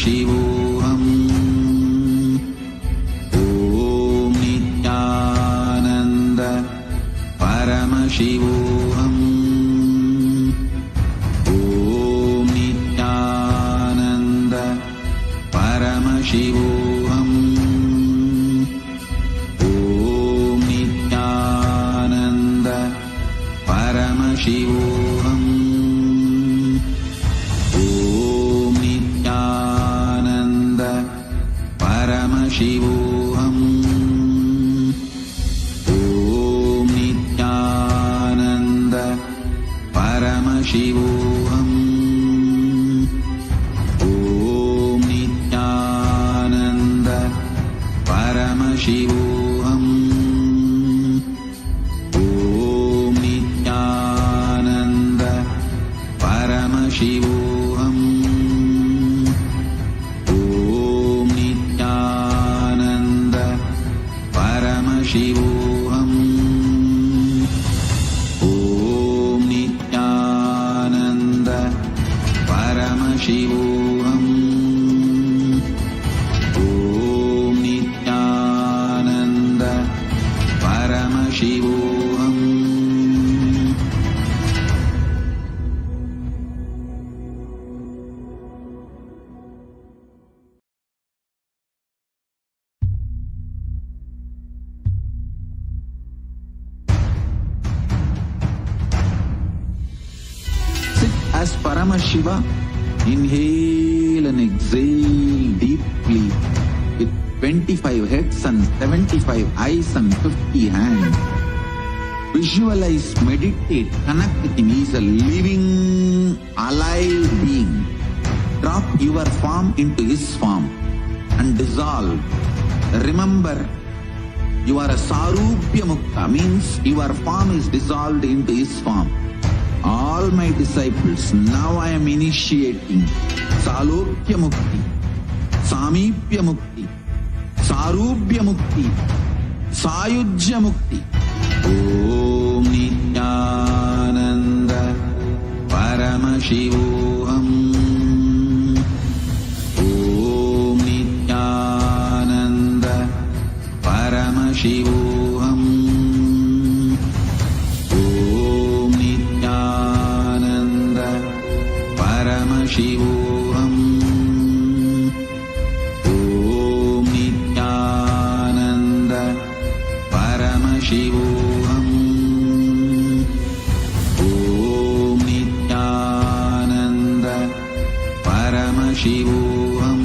Paramashivoham. Om Nithyananda Paramashivoham. Om Nithyananda Paramashivoham. Om Nithyananda Paramashivoham. Om Nithyananda Paramashivoham. Om Nithyananda Paramashivoham. Om Nithyananda Paramashivoham. Om Nithyananda Paramashivoham. Om Nithyananda Paramashivoham. Om Nithyananda Paramashivoham. Om Nithyananda Paramashivoham. Sit as Paramashiva. Inhale and exhale deeply with 25 heads and 75 eyes and 50 hands. Visualize, meditate, connect with him. He is a living, alive being. Drop your form into his form and dissolve. Remember, you are a Sarupya Mukta, means your form is dissolved into his form. All my disciples, now I am initiating Salokya Mukti, Samipya Mukti, Sarupya Mukti, Sayujya Mukti. Om Nithyananda Paramashivoham. Om Nithyananda Paramashivoham. Om Nithyananda Paramashivoham. Om Nithyananda Paramashivoham. Om Nithyananda Paramashivoham.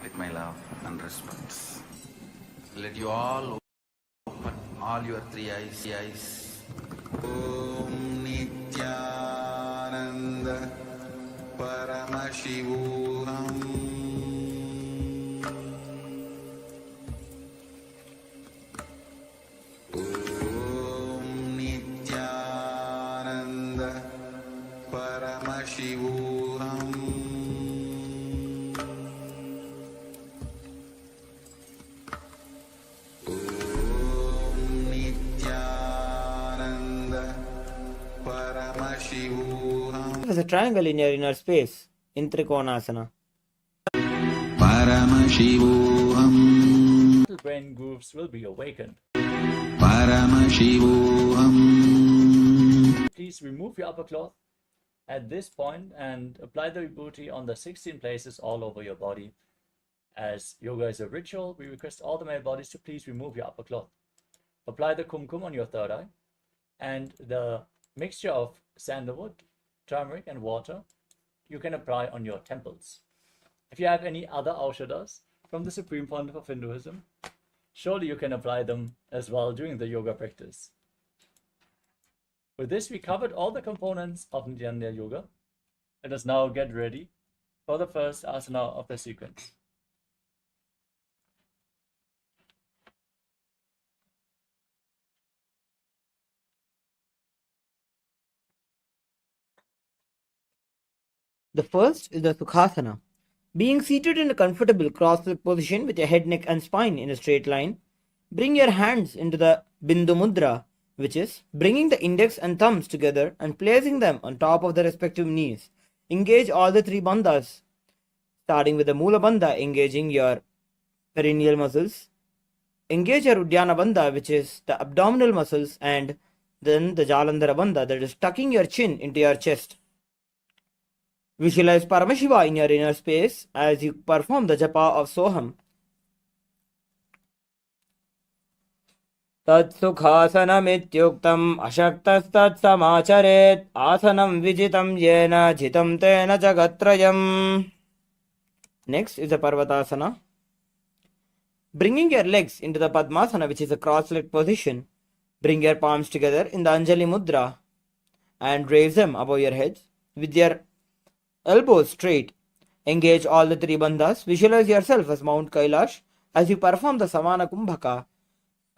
With my love and respect, let you all open all your three eyes. Om Nithyananda Paramashivoham. Om Nithyananda Paramashivoham. There's a triangle in your inner space in Trikonasana. Paramashivoham. Brain grooves will be awakened. Paramashivoham. Please remove your upper cloth at this point and apply the vibhuti on the 16 places all over your body. As yoga is a ritual, we request all the male bodies to please remove your upper cloth. Apply the kumkum on your third eye, and the mixture of sandalwood, turmeric and water you can apply on your temples. If you have any other aushadas from the Supreme Fount of Hinduism, surely you can apply them as well during the yoga practice. With this, we covered all the components of Nithyananda Yoga. Let us now get ready for the first asana of the sequence. The first is the Sukhasana. Being seated in a comfortable cross-legged position with your head, neck and spine in a straight line, bring your hands into the Bindu Mudra, which is bringing the index and thumbs together and placing them on top of the respective knees. Engage all the three bandhas, starting with the Mula Bandha, engaging your perineal muscles. Engage your Uddiyana Bandha, which is the abdominal muscles, and then the Jalandhara Bandha, that is tucking your chin into your chest. Visualize Paramashiva in your inner space as you perform the japa of Soham. Tatsukhasanamityuktam ashaktastat asanam vijitam yena jitam tena jagatrayam. Next is the Parvatasana. Bringing your legs into the Padmasana, which is a cross-legged position. Bring your palms together in the Anjali Mudra and raise them above your heads with your elbows straight. Engage all the three bandhas. Visualize yourself as Mount Kailash as you perform the Samana Kumbhaka.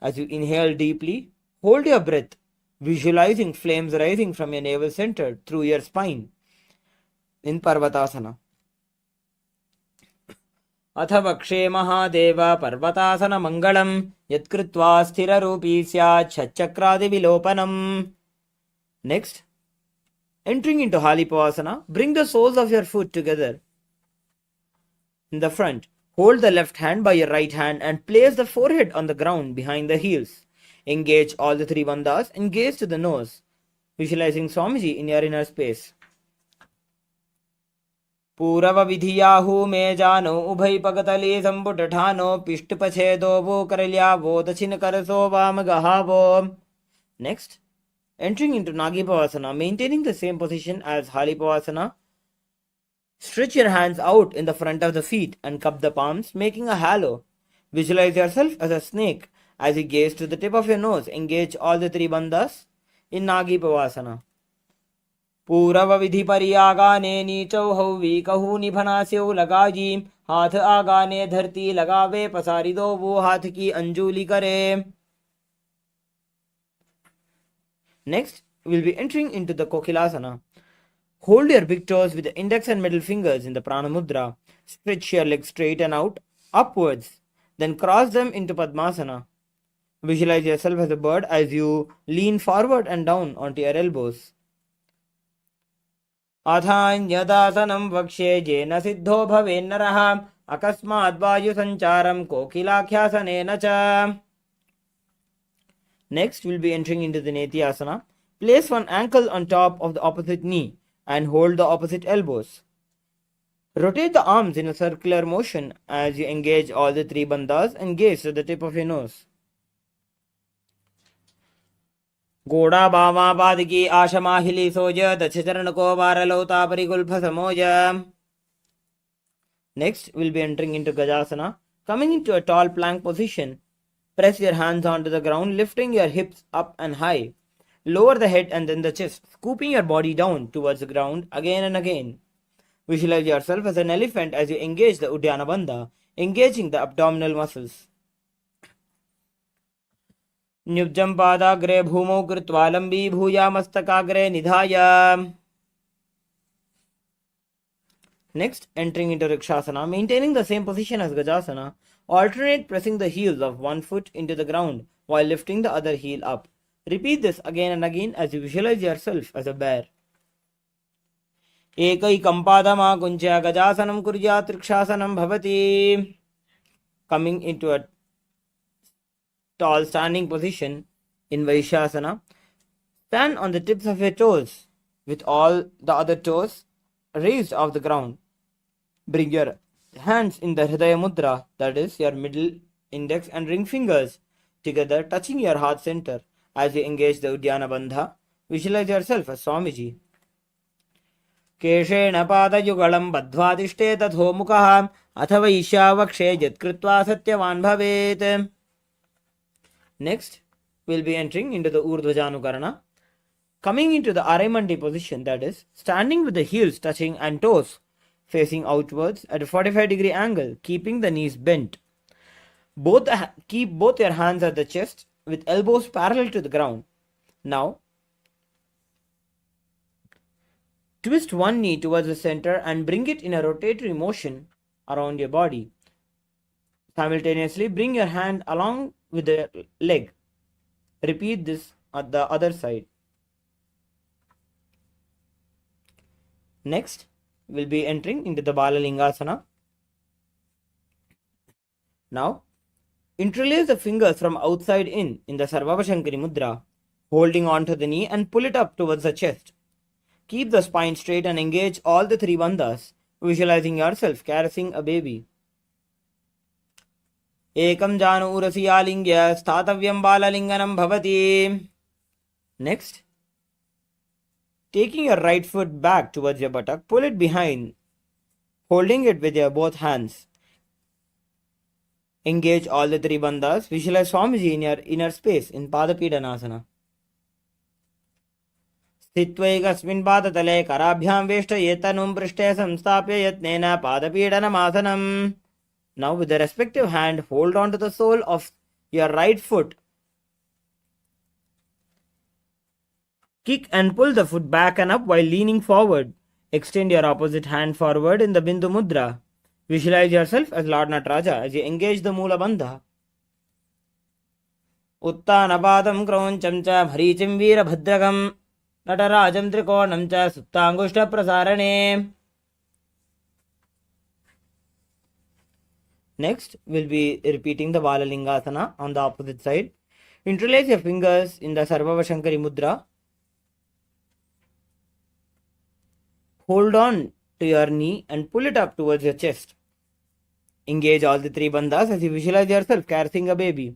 As you inhale deeply, hold your breath, visualizing flames rising from your navel center through your spine in Parvatasana. Atha vakshe mahadeva Parvatasana mangalam yatkritva sthira rupi syat shatchakradi vilopanam. Next, entering into Halipavasana, bring the soles of your foot together in the front. Hold the left hand by your right hand and place the forehead on the ground behind the heels. Engage all the three bandhas and gaze to the nose, visualizing Swamiji in your inner space. Purava vidhiyahu me jano ubhai pagatali samputatano pishtpachedo vo karalyavo dachin karaso vamagahavo. Next, entering into Nagipavasana, maintaining the same position as Halipavasana. Stretch your hands out in the front of the feet and cup the palms, making a halo. Visualize yourself as a snake as you gaze to the tip of your nose. Engage all the three bandhas in Nagipavasana. Purava vidhi pariyagane नीचौ हौवी कहू निभनास्यौ लगाजी हाथ आगाने धरती लगावे पसारी दो वो हाथ की अंजुली करे. Next, we'll be entering into the Kokilasana. Hold your big toes with the index and middle fingers in the Prana Mudra. Stretch your legs straight and out, upwards. Then cross them into Padmasana. Visualize yourself as a bird as you lean forward and down onto your elbows. Adhanyadasanam vakshe jena siddho bhavennaraha akasmad vayu sancharam kokilakhyasane cha. Next, we'll be entering into the Nithyananda. Place one ankle on top of the opposite knee and hold the opposite elbows. Rotate the arms in a circular motion as you engage all the three bandhas and gaze to the tip of your nose. Goda bhava padiki ashamahili soja dachacharanako varalota parigulpha samoja. Next, we'll be entering into Gajasana. Coming into a tall plank position, press your hands onto the ground, lifting your hips up and high. Lower the head and then the chest, scooping your body down towards the ground again and again. Visualize yourself as an elephant as you engage the Uddiyana Bandha, engaging the abdominal muscles. Nyubjam padagre bhumo kritva lambi bhuya mastakagre nidhaya. Next, entering into Rikshasana, maintaining the same position as Gajasana, alternate pressing the heels of one foot into the ground while lifting the other heel up. Repeat this again and again as you visualize yourself as a bear. Ekaikam padama kuncha gajasanam kurjat rikshasanam bhavati. Coming into a tall standing position in Vaishasana, stand on the tips of your toes with all the other toes raised off the ground. Bring your hands in the Hridaya Mudra, that is your middle, index and ring fingers together, touching your heart center. As you engage the Uddiyana Bandha, visualize yourself as Swamiji. Keshena padayugalam badhvadishte tatho mukha athava isha vakshe jatkritva satyavan bhavet. Next, we'll be entering into the Urdhvajanukarana. Coming into the Arimandi position, that is, standing with the heels touching and toes facing outwards at a 45-degree angle, keeping the knees bent. Keep both your hands at the chest with elbows parallel to the ground. Now, twist one knee towards the center and bring it in a rotatory motion around your body. Simultaneously, bring your hand along with the leg. Repeat this at the other side. Next, we'll be entering into the Balalingasana. Now, interlace the fingers from outside in the Sarvabhashankari Mudra, holding onto the knee and pull it up towards the chest. Keep the spine straight and engage all the three bandhas, visualizing yourself caressing a baby. Ekam janu urasi alingya sthatavyam balalinganam bhavati. Next, taking your right foot back towards your buttock, pull it behind, holding it with your both hands. Engage all the three bandhas. Visualize Swamiji in your inner space in Padapidanasana. स्थित्वैकस्मिन् पादतले कराभ्यां वेष्टयेतनुं पृष्ठे संस्थाप्य यत्नेन पादपीडनमासनम्. Now with the respective hand, hold on to the sole of your right foot. Kick and pull the foot back and up while leaning forward. Extend your opposite hand forward in the Bindu Mudra. Visualize yourself as Lord Nataraja as you engage the Mula Bandha. Uttanabadam Krauncham cha Bharichim Veera Bhadragam Natarajam Trikonam cha Suptangushta Prasarane. Next, we'll be repeating the Balalingasana on the opposite side. Interlace your fingers in the Sarvabhashankari Mudra. Hold on to your knee and pull it up towards your chest. Engage all the three bandhas as you visualize yourself caressing a baby.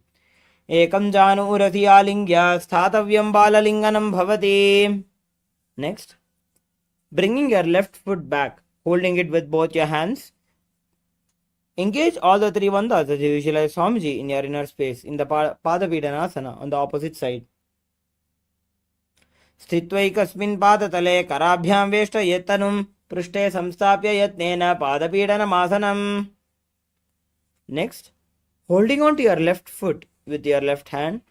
Ekam janu urasi alingya sthatavyam balalinganam bhavati. Next, bringing your left foot back, holding it with both your hands. Engage all the three bandhas as you visualize Swamiji in your inner space in the Padapidanasana on the opposite side. स्थित्वैकस्मिन् पादतले कराभ्यां वेष्टयेतनुं पृष्ठे संस्थाप्य यत्नेन पादपीडनमासनम्. Next, holding on to your left foot with your left hand,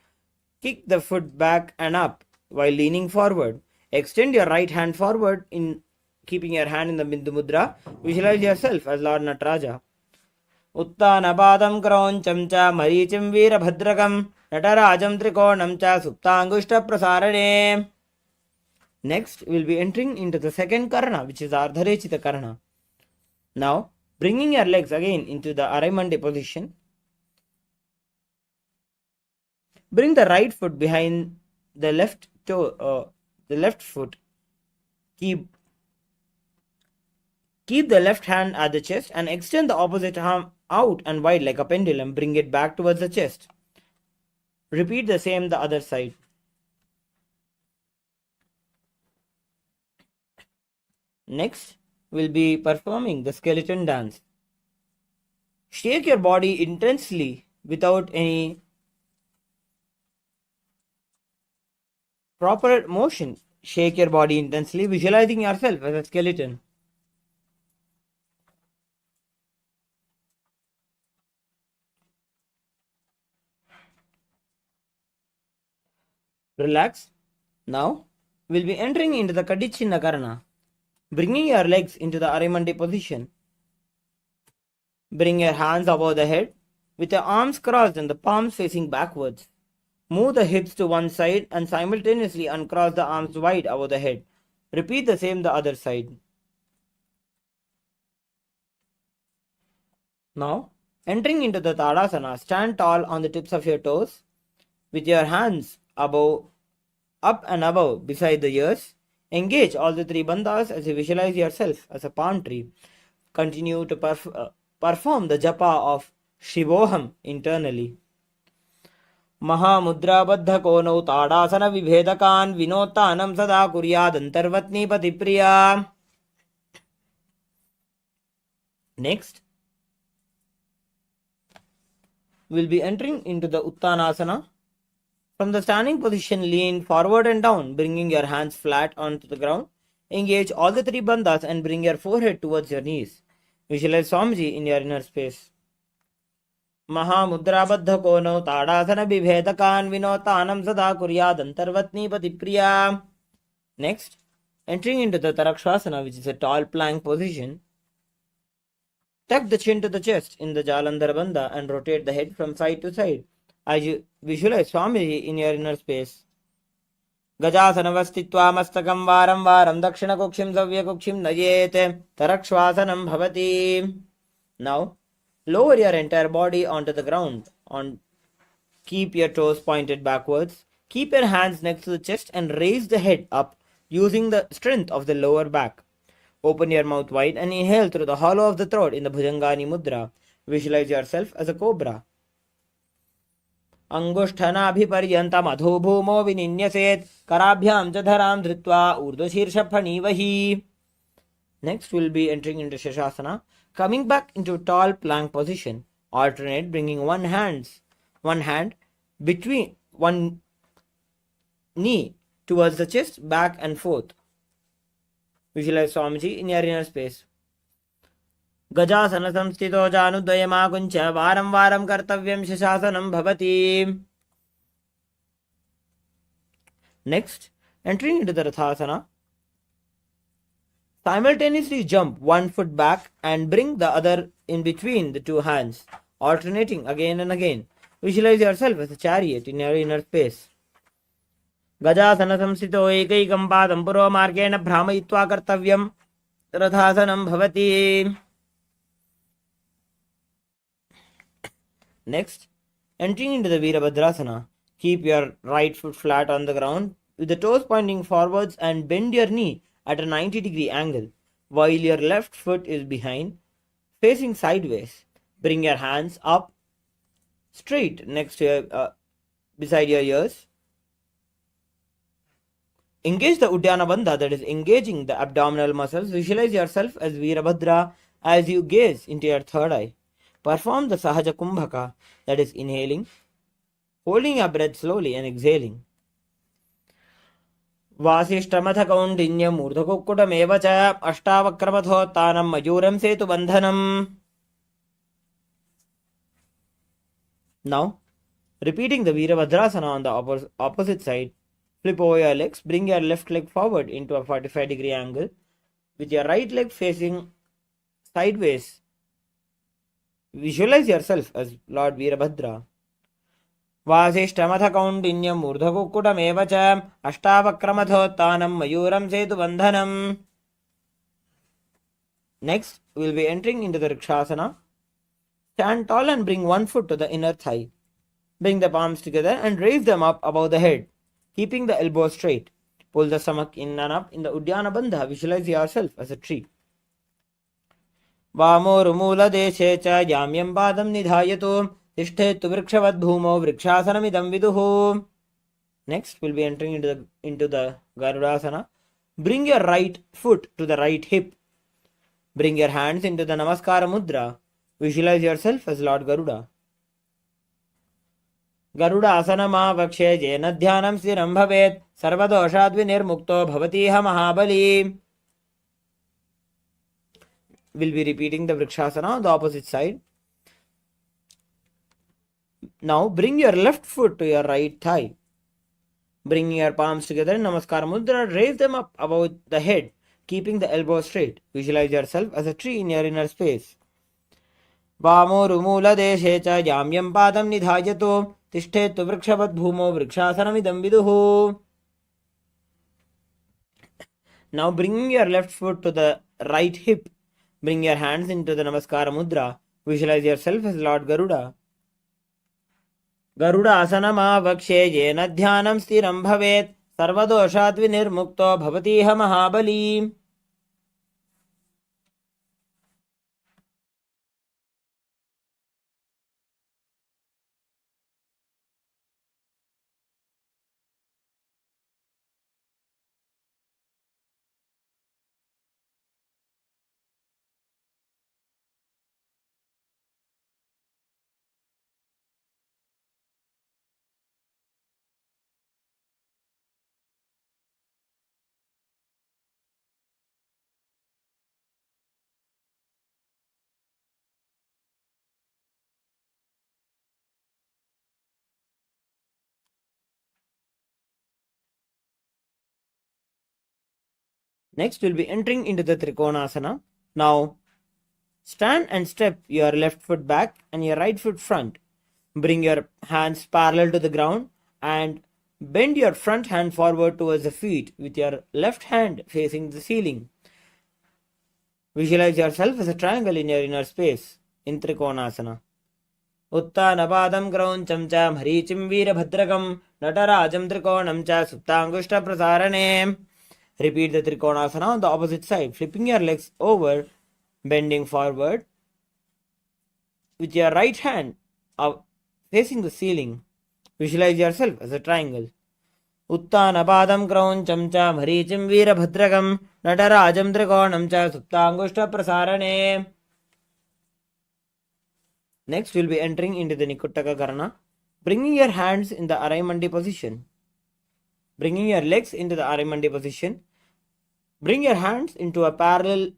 kick the foot back and up while leaning forward. Extend your right hand forward in keeping your hand in the Bindu Mudra. Visualize yourself as Lord Nataraja. Uttanabadam Krauncham cha Marichim Veera Bhadragam Natarajam Trikonam cha Suptangushta Prasarane. Next, we'll be entering into the second Karna, which is Ardharechita Karna. Now, bringing your legs again into the Araimandi position. Bring the right foot behind the left toe, the left foot. Keep the left hand at the chest and extend the opposite arm out and wide like a pendulum. Bring it back towards the chest. Repeat the same the other side. Next, we'll be performing the skeleton dance. Shake your body intensely without any proper motion. Shake your body intensely, visualizing yourself as a skeleton. Relax. Now, we'll be entering into the Kadichinna Karna. Bringing your legs into the Arimandi position. Bring your hands above the head with your arms crossed and the palms facing backwards. Move the hips to one side and simultaneously uncross the arms wide above the head. Repeat the same the other side. Now, entering into the Tadasana, stand tall on the tips of your toes with your hands above, up and above beside the ears. Engage all the three bandhas as you visualize yourself as a palm tree. Continue to perform the japa of Shivoham internally. Mahamudra baddha kono tadasana vibhedakan vinotanam sada kuryad antarvatni patipriya. Next, we'll be entering into the Uttanasana. From the standing position, lean forward and down, bringing your hands flat onto the ground. Engage all the three bandhas and bring your forehead towards your knees. Visualize Swamiji in your inner space. महामुद्राबद्ध कोनो ताड़ासन विभेदकान् विनोतानं सदा कुर्यादन्तर्वत्नीपति प्रिया. Next, entering into the Tarakshasana, which is a tall plank position. Tuck the chin to the chest in the Jalandhar Bandha and rotate the head from side to side as you visualize Swamiji in your inner space. गजासनवस्थित्वा मस्तकं वारं वारं दक्षिणकुक्षिं सव्यकुक्षिं नयेत् तरक्श्वासनं भवति. Now, lower your entire body onto the ground. Keep your toes pointed backwards. Keep your hands next to the chest and raise the head up using the strength of the lower back. Open your mouth wide and inhale through the hollow of the throat in the Bhujangani Mudra. Visualize yourself as a cobra. अंगुष्ठनाभिपर्यन्तम् अधोभूमो विनिन्यसेत् कराभ्यां च धरां धृत्वा ऊर्ध्वशीर्षफणीवहि. Next we'll be entering into Shashasana. Coming back into tall plank position. Alternate, bringing one hand between one knee towards the chest, back and forth. Visualize Swamiji in your inner space. गजासन संस्थितो जानुद्वयमाकुञ्च वारं वारं कर्तव्यं शशासनं भवति. Next, entering into the Rathasana. Simultaneously jump one foot back and bring the other in between the two hands, alternating again and again. Visualize yourself as a chariot in your inner space. गजासन संस्थितो एकैकं पादं पुरोमार्गेण भ्रामयित्वा कर्तव्यं रथासनं भवति. Next, entering into the Virabhadrasana, keep your right foot flat on the ground with the toes pointing forwards and bend your knee at a 90-degree angle while your left foot is behind, facing sideways. Bring your hands up straight next to your, beside your ears. Engage the Uddiyana Bandha, that is engaging the abdominal muscles. Visualize yourself as Virabhadra as you gaze into your third eye. Perform the Sahaja Kumbhaka, that is inhaling, holding your breath slowly and exhaling. वासिष्ठमथ कौण्डिन्यम् ऊर्ध्वकुक्कुटमेव च अष्टावक्रमथोत्तानं मयूरं सेतुबन्धनम्. Now, repeating the Virabhadrasana on the opposite side, flip over your legs, bring your left leg forward into a 45-degree angle with your right leg facing sideways. Visualize yourself as Lord Virabhadra. वासिष्ठमथ कौण्डिन्यम् ऊर्ध्वकुक्कुटमेव च अष्टावक्रमथोत्तानं मयूरं सेतुबन्धनम्. Next, we will be entering into the Rikshasana. Stand tall and bring one foot to the inner thigh. Bring the palms together and raise them up above the head, keeping the elbows straight. Pull the stomach in and up in the Uddiyana Bandha. Visualize yourself as a tree. वामोरुमूलदेशे च याम्यं पादं निधायतु तिष्ठेत्तु वृक्षवद् भूमौ वृक्षासनमिदं विदुः. Next, we'll be entering into the Garudasana. Bring your right foot to the right hip. Bring your hands into the Namaskara Mudra. Visualize yourself as Lord Garuda. गरुडासनमावक्षे येन ध्यानं स्थिरं भवेत् सर्वदोषाद्विनिर्मुक्तो भवतीह महाबली. We'll be repeating the Vrikshasana on the opposite side. Now bring your left foot to your right thigh. Bring your palms together in Namaskar Mudra. Raise them up above the head, keeping the elbows straight. Visualize yourself as a tree in your inner space. वामोरुमूलदेशे च याम्यं पादं निधायतु तिष्ठेत्तु वृक्षवद् भूमौ वृक्षासनमिदं विदुः. Now bring your left foot to the right hip. Bring your hands into the Namaskara Mudra. Visualize yourself as Lord Garuda. गरुडासनमावक्षे येन ध्यानं स्थिरं भवेत् सर्वदोषाद्विनिर्मुक्तो भवतीह महाबली. Next, we'll be entering into the Trikonasana. Now, stand and step your left foot back and your right foot front. Bring your hands parallel to the ground and bend your front hand forward towards the feet with your left hand facing the ceiling. Visualize yourself as a triangle in your inner space in Trikonasana. उत्तानपादं क्रौञ्चं च मरीचिं वीरभद्रकं नटराजं त्रिकोणं च सुप्ताङ्गुष्ठप्रसारणे. Repeat the Trikonasana on the opposite side, flipping your legs over, bending forward with your right hand facing the ceiling. Visualize yourself as a triangle. उत्तानपादं क्रौञ्चं च मरीचिं वीरभद्रकं नटराजं त्रिकोणं च सुप्ताङ्गुष्ठप्रसारणे. Next, we'll be entering into the Nikuttaka Karana, bringing your hands in the Araimandi position. Bringing your legs into the Araimandi position. Bring your hands into a parallel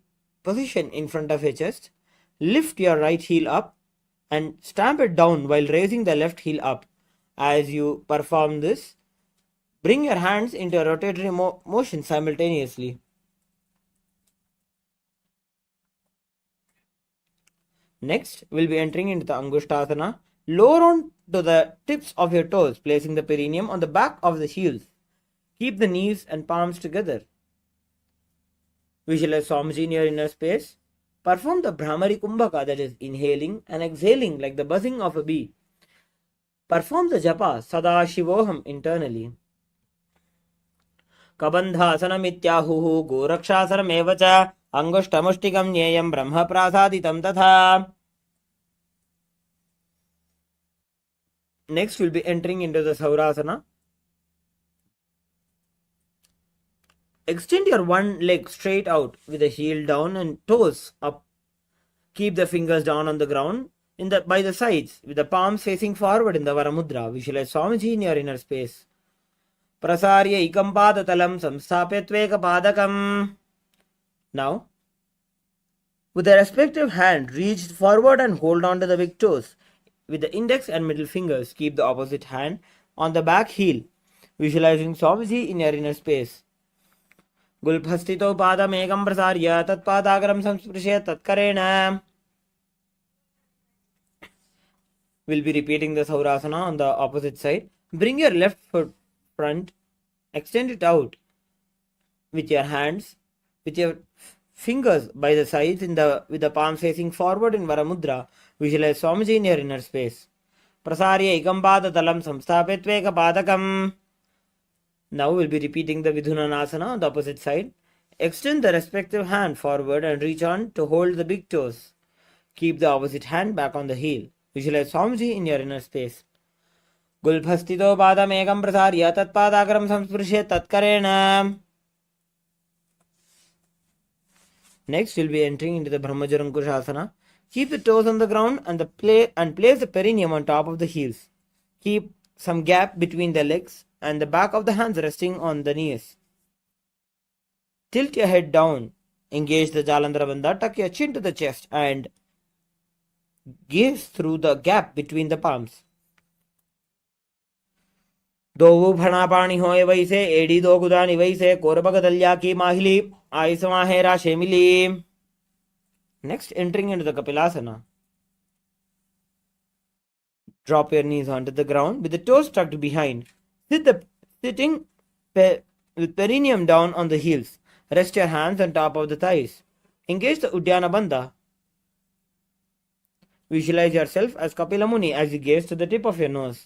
position in front of your chest. Lift your right heel up and stamp it down while raising the left heel up. As you perform this, bring your hands into a rotatory motion simultaneously. Next, we'll be entering into the Angushtasana. Lower on to the tips of your toes, placing the perineum on the back of the heels. Keep the knees and palms together. Visualize Swamiji in your inner space. Perform the Brahmari Kumbhaka, that is inhaling and exhaling like the buzzing of a bee. Perform the japa Sadashivoham internally. Kabandhasanam ityahuhu gorakshasanam evacha angushtamushtikam nyeyam brahma prasaditam tatha. Next, we'll be entering into the Saurasana. Extend your one leg straight out with the heel down and toes up. Keep the fingers down on the ground by the sides with the palms facing forward in the Varamudra. Visualize Swamiji in your inner space. Prasarya ikam padatalam samsthapetveka padakam. Now, with the respective hand, reach forward and hold on to the big toes. With the index and middle fingers, keep the opposite hand on the back heel. Visualizing Swamiji in your inner space. Gulphastito padam ekam prasarya tat padagaram samsprishe tatkarena. We'll be repeating the Saurasana on the opposite side. Bring your left foot front, extend it out with your hands, with your fingers by the sides with the palms facing forward in Varamudra. Visualize Swamiji in your inner space. Prasarya ikam padatalam samsthapetveka padakam. Now we'll be repeating the Vidhunanasana on the opposite side. Extend the respective hand forward and reach on to hold the big toes. Keep the opposite hand back on the heel. Visualize Swamiji in your inner space. Gulphastito padam ekam prasarya tat padagaram samsprishe tatkarena. Next, we'll be entering into the Brahmajarankushasana. Keep the toes on the ground and place the perineum on top of the heels. Keep some gap between the legs and the back of the hands resting on the knees. Tilt your head down. Engage the Jalandhara Bandha. Tuck your chin to the chest and gaze through the gap between the palms. दो फणा पानी होए वैसे AD दो गुदानी वैसे कोरबग दल्या की माहिली आइसवा Hera शेमिली. Next, entering into the Kapilasana. Drop your knees onto the ground with the toes tucked behind. Sitting with perineum down on the heels. Rest your hands on top of the thighs. Engage the Uddiyana Bandha. Visualize yourself as Kapila Muni as you gaze to the tip of your nose.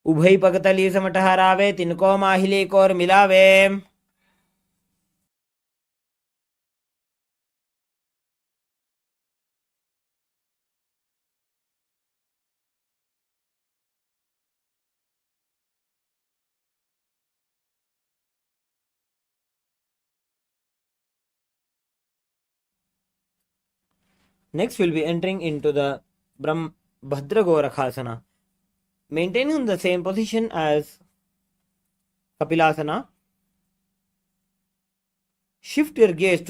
उभय पगतली समट हरावे तिनको माहिले core मिलावे. Next, we'll be entering into the Bhadra Gorakhasana. Maintaining the same position as Kapilasana, shift your gaze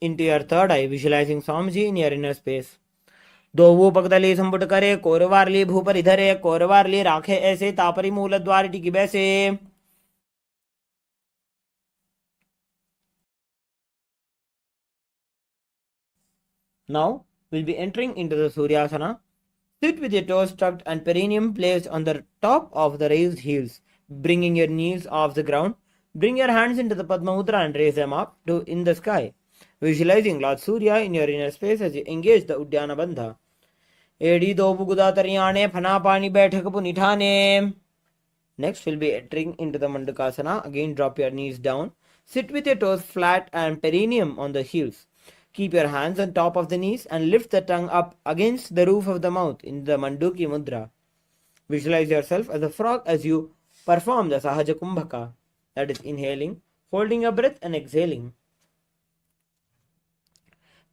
into your third eye, visualizing Swamiji in your inner space. दो पगदली संपुट करे कोरवारली भूपर इधरे कोरवारली राखे ऐसे तापरी मूल द्वार टिकी बैसे. Now we'll be entering into the Suryasana. Sit with your toes tucked and perineum placed on the top of the raised heels, bringing your knees off the ground. Bring your hands into the Padma Mudra and raise them up to in the sky, visualizing Lord Surya in your inner space as you engage the Udyana Bandha. Edi dobu gudatariane phanapani baithakapu nithane. Next, we'll be entering into the Mandukasana. Again, drop your knees down. Sit with your toes flat and perineum on the heels. Keep your hands on top of the knees and lift the tongue up against the roof of the mouth in the Manduki Mudra. Visualize yourself as a frog as you perform the Sahaja Kumbhaka. That is inhaling, holding your breath and exhaling.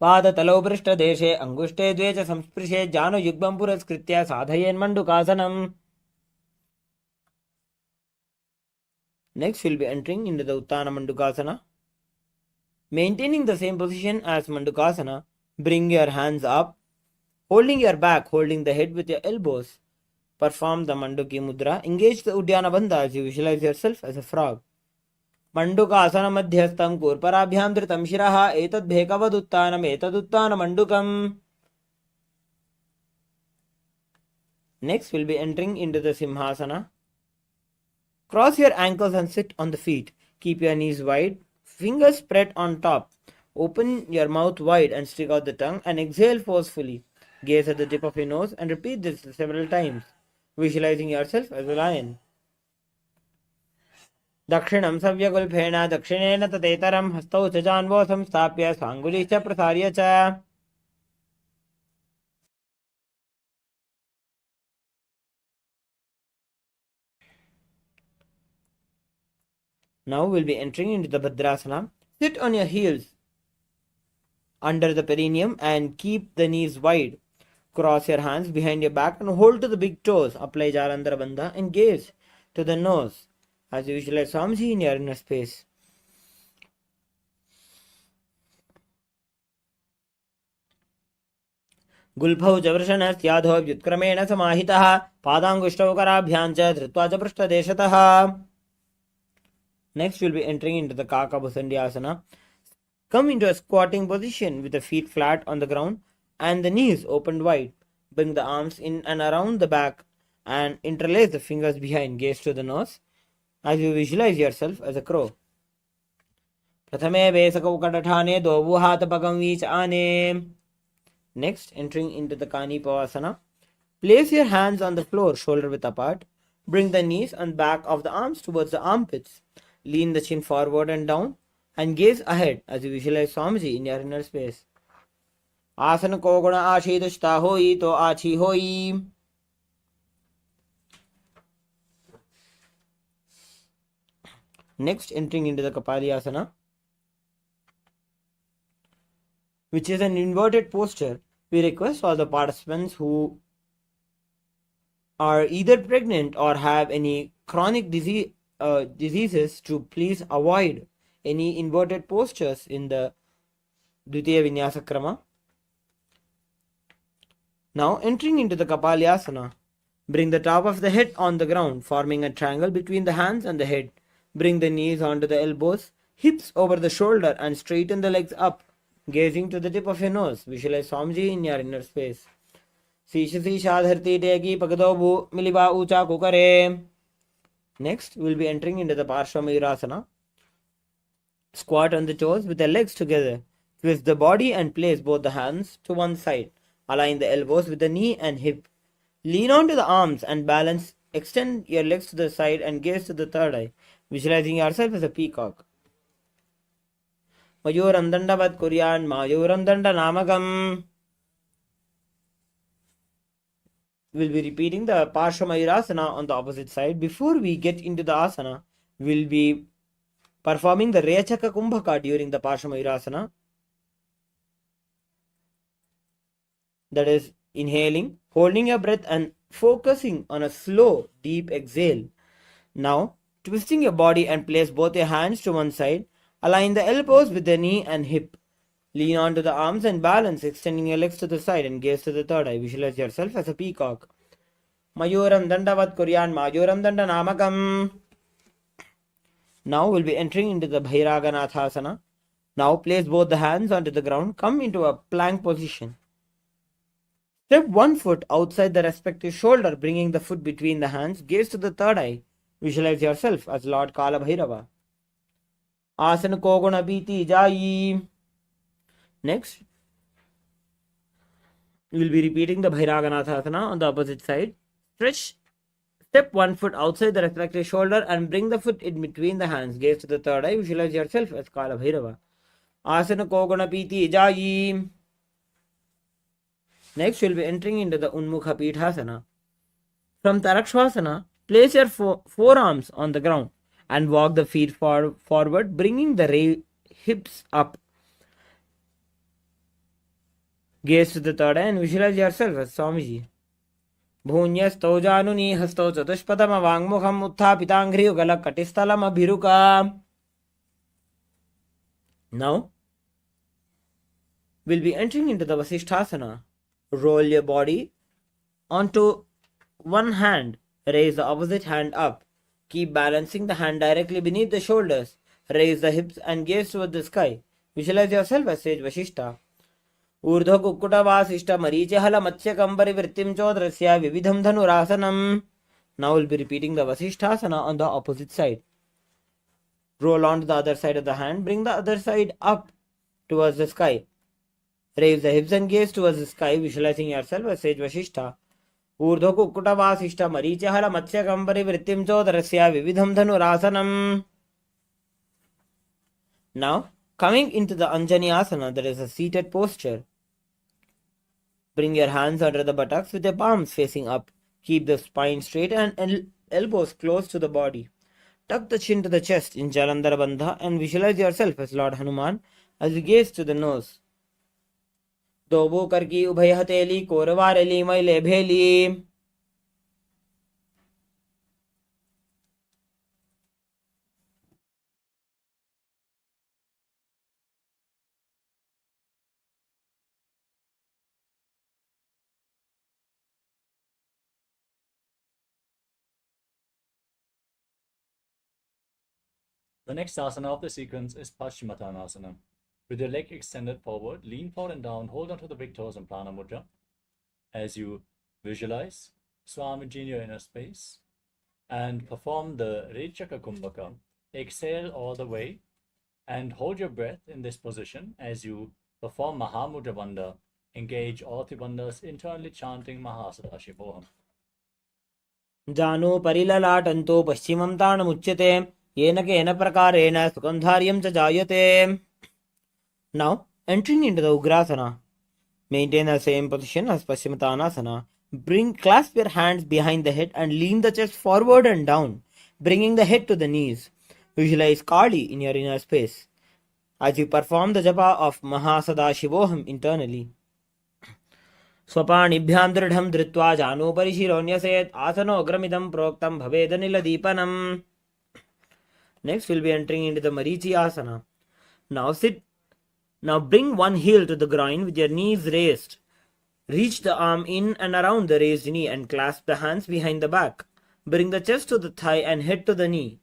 पादतलौ पृष्ठदेशे अङ्गुष्ठे द्वे च संस्पृशे जानुयुग्मं पुरस्कृत्य साधयेन्मण्डुकासनम्. Next, we'll be entering into the Uttana Mandukasana. Maintaining the same position as Mandukasana, bring your hands up, holding your back, holding the head with your elbows. Perform the Manduki Mudra. Engage the Udyana Bandha as you visualize yourself as a frog. Mandukasana madhyastam kurparabhyam dhritam shiraha etad bhekavaduttanam etaduttana mandukam. Next, we'll be entering into the Simhasana. Cross your ankles and sit on the feet. Keep your knees wide, fingers spread on top. Open your mouth wide and stick out the tongue and exhale forcefully. Gaze at the tip of your nose and repeat this several times, visualizing yourself as a lion. दक्षिणं सव्यगुल्फेन दक्षिणेन तदेतरं हस्तौ च जान्वौ संस्थाप्य स्वाङ्गुली च प्रसार्य च. Now we'll be entering into the Bhadrasana. Sit on your heels under the perineum and keep the knees wide. Cross your hands behind your back and hold to the big toes. Apply Jalandhara Bandha and gaze to the nose as you visualize Swamiji in your inner space. गुल्फौ च वृषणस्याधो व्युत्क्रमेण समाहितः पादाङ्गुष्ठौ कराभ्यां च धृत्वा च पृष्ठदेशतः. Next, we'll be entering into the Kaka Bhusandyasana. Come into a squatting position with the feet flat on the ground and the knees opened wide. Bring the arms in and around the back and interlace the fingers behind. Gaze to the nose as you visualize yourself as a crow. Prathame Vesakau Katathane Dovu Hatapagam Vich Ane. Next, entering into the Kani Pavasana. Place your hands on the floor, shoulder width apart. Bring the knees and back of the arms towards the armpits. Lean the chin forward and down and gaze ahead as you visualize Swamiji in your inner space. Asana ko guna ashidashta hoi to achi hoi. Next, entering into the Kapalyasana, which is an inverted posture. We request all the participants who are either pregnant or have any chronic diseases to please avoid any inverted postures in the Dvitiya Vinyasa Krama. Now, entering into the Kapalyasana, bring the top of the head on the ground, forming a triangle between the hands and the head. Bring the knees onto the elbows, hips over the shoulder, and straighten the legs up, gazing to the tip of your nose. Visualize Swamiji in your inner space. Sisha Sisha Dharti Degi Pagadobu Miliba Ucha Kukare. Next, we'll be entering into the Parshvamayurasana. Squat on the toes with the legs together. Twist the body and place both the hands to one side. Align the elbows with the knee and hip. Lean onto the arms and balance. Extend your legs to the side and gaze to the third eye, visualizing yourself as a peacock. Mayuram Dandavat Kuryan Mayuram Danda Namakam. We'll be repeating the Parshvamayurasana on the opposite side. Before we get into the asana, we'll be performing the Rechaka Kumbhaka during the Parshvamayurasana. That is inhaling, holding your breath and focusing on a slow, deep exhale. Now, twisting your body and place both your hands to one side. Align the elbows with the knee and hip. Lean onto the arms and balance, extending your legs to the side and gaze to the third eye. Visualize yourself as a peacock. Mayuram Dandavat Kuryan Mayuram Danda Namakam. Now we'll be entering into the Bhairaganathasana. Now place both the hands onto the ground. Come into a plank position. Step one foot outside the respective shoulder, bringing the foot between the hands. Gaze to the third eye. Visualize yourself as Lord Kala Bhairava. Asana Koguna Biti Jayi. Next, you will be repeating the Bhairaganatha asana on the opposite side. Stretch. Step one foot outside the respective shoulder and bring the foot in between the hands. Gaze to the third eye. Visualize yourself as Kala Bhairava. Asana Koguna Piti Jayi. Next, you'll be entering into the Unmukha Pithasana. From Tarakshvasana, place your forearms on the ground and walk the feet forward, bringing the hips up. Gaze to the third eye and visualize yourself as Swamiji. Bhunyastau januni hastau chatushpadama vangmukham utthapitanghriugala katistalam abhiruka. Now, we'll be entering into the Vasishthasana. Roll your body onto one hand. Raise the opposite hand up. Keep balancing the hand directly beneath the shoulders. Raise the hips and gaze toward the sky. Visualize yourself as sage Vasishta. ऊर्ध्व कुक्कुट वासिष्ठ मरीचि हल मत्स्य कंबरि वृत्तिम चोद्रस्य विविधम धनुरासनम. Now we'll be repeating the Vasishthasana on the opposite side. Roll on to the other side of the hand. Bring the other side up towards the sky. Raise the hips and gaze towards the sky, visualizing yourself as sage Vasishta. ऊर्ध्व कुक्कुट वासिष्ठ मरीचि हल मत्स्य कंबरि वृत्तिम चोद्रस्य विविधम धनुरासनम. Now, coming into the Anjani Asana, that is a seated posture. Bring your hands under the buttocks with your palms facing up. Keep the spine straight and elbows close to the body. Tuck the chin to the chest in Jalandhara Bandha and visualize yourself as Lord Hanuman as you gaze to the nose. Dobo karki ubhay hateli koravareli maile bheli. The next asana of the sequence is Paschimottanasana. With your leg extended forward, lean forward and down, hold onto the big toes in Prana Mudra. As you visualize Swamiji in your inner space and perform the Rechaka Kumbhaka, exhale all the way and hold your breath in this position as you perform Mahamudra Bandha. Engage all three bandhas, internally chanting Mahasadashivoham. जानो परिललाटन्तो पश्चिमं ताणमुच्यते येन केन प्रकारेण सुगन्धार्यं च जायते. Now, entering into the Ugrasana. Maintain the same position as Paschimottanasana. Clasp your hands behind the head and lean the chest forward and down, bringing the head to the knees. Visualize Kali in your inner space as you perform the japa of Mahasadashivoham internally. स्वपाणिभ्यां दृढं धृत्वा जानोपरि शिरोन्यसेत् आसनोग्रमिदं प्रोक्तं भवेदनिलदीपनम्. Next, we'll be entering into the Marichi Asana. Now sit. Now bring one heel to the groin with your knees raised. Reach the arm in and around the raised knee and clasp the hands behind the back. Bring the chest to the thigh and head to the knee.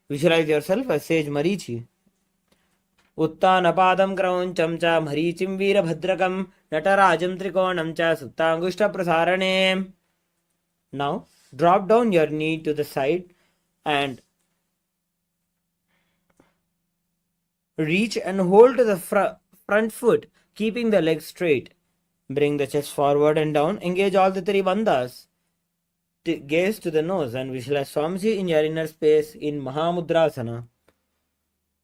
Visualize yourself as sage Marichi. उत्तानपादं क्रौञ्चं च मरीचिं वीरभद्रकं नटराजं त्रिकोणं च सुप्ताङ्गुष्ठप्रसारणे. Now drop down your knee to the side and reach and hold to the front foot, keeping the legs straight. Bring the chest forward and down. Engage all the three bandhas. Gaze to the nose and visualize Swamiji in your inner space in Mahamudrasana.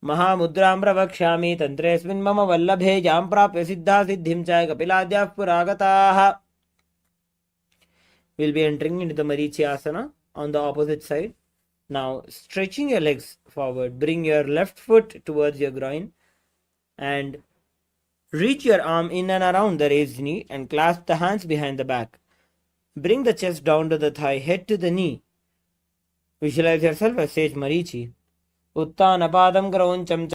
महामुद्रां प्रवक्ष्यामि तन्त्रेऽस्मिन् मम वल्लभे यां प्राप्य सिद्धा सिद्धिं च कपिलाद्याः पुरागताः. We'll be entering into the Marichi Asana on the opposite side. Now, stretching your legs forward, bring your left foot towards your groin and reach your arm in and around the raised knee and clasp the hands behind the back. Bring the chest down to the thigh, head to the knee. Visualize yourself as sage Marichi. उत्तानपादं क्रौञ्चं च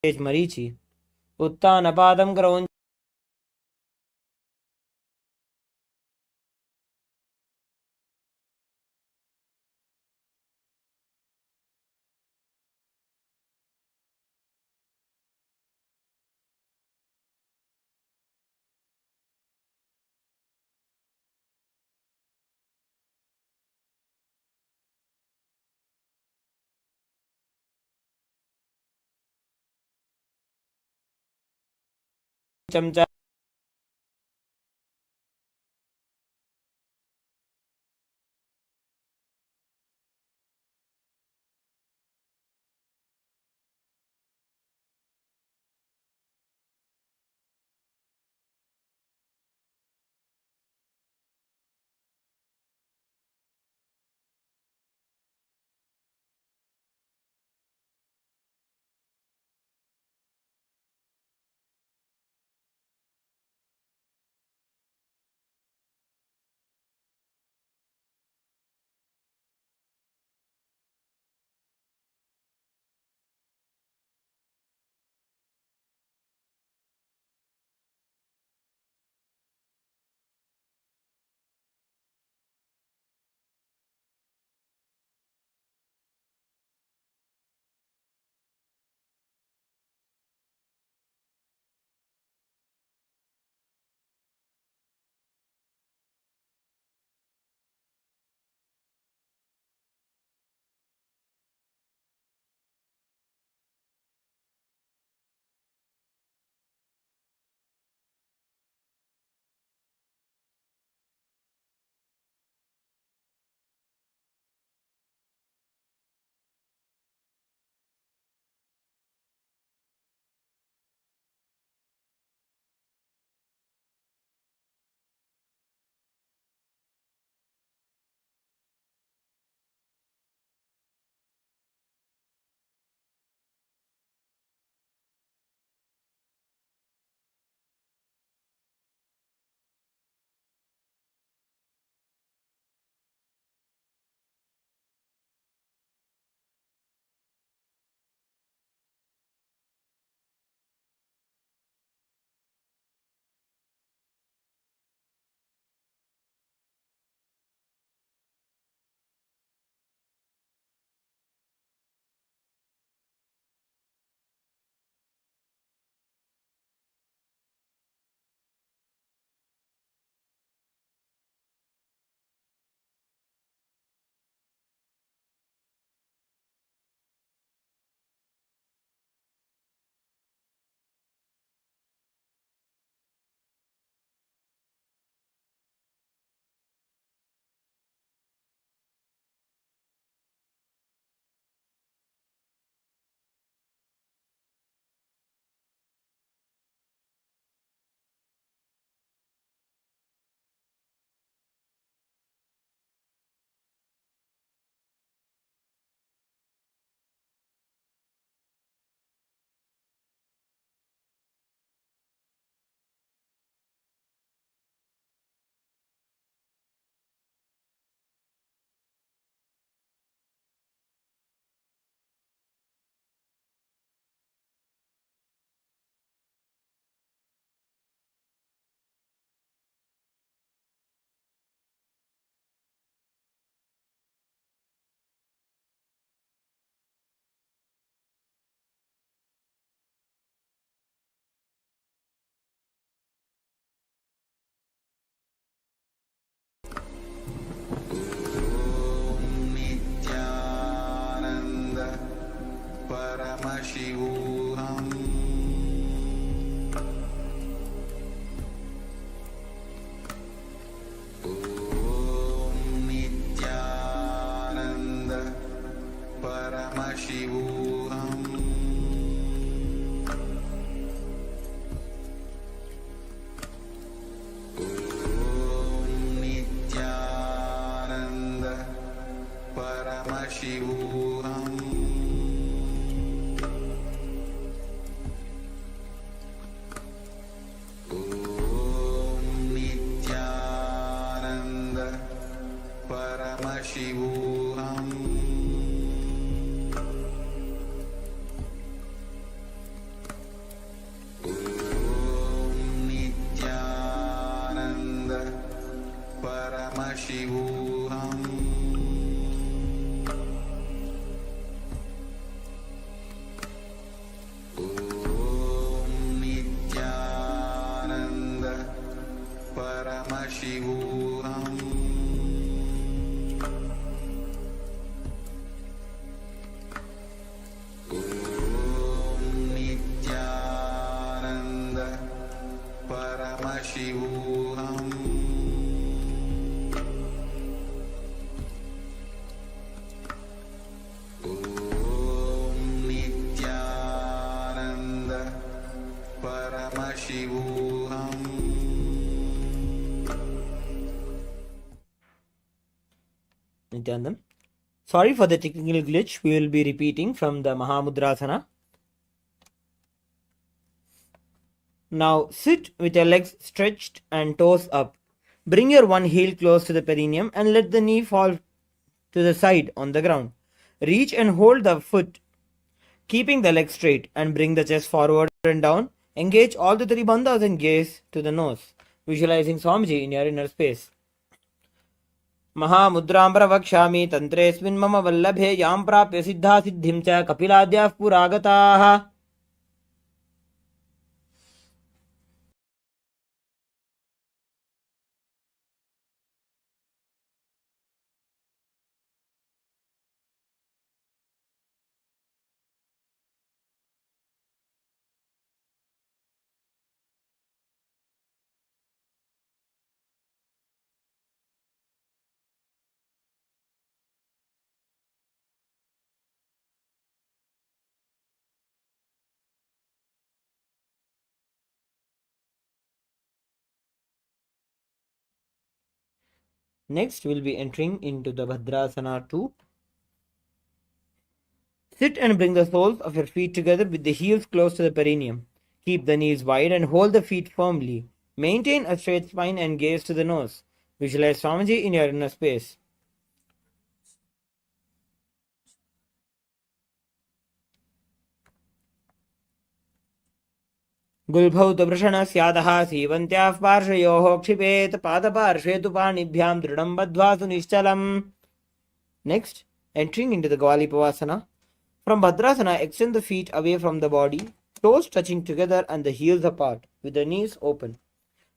मरीचि उत्तानपादं क्रौञ्च चमचा नित्यानन्द परमशिवोऽहम् ॐ नित्यानन्द परमशिवोऽहम् नित्यानन्द परमशिवोऽहम् ॐ नित्यानन्द परमशिवोऽहम् Paramashivoham. Om Nithyananda Paramashivoham. Om Nithyananda Paramashivoham. Om Nithyananda Paramashivoham. Nithyanandam. Sorry for the technical glitch. We will be repeating from the Mahamudrasana. Now sit with your legs stretched and toes up. Bring your one heel close to the perineum and let the knee fall to the side on the ground. Reach and hold the foot, keeping the leg straight, and bring the chest forward and down. Engage all the three bandhas and gaze to the nose, visualizing Swamiji in your inner space. महामुद्रां प्रवक्ष्यामि तन्त्रेऽस्मिन् मम वल्लभे यां प्राप्य सिद्धा सिद्धिं च कपिलाद्याः पुरागताः. Next, we'll be entering into the Bhadrasana 2. Sit and bring the soles of your feet together with the heels close to the perineum. Keep the knees wide and hold the feet firmly. Maintain a straight spine and gaze to the nose. Visualize Swamiji in your inner space. गुल्भौतवृषणस्यादः सीवन्त्याः पार्श्वयोः क्षिपेत् पादपार्श्वे तु पाणिभ्यां दृढं बद्ध्वा सुनिश्चलम्. Next, entering into the Gvalipavasana. From Bhadrasana, extend the feet away from the body, toes touching together and the heels apart, with the knees open.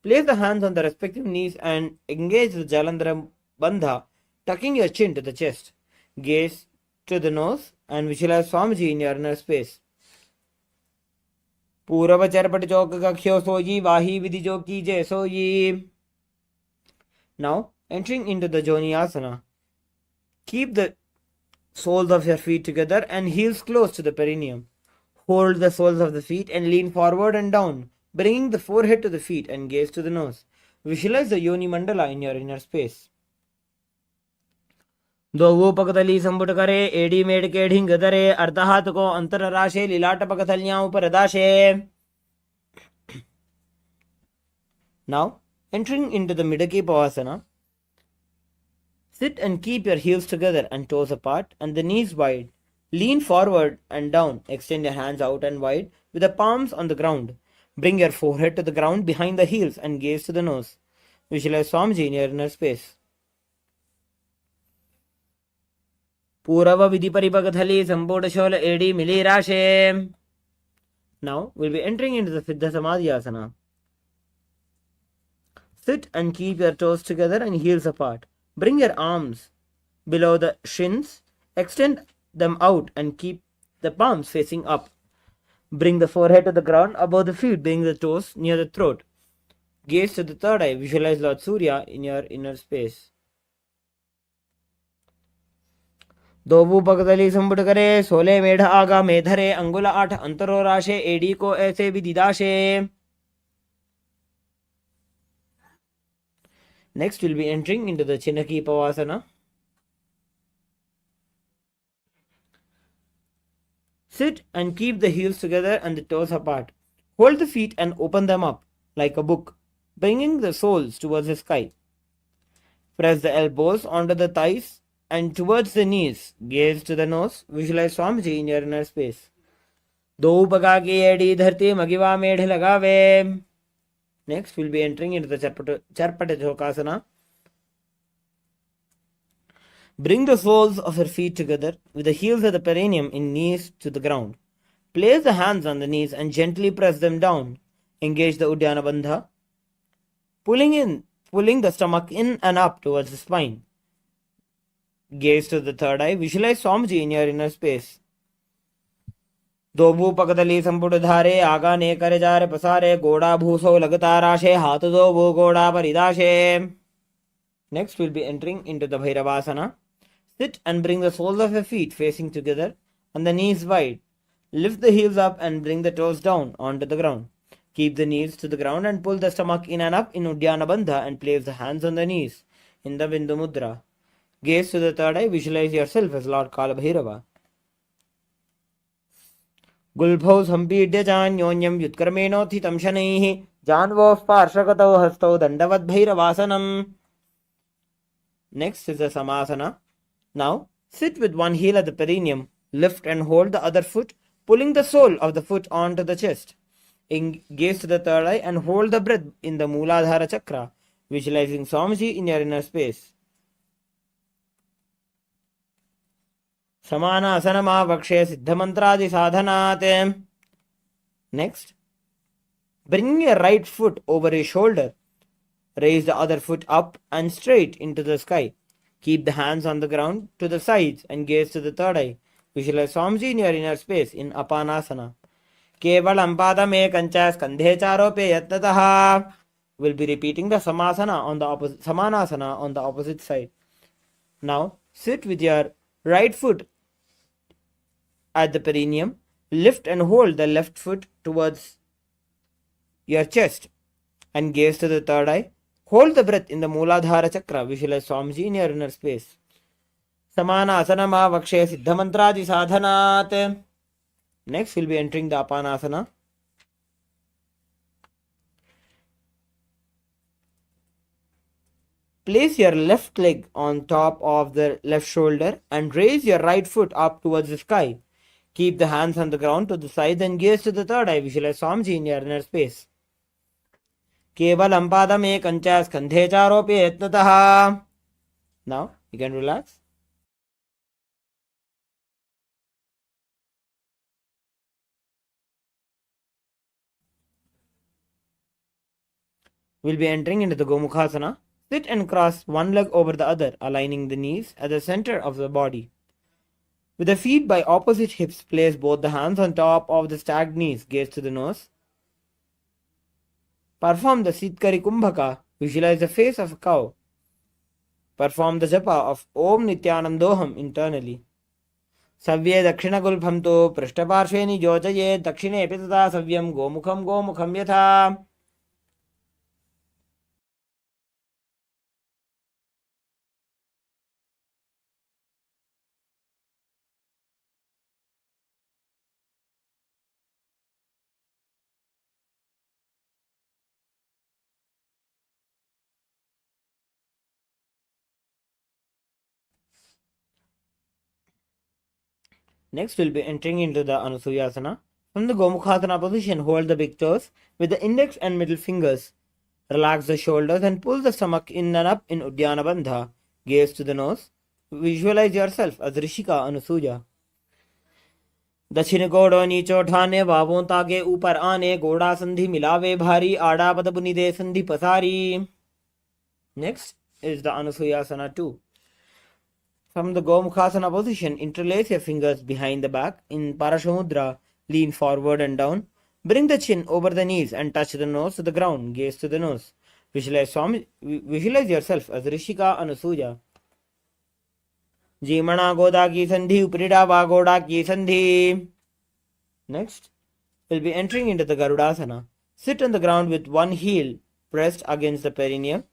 Place the hands on the respective knees and engage the Jalandhara Bandha, tucking your chin to the chest. Gaze to the nose and visualize Swamiji in your inner space. पूरव चरपट चौक कख्यो सोयी वाही विधि जो कीजे सोयी. Now, entering into the Joniasana. Keep the soles of your feet together and heels close to the perineum. Hold the soles of the feet and lean forward and down, bringing the forehead to the feet and gaze to the nose. Visualize the Yoni Mandala in your inner space. दोवो पकतली संपुट करे AD made के ढिंग दरे अर्धहात को अंतर राशे लीलाट पकतलियां ऊपर दाशे. Now, entering into the Midaki Pavasana. Sit and keep your heels together and toes apart and the knees wide. Lean forward and down. Extend your hands out and wide with the palms on the ground. Bring your forehead to the ground behind the heels and gaze to the nose. Visualize Swamiji in your inner space. पूरव विधि परिपकथली संपूर्ण एडी मिली राशे. Now we'll be entering into the Siddha Samadhi Asana. Sit and keep your toes together and heels apart. Bring your arms below the shins. Extend them out and keep the palms facing up. Bring the forehead to the ground above the feet, bring the toes near the throat. Gaze to the third eye. Visualize Lord Surya in your inner space. दोबू पगदली संबुट करे 16 मेढ आगा मेधरे अंगुल 8 अंतरो राशे AD को ऐसे विदिदाशे. Next, we'll be entering into the Chinaki Pavasana. Sit and keep the heels together and the toes apart. Hold the feet and open them up like a book, bringing the soles towards the sky. Press the elbows onto the thighs and towards the knees. Gaze to the nose. Visualize Swamiji in your inner space. दो पगा की AD धरती मगिवा मेढ़ लगावे. Next, we'll be entering into the Charpata. Bring the soles of your feet together with the heels of the perineum in knees to the ground. Place the hands on the knees and gently press them down. Engage the Uddiyana Bandha. Pulling the stomach in and up towards the spine. Gaze to the third eye. Visualize Swamiji in your inner space. दोबू पकदली संपुट धारे आगा ने करे जा रे पसारे गोड़ा भूसो लगता राशे हाथ दोबू गोड़ा परिदाशे. Next, we'll be entering into the Bhairavasana. Sit and bring the soles of your feet facing together and the knees wide. Lift the heels up and bring the toes down onto the ground. Keep the knees to the ground and pull the stomach in and up in Uddiyana Bandha and place the hands on the knees in the Bindu Mudra. Gaze to the third eye. Visualize yourself as Lord Kala Bhairava. गुल्भौ सम्पीड्य चान्योन्यं व्युत्क्रमेणोत्थितं शनैः जान्वोः पार्श्वगतौ हस्तौ दण्डवद्भैरवासनम्. Next is the Samasana. Now, sit with one heel at the perineum, lift and hold the other foot, pulling the sole of the foot onto the chest. Gaze to the third eye and hold the breath in the Mooladhara Chakra, visualizing Swamiji in your inner space. Samanasanamavakshe siddhamantradi sadhanat. Next, bring your right foot over your shoulder. Raise the other foot up and straight into the sky. Keep the hands on the ground to the sides and gaze to the third eye. Visualize Swamiji in your inner space in Apanasana. Kevalam padame kancha skandhe charope yatnataha. We'll be repeating the Samanasana on the opposite side. Now, sit with your right foot at the perineum, lift and hold the left foot towards your chest and gaze to the third eye. Hold the breath in the Mooladhara Chakra. Visualize Swamiji in your inner space. Samana asanama vakshe siddhamantradi sadhanat. Next, we'll be entering the Apanasana. Place your left leg on top of the left shoulder and raise your right foot up towards the sky. Keep the hands on the ground to the sides and gaze to the third eye. Visualize Swamiji in your inner space. Kevalam padame kancha skandhe charope yatnataha. Now, you can relax. We'll be entering into the Gomukhasana. Sit and cross one leg over the other, aligning the knees at the center of the body. With the feet by opposite hips, place both the hands on top of the stacked knees. Gaze to the nose. Perform the Sitkari Kumbhaka. Visualize the face of a cow. Perform the japa of Om Nithyanandoham internally. Savye Dakshina Gulbham to Prishtaparshveni Jojaye Dakshine Epitata Savyam Gomukham Yatha. Next, we'll be entering into the Anusuyasana. From the Gomukhasana position, hold the big toes with the index and middle fingers. Relax the shoulders and pull the stomach in and up in Uddiyana Bandha. Gaze to the nose. Visualize yourself as Rishika Anusuya. दक्षिण गोड़ो नीचो ठाने वावों तागे ऊपर आने गोड़ा संधि मिलावे भारी आड़ा पद बुनिदे संधि पसारी. Next is the Anusuyasana 2. From the Gomukhasana position, interlace your fingers behind the back in Parashamudra. Lean forward and down. Bring the chin over the knees and touch the nose to the ground. Gaze to the nose. Visualize yourself as Rishika Anusuya. Jimana Goda ki sandhi uprida vagoda ki sandhi. Next, we'll be entering into the Garudasana. Sit on the ground with one heel pressed against the perineum.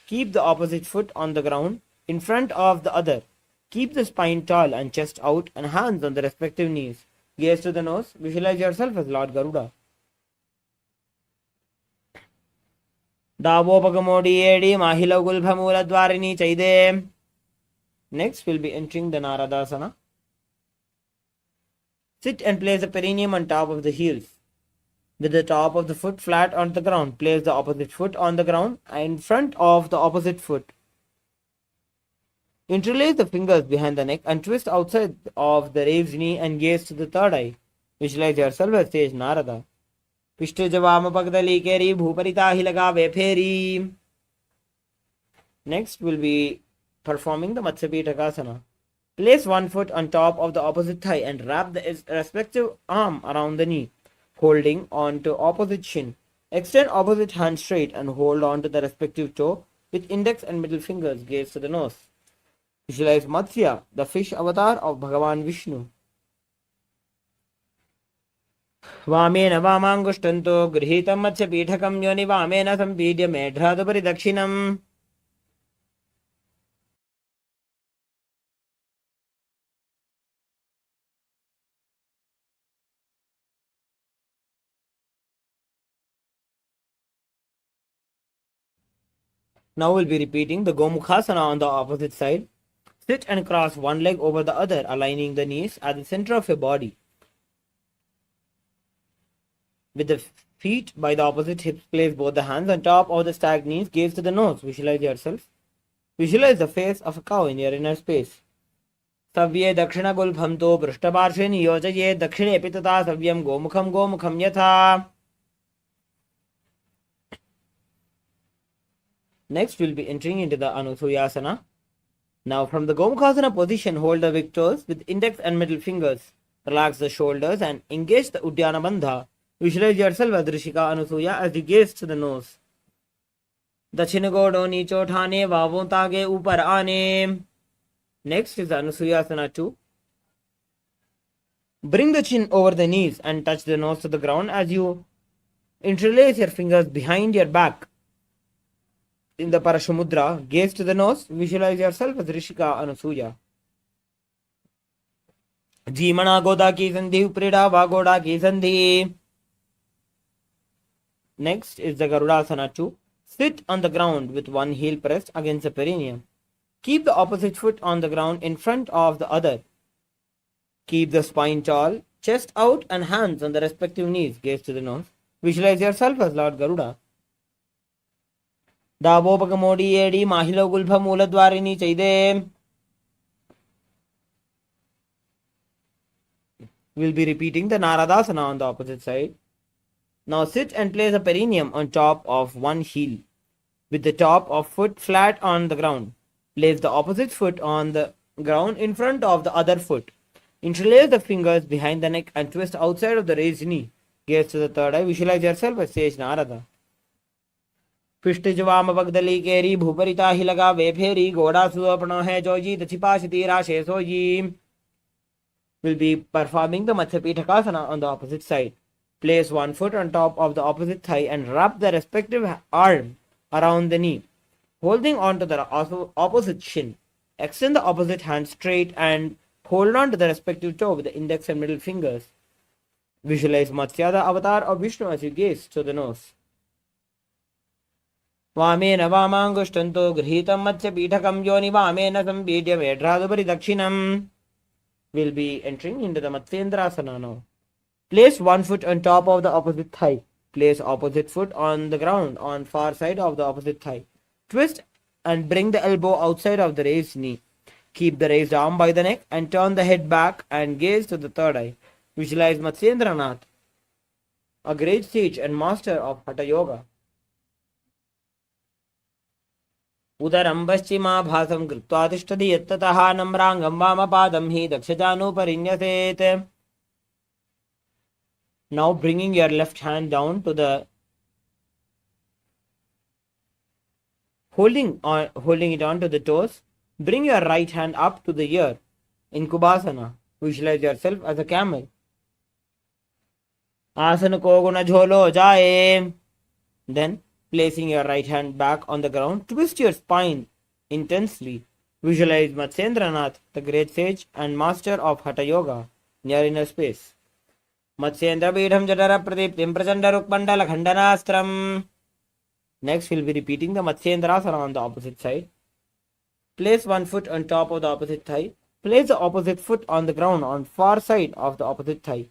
Keep the opposite foot on the ground in front of the other. Keep the spine tall and chest out and hands on the respective knees. Gaze to the nose. Visualize yourself as Lord Garuda. Davopagamodi edi mahila gulbhamula dwarini chaide. Next, we'll be entering the Naradasana. Sit and place the perineum on top of the heels. With the top of the foot flat on the ground, place the opposite foot on the ground in front of the opposite foot. Interlace the fingers behind the neck and twist outside of the raised knee and gaze to the third eye. Visualize yourself as sage Narada. Pishtu javama pagdali keri bhuparita hilagave pheri. Next will be performing the Matsya-Pitakasana. Place one foot on top of the opposite thigh and wrap the respective arm around the knee, holding on to opposite shin. Extend opposite hand straight and hold on to the respective toe with index and middle fingers gaze to the nose. Visualize Matsya, the fish avatar of Bhagavan Vishnu. वामेन वामाङ्गुष्टन्तो गृहीतं मत्स्यपीठकं योनि वामेन सम्पीड्य मेढ्रादुपरि दक्षिणम्. Now we'll be repeating the Gomukhasana on the opposite side. Sit and cross one leg over the other, aligning the knees at the center of your body. With the feet by the opposite hips, place both the hands on top of the stacked knees, gaze to the nose. Visualize yourself. Visualize the face of a cow in your inner space. Savye dakshina gulbhamto prishtaparshve niyojaye dakshine pitata savyam gomukham yatha. Next, we'll be entering into the Anusuyasana. Now, from the Gomukhasana position, hold the big toes with index and middle fingers. Relax the shoulders and engage the Uddiyana Bandha. Visualize yourself as Rishika Anusuya as you gaze to the nose. Dachin godo nicho thane vavon tage upar aane. Next is Anusuyasana 2. Bring the chin over the knees and touch the nose to the ground as you interlace your fingers behind your back. In the Parashamudra, gaze to the nose, visualize yourself as Rishika Anusuya. Jimana Goda ki sandhi uprida vagoda ki sandhi. Next is the Garudasana 2. Sit on the ground with one heel pressed against the perineum. Keep the opposite foot on the ground in front of the other. Keep the spine tall, chest out and hands on the respective knees. Gaze to the nose. Visualize yourself as Lord Garuda. Davopakamodi edi mahilo gulpha mooladwarini chaide. We'll be repeating the Naradasana on the opposite side. Now sit and place a perineum on top of one heel, with the top of foot flat on the ground. Place the opposite foot on the ground in front of the other foot. Interlace the fingers behind the neck and twist outside of the raised knee. Gaze to the third eye. Visualize yourself as Sage Narada. पिष्टजवाम पगदली केरी भूपरिता ही लगा वे फेरी घोड़ा सुअपनो है जोजी दछिपाशिती राशे सोजी. Will be performing the Matsya-Pitakasana on the opposite side. Place one foot on top of the opposite thigh and wrap the respective arm around the knee, holding on to the opposite shin. Extend the opposite hand straight and hold on to the respective toe with the index and middle fingers. Visualize Matsya, the avatar of Vishnu, as you gaze to the nose. वामेन वामाङ्गुष्टन्तो गृहीतं मत्स्यपीठकं योनि वामेन सम्पीड्य मेढ्रादुपरि दक्षिणम्. Will be entering into the Matsyendrasana now. Place one foot on top of the opposite thigh. Place opposite foot on the ground on far side of the opposite thigh. Twist and bring the elbow outside of the raised knee. Keep the raised arm by the neck and turn the head back and gaze to the third eye. Visualize Matsyendranath, a great sage and master of Hatha Yoga. उदरं पश्चिमाभासं कृत्वा तिष्ठति यत्ततः नम्राङ्गं वामपादं हि दक्षजानुपरिन्यसेत्. Now bringing your left hand down to the holding it on to the toes. Bring your right hand up to the ear in Kubasana. Visualize yourself as a camel. Asana ko guna jholo jaye. Then placing your right hand back on the ground, twist your spine intensely. Visualize Matsyendranath, the great sage and master of Hatha Yoga, near inner space. Matsyendra Bidham Jadara Pradiptim Prachanda Rukmandala Khandanastram. Next, we'll be repeating the Matsyendrasana on the opposite side. Place one foot on top of the opposite thigh. Place the opposite foot on the ground on far side of the opposite thigh.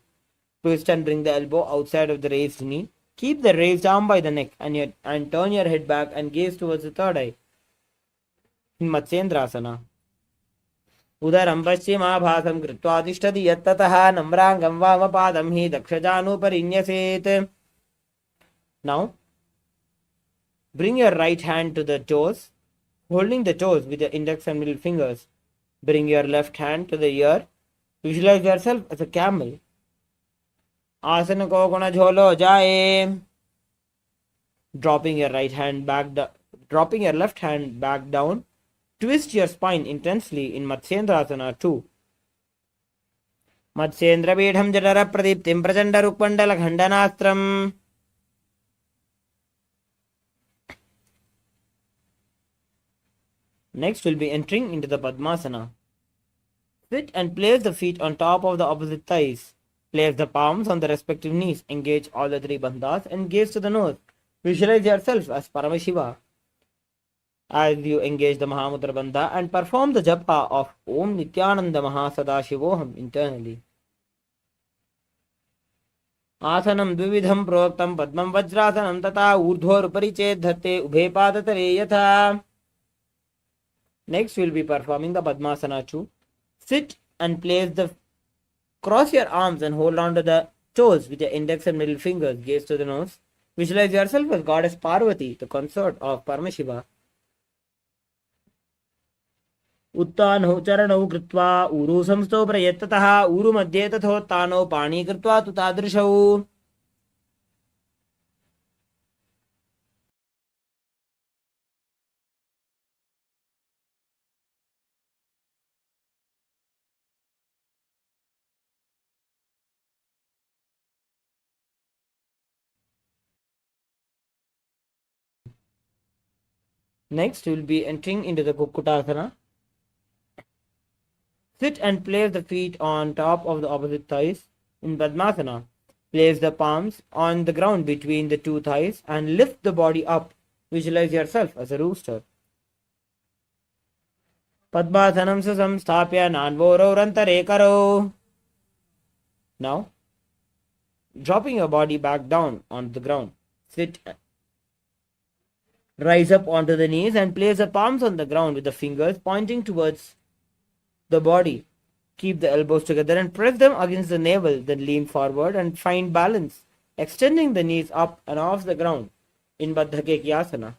Twist and bring the elbow outside of the raised knee. Keep the raised arm by the neck and turn your head back and gaze towards the third eye. In Matsyendrasana. उदरं पश्चिमाभासं कृत्वा तिष्ठति यत्ततः नम्राङ्गं वामपादं हि दक्षजानुपरिन्यसेत्. Now, bring your right hand to the toes, holding the toes with the index and middle fingers. Bring your left hand to the ear. Visualize yourself as a camel. Asana ko guna jholo jaye. Dropping your left hand back down. Twist your spine intensely in Matsyendrasana 2. Matsyendra Bidham Jadara Pradiptim Prachanda Rukmandala Khandanastram. Next, we'll be entering into the Padmasana. Sit and place the feet on top of the opposite thighs. Place the palms on the respective knees. Engage all the three bandhas and gaze to the nose. Visualize yourself as Paramashiva as you engage the Mahamudra Bandha and perform the japa of Om Nithyananda Sadashivoham internally. Asanam dvividham proktam padmam vajrasanam tata urdhor upariche dhate ubhe padatare yatha. Next, we'll be performing the Padmasana 2. Sit and cross your arms and hold on to the toes with your index and middle fingers. Gaze to the nose. Visualize yourself as goddess Parvati, the consort of Paramashiva. उत्तानौ चरणौ कृत्वा ऊरु संस्थौ प्रयत्ततः ऊरु मध्ये तथोत्तानौ पाणी कृत्वा तु तादृशौ. Next, we will be entering into the Kukkutasana. Sit and place the feet on top of the opposite thighs in Padmasana. Place the palms on the ground between the two thighs and lift the body up. Visualize yourself as a rooster. Padmasanam samstapya nanvoro rantare karo. Now, dropping your body back down on the ground. Sit. Rise up onto the knees and place the palms on the ground with the fingers pointing towards the body. Keep the elbows together and press them against the navel, then lean forward and find balance, extending the knees up and off the ground in Baddha Kekyasana.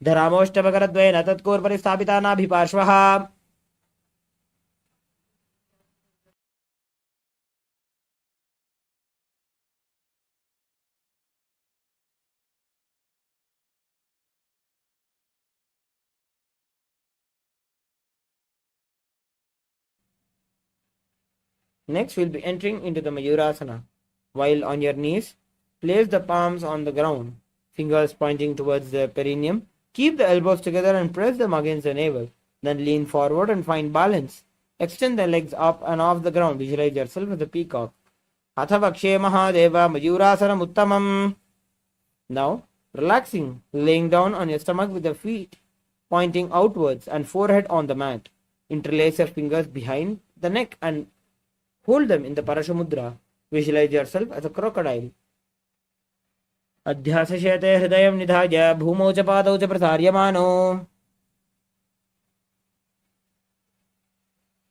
Dharamoshtabhakaradvayena tatkor paristhabita nabhiparshvaha. Next, we'll be entering into the Mayurasana. While on your knees, place the palms on the ground, fingers pointing towards the perineum. Keep the elbows together and press them against the navel. Then lean forward and find balance. Extend the legs up and off the ground. Visualize yourself as a peacock. Atha Vakshe Mahadeva Mayurasana Uttamam. Now, relaxing, laying down on your stomach with the feet pointing outwards and forehead on the mat. Interlace your fingers behind the neck and hold them in the Parashamudra. Visualize yourself as a crocodile. Adhyasashete hridayam nidhaya bhumau cha padau cha prasaryamano.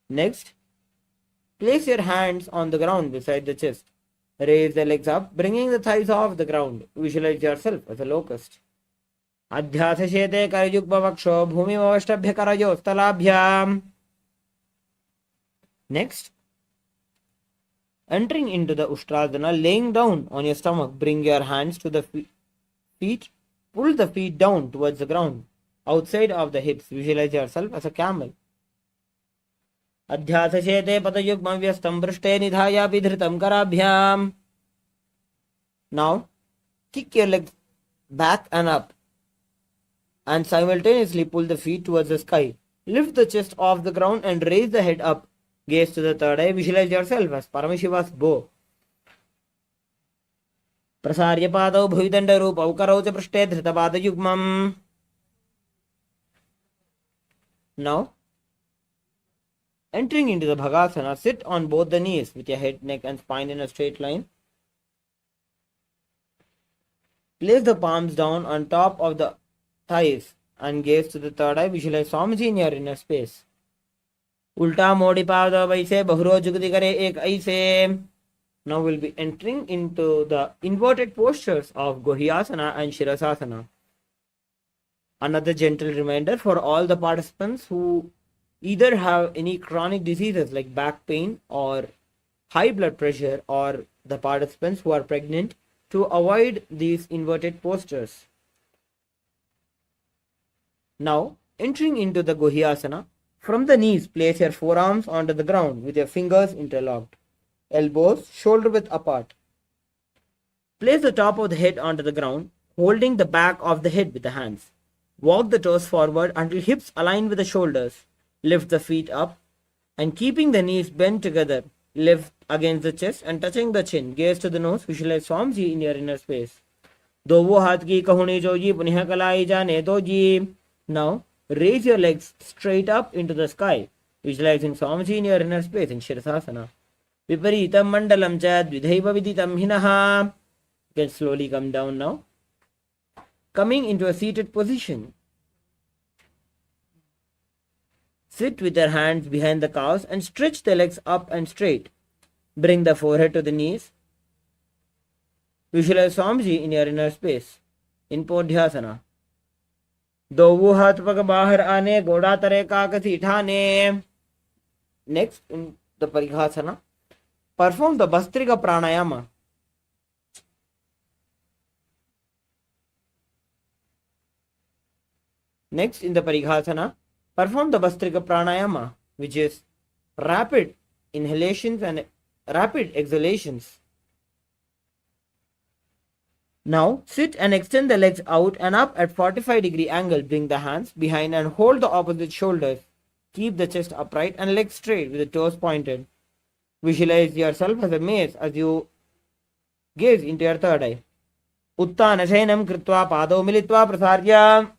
Next, place your hands on the ground beside the chest. Raise the legs up, bringing the thighs off the ground. Visualize yourself as a locust. Adhyasashete karayukva vaksho bhumimavashtabhya karayo stalabhyam. Next, entering into the Ustrasana, laying down on your stomach, bring your hands to the feet, pull the feet down towards the ground, outside of the hips. Visualize yourself as a camel. Adhyasashete patayukmam vyastam brishte nidhaya vidhritam karabhyam. Now, kick your legs back and up and simultaneously pull the feet towards the sky. Lift the chest off the ground and raise the head up. Gaze to the third eye. Visualize yourself as Paramashiva's bow. Prasarya padau bhuvidanda rupau karau cha prishte dhritapada yugmam. Now, Entering into the Bhagasana, sit on both the knees with your head, neck and spine in a straight line. Place the palms down on top of the thighs and gaze to the third eye. Visualize Swamiji in your inner space. Ulta modi pav vaise bahuro jugati kare ek aise. Now we'll be entering into the inverted postures of Gohyasana and Shirasasana. Another gentle reminder for all the participants who either have any chronic diseases like back pain or high blood pressure, or the participants who are pregnant, to avoid these inverted postures. Now, entering into the Gohyasana, from the knees, place your forearms onto the ground with your fingers interlocked, elbows shoulder width apart. Place the top of the head onto the ground, holding the back of the head with the hands. Walk the toes forward until hips align with the shoulders. Lift the feet up and keeping the knees bent together, lift against the chest and touching the chin. Gaze to the nose. Visualize Swamiji in your inner space. Do wo haath ki kahuni joji punih kalai jane doji. Now raise your legs straight up into the sky, visualizing Swamiji in your inner space in Shirasasana. Viparitam mandalam cha dvidhaiva viditam hinaha. You can slowly come down now. Coming into a seated position. Sit with your hands behind the calves and stretch the legs up and straight. Bring the forehead to the knees. Visualize Swamiji in your inner space. In Podhyasana. Dovu hath pag bahar aane, goda tare kakasi thane. Next, in the Parighasana, perform the Bastrika Pranayama. Next, in the Parighasana, perform the Bastrika Pranayama, which is rapid inhalations and rapid exhalations. Now, sit and extend the legs out and up at 45-degree angle. Bring the hands behind and hold the opposite shoulders. Keep the chest upright and legs straight with the toes pointed. Visualize yourself as a mace as you gaze into your third eye. Uttana shayanam kritva pado militva prasarya.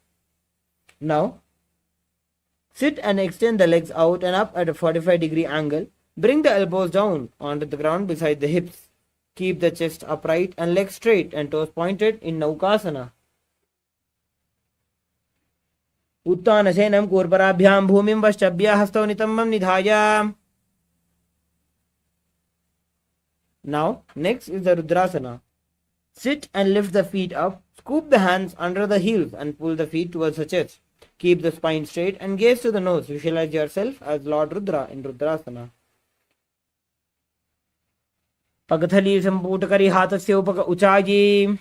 Now, sit and extend the legs out and up at a 45-degree angle. Bring the elbows down onto the ground beside the hips. Keep the chest upright and legs straight and toes pointed in Naukasana. Uttana shayanam kurparabhyam bhumim vaschabhya hastav nitambam nidhaya. Now, next is the Rudrasana. Sit and lift the feet up. Scoop the hands under the heels and pull the feet towards the chest. Keep the spine straight and gaze to the nose. Visualize yourself as Lord Rudra in Rudrasana. Pagathali samputakari hatasya upaka uchaji.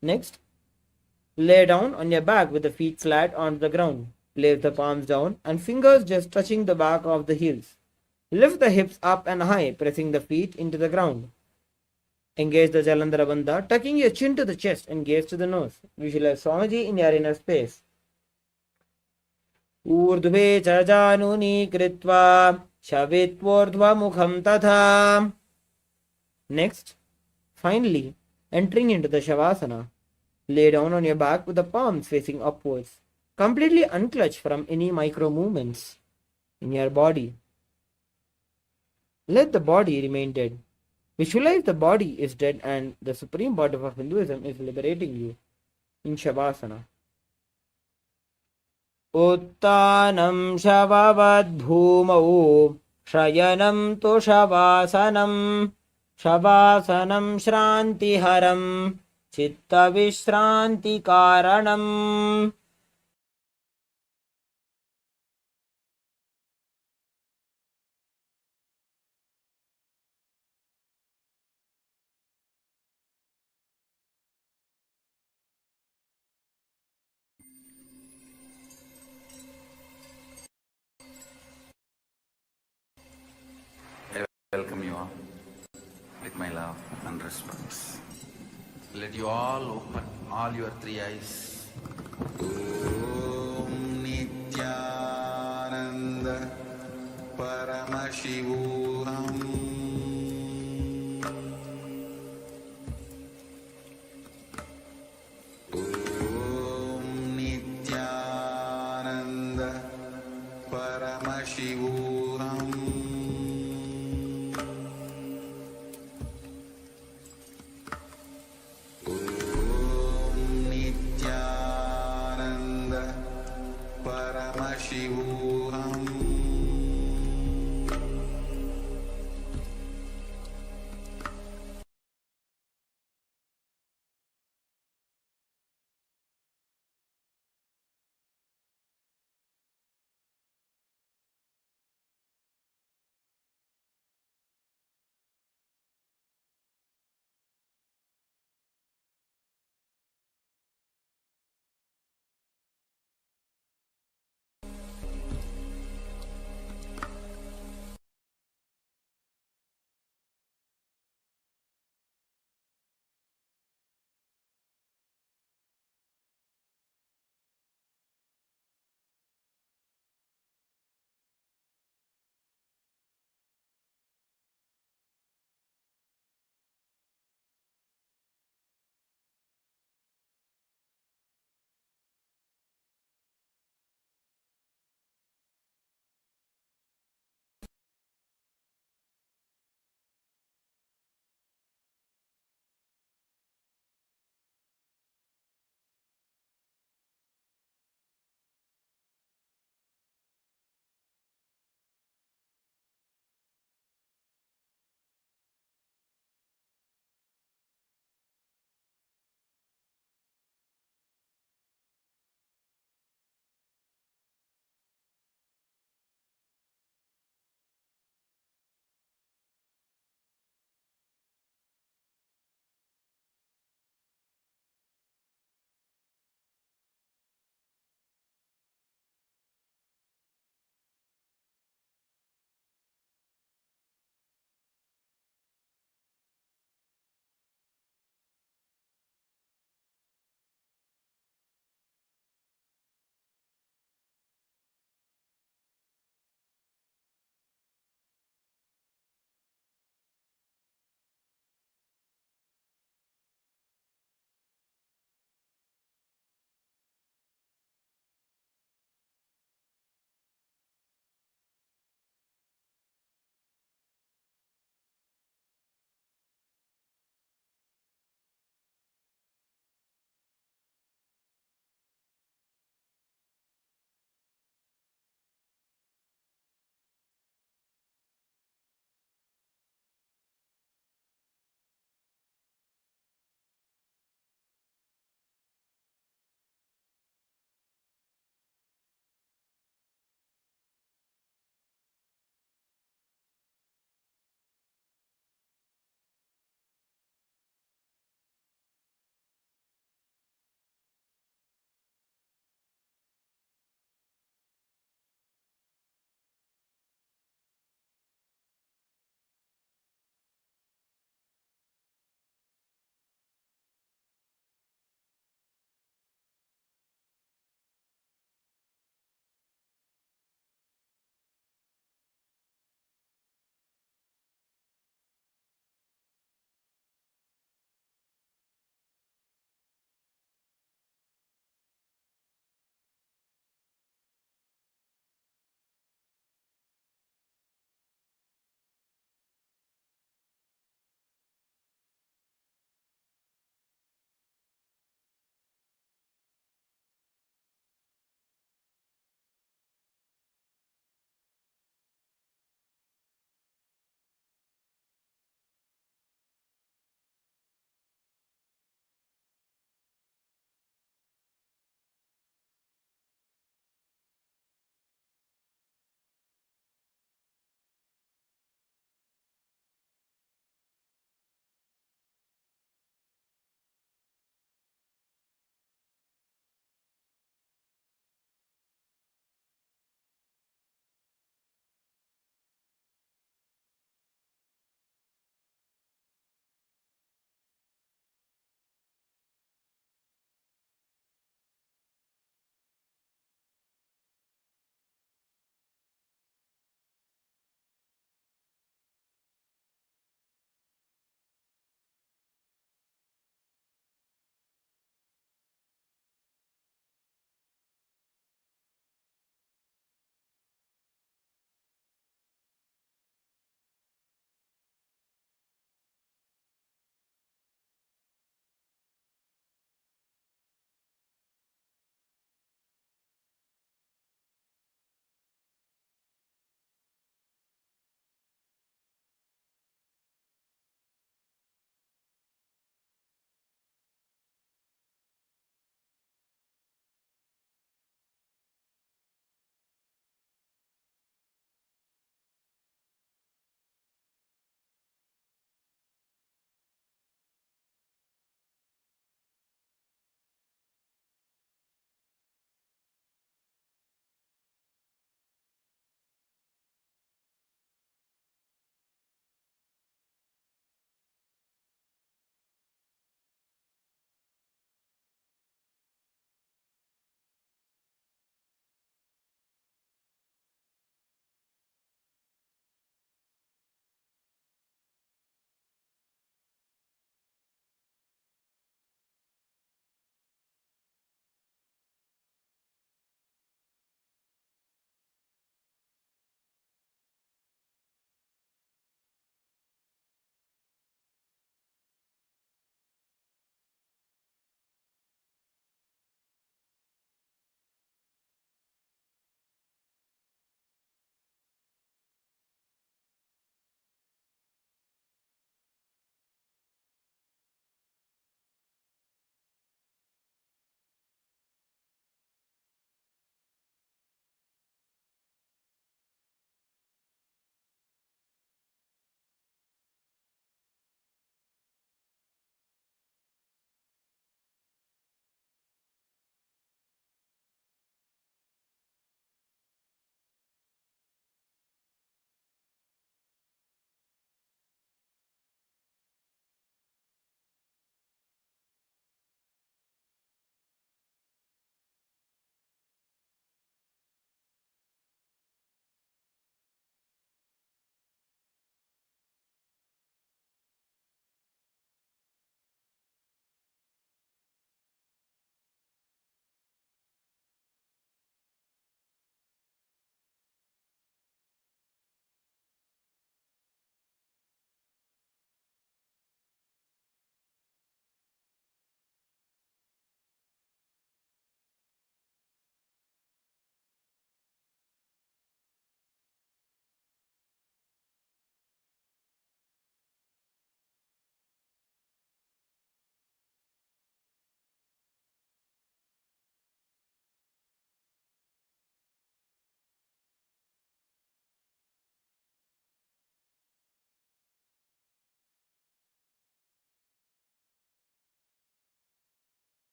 Next, lay down on your back with the feet flat on the ground. Place the palms down and fingers just touching the back of the heels. Lift the hips up and high, pressing the feet into the ground. Engage the Jalandhara Bandha, tucking your chin to the chest and gaze to the nose. Visualize Swamiji in your inner space. Urdhve chajanuni kritva shavitvordhva mukham tatha. Next, finally, entering into the Shavasana. Lay down on your back with the palms facing upwards. Completely unclutch from any micro movements in your body. Let the body remain dead. Visualize the body is dead and the supreme body of Hinduism is liberating you in Shavasana. Uttanam Shavavad Bhumau Shayanam Tu Shavasanam Shavasanam Shranti Haram Chitta Vishranti Karanam. Welcome you all with my love and respects. Let you all open all your three eyes. Om Nithyananda Paramashivoham. Om Nithyananda Paramashivoham. Paramashivoham.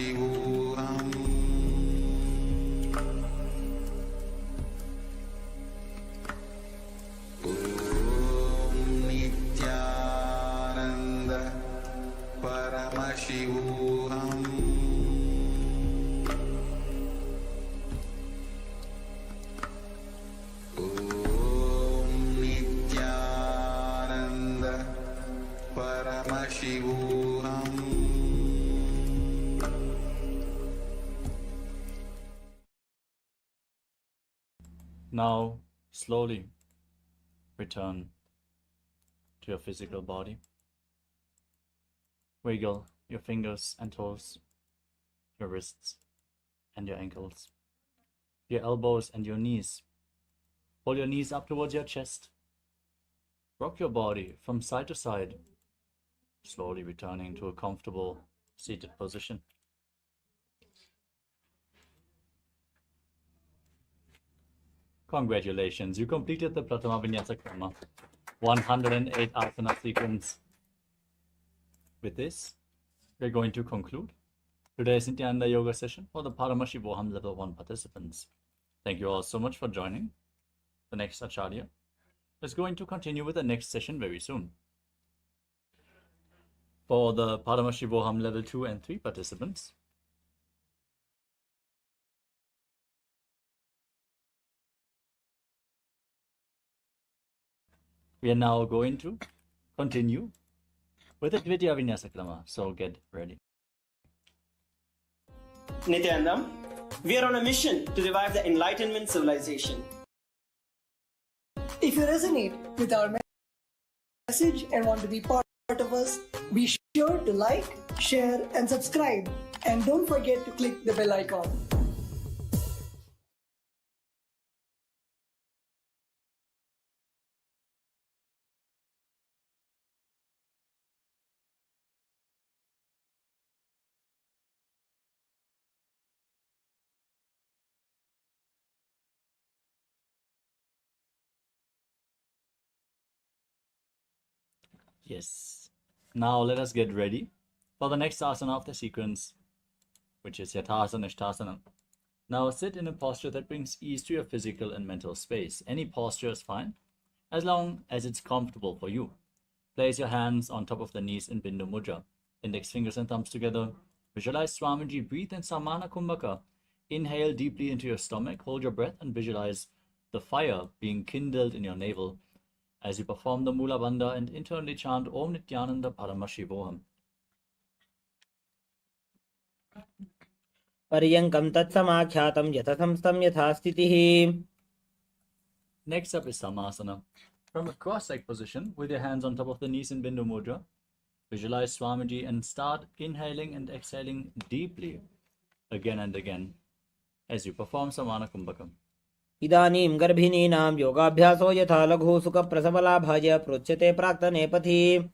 Paramashivoham. Om Nithyananda Paramashivoham. Om Nithyananda Paramashivoham. Now, slowly return to your physical body. Wiggle your fingers and toes, your wrists and your ankles, your elbows and your knees. Pull your knees up towards your chest. Rock your body from side to side, slowly returning to a comfortable seated position. Congratulations, you completed the Pratama Vinyasa Krama, 108 asana sequence. With this, we're going to conclude today's Nithyananda Yoga session for the Paramashivoham Level 1 participants. Thank you all so much for joining. The next Acharya is going to continue with the next session very soon. For the Paramashivoham Level 2 and 3 participants, we are now going to continue with the Dvitiya Vinyasa Krama, so get ready. Nithyananda, we are on a mission to revive the Enlightenment civilization. If you resonate with our message and want to be part of us, be sure to like, share, and subscribe. And don't forget to click the bell icon. Yes. Now let us get ready for the next asana of the sequence, which is Yathasana Ishtasana. Now sit in a posture that brings ease to your physical and mental space. Any posture is fine, as long as it's comfortable for you. Place your hands on top of the knees in Bindu Mudra, index fingers and thumbs together. Visualize Swamiji, breathe in Samana Kumbhaka. Inhale deeply into your stomach, hold your breath and visualize the fire being kindled in your navel as you perform the Mula Bandha and internally chant Om Nithyananda Paramashivoham. पर्यङ्कं तत्समाख्यातं यथसंस्थं यथा स्थितिः. Next up is Samasana. From a cross-leg position with your hands on top of the knees in Bindu Mudra, visualize Swamiji and start inhaling and exhaling deeply again and again as you perform Samana Kumbhakam. इदानीं गर्भिणीनां योगाभ्यासो यथा लघु सुखप्रसवलाभाय प्रोच्यते प्राक्तने पथि.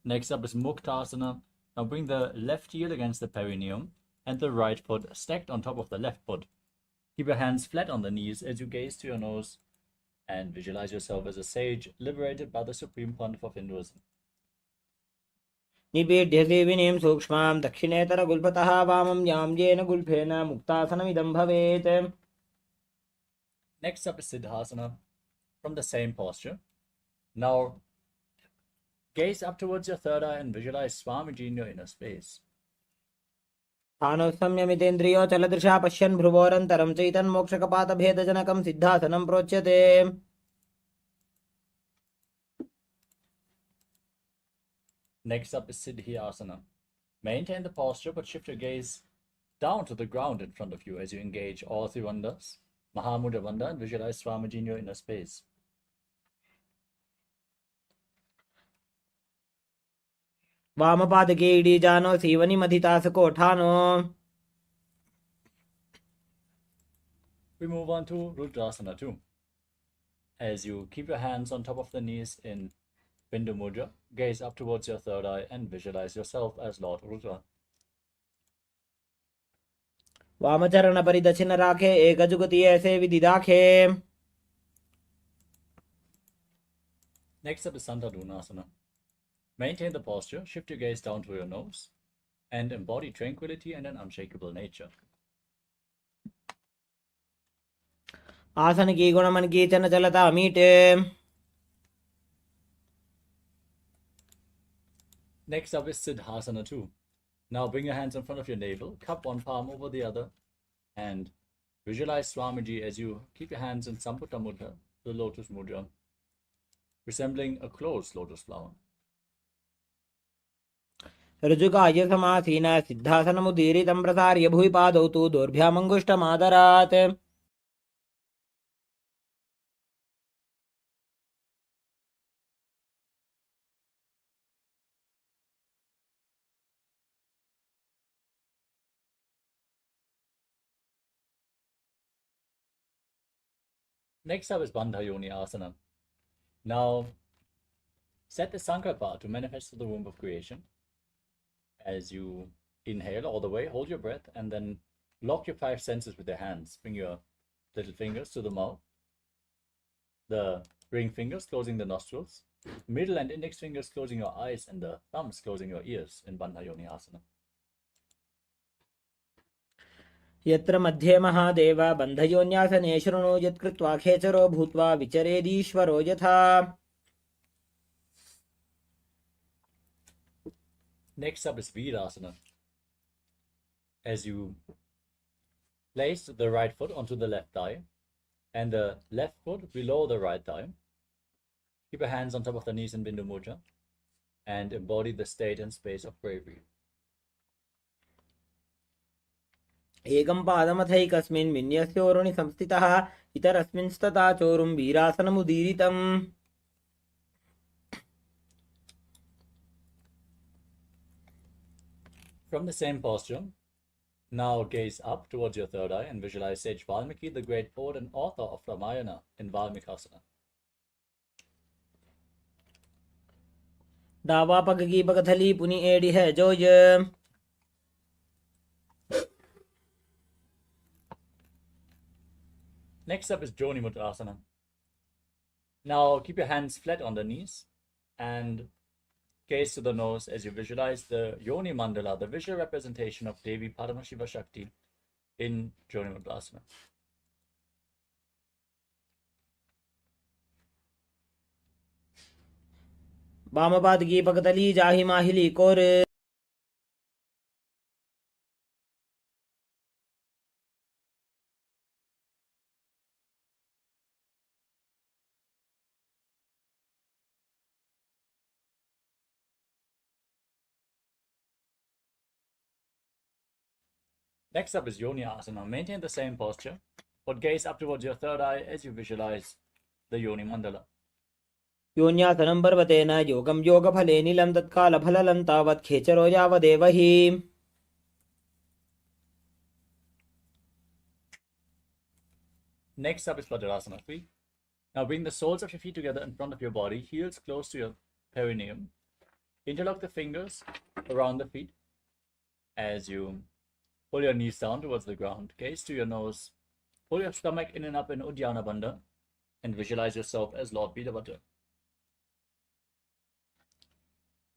Next up is Muktasana. Now bring the left heel against the perineum and the right foot stacked on top of the left foot. Keep your hands flat on the knees as you gaze to your nose and visualize yourself as a sage liberated by the Supreme Pontiff of Hinduism. निबीड्यसे विनिं सूक्ष्मां दक्षिणेतरगुल्फतः वामं यां येन गुल्फेन मुक्तासनमिदं भवेत्. Next up is Siddhasana from the same posture. Now gaze up towards your third eye and visualize Swamiji in your inner space. स्थानोत्संयमितेन्द्रियो चलदृशा पश्यन् भ्रुवोरन्तरं चैतन्मोक्षकपातभेदजनकं सिद्धासनं प्रोच्यते. Next up is Siddhyasana. Maintain the posture but shift your gaze down to the ground in front of you as you engage all three bandhas, Mahamudra Bandha, and visualize Swamiji in your inner space. वामपादके इडीजानो सीवनिमधितासकोठानो. We move on to Rudrasana too. As you keep your hands on top of the knees in Bindu Mudra, gaze up towards your third eye and visualize yourself as Lord Rudra. वामचरण परिदक्षिण राखे एक जुगति ऐसे विधि राखे. Next up is Santadunasana. Maintain the posture, shift your gaze down to your nose, and embody tranquility and an unshakable nature. आसन की गुण मन की चन चलता मीटे. Next up is Siddhasana 2. Now bring your hands in front of your navel, cup one palm over the other, and visualize Swamiji as you keep your hands in Samputa Mudra, the lotus mudra, resembling a closed lotus flower. ऋजुकाय समासीन सिद्धासनमुदीरितं प्रसार्य भुवि पादौ तु दोर्भ्यामङ्गुष्ठमादरात्. Next up is Bandha Yoni Asana. Now, set the Sankalpa to manifest to the womb of creation. As you inhale all the way, hold your breath, and then lock your 5 senses with your hands. Bring your little fingers to the mouth, the ring fingers closing the nostrils, middle and index fingers closing your eyes, and the thumbs closing your ears in Bandha Yoni Asana. यत्र मध्ये महादेव बन्धयोन्यासने शृणु यत्कृत्वा खेचरो भूत्वा विचरेदीश्वरो यथा. Next up is Virasana. As you place the right foot onto the left thigh and the left foot below the right thigh, keep your hands on top of the knees in Bindu Mudra and embody the state and space of bravery. एकं पादमथैकस्मिन् विन्यस्योरुणि संस्थितः इतरस्मिंस्तथा चोरुं वीरासनमुदीरितम्. From the same posture, now gaze up towards your third eye and visualize Sage Valmiki, the great poet and author of Ramayana, in Valmikasana. दावा पग की पगथली पुनि एड़ी है जोय. Next up is Joni Mudra Asana. Now keep your hands flat on the knees and gaze to the nose as you visualize the Yoni Mandala, the visual representation of Devi Paramashiva Shakti in Joni Mudra Asana. वामपाद की पगतली जाहि माहिली core. Next up is Yoni Asana. Maintain the same posture, but gaze up towards your third eye as you visualize the Yoni Mandala. योन्यासनं पर्वतेन योगं योगफले नीलं तत्कालफललं तावत् खेचरो यावदेव हि. Next up is Vajrasana 3. Now bring the soles of your feet together in front of your body, heels close to your perineum. Interlock the fingers around the feet as you pull your knees down towards the ground. Gaze to your nose. Pull your stomach in and up in Uddiyana Bandha and visualize yourself as Lord Vidabhadra.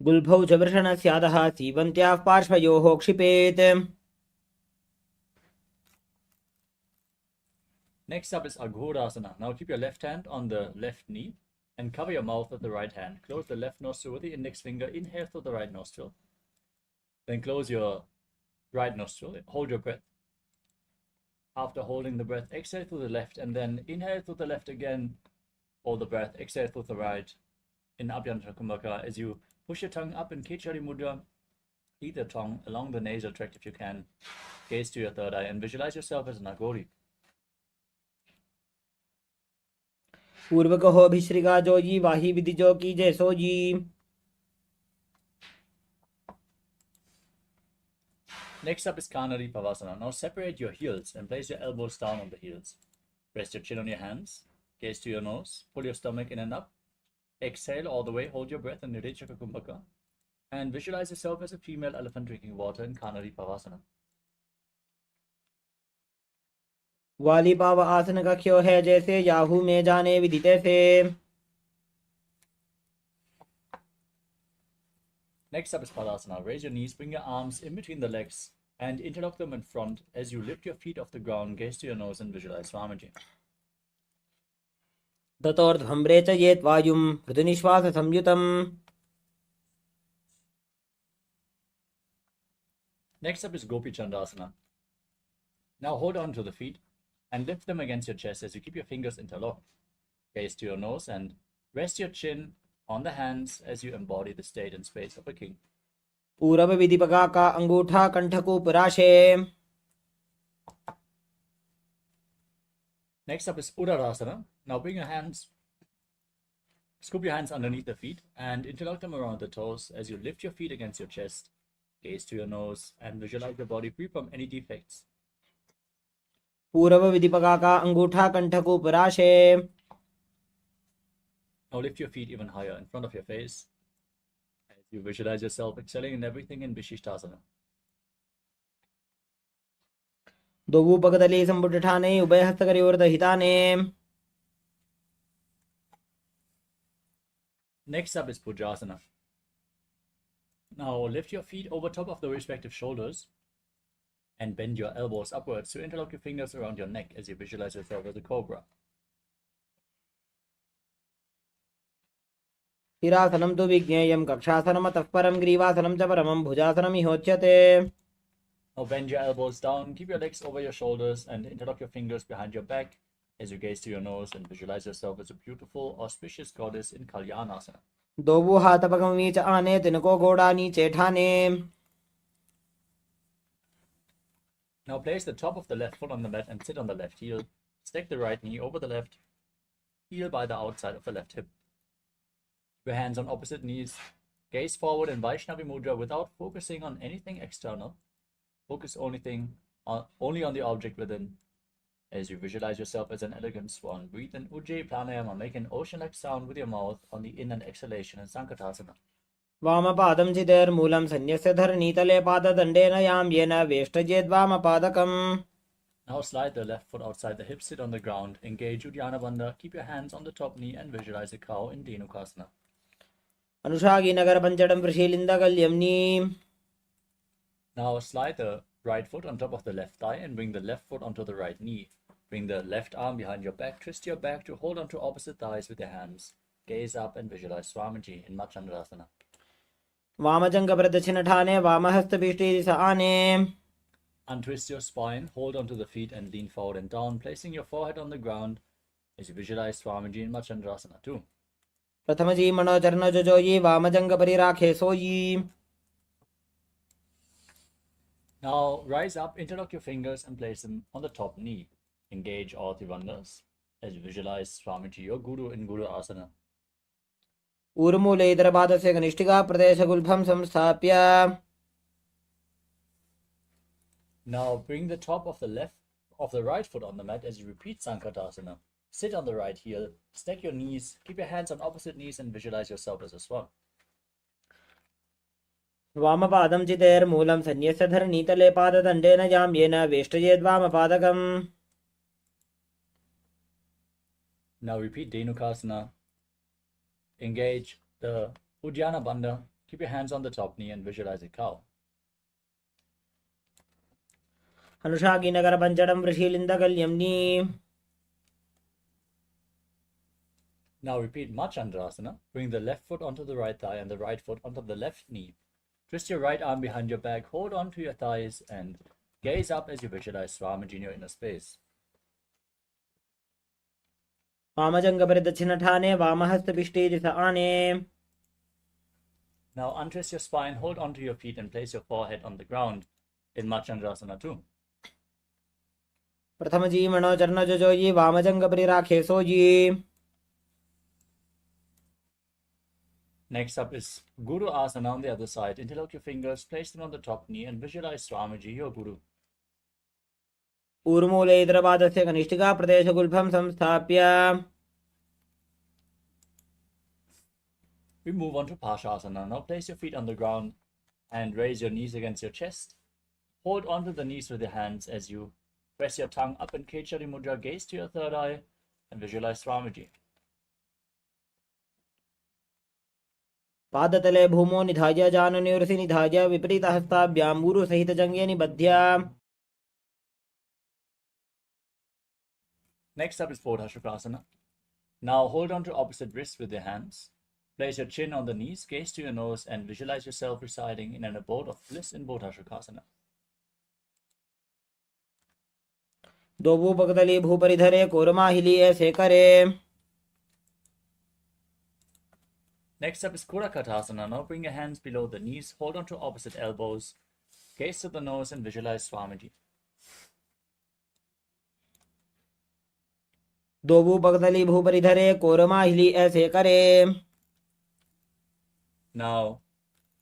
गुल्भौ च वृषणस्यादः सीवन्त्याः पार्श्वयोः क्षिपेत्. Next up is Aghorasana. Now keep your left hand on the left knee and cover your mouth with the right hand. Close the left nostril with the index finger. Inhale through the right nostril. Then close your right nostril. Hold your breath. After holding the breath, exhale through the left and then inhale through the left again. Hold the breath. Exhale through the right in Abhyantara Kumbhaka as you push your tongue up in Khechari Mudra. Eat the tongue along the nasal tract if you can. Gaze to your third eye and visualize yourself as an Aghori. पूर्व कहो भिश्रिका जोजी वाही विधि जो की जय sooji. Next up is Kanari Pavasana. Now separate your heels and place your elbows down on the heels. Rest your chin on your hands. Gaze to your nose. Pull your stomach in and up. Exhale all the way. Hold your breath in Nirechaka Kumbhaka. And visualize yourself as a female elephant drinking water in Kanari Pavasana. वाली पाव आसन कख्यो है जैसे Yahoo में जाने विदिते से. Next up is Padasana. Raise your knees, bring your arms in between the legs and interlock them in front as you lift your feet off the ground, gaze to your nose and visualize Swamiji. ततोर्ध्वं रेचयेत् वायुं मृदुनिश्वाससंयुतम्. Next up is Gopi Chandasana. Now hold on to the feet and lift them against your chest as you keep your fingers interlocked. Gaze to your nose and rest your chin on the hands as you embody the state and space of a king. पूरव विधिपगा का अंगूठा कंठकूपराशे. Next up is Uttarasana. Now bring your hands, scoop your hands underneath the feet and interlock them around the toes as you lift your feet against your chest. Gaze to your nose and visualize your body free from any defects. पूरव विधिपगा का अंगूठा कंठकूपराशे. Now lift your feet even higher in front of your face as you visualize yourself excelling in everything in Vishishtasana. दोवूपगतली संपुटठाने उभयहस्तकरयोर्दहिताने. Next up is Pujasana. Now lift your feet over top of the respective shoulders and bend your elbows upwards to interlock your fingers around your neck as you visualize yourself as a cobra. स्थिरासनं तु विज्ञेयं कक्षासनमतः परं ग्रीवासनं च परमं भुजासनमिहोच्यते. Now bend your elbows down, keep your legs over your shoulders and interlock your fingers behind your back as you gaze to your nose and visualize yourself as a beautiful, auspicious goddess in Kalyanasana. दोवू हाथ पगम नीच आने तिनको घोड़ा नीचे ठाने. Now place the top of the left foot on the mat and sit on the left heel. Stack the right knee over the left heel by the outside of the left hip. Your hands on opposite knees. Gaze forward in Vaishnavi Mudra without focusing on anything external. Focus only on the object within. As you visualize yourself as an elegant swan, breathe in Ujjayi Pranayama, make an ocean-like sound with your mouth on the in and exhalation in Sankatasana. वामपादं चितेर्मूलं सन्यस्य धरणीतले पाददण्डेन यां येन वेष्टयेद्वामपादकम्. Now slide the left foot outside the hip, sit on the ground, engage Uddiyana Bandha, keep your hands on the top knee and visualize a cow in Dhenukasana. अनुषागी Nagar पंचडं वृषीलिन्दगल्यम्नि. Now slide the right foot on top of the left thigh and bring the left foot onto the right knee. Bring the left arm behind your back, twist your back to hold onto opposite thighs with your hands. Gaze up and visualize Swamiji in Machandrasana. वामजंग प्रदक्षिण ठाने वामहस्तभिष्टि आने. Untwist your spine, hold onto the feet and lean forward and down, placing your forehead on the ground as you visualize Swamiji in Machandrasana too. प्रथम जी मनो चरण जोजोयी वामजंग परिराखे सोयी. Now rise up, interlock your fingers and place them on the top knee. Engage all Trivandhas as you visualize Swamiji, your Guru, in Guru Asana. ऊर्मूले इतरपादस्य कनिष्ठिका प्रदेशगुल्फं संस्थाप्य. Now bring the top of the right foot on the mat as you repeat Sankatasana. Sit on the right heel, stack your knees, keep your hands on opposite knees and visualize yourself as a swan. वामपादं चितेर्मूलं सन्यस्य धरणीतले पाददण्डेन यां येन वेष्टयेद्वामपादकम्. Now repeat Dhenukasana. Engage the Uddiyana Bandha. Keep your hands on the top knee and visualize a cow. अनुषागी Nagar पंचडं वृषीलिन्दगल्यम्नि. Now repeat Machandrasana. Bring the left foot onto the right thigh and the right foot onto the left knee. Twist your right arm behind your back, hold on to your thighs and gaze up as you visualize Swamiji in your inner space. वामजंग प्रदक्षिण ठाने वामहस्तभिष्टि आने. Now untwist your spine, hold onto your feet and place your forehead on the ground in Machandrasana too. प्रथम जी मनो चरण जोजोयी वामजंग परिराखे सोयी. Next up is Guru Asana on the other side. Interlock your fingers, place them on the top knee and visualize Swamiji, your Guru. ऊर्मूले इतरपादस्य कनिष्ठिका प्रदेशगुल्फं संस्थाप्य. We move on to Pashasana. Now place your feet on the ground and raise your knees against your chest. Hold onto the knees with your hands as you press your tongue up in Kechari Mudra, gaze to your third eye and visualize Swamiji. पादतले भूमो निधाय जानुनिवृसि निधाय विपरीतहस्ताभ्यां गुरुसहितजङ्गे निबध्य. Next up is Bodhasukasana. Now hold on to opposite wrists with your hands. Place your chin on the knees, gaze to your nose, and visualize yourself residing in an abode of bliss in Bodhasukasana. दो भूपगतली भूपरिधरे कोरमाहिली ऐसे करे. Next up is Kurakatasana. Now bring your hands below the knees, hold on to opposite elbows, gaze to the nose, and visualize Swamiji. दो भूपगतली भूपरिधरे कोरमाहिली ऐसे करे. Now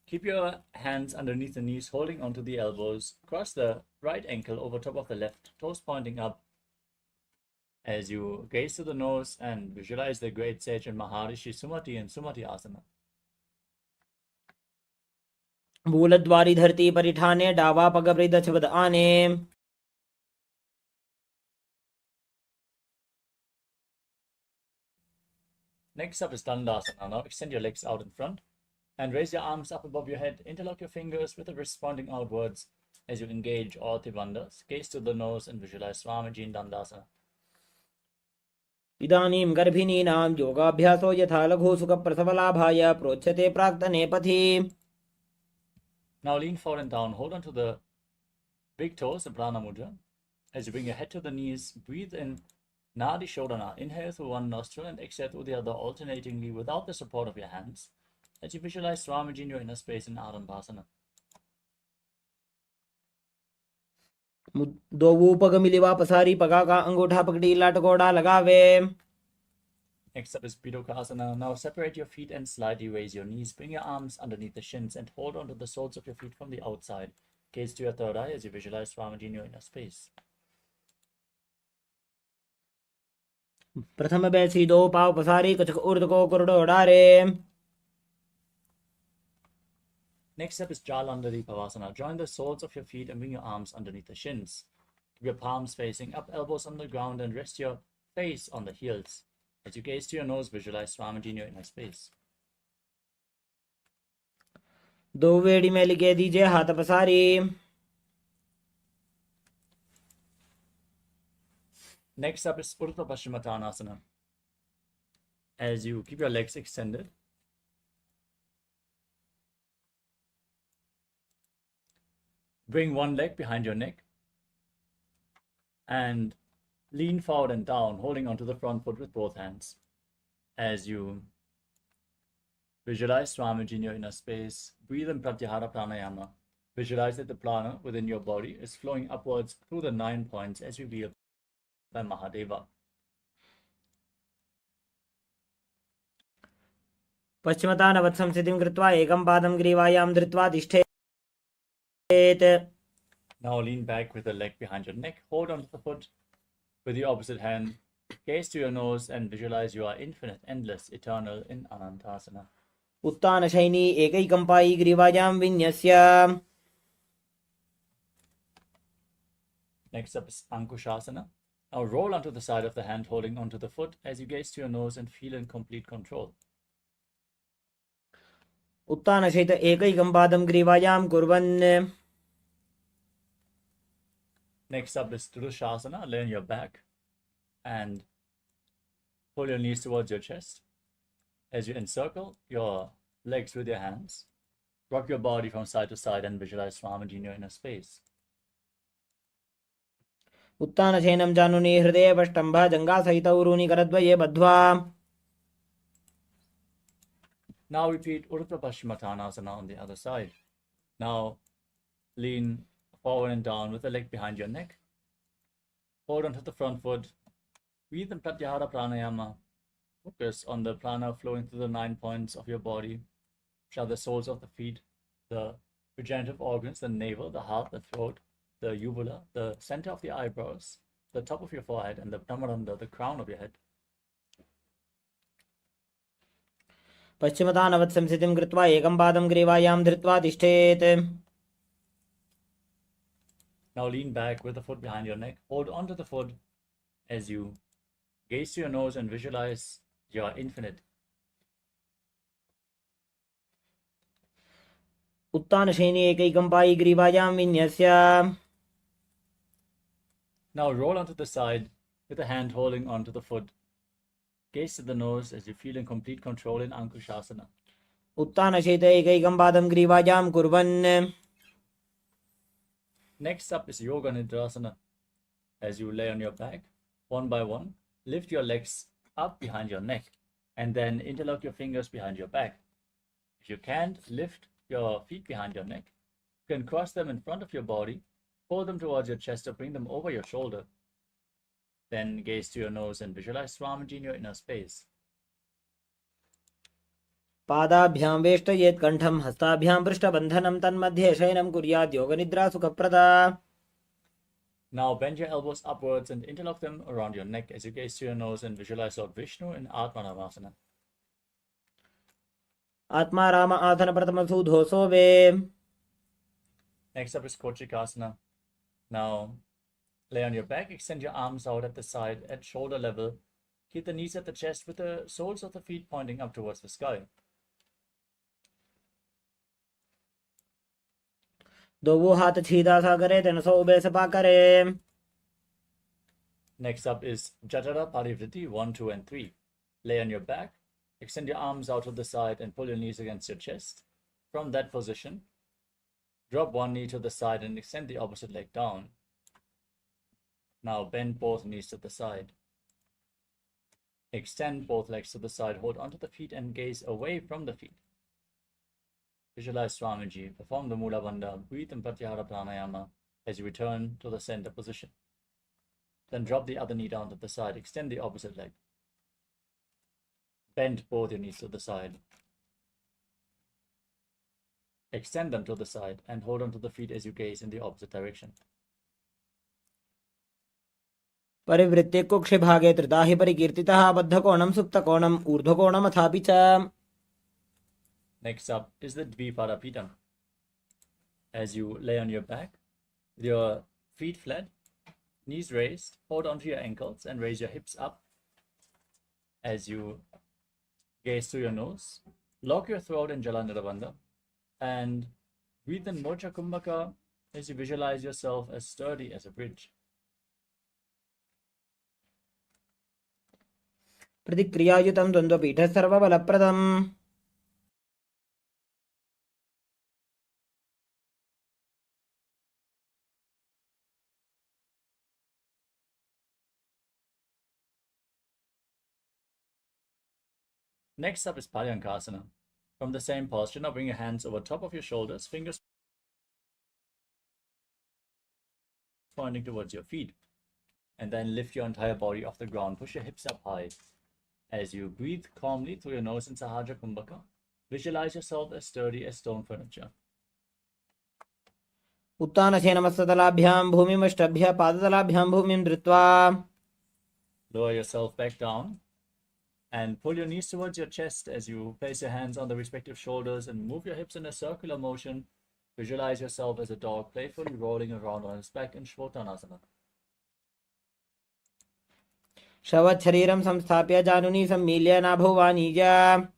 keep your hands underneath the knees, holding onto the elbows. Cross the right ankle over top of the left, toes pointing up. As you gaze to the nose and visualize the great sage and Maharishi Sumati and Sumati Asana. भूलद्वारी धरती परिठाने डावा पग वृद्धछबद आने. Next up is Dandasana. Now extend your legs out in front and raise your arms up above your head. Interlock your fingers with the wrists pointing outwards as you engage all Tribandhas. Gaze to the nose and visualize Swamiji in Dandasana. इदानीं गर्भिणीनां योगाभ्यासो यथा लघु सुखप्रसवलाभाय प्रोच्यते प्राक्तने पथि. Now lean forward and down. Hold on to the big toes, the Prana Mudra. As you bring your head to the knees, breathe in Nadi Shodhana. Inhale through one nostril and exhale through the other, alternatingly without the support of your hands. As you visualize Swamiji in your inner space in Arambhasana. दो पग मिलिवा पसारी पगा का अंगूठा पकड़ी लटकोड़ा लगावे. Next up is Pidokasana. Now separate your feet and slightly raise your knees. Bring your arms underneath the shins and hold onto the soles of your feet from the outside. Gaze to your third eye as you visualize Swamiji in your inner space. प्रथम बैसी दो पाव पसारी कचक उर्द को कुरडो डारे. Next up is Jalandhari Pavasana. Join the soles of your feet and bring your arms underneath the shins. Keep your palms facing up, elbows on the ground, and rest your face on the heels. As you gaze to your nose, visualize Swamiji in your inner space. दो वेड़ी में लिखे दीजिए हाथ पसारी. Next up is Urdhva Paschimottanasana. As you keep your legs extended, bring one leg behind your neck and lean forward and down, holding onto the front foot with both hands. As you visualize Swamiji in your inner space, breathe in Pratyahara Pranayama. Visualize that the prana within your body is flowing upwards through the 9 points as revealed by Mahadeva. पश्चिमतानवत् संस्थितिं कृत्वा एकं पादं ग्रीवायां धृत्वा तिष्ठेत्. Now lean back with the leg behind your neck. Hold onto the foot with the opposite hand. Gaze to your nose and visualize you are infinite, endless, eternal in Anantasana. उत्तानशयनी एकैकं पायी ग्रीवायां विन्यस्य. Next up is Ankushasana. Now roll onto the side of the hand, holding onto the foot as you gaze to your nose and feel in complete control. उत्तानशयित एकैकं पादं ग्रीवायां कुर्वन्. Next up is Tridushasana. Lay on your back and pull your knees towards your chest. As you encircle your legs with your hands, rock your body from side to side and visualize Swamiji in your inner space. उत्तानशयनं जानुनि हृदये पष्टम्भ जङ्घासहित उरूनि करद्वये बद्ध्वा. Now repeat Urdhva Paschimottanasana on the other side. Now lean forward and down with the leg behind your neck. Hold onto the front foot. Breathe in Pratyahara Pranayama. Focus on the prana flowing through the 9 points of your body, which are the soles of the feet, the regenerative organs, the navel, the heart, the throat, the uvula, the center of the eyebrows, the top of your forehead, and the Brahmaranda, the crown of your head. पश्चिमतानवत् संस्थितिं कृत्वा एकं पादं ग्रीवायां धृत्वा तिष्ठेत्. Now lean back with the foot behind your neck. Hold onto the foot as you gaze to your nose and visualize you are infinite. उत्तानशयने एकैकं Pai ग्रीवायां विन्यस्य Now roll onto the side with a hand holding onto the foot. Gaze to the nose as you feel in complete control in Ankushasana. उत्तानशयित एकैकं पादं ग्रीवायां कुर्वन्. Next up is Yoga Nidrasana. As you lay on your back, one by one, lift your legs up behind your neck and then interlock your fingers behind your back. If you can't lift your feet behind your neck, you can cross them in front of your body, pull them towards your chest or bring them over your shoulder. Then gaze to your nose and visualize Swamiji in your inner space. पादाभ्यां वेष्टयेत् कण्ठं हस्ताभ्यां पृष्ठबन्धनं तन्मध्ये शयनं कुर्यात् योगनिद्रा सुखप्रदा. Now bend your elbows upwards and interlock them around your neck as you gaze to your nose and visualize Lord Vishnu in Atmanamasana. आत्मा राम आसन प्रथम सुधोसो वे. Next up is Kochikasana. Now lay on your back, extend your arms out at the side at shoulder level. Keep the knees at the chest with the soles of the feet pointing up towards the sky. दो हाथ छीदा सा करे तेन सो ube Sapa करे. Next up is Jatara Parivritti 1, 2, and 3. Lay on your back, extend your arms out to the side and pull your knees against your chest. From that position, drop one knee to the side and extend the opposite leg down. Now bend both knees to the side. Extend both legs to the side, hold onto the feet and gaze away from the feet. Visualize Swamiji, perform the Mula Bandha, breathe in Pratyahara Pranayama as you return to the center position. Then drop the other knee down to the side, extend the opposite leg. Bend both your knees to the side. Extend them to the side and hold onto the feet as you gaze in the opposite direction. परिवृत्ते कुक्षे भागे त्रिदाहि परिकीर्तितः बद्धकोणं सुप्तकोणं ऊर्ध्वकोणम् अथापि च. Next up is the Dvipadapitam. As you lay on your back, with your feet flat, knees raised, hold onto your ankles and raise your hips up. As you gaze through your nose, lock your throat in Jalanirabandha and breathe in Mocha Kumbhaka as you visualize yourself as sturdy as a bridge. प्रतिक्रियायुतं द्वन्द्वपीठः सर्वबलप्रदम्. Next up is Paryankasana. From the same posture, now bring your hands over top of your shoulders, fingers pointing towards your feet. And then lift your entire body off the ground. Push your hips up high. As you breathe calmly through your nose in Sahaja Kumbhaka, visualize yourself as sturdy as stone furniture. उत्तानशयनमस्ततलाभ्यां भूमिमष्टभ्यः पादतलाभ्यां भूमिं धृत्वा. Lower yourself back down and pull your knees towards your chest as you place your hands on the respective shoulders and move your hips in a circular motion. Visualize yourself as a dog playfully rolling around on its back in Shvotanasana. शवत् शरीरं संस्थाप्य जानुनी सम्मील्य नाभुवाणीजा.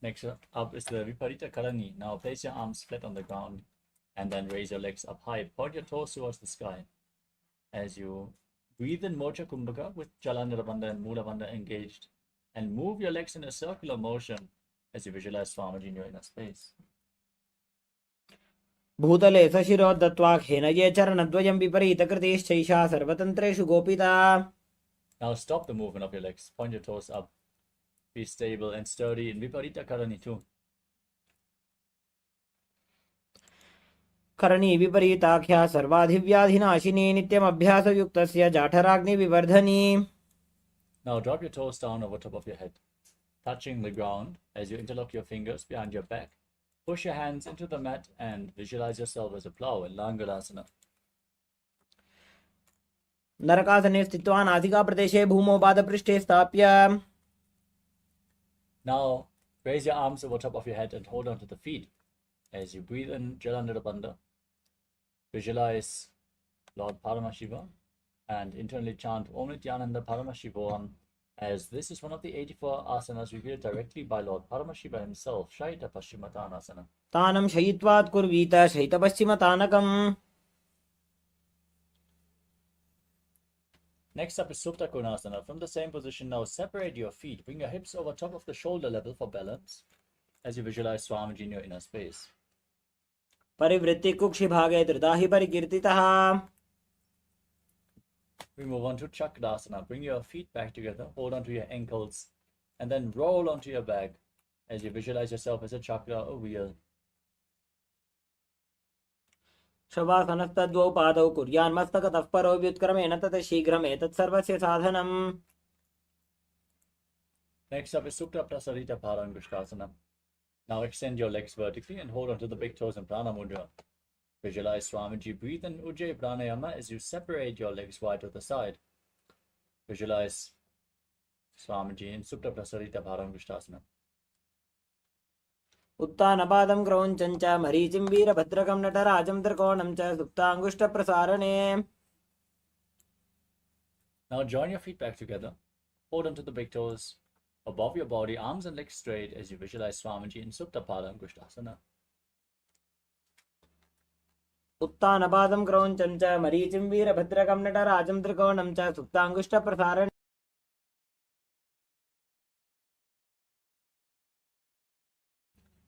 Next up is the Viparita Karani. Now place your arms flat on the ground and then raise your legs up high. Point your toes towards the sky. As you breathe in Mocha Kumbhaka with Jalanirabandha and Mula Bandha engaged and move your legs in a circular motion as you visualize Swamiji in your inner space. भूतले सशिरो दत्त्वा खेनये चरणद्वयं विपरीतकृतिश्चैषा सर्वतन्त्रेषु गोपिता. Now stop the movement of your legs. Point your toes up. Be stable and sturdy in Viparita Karani too. Karni विपरीताख्या सर्वाधिव्याधिनाशिनी नित्यमभ्यासयुक्तस्य जाठराग्निविवर्धनी. Now drop your toes down over top of your head, touching the ground as you interlock your fingers behind your back. Push your hands into the mat and visualize yourself as a plow in Langalasana. नरकासने स्थित्वा नासिकाप्रदेशे भूमौ पादपृष्ठे स्थाप्य. Now raise your arms over top of your head and hold on to the feet. As you breathe in Jalanirabandha, visualize Lord Paramashiva and internally chant Om Nithyananda Paramashivoham as this is one of the 84 asanas revealed directly by Lord Paramashiva himself, Shaita Paschimatanasana. तानं शयित्वात् कुर्वीत शयितपश्चिमतानकम्. Next up is Supta Konasana. From the same position, now separate your feet. Bring your hips over top of the shoulder level for balance as you visualize Swamiji in your inner space. परिवृत्ति कुक्षिभागे धृता हि परिकीर्तितः. We move on to Chakradasana. Bring your feet back together, hold onto your ankles, and then roll onto your back as you visualize yourself as a chakra, a wheel. शवासनस्तद्वौ पादौ कुर्यान्मस्तकतः परो व्युत्क्रमेण ततः शीघ्रम् एतत् सर्वस्य साधनम्. Next up is Supta Prasarita Parangushtasana. Now extend your legs vertically and hold onto the big toes in Prana Mudra. Visualize Swamiji. Breathe in Ujjayi Pranayama as you separate your legs wide to the side. Visualize Swamiji in Supta Prasarita Parangushtasana. उत्तानपादं क्रौञ्चं च मरीचिं वीरभद्रकं नटराजं त्रिकोणं च सुप्ताङ्गुष्ठप्रसारणे. Now join your feet back together. Hold onto the big toes above your body, arms and legs straight as you visualize Swamiji in Supta Parangushtasana. उत्तानपादं क्रौञ्चं च मरीचिं वीरभद्रकं नटराजं त्रिकोणं च सुप्ताङ्गुष्ठप्रसारणे.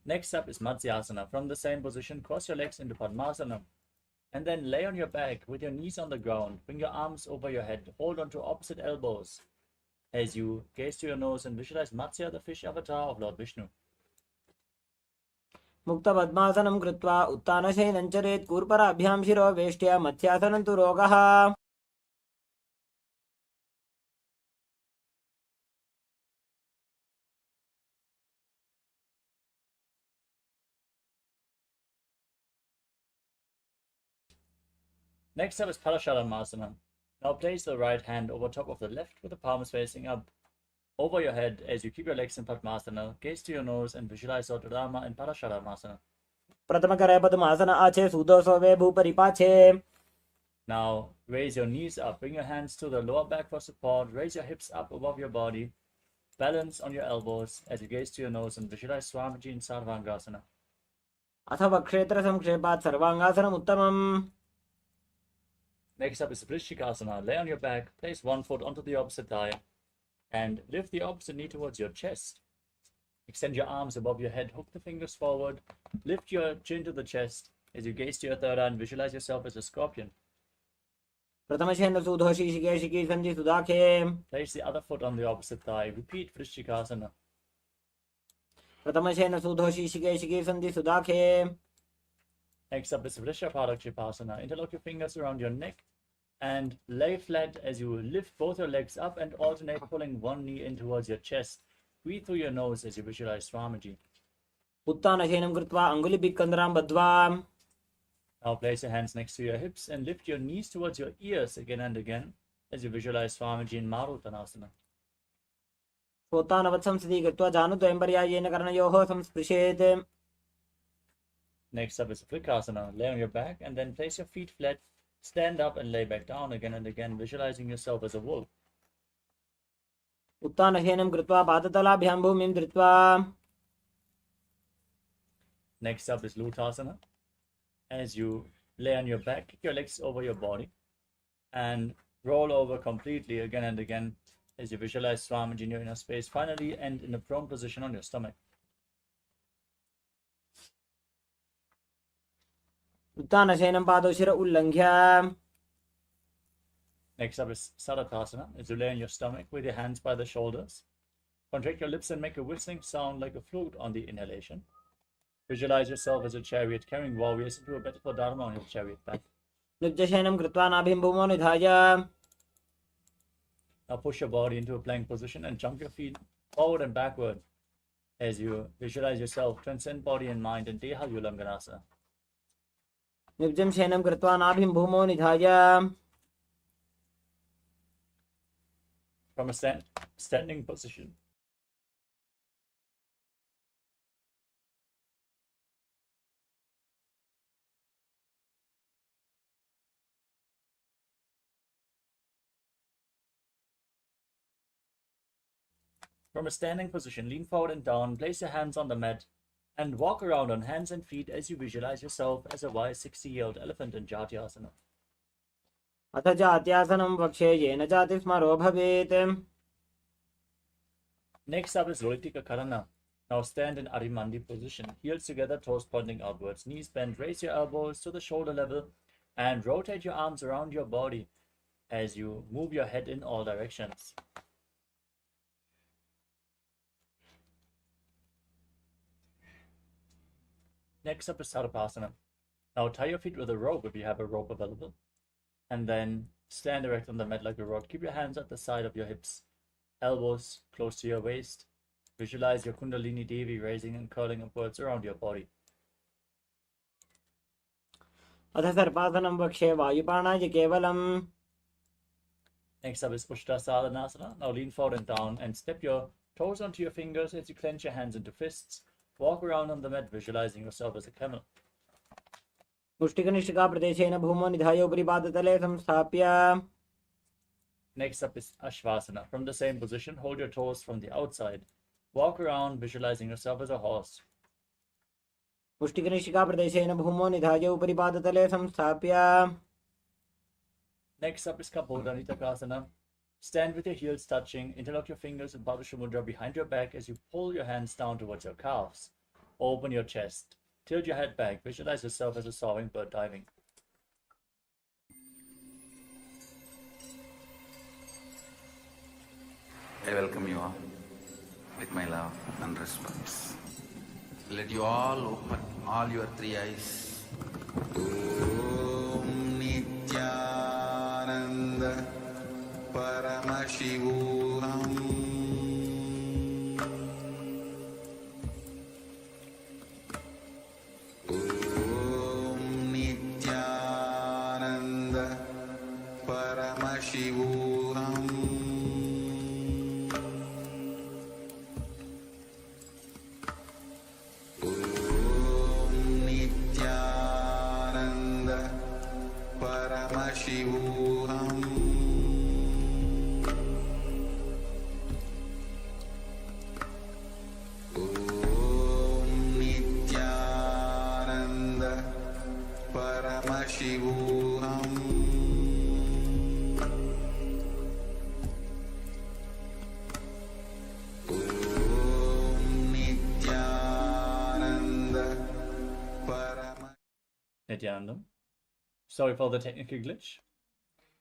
Next up is Matsyasana. From the same position, cross your legs into Padmasana and then lay on your back with your knees on the ground. Bring your arms over your head. Hold on to opposite elbows as you gaze to your nose and visualize Matsya, the fish avatar of Lord Vishnu. मुक्तपद्मासनं कृत्वा उत्तानशयनं चरेत् कूर्पराभ्यां शिरो वेष्ट्या मत्स्यासनं तु रोगः. Next up is Parasharamasana. Now place the right hand over top of the left with the palms facing up over your head as you keep your legs in Padmasana. Gaze to your nose and visualize Lord Rama in Parasharamasana. प्रथमकरे पद्मासन आचे सुदोषो भूपरि पाछे. Now raise your knees up. Bring your hands to the lower back for support. Raise your hips up above your body. Balance on your elbows as you gaze to your nose and visualize Swamiji in Sarvangasana. अथवा क्षेत्र संक्षेपात् सर्वांगासनम् उत्तमम्. Next up is Vrishikasana. Lay on your back, place one foot onto the opposite thigh, and lift the opposite knee towards your chest. Extend your arms above your head, hook the fingers forward, lift your chin to the chest as you gaze to your third eye and visualize yourself as a scorpion. प्रथमशेन सुधोषि शिकेशिकी सन्धि सुदाखे. Place the other foot on the opposite thigh. Repeat Vrishikasana. प्रथमशेन सुधोषि शिकेशिकी सन्धि सुदाखे. Next up is Vrishabhadakshipasana. Interlock your fingers around your neck and lay flat as you lift both your legs up and alternate pulling one knee in towards your chest. Breathe through your nose as you visualize Swamiji. उत्तानशयनं कृत्वा अङ्गुलिभिक्कन्द्रां बद्ध्वा. Now place your hands next to your hips and lift your knees towards your ears again and again as you visualize Swamiji in Marutanasana. स्वोत्तानवत् संस्थितिः कृत्वा जानुद्वयं पर्यायेन कर्णयोः संस्पृशेत्. Next up is Vrikasana. Lay on your back and then place your feet flat, stand up and lay back down again and again, visualizing yourself as a wolf. उत्तानशयनं कृत्वा पादतलाभ्यां भूमिं धृत्वा. Next up is Lutasana. As you lay on your back, kick your legs over your body and roll over completely again and again as you visualize Swamiji in your inner space. Finally, end in a prone position on your stomach. उत्तानशयनं पादौ शिर उल्लङ्घ्य. Next up is Sadatasana. As you lay on your stomach with your hands by the shoulders. Contract your lips and make a whistling sound like a flute on the inhalation. Visualize yourself as a chariot carrying warriors into a battle for Dharma on your chariot back. नित्यशयनं कृत्वा नाभिं भूमौ निधाय. Now push your body into a plank position and jump your feet forward and backward as you visualize yourself transcend body and mind in Deha Ulanganasa. नित्यं शयनं कृत्वा नाभिं भूमौ निधाय. From a standing position, From a standing position, lean forward and down, place your hands on the mat, and walk around on hands and feet as you visualize yourself as a wise 60-year-old elephant in Jatyasana. अथ जात्यासनं वक्षे येन जाति स्मरो भवेत्. Next up is Loitika Karana. Now stand in Arimandi position. Heels together, toes pointing outwards, knees bent. Raise your elbows to the shoulder level and rotate your arms around your body as you move your head in all directions. Next up is Sarvasana. Now tie your feet with a rope if you have a rope available. And then stand erect on the mat like a rod. Keep your hands at the side of your hips. Elbows close to your waist. Visualize your Kundalini Devi raising and curling upwards around your body. अथ सर्पासनं वक्षे वायुपाणाय केवलम्. Next up is Ushtrasadhanasana. Now lean forward and down and step your toes onto your fingers as you clench your hands into fists. Walk around on the mat, visualizing yourself as a camel. मुष्टिकनिष्ठिका प्रदेशेन भूमौ निधाय उपरि पादतले संस्थाप्य. Next up is Ashvasana. From the same position, hold your toes from the outside. Walk around, visualizing yourself as a horse. मुष्टिकनिष्ठिका प्रदेशेन भूमौ निधाय उपरि पादतले संस्थाप्य. Next up is Kapota Nithyananda. Stand with your heels touching. Interlock your fingers in Padusha Mudra behind your back as you pull your hands down towards your calves. Open your chest. Tilt your head back. Visualize yourself as a soaring bird diving. I welcome you all with my love and respect. Let you all open all your three eyes. Om Nithyananda Paramashivoham. Om Nithyananda Paramashivoham. Om Nithyananda Paramashivoham. Om Nithyananda Paramashivoham. Om Nithyananda Paramashivoham. Nithyananda. Sorry for the technical glitch.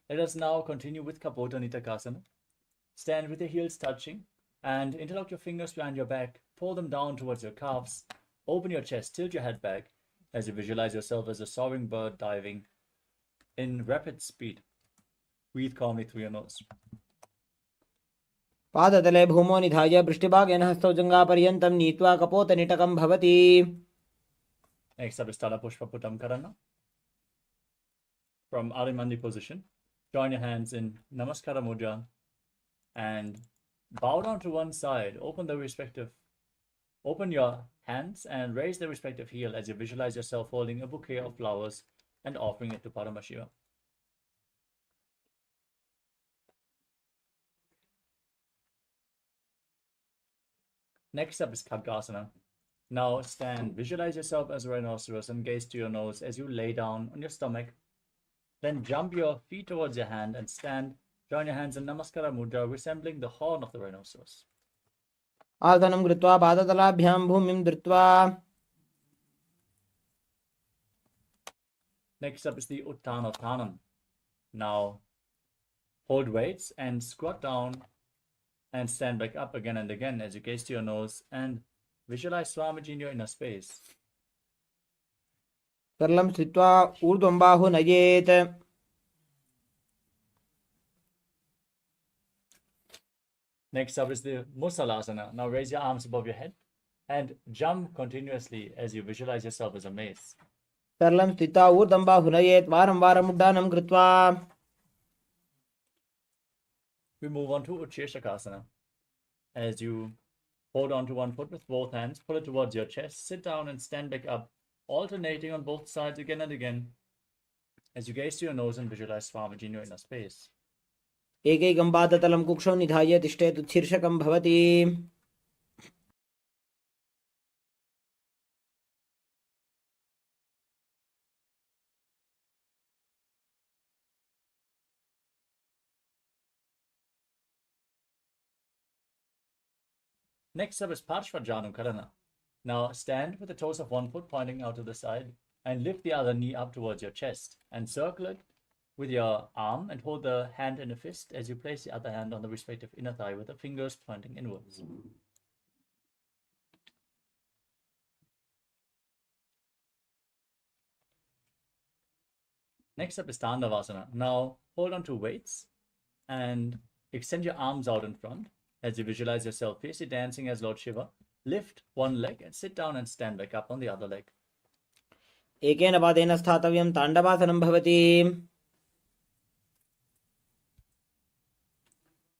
Let us now continue with Kapota Nithyananda. Stand with your heels touching and interlock your fingers behind your back. Pull them down towards your calves. Open your chest, tilt your head back as you visualize yourself as a soaring bird diving in rapid speed. Breathe calmly through your nose. पादतले भूमौ निधाय पृष्ठभागेन हस्तौ जङ्घापर्यन्तं नीत्वा कपोतनिटकं भवति. Next up is Tala Pushpa Putam Karana. From Arimandi position, join your hands in Namaskara Mudra and bow down to one side. Open your hands and raise the respective heel as you visualize yourself holding a bouquet of flowers and offering it to Paramashiva. Next up is Khadgasana. Now stand, visualize yourself as a rhinoceros and gaze to your nose as you lay down on your stomach. Then jump your feet towards your hand and stand. Join your hands in Namaskara Mudra, resembling the horn of the rhinoceros. आसनं कृत्वा पादतलाभ्यां भूमिं धृत्वा. Next up is the Uttanottanam. Now hold weights and squat down and stand back up again and again as you gaze to your nose and visualize Swamiji in your inner space. सरलं स्थित्वा ऊर्ध्वं बाहु नयेत्. Next up is the Musalasana. Now raise your arms above your head and jump continuously as you visualize yourself as a mace. सरलं स्थित्वा ऊर्ध्वं बाहु नयेत् वारं वारम् उड्डानं कृत्वा. We move on to Ucheshakasana. As you hold on to one foot with both hands, pull it towards your chest, sit down and stand back up, alternating on both sides again and again as you gaze to your nose and visualize Swamiji in your inner space. एकैकं पादतलं कुक्षौ निधाय तिष्ठेत् उत्शीर्षकं भवति. Next up is Parshvajanukarana. Now stand with the toes of one foot pointing out to the side and lift the other knee up towards your chest and circle it with your arm and hold the hand in a fist as you place the other hand on the respective inner thigh with the fingers pointing inwards. Next up is Tandavasana. Now hold on to weights and extend your arms out in front as you visualize yourself fiercely dancing as Lord Shiva. Lift one leg and sit down and stand back up on the other leg. एकेन पादेन स्थातव्यं ताण्डवासनं भवति.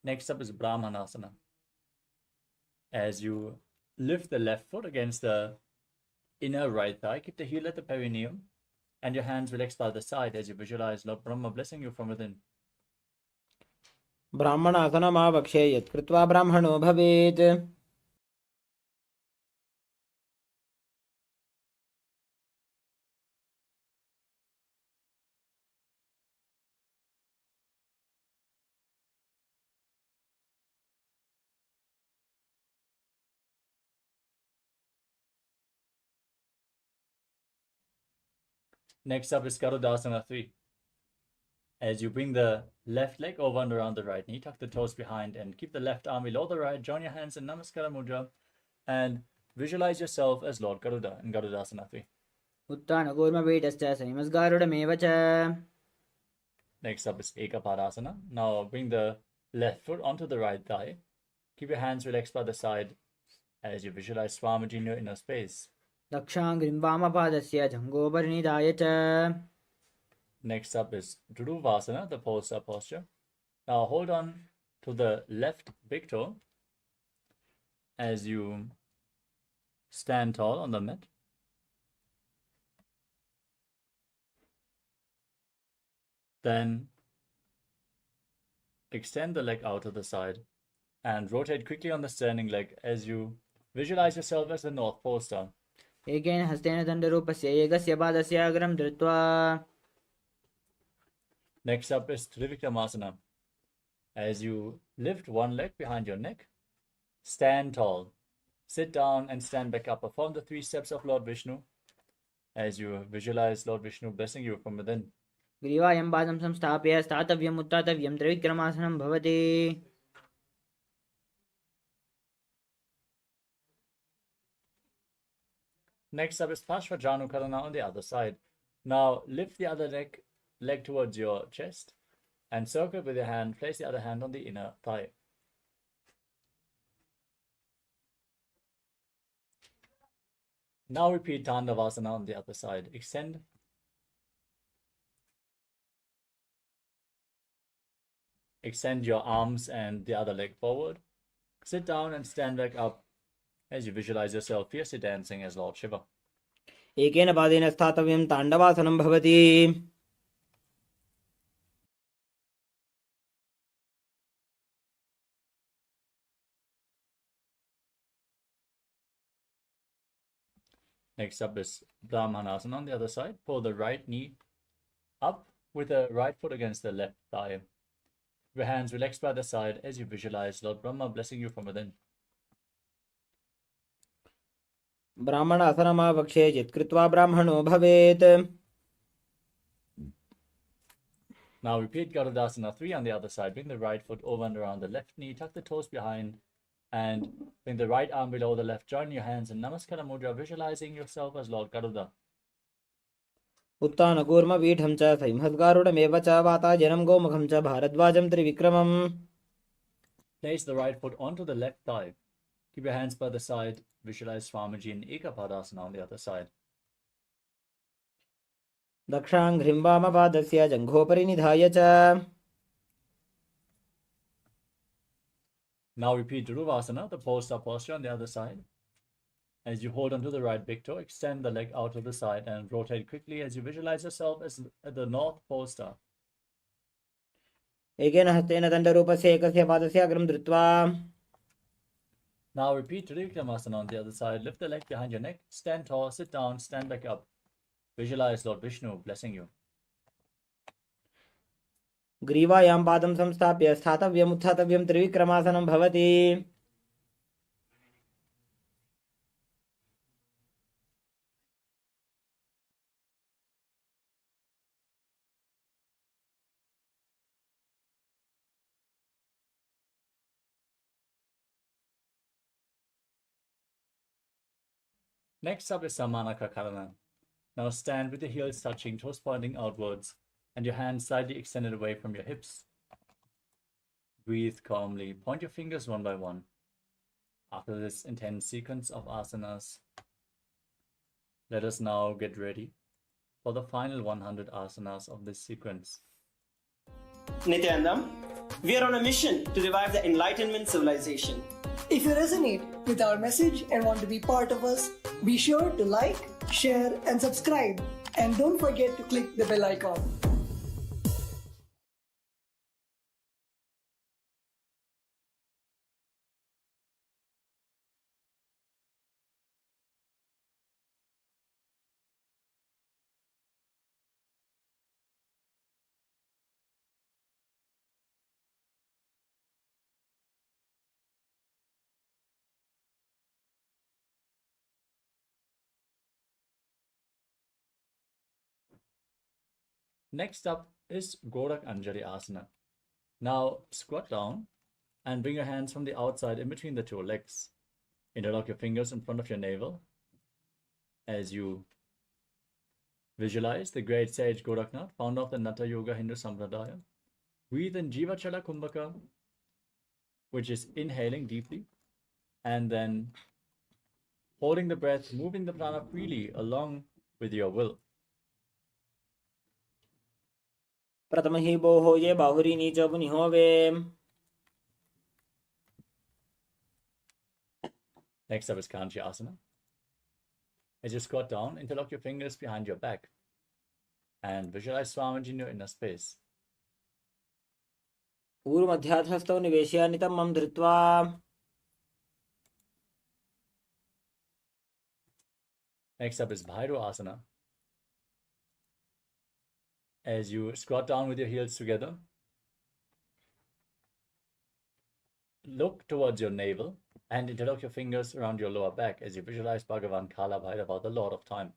Next up is Brahmanasana. As you lift the left foot against the inner right thigh, keep the heel at the perineum and your hands relaxed by the side as you visualize Lord Brahma blessing you from within. ब्राह्मणासनमावक्षे यत् कृत्वा ब्राह्मणो भवेत्. Next up is Garudasana 3. As you bring the left leg over and around the right knee, tuck the toes behind and keep the left arm below the right, join your hands in Namaskara Mudra and visualize yourself as Lord Garuda in Garudasana 3. उत्तानकूर्मपीठश्च संयमस्गारुडमेव च. Next up is Ekapadasana. Now bring the left foot onto the right thigh. Keep your hands relaxed by the side as you visualize Swamiji in your inner space. दक्षाङ्घ्रिं वामपादस्य जङ्घोपरिनिधाय च. Next up is Dhuruvasana, the pulsar posture. Now hold on to the left big toe as you stand tall on the mat. Then extend the leg out to the side and rotate quickly on the standing leg as you visualize yourself as the North Pole star. एकेन हस्तेन दण्डरूपस्य एकस्य पादस्य अग्रं धृत्वा. Next up is Trivikramasana. As you lift one leg behind your neck, stand tall, sit down and stand back up. Perform the 3 steps of Lord Vishnu as you visualize Lord Vishnu blessing you from within. ग्रीवायं पादं संस्थाप्य स्थातव्यम् उत्थातव्यं त्रिविक्रमासनं भवति. Next up is Parshvajanukarana on the other side. Now lift the other leg towards your chest and circle with your hand. Place the other hand on the inner thigh. Now repeat Tandavasana on the other side. Extend your arms and the other leg forward. Sit down and stand back up as you visualize yourself fiercely dancing as Lord Shiva. एकेन पादेन स्थातव्यं ताण्डवासनं भवति. Next up is Brahmanasana on the other side. Pull the right knee up with the right foot against the left thigh. Your hands relaxed by the side as you visualize Lord Brahma blessing you from within. ब्राह्मणासनमावक्षे यत् कृत्वा ब्राह्मणो भवेत्. Now repeat Garudasana 3 on the other side. Bring the right foot over and around the left knee. Tuck the toes behind and bring the right arm below the left. Join your hands in Namaskara Mudra, visualizing yourself as Lord Garuda. उत्तानकूर्मपीठं च संहद्गारुडमेव च वाताजनं गोमुखं च भारद्वाजं त्रिविक्रमम्. Place the right foot onto the left thigh. Keep your hands by the side. Visualize Swamiji in Ekapadasana on the other side. दक्षाङ्घ्रिं वामपादस्य जङ्घोपरिनिधाय च. Now repeat Dhuruvasana, the pole-star posture on the other side. As you hold onto the right big toe, extend the leg out to the side and rotate quickly as you visualize yourself as the North Pole star. एकेन हस्तेन दण्डरूपस्य एकस्य पादस्य अग्रं धृत्वा Now repeat Trivikramasana on the other side. Lift the leg behind your neck. Stand tall, sit down, stand back up. Visualize Lord Vishnu blessing you. ग्रीवायां पादं संस्थाप्य स्थातव्यम् उत्थातव्यं त्रिविक्रमासनं भवति. Next up is Samanaka Karana. Now stand with your heels touching, toes pointing outwards, and your hands slightly extended away from your hips. Breathe calmly. Point your fingers one by one. After this intense sequence of asanas, let us now get ready for the final 100 asanas of this sequence. Nithyananda, we are on a mission to revive the Enlightenment civilization. If you resonate with our message and want to be part of us, be sure to like, share, and subscribe. And don't forget to click the bell icon. Next up is Gorak Anjali Asana. Now squat down and bring your hands from the outside in between the two legs. Interlock your fingers in front of your navel as you visualize the great sage Goraknath, founder of the Natha Yoga Hindu Sampradaya. Breathe in Jivachala Kumbhaka, which is inhaling deeply, and then holding the breath, moving the prana freely along with your will. प्रथमहि बोहो ये बाहुरी नीच पुनिहोवे. Next up is Kanchi Asana. As you squat down, interlock your fingers behind your back and visualize Swamiji in your inner space. ऊर्ध्वमध्यात्मस्थौ निवेश्य नितम्बं धृत्वा. Next up is Bhairo Asana. As you squat down with your heels together, look towards your navel and interlock your fingers around your lower back as you visualize Bhagavan Kala Bhairava, the Lord of Time.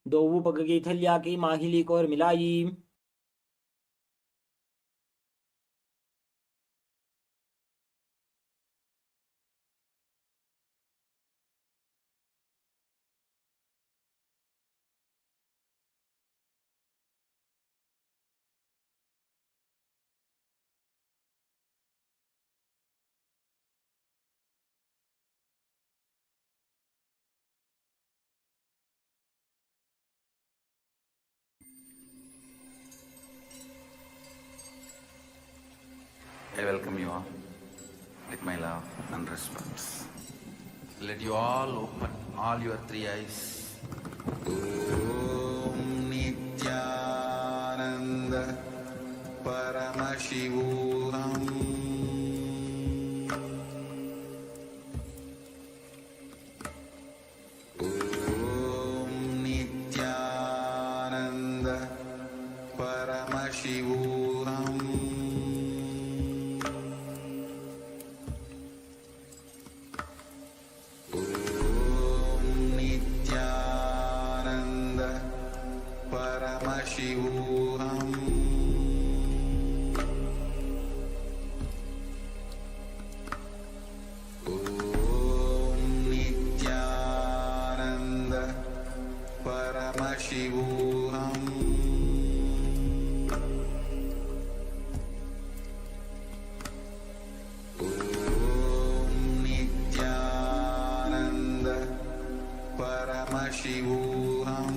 दो पग की थलिया की माहिली को और मिलाई. I welcome you all with my love and respect. Let you all open all your three eyes. Om Nithyananda Paramashivoham. Om Nithyananda Paramashivoham. Paramashivoham. Om Nithyananda Paramashivoham. Om Nithyananda Paramashivoham.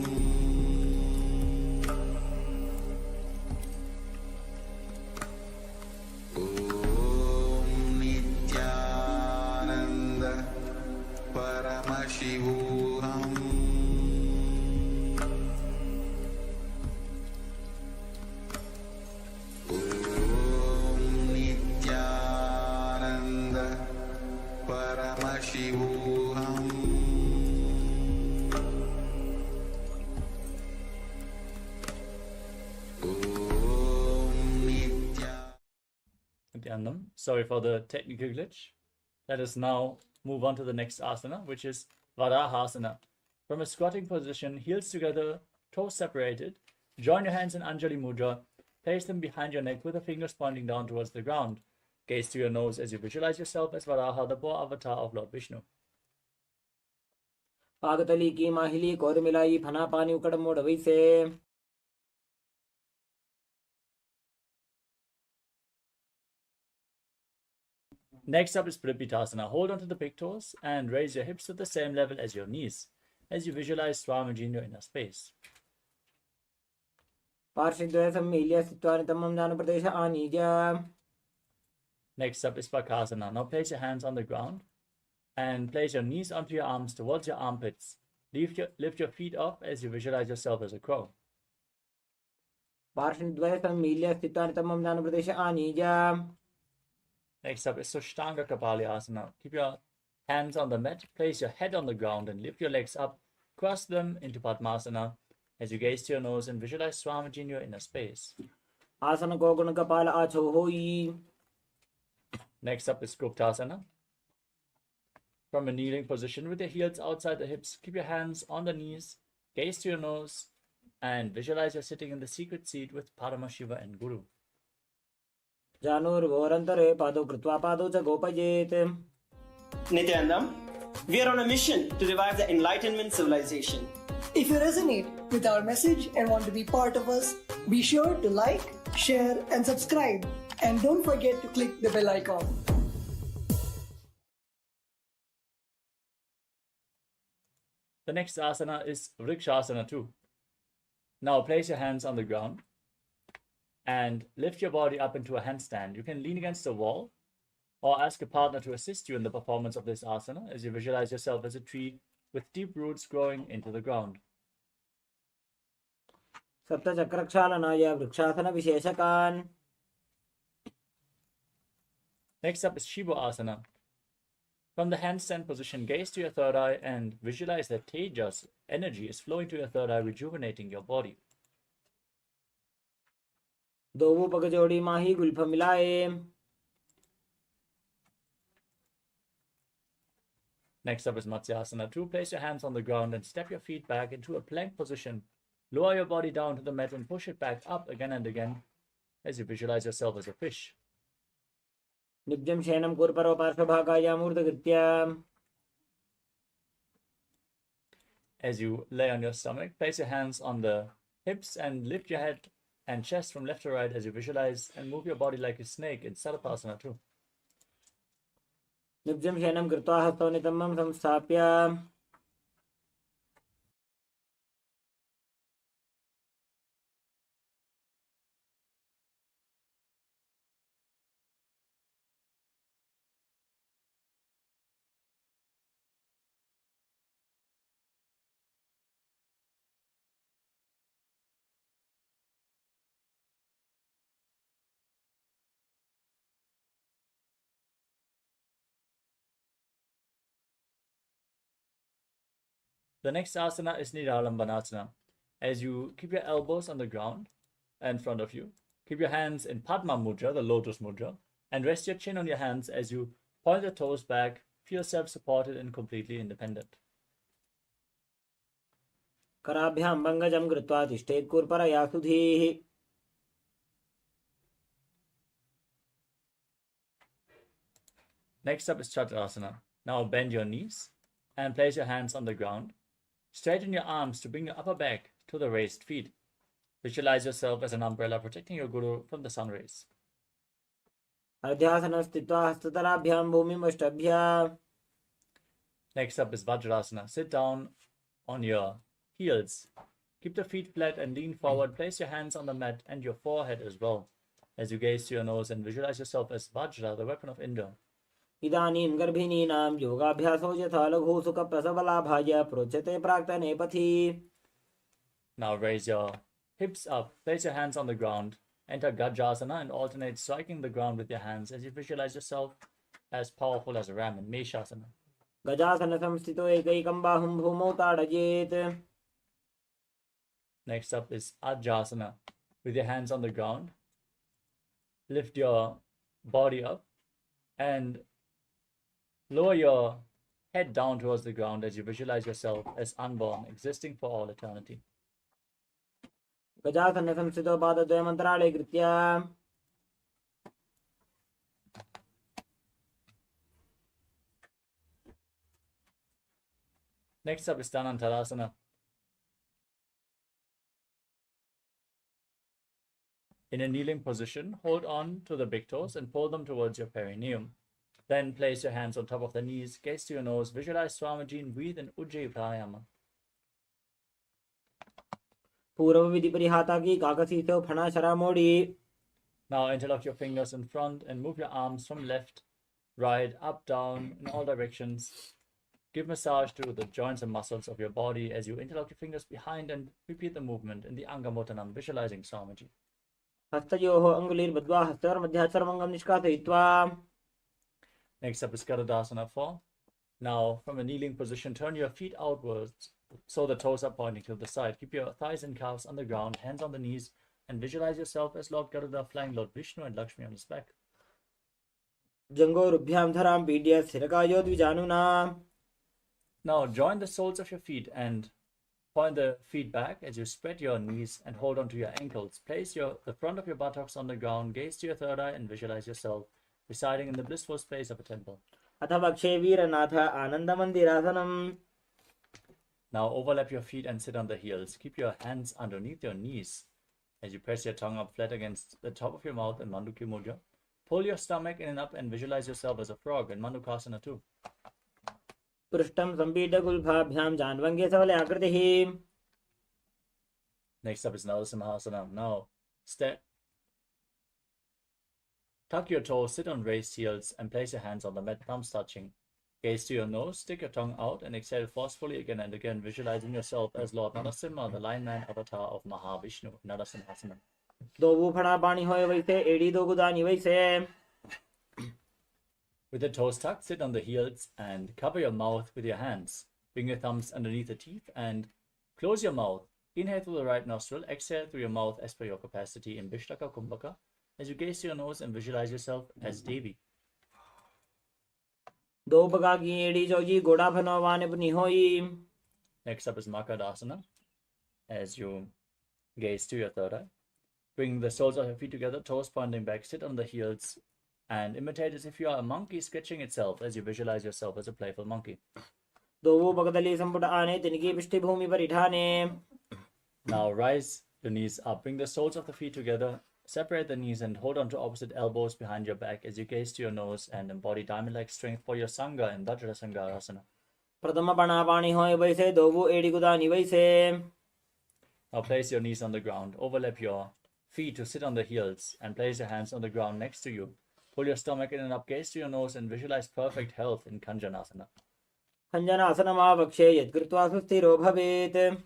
Paramashivoham. Om Nithyananda, sorry for the technical glitch. Let us now move on to the next asana, which is Varahasana. From a squatting position, heels together, toes separated, join your hands in Anjali Mudra, place them behind your neck with the fingers pointing down towards the ground. Gaze to your nose as you visualize yourself as Varaha, the boar avatar of Lord Vishnu. पागतली की माहिली core मिलाई फना पानी उकड़ मोड़ वैसे Next up is Paripitasana. Hold onto the big toes and raise your hips to the same level as your knees as you visualize Swamiji in your inner space. पार्श्वद्वय सम्मील्य स्थित्वा नितम्बं ज्ञानप्रदेश आनीय. Next up is Bakasana. Now place your hands on the ground and place your knees onto your arms towards your armpits. Lift your feet up as you visualize yourself as a crow. पार्श्वद्वय सम्मील्य स्थित्वा नितम्बं ज्ञानप्रदेश आनीय. Next up is Sushtanga Kapalasana. Keep your hands on the mat, place your head on the ground and lift your legs up. Cross them into Padmasana as you gaze to your nose and visualize Swamiji in your inner space. आसन को गुण कपाल आछो होई. Next up is Guptasana. From a kneeling position with your heels outside the hips, keep your hands on the knees, gaze to your nose, and visualize you're sitting in the secret seat with Paramashiva and Guru. जानूर्भोरन्तरे पादौ कृत्वा पादौ च गोपयेत्. Nithyananda, we are on a mission to revive the Enlightenment civilization. If you resonate with our message and want to be part of us, be sure to like, share, and subscribe. And don't forget to click the bell icon. The next asana is Vrikshasana 2. Now place your hands on the ground and lift your body up into a handstand. You can lean against the wall or ask a partner to assist you in the performance of this asana as you visualize yourself as a tree with deep roots growing into the ground. सप्तचक्रक्षालनाय vrikshasana विशेषकान्. Next up is Shiva Asana. From the handstand position, gaze to your third eye and visualize that Tejas energy is flowing to your third eye, rejuvenating your body. दो पग जोड़ी माही Gulf मिलाए. Next up is Matsyasana 2. Place your hands on the ground and step your feet back into a plank position. Lower your body down to the mat and push it back up again and again as you visualize yourself as a fish. निब्जं शयनं कुर्परो पार्श्वभागाय मूर्धकृत्य. As you lay on your stomach, place your hands on the hips and lift your head and chest from left to right as you visualize and move your body like a snake in Sarapasana 2. निब्जं शयनं कृत्वा हस्तौ नितम्बं संस्थाप्य. The next asana is Niralambanasana. As you keep your elbows on the ground in front of you, keep your hands in Padma Mudra, the lotus mudra, and rest your chin on your hands as you point the toes back, feel self-supported and completely independent. कराभ्यां भङ्गजं कृत्वा तिष्ठेत् कुर्परया सुधीः. Next up is Chaturasana. Now bend your knees and place your hands on the ground. Straighten your arms to bring your upper back to the raised feet. Visualize yourself as an umbrella protecting your guru from the sun rays. अर्ध्यासनं स्थित्वा हस्ततलाभ्यां भूमिमष्टभ्य. Next up is Vajrasana. Sit down on your heels. Keep the feet flat and lean forward. Place your hands on the mat and your forehead as well as you gaze to your nose and visualize yourself as Vajra, the weapon of Indra. इदानीं गर्भिणीनां योगाभ्यासो यथा लघुसुखप्रसवलाभाय प्रोच्यते प्राक्तने पथि. Now raise your hips up, place your hands on the ground, enter Gajasana and alternate striking the ground with your hands as you visualize yourself as powerful as a ram in Meshasana. गजासन संस्थितो एकैकं बाहुं भूमौ ताडयेत्. Next up is Ajasana. With your hands on the ground, lift your body up and lower your head down towards the ground as you visualize yourself as unborn, existing for all eternity. गजासन संस्थितो पादद्वयमन्तराळे कृत्य. Next up is Dhanantarasana. In a kneeling position, hold on to the big toes and pull them towards your perineum. Then place your hands on top of the knees, gaze to your nose, visualize Swamiji and breathe in Ujjayi Pranayama. पूर्व विधि परिहाता की काकसी से फणा शरा मोड़ी. Now interlock your fingers in front and move your arms from left, right, up, down, in all directions. Give massage to the joints and muscles of your body as you interlock your fingers behind and repeat the movement in the Angamotanam, visualizing Swamiji. हस्तयोः अङ्गुलीर्बद्ध्वा हस्तयोर्मध्याचर्मङ्गं निष्कासयित्वा. Next up is Garudasana 4. Now, from a kneeling position, turn your feet outwards so the toes are pointing to the side. Keep your thighs and calves on the ground, hands on the knees, and visualize yourself as Lord Garuda flying Lord Vishnu and Lakshmi on his back. जङ्घोरुभ्यां धरां पीड्य स्थिरकायो द्विजानुना. Now, join the soles of your feet and point the feet back as you spread your knees and hold onto your ankles. Place the front of your buttocks on the ground, gaze to your third eye, and visualize yourself residing in the blissful space of a temple. अथ वक्षे वीरनाथ आनन्दमन्दिरासनम्. Now overlap your feet and sit on the heels. Keep your hands underneath your knees as you press your tongue up flat against the top of your mouth in Mandukya Mudra. Pull your stomach in and up and visualize yourself as a frog in Mandukasana 2. पृष्ठं सम्पीड्य गुल्फाभ्यां जान्वङ्गे सबले आकृतिः. Next up is Narasimhasana. Now tuck your toes, sit on raised heels, and place your hands on the mat, thumbs touching. Gaze to your nose, stick your tongue out, and exhale forcefully again and again, visualizing yourself as Lord Narasimha, the lion-man avatar of Mahavishnu, Narasimhasana. दो फणा पानी होए वैसे एड़ी दो गुदानी वैसे. With the toes tucked, sit on the heels and cover your mouth with your hands. Bring your thumbs underneath the teeth and close your mouth. Inhale through the right nostril, exhale through your mouth as per your capacity in Vishtaka Kumbhaka as you gaze to your nose and visualize yourself as Devi. दो बगा की एड़ी जोगी गोड़ा फनवाने अपनी होई. Next up is Makadasana as you gaze to your third eye. Bring the soles of your feet together, toes pointing back, sit on the heels, and imitate as if you are a monkey sketching itself as you visualize yourself as a playful monkey. दो बगदली संपुट आने तिनकी पृष्ठी भूमि पर इठाने. Now rise your knees up, bring the soles of the feet together, separate the knees and hold on to opposite elbows behind your back as you gaze to your nose and embody diamond-like strength for your Sangha in Vajrasangarasana. प्रथम पणा पानी होए वैसे दो एड़ी गुदानी वैसे. Now place your knees on the ground, overlap your feet to sit on the heels, and place your hands on the ground next to you. Pull your stomach in and up, gaze to your nose, and visualize perfect health in Kanjanasana. खञ्जनासनमावक्षे यत्कृत्वा सुस्थिरो भवेत्.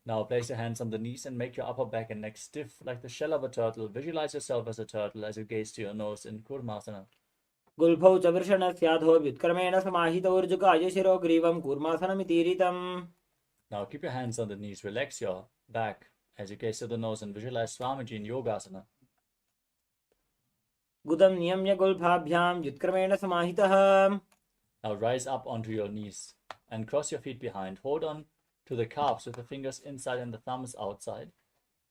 Now place your hands on the knees and make your upper back and neck stiff like the shell of a turtle. Visualize yourself as a turtle as you gaze to your nose in Kurmasana. गुल्फौ च वृषणस्याधो व्युत्क्रमेण समाहितौर्जुकाय शिरो ग्रीवं कूर्मासनमितीरितम्. Now keep your hands on the knees, relax your back as you gaze to the nose and visualize Swamiji in Yogasana. गुदं नियम्य गुल्फाभ्यां व्युत्क्रमेण समाहितः. Now rise up onto your knees and cross your feet behind. Hold on to the calves with the fingers inside and the thumbs outside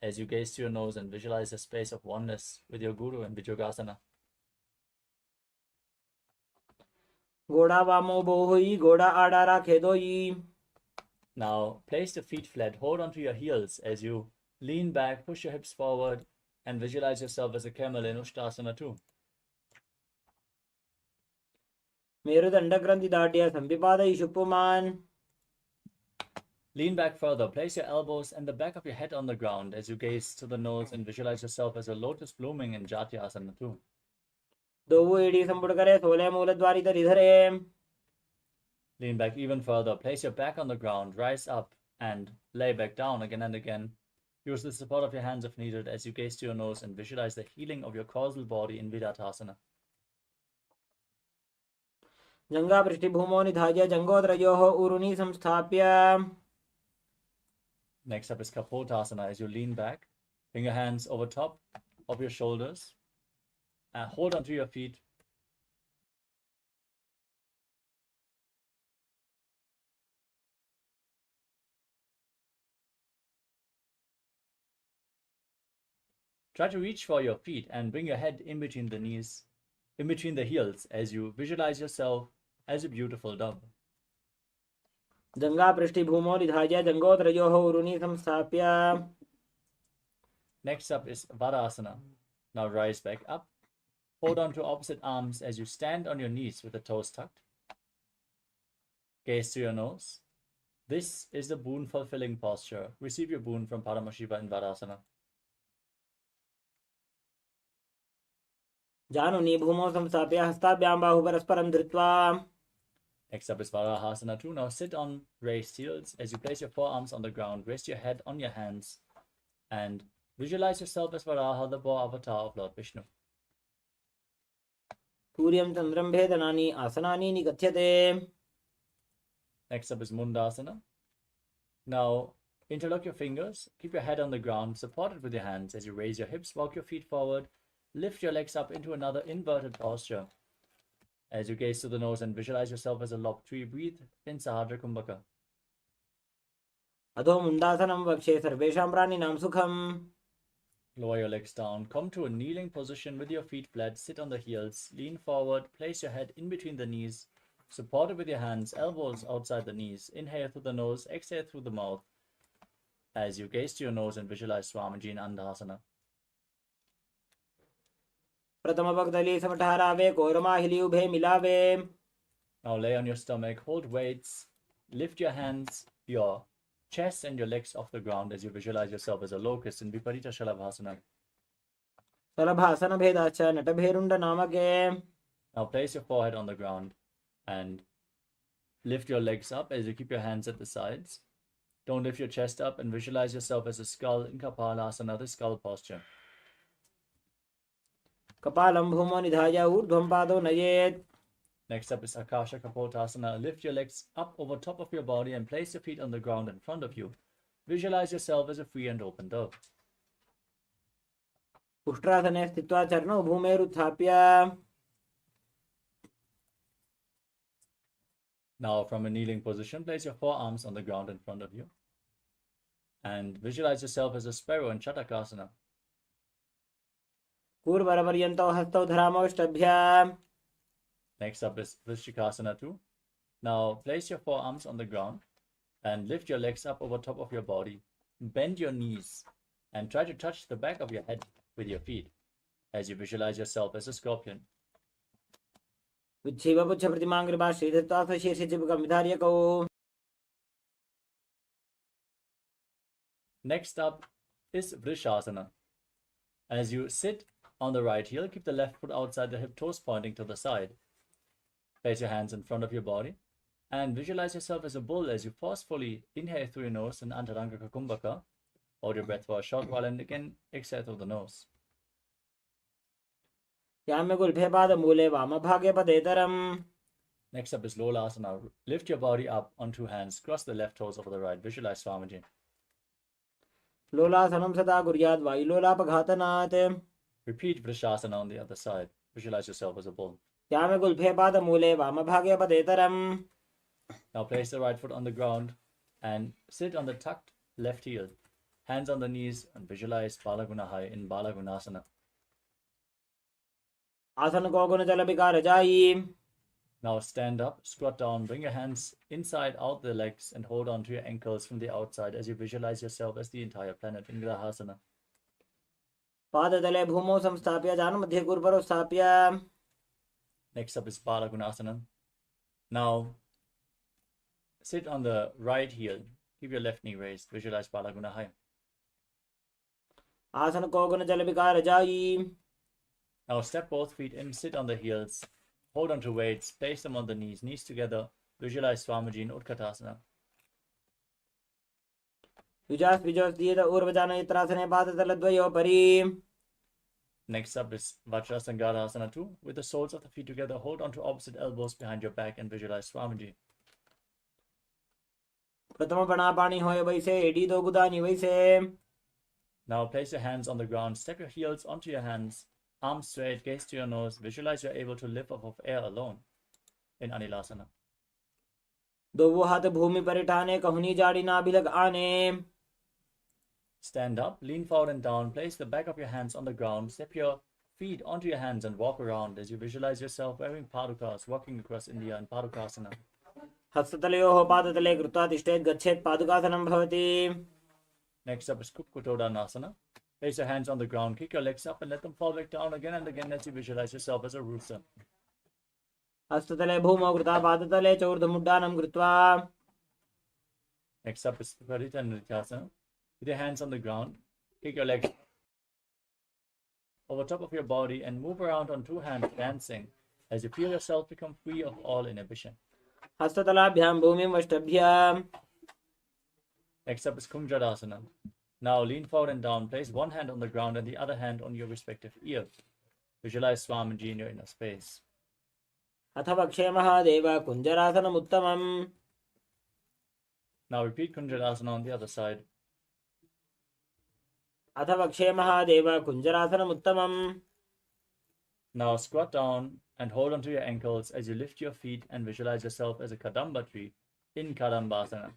as you gaze to your nose and visualize a space of oneness with your Guru in Vijogasana. घोड़ा वामो बोहोई घोड़ा आड़ा राखे दोई. Now place the feet flat, hold onto your heels as you lean back, push your hips forward, and visualize yourself as a camel in Ushtasana 2. मेरुदंड ग्रंथि दाट्य संपिपादयिषु पुमान्. Lean back further, place your elbows and the back of your head on the ground as you gaze to the nose and visualize yourself as a lotus blooming in Jatyasana 2. दो एड़ी संपुट करे सोले मूलद्वारी धरे. Lean back even further, place your back on the ground, rise up and lay back down again and again. Use the support of your hands if needed as you gaze to your nose and visualize the healing of your causal body in Vidatasana. जङ्घापृष्ठभूमौ निधाय जङ्घोदरयोः ऊरुनि संस्थाप्य. Next up is Kapotasana. As you lean back, bring your hands over top of your shoulders and hold onto your feet. Try to reach for your feet and bring your head in between the knees, in between the heels, as you visualize yourself as a beautiful dove. जङ्घापृष्ठभूमौ निधाय जङ्घोदरयोः ऊरुनि संस्थाप्य. Next up is Varasana. Now rise back up. Hold on to opposite arms as you stand on your knees with the toes tucked. Gaze to your nose. This is the boon fulfilling posture. Receive your boon from Paramashiva in Varasana. जानुनि भूमौ संस्थाप्य हस्ताभ्यां बाहुपरस्परं धृत्वा. Next up is Varahasana 2. Now sit on raised heels. As you place your forearms on the ground, rest your head on your hands and visualize yourself as Varaha, the boar avatar of Lord Vishnu. सूर्यं चन्द्रं भेदनानि आसनानि निगच्छते. Next up is Mundasana. Now interlock your fingers, keep your head on the ground, support it with your hands. As you raise your hips, walk your feet forward, lift your legs up into another inverted posture. As you gaze to the nose and visualize yourself as a Level-3, breathe in Sahadra Kumbhaka. अधो मुण्डासनं वक्षे सर्वेषां प्राणिनां सुखम्. Lower your legs down, come to a kneeling position with your feet flat, sit on the heels, lean forward, place your head in between the knees, support it with your hands, elbows outside the knees. Inhale through the nose, exhale through the mouth. As you gaze to your nose and visualize Swamiji in Andhasana. प्रथमभक्तली समठहरावे कोरमाहिली उभे मिलावे. Now lay on your stomach, hold weights, lift your hands, your chest and your legs off the ground as you visualize yourself as a locust in Viparita Shalabhasana. सलभासन भेदाच नटभेरुण्ड नामके. Now place your forehead on the ground and lift your legs up as you keep your hands at the sides. Don't lift your chest up and visualize yourself as a skull in Kapalasana, the skull posture. कपालं भूमौ निधाय ऊर्ध्वं पादौ नयेत्. Next up is Akasha Kapotasana. Lift your legs up over top of your body and place your feet on the ground in front of you. Visualize yourself as a free and open dove. उष्ट्रासने स्थित्वा चरणौ भूमेरुत्थाप्य. Now from a kneeling position, place your forearms on the ground in front of you. And visualize yourself as a sparrow in Chatakasana. कूर्वरपर्यन्तौ हस्तौ धरामौष्टभ्य. Next up is Vrishikasana 2. Now place your forearms on the ground and lift your legs up over top of your body. Bend your knees and try to touch the back of your head with your feet as you visualize yourself as a scorpion. विच्छिवपुच्छ प्रतिमाङ्कृपा श्रीधत्वा स्वशीर्षचिबुकं विधार्यकौ. Next up is Vrishasana. As you sit on the right heel, keep the left foot outside the hip, toes pointing to the side. Place your hands in front of your body and visualize yourself as a bull as you forcefully inhale through your nose in Antaranga Kumbhaka. Hold your breath for a short while and again exhale through the nose. याम्यगुल्फे पादमूले वामभागे पदेतरम्. Next up is Lolasana. Lift your body up on two hands. Cross the left toes over the right. Visualize Swamiji. लोलासनं सदा कुर्यात् वायुलोलापघातनात्. Repeat Vrishasana on the other side. Visualize yourself as a bull. याम्यगुल्फे पादमूले वामभागे पदेतरम्. Now place the right foot on the ground and sit on the tucked left heel. Hands on the knees and visualize Balagunahai in Balagunasana. आसन को गुण जल विकार जाई. Now stand up, squat down, bring your hands inside out the legs and hold on to your ankles from the outside as you visualize yourself as the entire planet in Grahasana. पादतले भूमौ संस्थाप्य जानुमध्ये कुर्वरौ स्थाप्य. Next up is Balagunasana. Now sit on the right heel. Keep your left knee raised. Visualize Balagunahai. आसन को गुण जल विकार जाई. Now step both feet in, sit on the heels. Hold on to weights, place them on the knees together. Visualize Swamiji in Utkatasana. युजास् विजोस् दीयत ऊर्वजान यत्रासने पादतलद्वयोपरि. Next up is Vajrasangadasana 2. With the soles of the feet together, hold on to opposite elbows behind your back and visualize Swamiji. प्रथम पणापाणी होय वैसे AD दो गुदानी वैसे. Now place your hands on the ground, step your heels onto your hands, arms straight, gaze to your nose, visualize you're able to lift off of air alone in Anilasana. दो हाथ भूमि पर ठाने कहनी जाड़ी ना बिलग आने. Stand up, lean forward and down, place the back of your hands on the ground, step your feet onto your hands and walk around as you visualize yourself wearing padukas, walking across India in Padukasana. हस्ततलयोः पादतले कृत्वा तिष्ठेत् गच्छेत् पादुकासनं भवति. Next up is Kupkutodhanasana. Place your hands on the ground, kick your legs up and let them fall back down again and again as you visualize yourself as a rooster. हस्ततले भूमौ कृता पादतले च ऊर्ध्वमुड्डानं कृत्वा. Next up is Parita Nrityasana. With your hands on the ground, kick your legs over top of your body and move around on two hands dancing as you feel yourself become free of all inhibition. हस्ततलाभ्यां भूमिं वष्टभ्याम्. Next up is Kunjadasana. Now lean forward and down, place one hand on the ground and the other hand on your respective ear. Visualize Swamiji in your inner space. अथ वक्षे Mahadev कुञ्जरासनमुत्तमम्. Now repeat Kunjadasana on the other side. अथ वक्षे Mahadev कुञ्जरासनमुत्तमम्. Now squat down and hold onto your ankles as you lift your feet and visualize yourself as a Kadamba tree in Kadambasana.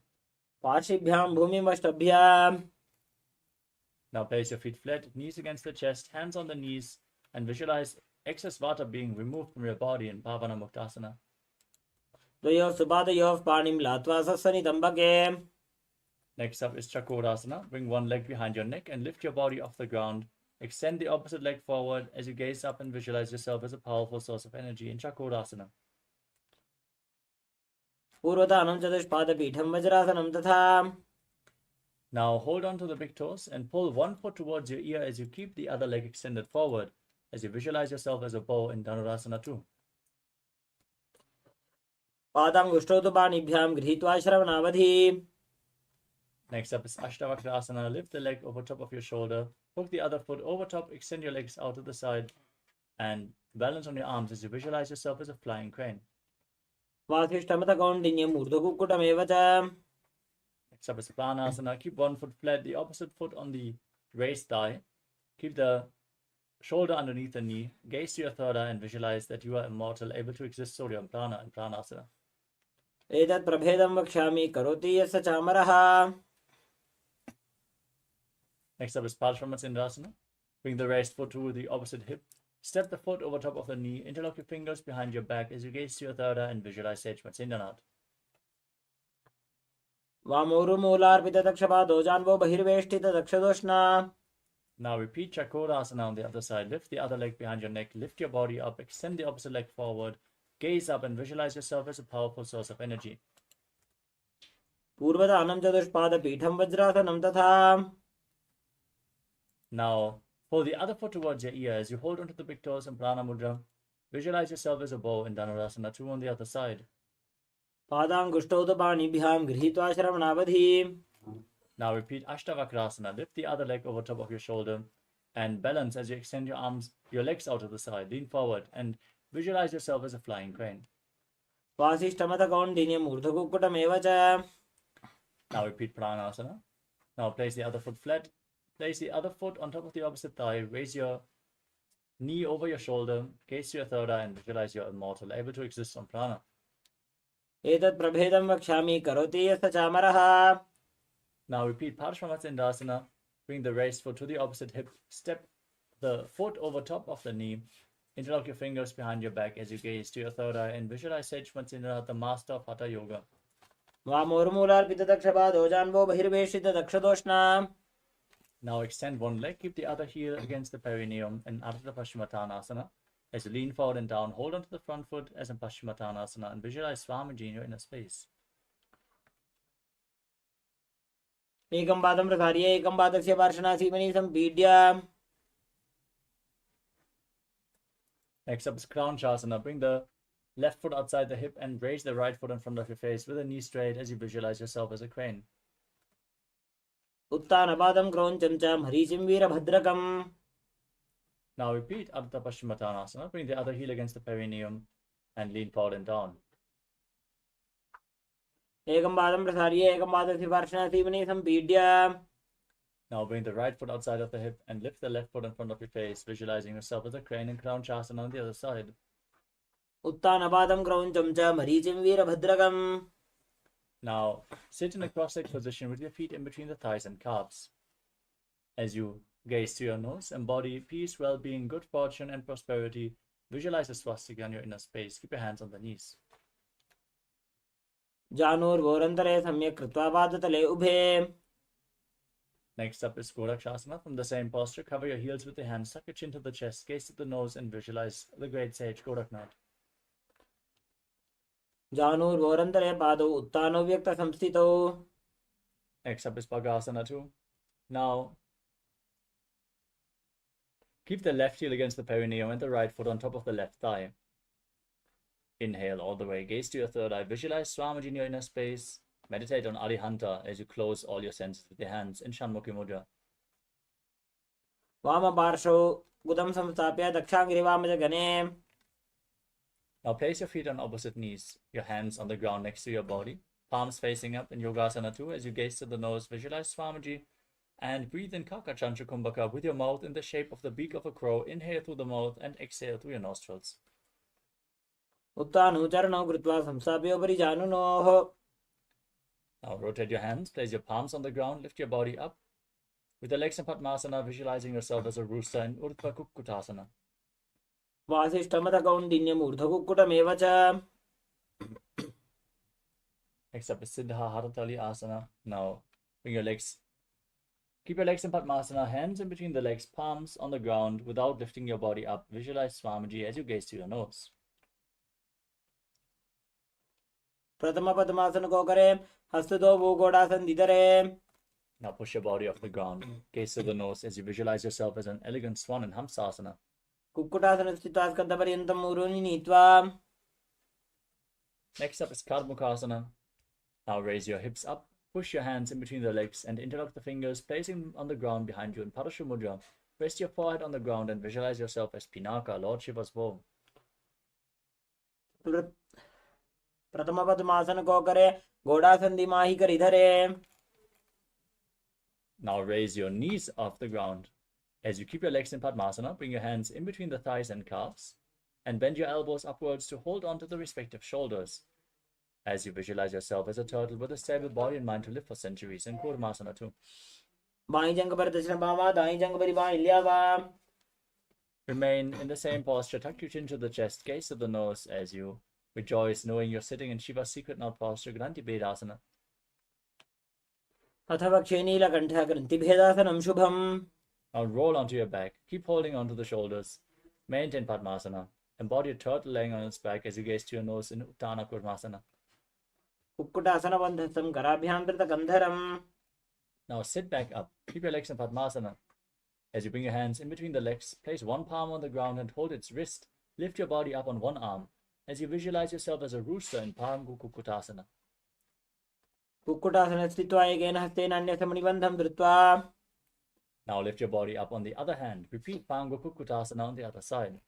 पार्श्विभ्यां भूमिं वष्टभ्याम्. Now place your feet flat, knees against the chest, hands on the knees, and visualize excess vata being removed from your body in Pavana Muktasana. द्वयोः सुपादयोः पाणिं लात्वा सस्वनितम्बके. Next up is Chakodasana. Bring one leg behind your neck and lift your body off the ground. Extend the opposite leg forward as you gaze up and visualize yourself as a powerful source of energy in Chakodasana. पूर्वतानं चतुष्पादपीठं वज्रासनं तथा. Now hold on to the big toes and pull one foot towards your ear as you keep the other leg extended forward as you visualize yourself as a bow in Dhanurasana 2. पादाङ्गुष्ठौ तु पाणिभ्यां गृहीत्वा श्रवणावधि. Next up is Ashtavakrasana. Lift the leg over top of your shoulder, hook the other foot over top, extend your legs out to the side, and balance on your arms as you visualize yourself as a flying crane. वासिष्ठमथ कौण्डिन्यम् ऊर्ध्वकुक्कुटमेव च. Next up is Pranasana. Keep one foot flat, the opposite foot on the raised thigh. Keep the shoulder underneath the knee. Gaze to your third eye and visualize that you are immortal, able to exist solely on prana and Pranasana. एतत् प्रभेदं वक्ष्यामि करोति यस्य चामरः. Next up is Parshvamatsindasana. Bring the raised foot to the opposite hip. Step the foot over top of the knee. Interlock your fingers behind your back as you gaze to your third eye and visualize Sage Matsindanath. वामोरुमूलार्पितदक्षपादो जान्वो बहिर्वेष्टितदक्षदोष्णा. Now repeat Chakodasana on the other side. Lift the other leg behind your neck. Lift your body up. Extend the opposite leg forward. Gaze up and visualize yourself as a powerful source of energy. पूर्वतानं चतुष्पादपीठं वज्रासनं तथा. Now pull the other foot towards your ear as you hold onto the big toes in Prana Mudra. Visualize yourself as a bow in Dhanurasana 2 on the other side. पादाङ्गुष्ठौ तु पाणिभ्यां गृहीत्वा श्रवणावधि. Now repeat Ashtavakrasana. Lift the other leg over top of your shoulder and balance as you extend your arms, your legs out to the side. Lean forward and visualize yourself as a flying crane. वासिष्ठमथ कौण्डिन्यम् ऊर्ध्वकुक्कुटमेव च. Now repeat Pranasana. Now place the other foot flat. Place the other foot on top of the opposite thigh. Raise your knee over your shoulder. Gaze to your third eye and visualize you're immortal, able to exist on prana. एतत् प्रभेदं वक्ष्यामि करोति यस्य चामरः. Now repeat Parshvamatsindasana. Bring the raised foot to the opposite hip. Step the foot over top of the knee. Interlock your fingers behind your back as you gaze to your third eye and visualize Sage Matsindanath, the master of Hatha Yoga. वामोरुमूलार्पितदक्षपादो जान्वो बहिर्वेष्टितदक्षदोष्णा. Now extend one leg, keep the other heel against the perineum in Ardha Paschimottanasana. As you lean forward and down, hold onto the front foot as in Paschimottanasana and visualize Swamiji in your inner space. एकं पादं प्रसार्य एकं पादस्य पार्श्वनासीमनि सम्पीड्य. Next up is Kranchasana. Bring the left foot outside the hip and raise the right foot in front of your face with the knee straight as you visualize yourself as a crane. उत्तानपादं क्रौञ्चं च मरीचिं वीरभद्रकम्. Now repeat Ardha Paschimottanasana. Bring the other heel against the perineum and lean forward and down. एकं पादं प्रसार्य एकं पादस्य पार्श्वनासीवने सम्पीड्य. Now bring the right foot outside of the hip and lift the left foot in front of your face, visualizing yourself as a crane and crown chasana on the other side. उत्तानपादं क्रौञ्चं च मरीचिं वीरभद्रकम्. Now sit in a cross-legged position with your feet in between the thighs and calves. As you gaze to your nose, embody peace, well-being, good fortune, and prosperity. Visualize a swastika in your inner space. Keep your hands on the knees. जानुर्भोरन्तरे सम्यक् कृत्वा पादतले उभे. Next up is Gorakshasana. From the same posture, cover your heels with your hands, suck your chin to the chest, gaze to the nose, and visualize the great sage Goraknath. जानुर्भोरन्तरे पादौ उत्तानौ व्यक्तसंस्थितौ. Next up is Bhagasana 2. Now, keep the left heel against the perineum and the right foot on top of the left thigh. Inhale all the way, gaze to your third eye, visualize Swamiji in your inner space. Meditate on Arihanta as you close all your senses with your hands in Shanmukhi Mudra. वामपार्श्वौ गुदं संस्थाप्य दक्षाङ्घ्रिवामजगने. Now place your feet on opposite knees, your hands on the ground next to your body, palms facing up in Yogasana 2. As you gaze to the nose, visualize Swamiji and breathe in Kakachantra Kumbhaka with your mouth in the shape of the beak of a crow. Inhale through the mouth and exhale through your nostrils. उत्तानौ चरणौ कृत्वा संस्थाप्य उपरि जानुनोः. Now rotate your hands, place your palms on the ground, lift your body up. With the legs in Padmasana, visualizing yourself as a rooster in Urdhva Kukkutasana. वासिष्ठमतकौण्डिन्यम् ऊर्ध्वकुक्कुटमेव च. Next up is Siddha Haratali Asana. Now bring your legs, keep your legs in Padmasana, hands in between the legs, palms on the ground without lifting your body up. Visualize Swamiji as you gaze to your nose. प्रथम पद्मासन को करें, हस्तों भूगोड़ासन दिधरे. Now push your body off the ground. Gaze to the nose as you visualize yourself as an elegant swan in Hamsasana. Kukkutasana स्थित्वा स्कन्धपर्यन्तं ऊरोनि नीत्वा. Next up is Kardmukasana. Now raise your hips up, push your hands in between the legs and interlock the fingers, placing them on the ground behind you in Parashu Mudra. Rest your forehead on the ground and visualize yourself as Pinaka, Lord Shiva's bow. प्रथम पद्मासन को करें, घोड़ासन दिमाही कर इधरे. Now raise your knees off the ground. As you keep your legs in Padmasana, bring your hands in between the thighs and calves and bend your elbows upwards to hold on to the respective shoulders. As you visualize yourself as a turtle with a stable body and mind to live for centuries in Kurmasana 2. By जंग पर दक्षिण बामा, दाई जंग पर by ल्यावा. Remain in the same posture, tuck your chin to the chest, gaze to the nose as you rejoice knowing you're sitting in Shiva's secret mouth posture, Granti Bedasana. अथ वक्षे नीलकण्ठ ग्रन्थिभेदासनं शुभम्. Now roll onto your back. Keep holding onto the shoulders. Maintain Padmasana. Embody a turtle laying on its back as you gaze to your nose in Uttana Kurmasana. कुक्कुटासनबन्धस्थं कराभ्यां धृतकन्धरम्. Now sit back up. Keep your legs in Padmasana. As you bring your hands in between the legs, place one palm on the ground and hold its wrist. Lift your body up on one arm as you visualize yourself as a rooster in Paramgu Kukkutasana. Kukkutasana स्थित्वा एकेन हस्तेन अन्यस्य मणिबन्धं धृत्वा. Now lift your body up on the other hand. Repeat Paramgu Kukkutasana on the other side.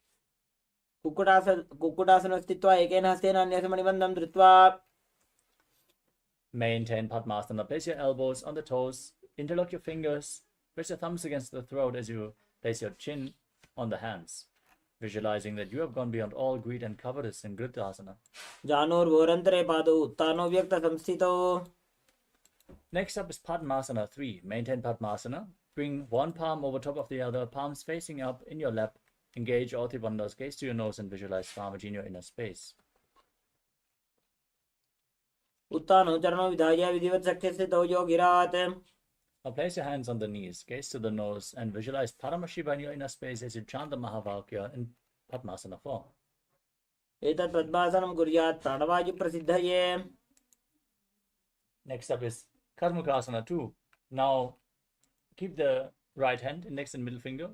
Kukkutasana स्थित्वा एकेन हस्तेन अन्यस्य मणिबन्धं धृत्वा. Maintain Padmasana. Place your elbows on the toes. Interlock your fingers. Press your thumbs against the throat as you place your chin on the hands. Visualizing that you have gone beyond all greed and covetous in Grittasana. जानुर्भोरन्तरे पादौ उत्तानो व्यक्तसंस्थितौ. Next up is Padmasana 3. Maintain Padmasana. Bring one palm over top of the other, palms facing up in your lap. Engage all three bandhas, gaze to your nose and visualize Swamiji in your inner space. उत्तानो चरणौ विधाय विधिवत् शक्तिस्थितौ योगिरात्. Now place your hands on the knees, gaze to the nose and visualize Paramashivoham in your inner space as you chant the Mahavakya in Padmasana form. एतत् पद्मासनं कुर्यात् प्राणवायुप्रसिद्धये. Next up is Karmukasana 2. Now keep the right hand, index and middle finger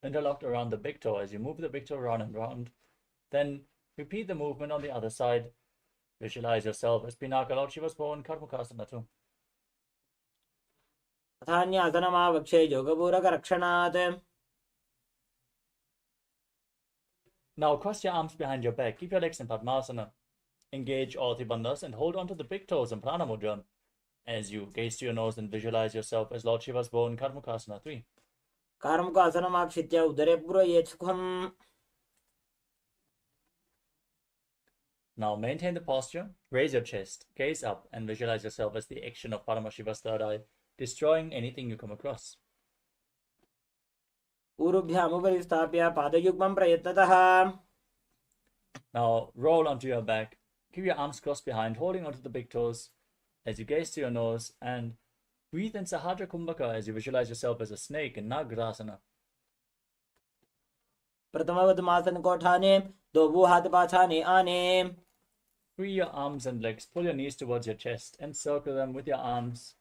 interlocked around the big toe as you move the big toe round and round. Then repeat the movement on the other side. Visualize yourself as Pinaka, Lord Shiva's bow in Karmukasana 2. अथान्यासनमावक्षे योगपूरकरक्षणात्. Now cross your arms behind your back. Keep your legs in Padmasana. Engage all three bandhas and hold on to the big toes in Prana Mudra as you gaze to your nose and visualize yourself as Lord Shiva's bow in Karmukasana 3. Karmukasanamakshittya udare purayet sukham. Now maintain the posture, raise your chest, gaze up, and visualize yourself as the action of Paramashiva's third eye, destroying anything you come across. Urubhyamupari sthapya padayugmam prayatnatah. Now roll onto your back, keep your arms crossed behind, holding onto the big toes as you gaze to your nose, and breathe in Sahadra Kumbhaka as you visualize yourself as a snake in Nagrasana. Pratamavatmasan kothane, dobu hath pachane ane. Free your arms and legs, pull your knees towards your chest, encircle them with your arms.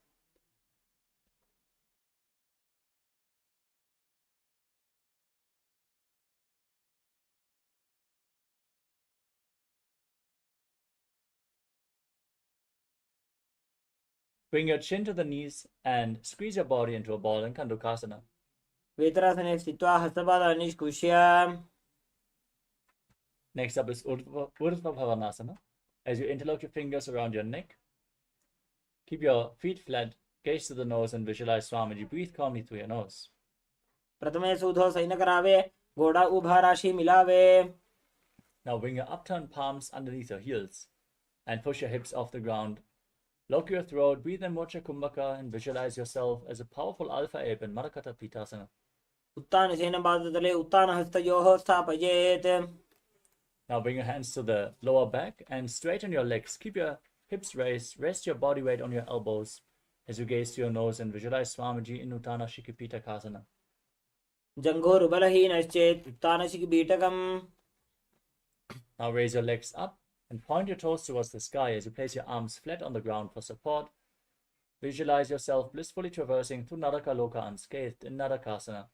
Bring your chin to the knees and squeeze your body into a ball in Kandukasana. Vetrasane sthitva hastapada nishkushya. Next up is Urdhva Bhavanasana. As you interlock your fingers around your neck, keep your feet flat, gaze to the nose and visualize Swamiji. Breathe calmly through your nose. Pratame sudho saina karave, goda ubha rashi milave. Now bring your upturned palms underneath your heels and push your hips off the ground. Lock your throat, breathe in Mocha Kumbhaka and visualize yourself as a powerful alpha ape in Marakata Pitasana. Uttana sena badadale uttana hastayoho sthapayet. Now bring your hands to the lower back and straighten your legs. Keep your hips raised, rest your body weight on your elbows as you gaze to your nose and visualize Swamiji in Uttana Shikipita Kasana. Janghoru balahinashchet uttana shikibitakam. Now raise your legs up and point your toes towards the sky as you place your arms flat on the ground for support. Visualize yourself blissfully traversing through Naraka Loka unscathed in Narakasana.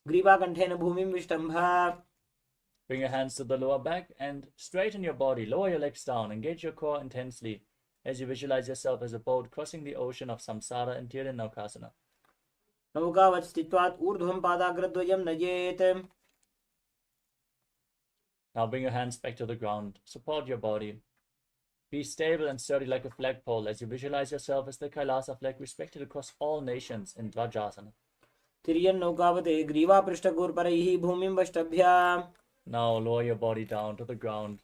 Griva kanthena bhumim vishtambha. Bring your hands to the lower back and straighten your body. Lower your legs down. Engage your core intensely as you visualize yourself as a boat crossing the ocean of samsara in Tiranaukasana. Naukavat sthitvat urdhvam padagradvayam najet. Now bring your hands back to the ground. Support your body. Be stable and sturdy like a flagpole as you visualize yourself as the Kailasa flag respected across all nations in Dvajasana. Tiriyan naukavate griva prishtagur bhumim vashtabhya. Now lower your body down to the ground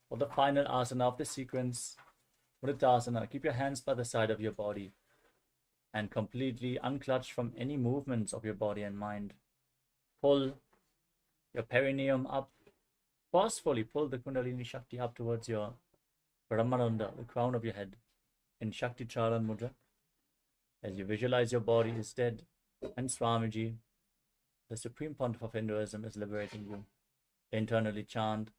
for the final asana of the sequence, Vritasana. Keep your hands by the side of your body and completely unclutch from any movements of your body and mind. Pull your perineum up. Forcefully pull the Kundalini Shakti up towards your Brahmananda, the crown of your head, in Shakti Charan Mudra. As you visualize your body is dead and Swamiji, the Supreme Pontiff of Hinduism, is liberating you. Internally chant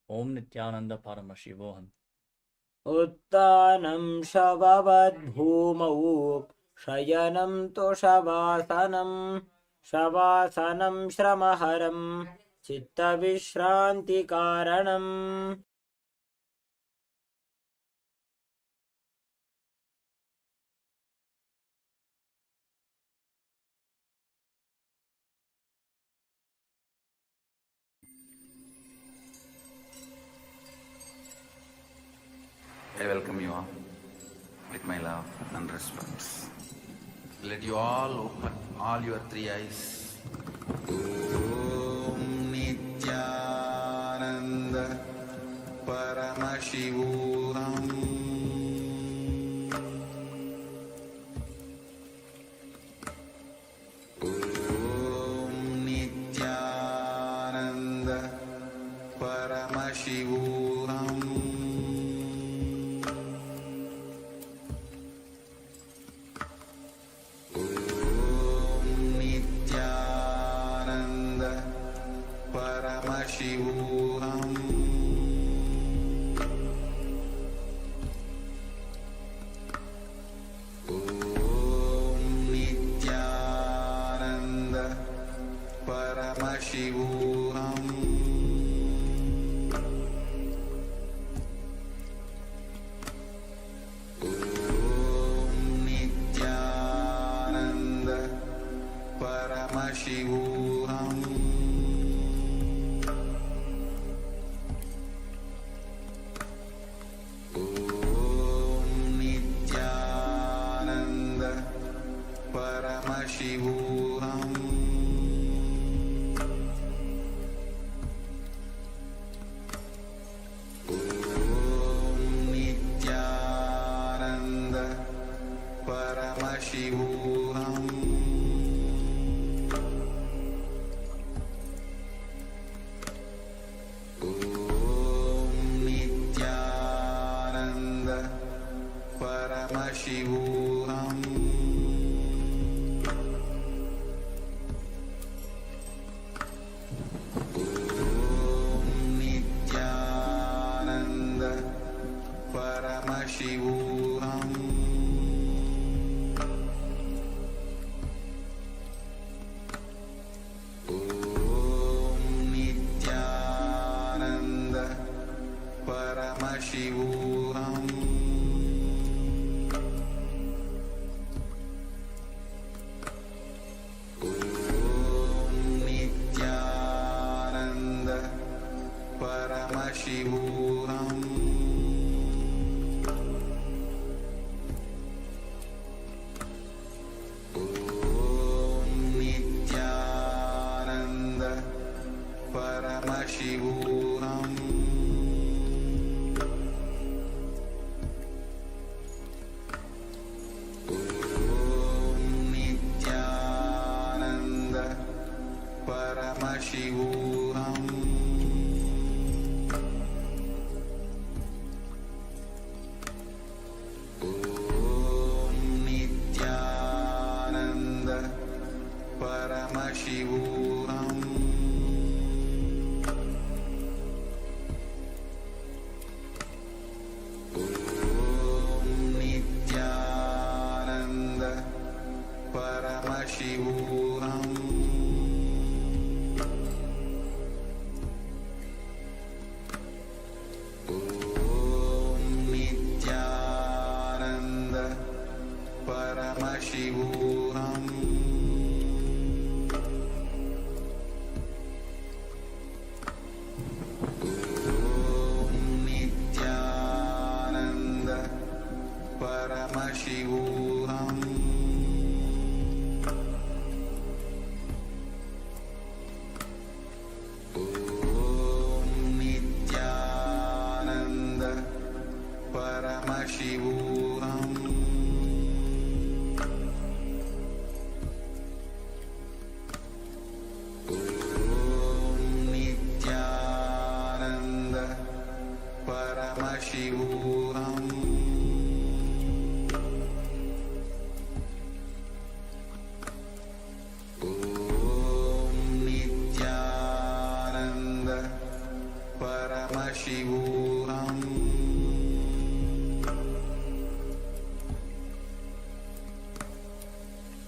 Om Nithyananda Paramashivoham. Uttanam shavavad bhumau shayanam toshavasanam shavasanam shramaharam chitta vishranti karanam. I welcome you all with my love and respect. Let you all open all your three eyes. Om Nithyananda Paramashivoham. Om Nithyananda Paramashivoham. Paramashivoham. Paramashivoham. Om Nithyananda Paramashivoham. Om Nithyananda Paramashivoham. Paramashivoham. Om Nithyananda Paramashivoham. Om Nithyananda Paramashivoham. Paramashivoham. Om Nithyananda Paramashivoham. Om Nithyananda Paramashivoham. Paramashivoham. Om Nithyananda Paramashivoham. Om Nithyananda Paramashivoham. Paramashivoham. Om Nithyananda Paramashivoham.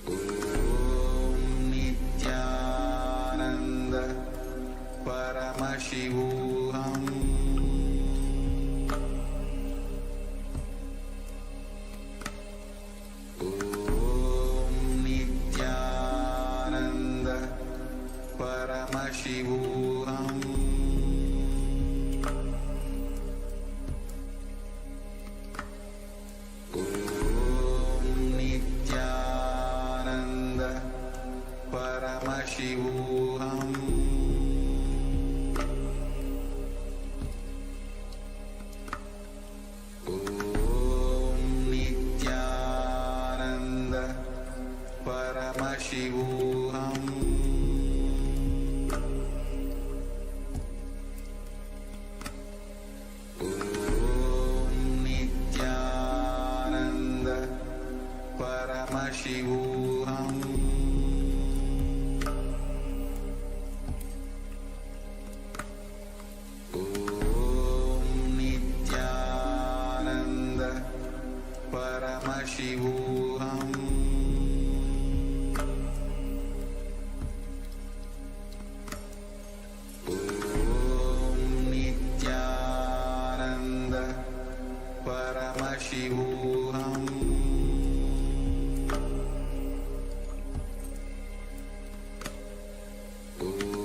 Om Nithyananda Paramashivoham. Paramashivoham. Om Nithyananda Paramashivoham. Om Nithyananda Paramashivoham. Paramashivoham. Om Nithyananda Paramashivoham.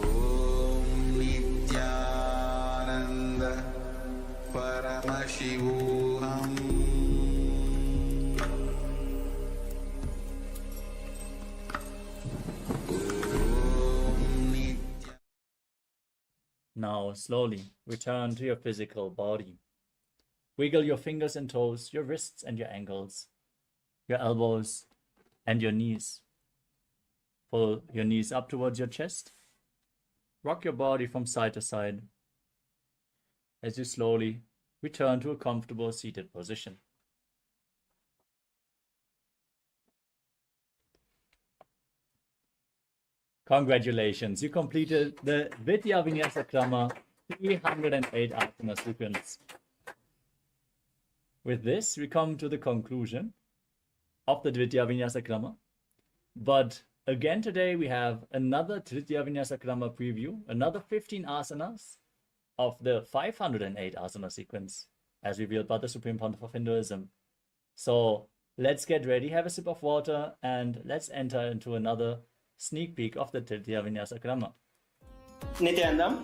Om Nithyananda Paramashivoham. Now, slowly, return to your physical body. Wiggle your fingers and toes, your wrists and your ankles, your elbows and your knees. Pull your knees up towards your chest. Rock your body from side to side as you slowly return to a comfortable seated position. Congratulations, you completed the Vidya Vinyasa Krama 308 asana sequence. With this, we come to the conclusion of the Dvitiya Vinyasa Krama. But again today we have another Tritiya Vinyasa Krama preview, another 15 asanas of the 508 asana sequence as revealed by the Supreme Pontiff of Hinduism. So let's get ready, have a sip of water, and let's enter into another sneak peek of the Tritiya Vinyasa Krama. Nithyananda,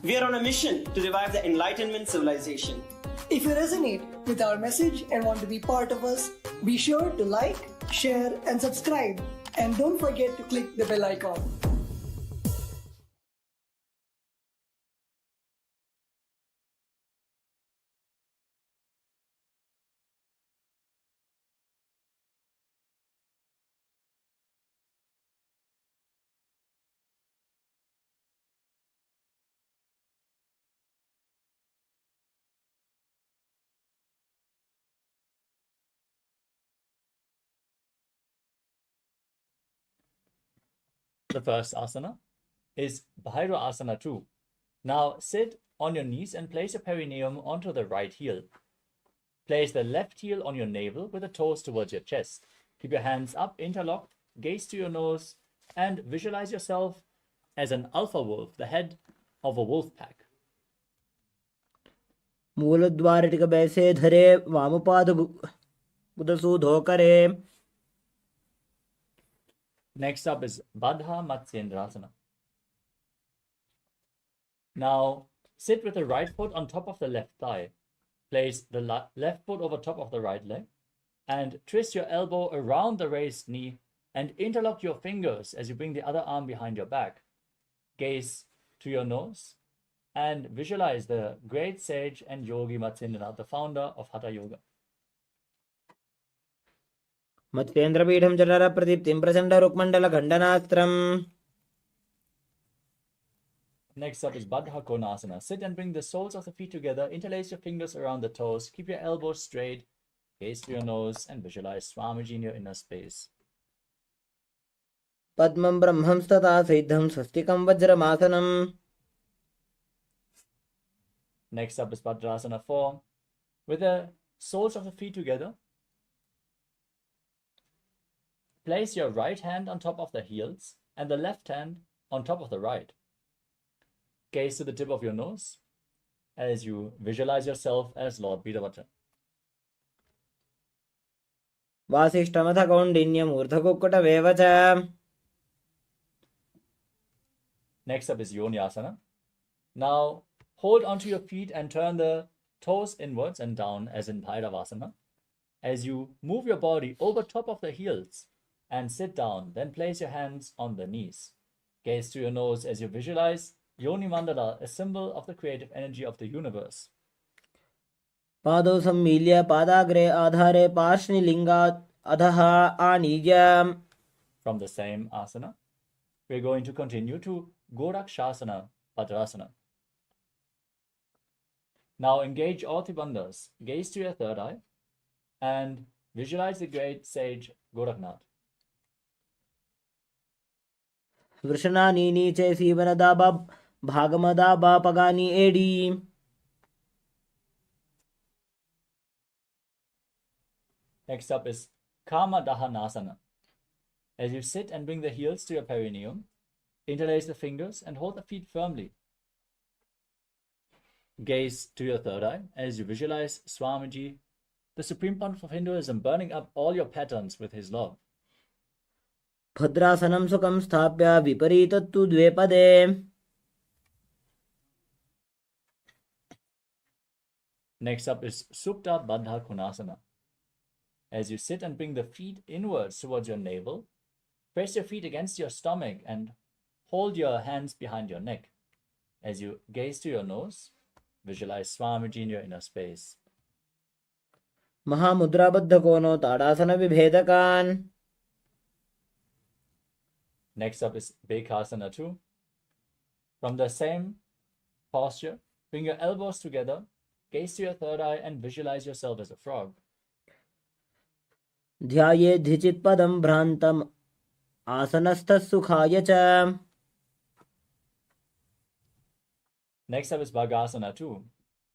we are on a mission to revive the Enlightenment civilization. If you resonate with our message and want to be part of us, be sure to like, share, and subscribe. And don't forget to click the bell icon. The first asana is Bhaira Asana 2. Now sit on your knees and place your perineum onto the right heel. Place the left heel on your navel with the toes towards your chest. Keep your hands up, interlocked, gaze to your nose, and visualize yourself as an alpha wolf, the head of a wolf pack. मूलद्वारिटिक बैसे धरे वामपाद उदसूधो करे. Next up is Badha Matsyendrasana. Now sit with the right foot on top of the left thigh. Place the left foot over top of the right leg and twist your elbow around the raised knee and interlock your fingers as you bring the other arm behind your back. Gaze to your nose and visualize the great sage and yogi Matsyendranath, the founder of Hatha Yoga. मत्स्येन्द्रपीठं चरर प्रदीप्तिं Prachanda रुक्मण्डल खण्डनास्त्रम्. Next up is Badha Konasana. Sit and bring the soles of the feet together. Interlace your fingers around the toes. Keep your elbows straight. Gaze to your nose and visualize Swamiji in your inner space. पद्मं ब्रह्मं तथा सिद्धं स्वस्तिकं वज्रमासनम्. Next up is Bhadrasana 4. With the soles of the feet together, place your right hand on top of the heels and the left hand on top of the right. Gaze to the tip of your nose as you visualize yourself as Lord Bidavata. वासिष्ठमथ कौण्डिन्यम् ऊर्ध्वकुक्कुटमेव च. Next up is Yonyasana. Now hold onto your feet and turn the toes inwards and down as in Bhairavasana. As you move your body over top of the heels and sit down, then place your hands on the knees. Gaze to your nose as you visualize Yoni Mandala, a symbol of the creative energy of the universe. पादौ सम्मील्य पादाग्रे आधारे पार्श्वलिङ्गात् अधः आनीय. From the same asana, we're going to continue to Gorakshasana, Bhadrasana. Now engage all three bandhas, gaze to your third eye, and visualize the great sage Goraknath. वृषणानि नीचे सीवनदा भागमदा पगानि AD. Next up is Kama Dahanasana. As you sit and bring the heels to your perineum, interlace the fingers and hold the feet firmly. Gaze to your third eye as you visualize Swamiji, the Supreme Pontiff of Hinduism, burning up all your patterns with his love. भद्रासनं सुखं स्थाप्य विपरीतत्तु द्वे पदे. Next up is Supta Baddha Konasana. As you sit and bring the feet inwards towards your navel, press your feet against your stomach and hold your hands behind your neck. As you gaze to your nose, visualize Swamiji in your inner space. महामुद्राबद्ध कोनो ताड़ासन विभेदकान्. Next up is Bekasana 2. From the same posture, bring your elbows together, gaze to your third eye and visualize yourself as a frog. ध्याये धिचित् पदं भ्रान्तं आसनस्थः सुखाय च. Next up is Bhagasana 2.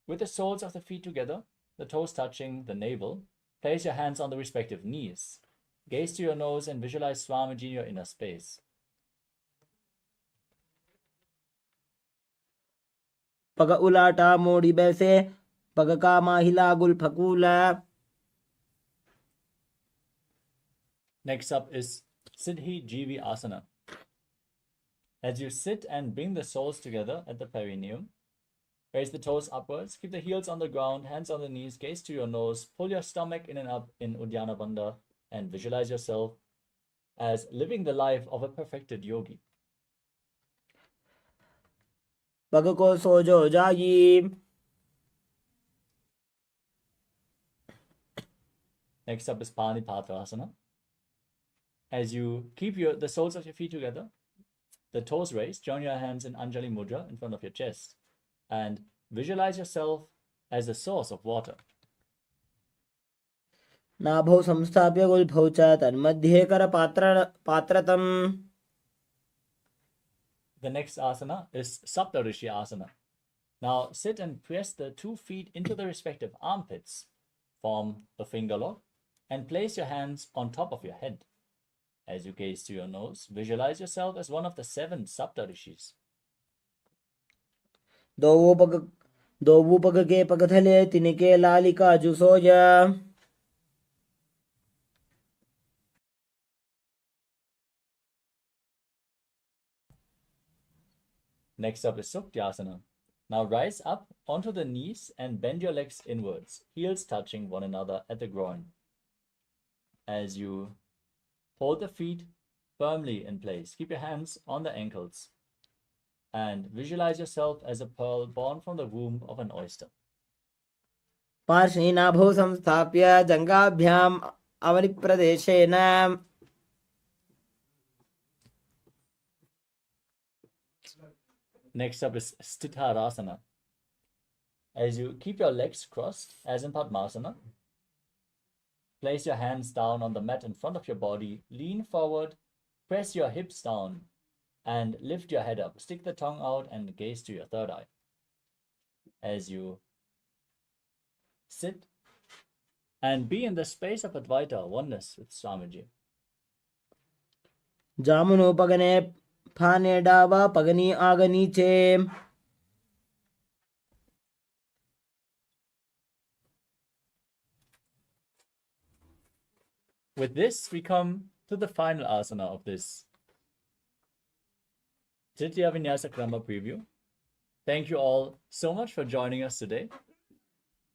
With the soles of the feet together, the toes touching the navel, place your hands on the respective knees. Gaze to your nose and visualize Swamiji in your inner space. पग उलाटा मोड़ी बैसे पग का माहिला गुल फकूला. Next up is Siddhi Jivi Asana. As you sit and bring the soles together at the perineum, raise the toes upwards, keep the heels on the ground, hands on the knees, gaze to your nose, pull your stomach in and up in Uddiyana Bandha, and visualize yourself as living the life of a perfected yogi. पग को सोजो जाई. Next up is Panipatra Asana. As you keep the soles of your feet together, the toes raised, join your hands in Anjali Mudra in front of your chest, and visualize yourself as the source of water. नाभौ संस्थाप्य गुल्फौ च तन्मध्ये कर पात्रतम्. The next asana is Saptarishi Asana. Now sit and press the 2 feet into the respective armpits. Form a finger lock and place your hands on top of your head. As you gaze to your nose, visualize yourself as one of the 7 Saptarishis. दोवु पग के पगथले तिनके लालिका जुसोज. Next up is Suktyasana. Now rise up onto the knees and bend your legs inwards, heels touching one another at the groin. As you hold the feet firmly in place, keep your hands on the ankles, and visualize yourself as a pearl born from the womb of an oyster. पार्श्वे नाभौ संस्थाप्य जङ्घाभ्याम् अवनिप्रदेशेन. Next up is Sthitarasana. As you keep your legs crossed, as in Padmasana, place your hands down on the mat in front of your body, lean forward, press your hips down, and lift your head up. Stick the tongue out and gaze to your third eye. As you sit and be in the space of Advaita, oneness with Swamiji. जामुनो पगने फाने डावा पगनी आगनी चे. With this, we come to the final asana of this Tritiya Vinyasa Krama preview. Thank you all so much for joining us today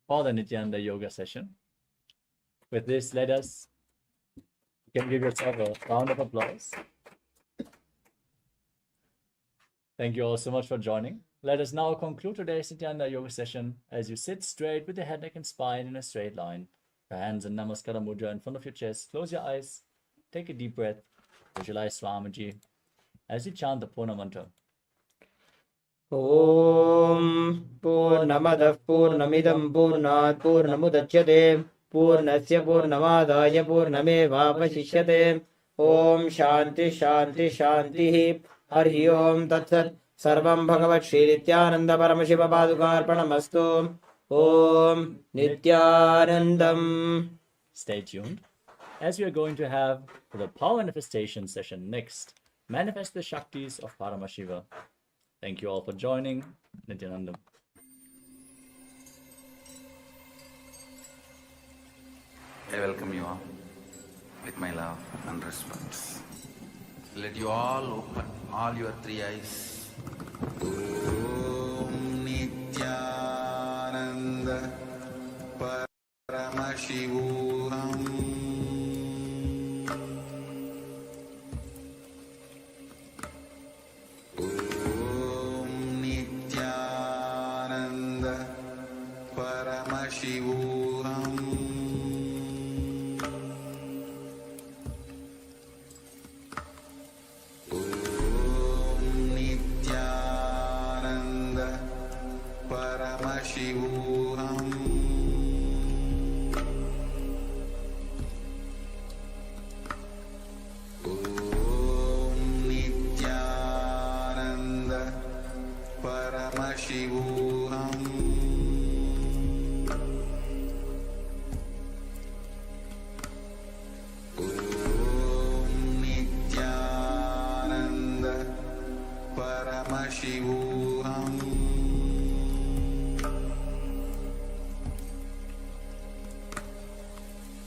for the Nithyananda yoga session. With this, you can give yourself a round of applause. Thank you all so much for joining. Let us now conclude today's Nithyananda yoga session as you sit straight with your head, neck, and spine in a straight line. Your hands in Namaskara Mudra in front of your chest. Close your eyes. Take a deep breath. Visualize Swamiji as you chant the Purna mantra. ॐ पूर्णमदः पूर्णमिदं पूर्णात् पूर्णमुदच्यते पूर्णस्य पूर्णमादाय पूर्णमेवावशिष्यते. ॐ शान्ति शान्ति शान्तिः. हरिः ओं तत्सत्. सर्वं भगवत् श्री नित्यानन्द परमशिव पादुकार्पणमस्तु. ॐ नित्यानन्दम्. Stay tuned as we are going to have the power manifestation session next. Manifest the Shaktis of Paramashiva. Thank you all for joining. Nithyananda. I welcome you all with my love and respect. Let you all open all your 3 eyes. Om Nithyananda Paramashivoham. Om Nithyananda Paramashivoham. Paramashivoham. Om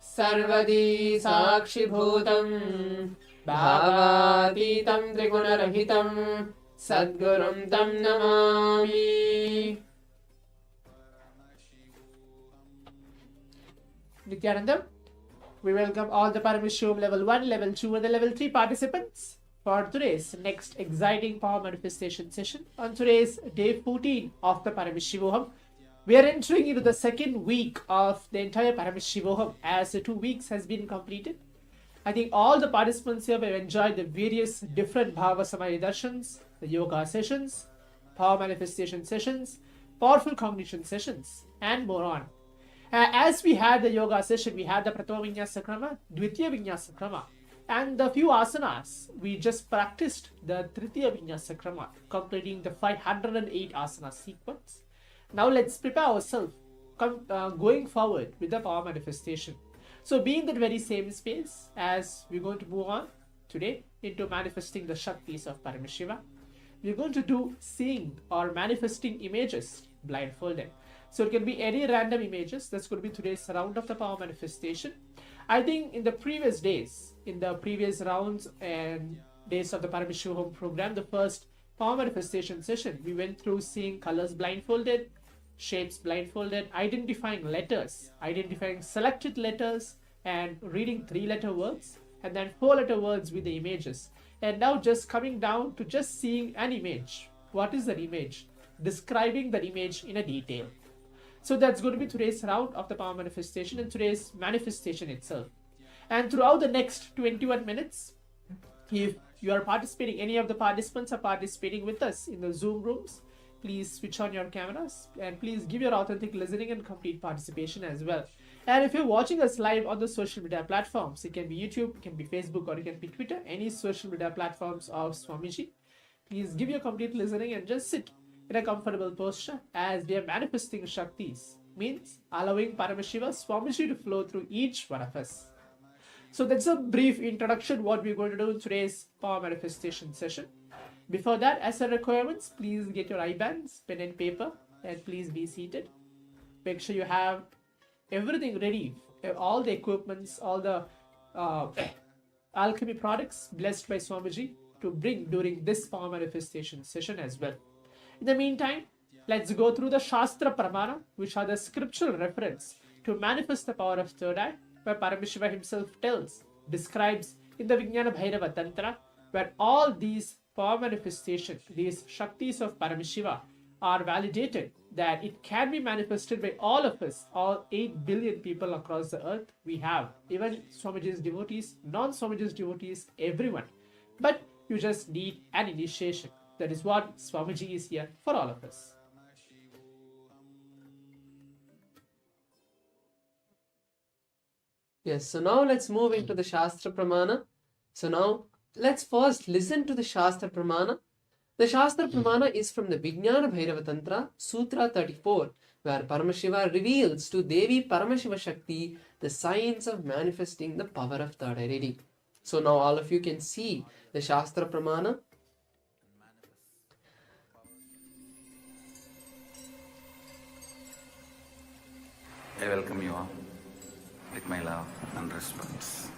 सर्वदी साक्षिभूतं भावातीतं त्रिगुणरहितं सद्गुरुं तं Namami. Nithyananda, we welcome all the Paramashivoham level 1, level 2 and the level 3 participants for today's next exciting power manifestation session on today's day 14 of the Paramashivoham. We are entering into the second week of the entire Paramashivoham as the 2 weeks has been completed. I think all the participants here have enjoyed the various different Bhava Samadhi Darshans, the yoga sessions, power manifestation sessions, powerful cognition sessions, and more on. As we had the yoga session, we had the Pratama Vinyasa Krama, Dvitiya Vinyasa Krama, and the few asanas. We just practiced the Tritiya Vinyasa Krama, completing the 508 asana sequence. Now let's prepare ourselves going forward with the power manifestation. So being that very same space, as we're going to move on today into manifesting the Shaktis of Paramashiva, we're going to do seeing or manifesting images blindfolded. So it can be any random images. That's going to be today's round of the power manifestation. I think in the previous days, in the previous rounds and days of the Paramashivoham program, the first power manifestation session, we went through seeing colors blindfolded, shapes blindfolded, identifying letters, identifying selected letters, and reading 3-letter words, and then 4-letter words with the images. And now just coming down to just seeing an image. What is that image? Describing that image in a detail. So that's going to be today's round of the power manifestation and today's manifestation itself. And throughout the next 21 minutes, if you are participating, any of the participants are participating with us in the Zoom rooms, please switch on your cameras and please give your authentic listening and complete participation as well. And if you're watching us live on the social media platforms, it can be YouTube, it can be Facebook, or it can be Twitter, any social media platforms of Swamiji, please give your complete listening and just sit in a comfortable posture as we are manifesting Shaktis, means allowing Paramashiva Swamiji to flow through each one of us. So that's a brief introduction what we're going to do in today's power manifestation session. Before that, as a requirements, please get your eye bands, pen and paper, and please be seated. Make sure you have everything ready, all the equipments, all the alchemy products blessed by Swamiji to bring during this power manifestation session as well. In the meantime, let's go through the Shastra Pramana, which are the scriptural reference to manifest the power of third eye, where Paramashiva himself describes in the Vijnana Bhairava Tantra, where all these power manifestations, these Shaktis of Paramashiva, are validated that it can be manifested by all of us, all 8 billion people across the earth. We have even Swamiji's devotees, non-Swamiji's devotees, everyone. But you just need an initiation. That is what Swamiji is here for all of us. Yes, so now let's move into the Shastra Pramana. So now let's first listen to the Shastra Pramana. The Shastra Pramana is from the Vijnana Bhairava Tantra, Sutra 34, where Paramashiva reveals to Devi Paramashiva Shakti the science of manifesting the power of third eye reading. So now all of you can see the Shastra Pramana. I welcome you all with my love and respect.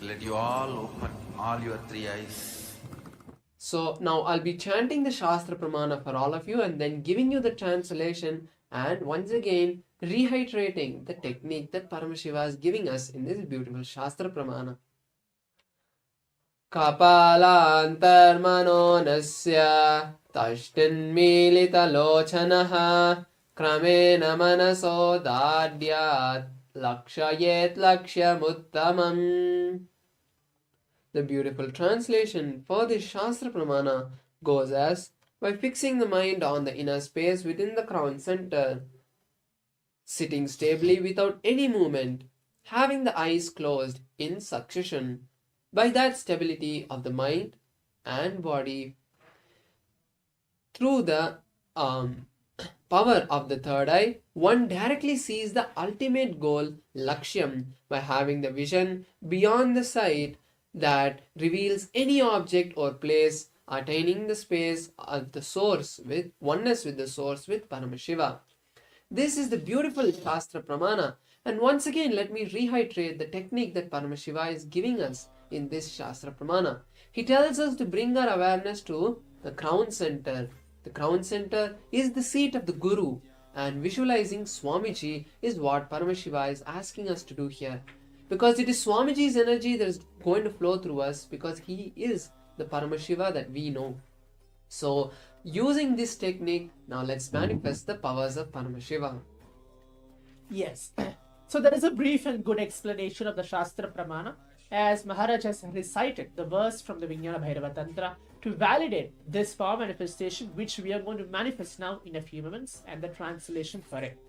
Let you all open all your 3 eyes. So now I'll be chanting the Shastra Pramana for all of you and then giving you the translation and once again reiterating the technique that Paramashiva is giving us in this beautiful Shastra Pramana. Kapalantarmano nasya tashtin milita lochanaha kramena manaso dadyat lakshayet lakshyamuttamam. The beautiful translation for this Shastra Pramana goes as, by fixing the mind on the inner space within the crown center, sitting stably without any movement, having the eyes closed in succession. By that stability of the mind and body, through the power of the third eye, one directly sees the ultimate goal, Lakshyam, by having the vision beyond the sight that reveals any object or place, attaining the space of the source with oneness with the source with Paramashiva. This is the beautiful Shastra Pramana, And once again, let me reiterate the technique that Paramashiva is giving us in this Shastra Pramana. He tells us to bring our awareness to the crown center. The crown center is the seat of the Guru, and visualizing Swamiji is what Paramashiva is asking us to do here. Because it is Swamiji's energy that is going to flow through us, because he is the Paramashiva that we know. So, using this technique, now let's manifest the powers of Paramashiva. Yes. So there is a brief and good explanation of the Shastra Pramana, as Maharaj has recited the verse from the Vijnana Bhairava Tantra to validate this power manifestation, which we are going to manifest now in a few moments, and the translation for it.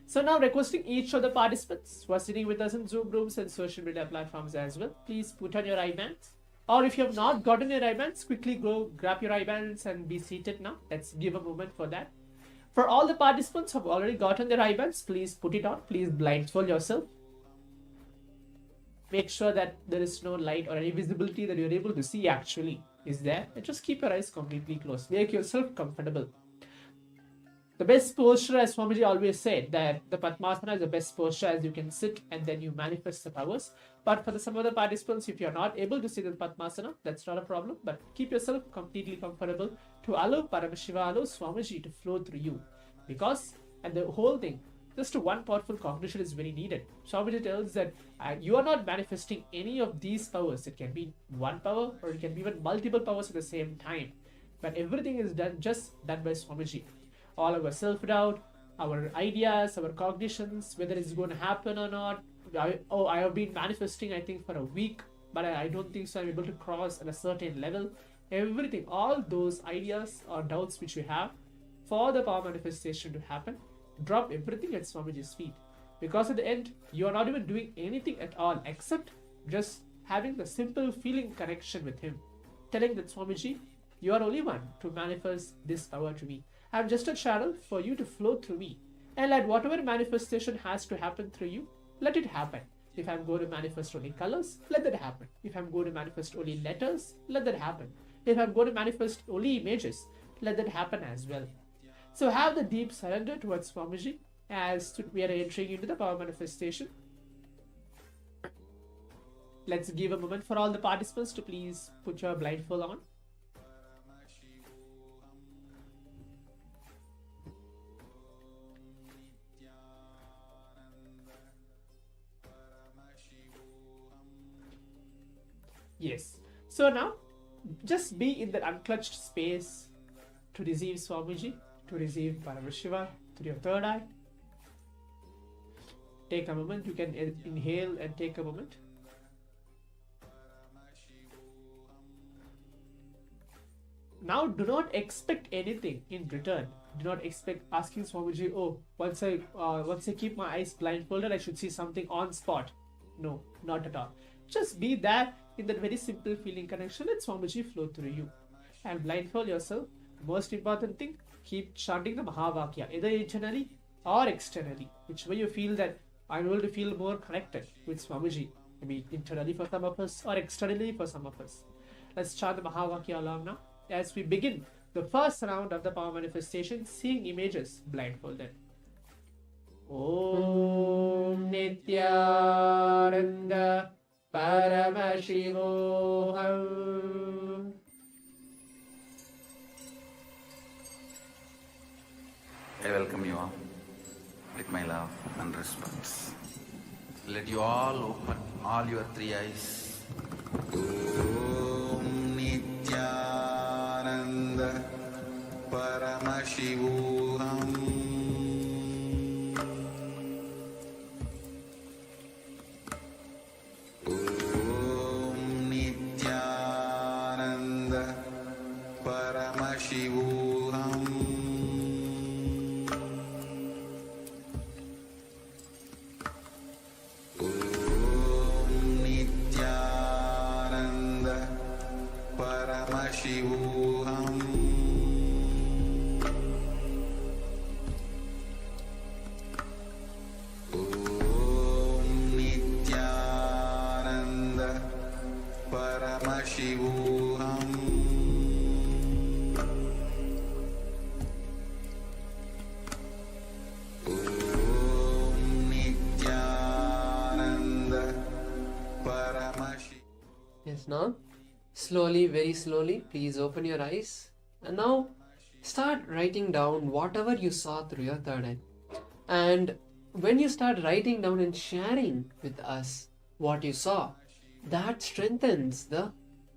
So now requesting each of the participants who are sitting with us in Zoom rooms and social media platforms as well, please put on your eye-bands. Or if you have not gotten your eye-bands, quickly go grab your eye-bands and be seated now. Let's give a moment for that. For all the participants who have already gotten their eye-bands, please put it on. Please blindfold yourself. Make sure that there is no light or any visibility that you're able to see actually is there. And just keep your eyes completely closed. Make yourself comfortable. The best posture, as Swamiji always said, that the Padmasana is the best posture, as you can sit and then you manifest the powers. But for some other participants, if you're not able to sit in Padmasana, that's not a problem. But keep yourself completely comfortable to allow Paramashiva, allow Swamiji to flow through you. Because, and the whole thing, just one powerful cognition is very needed. Swamiji tells that you are not manifesting any of these powers. It can be one power or it can be even multiple powers at the same time. But everything is just done by Swamiji. All our self-doubt, our ideas, our cognitions, whether it's going to happen or not. I have been manifesting, I think, for a week, but I don't think so I'm able to cross at a certain level. Everything, all those ideas or doubts which we have for the power manifestation to happen, drop everything at Swamiji's feet. Because at the end, you are not even doing anything at all except just having the simple feeling connection with him. Telling that Swamiji, you are only one to manifest this power to me. I'm just a channel for you to flow through me. And let whatever manifestation has to happen through you, let it happen. If I'm going to manifest only colors, let that happen. If I'm going to manifest only letters, let that happen. If I'm going to manifest only images, let that happen as well. So have the deep surrender towards Swamiji as we are entering into the power manifestation. Let's give a moment for all the participants to please put your blindfold on. Yes. So now, just be in that unclutched space to receive Swamiji, to receive Paramashiva through your third eye. Take a moment. You can inhale and take a moment. Now, do not expect anything in return. Do not expect asking Swamiji, oh, once I keep my eyes blindfolded, I should see something on spot. No, not at all. Just be there in that very simple feeling connection, let Swamiji flow through you. And blindfold yourself. Most important thing, keep chanting the Mahavakya, either internally or externally. Which way you feel that I'm able to feel more connected with Swamiji. Maybe internally for some of us or externally for some of us. Let's chant the Mahavakya along now as we begin the first round of the power manifestation, seeing images blindfolded. Om Nithyananda Paramashivoham. I welcome you all with my love and respect. Let you all open all your three eyes. Om Nithyananda Paramashivoham. Paramashivoham. Yes, now slowly, very slowly, please open your eyes and now start writing down whatever you saw through your third eye. And when you start writing down and sharing with us what you saw, that strengthens the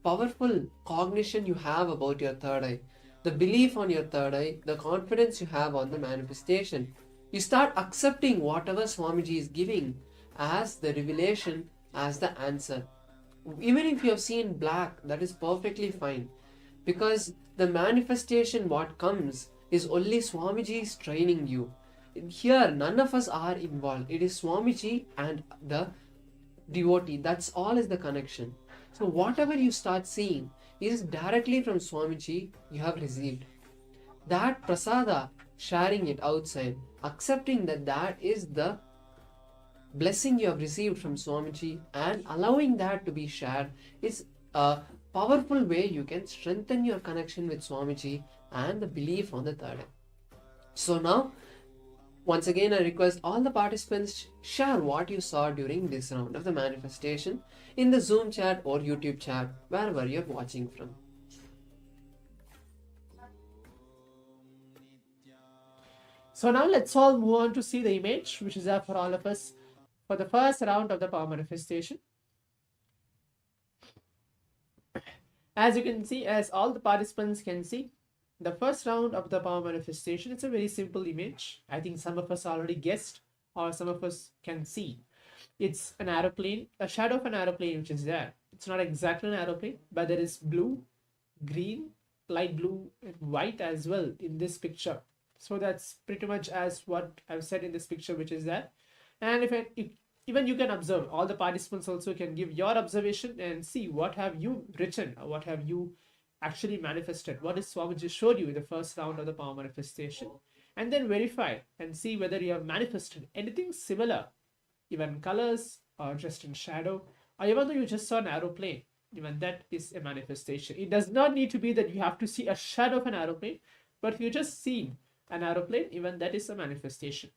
powerful cognition you have about your third eye, the belief on your third eye, the confidence you have on the manifestation. You start accepting whatever Swamiji is giving as the revelation, as the answer. Even if you have seen black, that is perfectly fine, because the manifestation what comes is only Swamiji's training you. Here none of us are involved. It is Swamiji and the devotee. That's all is the connection. So whatever you start seeing is directly from Swamiji you have received. That prasada, sharing it outside, accepting that that is the blessing you have received from Swamiji and allowing that to be shared is a powerful way you can strengthen your connection with Swamiji and the belief on the third eye. So now, once again, I request all the participants share what you saw during this round of the manifestation in the Zoom chat or YouTube chat, wherever you're watching from. So now let's all move on to see the image which is there for all of us for the first round of the power manifestation. As you can see, as all the participants can see, the first round of the power manifestation, it's a very simple image. I think some of us already guessed or some of us can see. It's an aeroplane, a shadow of an aeroplane which is there. It's not exactly an aeroplane, but there is blue, green, light blue and white as well in this picture. So that's pretty much as what I've said in this picture which is there. And if even you can observe, all the participants also can give your observation and see what have you written or what have you actually manifested, what is Swamiji showed you in the first round of the power manifestation, and then verify and see whether you have manifested anything similar, even colors or just in shadow, or even though you just saw an aeroplane, even that is a manifestation. It does not need to be that you have to see a shadow of an aeroplane, but if you just see an aeroplane, even that is a manifestation.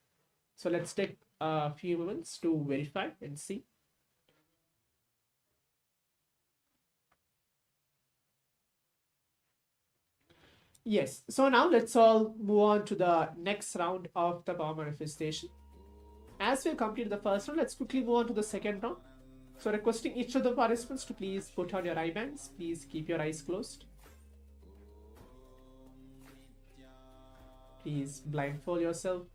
So let's take a few moments to verify and see. Yes, so now let's all move on to the next round of the power manifestation. As we completed the first round, let's quickly move on to the second round. So requesting each of the participants to please put on your eye bands. Please keep your eyes closed. Please blindfold yourself.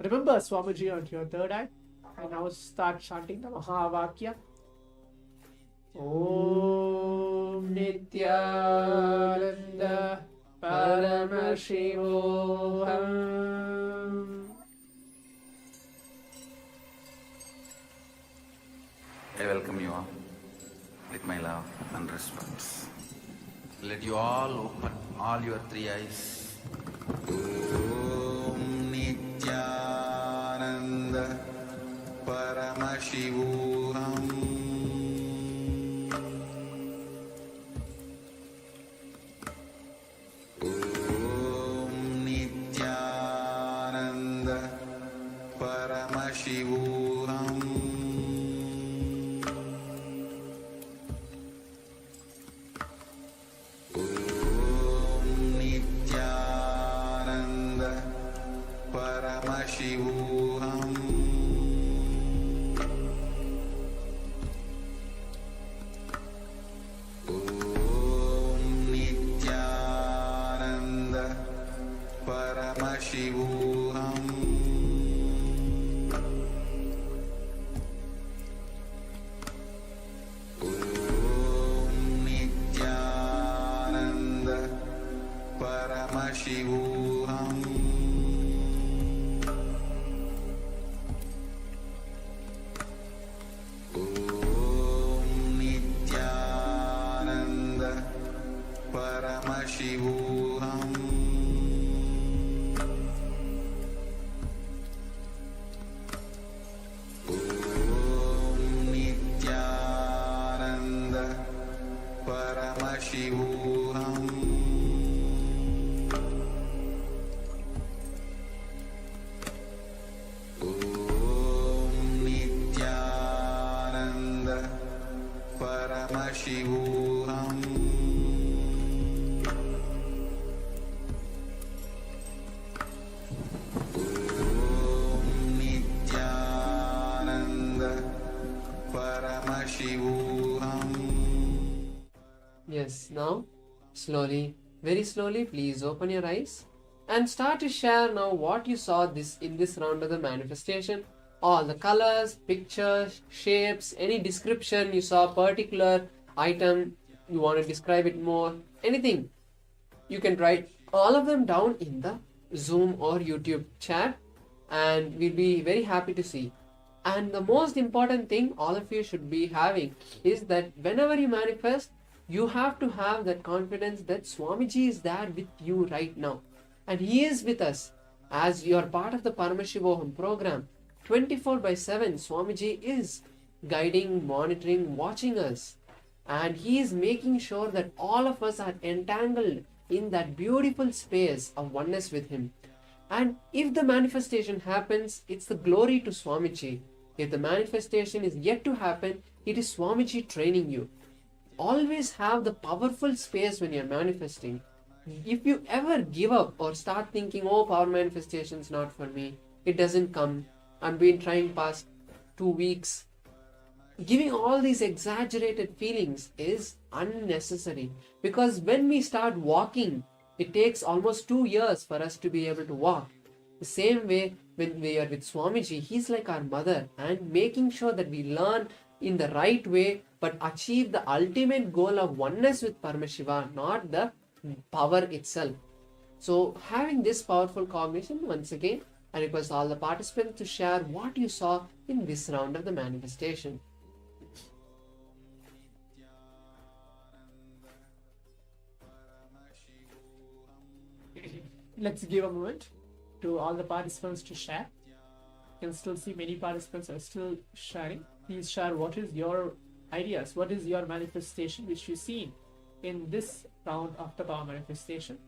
Remember Swamiji on your third eye. And now start chanting the Mahavakya. Om Nithyananda Paramashivoham. I welcome you all with my love and respect. Let you all open all your three eyes. Om Nithyananda Paramashivoham. Om Nithyananda Paramashivoham. Om Nithyananda Paramashivoham. Paramashivoham. Om Nithyananda Paramashivoham. Om Nithyananda Paramashivoham. Paramashivoham. Paramashivoham. Yes, now slowly, very slowly, please open your eyes and start to share now what you saw in this round of the manifestation. All the colors, pictures, shapes, any description you saw, particular item, you want to describe it more, anything. You can write all of them down in the Zoom or YouTube chat and we'll be very happy to see. And the most important thing all of you should be having is that whenever you manifest, you have to have that confidence that Swamiji is there with you right now. And he is with us as you are part of the Paramashivoham program. 24/7, Swamiji is guiding, monitoring, watching us. And he is making sure that all of us are entangled in that beautiful space of oneness with him. And if the manifestation happens, it's the glory to Swamiji. If the manifestation is yet to happen, it is Swamiji training you. Always have the powerful space when you're manifesting. If you ever give up or start thinking, oh, power manifestation is not for me, it doesn't come, I've been trying past 2 weeks, giving all these exaggerated feelings is unnecessary. Because when we start walking, it takes almost 2 years for us to be able to walk. The same way when we are with Swamiji, he's like our mother and making sure that we learn in the right way but achieve the ultimate goal of oneness with Paramashiva, not the power itself. So having this powerful cognition, once again, I request all the participants to share what you saw in this round of the manifestation. Let's give a moment to all the participants to share. You can still see many participants are still sharing. Please share what is your ideas, what is your manifestation which you've seen in this round of the power manifestation.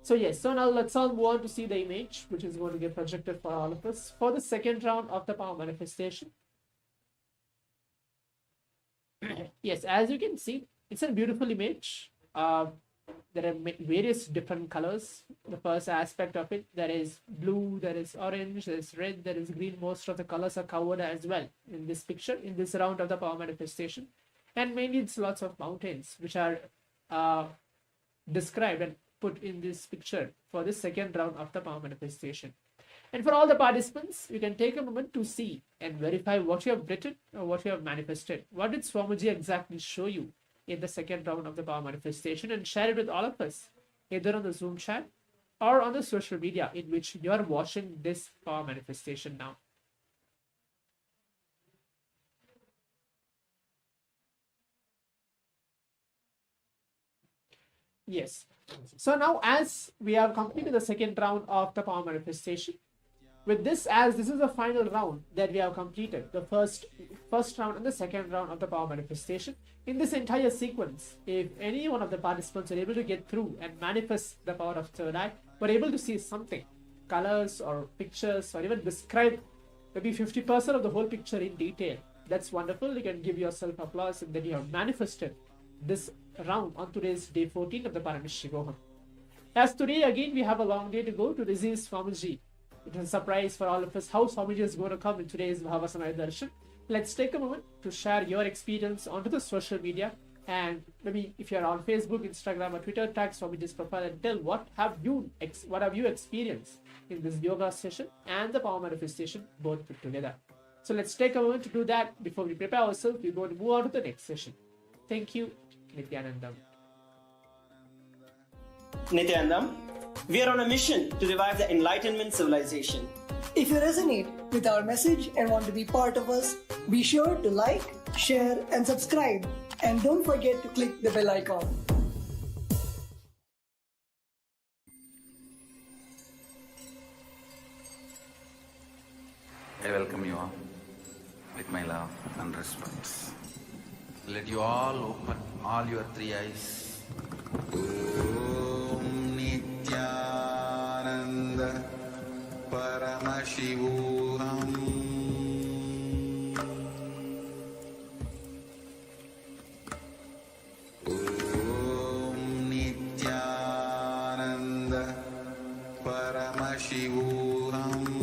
So yes, so now let's all move on to see the image which is going to get projected for all of us for the second round of the power manifestation. Yes, as you can see, it's a beautiful image. There are various different colors. The first aspect of it, there is blue, there is orange, there is red, there is green. Most of the colors are covered as well in this picture, in this round of the power manifestation. And mainly it's lots of mountains which are described and put in this picture for this second round of the power manifestation. And for all the participants, you can take a moment to see and verify what you have written or what you have manifested. What did Swamiji exactly show you in the second round of the power manifestation, and share it with all of us, either on the Zoom chat or on the social media in which you are watching this power manifestation now. Yes. So now as we have completed the second round of the power manifestation, with this, as this is the final round that we have completed, the first round and the second round of the power manifestation, in this entire sequence, if any one of the participants are able to get through and manifest the power of third eye, were able to see something, colors or pictures, or even describe maybe 50% of the whole picture in detail, that's wonderful. You can give yourself applause, and then you have manifested this round on today's day 14 of the Paramashivoham. As today again we have a long day to go to receive Swamiji. It is a surprise for all of us how Swamiji is going to come in today's Bhavasamaya Darshan. Let's take a moment to share your experience onto the social media, and maybe if you're on Facebook, Instagram or Twitter, tag Swamiji's profile and tell what have you experienced in this yoga session and the power manifestation both put together. So let's take a moment to do that. Before we prepare ourselves, we're going to move on to the next session. Thank you, Nithyananda. Nithyananda, we are on a mission to revive the Enlightenment civilization. If you resonate with our message and want to be part of us, be sure to like, share, and subscribe. And don't forget to click the bell icon. I welcome you all with my love and respect. Let you all open all your three eyes. Om Nithyananda Paramashivoham. Om Nithyananda Paramashivoham.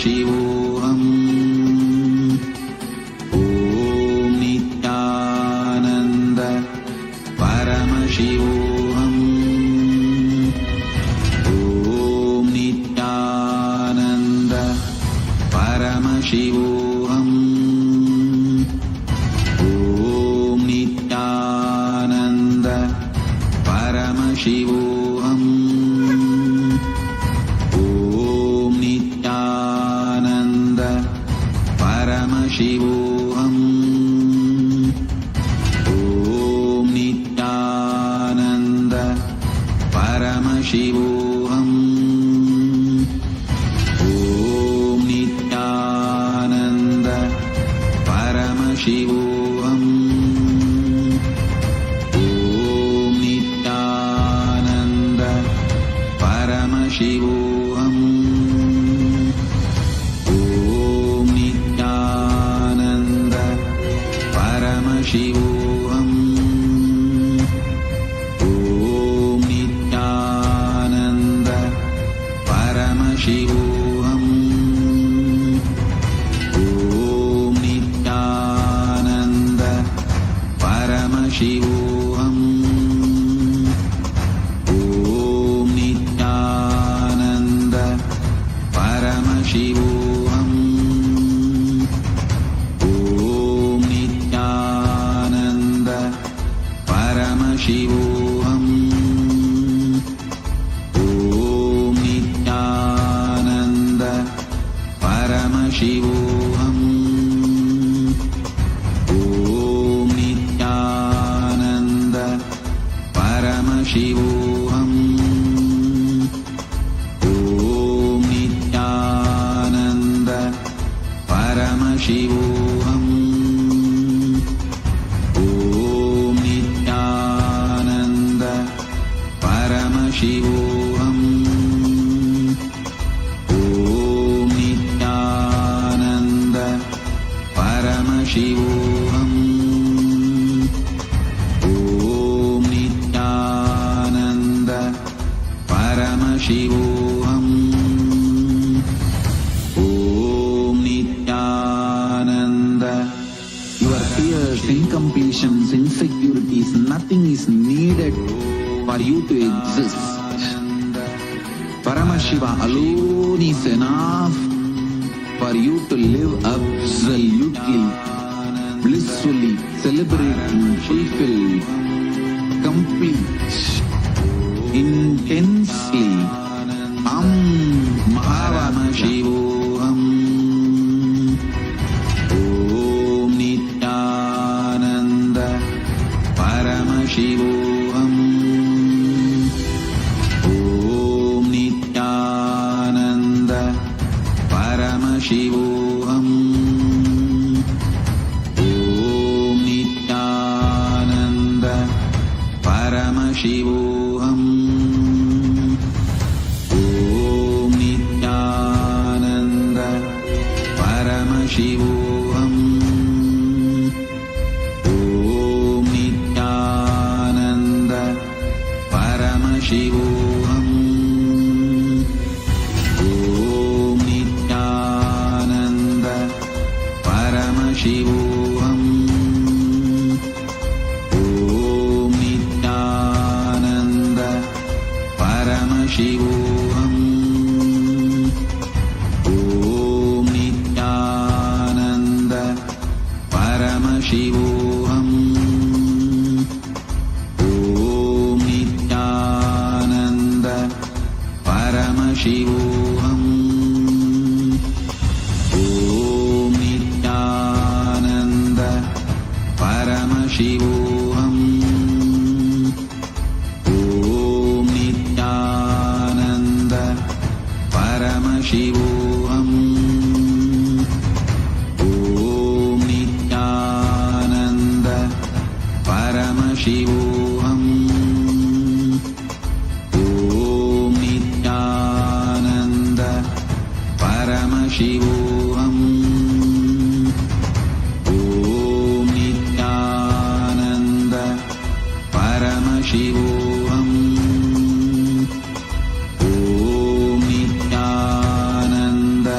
Paramashivoham. Om Nithyananda Paramashivoham. Om Nithyananda Paramashivoham. Om Nithyananda Paramashivoham. Om Nithyananda Paramashivoham. Om Nithyananda Paramashivoham. Om Nithyananda Paramashivoham. Om Nithyananda Paramashivoham. Om Nithyananda Paramashivoham. Om Nithyananda Paramashivoham. Om Nithyananda Paramashivoham. Om Nithyananda Paramashivoham. Om Nithyananda Paramashivoham. Om Nithyananda Paramashivoham. Om Nithyananda Paramashivoham. Om Nithyananda Paramashivoham. Om Nithyananda Paramashivoham. Om Nithyananda Paramashivoham. Om Nithyananda Paramashivoham. Om Nithyananda. Your fears, incompletions, insecurities, nothing is needed for you to exist. Paramashiva alone is enough for you to live absolutely, blissfully, celebrating, fulfilled, complete, intensely. Paramashivoham. Om Nithyananda Paramashivoham. Om Nithyananda Paramashivoham. Om Nithyananda Paramashivoham. Om Nithyananda Paramashivoham. Om Nithyananda Paramashivoham. Om Nithyananda Paramashivoham. Om Nithyananda Paramashivoham. Om Nithyananda Paramashivoham. Om Nithyananda Paramashivoham. Om Nithyananda Paramashivoham. Om Nithyananda Paramashivoham. Om Nithyananda Paramashivoham. Om Nithyananda Paramashivoham. Om Nithyananda Paramashivoham. Om Nithyananda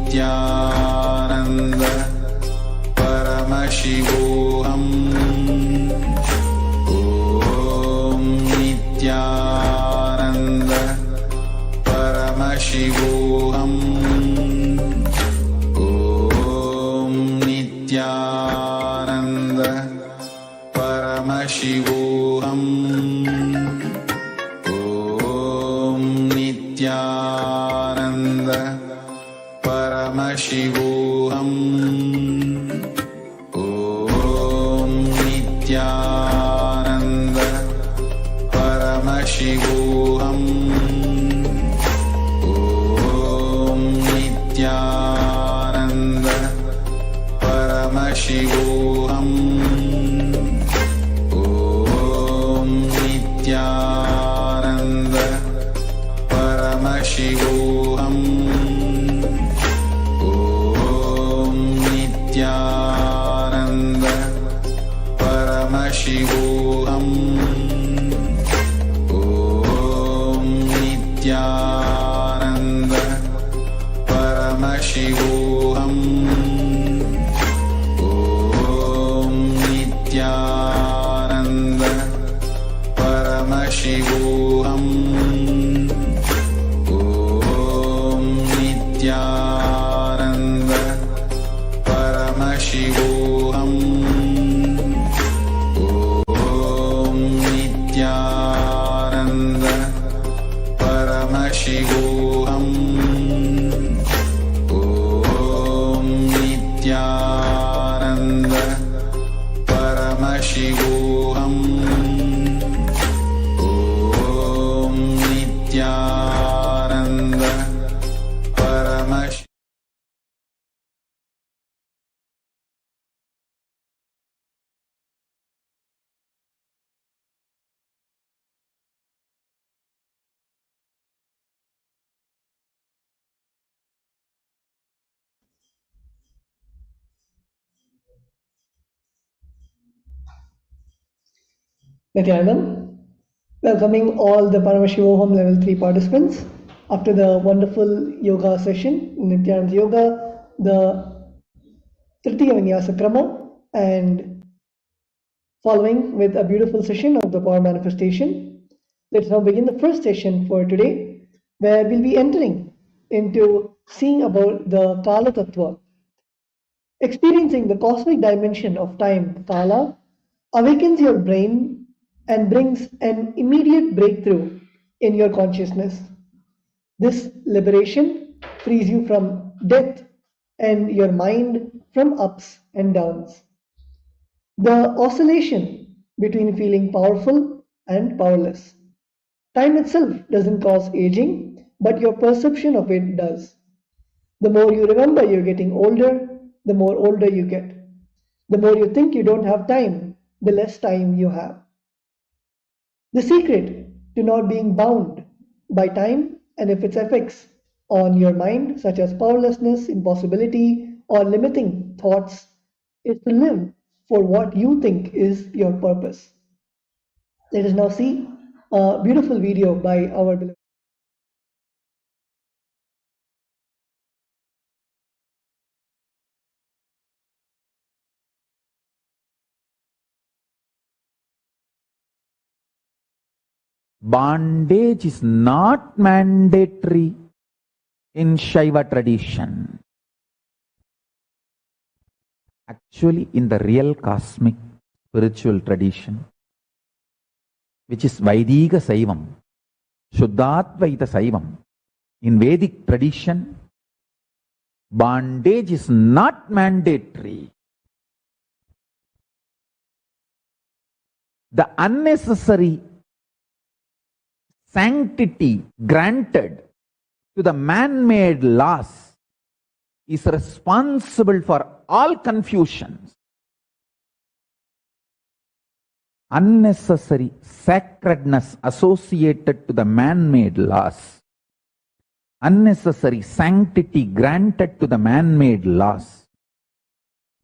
Nithyananda Paramashivoham. Om Nithyananda Paramashivoham. Om Nithyananda Paramashivoham. Om Nithyananda Paramashivoham. Om Nithyananda Paramashivoham. Om Nithyananda Paramashivoham. Om Nithyananda Paramashivoham. Om Nithyananda Paramashivoham. Om Nithyananda Paramashivoham. Om Nithyananda Paramashivoham. Om Nithyananda Paramashivoham. Om Nithyananda Paramashivoham. Om Nithyananda Paramashivoham. Nithyanandam, welcoming all the Paramashivoham Level 3 participants after the wonderful yoga session, Nithyananda Yoga, the Tritiya Vinyasa Krama, and following with a beautiful session of the power manifestation. Let's now begin the first session for today, where we'll be entering into seeing about the Kala Tattva. Experiencing the cosmic dimension of time, Kala, awakens your brain and brings an immediate breakthrough in your consciousness. This liberation frees you from death and your mind from ups and downs. The oscillation between feeling powerful and powerless. Time itself doesn't cause aging, but your perception of it does. The more you remember you're getting older, the more older you get. The more you think you don't have time, the less time you have. The secret to not being bound by time and if its effects on your mind, such as powerlessness, impossibility, or limiting thoughts, is to live for what you think is your purpose. Let us now see a beautiful video by our beloved. Bondage is not mandatory in Shaiva tradition. Actually, in the real cosmic spiritual tradition, which is Vaidika Saivam, Shuddhatvaita Saivam, in Vedic tradition, bondage is not mandatory. The unnecessary sanctity granted to the man-made laws is responsible for all confusions. Unnecessary sacredness associated to the man-made laws, unnecessary sanctity granted to the man-made laws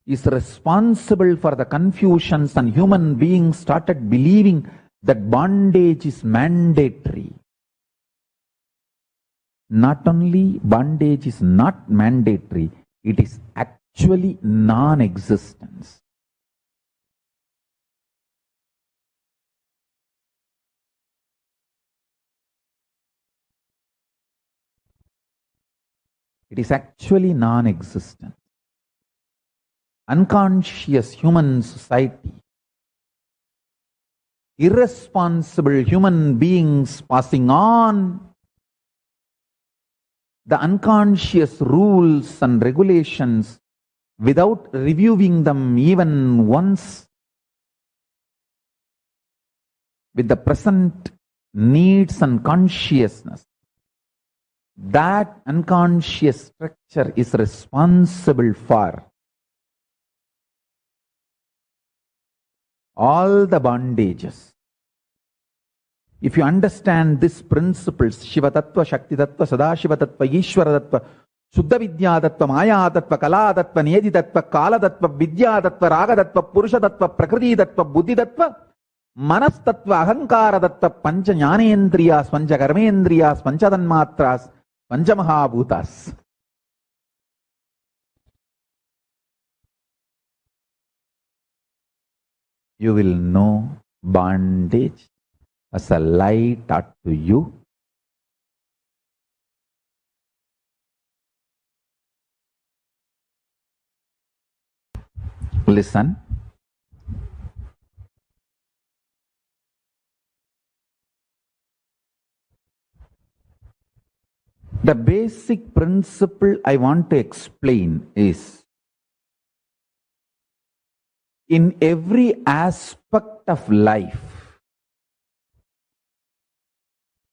is responsible for the confusions, and human beings started believing that bondage is mandatory. Not only bondage is not mandatory, it is actually non-existence. It is actually non-existent. Unconscious human society, irresponsible human beings passing on the unconscious rules and regulations without reviewing them even once with the present needs and consciousness. That unconscious structure is responsible for all the bondages. If you understand these principles, Shiva Tattva, Shakti Tattva, Sadashiva Tattva, Ishvara Tattva, Shuddha Vidya Tattva, Maya Tattva, Kala Tattva, Niyati Tattva, Kala Tattva, Vidya Tattva, Raga Tattva, Purusha Tattva, Prakriti Tattva, Buddhi Tattva, Manas Tattva, Ahankara Tattva, Pancha Jnanendriyas, Pancha Karmendriyas, Pancha Tanmatras, Pancha Mahabhutas. You will know bondage as a lie taught to you. Listen. The basic principle I want to explain is, in every aspect of life,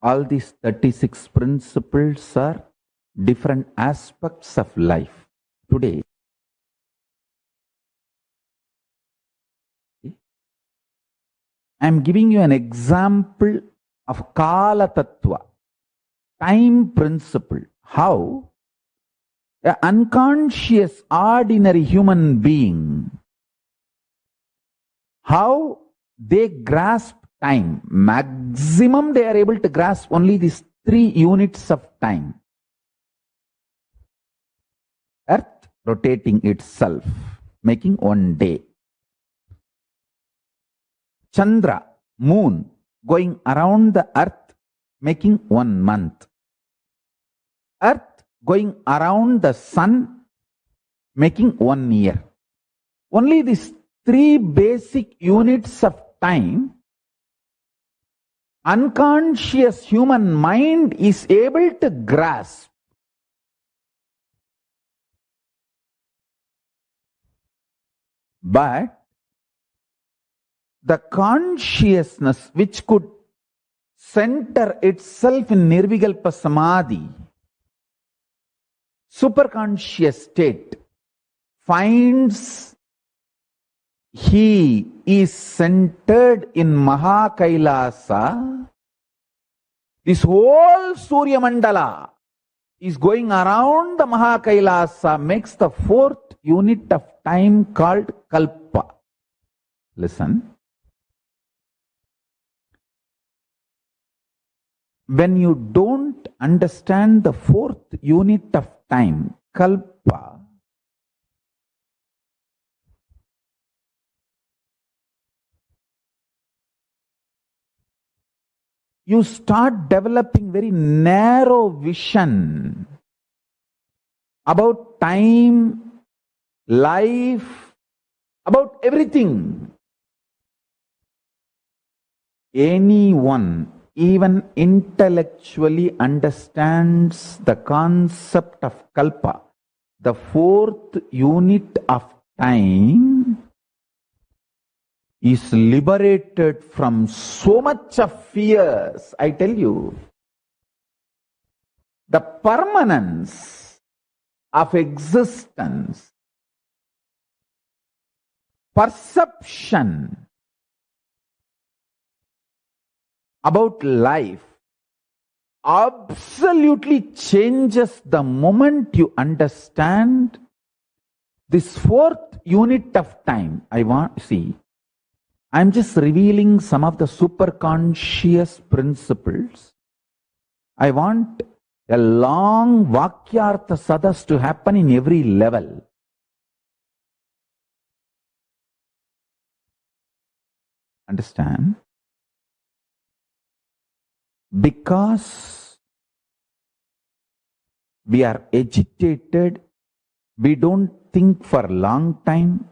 all these 36 principles are different aspects of life. Today, I am giving you an example of Kala Tattva, time principle. How an unconscious, ordinary human being, how they grasp time. Maximum they are able to grasp only these 3 units of time. Earth rotating itself, making one day. Chandra, moon, going around the earth, making 1 month. Earth going around the sun, making 1 year. Only these 3 basic units of time, unconscious human mind is able to grasp. But the consciousness which could center itself in Nirvikalpa Samadhi, superconscious state, finds he is centered in KAILASA. This whole Surya Mandala is going around the KAILASA, makes the 4th unit of time called Kalpa. Listen. When you don't understand the 4th unit of time, Kalpa, you start developing very narrow vision about time, life, about everything. Anyone, even intellectually, understands the concept of Kalpa, the 4th unit of time, is liberated from so much of fears. I tell you, the permanence of existence, perception about life absolutely changes the moment you understand this 4th unit of time. I'm just revealing some of the superconscious principles. I want a long Vakyartha Sadas to happen in every level. Understand? Because we are agitated, we don't think for a long time,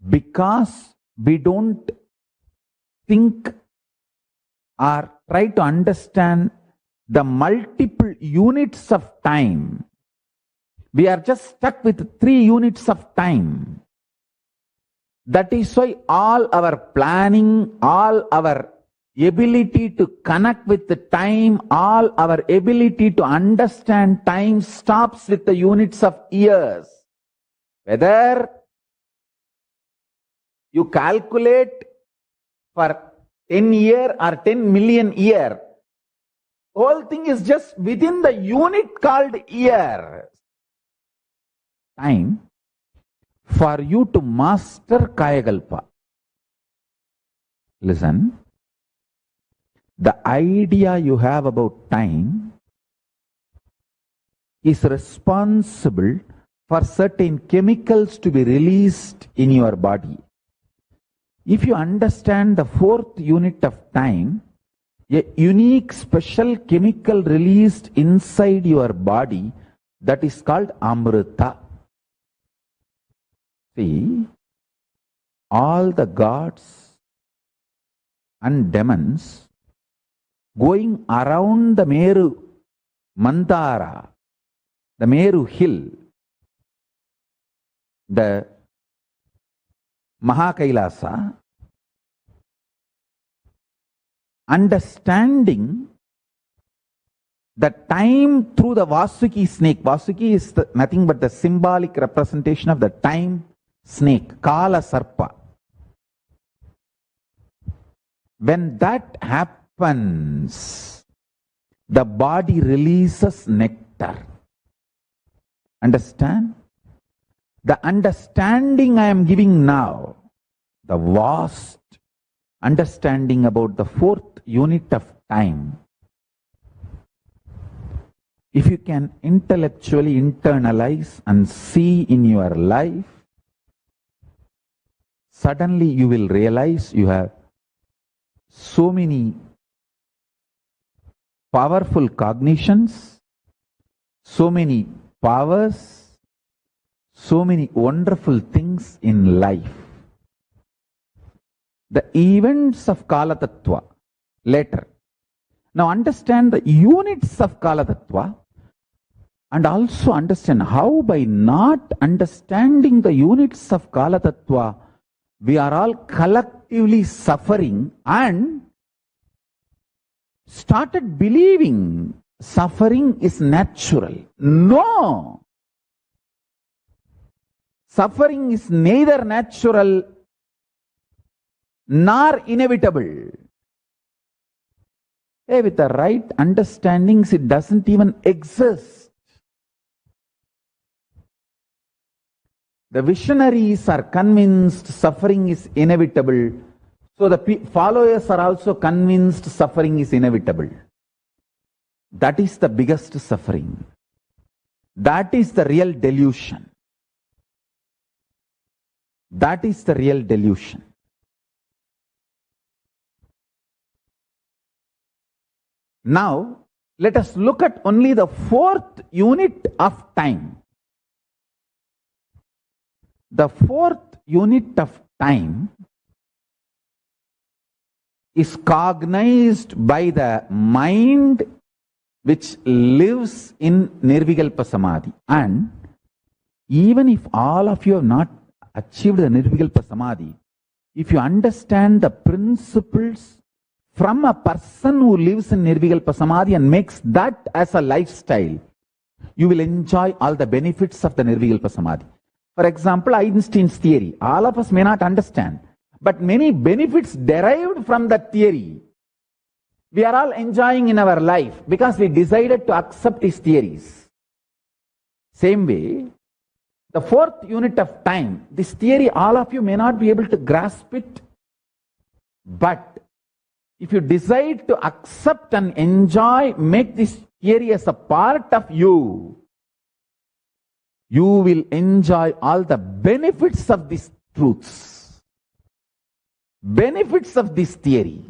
because we don't think or try to understand the multiple units of time. We are just stuck with 3 units of time. That is why all our planning, all our ability to connect with the time, all our ability to understand time stops with the units of years. Whether you calculate for 10 year or 10 million year, whole thing is just within the unit called year. Time for you to master Kayakalpa. Listen, the idea you have about time is responsible for certain chemicals to be released in your body. If you understand the 4th unit of time, a unique special chemical released inside your body, that is called Amrita. See, all the gods and demons going around the Meru Mandara, the Meru hill, the KAILASA, understanding the time through the Vasuki snake. Vasuki is nothing but the symbolic representation of the time snake, Kala Sarpa. When that happens, the body releases nectar. Understand? The understanding I am giving now, the vast understanding about the 4th unit of time, if you can intellectually internalize and see in your life, suddenly you will realize you have so many powerful cognitions, so many powers, so many wonderful things in life. The events of Kala Tattva later. Now understand the units of Kala Tattva and also understand how by not understanding the units of Kala Tattva, we are all collectively suffering and started believing suffering is natural. No! Suffering is neither natural nor inevitable. Hey, with the right understandings, it doesn't even exist. The visionaries are convinced suffering is inevitable, so the followers are also convinced suffering is inevitable. That is the biggest suffering. That is the real delusion. That is the real delusion. Now, let us look at only the 4th unit of time. The 4th unit of time is cognized by the mind which lives in Nirvikalpa Samadhi. And even if all of you have not achieved the Nirvikalpa Samadhi, if you understand the principles from a person who lives in Nirvikalpa Samadhi and makes that as a lifestyle, you will enjoy all the benefits of the Nirvikalpa Samadhi. For example, Einstein's theory. All of us may not understand, but many benefits derived from that theory, we are all enjoying in our life because we decided to accept his theories. Same way, the 4th unit of time, this theory, all of you may not be able to grasp it, but if you decide to accept and enjoy, make this theory as a part of you, you will enjoy all the benefits of these truths, benefits of this theory.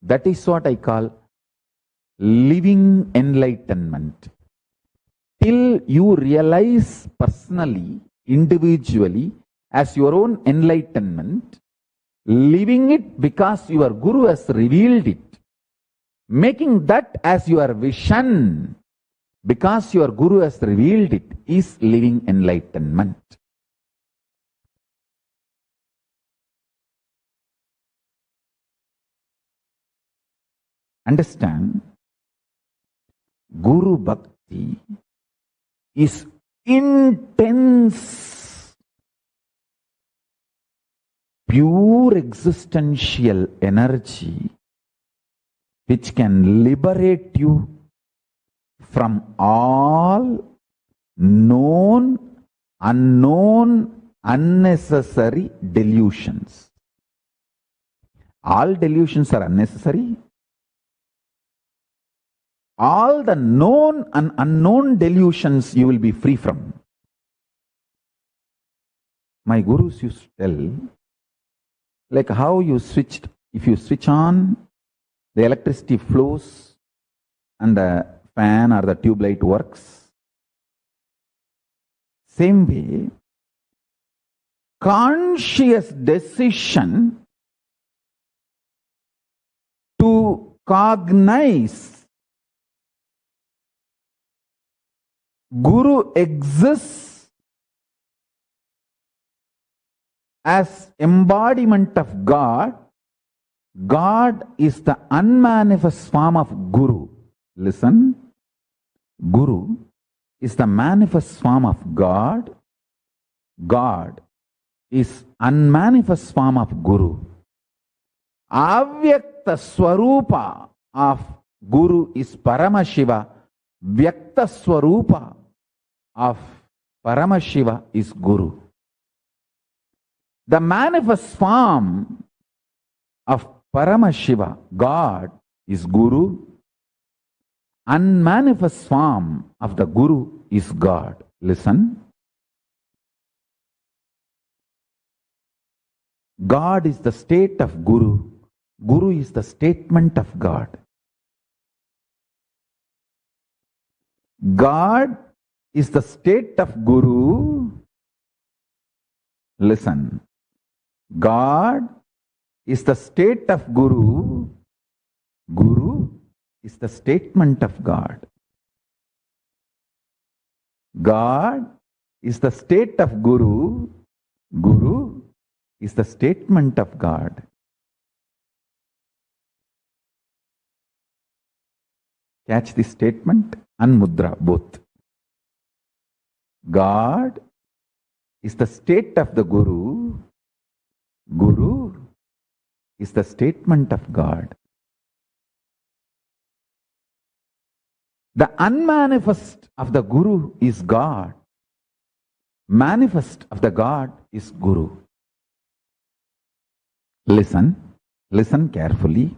That is what I call living enlightenment. Till you realize personally, individually, as your own enlightenment, living it because your Guru has revealed it, making that as your vision because your Guru has revealed it, is living enlightenment. Understand? Guru Bhakti is intense, pure existential energy which can liberate you from all known, unknown, unnecessary delusions. All delusions are unnecessary. All the known and unknown delusions you will be free from. My gurus used to tell, like how you switched, if you switch on, the electricity flows and the fan or the tube light works. Same way, conscious decision to cognize Guru exists as embodiment of God. God is the unmanifest form of Guru. Listen, Guru is the manifest form of God. God is unmanifest form of Guru. Avyakta Swarupa of Guru is Paramashiva. Vyakta Swarupa of Paramashiva is Guru. The manifest form of Paramashiva, God, is Guru. Unmanifest form of the Guru is God. Listen. God is the state of Guru. Guru is the statement of God. God is the state of Guru. Listen. God is the state of Guru. Guru is the statement of God. God is the state of Guru. Guru is the statement of God. Catch the statement and mudra both. God is the state of the Guru. Guru is the statement of God. The unmanifest of the Guru is God. Manifest of the God is Guru. Listen carefully.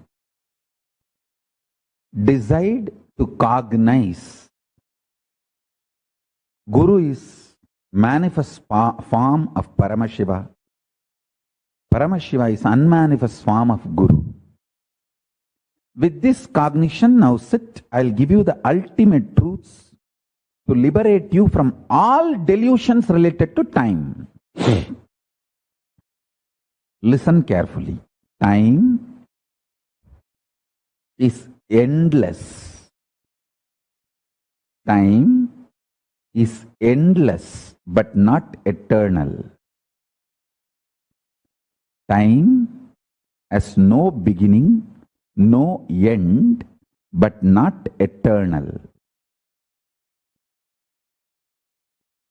Decide to cognize. Guru is manifest form of Paramashiva. Paramashiva is unmanifest form of Guru. With this cognition, now sit, I'll give you the ultimate truths to liberate you from all delusions related to time. Listen carefully. Time is endless. Time is endless but not eternal. Time has no beginning, no end, but not eternal.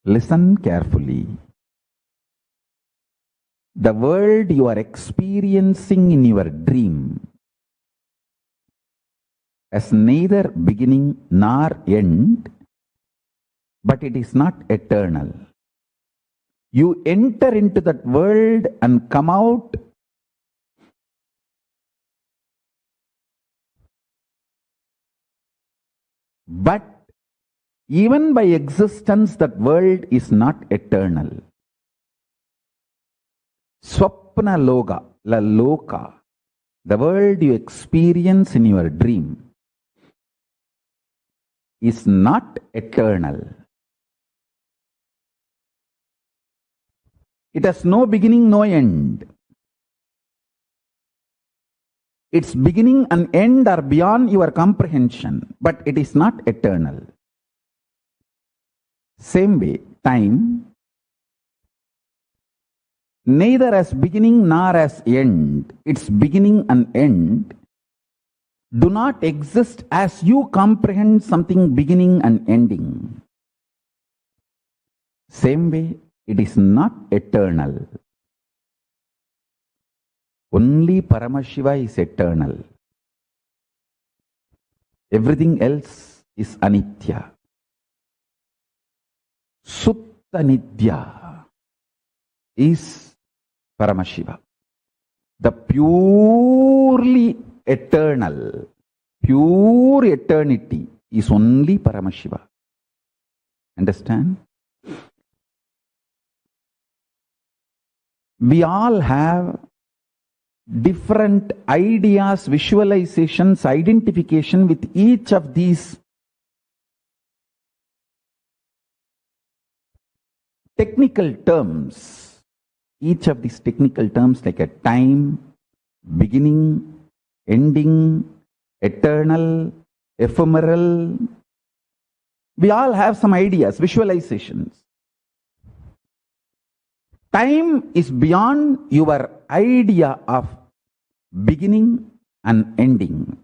Listen carefully. The world you are experiencing in your dream has neither beginning nor end, but it is not eternal. You enter into that world and come out but even by existence, that world is not eternal. Swapna loka, the world you experience in your dream, is not eternal. It has no beginning, no end. Its beginning and end are beyond your comprehension, but it is not eternal. Same way, time neither has beginning nor has end. Its beginning and end do not exist as you comprehend something beginning and ending. Same way, it is not eternal. Only Paramashiva is eternal. Everything else is anitya. Sutta Nitya is Paramashiva. The purely eternal, pure eternity is only Paramashiva. Understand? We all have different ideas, visualizations, identification with each of these technical terms. Each of these technical terms like a time, beginning, ending, eternal, ephemeral. We all have some ideas, visualizations. Time is beyond your idea of beginning and ending.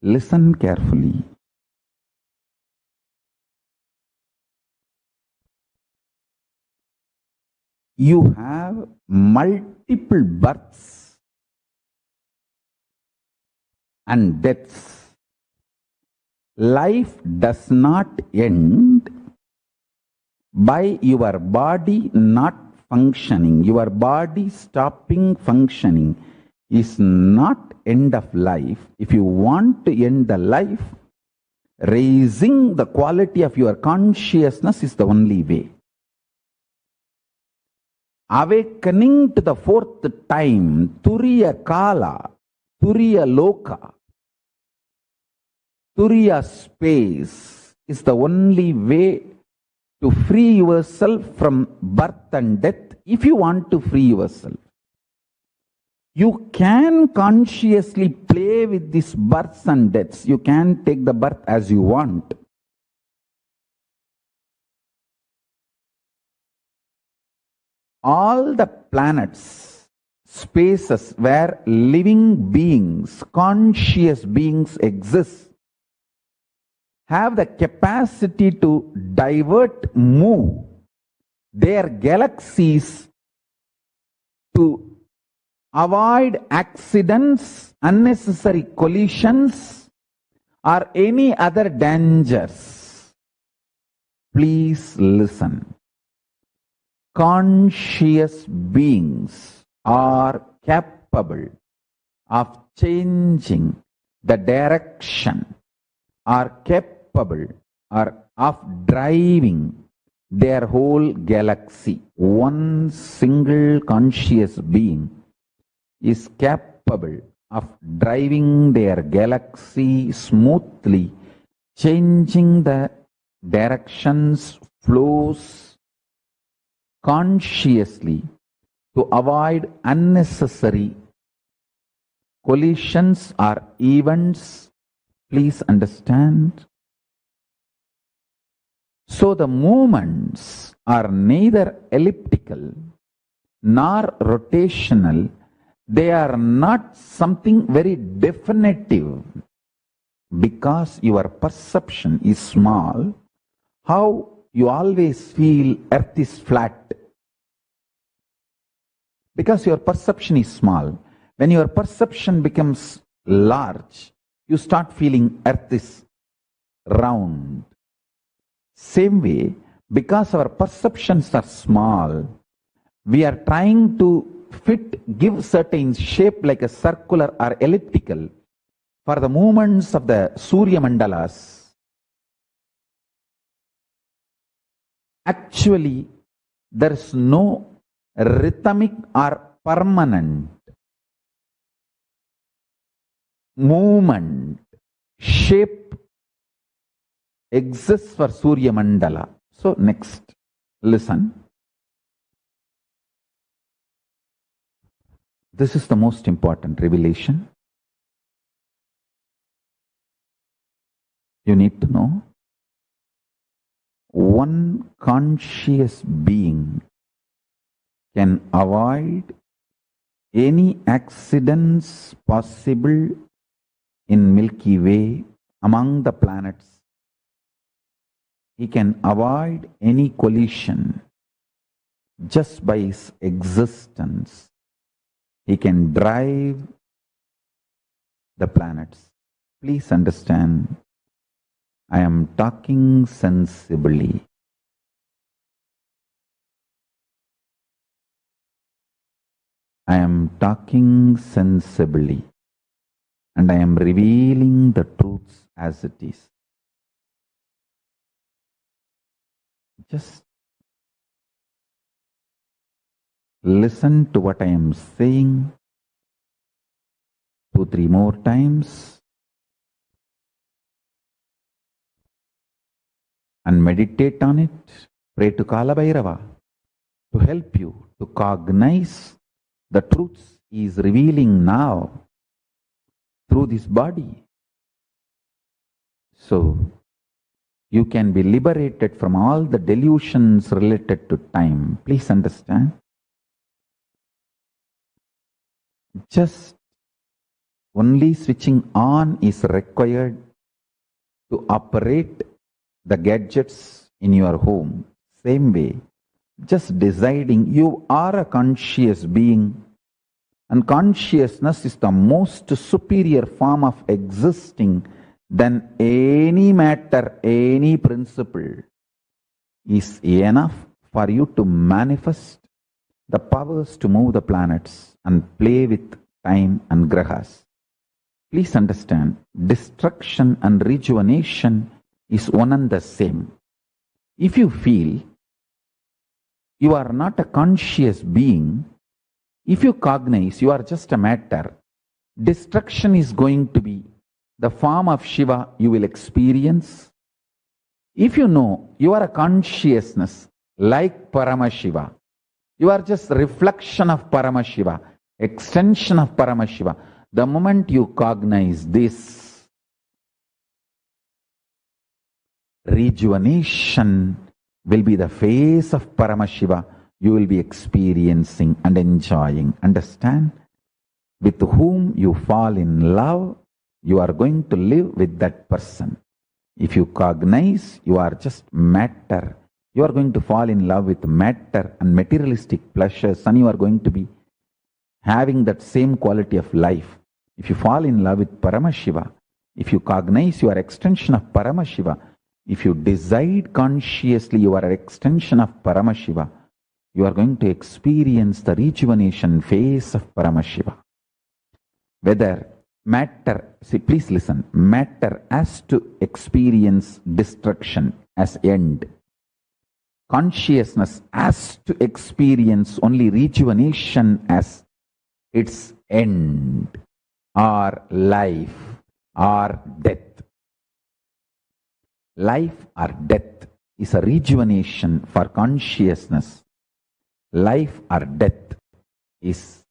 Listen carefully. You have multiple births and deaths. Life does not end by your body not functioning. Your body stopping functioning is not end of life. If you want to end the life, raising the quality of your consciousness is the only way. Awakening to the fourth time, Turiya Kala, Turiya Loka, Turiya space is the only way to free yourself from birth and death. If you want to free yourself, you can consciously play with these births and deaths. You can take the birth as you want. All the planets, spaces where living beings, conscious beings exist, have the capacity to divert, move their galaxies to avoid accidents, unnecessary collisions, or any other dangers. Please listen. Conscious beings are capable of changing the direction, are capable of driving their whole galaxy. One single conscious being is capable of driving their galaxy smoothly, changing the directions, flows, consciously to avoid unnecessary collisions or events. Please understand. So the movements are neither elliptical nor rotational. They are not something very definitive. Because your perception is small, how you always feel earth is flat? Because your perception is small. When your perception becomes large, you start feeling earth is round. Same way, because our perceptions are small, we are trying to give certain shape like a circular or elliptical for the movements of the Surya Mandalas. Actually, there is no rhythmic or permanent movement shape exists for Surya Mandala. So next, listen. This is the most important revelation. You need to know. One conscious being can avoid any accidents possible in Milky Way among the planets. He can avoid any collision just by his existence. He can drive the planets. Please understand, I am talking sensibly. I am talking sensibly, and I am revealing the truths as it is. Just listen to what I am saying 2-3 more times and meditate on it. Pray to Kala Bhairava to help you to cognize the truths he is revealing now through this body. So you can be liberated from all the delusions related to time. Please understand. Just only switching on is required to operate the gadgets in your home. Same way, just deciding you are a conscious being, and consciousness is the most superior form of existing than any matter, any principle, is enough for you to manifest the powers to move the planets and play with time and grahas. Please understand, destruction and rejuvenation is one and the same. If you feel you are not a conscious being, if you cognize you are just a matter, destruction is going to be the form of Shiva you will experience. If you know you are a consciousness like Paramashiva, you are just a reflection of Paramashiva, extension of Paramashiva. The moment you cognize this, rejuvenation will be the face of Paramashiva you will be experiencing and enjoying. Understand? With whom you fall in love, you are going to live with that person. If you cognize you are just matter, you are going to fall in love with matter and materialistic pleasures, and you are going to be having that same quality of life. If you fall in love with Paramashiva, if you cognize you are extension of Paramashiva, if you decide consciously you are an extension of Paramashiva, you are going to experience the rejuvenation phase of Paramashiva. Whether matter, see, please listen, matter has to experience destruction as end. Consciousness has to experience only rejuvenation as its end, or life, or death. Life or death is a rejuvenation for consciousness. Life or death is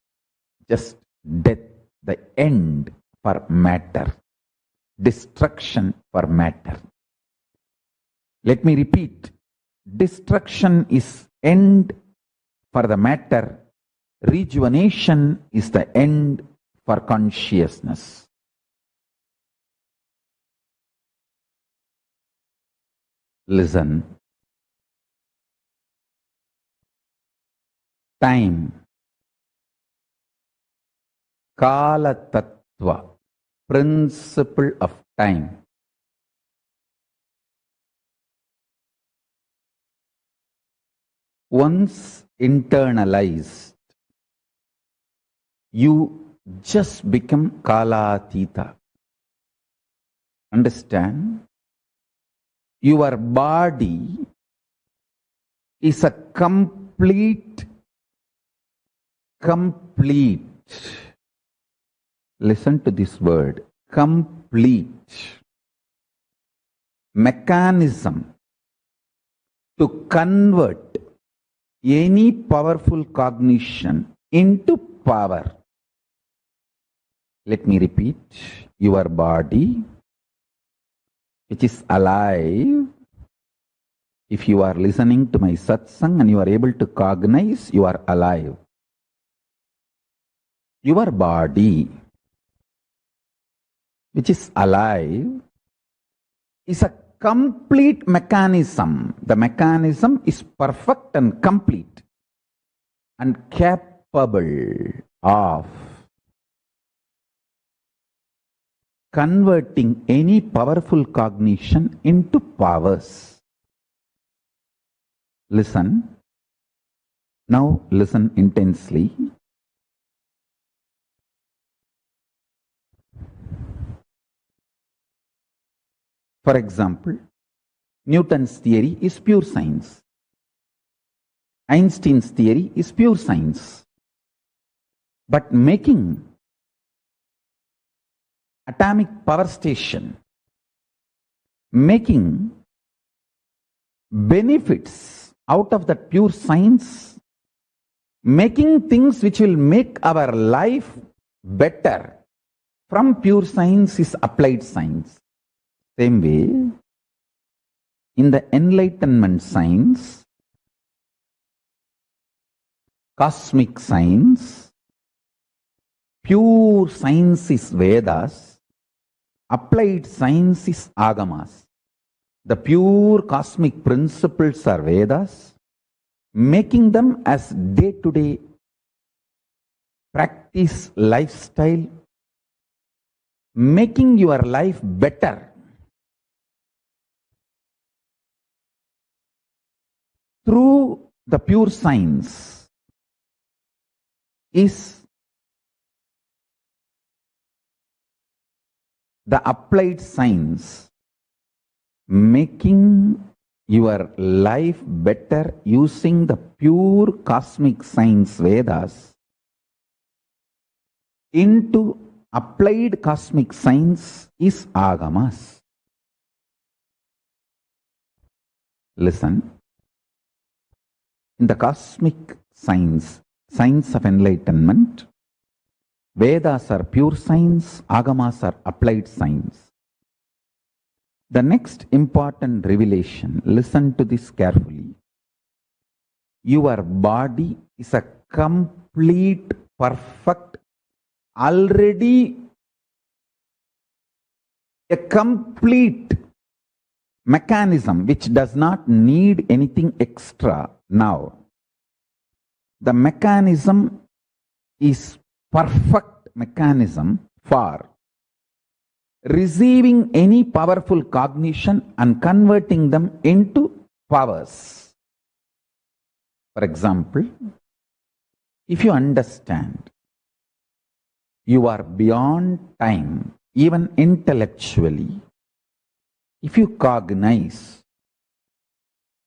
just death, the end for matter, destruction for matter. Let me repeat, destruction is end for the matter, rejuvenation is the end for consciousness. Listen. Time, Kala Tattva, principle of time. Once internalized, you just become Kalatita. Understand? Your body is a complete, listen to this word, complete mechanism to convert any powerful cognition into power. Let me repeat. Your body, which is alive, if you are listening to my satsang and you are able to cognize, you are alive. Your body, which is alive, is a complete mechanism. The mechanism is perfect and complete and capable of converting any powerful cognition into powers. Listen. Now listen intensely. For example, Newton's theory is pure science. Einstein's theory is pure science. But making atomic power station, making benefits out of that pure science, making things which will make our life better from pure science is applied science. Same way, in the Enlightenment science, cosmic science, pure science is Vedas, applied science is Agamas. The pure cosmic principles are Vedas, making them as day-to-day practice lifestyle, making your life better. Through the pure science is the applied science, making your life better using the pure cosmic science Vedas into applied cosmic science is Agamas. Listen. In the cosmic science, science of enlightenment, Vedas are pure science, Agamas are applied science. The next important revelation, listen to this carefully. Your body is a complete, perfect, already a complete mechanism which does not need anything extra now. The mechanism is perfect mechanism for receiving any powerful cognition and converting them into powers. For example, if you understand you are beyond time, even intellectually, if you cognize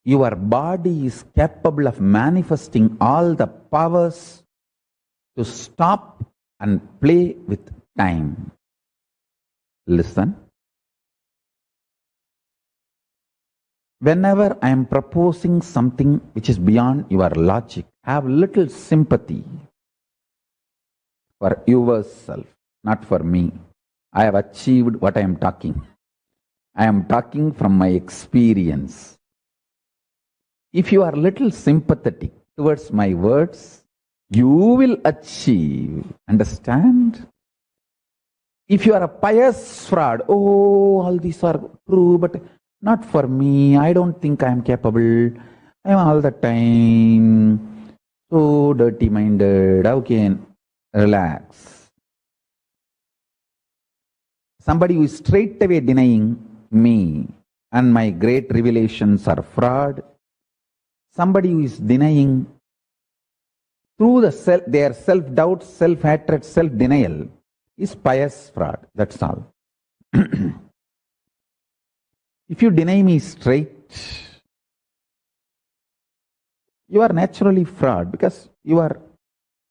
your body is capable of manifesting all the powers to stop and play with time. Listen. Whenever I am proposing something which is beyond your logic, have little sympathy for yourself, not for me. I have achieved what I am talking. I am talking from my experience. If you are little sympathetic towards my words, you will achieve. Understand? If you are a pious fraud, oh, all these are true, but not for me. I don't think I am capable. I am all the time so dirty-minded. How can relax? Somebody who is straight away denying me and my great revelations are fraud. Somebody who is denying through their self-doubt, self-hatred, self-denial is pious fraud. That's all. If you deny me straight, you are naturally fraud because you are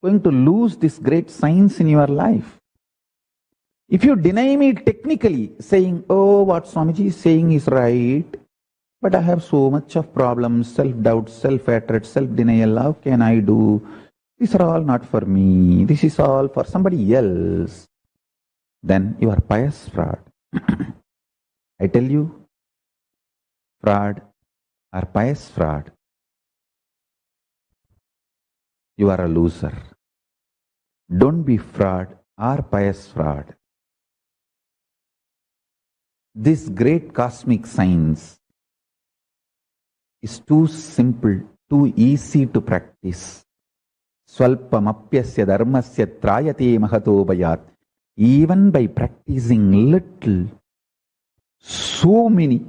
going to lose this great science in your life. If you deny me technically, saying, oh, what Swamiji is saying is right, but I have so much of problems, self-doubt, self-hatred, self-denial, how can I do? These are all not for me. This is all for somebody else. Then you are pious fraud. I tell you, fraud or pious fraud, you are a loser. Don't be fraud or pious fraud. This great cosmic science is too simple, too easy to practice. Swalpamapyasya dharmasya trayate mahato bayat. Even by practicing little, so many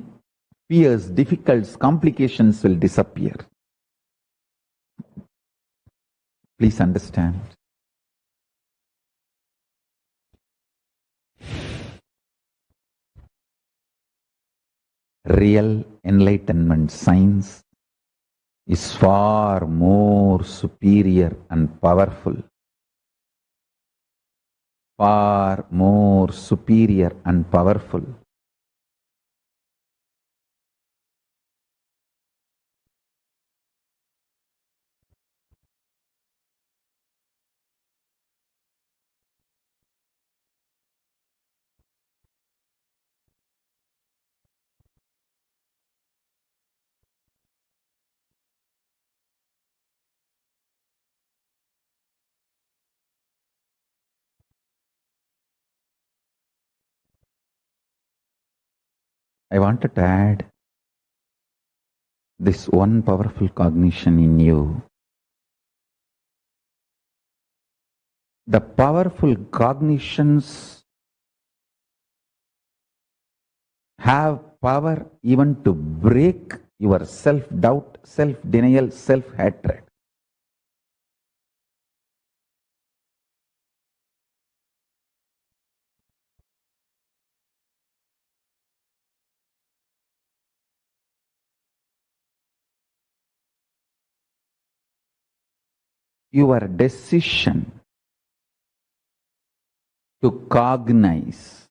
fears, difficulties, complications will disappear. Please understand. Real enlightenment science is far more superior and powerful. Far more superior and powerful. I wanted to add this one powerful cognition in you. The powerful cognitions have power even to break your self-doubt, self-denial, self-hatred. Your decision to cognize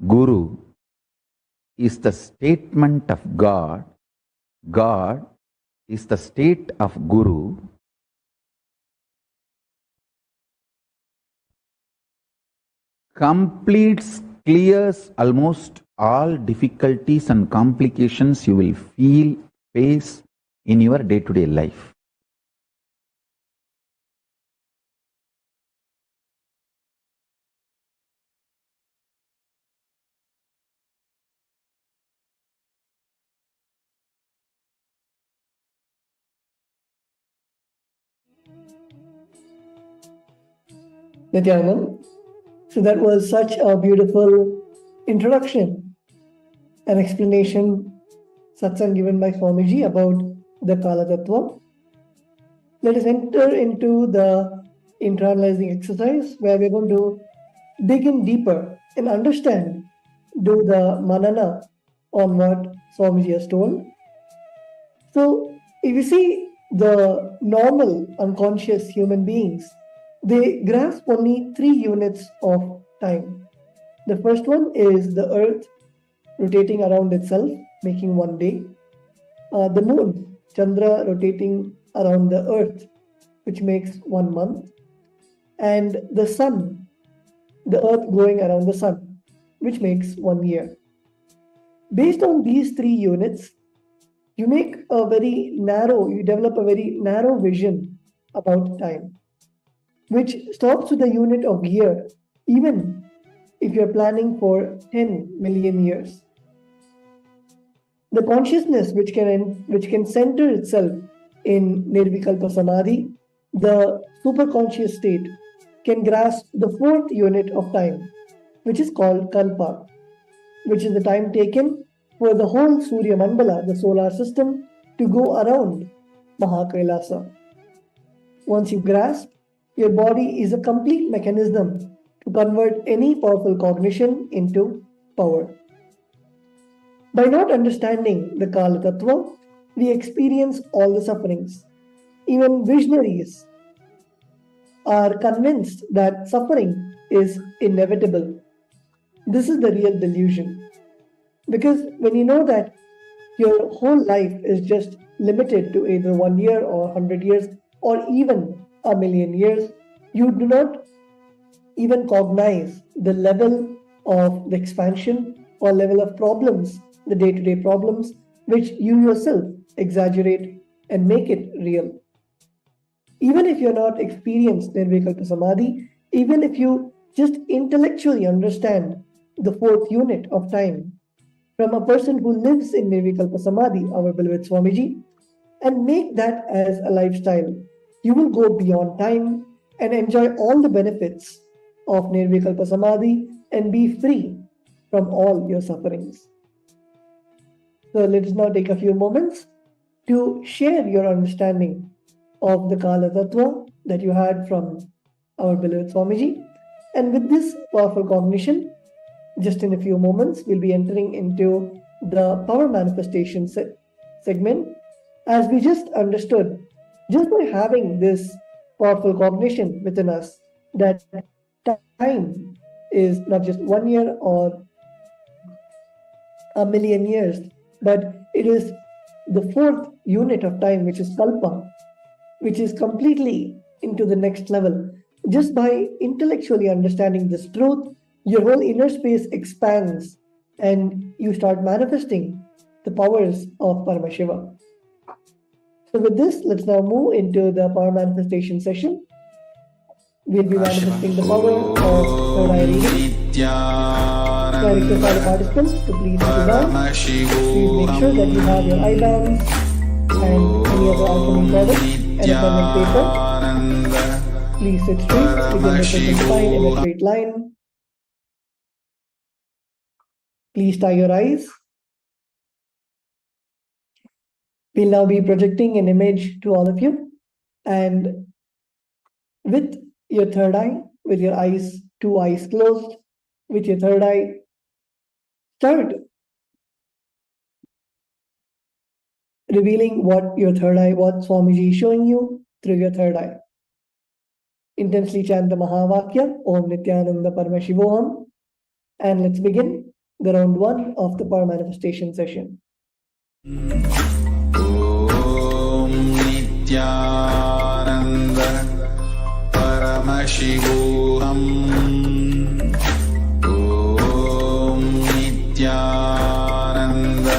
Guru is the statement of God. God is the state of Guru. Completes, clears almost all difficulties and complications you will face in your day-to-day life. Nithyananda. So that was such a beautiful introduction, an explanation, satsang given by Swamiji about the Kala Tattva. Let us enter into the internalizing exercise where we're going to dig in deeper and understand, do the manana on what Swamiji has told. So if you see the normal unconscious human beings, they grasp only 3 units of time. The first one is the earth rotating around itself, making 1 day. The moon, Chandra, rotating around the earth, which makes 1 month. And the sun, the earth going around the sun, which makes 1 year. Based on these 3 units, you develop a very narrow vision about time, which stops with the unit of year, even if you're planning for 10 million years. The consciousness which can center itself in Nirvikalpa Samadhi, the superconscious state, can grasp the 4th unit of time, which is called Kalpa, which is the time taken for the whole Surya Mandala, the solar system, to go around KAILASA. Once you grasp, your body is a complete mechanism to convert any powerful cognition into power. By not understanding the Kala Tattva, we experience all the sufferings. Even visionaries are convinced that suffering is inevitable. This is the real delusion. Because when you know that your whole life is just limited to either 1 year or 100 years or even a million years, you do not even cognize the level of the expansion or level of problems, the day-to-day problems, which you yourself exaggerate and make it real. Even if you're not experienced Nirvikalpa Samadhi, even if you just intellectually understand the fourth unit of time from a person who lives in Nirvikalpa Samadhi, our beloved Swamiji, and make that as a lifestyle, you will go beyond time and enjoy all the benefits of Nirvikalpa Samadhi and be free from all your sufferings. So let us now take a few moments to share your understanding of the Kala Tattva that you had from our beloved Swamiji. And with this powerful cognition, just in a few moments, we'll be entering into the power manifestation segment. As we just understood, just by having this powerful cognition within us, that time is not just 1 year or a million years, but it is the fourth unit of time, which is Kalpa, which is completely into the next level. Just by intellectually understanding this truth, your whole inner space expands and you start manifesting the powers of Paramashiva. So with this, let's now move into the power manifestation session. We'll be manifesting the power of third eye reading. So I request all the participants to please sit down. Please make sure that you have your eye bands and any other alchemy products and a pen and paper. Please sit straight with your nipples and spine in a straight line. Please tie your eyes. We'll now be projecting an image to all of you. And with your third eye, with your eyes, two eyes closed, with your third eye, start revealing what Swamiji is showing you through your third eye. Intensely chant the Mahavakya, Om Nithyananda Paramashivoham. And let's begin the round 1 of the power manifestation session. Om Nithyananda Paramashivoham. Om Nithyananda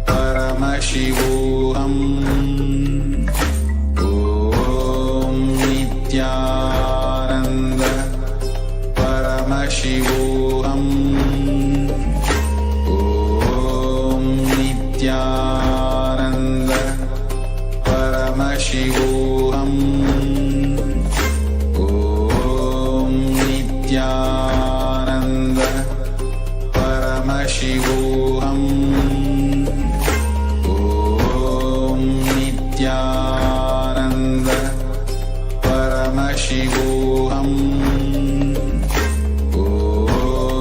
Paramashivoham. Om Nithyananda Paramashivoham. Om Nithyananda Paramashivoham. Om Nithyananda Paramashivoham. Om Nithyananda Paramashivoham. Om Nithyananda Paramashivoham.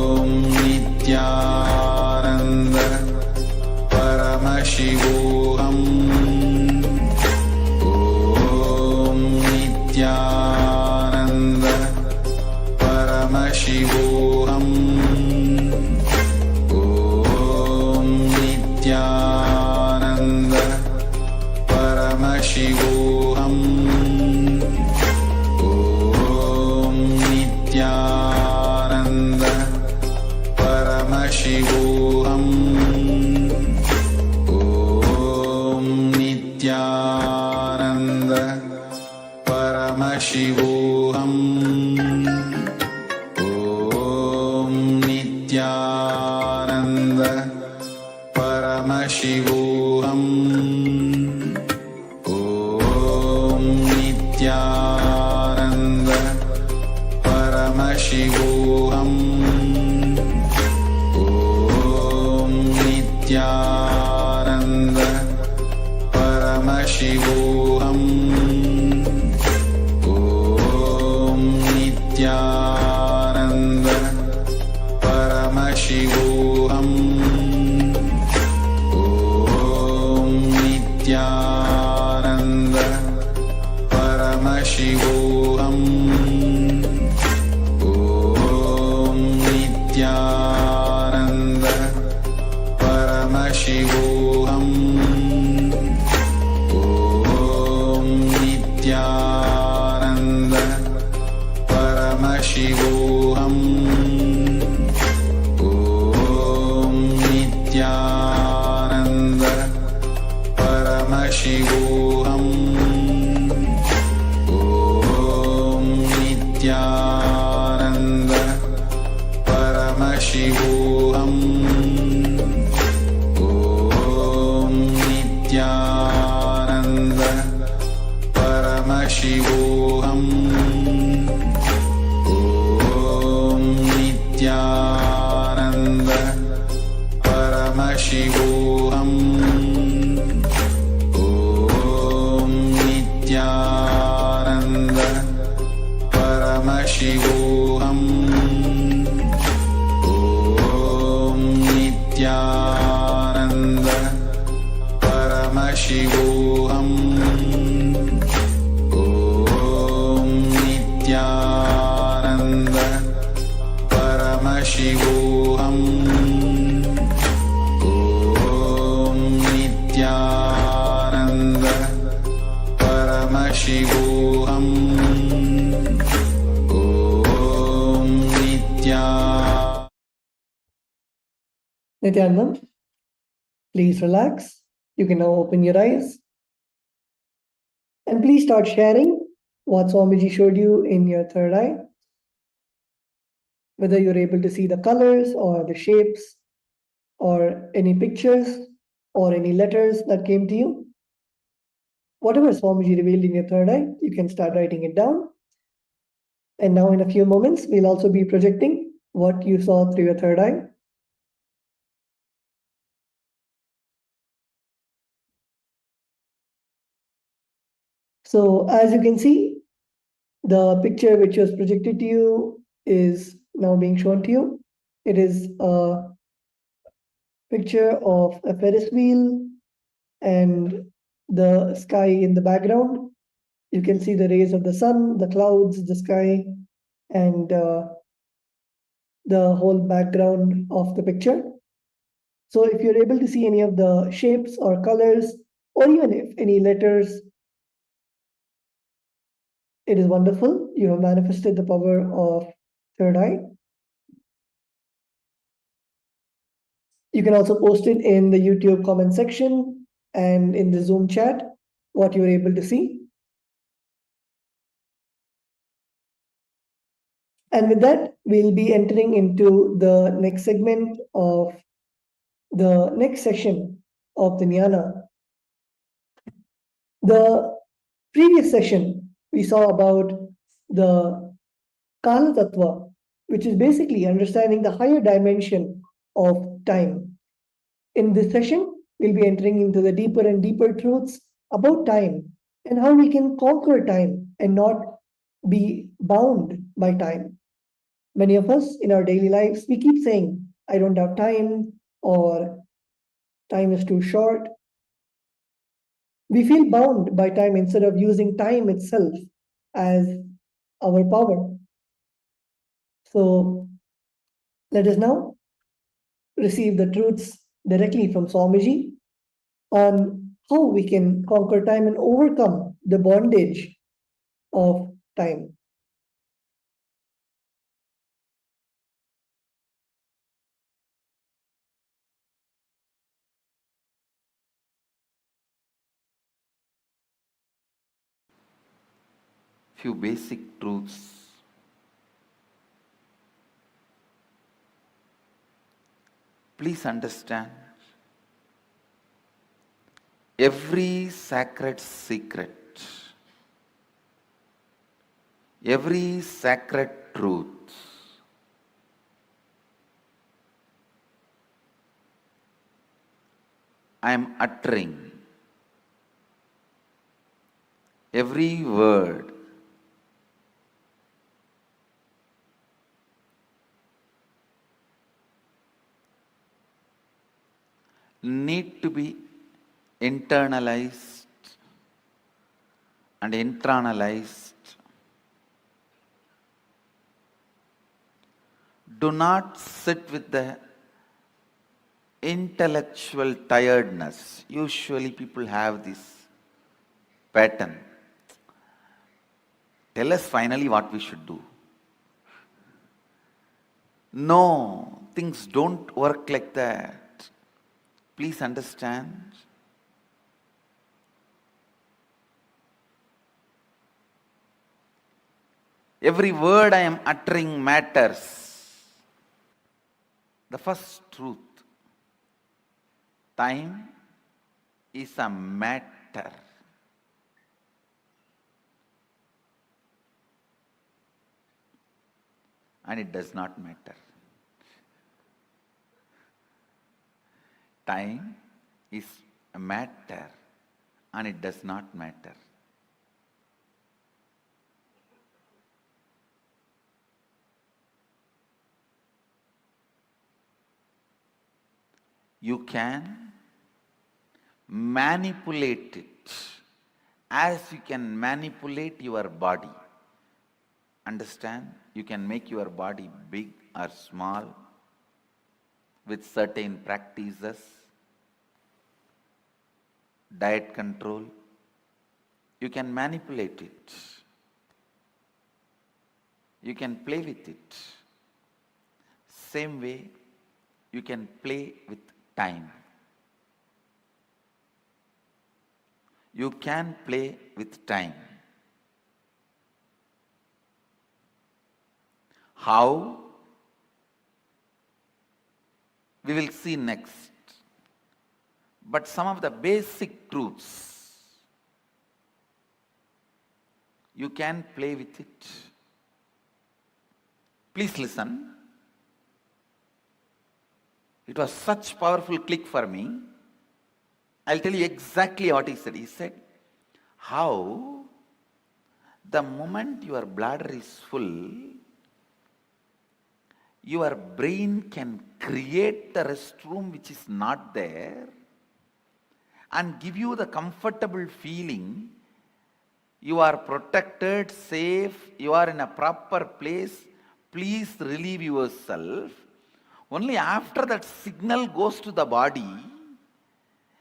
Om Nithyananda Paramashivoham. Om Nithyananda Paramashivoham. Om Nithyananda Paramashivoham. Om Nithyananda Paramashivoham. Om Nithyananda Paramashivoham. Om Nithyananda Paramashivoham. Om Nithyananda Paramashivoham. Om Nithyananda Paramashivoham. Om Nithyananda Paramashivoham. Nithyananda Paramashivoham. Om Nithyananda Paramashivoham. Om Nithyananda Paramashivoham. Om Nithyananda Paramashivoham. Om Nithyananda Paramashivoham. Om Nithyananda Paramashivoham. Om Nithyananda Paramashivoham. Om Nithyananda, please relax. You can now open your eyes. And please start sharing what Swamiji showed you in your third eye. Whether you're able to see the colors or the shapes or any pictures or any letters that came to you. Whatever Swamiji revealed in your third eye, you can start writing it down. And now in a few moments, we'll also be projecting what you saw through your third eye. So as you can see, the picture which was projected to you is now being shown to you. It is a picture of a Ferris wheel and the sky in the background. You can see the rays of the sun, the clouds, the sky, and the whole background of the picture. So if you're able to see any of the shapes or colors, or even if any letters, it is wonderful. You have manifested the power of third eye. You can also post it in the YouTube comment section and in the Zoom chat, what you were able to see. And with that, we'll be entering into the next segment of the next session of the Jnana. The previous session, we saw about the Kala Tattva, which is basically understanding the higher dimension of time. In this session, we'll be entering into the deeper and deeper truths about time and how we can conquer time and not be bound by time. Many of us in our daily lives, we keep saying, I don't have time, or time is too short. We feel bound by time instead of using time itself as our power. So let us now receive the truths directly from Swamiji on how we can conquer time and overcome the bondage of time. Few basic truths. Please understand, every sacred secret, every sacred truth I am uttering, every word need to be internalized and internalized. Do not sit with the intellectual tiredness. Usually people have this pattern. Tell us finally what we should do. No, things don't work like that. Please understand. Every word I am uttering matters. The first truth. Time is a matter. And it does not matter. Time is a matter and it does not matter. You can manipulate it as you can manipulate your body. Understand? You can make your body big or small with certain practices, diet control. You can manipulate it. You can play with it. Same way, you can play with time. You can play with time. How? We will see next. But some of the basic truths, you can play with it. Please listen. It was such powerful click for me. I'll tell you exactly what he said. He said, how the moment your bladder is full, your brain can create the restroom which is not there and give you the comfortable feeling you are protected, safe, you are in a proper place, please relieve yourself. Only after that signal goes to the body,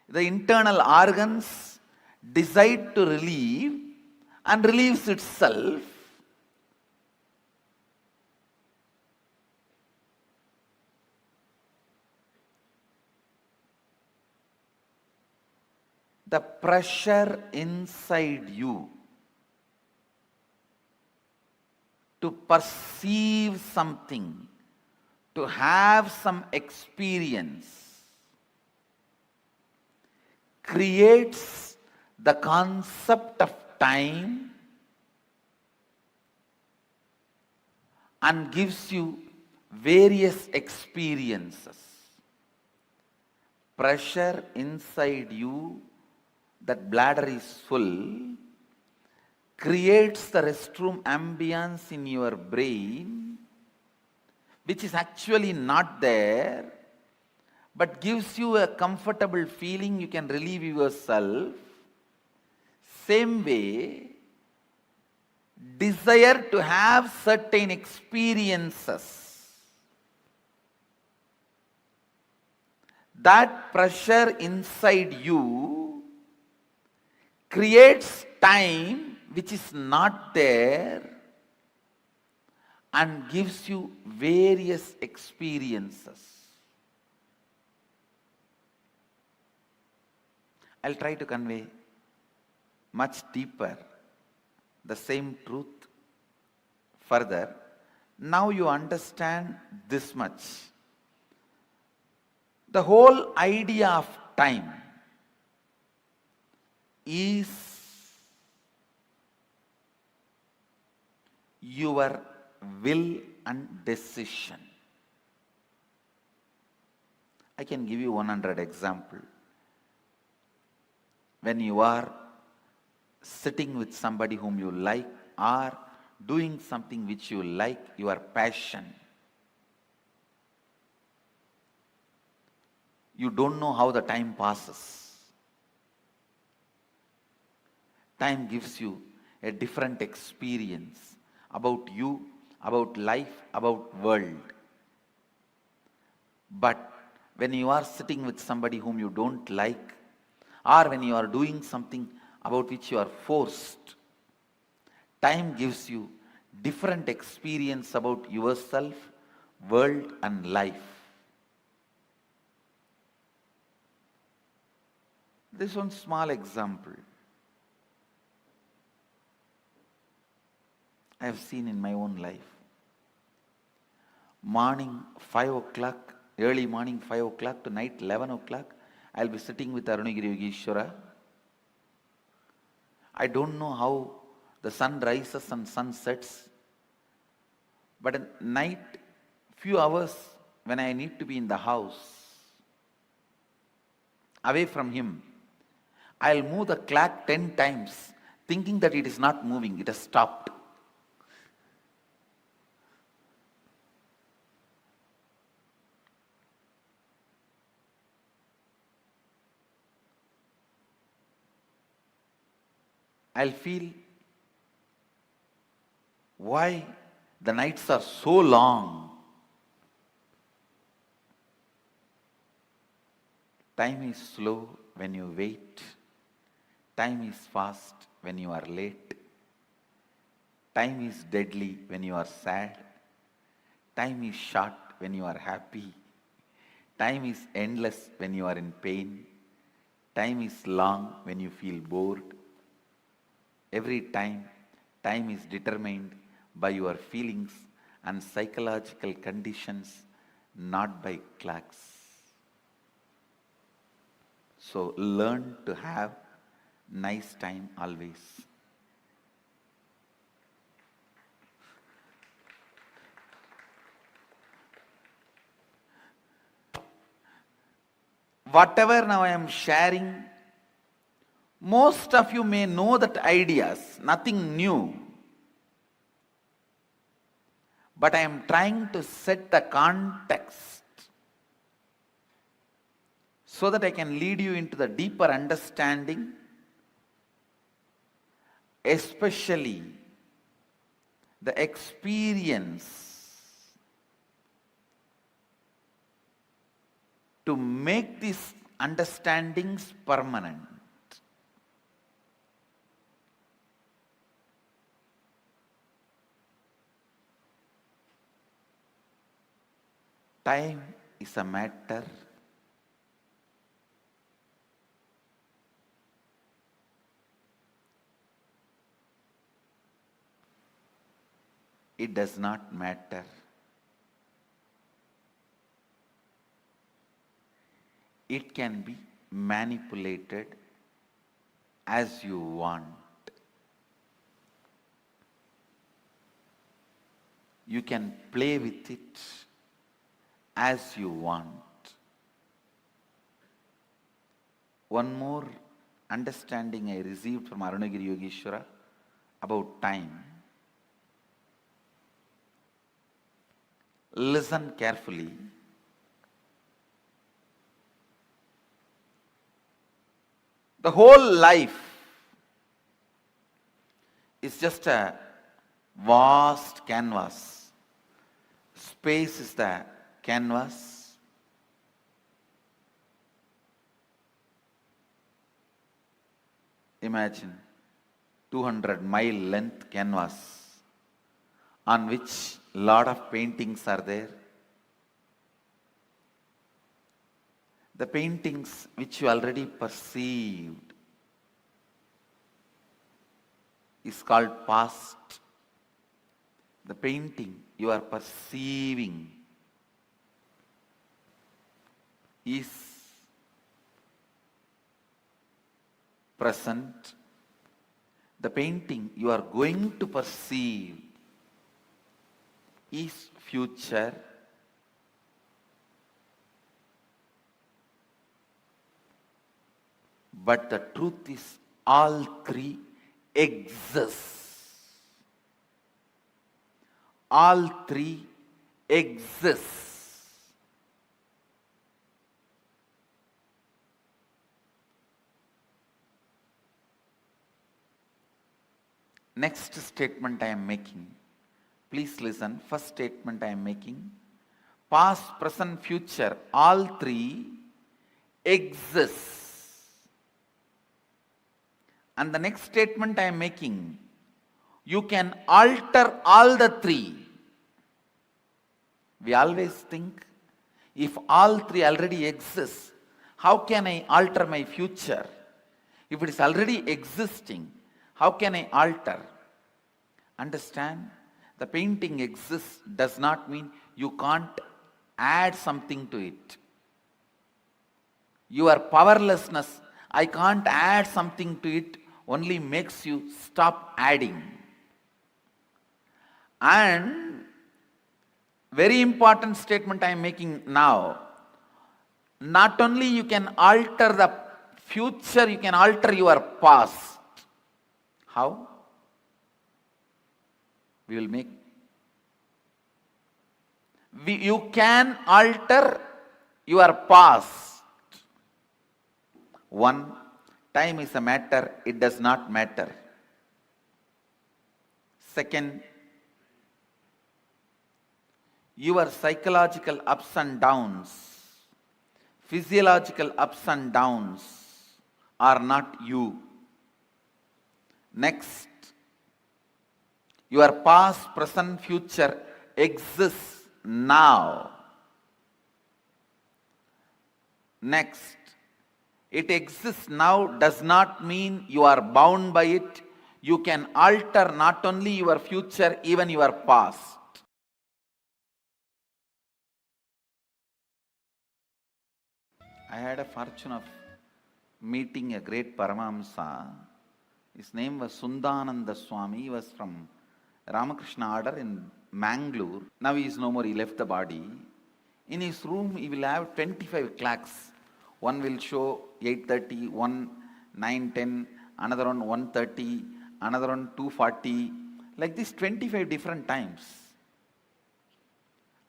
the internal organs decide to relieve and relieves itself. The pressure inside you to perceive something, to have some experience, creates the concept of time and gives you various experiences. Pressure inside you, that bladder is full, creates the restroom ambience in your brain, which is actually not there, but gives you a comfortable feeling, you can relieve yourself. Same way, desire to have certain experiences. That pressure inside you creates time which is not there and gives you various experiences. I'll try to convey much deeper the same truth further. Now you understand this much. The whole idea of time is your will and decision. I can give you 100 examples. When you are sitting with somebody whom you like or doing something which you like, your passion, you don't know how the time passes. Time gives you a different experience about you, about life, about world. But when you are sitting with somebody whom you don't like, or when you are doing something about which you are forced, time gives you different experience about yourself, world and life. This one small example. I have seen in my own life. Morning 5 o'clock, early morning 5 o'clock to night 11 o'clock, I'll be sitting with Arunagiri Yogeshwara. I don't know how the sun rises and sun sets, but at night, few hours when I need to be in the house, away from him, I'll move the clock 10 times, thinking that it is not moving, it has stopped. I'll feel why the nights are so long. Time is slow when you wait. Time is fast when you are late. Time is deadly when you are sad. Time is short when you are happy. Time is endless when you are in pain. Time is long when you feel bored. Every time, time is determined by your feelings and psychological conditions, not by clocks. So learn to have nice time always. Whatever now I am sharing, most of you may know that ideas, nothing new. But I am trying to set the context so that I can lead you into the deeper understanding, especially the experience to make these understandings permanent. Time is a matter it does not matter. It can be manipulated as you want. You can play with it as you want. One more understanding I received from Arunagiri Yogeshwara about time. Listen carefully. The whole life is just a vast canvas. Space is the canvas. Imagine 200-mile length canvas on which lot of paintings are there. The paintings which you already perceived is called past. The painting you are perceiving is present. The painting you are going to perceive is future. But the truth is all three exist. All three exist. Next statement I am making. Please listen. First statement I am making. Past, present, future, all three exist. And the next statement I am making, you can alter all the three. We always think, if all three already exist, how can I alter my future? If it is already existing, how can I alter? Understand? The painting exists does not mean you can't add something to it. Your powerlessness, I can't add something to it, only makes you stop adding. And very important statement I am making now. Not only you can alter the future, you can alter your past. How? We will make. You can alter your past. One, time is a matter, it does not matter. Second, your psychological ups and downs, physiological ups and downs are not you. Next, your past, present, future exists now. Next, it exists now does not mean you are bound by it. You can alter not only your future, even your past. I had a fortune of meeting a great Paramahamsa. His name was Sundananda Swami. He was from Ramakrishna order in Mangalore. Now he is no more, he left the body. In his room he will have 25 clocks. One will show 8:30, one 9:10, another one 1:30, another one 2:40. Like this 25 different times.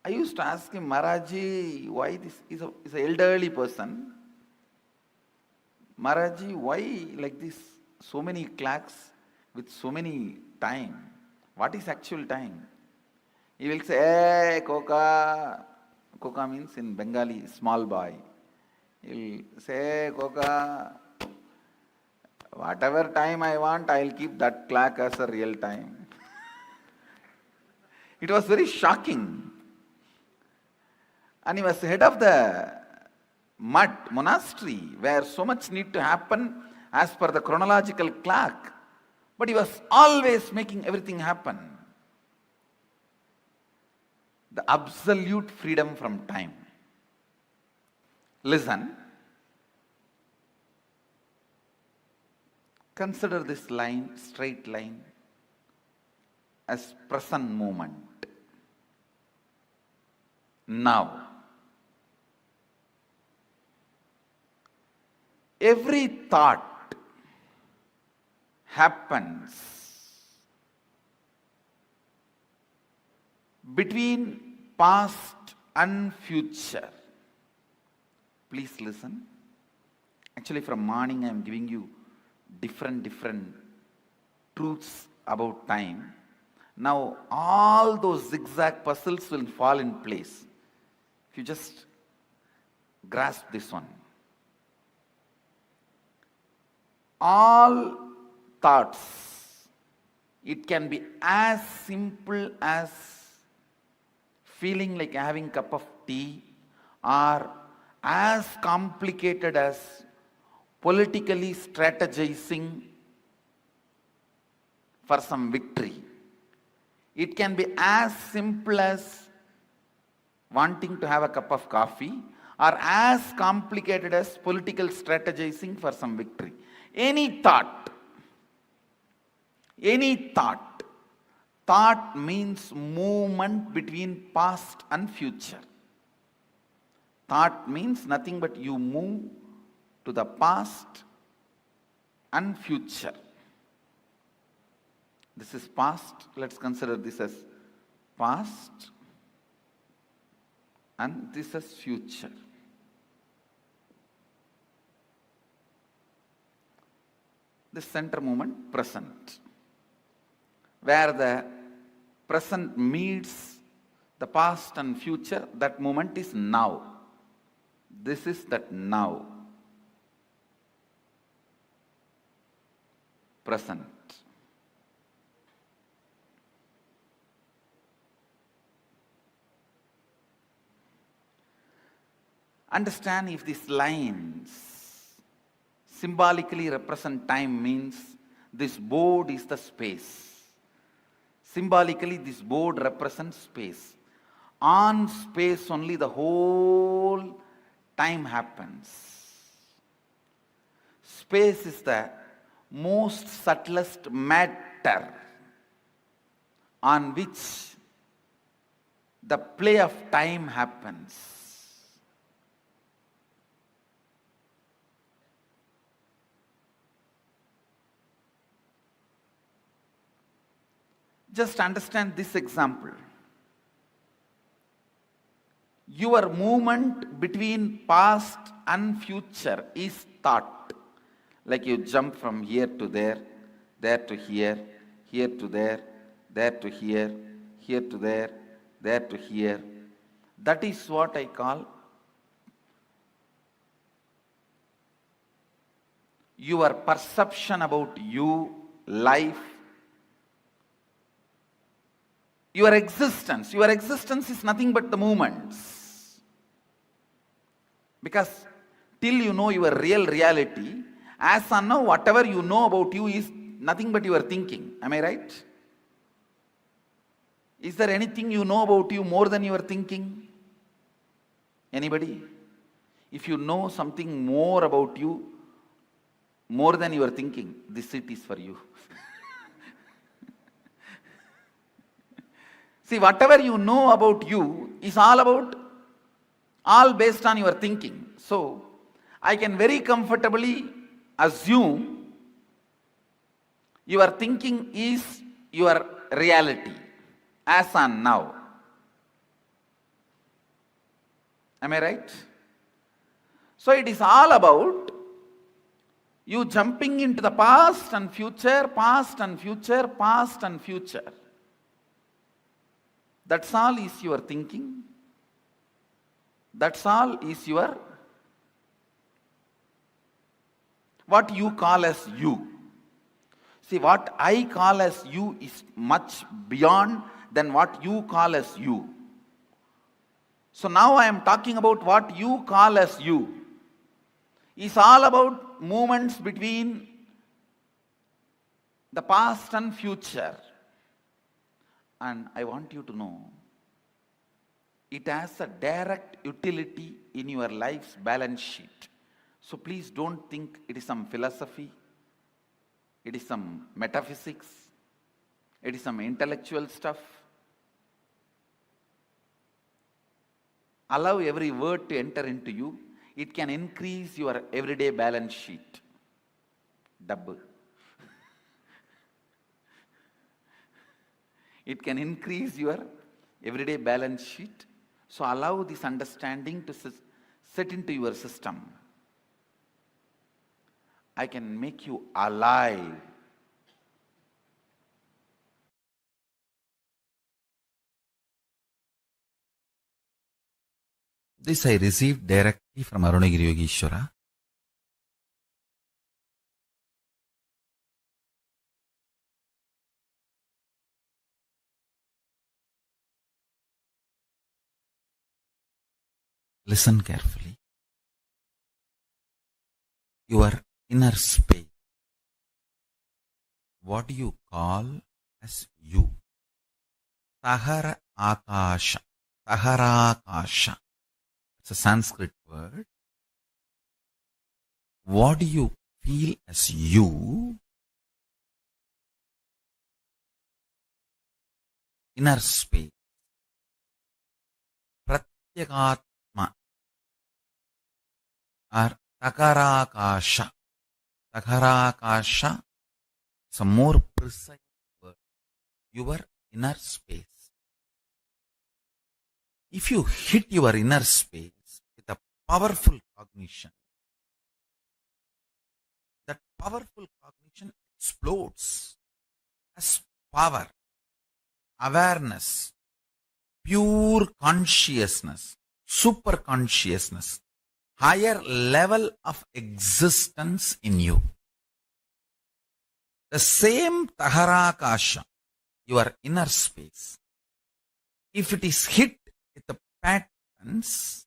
I used to ask him, Maharaji, why this is an elderly person. Maharaji, why like this? So many clocks with so many time. What is actual time? He will say, hey, Koka. Koka means in Bengali, small boy. He will say, hey, Koka. Whatever time I want, I will keep that clock as a real time. It was very shocking. And he was head of the mud monastery where so much need to happen as per the chronological clock. But he was always making everything happen. The absolute freedom from time. Listen. Consider this line, straight line, as present moment. Now. Every thought happens between past and future. Please listen. Actually, from morning I am giving you different truths about time. Now all those zigzag puzzles will fall in place if you just grasp this one. All thoughts, it can be as simple as feeling like having a cup of tea, or as complicated as politically strategizing for some victory. It can be as simple as wanting to have a cup of coffee, or as complicated as political strategizing for some victory. Any thought, thought means movement between past and future. Thought means nothing but you move to the past and future. This is past. Let's consider this as past and this as future. The center moment, present. Where the present meets the past and future, that moment is now. This is that now. Present. Understand, if these lines symbolically represent time, means this board is the space. Symbolically, this board represents space. On space only the whole time happens. Space is the most subtlest matter on which the play of time happens. Just understand this example. Your movement between past and future is thought. Like you jump from here to there to here to there to here to there to here. That is what I call your perception about you, life, your existence. Your existence is nothing but the movements. Because till you know your real reality, as of now, whatever you know about you is nothing but your thinking. Am I right? Is there anything you know about you more than your thinking? Anybody? If you know something more about you, more than your thinking, this seat is for you. See, whatever you know about you is all based on your thinking. So, I can very comfortably assume your thinking is your reality as on now. Am I right? So, it is all about you jumping into the past and future, past and future, past and future. That's all is your thinking. That's all is your, what you call as you. See, what I call as you is much beyond than what you call as you. So now I am talking about what you call as you. It's all about movements between the past and future. And I want you to know, it has a direct utility in your life's balance sheet. So please don't think it is some philosophy, it is some metaphysics, it is some intellectual stuff. Allow every word to enter into you. It can increase your everyday balance sheet. Double. It can increase your everyday balance sheet. So allow this understanding to set into your system. I can make you alive. This I received directly from Arunagiri Yogeshwara. Listen carefully. Your inner space. What do you call as you? Tahara Akasha. Taharakasha. It's a Sanskrit word. What do you feel as you? Inner space. Pratyagatma or Takarakasha. Takarakasha is a more precise word. Your inner space. If you hit your inner space with a powerful cognition, that powerful cognition explodes as power, awareness, pure consciousness, super consciousness, higher level of existence in you. The same Taharakasha, your inner space, if it is hit with the patterns,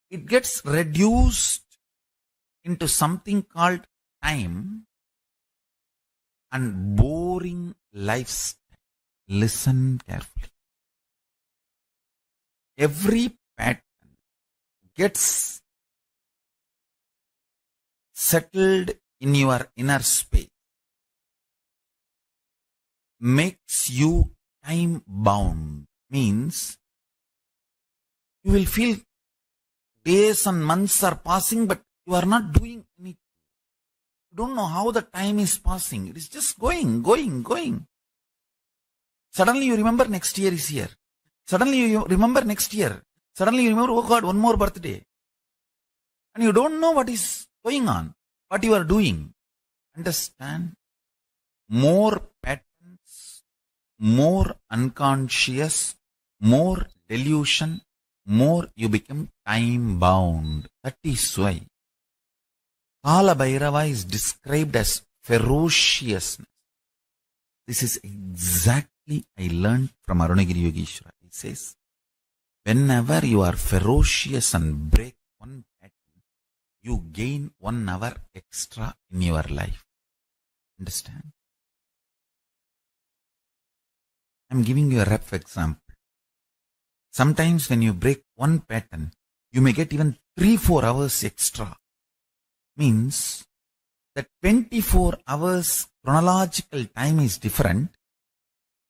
it gets reduced into something called time and boring lifestyle. Listen carefully. Every pattern gets settled in your inner space, makes you time bound, means you will feel days and months are passing, but you are not doing anything. You don't know how the time is passing. It is just going. Suddenly you remember next year is here. Suddenly you remember next year. Suddenly you remember, oh God, one more birthday. And you don't know what is going on, what you are doing. Understand? More patterns, more unconscious, more delusion, more you become time bound. That is why Kala Bhairava is described as ferociousness. This is exactly I learned from Arunagiri Yogeshwara. He says, whenever you are ferocious and break one pattern, you gain 1 hour extra in your life. Understand? I am giving you a rough example. Sometimes when you break one pattern, you may get even 3-4 hours extra. Means that 24 hours chronological time is different.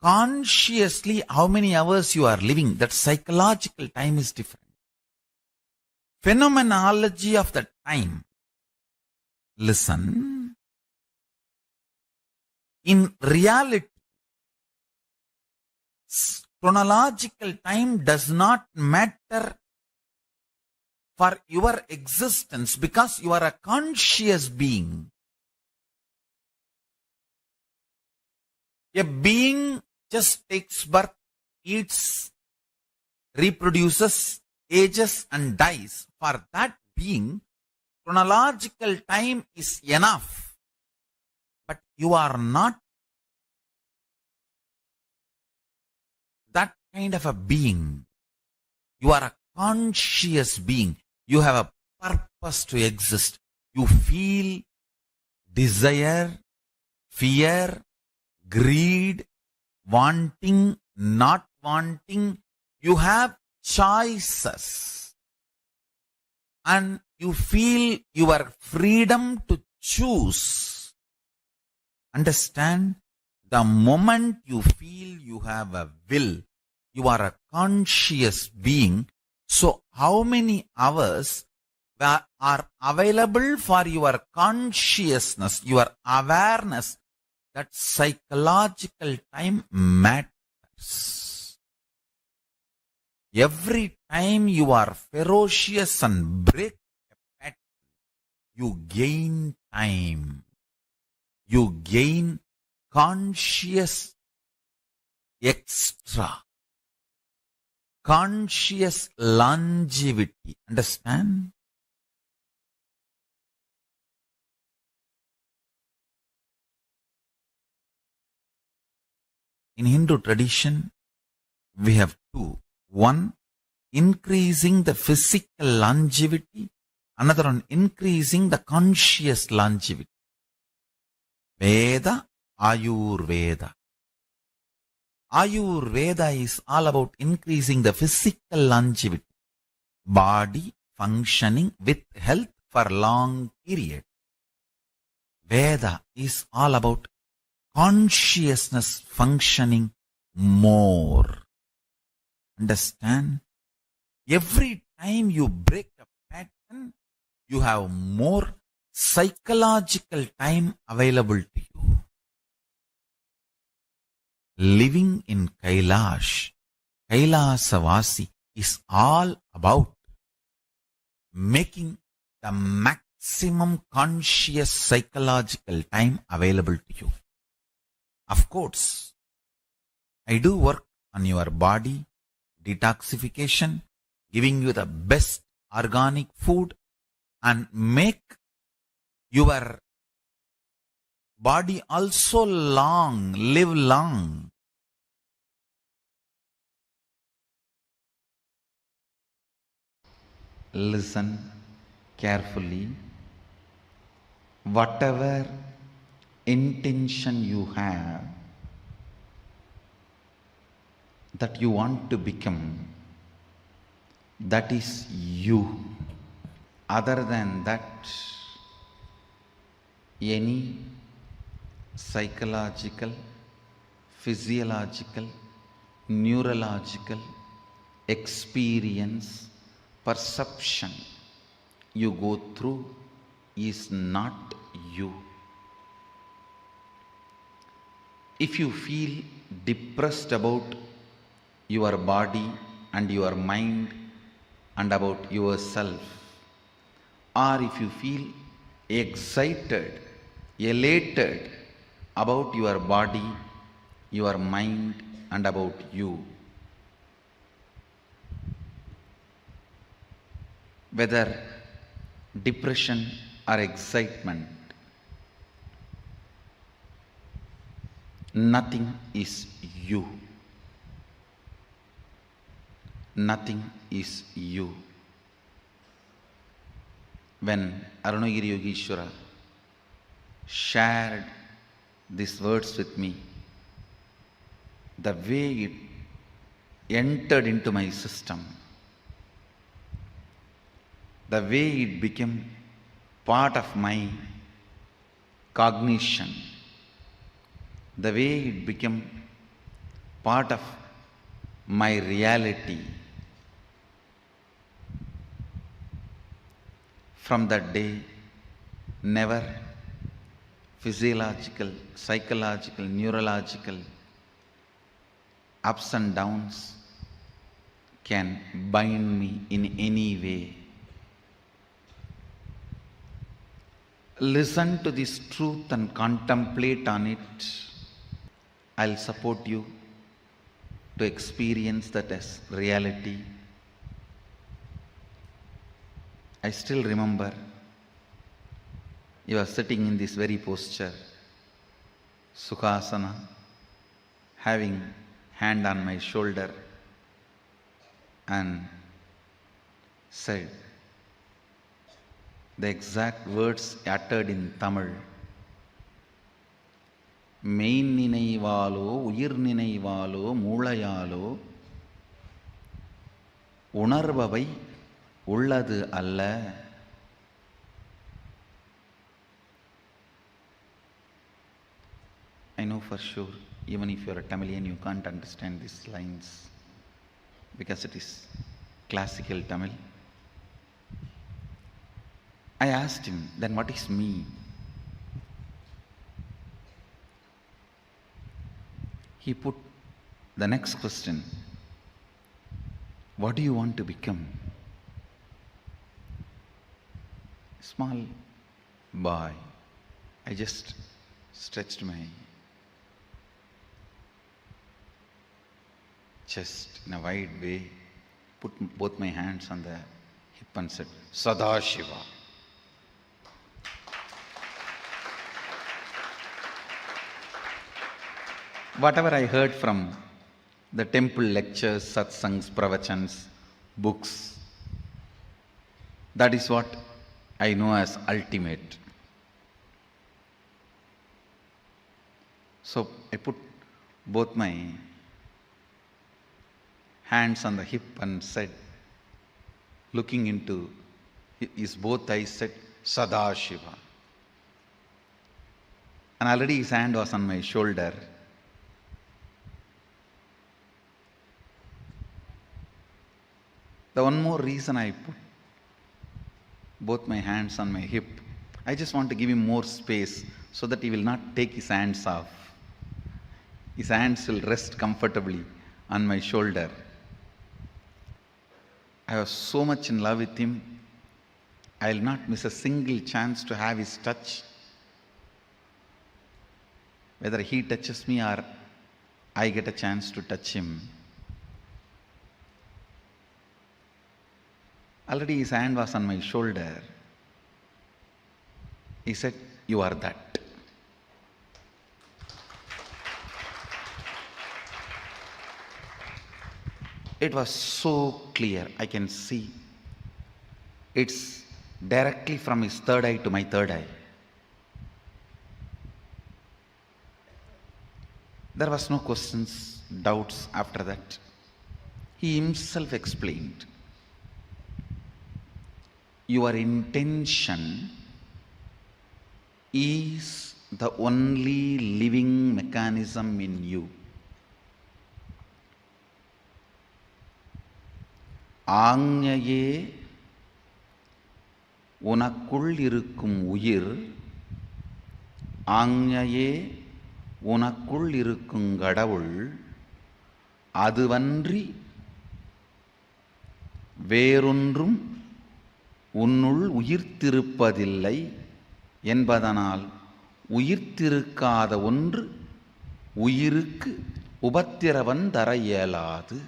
Consciously, how many hours you are living, that psychological time is different. Phenomenology of the time. Listen. In reality, chronological time does not matter for your existence because you are a conscious being. A being just takes birth, eats, reproduces, ages and dies. For that being, chronological time is enough. But you are not that kind of a being. You are a conscious being. You have a purpose to exist. You feel desire, fear, greed, wanting, not wanting. You have choices. And you feel your freedom to choose. Understand? The moment you feel you have a will, you are a conscious being. So how many hours are available for your consciousness, your awareness? That psychological time matters. Every time you are ferocious and break a pattern, you gain time. You gain conscious extra. Conscious longevity. Understand? In Hindu tradition, we have two. One, increasing the physical longevity. Another one, increasing the conscious longevity. Veda, Ayurveda. Ayurveda is all about increasing the physical longevity. Body functioning with health for long period. Veda is all about consciousness functioning more. Understand? Every time you break a pattern, you have more psychological time available to you. Living in Kailash, Kailasavasi is all about making the maximum conscious psychological time available to you. Of course, I do work on your body, detoxification, giving you the best organic food and make your body also live long. Listen carefully. Whatever intention you have, that you want to become, that is you. Other than that, any psychological, physiological, neurological experience, perception you go through is not you. If you feel depressed about your body and your mind and about yourself, or if you feel excited, elated about your body, your mind and about you, whether depression or excitement, nothing is you. Nothing is you. When Arunagiri Yogeshwara shared these words with me, the way it entered into my system, the way it became part of my cognition, the way it became part of my reality, from that day, never physiological, psychological, neurological ups and downs can bind me in any way. Listen to this truth and contemplate on it. I'll support you to experience that as reality. I still remember you are sitting in this very posture, Sukhasana, having hand on my shoulder, and said the exact words uttered in Tamil. மெயின் நினைவாலோ உயிர் நினைவாலோ மூளையாலோ உணர்பவை உள்ளது அல்ல. I know for sure, even if you are a Tamilian, you can't understand these lines because it is classical Tamil. I asked him, then what is me? He put the next question, what do you want to become? Small boy, I just stretched my chest in a wide way, put both my hands on the hip and said, Sadashiva. Whatever I heard from the temple lectures, satsangs, pravachans, books, that is what I know as ultimate. So I put both my hands on the hip and said, looking into his both eyes, said, Sadashiva. And already his hand was on my shoulder. The one more reason I put both my hands on my hip, I just want to give him more space so that he will not take his hands off. His hands will rest comfortably on my shoulder. I was so much in love with him, I will not miss a single chance to have his touch. Whether he touches me or I get a chance to touch him. Already his hand was on my shoulder. He said, you are that. It was so clear, I can see. It's directly from his third eye to my third eye. There was no questions doubts after that. He himself explained, your intention is the only living mechanism in you. ஆஞ்ஞையே உனக்குள் இருக்கும் உயிர், ஆஞ்ஞையே உனக்குள் இருக்கும் கடவுள், அதுவன்றி வேறொன்றும் உன்னுள் உயிர்த்திருப்பதில்லை என்பதனால் உயிர்த்திருக்காத ஒன்று உயிருக்கு உபத்திரவம் தர இயலாது.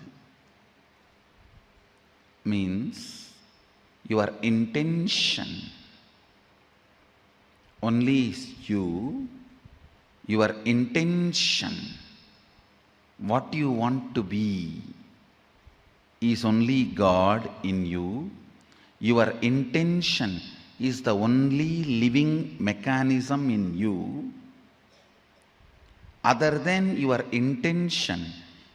Means your intention only is you, your intention, what you want to be is only God in you. Your intention is the only living mechanism in you. Other than your intention,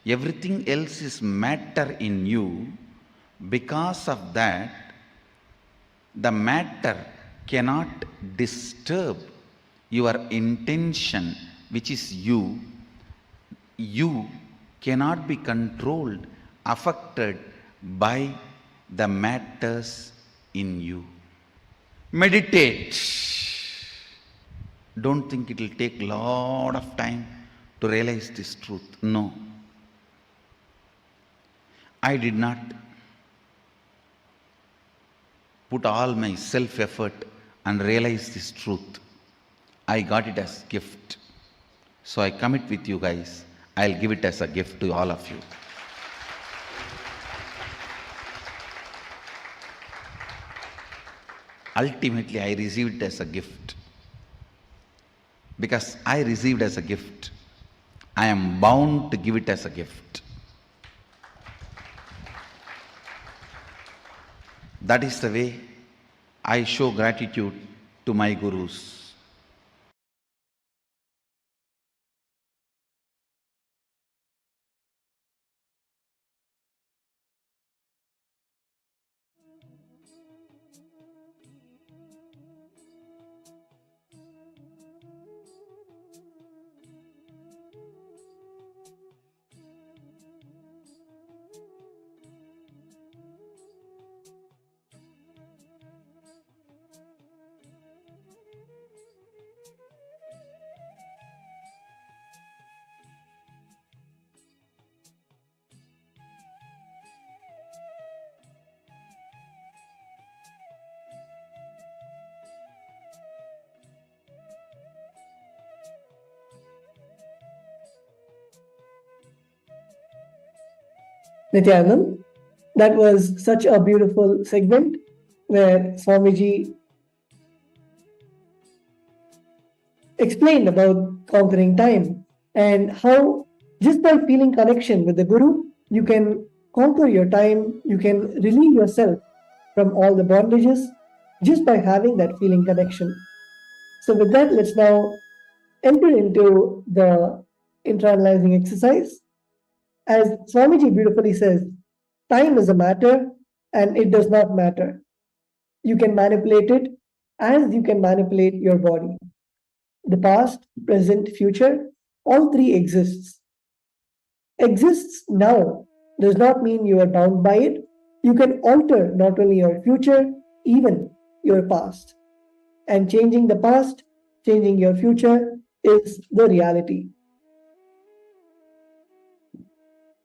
everything else is matter in you. Because of that, the matter cannot disturb your intention, which is you. You cannot be controlled, affected by the matters in you. Meditate. Don't think it will take a lot of time to realize this truth. No. I did not put all my self-effort and realize this truth. I got it as gift. So I commit with you guys. I'll give it as a gift to all of you. Ultimately, I received it as a gift. Because I received as a gift, I am bound to give it as a gift. That is the way I show gratitude to my gurus. Nithyananda, that was such a beautiful segment where Swamiji explained about conquering time and how just by feeling connection with the Guru, you can conquer your time, you can relieve yourself from all the bondages just by having that feeling connection. So with that, let's now enter into the internalizing exercise. As Swamiji beautifully says, time is a matter and it does not matter. You can manipulate it as you can manipulate your body. The past, present, future, all three exists. Exists now does not mean you are bound by it. You can alter not only your future, even your past. And changing the past, changing your future is the reality.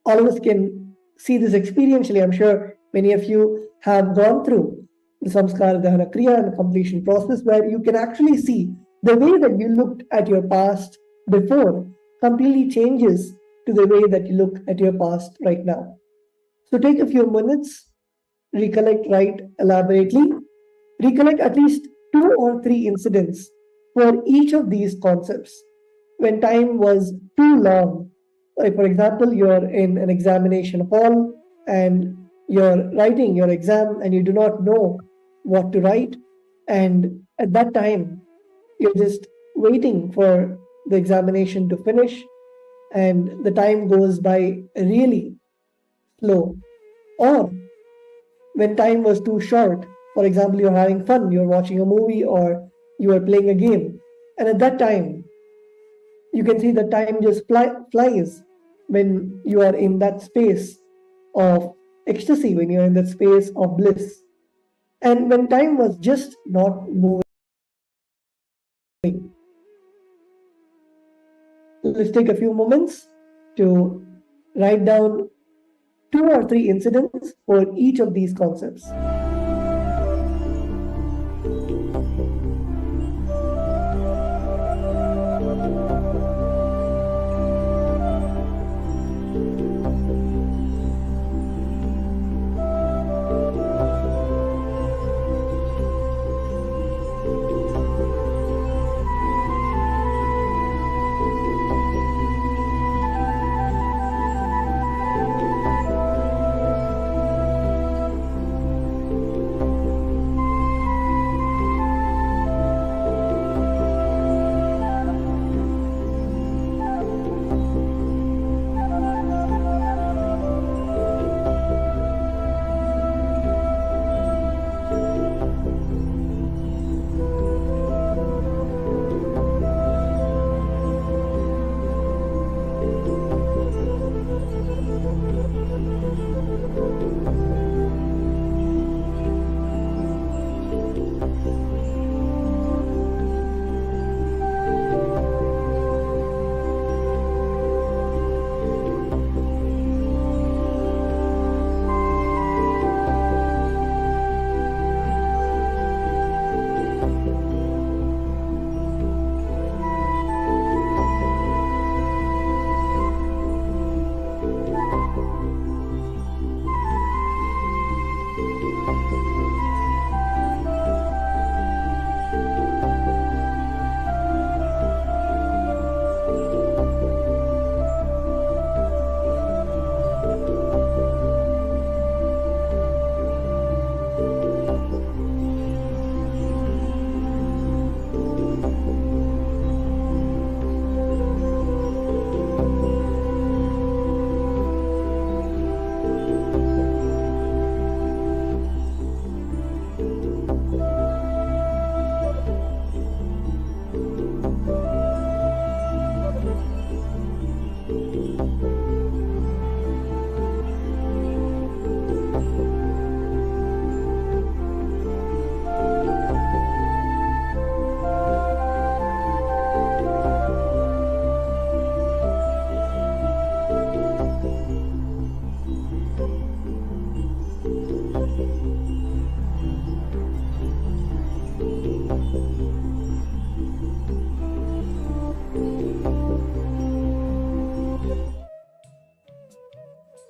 All of us can see this experientially. I'm sure many of you have gone through the Samskara Dahana Kriya and the completion process where you can actually see the way that you looked at your past before completely changes to the way that you look at your past right now. So take a few minutes, recollect right elaborately, recollect at least 2 or 3 incidents for each of these concepts. When time was too long, like for example, you're in an examination hall and you're writing your exam and you do not know what to write, and at that time, you're just waiting for the examination to finish and the time goes by really slow. Or when time was too short, for example, you're having fun, you're watching a movie or you are playing a game, and at that time, you can see the time just flies when you are in that space of ecstasy, when you're in that space of bliss. And when time was just not moving. Let's take a few moments to write down 2 or 3 incidents for each of these concepts.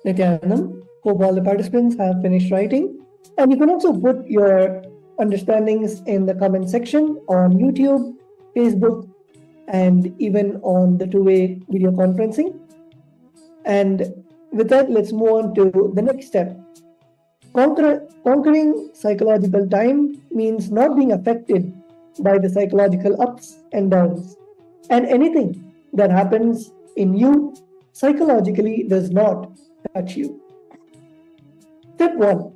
Nithyananda, hope all the participants have finished writing. And you can also put your understandings in the comment section on YouTube, Facebook, and even on the two-way video conferencing. And with that, let's move on to the next step. Conquering psychological time means not being affected by the psychological ups and downs. And anything that happens in you psychologically does not touch you. Step 1.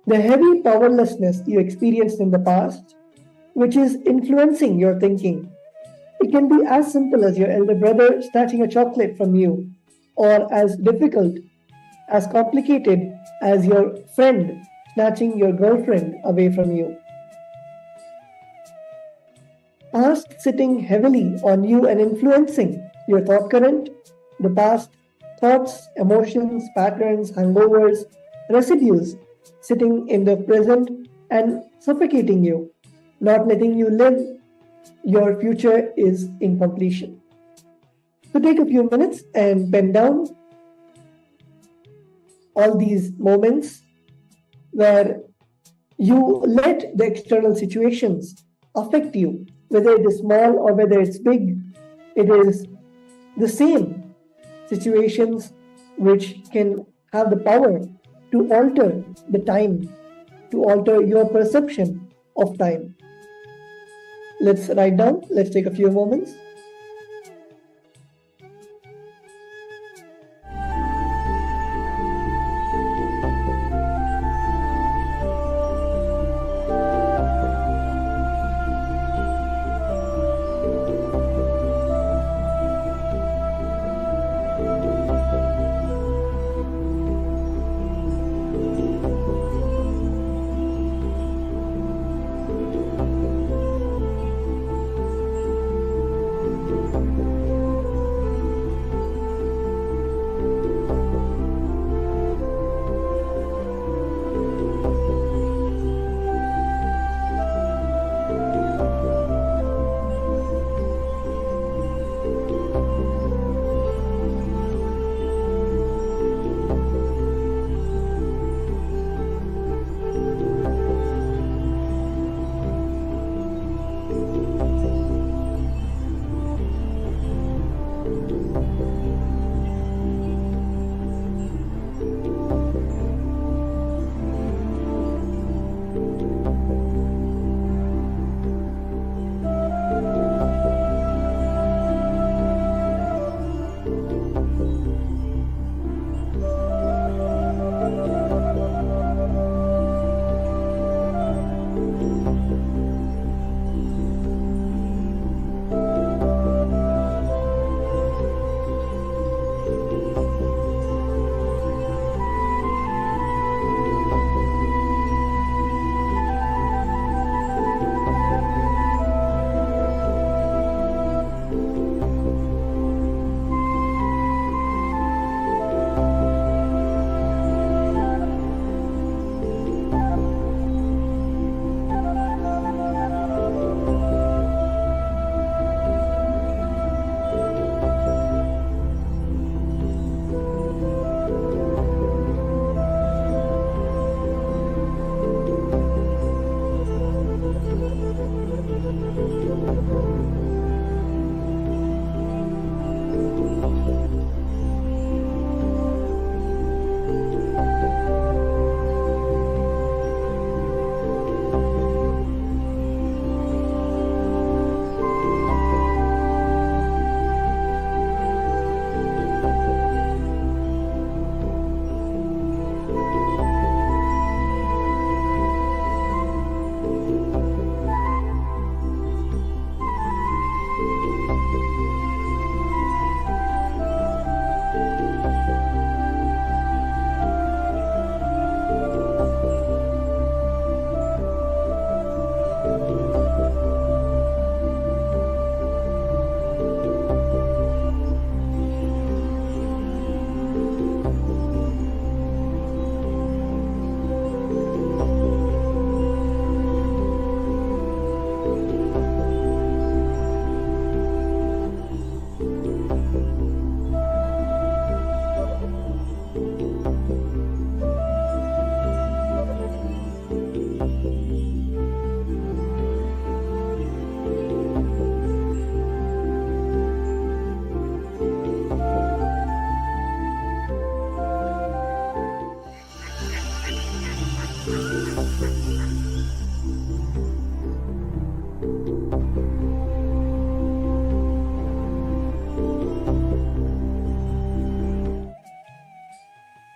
The heavy powerlessness you experienced in the past, which is influencing your thinking. It can be as simple as your elder brother snatching a chocolate from you, or as difficult, as complicated as your friend snatching your girlfriend away from you. Past sitting heavily on you and influencing your thought current, the past thoughts, emotions, patterns, hangovers, residues sitting in the present and suffocating you, not letting you live. Your future is incompletion. So take a few minutes and pen down all these moments where you let the external situations affect you, whether it is small or whether it's big. It is the same situations which can have the power to alter the time, to alter your perception of time. Let's write down. Let's take a few moments.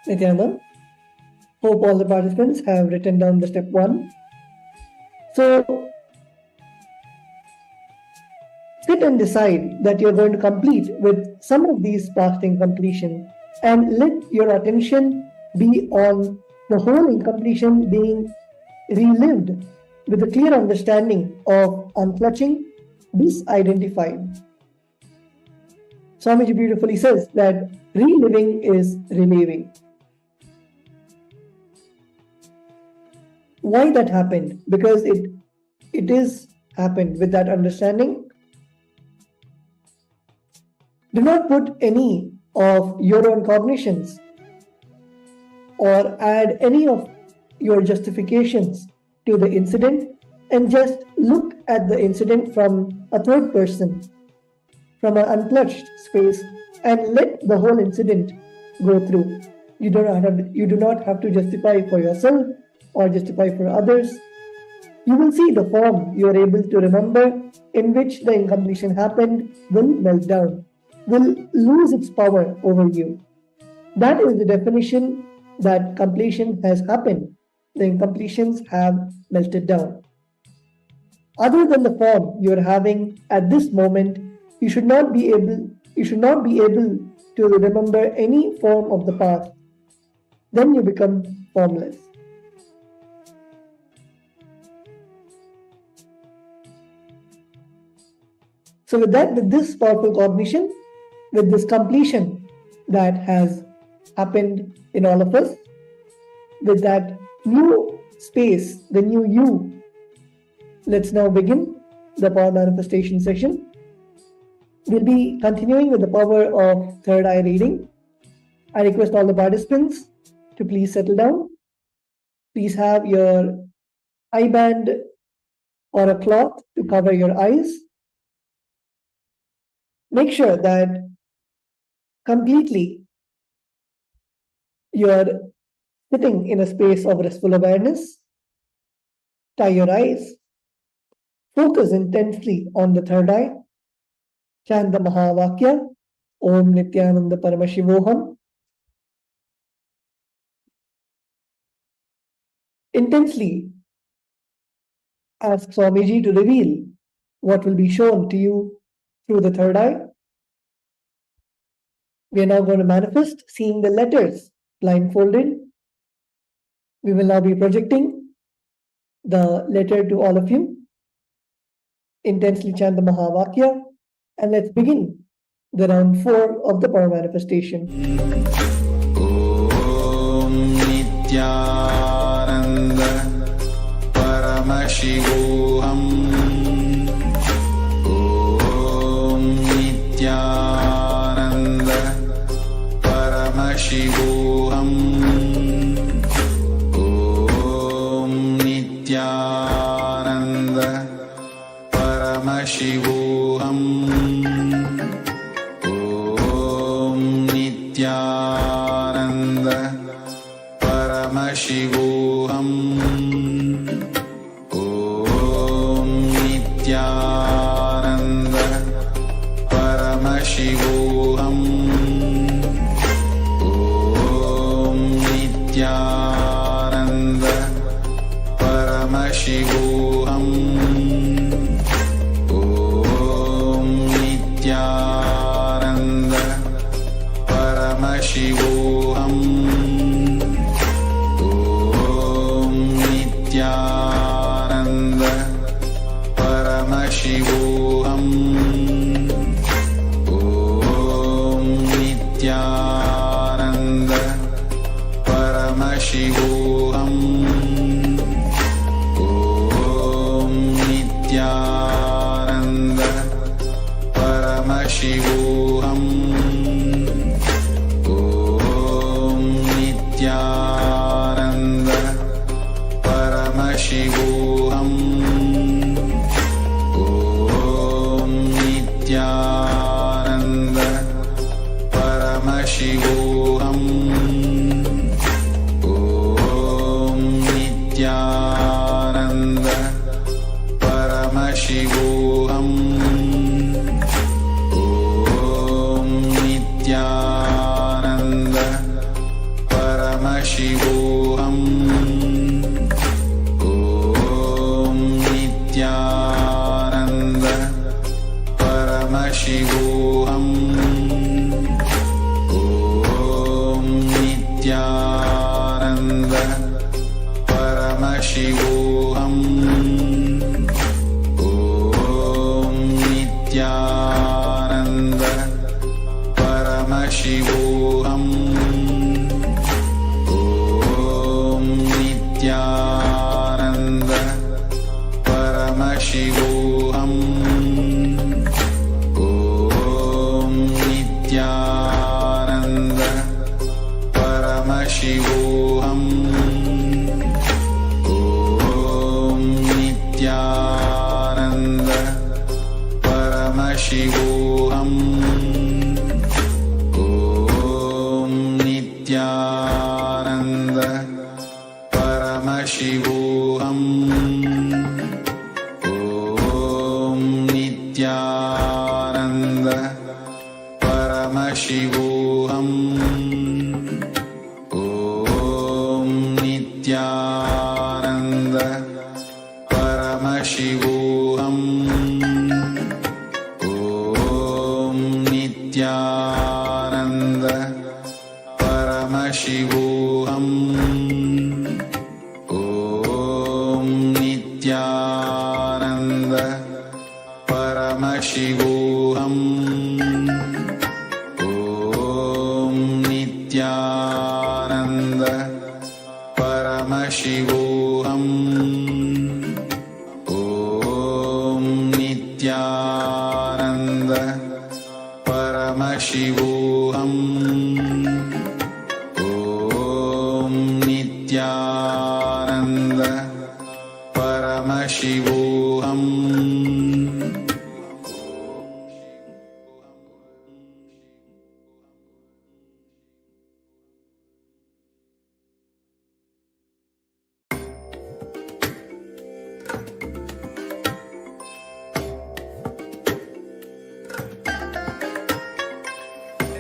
Nithyananda, hope all the participants have written down the step 1. So, sit and decide that you're going to complete with some of these past incompletion, and let your attention be on the whole incompletion being relived with a clear understanding of unclutching, disidentified. Swamiji beautifully says that reliving is relieving. Why that happened? Because it is happened with that understanding. Do not put any of your own cognitions or add any of your justifications to the incident, and just look at the incident from a third person, from an unclutched space, and let the whole incident go through. You do not have to justify for yourself or justify for others. You will see the form you are able to remember in which the incompletion happened will melt down, will lose its power over you. That is the definition that completion has happened. The incompletions have melted down. Other than the form you are having at this moment, you should not be able to remember any form of the past. Then you become formless. So with this powerful cognition, with this completion that has happened in all of us, with that new space, the new you, let's now begin the power manifestation session. We'll be continuing with the power of third eye reading. I request all the participants to please settle down. Please have your eye band or a cloth to cover your eyes. Make sure that completely you're sitting in a space of restful awareness. Tie your eyes. Focus intensely on the third eye. Chant the Mahavakya, Om Nithyananda Paramashivoham. Intensely ask Swamiji to reveal what will be shown to you through the third eye. We are now going to manifest seeing the letters blindfolded. We will now be projecting the letter to all of you. Intensely chant the Mahavakya, and let's begin the round 4 of the power manifestation. Om Nithyananda Paramashivoham. Om Nithyananda Paramashivoham. Om Nithyananda Paramashivoham. Om Nithyananda Paramashivoham. Om Nithyananda Paramashivoham. Om Nithyananda Paramashivoham. Om Nithyananda Paramashivoham. Om Nithyananda Paramashivoham. Om Nithyananda Paramashivoham. Om Nithyananda Paramashivoham. Om Nithyananda Paramashivoham. Om Nithyananda Paramashivoham. Om Nithyananda Paramashivoham. Om Nithyananda Paramashivoham. Om Nithyananda Paramashivoham. Om Nithyananda Paramashivoham. Om Nithyananda Paramashivoham. Om Nithyananda Paramashivoham. Om Nithyananda Paramashivoham. Om Nithyananda Paramashivoham. Om Nithyananda Paramashivoham. Om Nithyananda Paramashivoham. Om Nithyananda Paramashivoham. Om Nithyananda Paramashivoham. Om Nithyananda Paramashivoham.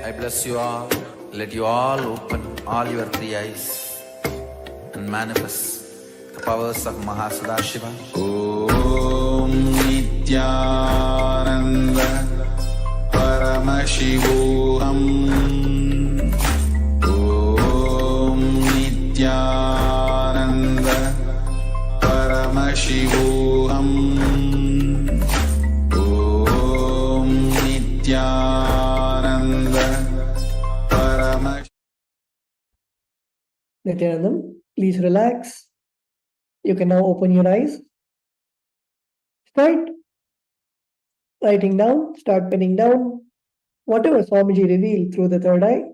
I bless you all. Let you all open all your three eyes and manifest the powers of Mahasadashiva. Om Nithyananda Paramashivoham. Om Nithyananda Paramashivoham. Om Nithyananda Paramashivoham. Nithyanandam, please relax. You can now open your eyes. Start writing down, start penning down whatever Swamiji revealed through the third eye.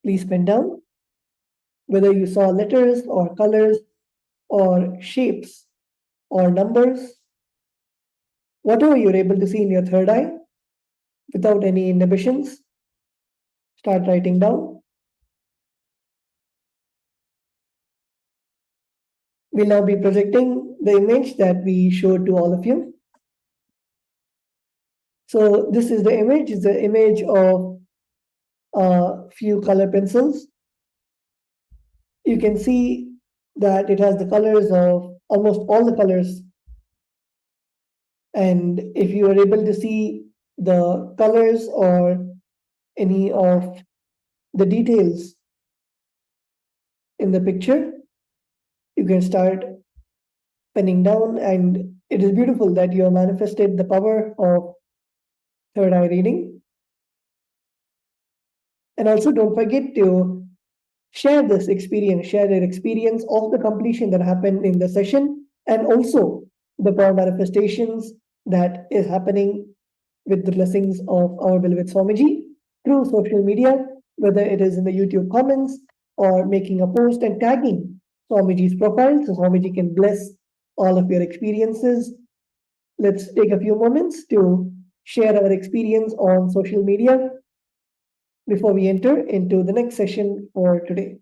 Please pen down whether you saw letters or colors or shapes or numbers, whatever you're able to see in your third eye without any inhibitions. Start writing down. We'll now be projecting the image that we showed to all of you. So this is the image of a few color pencils. You can see that it has the colors of almost all the colors. And if you are able to see the colors or any of the details in the picture, you can start penning down, and it is beautiful that you have manifested the power of third eye reading. And also don't forget to share this experience, share your experience of the completion that happened in the session, and also the power manifestations that is happening with the blessings of our beloved Swamiji through social media, whether it is in the YouTube comments or making a post and tagging Swamiji's profile so Swamiji can bless all of your experiences. Let's take a few moments to share our experience on social media before we enter into the next session for today.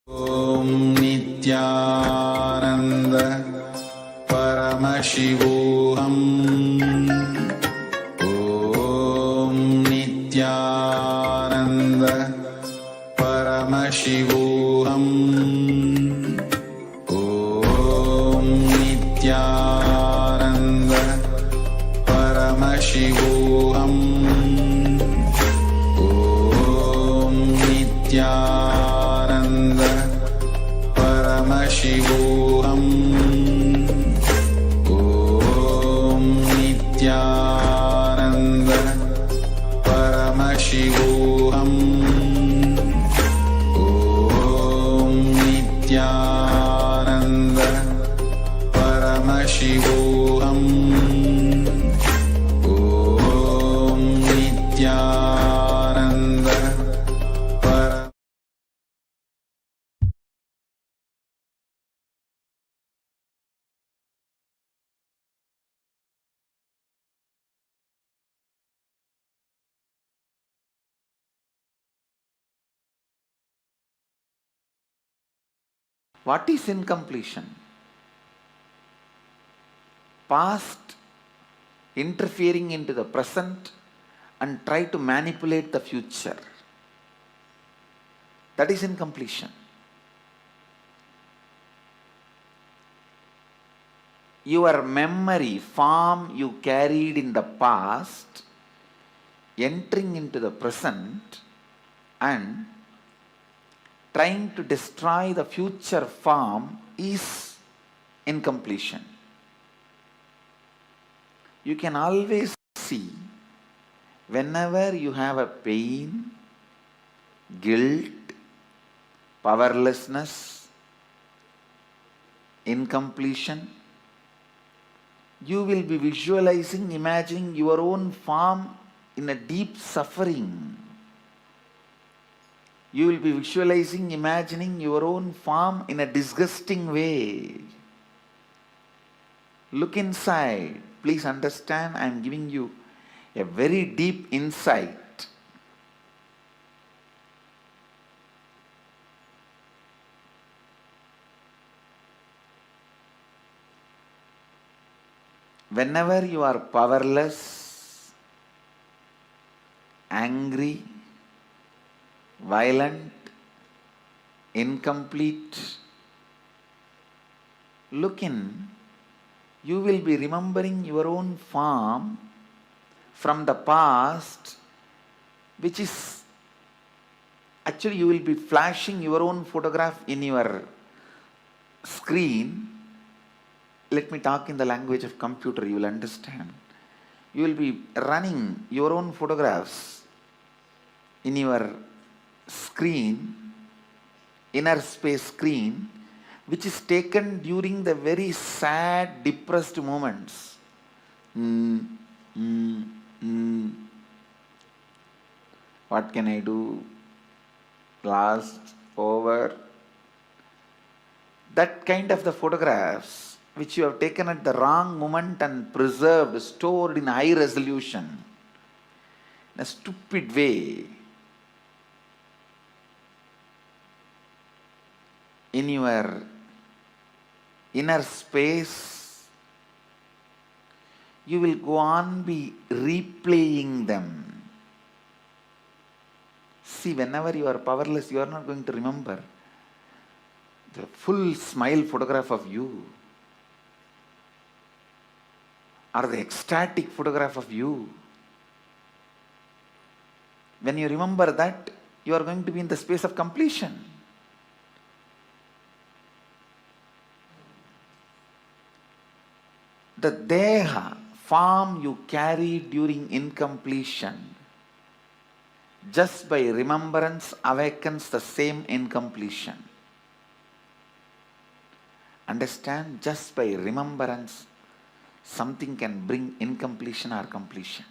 Om Nithyananda Paramashivoham. Om Nithyananda Paramashivoham. Om Nithyananda Paramashivoham. Om Nithyananda Paramashivoham. Om Nithyananda Paramashivoham. Om Nithyananda Paramashivoham. Om Nithyananda Paramashivoham. What is incompletion? Past interfering into the present and try to manipulate the future. That is incompletion. Your memory form you carried in the past entering into the present and trying to destroy the future form is incompletion. You can always see whenever you have a pain, guilt, powerlessness, incompletion, you will be visualizing, imagining your own form in a deep suffering. You will be visualizing, imagining your own form in a disgusting way. Look inside. Please understand, I am giving you a very deep insight. Whenever you are powerless, angry, violent, incomplete, look in, you will be remembering your own form from the past, which is actually you will be flashing your own photograph in your screen. Let me talk in the language of computer, you will understand. You will be running your own photographs in your screen, inner space screen, which is taken during the very sad, depressed moments. What can I do? Lost, over. That kind of the photographs which you have taken at the wrong moment and preserved, stored in high resolution, in a stupid way, in your inner space, you will go on be replaying them. See, whenever you are powerless, you are not going to remember the full smile photograph of you or the ecstatic photograph of you. When you remember that, you are going to be in the space of completion. The deha, form you carry during incompletion, just by remembrance awakens the same incompletion. Understand? Just by remembrance, something can bring incompletion or completion.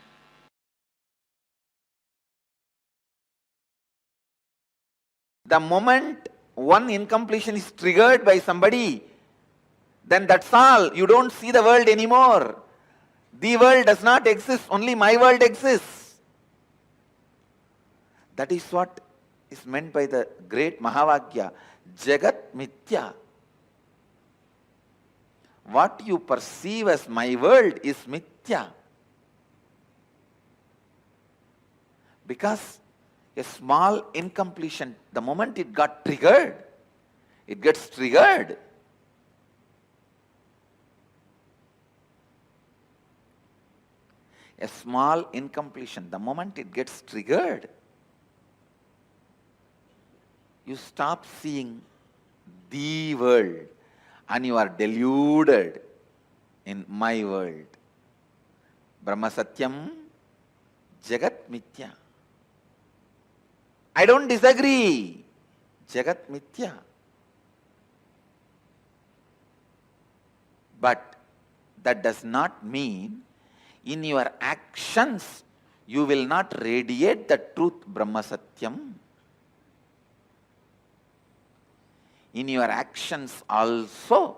The moment one incompletion is triggered by somebody, then that's all. You don't see the world anymore. The world does not exist, only my world exists. That is what is meant by the great Mahavakya. Jagat Mithya. What you perceive as my world is Mithya. Because a small incompletion, the moment it got triggered, it gets triggered. A small incompletion, the moment it gets triggered, you stop seeing the world and you are deluded in my world. Brahma Satyam, Jagat Mithya. I don't disagree. Jagat Mithya. But that does not mean in your actions you will not radiate the truth Brahma Satyam. In your actions also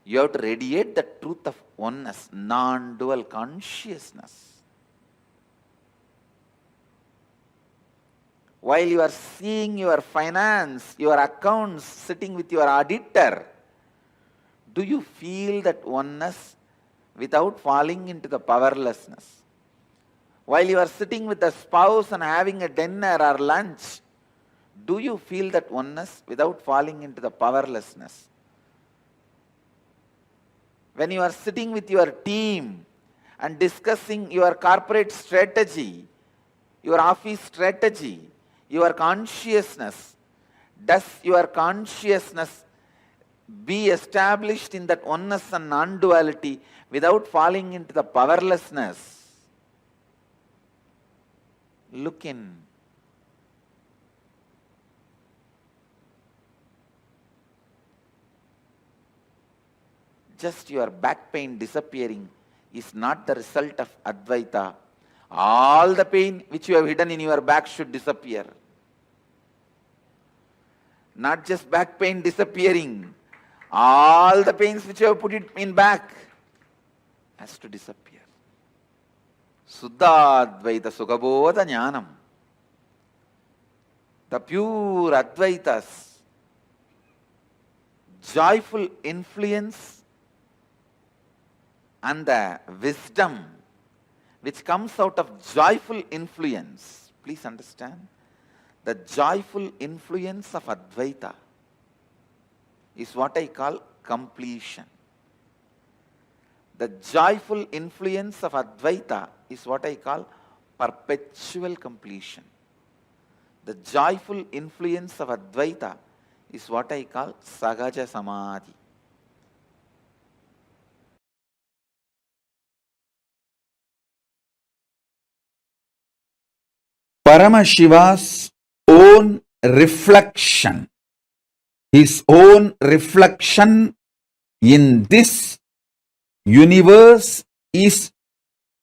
you have to radiate the truth of oneness, non-dual consciousness. While you are seeing your finance, your accounts, sitting with your auditor, do you feel that oneness without falling into the powerlessness? While you are sitting with a spouse and having a dinner or lunch, do you feel that oneness without falling into the powerlessness? When you are sitting with your team and discussing your corporate strategy, your office strategy, your consciousness, does your consciousness be established in that oneness and non-duality without falling into the powerlessness? Look in. Just your back pain disappearing is not the result of Advaita. All the pain which you have hidden in your back should disappear. Not just back pain disappearing. All the pains which you have put it in back has to disappear. Suddha Advaita Sugabodha Jnanam. The pure Advaitas, joyful influence and the wisdom which comes out of joyful influence. Please understand, the joyful influence of Advaita is what I call completion. The joyful influence of Advaita is what I call perpetual completion. The joyful influence of Advaita is what I call Sahaja Samadhi. Paramashiva's own reflection, his own reflection in this universe is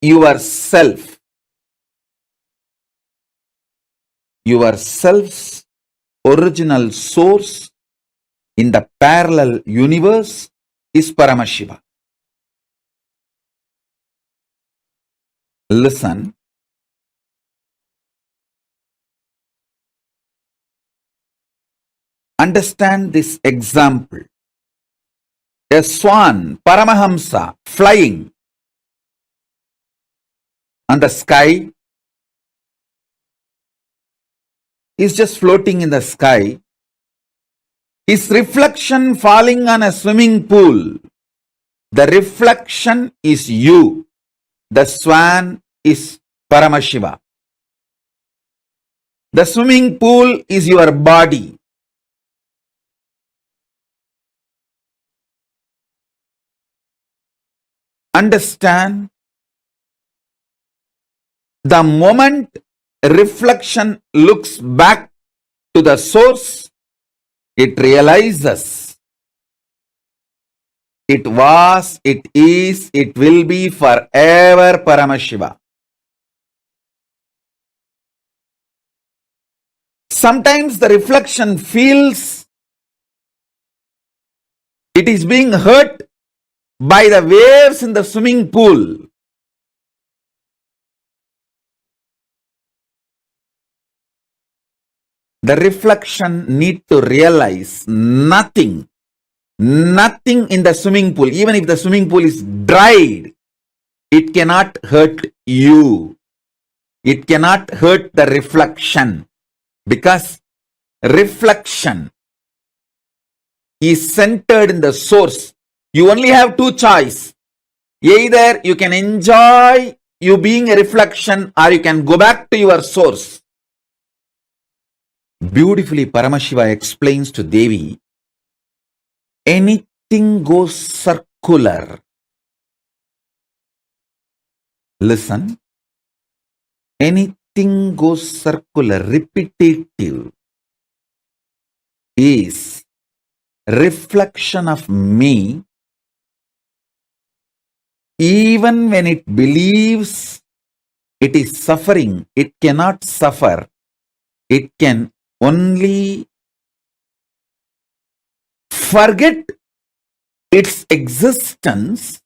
yourself. Yourself's original source in the parallel universe is Paramashiva. Listen. Understand this example. A swan, Paramahamsa, flying on the sky, is just floating in the sky. His reflection falling on a swimming pool. The reflection is you. The swan is Paramashiva. The swimming pool is your body. Understand, the moment reflection looks back to the source, it realizes it was, it is, it will be forever Paramashiva. Sometimes the reflection feels it is being hurt by the waves in the swimming pool. the reflection need to realize nothing in the swimming pool, even if the swimming pool is dried, it cannot hurt you. It cannot hurt the reflection, because reflection is centered in the source. You only have two choices. Either you can enjoy you being a reflection, or you can go back to your source. Beautifully, Paramashiva explains to Devi, anything goes circular. Listen, anything goes circular, repetitive, is reflection of me. Even when it believes it is suffering, it cannot suffer. It can only forget its existence.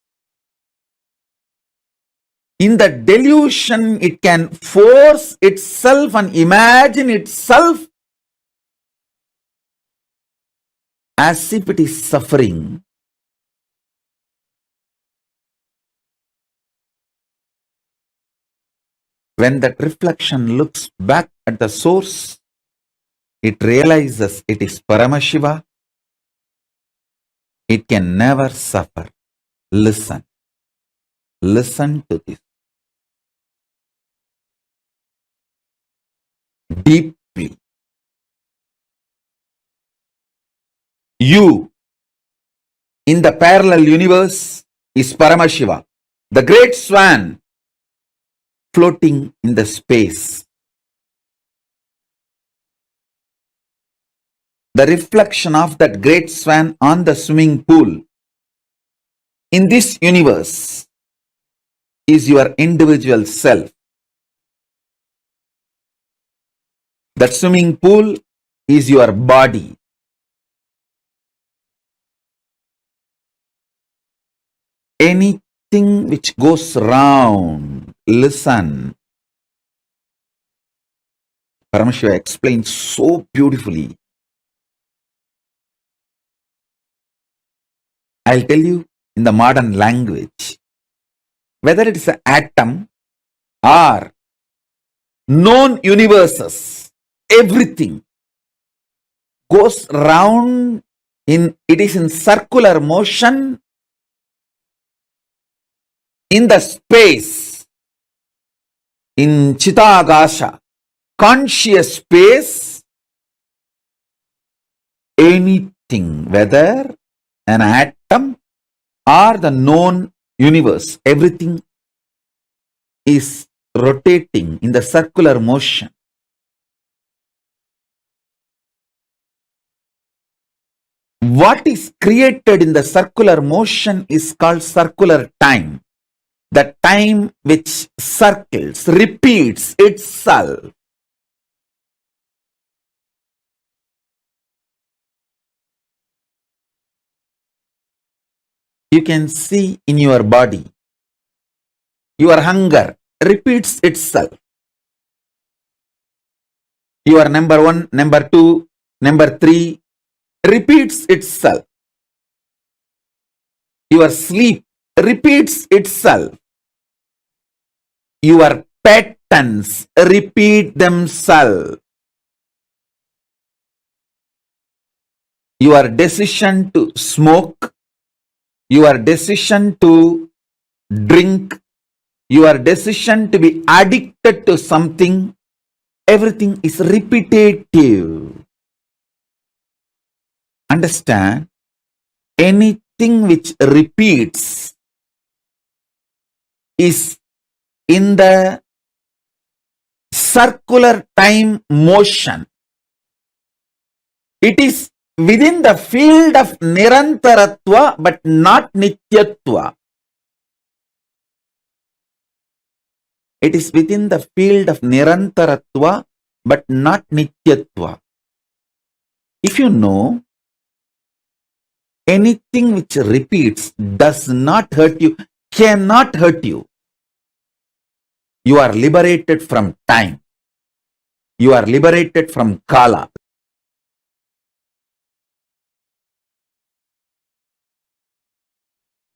In the delusion, it can force itself and imagine itself as if it is suffering. When that reflection looks back at the source, it realizes it is Paramashiva. It can never suffer. Listen. Listen to this deeply. You in the parallel universe is Paramashiva, the great swan floating in the space. The reflection of that great swan on the swimming pool in this universe is your individual self. That swimming pool is your body. Anything which goes round, listen. Paramashiva explains so beautifully. I'll tell you in the modern language, whether it is an atom or known universes, everything goes round it is in circular motion in the space, in Chitagasha, conscious space. Anything, whether an atom or the known universe, everything is rotating in the circular motion. What is created in the circular motion is called circular time. The time which circles, repeats itself. You can see in your body, your hunger repeats itself. Your number 1, number 2, number 3 repeats itself. Your sleep repeats itself. Your patterns repeat themselves. Your decision to smoke, your decision to drink, your decision to be addicted to something, everything is repetitive. Understand? Anything which repeats is in the circular time motion. It is within the field of Nirantaratva but not Nityatva. It is within the field of Nirantaratva but not Nityatva. If you know, anything which repeats does not hurt you, cannot hurt you. You are liberated from time. You are liberated from Kala.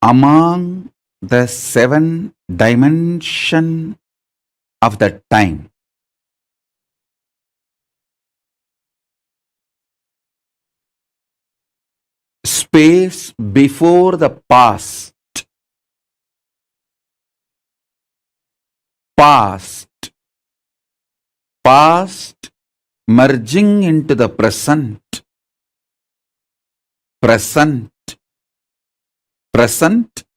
Among the 7 dimensions of the time, space before the past, past merging into the present, present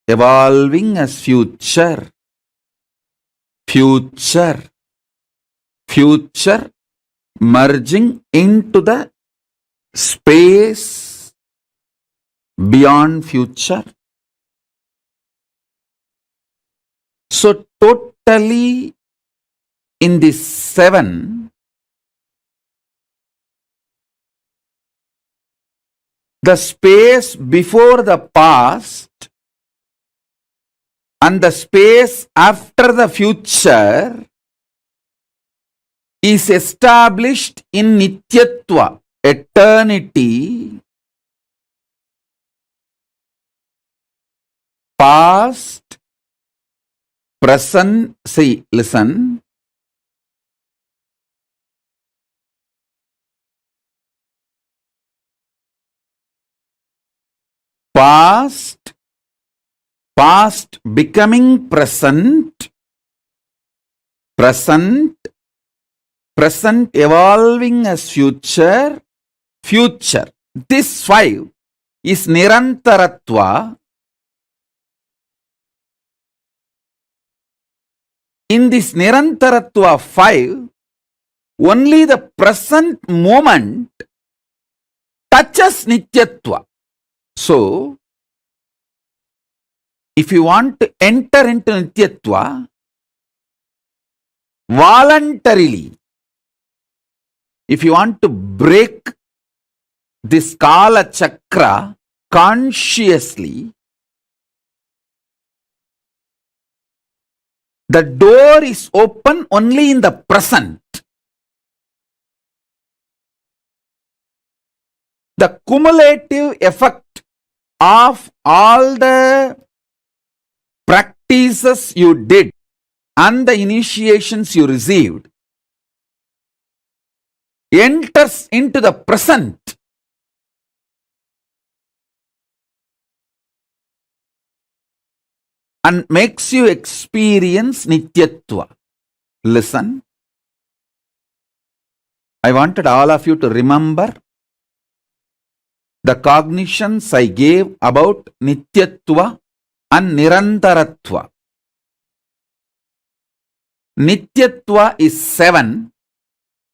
evolving as future, future merging into the space beyond future. So totally in the 7, the space before the past and the space after the future is established in Nityatva, eternity, past, present, see, listen, past becoming present, present evolving as future, future. This 5 is Nirantaratva. In this Nirantaratva 5, only the present moment touches Nityatva. So, if you want to enter into Nityatva, voluntarily, if you want to break this Kala Chakra consciously, the door is open only in the present. The cumulative effect of all the practices you did and the initiations you received enters into the present. And makes you experience Nityatva. Listen. I wanted all of you to remember the cognitions I gave about Nityatva and Nirantaratva. Nityatva is 7,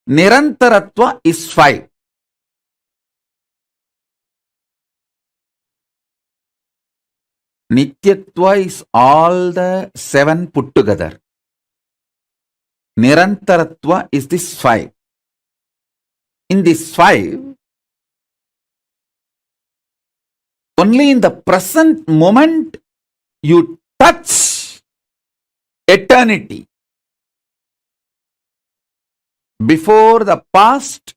Nirantaratva is 5. Nityatva is all the 7 put together. Nirantaratva is this 5. In this 5, only in the present moment you touch eternity. Before the past,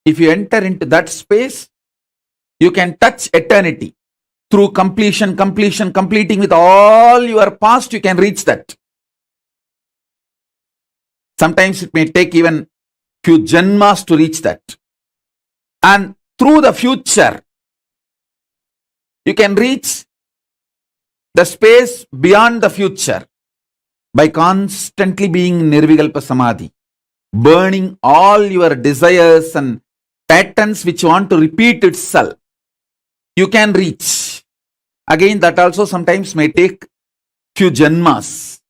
if you enter into that space, you can touch eternity. Through completing with all your past, you can reach that. Sometimes it may take even few janmas to reach that. And through the future, you can reach the space beyond the future by constantly being Nirvikalpa Samadhi, burning all your desires and patterns which want to repeat itself. You can reach. Again, that also sometimes may take few janmas.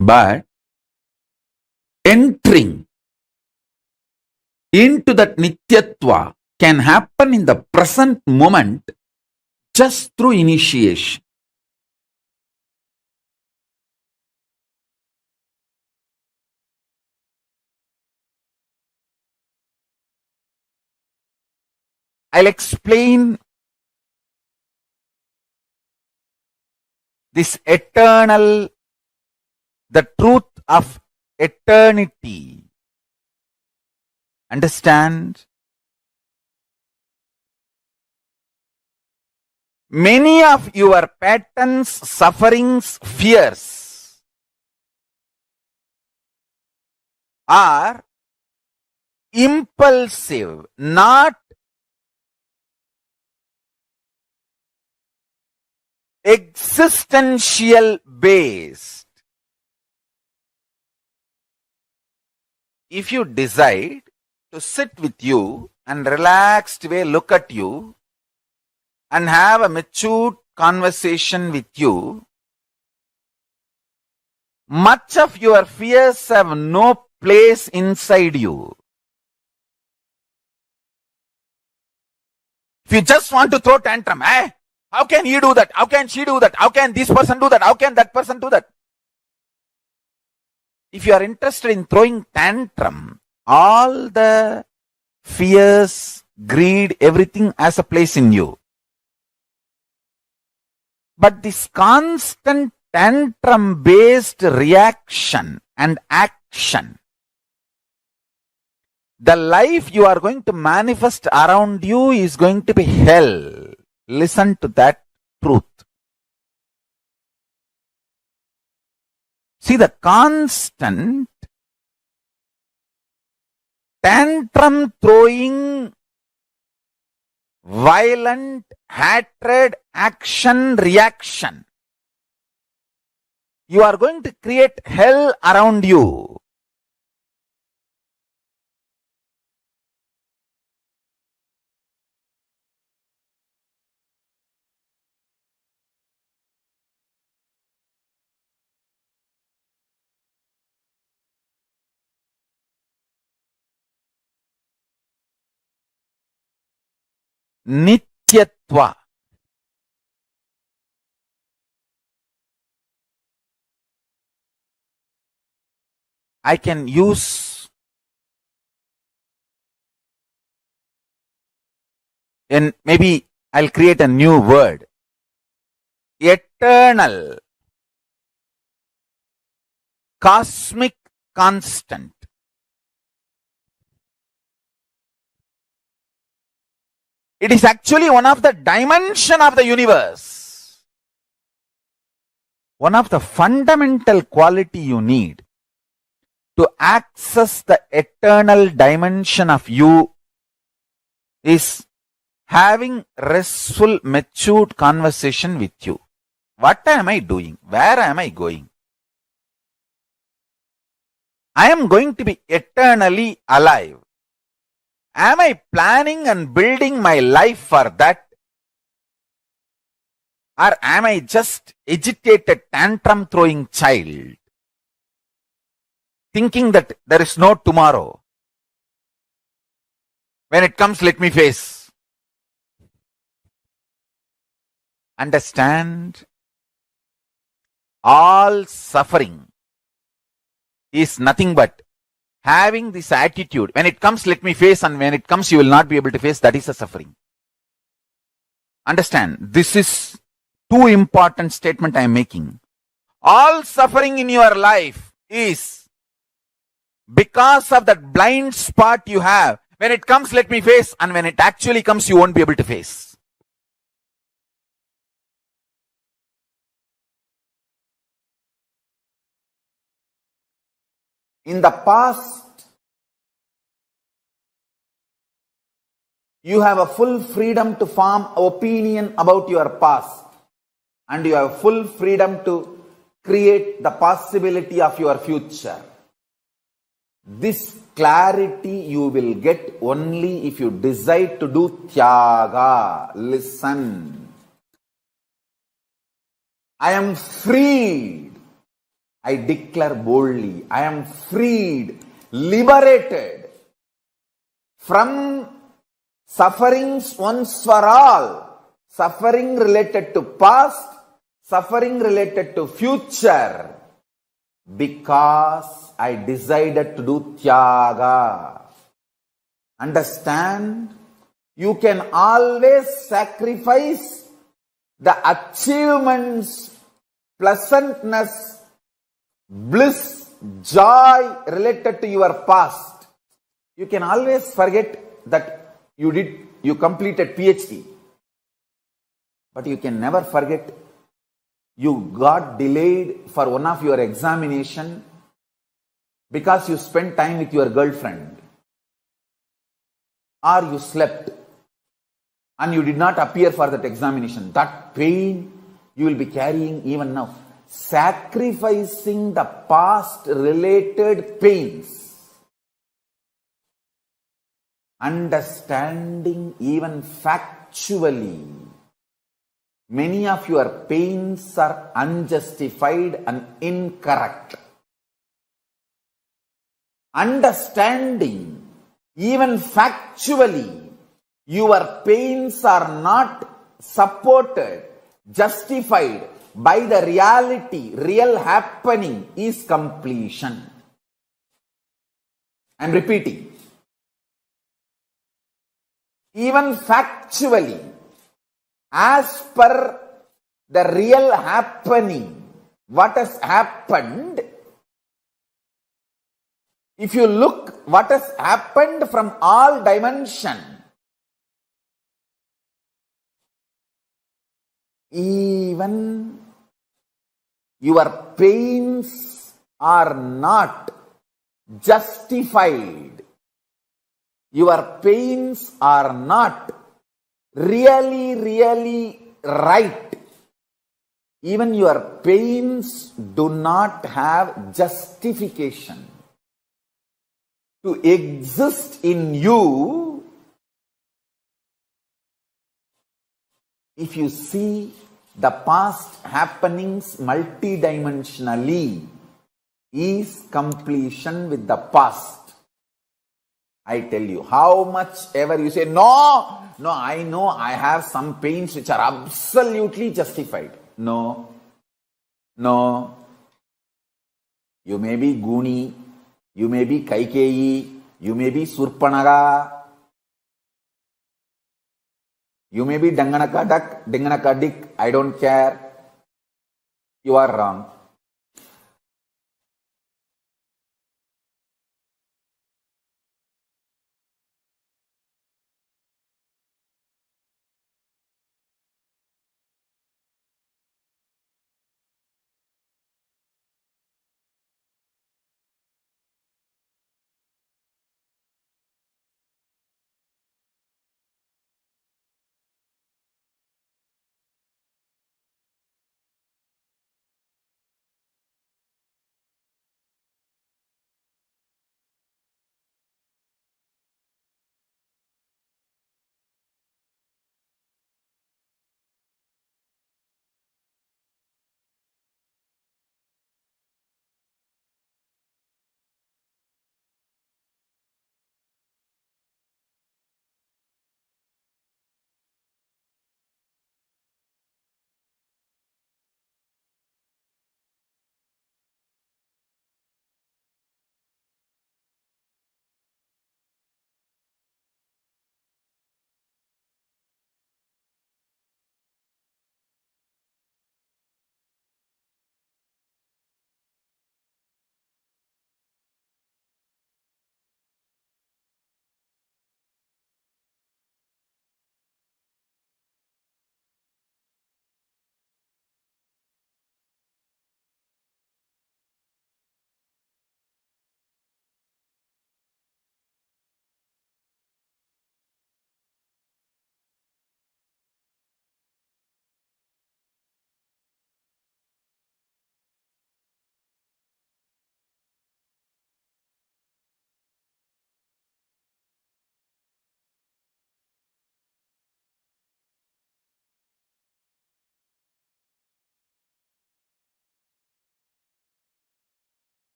But entering into that Nityatva can happen in the present moment just through initiation. I'll explain this eternal, the truth of eternity. Understand? Many of your patterns, sufferings, fears are impulsive, not existential based. If you decide to sit with you and relaxed way look at you and have a matured conversation with you, much of your fears have no place inside you. If you just want to throw tantrum, how can he do that? How can she do that? How can this person do that? How can that person do that? If you are interested in throwing tantrum, all the fears, greed, everything has a place in you. But this constant tantrum-based reaction and action, the life you are going to manifest around you is going to be hell. Listen to that truth. See, the constant tantrum throwing, violent hatred, action, reaction, you are going to create hell around you. Nityatva. I can use and maybe I'll create a new word. Eternal, cosmic constant. It is actually one of the dimension of the universe. One of the fundamental quality you need to access the eternal dimension of you is having restful, matured conversation with you. What am I doing? Where am I going? I am going to be eternally alive. Am I planning and building my life for that? Or am I just agitated, tantrum throwing child, thinking that there is no tomorrow? When it comes, let me face. Understand? All suffering is nothing but having this attitude. When it comes, let me face, and when it comes, you will not be able to face. That is a suffering. Understand? This is two important statement I am making. All suffering in your life is because of that blind spot you have. When it comes, let me face, and when it actually comes, you won't be able to face. In the past, you have a full freedom to form opinion about your past, and you have full freedom to create the possibility of your future. This clarity you will get only if you decide to do tyaga. Listen. I am freed. I declare boldly, I am freed, liberated from sufferings once for all. Suffering related to past, suffering related to future. Because I decided to do tyaga. Understand? You can always sacrifice the achievements, pleasantness, bliss, joy related to your past. You can always forget that you completed PhD. But you can never forget you got delayed for one of your examination because you spent time with your girlfriend, or you slept and you did not appear for that examination. That pain you will be carrying even now. Sacrificing the past related pains, understanding even factually, many of your pains are unjustified and incorrect. Understanding even factually, your pains are not supported, justified by the reality, real happening is completion. I am repeating. Even factually, as per the real happening, what has happened, if you look what has happened from all dimension, even your pains are not justified. Your pains are not really right. Even your pains do not have justification to exist in you. If you see the past happenings multidimensionally, is completion with the past. I tell you, how much ever you say, no, I know I have some pains which are absolutely justified. No. You may be Guni, you may be Kaikeyi, you may be Surpanaga, you may be Danganaka Duck, Danganaka Dick, I don't care. You are wrong.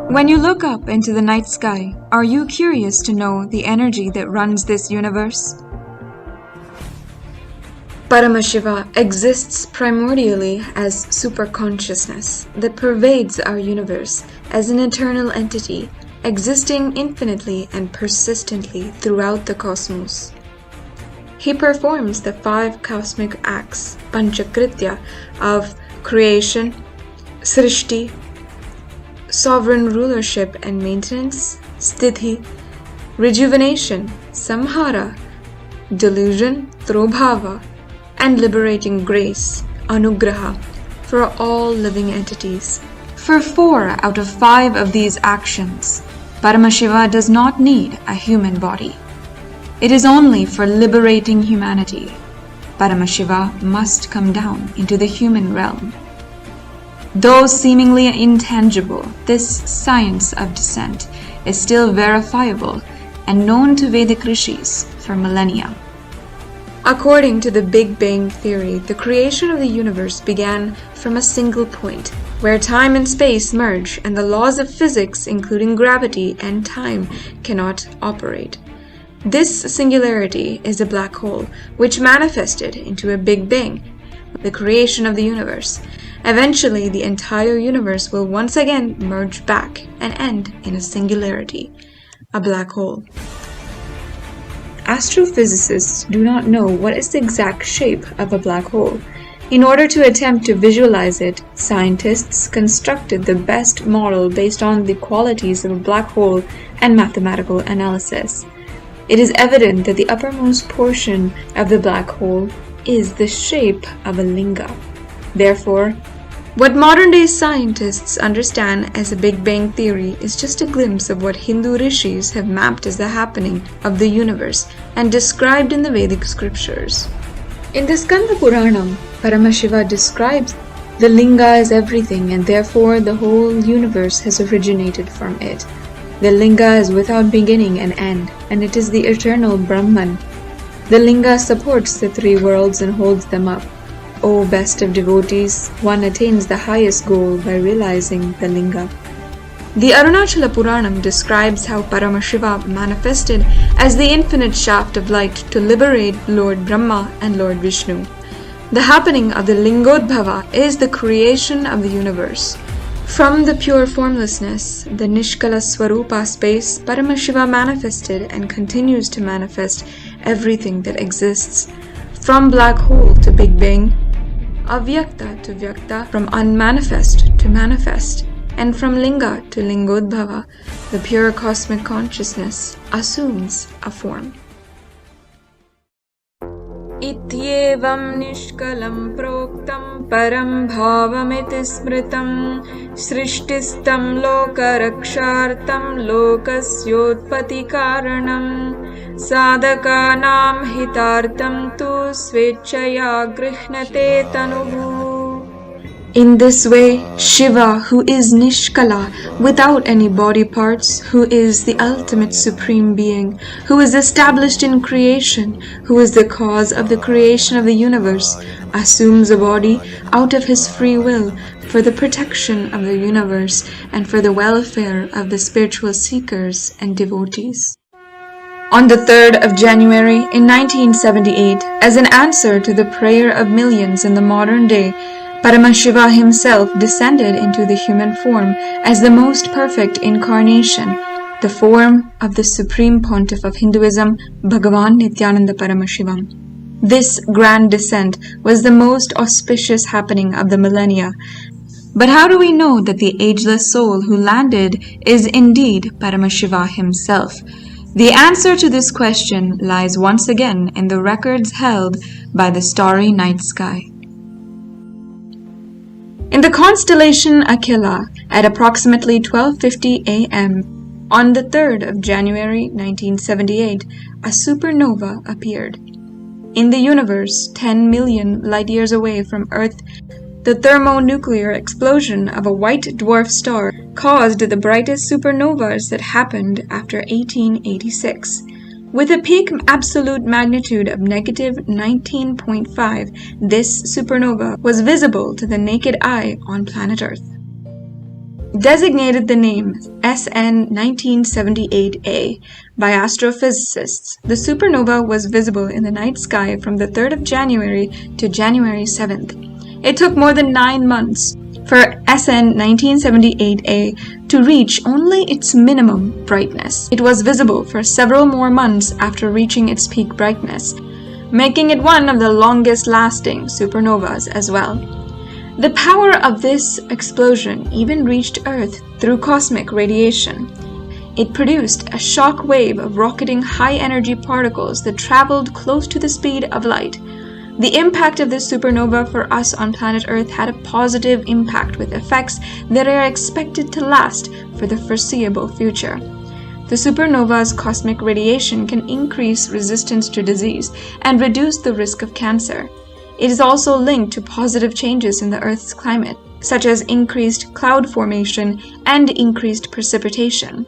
When you look up into the night sky, are you curious to know the energy that runs this universe? Paramashiva exists primordially as superconsciousness that pervades our universe as an eternal entity, existing infinitely and persistently throughout the cosmos. He performs the 5 cosmic acts, Panchakritya, of creation, Srishti, sovereign rulership and maintenance, Sthiti, rejuvenation, Samhara, delusion, Trobhava, and liberating grace, Anugraha, for all living entities. For 4 out of 5 of these actions, Paramashiva does not need a human body. It is only for liberating humanity. Paramashiva must come down into the human realm. Though seemingly intangible, this science of descent is still verifiable and known to Vedic rishis for millennia. According to the Big Bang theory, the creation of the universe began from a single point, where time and space merge and the laws of physics, including gravity and time, cannot operate. This singularity is a black hole, which manifested into a Big Bang, the creation of the universe. Eventually, the entire universe will once again merge back and end in a singularity, a black hole. Astrophysicists do not know what is the exact shape of a black hole. In order to attempt to visualize it, scientists constructed the best model based on the qualities of a black hole and mathematical analysis. It is evident that the uppermost portion of the black hole is the shape of a linga. Therefore, what modern-day scientists understand as a Big Bang theory is just a glimpse of what Hindu rishis have mapped as the happening of the universe and described in the Vedic scriptures. In the Skanda Puranam, Paramashiva describes the linga as everything and therefore the whole universe has originated from it. The linga is without beginning and end, and it is the eternal Brahman. The linga supports the 3 worlds and holds them up. O best of devotees, one attains the highest goal by realizing the linga. The Arunachala Puranam describes how Paramashiva manifested as the infinite shaft of light to liberate Lord Brahma and Lord Vishnu. The happening of the Lingodbhava is the creation of the universe. From the pure formlessness, the Nishkala Swarupa space, Paramashiva manifested and continues to manifest everything that exists. From black hole to Big Bang, Avyakta to Vyakta, from unmanifest to manifest, and from Linga to Lingodbhava, the pure cosmic consciousness assumes a form. Ityevam nishkalam proktam param bhavamiti smritam srishtistam lokarakshartam lokasyotpati karanam sadhakanam hitartam tu svechaya grihnate tanuhu. In this way, Shiva, who is Nishkala, without any body parts, who is the ultimate supreme being, who is established in creation, who is the cause of the creation of the universe, assumes a body out of his free will for the protection of the universe and for the welfare of the spiritual seekers and devotees. On the 3rd of January in 1978, as an answer to the prayer of millions in the modern day, Paramashiva himself descended into the human form as the most perfect incarnation, the form of the Supreme Pontiff of Hinduism, Bhagavan Nithyananda Paramashivam. This grand descent was the most auspicious happening of the millennia. But how do we know that the ageless soul who landed is indeed Paramashiva himself? The answer to this question lies once again in the records held by the starry night sky. In the constellation Akila, at approximately 12:50 a.m., on the 3rd of January 1978, a supernova appeared. In the universe, 10 million light-years away from Earth, the thermonuclear explosion of a white dwarf star caused the brightest supernovas that happened after 1886. With a peak absolute magnitude of negative 19.5, this supernova was visible to the naked eye on planet Earth. designated the name SN 1978A by astrophysicists. The supernova was visible in the night sky from the 3rd of January to January 7th. It took more than 9 months for SN 1978A to reach only its minimum brightness. It was visible for several more months after reaching its peak brightness, making it one of the longest-lasting supernovas as well. The power of this explosion even reached Earth through cosmic radiation. It produced a shock wave of rocketing high-energy particles that traveled close to the speed of light. The impact of this supernova for us on planet Earth had a positive impact with effects that are expected to last for the foreseeable future. The supernova's cosmic radiation can increase resistance to disease and reduce the risk of cancer. It is also linked to positive changes in the Earth's climate, such as increased cloud formation and increased precipitation.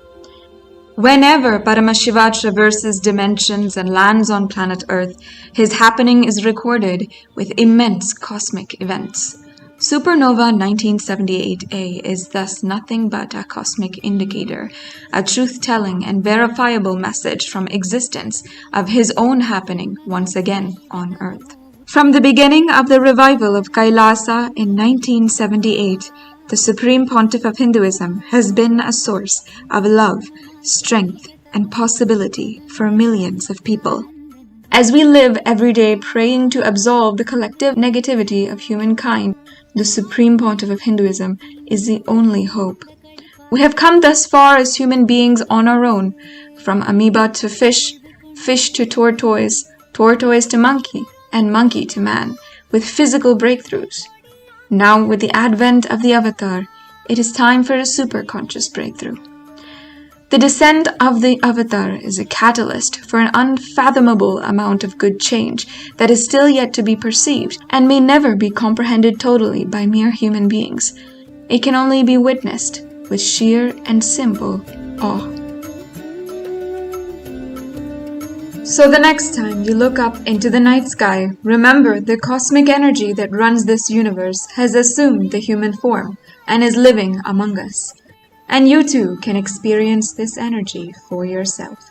Whenever Paramashiva traverses dimensions and lands on planet Earth, his happening is recorded with immense cosmic events. Supernova 1978A is thus nothing but a cosmic indicator, a truth-telling and verifiable message from existence of his own happening once again on Earth. From the beginning of the revival of KAILASA in 1978, the Supreme Pontiff of Hinduism has been a source of love, strength, and possibility for millions of people. As we live every day praying to absolve the collective negativity of humankind, the Supreme Pontiff of Hinduism is the only hope. We have come thus far as human beings on our own, from amoeba to fish, fish to tortoise, tortoise to monkey, and monkey to man, with physical breakthroughs. Now, with the advent of the Avatar, it is time for a superconscious breakthrough. The descent of the Avatar is a catalyst for an unfathomable amount of good change that is still yet to be perceived and may never be comprehended totally by mere human beings. It can only be witnessed with sheer and simple awe. So the next time you look up into the night sky, remember the cosmic energy that runs this universe has assumed the human form and is living among us. And you too can experience this energy for yourself.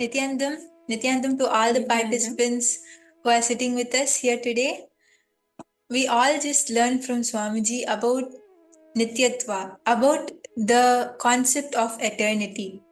Nithyanandam to all the participants who are sitting with us here today. We all just learned from Swamiji about Nityatva, about the concept of eternity.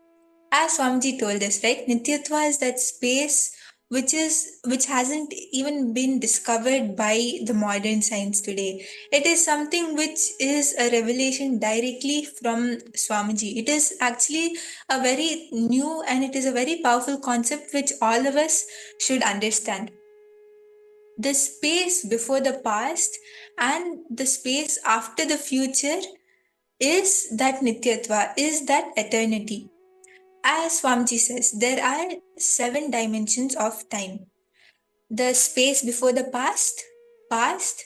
As Swamiji told us, right? Nityatva is that space which hasn't even been discovered by the modern science today. It is something which is a revelation directly from Swamiji. It is actually a very new and it is a very powerful concept which all of us should understand. The space before the past and the space after the future is that Nityatva, is that eternity. As Swamiji says, there are 7 dimensions of time. The space before the past, past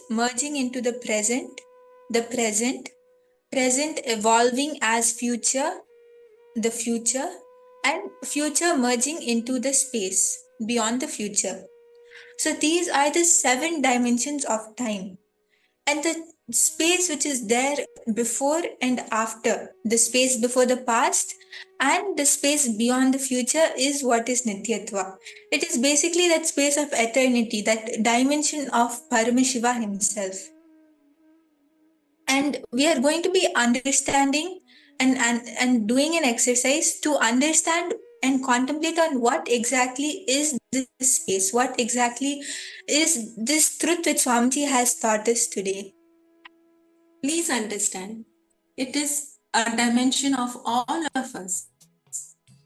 merging into the present evolving as future, the future, and future merging into the space beyond the future. So these are the 7 dimensions of time. And the space which is there before and after, the space before the past and the space beyond the future is what is Nityatva. It is basically that space of eternity, that dimension of Paramashiva himself. And we are going to be understanding and doing an exercise to understand and contemplate on what exactly is this space, what exactly is this truth which Swamiji has taught us today. Please understand, it is a dimension of all of us.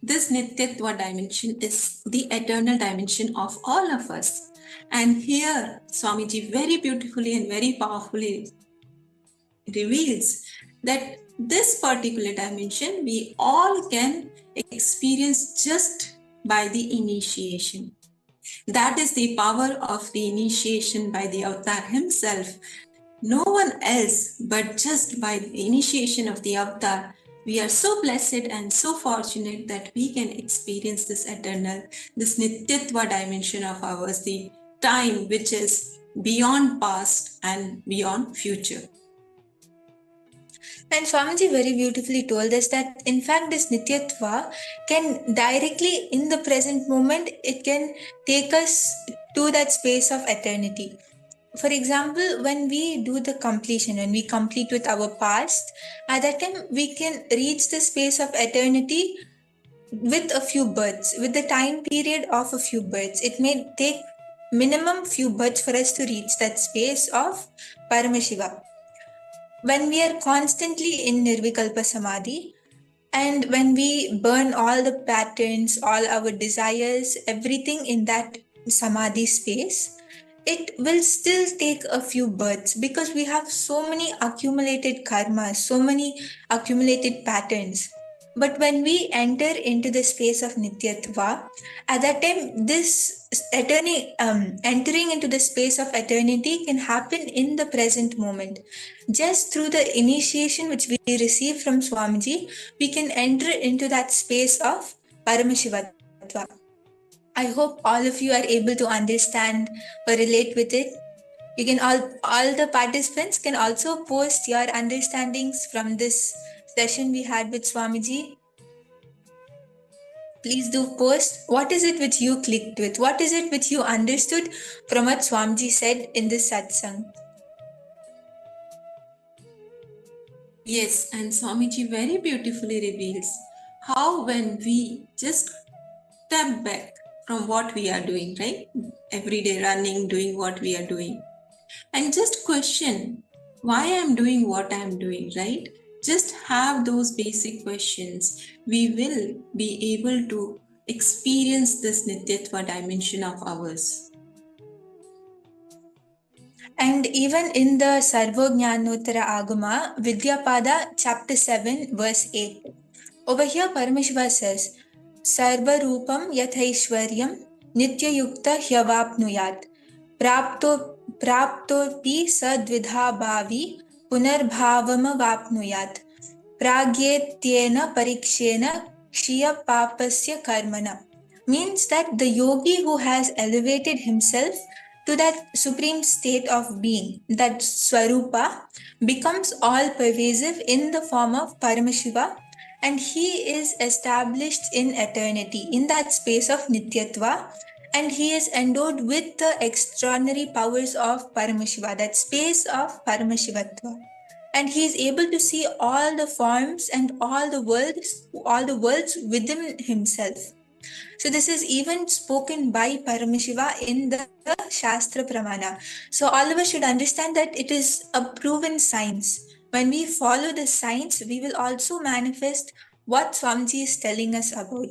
This Nityatva dimension is the eternal dimension of all of us. And here, Swamiji very beautifully and very powerfully reveals that this particular dimension we all can experience just by the initiation. That is the power of the initiation by the avatar himself. No one else, but just by the initiation of the avatar, we are so blessed and so fortunate that we can experience this eternal, this Nityatva dimension of ours, the time which is beyond past and beyond future. And Swamiji very beautifully told us that in fact this Nityatva can directly in the present moment, it can take us to that space of eternity. For example, when we do the completion, when we complete with our past, at that time we can reach the space of eternity with a few births, with the time period of a few births. It may take minimum few births for us to reach that space of Paramashiva. When we are constantly in Nirvikalpa Samadhi, and when we burn all the patterns, all our desires, everything in that Samadhi space, it will still take a few births because we have so many accumulated karmas, so many accumulated patterns. But when we enter into the space of Nityatva, at that time, this entering into the space of eternity can happen in the present moment. Just through the initiation which we receive from Swamiji, we can enter into that space of Paramashivatva. I hope all of you are able to understand or relate with it. You can all the participants can also post your understandings from this session we had with Swamiji. Please do post. What is it which you clicked with? What is it which you understood from what Swamiji said in this satsang? Yes, and Swamiji very beautifully reveals how when we just step back from what we are doing, right? Every day running, doing what we are doing. And just question why I'm doing what I'm doing, right? Just have those basic questions. We will be able to experience this Nityatva dimension of ours. And even in the Sarvojnanottara Agama, Vidyapada chapter 7 verse 8. Over here Paramashiva says, Sarva Rupam Yathaishwaryam Nityayukta Hyavapnuyat Praptopi Sadvidha Bhavi Punarbhavama Vapnuyat Pragyetyena Parikshena Kshiya Papasya Karmana. Means that the yogi who has elevated himself to that supreme state of being, that Swarupa, becomes all pervasive in the form of Paramashiva, and he is established in eternity, in that space of Nityatva, and he is endowed with the extraordinary powers of Paramashiva, that space of Paramashivatva. And he is able to see all the forms and all the worlds within himself. So this is even spoken by Paramashiva in the Shastra Pramana. So all of us should understand that it is a proven science. When we follow the science, we will also manifest what Swamiji is telling us about.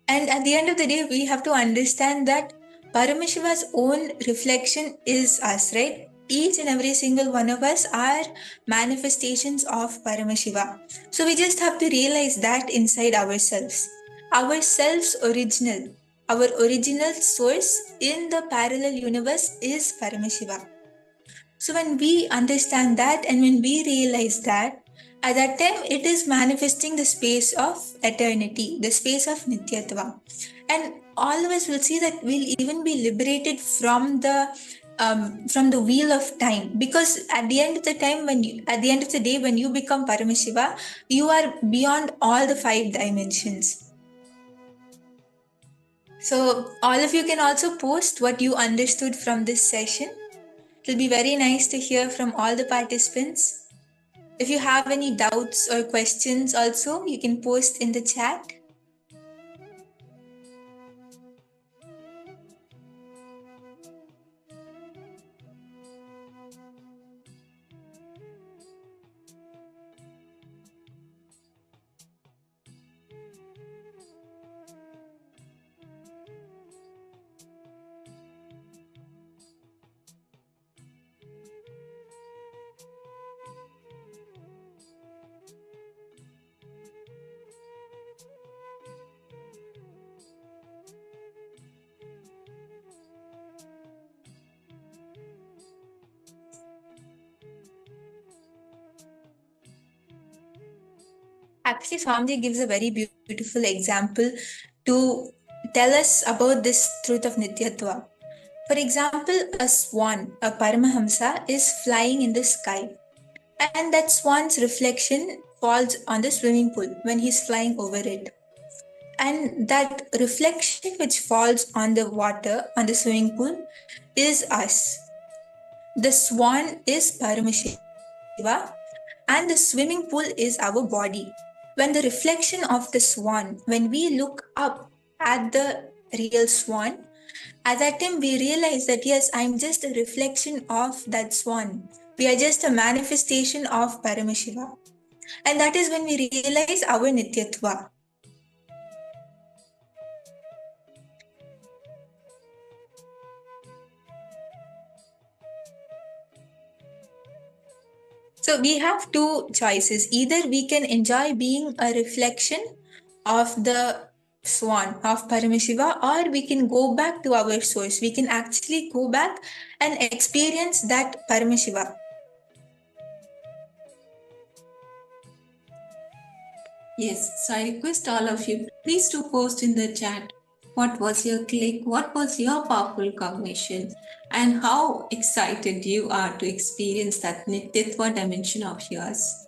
And at the end of the day, we have to understand that Paramashiva's own reflection is us, right? Each and every single one of us are manifestations of Paramashiva. So we just have to realize that inside ourselves. Our self's original, our original source in the parallel universe is Paramashiva. So when we understand that and when we realize that, at that time it is manifesting the space of eternity, the space of Nityatva. And all of us will see that we'll even be liberated from the wheel of time, because at the end of the day, when you become Paramashiva, you are beyond all the 5 dimensions. So all of you can also post what you understood from this session. It will be very nice to hear from all the participants. If you have any doubts or questions also, you can post in the chat. Actually, Swamiji gives a very beautiful example to tell us about this truth of Nityatva. For example, a swan, a Paramahamsa, is flying in the sky, and that swan's reflection falls on the swimming pool when he's flying over it. And that reflection which falls on the water, on the swimming pool, is us. The swan is Paramashiva, and the swimming pool is our body. When the reflection of the swan, when we look up at the real swan, at that time we realize that yes, I'm just a reflection of that swan. We are just a manifestation of Paramashiva. And that is when we realize our Nityatva. So we have 2 choices. Either we can enjoy being a reflection of the swan, of Paramashiva, or we can go back to our source. We can actually go back and experience that Paramashiva. Yes, so I request all of you, please to post in the chat what was your click, what was your powerful cognition, and how excited you are to experience that Nityatva dimension of yours.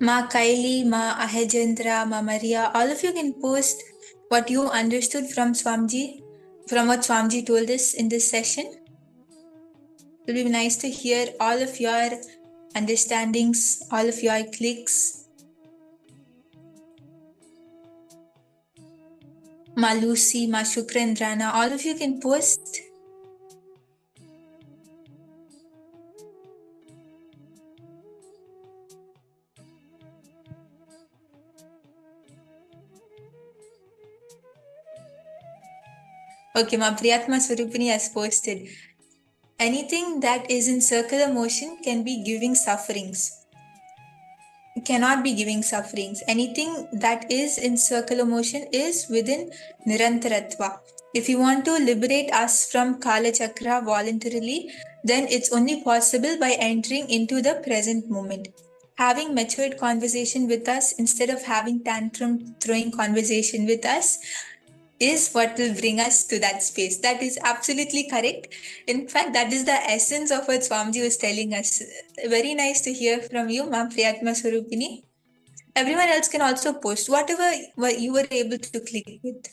Ma Kaili, Ma Ahejendra, Ma Maria, all of you can post what you understood from Swamiji, from what Swamiji told us in this session. It will be nice to hear all of your understandings, all of your clicks. Ma Lucy, Ma Shukrandrana, all of you can post. Okay, Ma Priyatma Swarupini has posted. Anything that is in circular motion can be giving sufferings. It cannot be giving sufferings. Anything that is in circular motion is within Nirantaratva. If you want to liberate us from Kala Chakra voluntarily, then it's only possible by entering into the present moment. Having matured conversation with us instead of having tantrum throwing conversation with us is what will bring us to that space. That is absolutely correct. In fact, that is the essence of what Swamiji was telling us. Very nice to hear from you, Ma'am Priyatma Swarupini. Everyone else can also post whatever you were able to click with.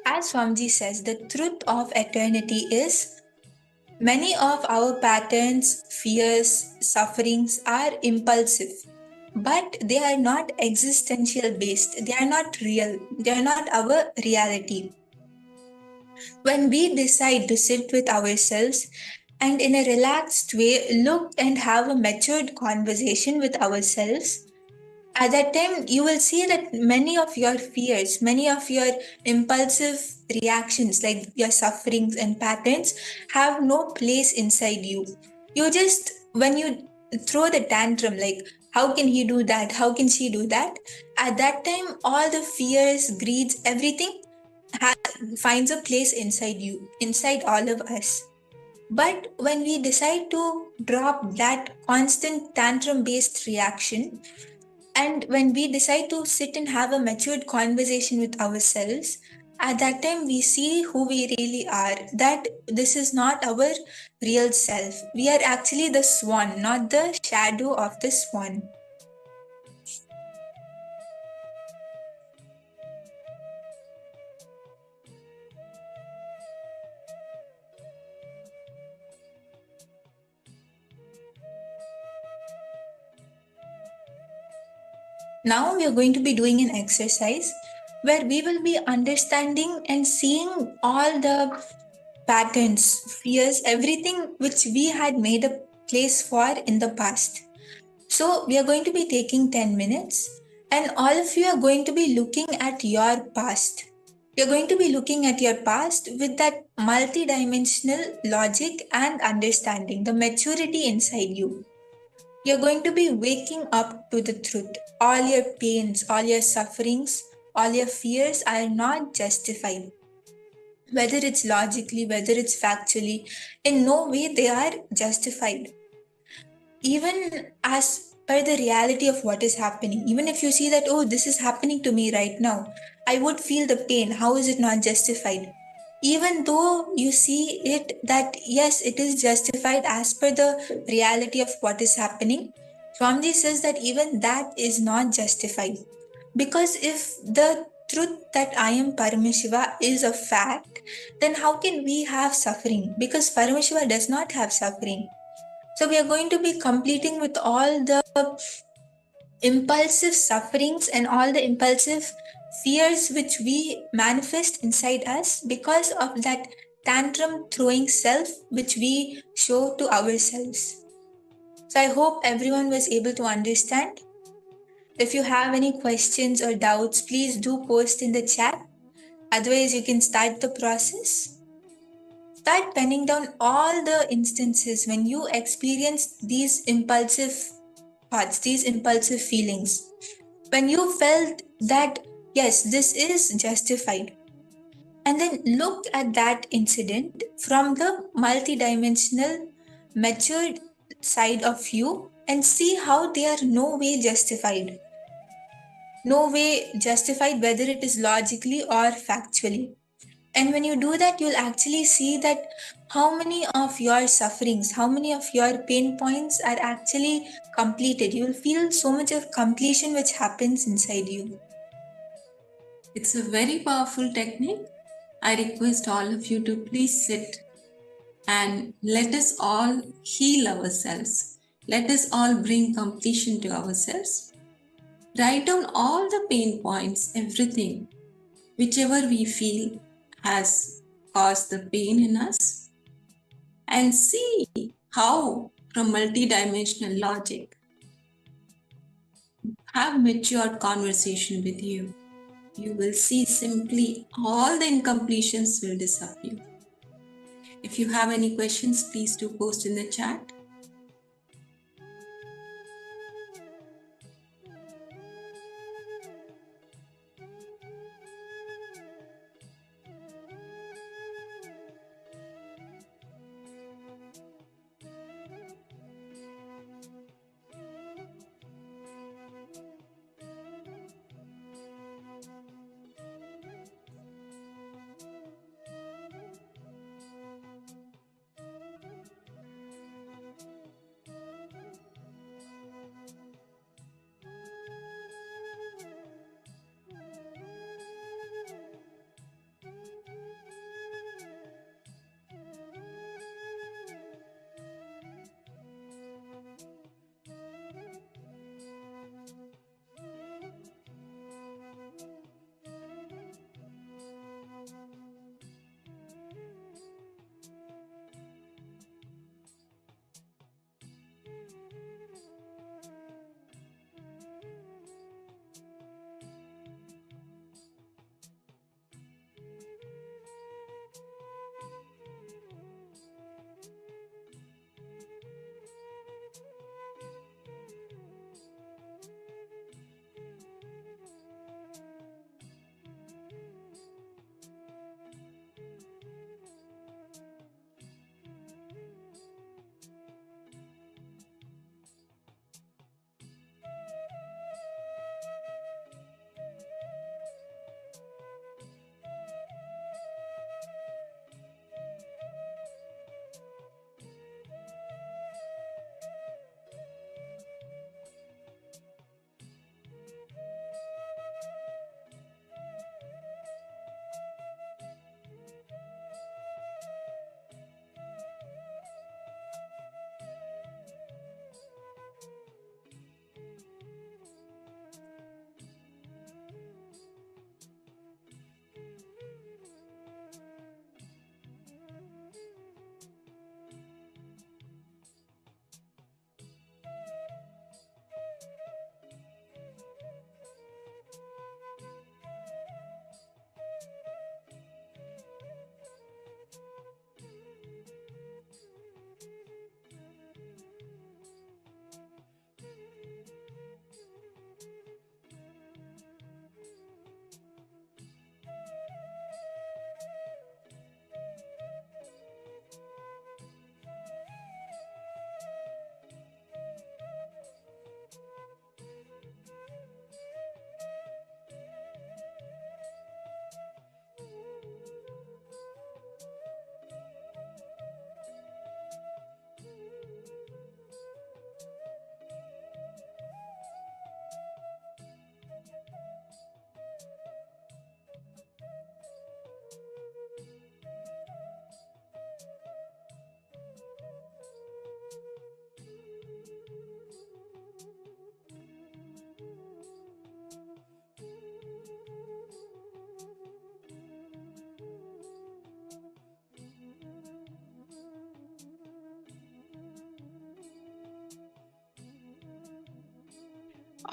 As Swamiji says, the truth of eternity is many of our patterns, fears, sufferings are impulsive, but they are not existential based. They are not real. They are not our reality. When we decide to sit with ourselves and in a relaxed way look and have a matured conversation with ourselves, at that time you will see that many of your fears, many of your impulsive reactions like your sufferings and patterns have no place inside you. You just, when you throw the tantrum like how can he do that, how can she do that, at that time all the fears, greeds, everything finds a place inside you, inside all of us. But when we decide to drop that constant tantrum based reaction, and when we decide to sit and have a matured conversation with ourselves, at that time we see who we really are, that this is not our real self. We are actually the swan, not the shadow of the swan. Now we are going to be doing an exercise where we will be understanding and seeing all the patterns, fears, everything which we had made a place for in the past. So we are going to be taking 10 minutes and all of you are going to be looking at your past. You're going to be looking at your past with that multi-dimensional logic and understanding, the maturity inside you. You're going to be waking up to the truth. All your pains, all your sufferings, all your fears are not justified. Whether it's logically, whether it's factually, in no way they are justified. Even as per the reality of what is happening, even if you see that, oh, this is happening to me right now, I would feel the pain. How is it not justified? Even though you see it that yes, it is justified as per the reality of what is happening, Swamiji says that even that is not justified. Because if the truth that I am Paramashiva is a fact, then how can we have suffering? Because Paramashiva does not have suffering. So we are going to be completing with all the impulsive sufferings and all the impulsive fears which we manifest inside us because of that tantrum throwing self which we show to ourselves. So I hope everyone was able to understand. If you have any questions or doubts, please do post in the chat. Otherwise, you can start the process. Start penning down all the instances when you experience these impulsive thoughts, these impulsive feelings. When you felt that, yes, this is justified. And then look at that incident from the multidimensional, matured side of you and see how they are no way justified. No way justified, whether it is logically or factually. And when you do that, you'll actually see that how many of your sufferings, how many of your pain points are actually completed. You'll feel so much of completion which happens inside you. It's a very powerful technique. I request all of you to please sit and let us all heal ourselves. Let us all bring completion to ourselves. Write down all the pain points, everything, whichever we feel has caused the pain in us, and see how, from multidimensional logic, have matured conversation with you. you will see simply all the incompletions will disappear. If you have any questions, please do post in the chat.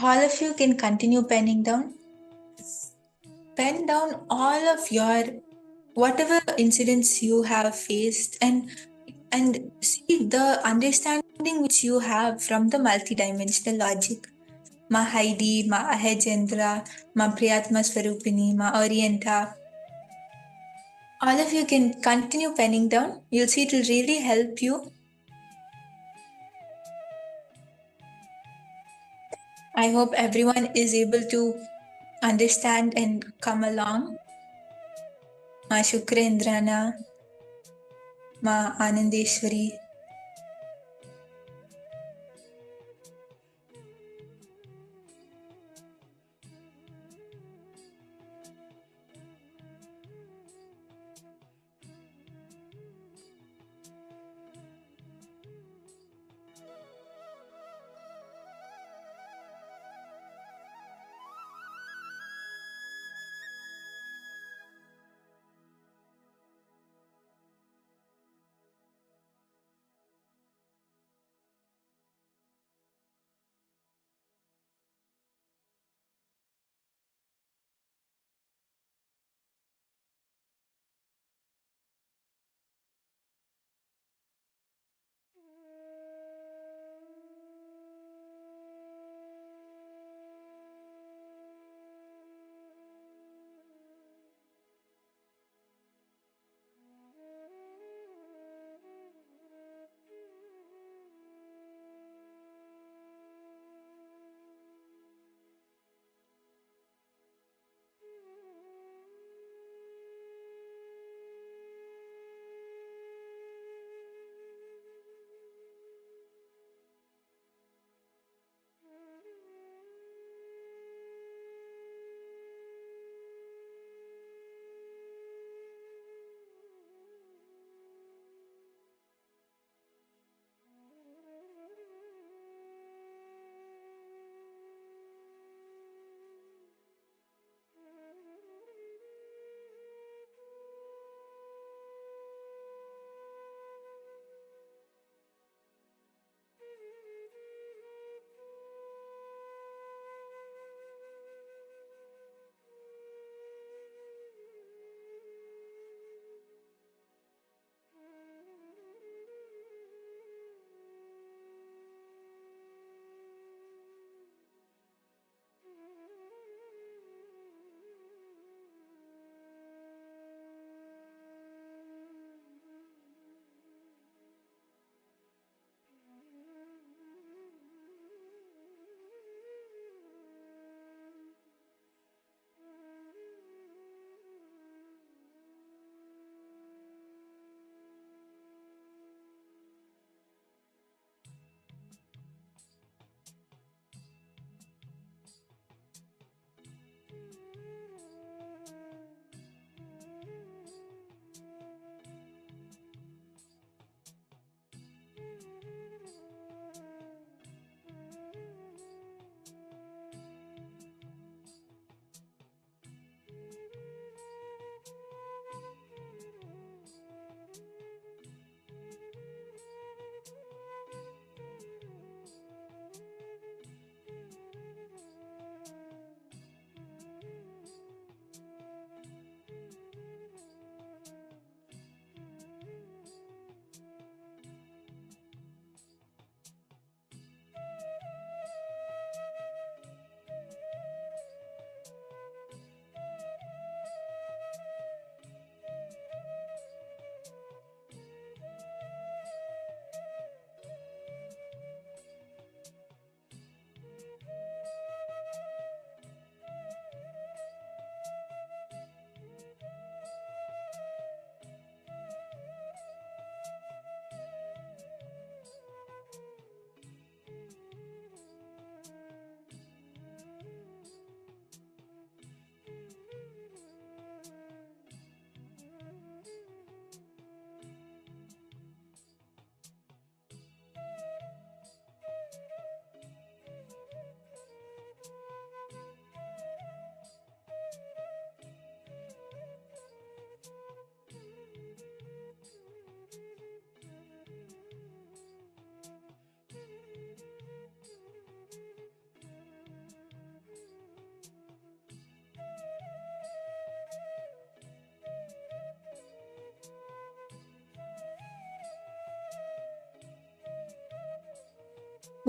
All of you can continue penning down. Pen down all of your whatever incidents you have faced and see the understanding which you have from the multidimensional logic. Ma Heidi, Ma Ahejendra, Ma Priyatma Swarupini, Ma Orienta. All of you can continue penning down. You'll see it will really help you. I hope everyone is able to understand and come along. Ma Shukrendrana, Ma Anandeshwari.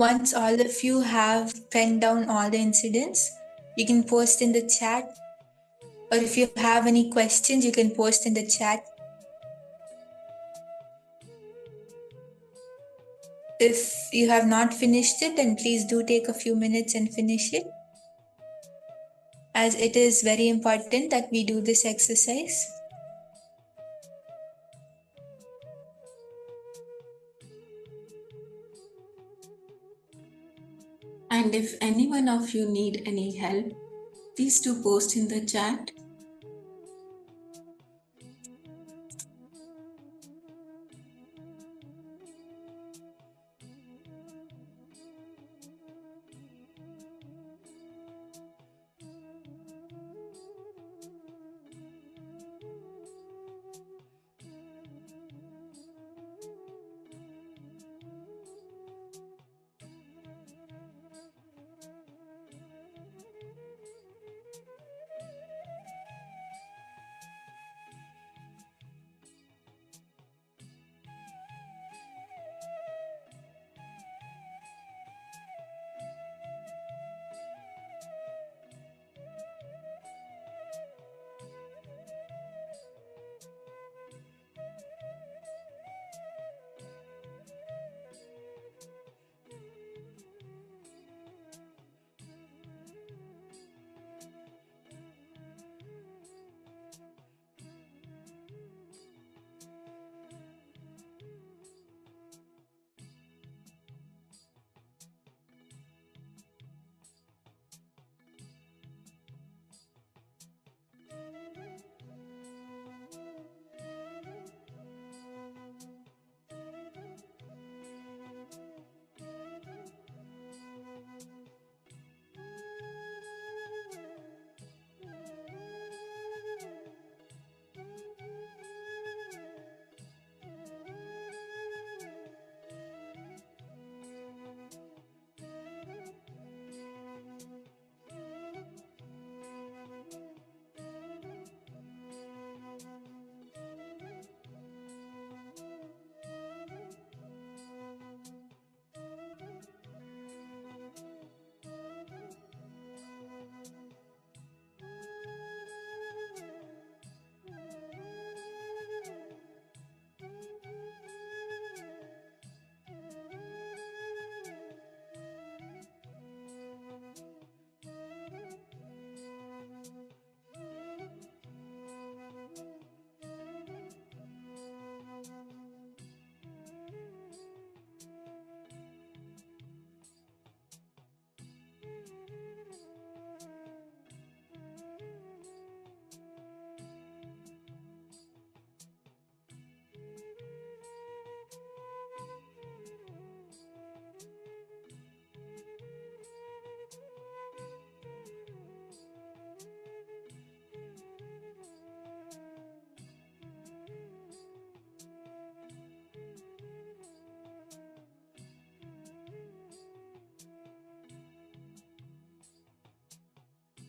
Once all of you have penned down all the incidents, you can post in the chat. Or if you have any questions, you can post in the chat. If you have not finished it, then please do take a few minutes and finish it, as it is very important that we do this exercise. And if any one of you need any help, please do post in the chat.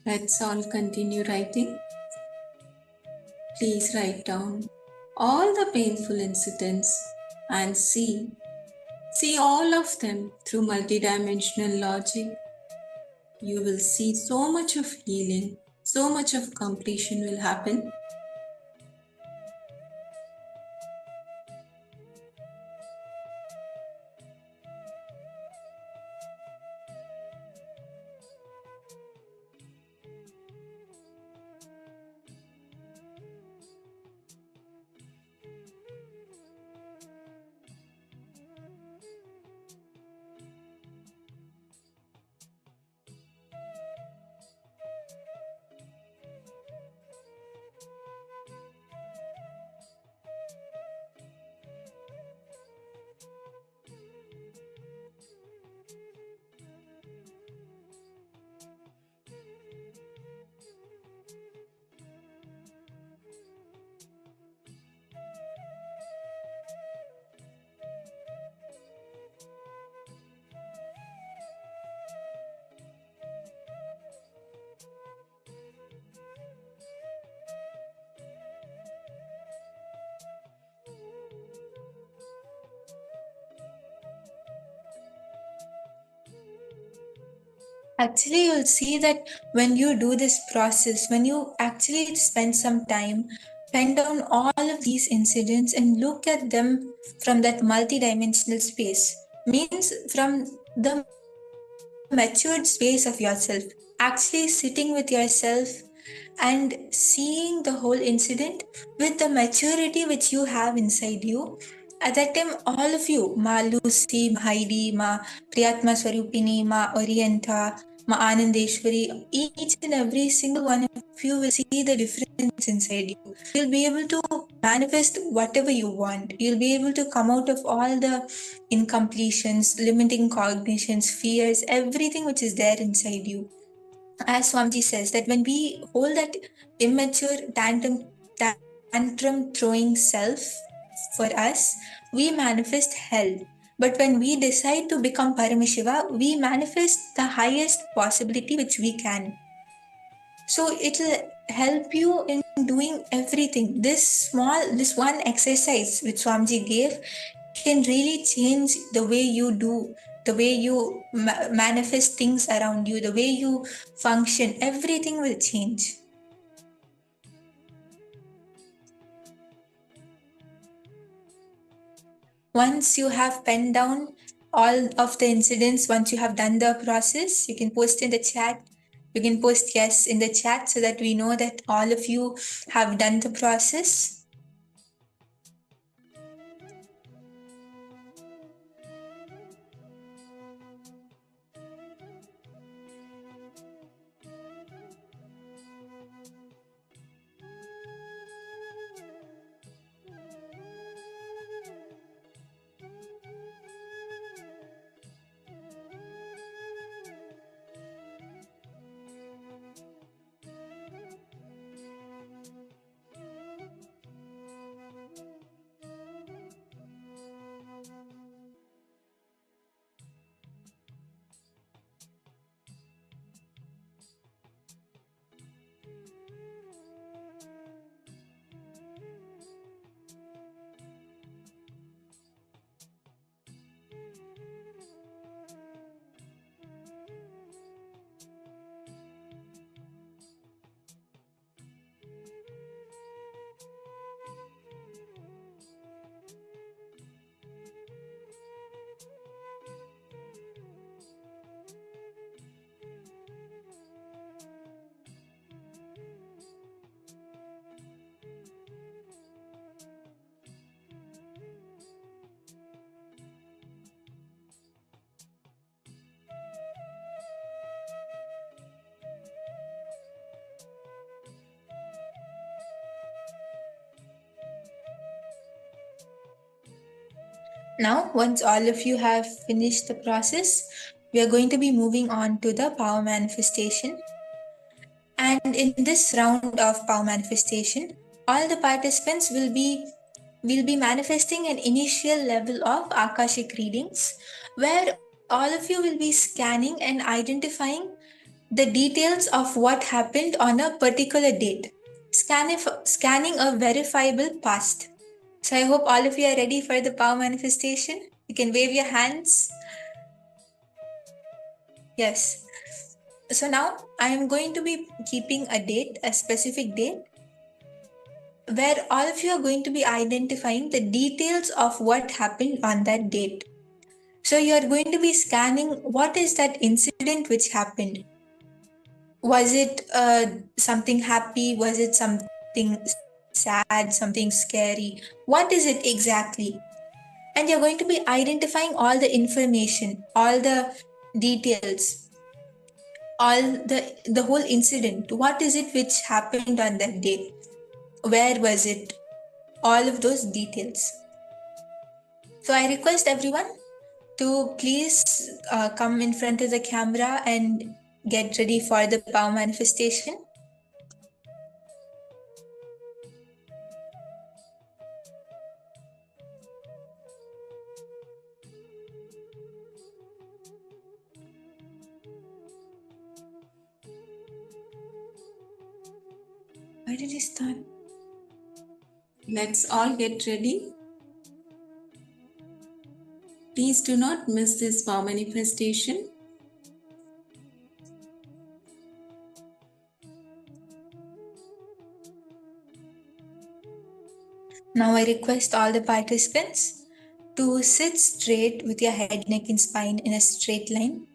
Let's all continue writing. Please write down all the painful incidents and see all of them through multidimensional logic. You will see so much of healing, so much of completion will happen. Actually, you'll see that when you do this process, when you actually spend some time, pen down all of these incidents and look at them from that multidimensional space, means from the matured space of yourself, actually sitting with yourself and seeing the whole incident with the maturity which you have inside you. At that time, all of you, Ma Lucy, Ma Heidi, Ma Priyatma Swarupini, Ma Orienta, Ma Anandeshwari, each and every single one of you will see the difference inside you. You'll be able to manifest whatever you want. You'll be able to come out of all the incompletions, limiting cognitions, fears, everything which is there inside you. As Swamiji says, that when we hold that immature tantrum throwing self for us, we manifest hell. But when we decide to become Paramashiva, we manifest the highest possibility which we can. So it will help you in doing everything. This one exercise which Swamiji gave can really change the way you do, the way you manifest things around you, the way you function. Everything will change. Once you have penned down all of the incidents, once you have done the process, you can post in the chat. You can post yes in the chat so that we know that all of you have done the process. Now, once all of you have finished the process, we are going to be moving on to the power manifestation. And in this round of power manifestation, all the participants will be manifesting an initial level of Akashic readings, where all of you will be scanning and identifying the details of what happened on a particular date, scanning a verifiable past. So I hope all of you are ready for the power manifestation. You can wave your hands. Yes. So now I am going to be keeping a date, a specific date, where all of you are going to be identifying the details of what happened on that date. So you are going to be scanning what is that incident which happened. Was it something happy? Was it something sad, something scary? What is it exactly? And you're going to be identifying all the information, all the details, all the whole incident. What is it which happened on that day? Where was it? All of those details. So I request everyone to please come in front of the camera and get ready for the power manifestation. Where did he start? Let's all get ready. Please do not miss this power manifestation. Now I request all the participants to sit straight with your head, neck and spine in a straight line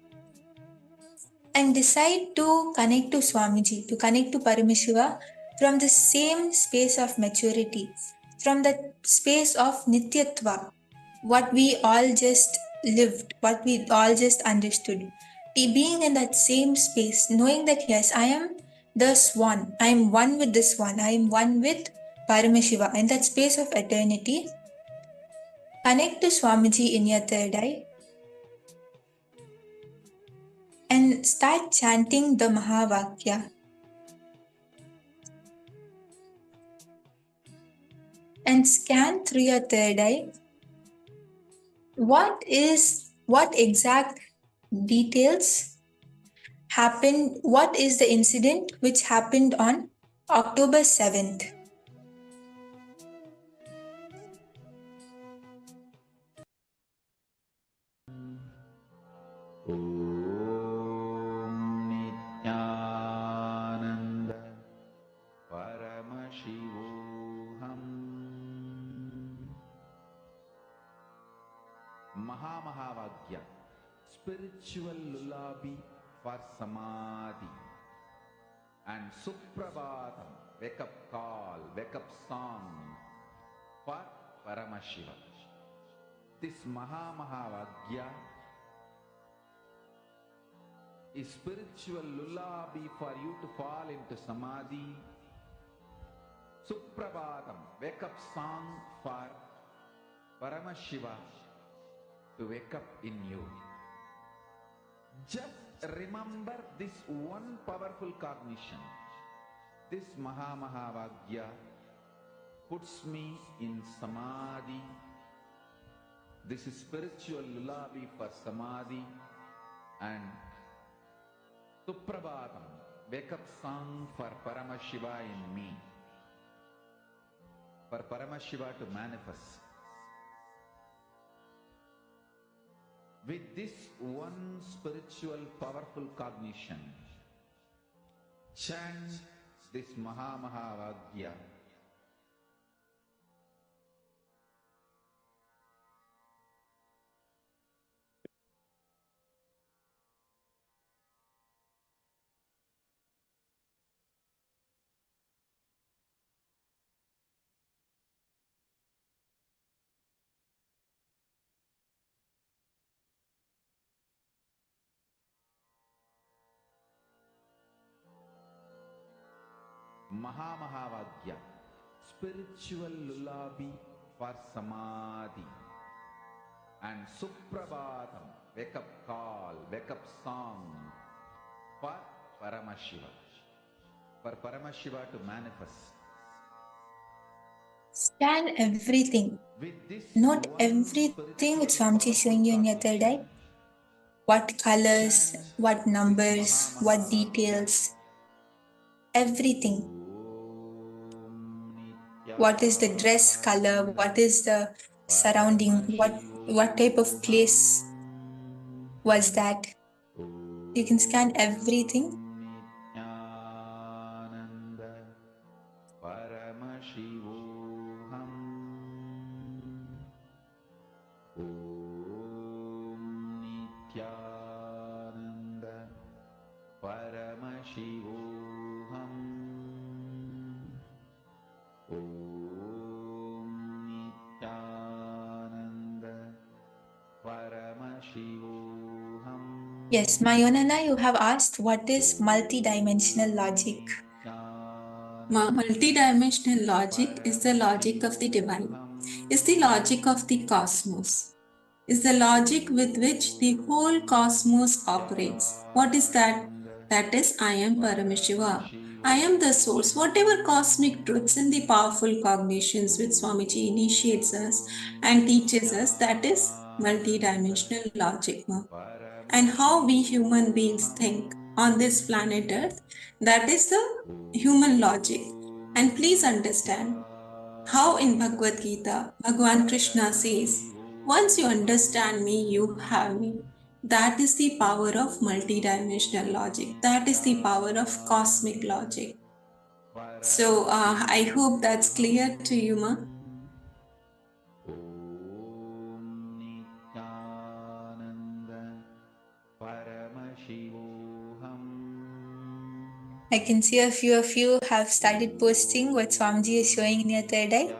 and decide to connect to Swamiji, to connect to Paramashiva from the same space of maturity, from the space of Nityatva, what we all just lived, what we all just understood. Being in that same space, knowing that yes, I am the swan, I am one with the swan, I am one with Paramashiva, in that space of eternity. Connect to Swamiji in your third eye and start chanting the Mahavakya. And scan through your third eye. What exact details happened? What is the incident which happened on October 7th? Nithyananda Paramashivoham Mahavagya, spiritual lullaby for Samadhi, and Suprabhatam, wake up call, wake up song for Paramashiva. This Mahavagya is spiritual lullaby for you to fall into Samadhi. Suprabhatam, wake up song for Paramashiva to wake up in you. Just remember this one powerful cognition. This Mahavagya puts me in Samadhi. This is spiritual lullaby for Samadhi, and Suprabhatam, wake up song for Paramashiva in me, for Paramashiva to manifest. With this one spiritual powerful cognition, chant this Mahavagya. Mahavagya, spiritual lullaby for Samadhi, and Suprabhatam, wake up call, wake up song for Paramashiva, for Paramashiva to manifest. Scan everything. Note everything which Swamiji is showing you in your third eye. What colors, what numbers, what details, everything. What is the dress color? What is the surrounding? What type of place was that? You can scan everything. Nithyananda Paramashivoham Om Nithyananda Paramashivoham Om Nithyananda Paramashivoham. Yes, Mayonana, you have asked what is multidimensional logic? Multidimensional logic is the logic of the divine, is the logic of the cosmos, is the logic with which the whole cosmos operates. What is that? That is, I am Paramashiva. I am the source. Whatever cosmic truths and the powerful cognitions which Swamiji initiates us and teaches us, that is multidimensional logic. And how we human beings think on this planet Earth, that is the human logic. And please understand how in Bhagavad Gita, Bhagavan Krishna says, once you understand me, you have me. That is the power of multidimensional logic. That is the power of cosmic logic. So I hope that's clear to you, Ma. I can see a few of you have started posting what Swamiji is showing in your third eye.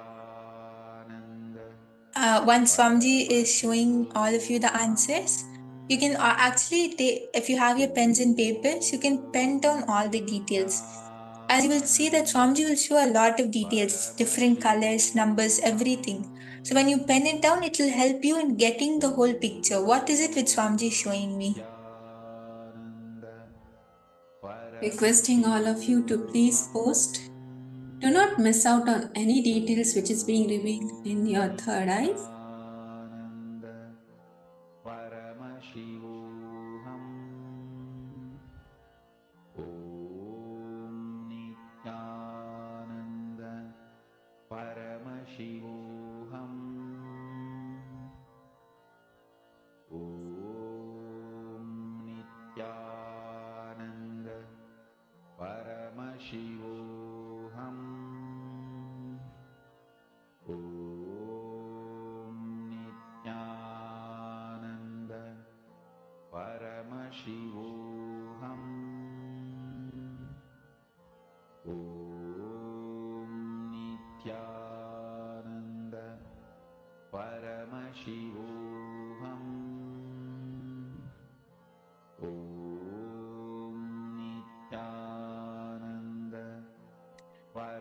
Once Swamiji is showing all of you the answers, you can actually take, if you have your pens and papers, you can pen down all the details. As you will see that Swamiji will show a lot of details, different colors, numbers, everything. So when you pen it down, it will help you in getting the whole picture. What is it which Swamiji is showing me? Requesting all of you to please post. Do not miss out on any details which is being revealed in your third eye. Paramashivoham. Om Nithyananda. Paramashivoham. Om Nithyananda. Paramashivoham. Om Nithyananda. Paramashivoham. Om Nithyananda. Paramashivoham. Om Nithyananda.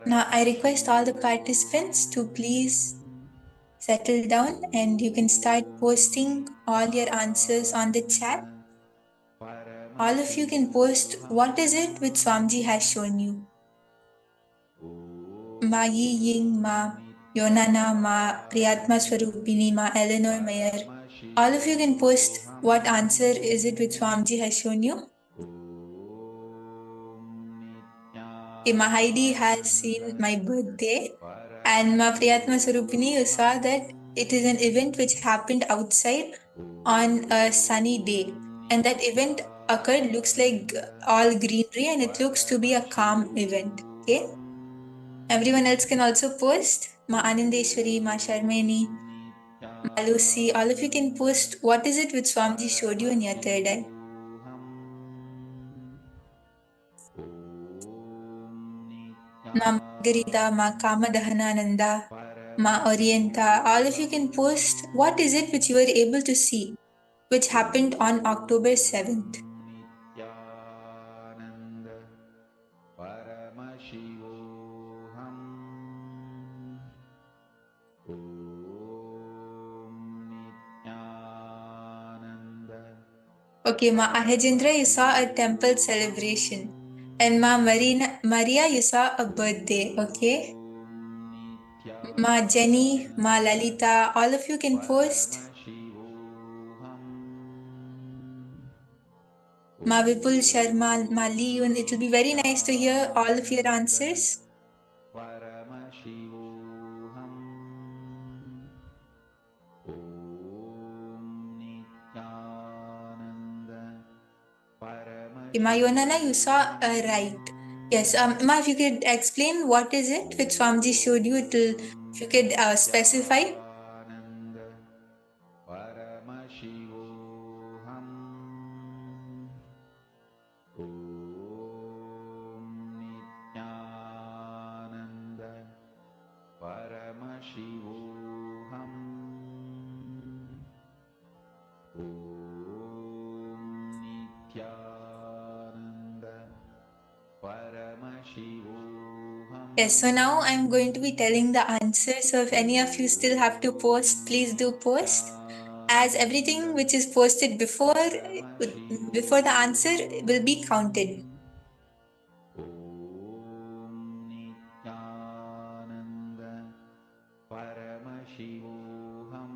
Now I request all the participants to please settle down and you can start posting all your answers on the chat. All of you can post what is it which Swamiji has shown you. Ma Yi Ying, Ma Yonana, Ma Priyatma Swarupini, Ma Eleanor Mayer. All of you can post what answer is it which Swamiji has shown you. Okay, Ma Heidi has seen my birthday, and Ma Priyatma Swarupini, you saw that it is an event which happened outside on a sunny day, and that event occurred, looks like all greenery, and it looks to be a calm event. Okay, everyone else can also post. Ma Anandeshwari, Ma Sharmeni, Ma Lucy, all of you can post what is it which Swamiji showed you in your third eye. Ma Margarita, Ma Kamadahanananda, Ma Orienta, all of you can post what is it which you were able to see, which happened on October 7th. Nithyananda. Paramashivoham. Om Nithyananda. Okay, Ma Ahajendra, you saw a temple celebration. And Ma Maria, you saw a birthday, okay? Ma Jenny, Ma Lalita, all of you can post. Ma Vipul Sharma, Ma Leon, it will be very nice to hear all of your answers. Paramashivoham. Om Nithyananda. Okay, Ma Yonana, you saw a right. Yes, Ma, if you could explain what is it which Swamiji showed you, if you could specify. Nithyananda. Paramashivoham. Om Nithyananda. Paramashivoham. Om Nithyananda. Paramashivoham. Yes, so now I'm going to be telling the answer. So if any of you still have to post, please do post. As everything which is posted before the answer will be counted. Om Nithyananda. Paramashivoham.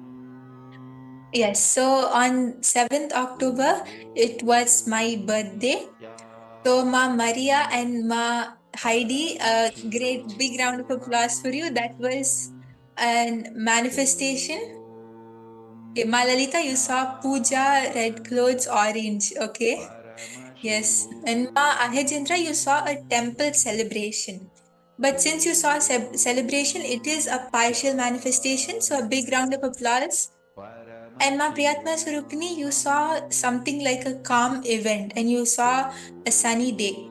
Yes, so on 7th October, it was my birthday. So Ma Maria and Ma Heidi, a great big round of applause for you. That was a manifestation. Okay, Ma Lalita, you saw Puja, red clothes, orange. Okay. Yes. And Ma Ahajendra, you saw a temple celebration. But since you saw celebration, it is a partial manifestation. So a big round of applause. And Ma Priyatma Swarupini, you saw something like a calm event and you saw a sunny day.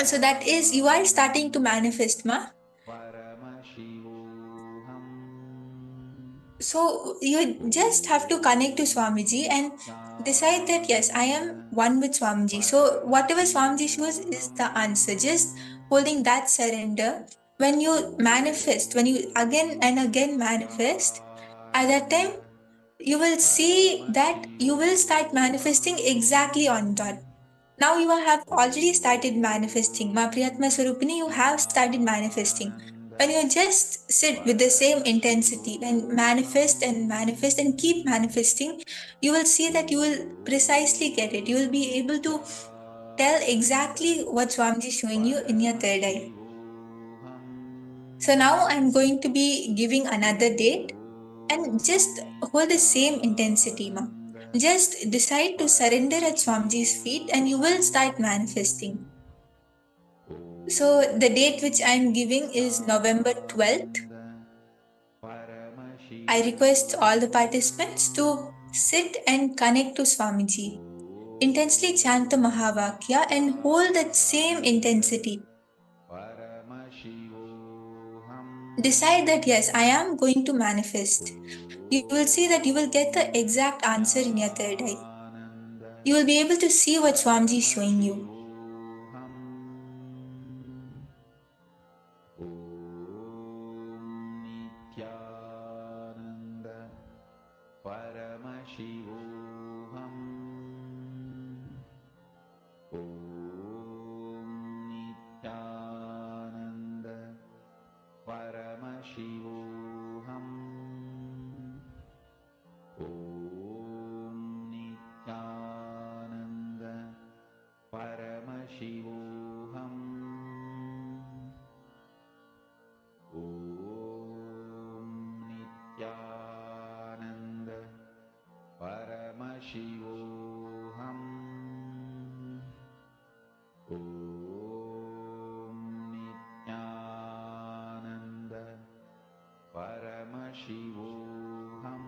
So that is, you are starting to manifest, ma. So you just have to connect to Swamiji and decide that yes, I am one with Swamiji. So whatever Swamiji shows is the answer. Just holding that surrender. When you manifest, when you again and again manifest, at that time you will see that you will start manifesting exactly on dot. Now you have already started manifesting. Ma Priyatma Swarupini, you have started manifesting. When you just sit with the same intensity and manifest and keep manifesting, you will see that you will precisely get it. You will be able to tell exactly what Swamiji is showing you in your third eye. So now I'm going to be giving another date and just hold the same intensity, ma. Just decide to surrender at Swamiji's feet and you will start manifesting. So the date which I'm giving is November 12th. I request all the participants to sit and connect to Swamiji. Intensely chant the Mahavakya and hold that same intensity. Decide that yes, I am going to manifest. You will see that you will get the exact answer in your third eye. You will be able to see what Swamiji is showing you. Nithyananda Paramashivoham Om Nithyananda Paramashivoham Om Nithyananda Paramashivoham Om Nithyananda Paramashivoham Om Nithyananda Paramashivoham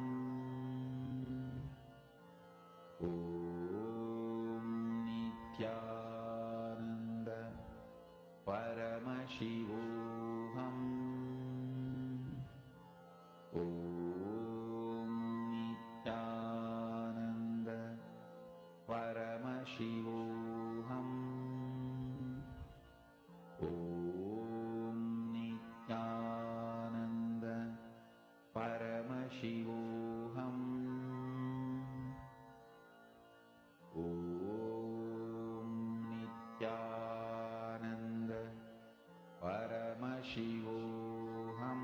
Om Nithyananda Paramashivoham Om Nithyananda Paramashivoham Om Nithyananda Paramashivoham Om Nithyananda Paramashivoham.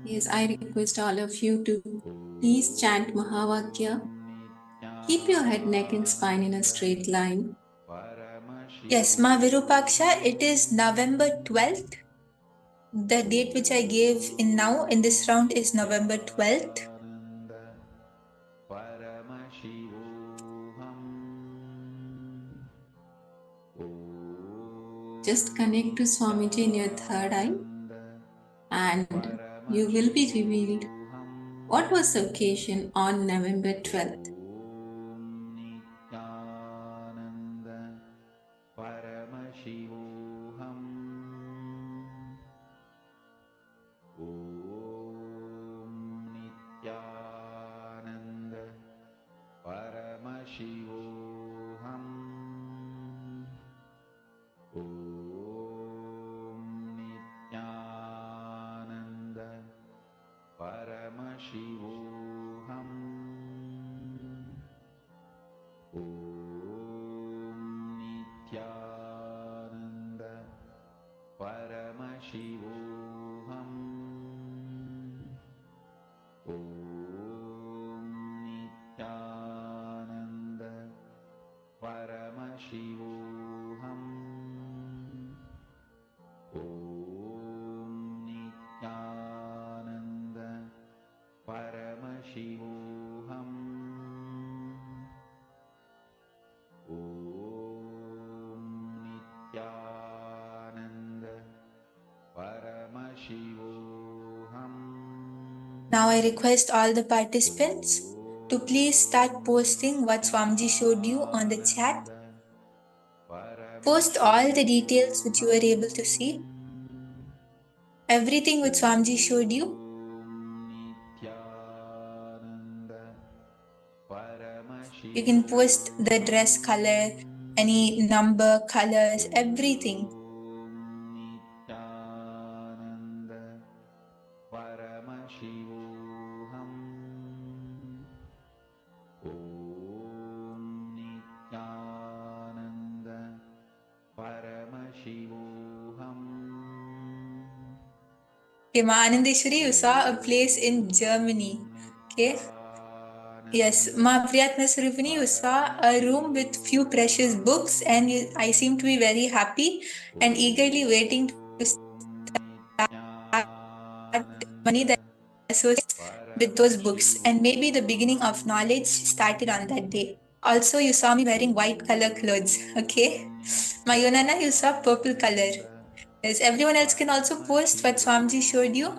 Yes, I request all of you to please chant Mahavakya. Keep your head, neck, and spine in a straight line. Yes, Ma Virupaksha, it is November 12th. The date which I gave in now in this round is November 12th. Just connect to Swamiji in your third eye and you will be revealed what was the occasion on November 12th. Paramashivoham Om Nithyananda Paramashivoham Om Nithyananda Paramashivoham Om Nithyananda Paramashivoham Om Nithyananda Paramashivoham Om Nithyananda Paramashivoham. Now I request all the participants to please start posting what Swamiji showed you on the chat. post all the details which you were able to see. Everything which Swamiji showed you. You can post the dress color, any number, colors, everything. Paramashivoham. Om Nithyananda. Paramashivoham. Okay, Ma Anandeshwari, you saw a place in Germany. Okay. Yes, Ma Priyatma Swarupini, you saw a room with few precious books, and I seem to be very happy and eagerly waiting to start money that associates with those books, and maybe the beginning of knowledge started on that day. Also, you saw me wearing white color clothes. Okay, Ma Yonana, you saw purple color. Yes, everyone else can also post what Swamiji showed you.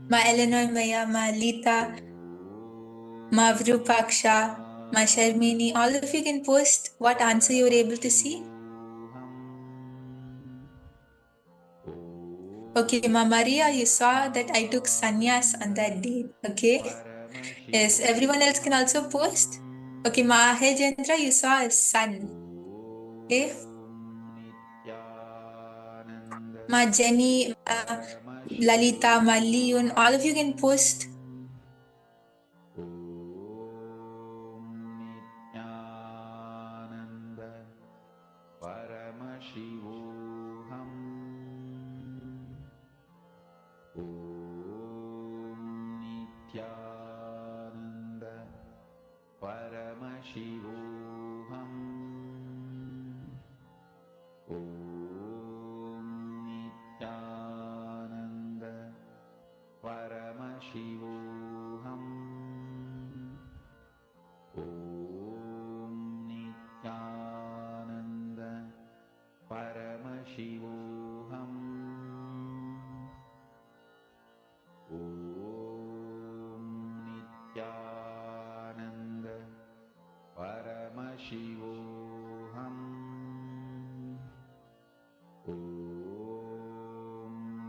Ma Eleanor, Maya, Ma Lita, Ma Vrupaksha, Ma Sharmini, all of you can post what answer you were able to see. Okay, Ma Maria, you saw that I took sannyas on that day. Okay. Yes, everyone else can also post. Okay, Ma Hejendra, you saw a sun. Okay. Ma Jenny, Ma Lalita, Ma Leon, all of you can post. Nithyananda. Paramashivoham. Om Nithyananda. Paramashivoham. Om Nithyananda. Paramashivoham. Om Nithyananda. Paramashivoham. Om Nithyananda. Paramashivoham. Om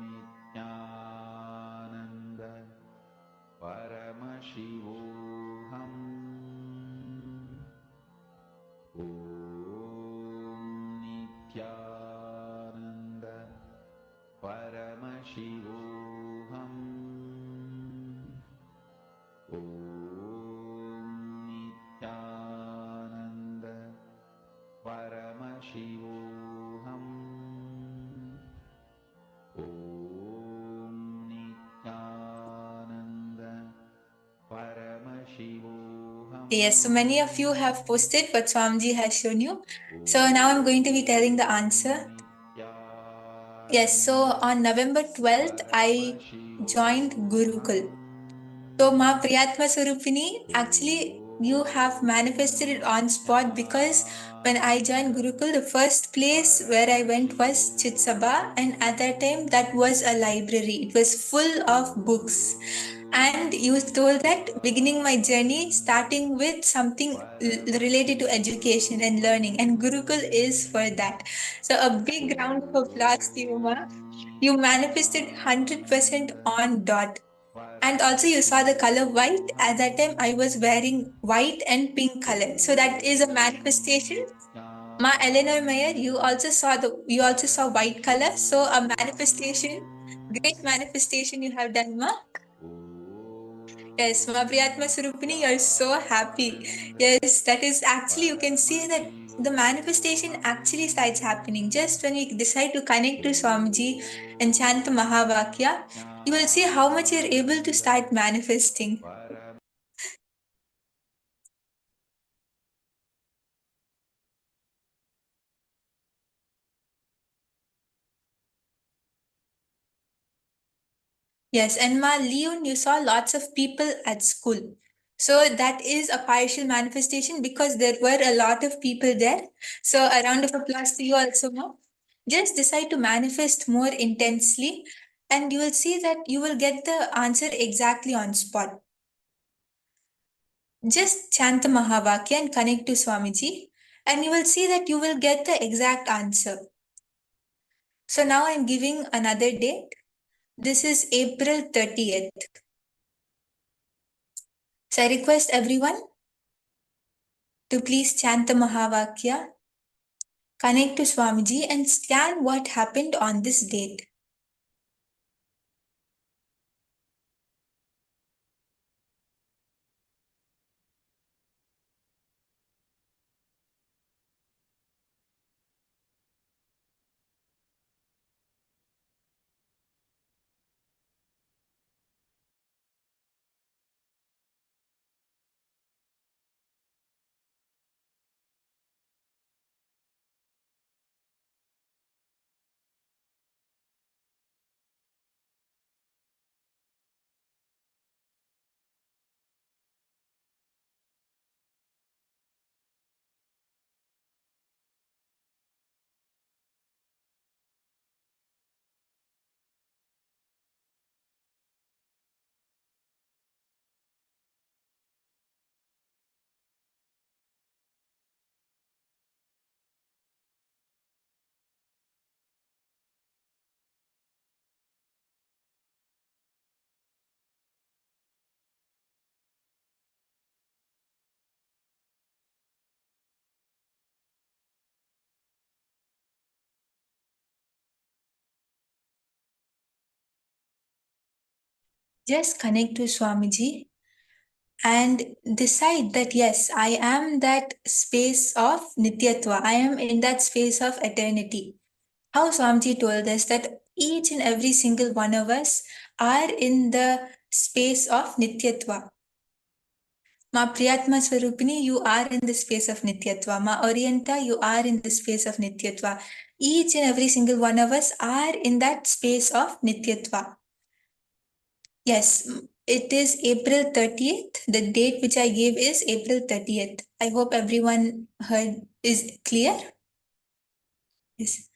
Nithyananda. Paramashivoham. Om Nithyananda. Paramashivoham. Om Nithyananda. Paramashivoham. Om Nithyananda. Paramashivoham. Yes, so many of you have posted what Swamiji has shown you. So now I'm going to be telling the answer. Yes, so on November 12th, I joined Gurukul. So Ma Priyatma Swarupini, actually you have manifested it on spot, because when I joined Gurukul, the first place where I went was Chitsabha, and at that time that was a library. It was full of books. And you told that beginning my journey, starting with something related to education and learning, and Gurukul is for that. So a big round of applause to you, Ma. You manifested 100% on dot. And also you saw the color white. At that time I was wearing white and pink color. So that is a manifestation. Ma Eleanor Mayer, you also saw white color. So a manifestation, great manifestation you have done, Ma. Yes, Ma Priyatma Surupini, you're so happy. Yes, that is actually, you can see that the manifestation actually starts happening just when we decide to connect to Swamiji and chant the Mahavakya. You will see how much you're able to start manifesting. Yes, and Ma Leon, you saw lots of people at school. So that is a partial manifestation because there were a lot of people there. So a round of applause to you also, Ma. Just decide to manifest more intensely, and you will see that you will get the answer exactly on spot. Just chant the Mahavakya and connect to Swamiji. and you will see that you will get the exact answer. So now I'm giving another date. This is April 30th. So I request everyone to please chant the Mahavakya, connect to Swamiji, and scan what happened on this date. Just connect to Swamiji and decide that yes, I am that space of Nityatva. I am in that space of eternity. How Swamiji told us that each and every single one of us are in the space of Nityatva. Ma Priyatma Swarupini, you are in the space of Nityatva. Ma Orienta, you are in the space of Nityatva. Each and every single one of us are in that space of Nityatva. Yes, it is April 30th. The date which I gave is April 30th. I hope everyone heard is clear. Yes.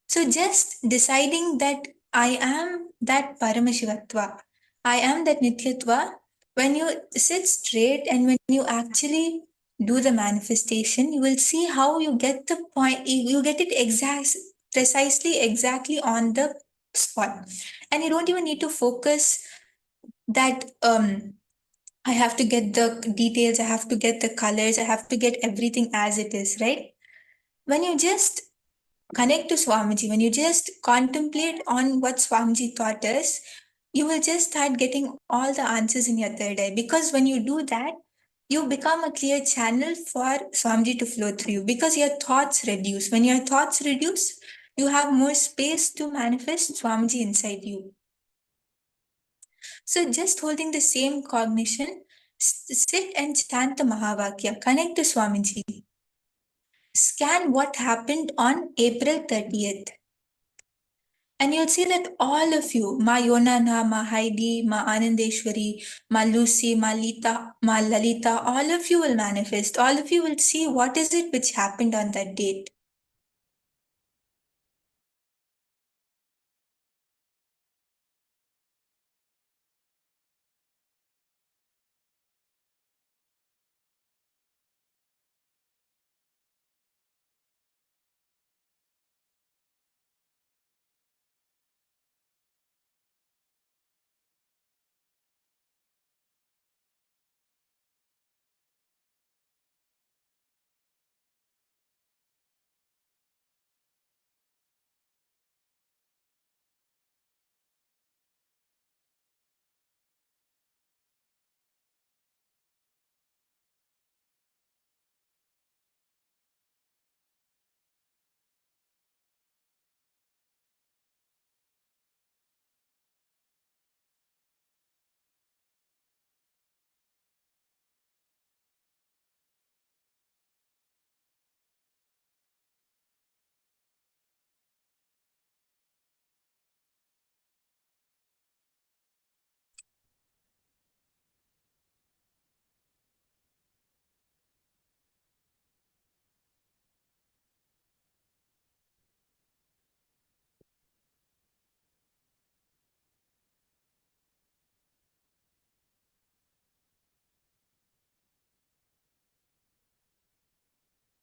So just deciding that I am that Paramashivatva, I am that Nityatva, when you sit straight and when you actually do the manifestation, you will see how you get the point, you get it exactly on the spot. And you don't even need to focus that I have to get the details, I have to get the colors, I have to get everything as it is, right? When you just connect to Swamiji, when you just contemplate on what Swamiji taught us, you will just start getting all the answers in your third eye. Because when you do that, you become a clear channel for Swamiji to flow through you because your thoughts reduce. When your thoughts reduce, you have more space to manifest Swamiji inside you. So just holding the same cognition, sit and chant the Mahavakya, connect to Swamiji. Scan what happened on April 30th. And you'll see that all of you, Ma Yonana, Ma Heidi, Ma Anandeshwari, Ma Lucy, Ma Lita, Ma Lalita, all of you will manifest. All of you will see what is it which happened on that date.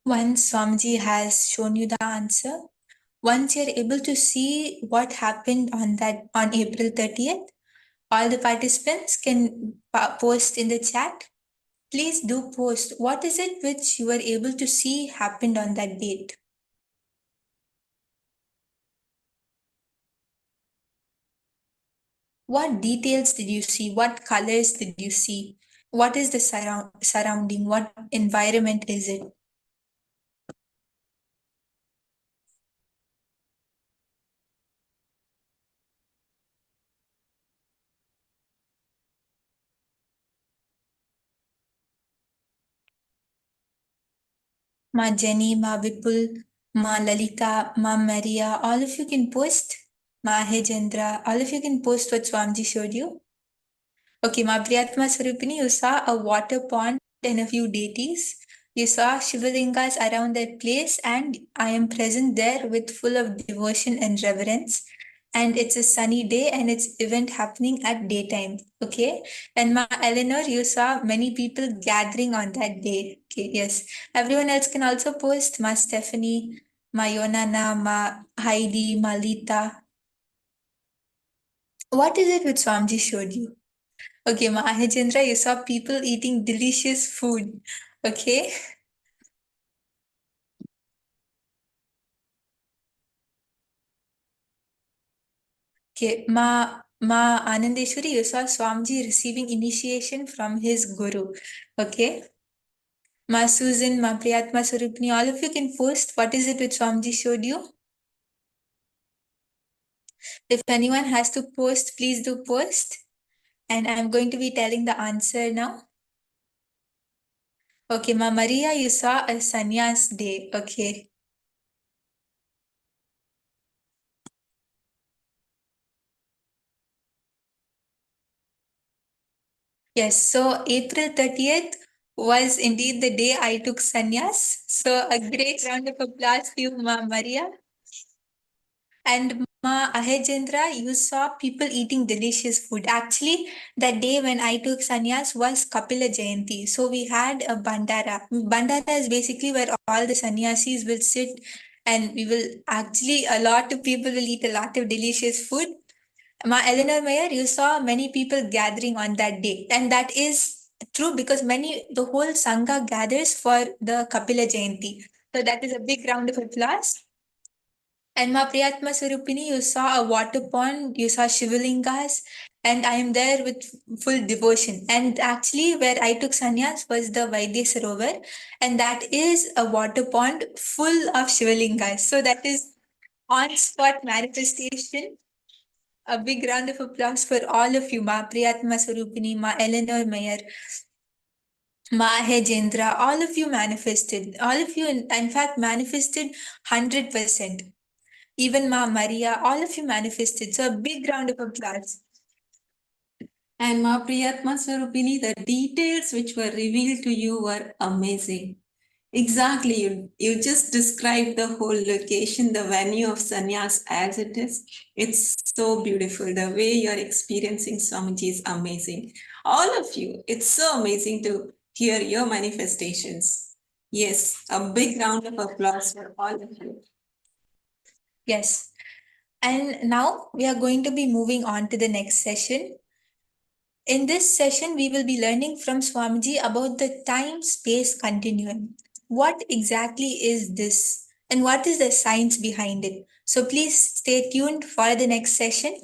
Once Swamiji has shown you the answer, once you're able to see what happened on April 30th, all the participants can post in the chat. Please do post. What is it which you were able to see happened on that date? What details did you see? What colors did you see? What is the surrounding? What environment is it? Ma Jenny, Ma Vipul, Ma Lalita, Ma Maria, all of you can post. Ma Hejendra, all of you can post what Swamiji showed you. Okay, Ma Priyatma Swarupini, you saw a water pond and a few deities. You saw Shivalingas around that place, and I am present there with full of devotion and reverence. And it's a sunny day, and it's event happening at daytime. Okay, and Ma Eleanor, you saw many people gathering on that day. Okay, yes. Everyone else can also post. Ma Stephanie, Ma Yonana, Ma Heidi, Ma Lita. What is it which Swamiji showed you? Okay, Mahajendra, you saw people eating delicious food. Okay. Okay, Ma Anandeshwari, you saw Swamiji receiving initiation from his guru. Okay. Ma Susan, Ma Priyatma Surupni, all of you can post what is it which Swamiji showed you. If anyone has to post, please do post. And I'm going to be telling the answer now. Okay, Ma Maria, you saw a sannyas day. Okay. Yes, so April 30th was indeed the day I took sannyas. So a great round of applause for you, Ma Maria. And Ma Ahejendra, you saw people eating delicious food. Actually, that day when I took sannyas was Kapila Jayanti. So we had a bandara. Bandara is basically where all the sannyasis will sit, and we will actually, a lot of people will eat a lot of delicious food. Ma Eleanor Mayer, you saw many people gathering on that day, and that is true because the whole Sangha gathers for the Kapila Jayanti. So that is a big round of applause. And Ma Priyatma Swarupini, you saw a water pond, you saw Shivalingas, and I am there with full devotion. And actually, where I took sannyas was the Vaidya Sarovar, and that is a water pond full of Shivalingas. So that is on spot manifestation. A big round of applause for all of you, Ma Priyatma Swarupini, Ma Eleanor Mayer, Ma Hejendra, all of you manifested. All of you, in fact, manifested 100%. Even Ma Maria, all of you manifested. So a big round of applause. And Ma Priyatma Swarupini, the details which were revealed to you were amazing. Exactly. You just described the whole location, the venue of sannyas as it is. It's so beautiful. The way you're experiencing Swamiji is amazing. All of you, it's so amazing to hear your manifestations. Yes, a big round of applause for all of you. Yes. And now we are going to be moving on to the next session. In this session, we will be learning from Swamiji about the time-space continuum. What exactly is this? And what is the science behind it? So please stay tuned for the next session.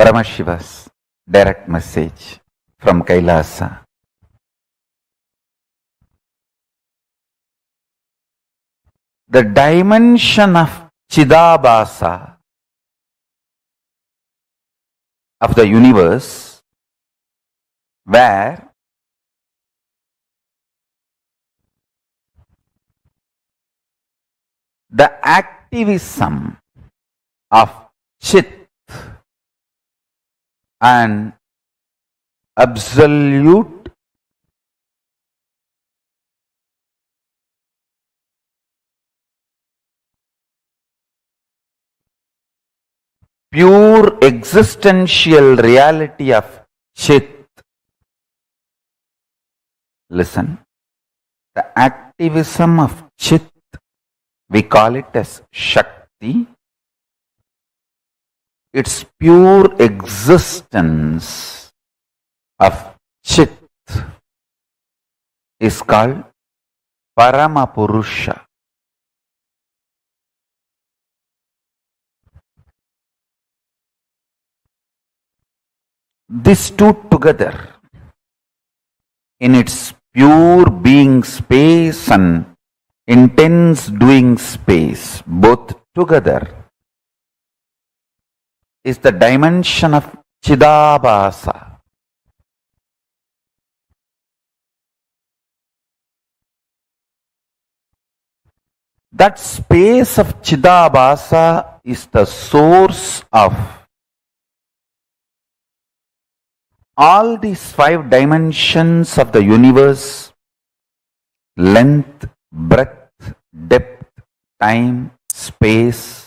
Paramashiva's direct message from KAILASA. The dimension of Chidabhasa of the universe, where the activism of Chit and absolute pure existential reality of Chit. Listen, the activism of Chit, we call it as Shakti. Its pure existence of Chit is called Paramapurusha. These two together, in its pure being space and intense doing space, both together, is the dimension of Chidabhasa. That space of Chidabhasa is the source of all these 5 dimensions of the universe: length, breadth, depth, time, space.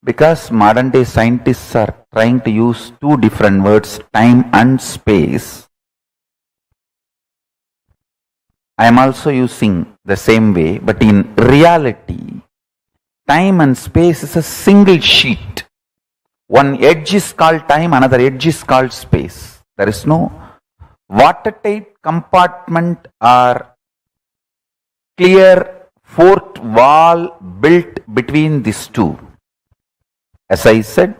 Because modern day scientists are trying to use 2 different words, time and space, I am also using the same way, but in reality, time and space is a single sheet. One edge is called time, another edge is called space. There is no watertight compartment or clear fourth wall built between these two. As I said,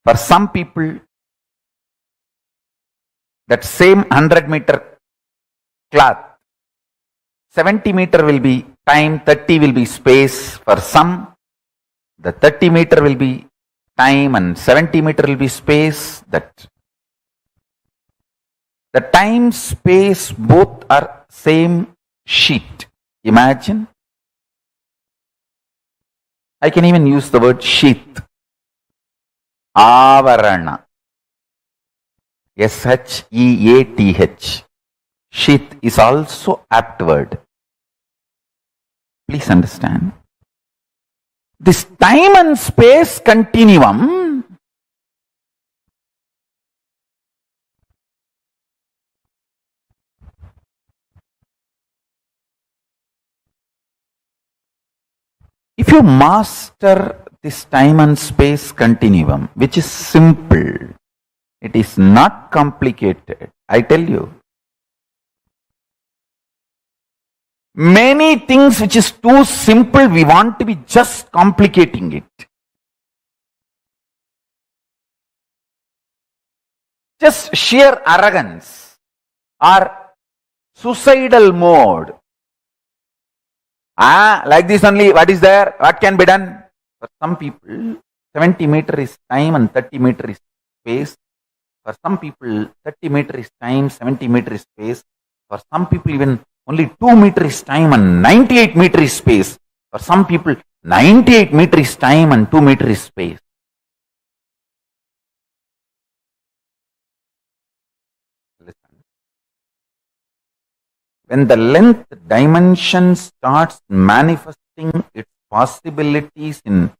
for some people, that same 100-meter cloth, 70-meter will be time, 30 will be space. For some, the 30-meter will be time and 70-meter will be space. That the time, space, both are same sheet. Imagine. I can even use the word sheath. Avarana. Sheath. Sheath is also apt word. Please understand. This time and space continuum if you master this time and space continuum, which is simple, it is not complicated, I tell you. Many things which is too simple, we want to be just complicating it. Just sheer arrogance or suicidal mode. Like this only, what is there? What can be done? For some people, 70-meter is time and 30-meter is space. For some people, 30-meter is time, 70-meter is space. For some people, even only 2-meter is time and 98-meter is space. For some people, 98-meter is time and 2-meter is space. Listen. When the length dimension starts manifesting its possibilities in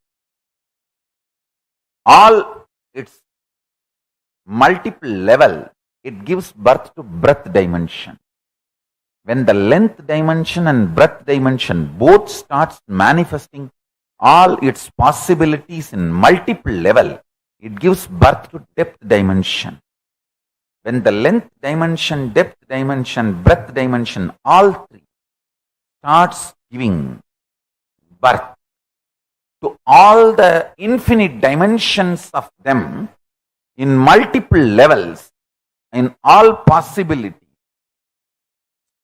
all its multiple level, it gives birth to breadth dimension. When the length dimension and breadth dimension both starts manifesting all its possibilities in multiple level, it gives birth to depth dimension. When the length dimension, depth dimension, breadth dimension, all 3 starts giving birth to all the infinite dimensions of them in multiple levels, in all possibilities,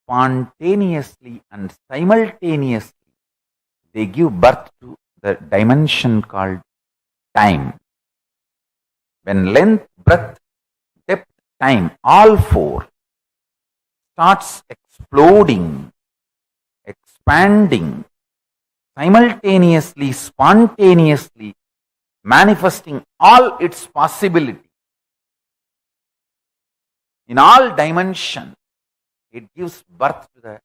spontaneously and simultaneously, they give birth to the dimension called time. When length, breadth, depth, time, all four starts exploding, expanding, simultaneously, spontaneously, manifesting all its possibility in all dimensions, it gives birth to the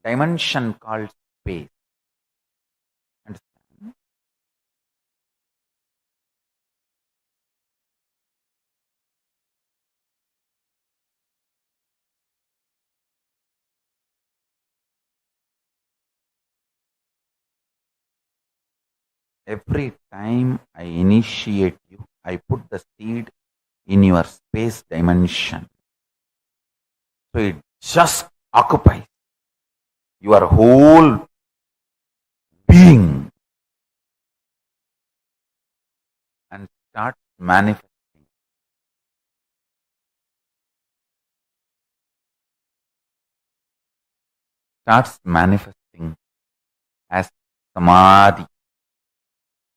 dimension called space. Understand? Every time I initiate you, I put the seed in your space dimension. So it just occupies your whole being and start manifesting. Starts manifesting as samadhi,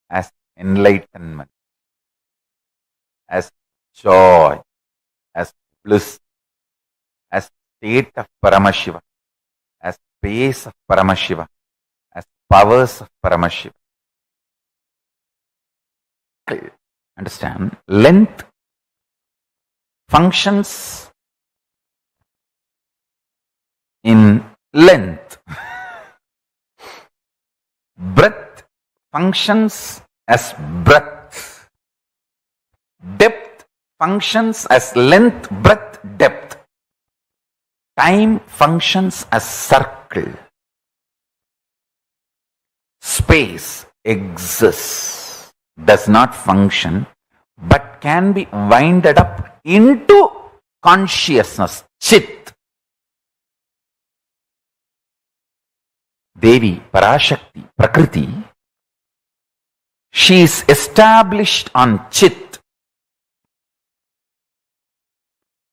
as enlightenment, as joy, as bliss, as state of Paramashiva, as space of Paramashiva, as powers of Paramashiva. Understand? Length functions in length. Breadth functions as breadth. Depth functions as length, breadth, depth. Time functions as circle. Space exists, does not function, but can be winded up into consciousness, chit. Devi, Parashakti, Prakriti, she is established on chit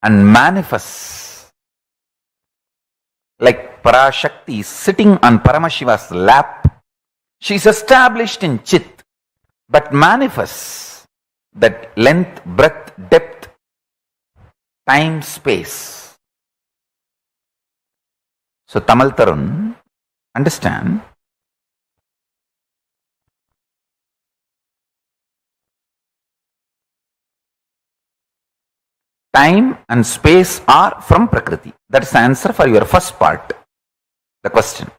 and manifests like Parashakti is sitting on Paramashiva's lap. She is established in chit but manifests that length, breadth, depth, time, space. So Tamal Tarun, understand, time and space are from Prakriti. That is the answer for your first part, the question.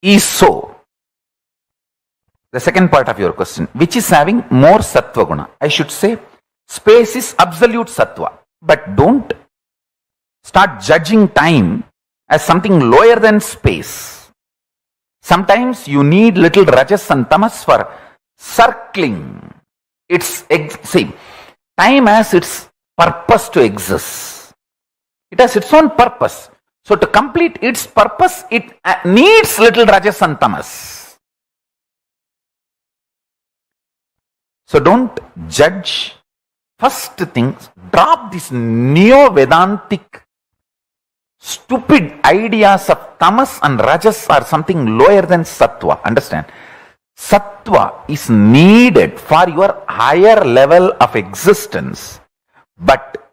Is so. The second part of your question, which is having more sattva guna? I should say, space is absolute sattva. But don't start judging time as something lower than space. Sometimes you need little rajas and tamas for circling. Time has its purpose to exist. It has its own purpose. So to complete its purpose, it needs little rajas and tamas. So don't judge. First thing, drop this neo-Vedantic stupid ideas of tamas and rajas are something lower than sattva. Understand? Sattva is needed for your higher level of existence. But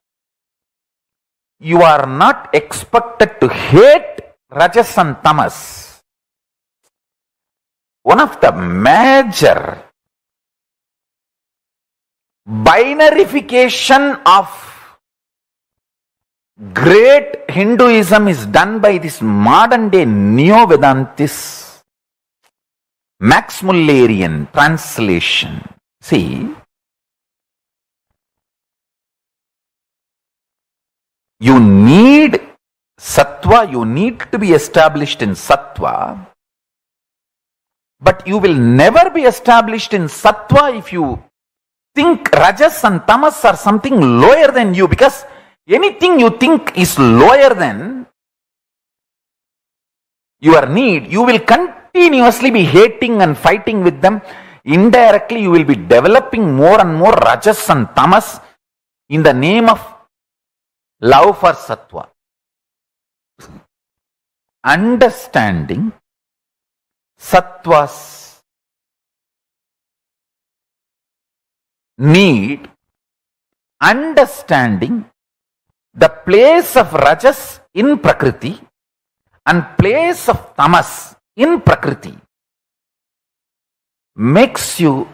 you are not expected to hate rajas and tamas. One of the major binarification of great Hinduism is done by this modern day Neo-Vedantis. Max Mullerian translation. See, you need sattva, you need to be established in sattva, but you will never be established in sattva if you think rajas and tamas are something lower than you, because anything you think is lower than your need, you will continuously be hating and fighting with them, indirectly you will be developing more and more rajas and tamas in the name of love for sattva. Understanding sattva's need, understanding the place of rajas in prakriti and place of tamas in prakriti makes you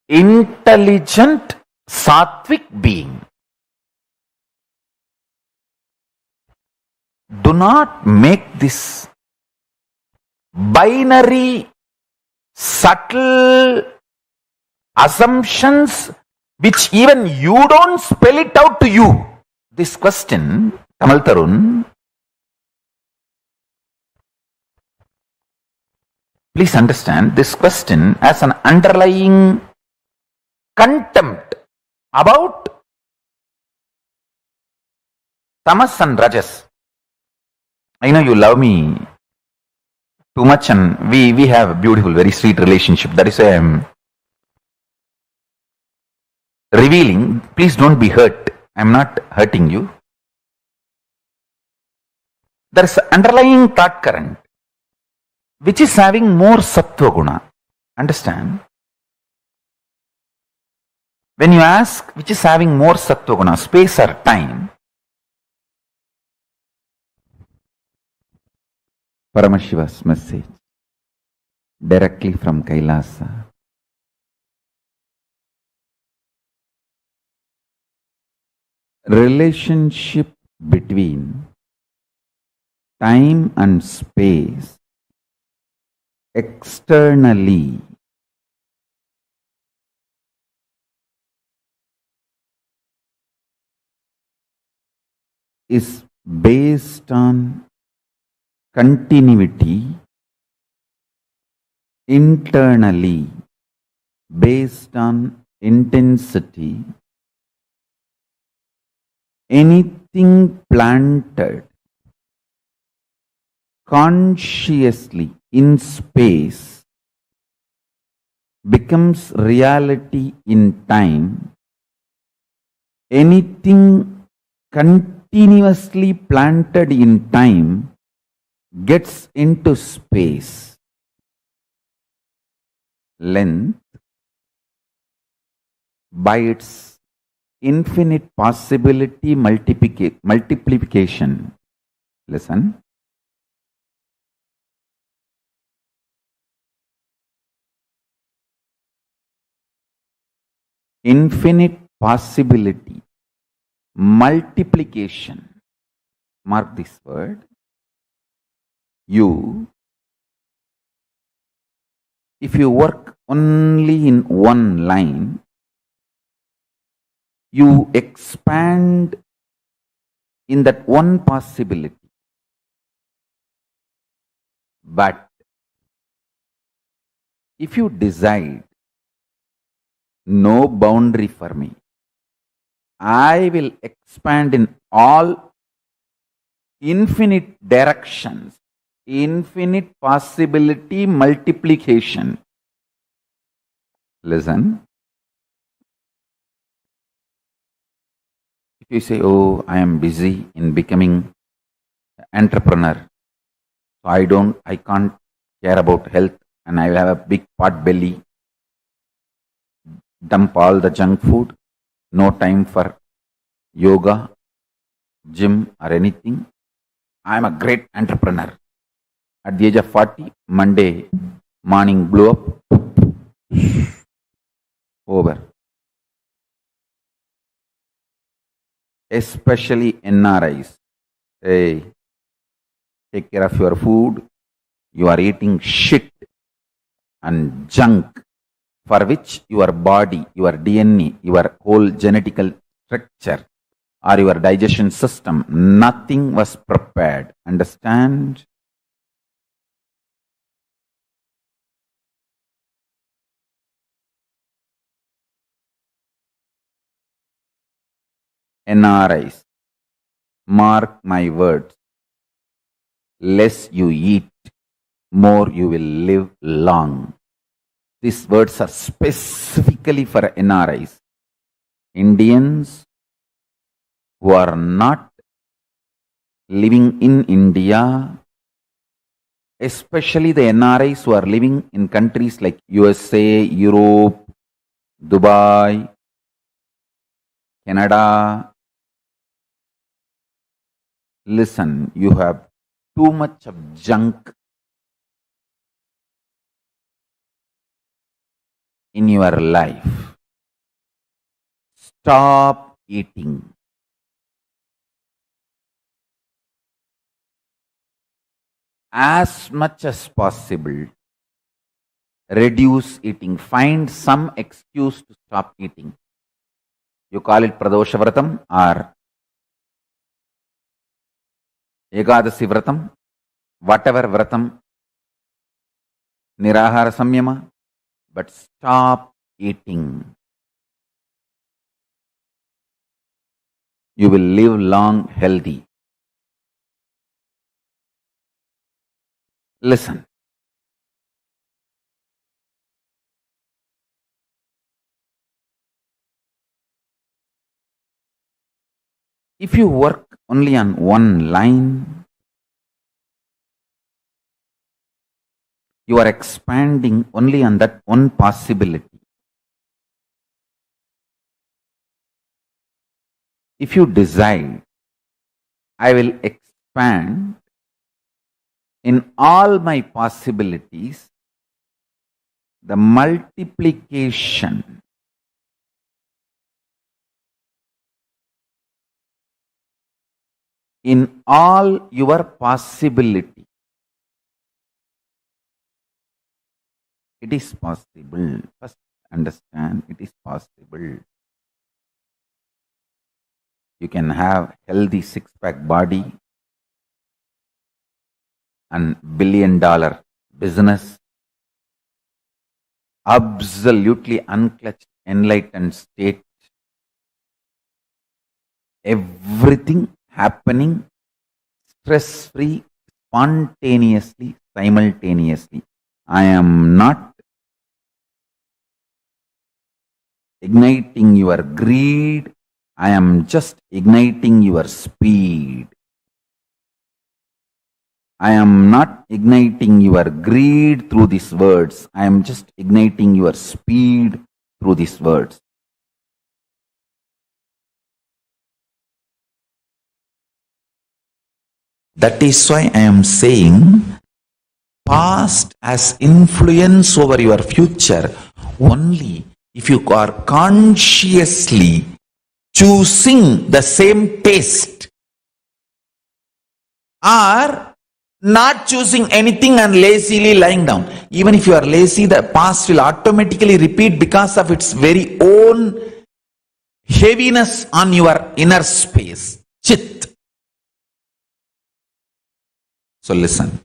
intelligent sattvic being. Do not make this binary, subtle assumptions which even you don't spell it out to you. This question, Tamal Tarun, please understand, this question has an underlying contempt about tamas and rajas. I know you love me too much and we have a beautiful, very sweet relationship. That is why I am revealing. Please don't be hurt. I am not hurting you. There is an underlying thought current which is having more sattva guna. Understand? When you ask which is having more sattva guna, space or time, Paramashiva's message directly from KAILASA. Relationship between time and space externally is based on continuity, internally based on intensity. Anything planted consciously in space becomes reality in time. Anything continuously planted in time gets into space. Length, by its infinite possibility multiplication. Listen. Infinite possibility multiplication. Mark this word. If you work only in one line, you expand in that one possibility. But if you decide, no boundary for me, I will expand in all infinite directions, infinite possibility multiplication. Listen. If you say, oh, I am busy in becoming entrepreneur, so I can't care about health and I will have a big pot belly, dump all the junk food, no time for yoga, gym or anything. I am a great entrepreneur. At the age of 40, Monday morning blew up, over. Especially NRIs. Hey, take care of your food. You are eating shit and junk for which your body, your DNA, your whole genetical structure or your digestion system, nothing was prepared. Understand? NRIs, mark my words, less you eat, more you will live long. These words are specifically for NRIs, Indians who are not living in India, especially the NRIs who are living in countries like USA, Europe, Dubai, Canada. Listen, you have too much of junk in your life. Stop eating. As much as possible, reduce eating. Find some excuse to stop eating. You call it Pradosha Vratam or Ekadasi Vratam, whatever Vratam, Nirahara Samyama, but stop eating. You will live long, healthy. Listen. If you work only on one line, you are expanding only on that one possibility. If you decide, I will expand in all my possibilities, the multiplication in all your possibility. It is possible. First understand, it is possible. You can have healthy six-pack body and billion-dollar business, absolutely unclutched, enlightened state, everything happening stress-free, spontaneously, simultaneously. I am not igniting your greed, I am just igniting your speed. I am not igniting your greed through these words. I am just igniting your speed through these words. That is why I am saying past has influence over your future only if you are consciously choosing the same taste or not choosing anything and lazily lying down. Even if you are lazy, the past will automatically repeat because of its very own heaviness on your inner space, chit. So listen.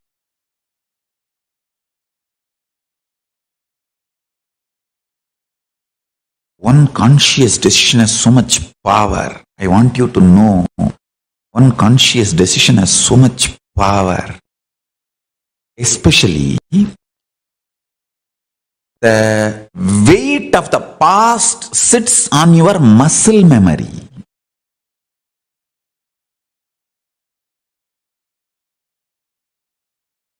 One conscious decision has so much power. I want you to know, one conscious decision has so much power. Especially the weight of the past sits on your muscle memory.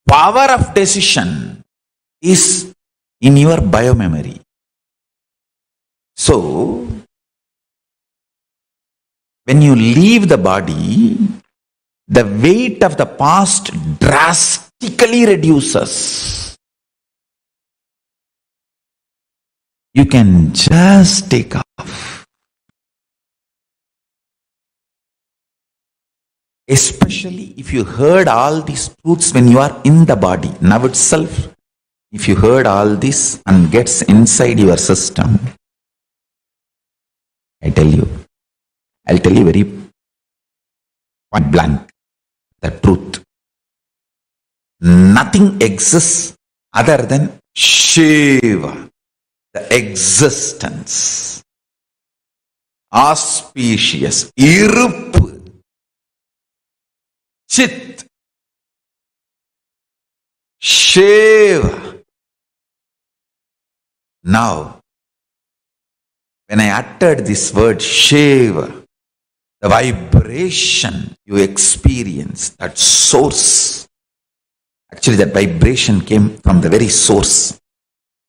Power of decision is in your biomemory. So, when you leave the body, the weight of the past drastically reduces. You can just take off. Especially if you heard all these truths when you are in the body. Now itself, if you heard all this and gets inside your system, I'll tell you very point blank, the truth. Nothing exists other than Shiva, the existence, auspicious, iruppu, chit, Shiva. Now, when I uttered this word Shiva, the vibration you experience, that source, actually that vibration came from the very source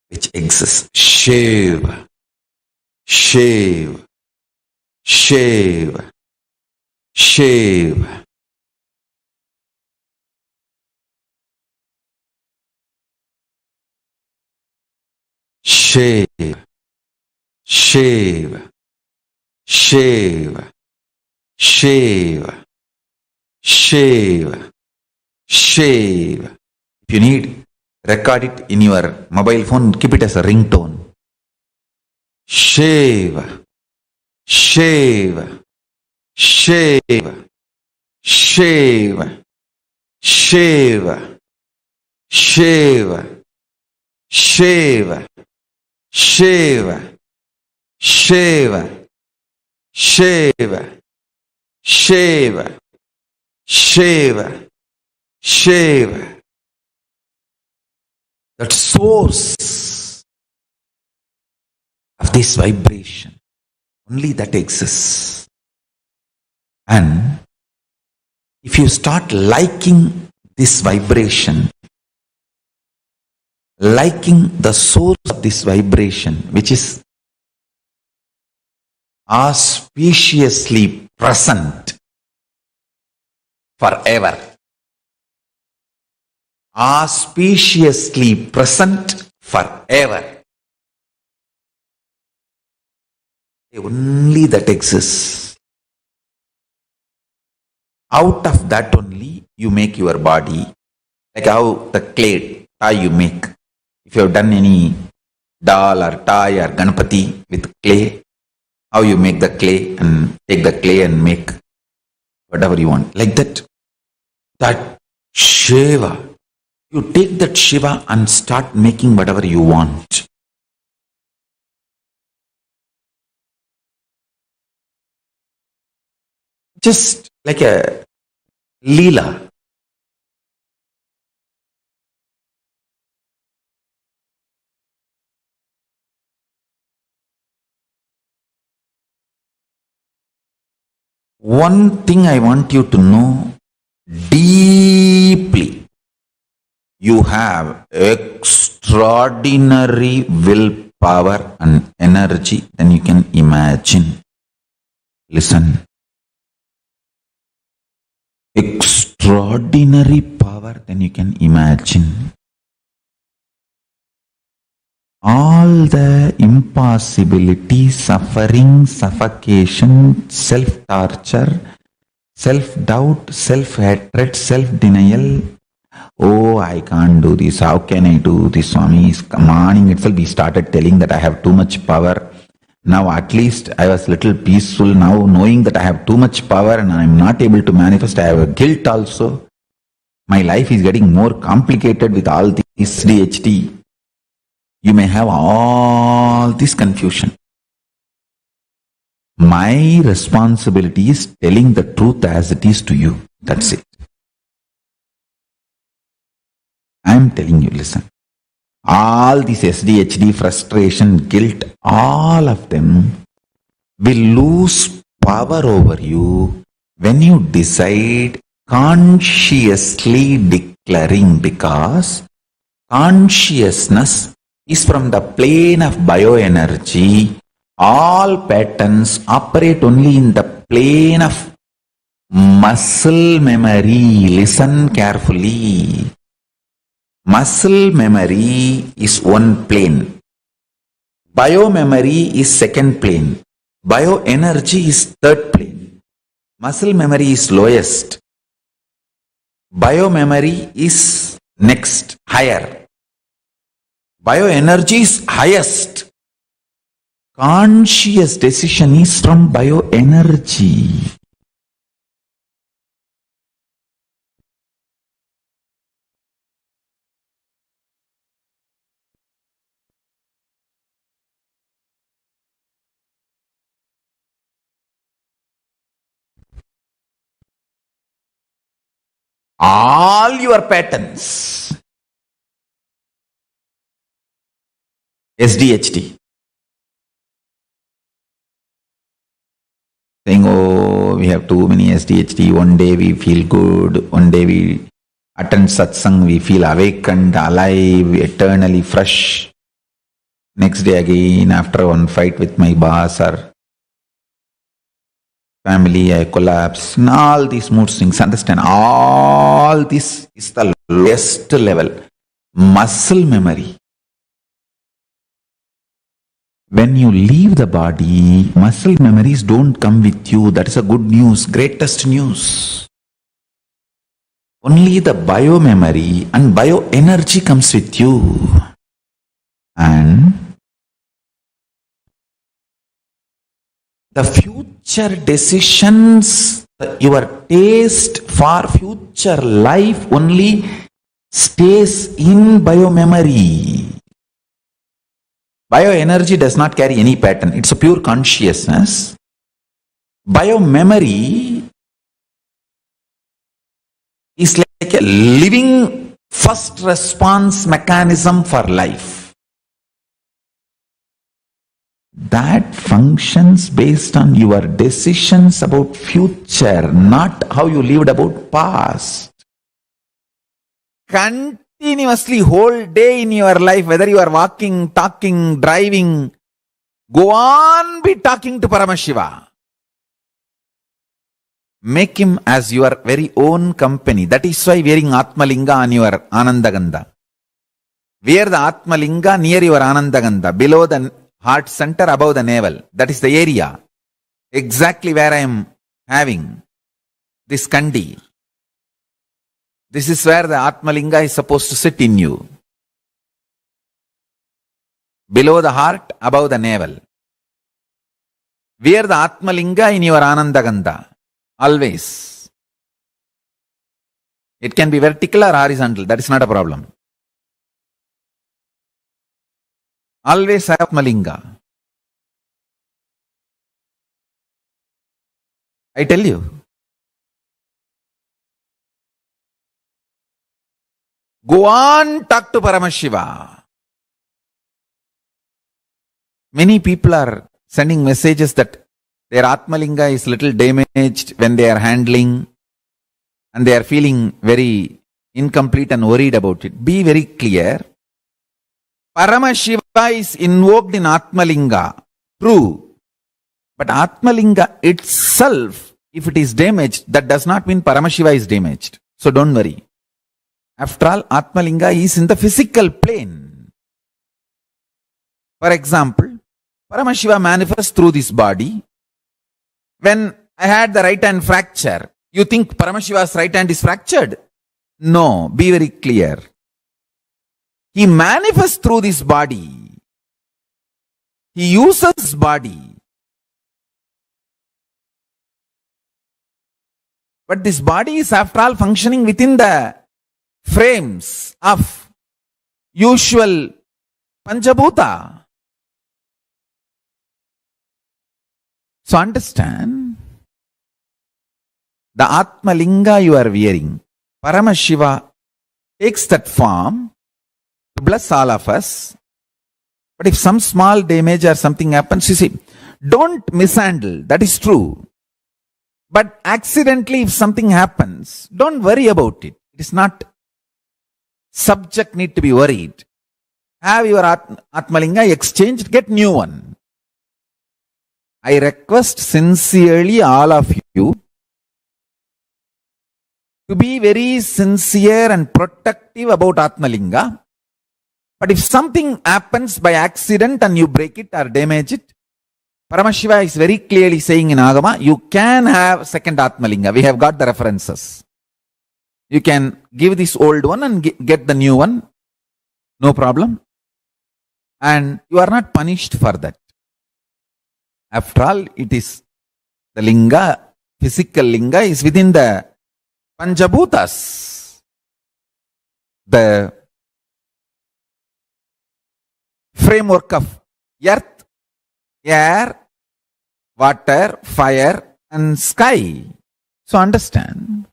which exists. Shiva, Shiva, Shiva, Shiva. Shiva, Shiva, Shiva, Shiva, Shiva, Shiva. If you need, record it in your mobile phone, keep it as a ringtone. Shiva, Shiva, Shiva, Shiva, Shiva, Shiva, Shiva, Shiva, Shiva, Shiva, Shiva, Shiva, Shiva. That source of this vibration, only that exists. And if you start liking this vibration, liking the source of this vibration, which is auspiciously present forever, auspiciously present forever, only that exists. Out of that only you make your body, like how the clay toy you make. If you have done any doll or toy or Ganapati with clay, how you make the clay and take the clay and make whatever you want. Like that. That Shiva. You take that Shiva and start making whatever you want. Just like a Leela. One thing I want you to know deeply. You have extraordinary willpower and energy than you can imagine. Listen. Extraordinary power than you can imagine. All the impossibility, suffering, suffocation, self-torture, self-doubt, self-hatred, self-denial. Oh, I can't do this. How can I do this, Swami? Morning itself we started telling that I have too much power. Now at least I was little peaceful. Now knowing that I have too much power and I am not able to manifest, I have a guilt also. My life is getting more complicated with all this DHT. You may have all this confusion. My responsibility is telling the truth as it is to you. That's it. I am telling you, listen. All this SDHD, frustration, guilt, all of them will lose power over you when you decide consciously declaring, because consciousness is from the plane of bioenergy. All patterns operate only in the plane of muscle memory. Listen carefully. Muscle memory is one plane. Biomemory is second plane. Bioenergy is third plane. Muscle memory is lowest. Biomemory is next, higher. Bioenergy is highest. Conscious decision is from bioenergy. All your patterns, SDHD. Saying, oh, we have too many SDHD. One day we feel good. One day we attend satsang, we feel awakened, alive, eternally fresh. Next day again, after one fight with my boss or family, I collapse. And all these mood swings, understand, all this is the lowest level. Muscle memory. When you leave the body, muscle memories don't come with you. That is a good news, greatest news. Only the biomemory and bioenergy comes with you. And the future decisions, your taste for future life only stays in biomemory. Bioenergy does not carry any pattern. It's a pure consciousness. Biomemory is like a living first response mechanism for life. That functions based on your decisions about future, not how you lived about past. Continuously, whole day in your life, whether you are walking, talking, driving, go on be talking to Paramashiva. Make him as your very own company. That is why wearing Atmalinga on your Anandaganda. Wear the Atmalinga near your Anandaganda, below the heart center, above the navel. That is the area. Exactly where I am having this kandi. This is where the Atmalinga is supposed to sit in you. Below the heart, above the navel. Wear the Atmalinga in your Anandaganda. Always. It can be vertical or horizontal. That is not a problem. Always have Atmalinga. I tell you. Go on, talk to Paramashiva. Many people are sending messages that their Atmalinga is little damaged when they are handling and they are feeling very incomplete and worried about it. Be very clear. Paramashiva is invoked in Atmalinga. True. But Atmalinga itself, if it is damaged, that does not mean Paramashiva is damaged. So don't worry. After all, Atmalinga is in the physical plane. For example, Paramashiva manifests through this body. When I had the right hand fracture, you think Paramashiva's right hand is fractured? No, be very clear. He manifests through this body. He uses this body. But this body is after all functioning within the frames of usual Panchabhuta. So understand, the Atmalinga you are wearing, Paramashiva takes that form to bless all of us. But if some small damage or something happens, you see, don't mishandle, that is true. But accidentally if something happens, don't worry about it. It is not subject need to be worried. Have your Atmalinga exchanged, get new one. I request sincerely all of you to be very sincere and protective about Atmalinga. But if something happens by accident and you break it or damage it, Paramashiva is very clearly saying in Agama, you can have second Atmalinga. We have got the references. You can give this old one and get the new one. No problem. And you are not punished for that. After all, it is the linga, physical linga is within the Panchabhutas. The framework of earth, air, water, fire and sky. So understand.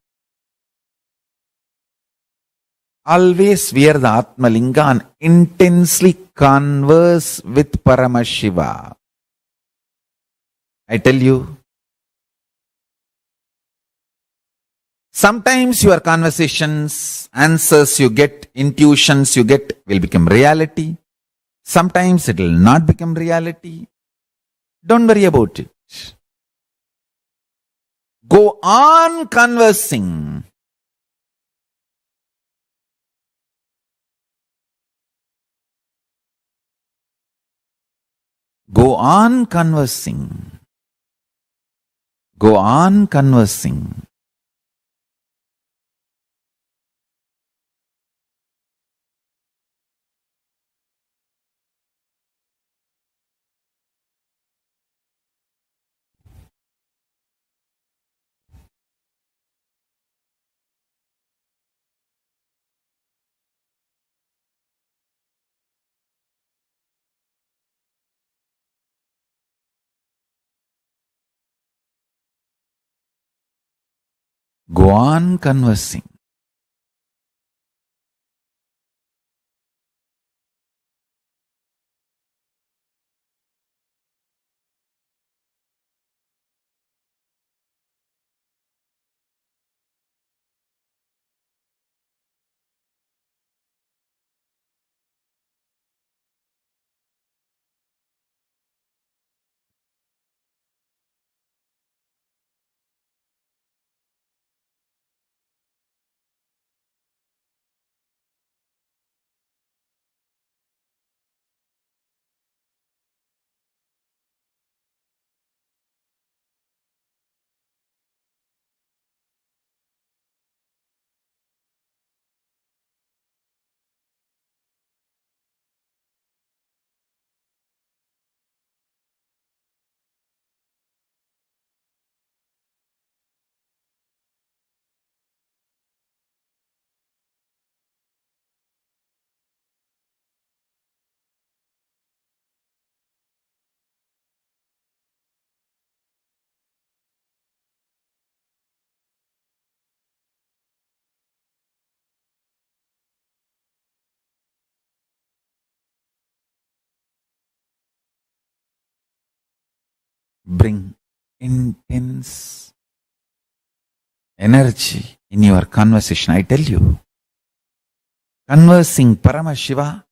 Always wear the Atmalinga and intensely converse with Paramashiva. I tell you, sometimes your conversations, answers you get, intuitions you get will become reality. Sometimes it will not become reality. Don't worry about it. Go on conversing. Go on conversing. Go on conversing. Go on conversing. Bring intense energy in your conversation. I tell you, conversing Paramashiva,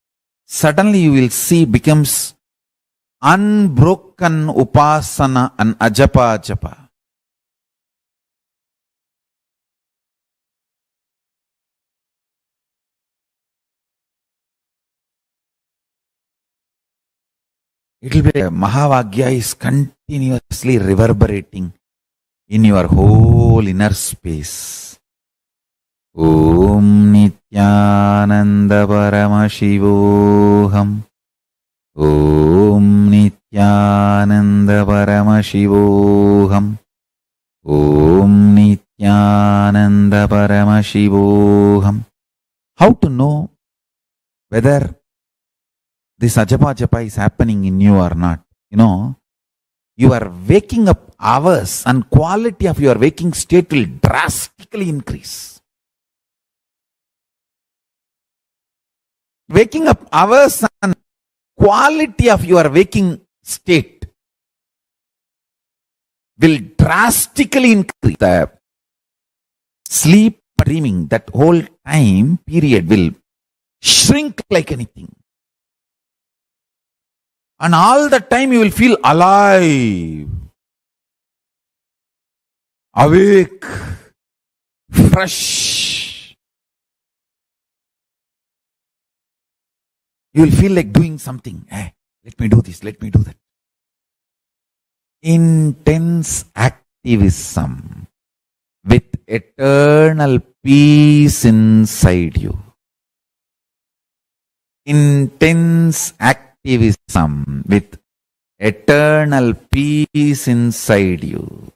suddenly you will see becomes unbroken upasana and ajapa japa. It will be like Mahavagya is continuously reverberating in your whole inner space. Om Nithyananda Paramashivoham. Om Nithyananda Paramashivoham. Om Nithyananda Paramashivoham. How to know whether this ajapa japa is happening in you or not? You know, your waking up hours and quality of your waking state will drastically increase. Waking up hours and quality of your waking state will drastically increase. The sleep dreaming, that whole time period will shrink like anything. And all the time you will feel alive, awake, fresh. You will feel like doing something. Hey, let me do this, let me do that. Intense activism with eternal peace inside you. Intense activism with eternal peace inside you.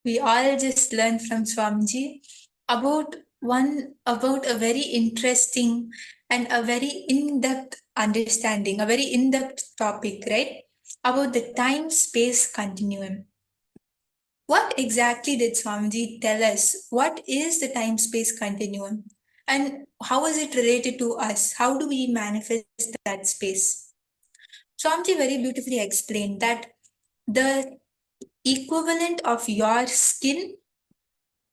we all just learned from Swamiji about a very interesting and a very in-depth understanding, a very in-depth topic, right? About the time-space continuum. What exactly did Swamiji tell us? What is the time-space continuum? And how is it related to us? How do we manifest that space? Swamiji very beautifully explained that the equivalent of your skin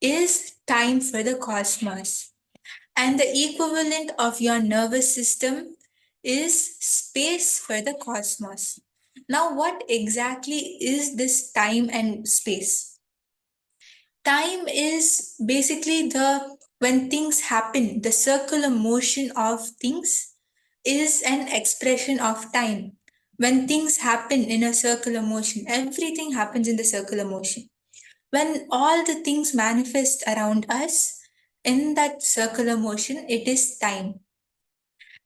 is time for the cosmos, and the equivalent of your nervous system is space for the cosmos. Now, what exactly is this time and space? Time is basically when things happen, the circular motion of things is an expression of time. When things happen in a circular motion, everything happens in the circular motion. When all the things manifest around us in that circular motion, it is time.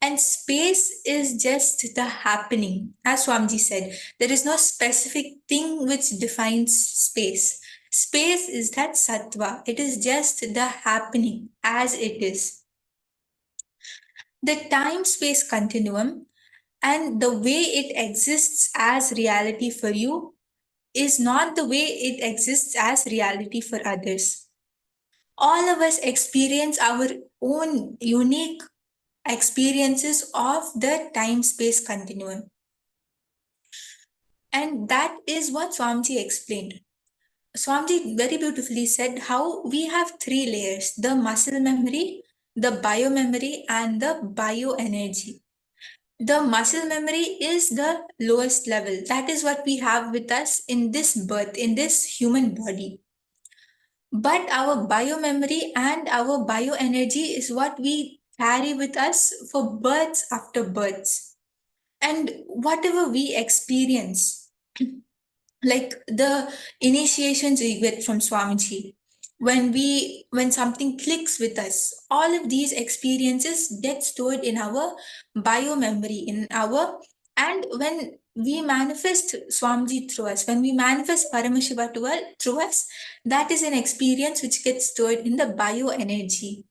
And space is just the happening. As Swamiji said, there is no specific thing which defines space. Space is that sattva. It is just the happening as it is. The time-space continuum and the way it exists as reality for you is not the way it exists as reality for others. All of us experience our own unique experiences of the time-space continuum. And that is what Swamiji explained. Swamiji very beautifully said how we have three layers: the muscle memory, the biomemory, and the bioenergy. The muscle memory is the lowest level. That is what we have with us in this birth, in this human body. But our biomemory and our bioenergy is what we carry with us for births after births. And whatever we experience, like the initiations we get from Swamiji, when something clicks with us, all of these experiences get stored in our biomemory, and when we manifest Swamiji through us, when we manifest Paramashiva through us, that is an experience which gets stored in the bioenergy.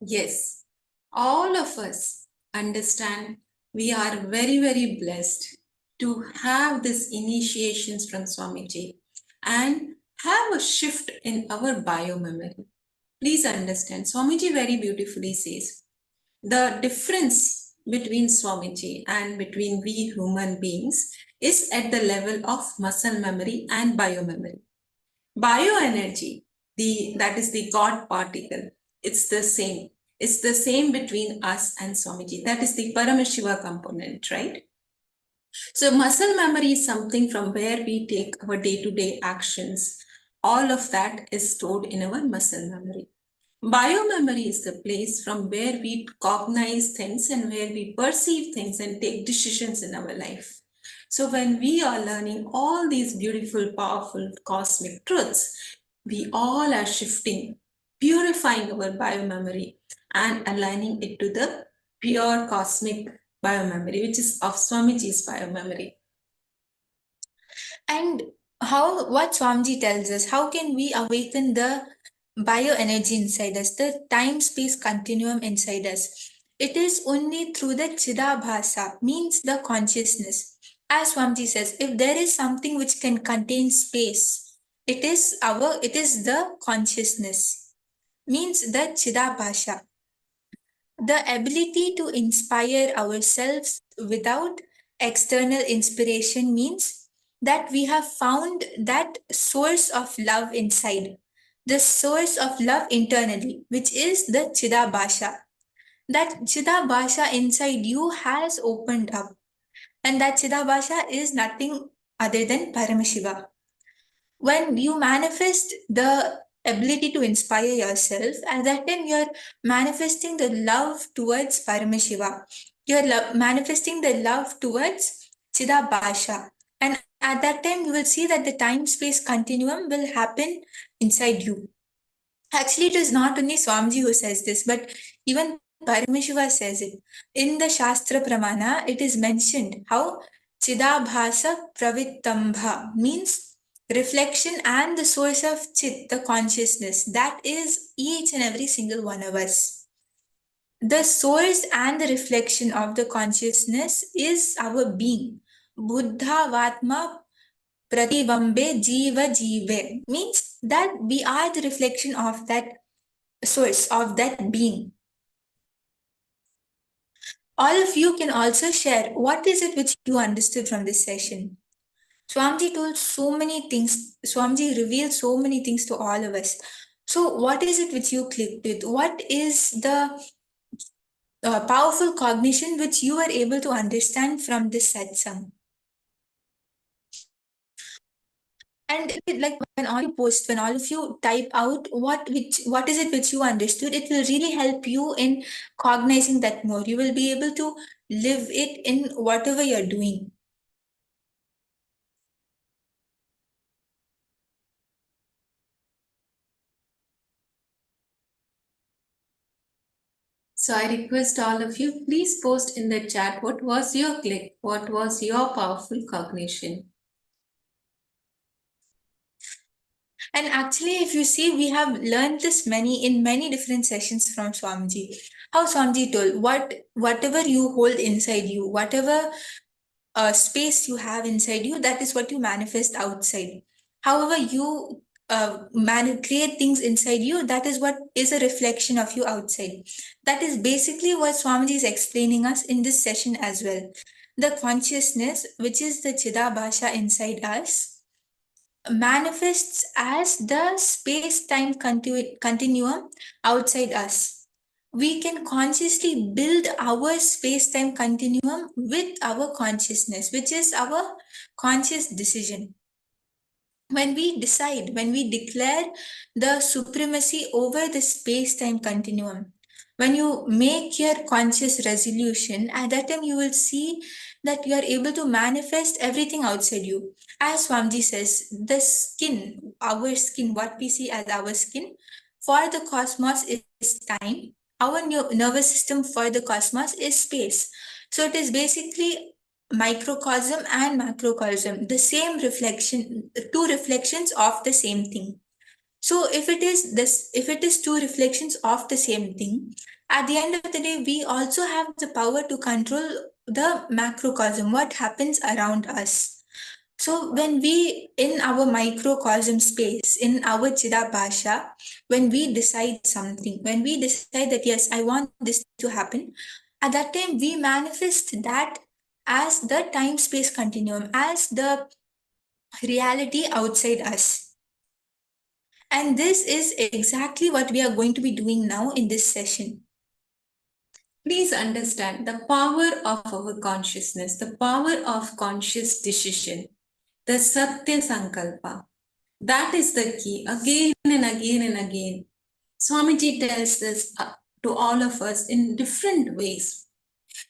Yes, all of us understand we are very, very blessed to have these initiations from Swamiji and have a shift in our biomemory. Please understand, Swamiji very beautifully says the difference between Swamiji and between we human beings is at the level of muscle memory and biomemory. Bioenergy, that is the God particle, it's the same. It's the same between us and Swamiji. That is the Paramashiva component, right? So muscle memory is something from where we take our day-to-day actions. All of that is stored in our muscle memory. Biomemory is the place from where we cognize things and where we perceive things and take decisions in our life. So when we are learning all these beautiful, powerful cosmic truths, we all are shifting, purifying our biomemory and aligning it to the pure cosmic biomemory, which is of Swamiji's biomemory. And what Swamiji tells us, how can we awaken the bioenergy inside us, the time-space continuum inside us? It is only through the Chidabhasa, means the consciousness. As Swamiji says, if there is something which can contain space, it is the consciousness, means the Chidabhasa. The ability to inspire ourselves without external inspiration means that we have found that source of love inside, the source of love internally, which is the Chidabhasha. That Chidabhasha inside you has opened up, and that Chidabhasha is nothing other than Paramashiva. When you manifest the ability to inspire yourself, at that time you're manifesting the love towards Paramashiva. You're manifesting the love towards Chidabhasha. And at that time, you will see that the time-space continuum will happen inside you. Actually, it is not only Swamiji who says this, but even Paramashiva says it. In the Shastra Pramana, it is mentioned how Chidabhasa Pravittambha means reflection and the source of Chit, the consciousness, that is each and every single one of us. The source and the reflection of the consciousness is our being. Buddha Vatma Pratibambe Jiva Jive means that we are the reflection of that source, of that being. All of you can also share what is it which you understood from this session. Swamiji told so many things. Swamiji revealed so many things to all of us. So what is it which you clicked with? What is the powerful cognition which you are able to understand from this satsang? And like when all you post, when all of you type out what is it which you understood, it will really help you in cognizing that more. You will be able to live it in whatever you're doing. So I request all of you, please post in the chat what was your click, what was your powerful cognition. And actually, if you see, we have learned this in many different sessions from Swamiji. How Swamiji told, whatever you hold inside you, whatever space you have inside you, that is what you manifest outside. However, you create things inside you, that is what is a reflection of you outside. That is basically what Swamiji is explaining us in this session as well. The consciousness, which is the Chidabhasha inside us, manifests as the space-time continuum outside us. We can consciously build our space-time continuum with our consciousness, which is our conscious decision. When we decide, when we declare the supremacy over the space-time continuum, when you make your conscious resolution, at that time you will see that you are able to manifest everything outside you. As Swamiji says, the skin, our skin, what we see as our skin, for the cosmos is time. Our nervous system for the cosmos is space. So it is basically microcosm and macrocosm, the same reflection, two reflections of the same thing. So if it is two reflections of the same thing, at the end of the day, we also have the power to control the macrocosm, what happens around us. So when we, in our microcosm space, in our Chidabhasha, when we decide something, when we decide that yes, I want this to happen, at that time we manifest that as the time-space continuum, as the reality outside us. And this is exactly what we are going to be doing now in this session. Please understand the power of our consciousness, the power of conscious decision, the Satya Sankalpa. That is the key again and again and again. Swamiji tells this to all of us in different ways.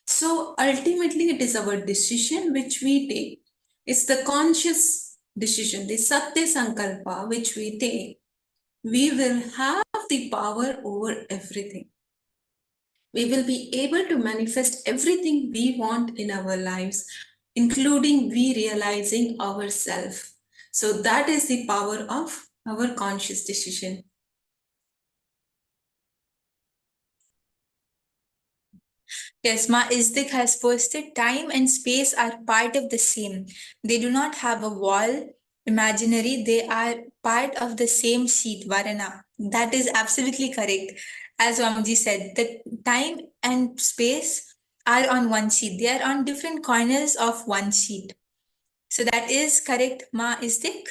So ultimately, it is our decision which we take. It's the conscious decision, the Satya Sankalpa which we take. We will have the power over everything. We will be able to manifest everything we want in our lives, including we realizing ourselves. So that is the power of our conscious decision. Yes, Ma Izdik has posted, time and space are part of the same. They do not have a wall, imaginary, they are part of the same sheet, Varana. That is absolutely correct. As Swamiji said, the time and space are on one sheet. They are on different corners of one sheet. So that is correct, Ma Izdik.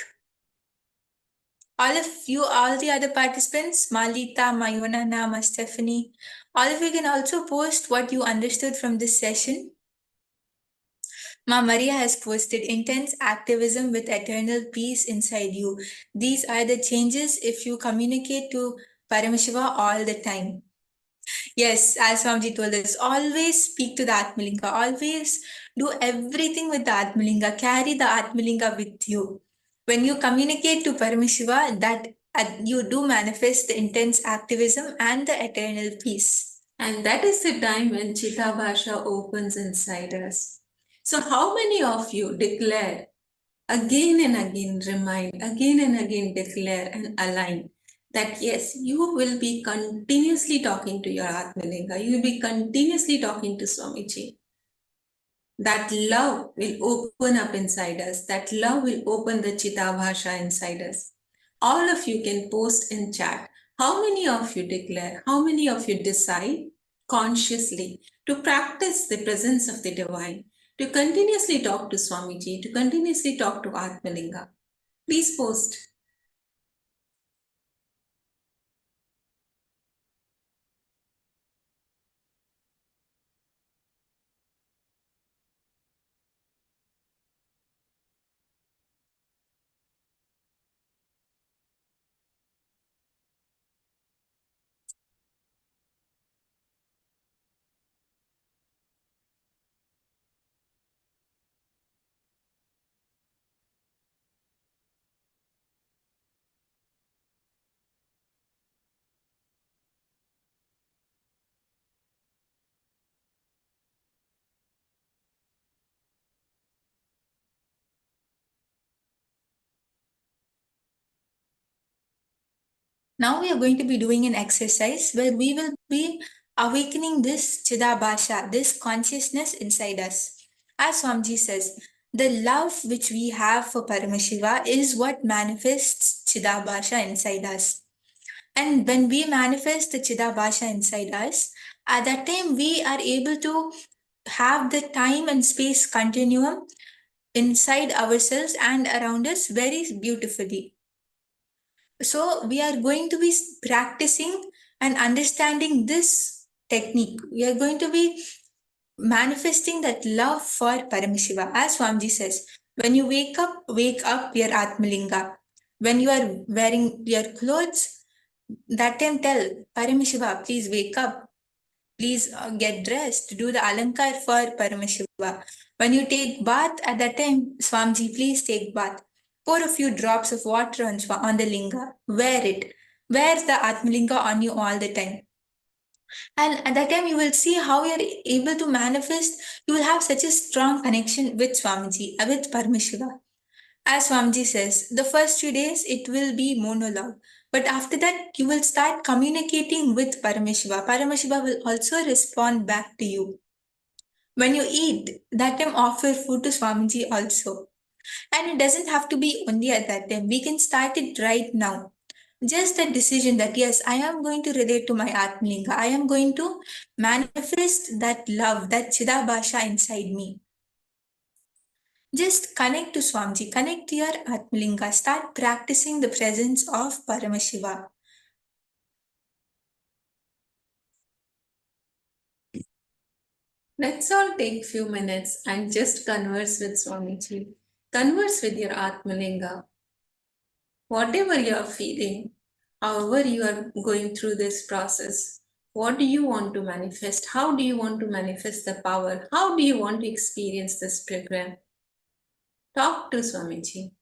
All of you, all the other participants, Malita, Mayuna, Nama, Stephanie, all of you can also post what you understood from this session. Ma Maria has posted intense activism with eternal peace inside you. These are the changes if you communicate to Paramashiva all the time. Yes, as Swamiji told us, always speak to the Atmalinga, always do everything with the Atmalinga, carry the Atmalinga with you. When you communicate to Paramashiva, that you do manifest the intense activism and the eternal peace. And that is the time when Chidabhasha opens inside us. So how many of you declare Again and again remind, again and again declare and align that yes, you will be continuously talking to your Atmalinga, you will be continuously talking to Swamiji. That love will open up inside us, that love will open the Chitabhasha inside us. All of you can post in chat. How many of you declare, how many of you decide consciously to practice the presence of the divine, to continuously talk to Swamiji, to continuously talk to Atmalinga? Please post. Now we are going to be doing an exercise where we will be awakening this Chidabhasha, this consciousness inside us. As Swamiji says, the love which we have for Paramashiva is what manifests Chidabhasha inside us. And when we manifest the Chidabhasha inside us, at that time we are able to have the time and space continuum inside ourselves and around us very beautifully. So we are going to be practicing and understanding this technique. We are going to be manifesting that love for Paramashiva. As Swamiji says, when you wake up your Atmalinga. When you are wearing your clothes, that time tell Paramashiva, please wake up. Please get dressed. Do the alankar for Paramashiva. When you take bath, at that time, Swamiji, please take bath. Pour a few drops of water on the linga. Wear it. Wear the Atmalinga on you all the time. And at that time, you will see how you're able to manifest. You will have such a strong connection with Swamiji, with Paramashiva. As Swamiji says, the first few days it will be monologue. But after that, you will start communicating with Paramashiva. Paramashiva will also respond back to you. When you eat, that time offer food to Swamiji also. And it doesn't have to be only at that time. We can start it right now. Just a decision that yes, I am going to relate to my Atmalinga. I am going to manifest that love, that Chidabhasha inside me. Just connect to Swamiji, connect to your Atmalinga, start practicing the presence of Paramashiva. Let's all take few minutes and just converse with Swamiji. Converse with your Atmalinga. Whatever you are feeling, however you are going through this process, what do you want to manifest? How do you want to manifest the power? How do you want to experience this program? Talk to Swamiji.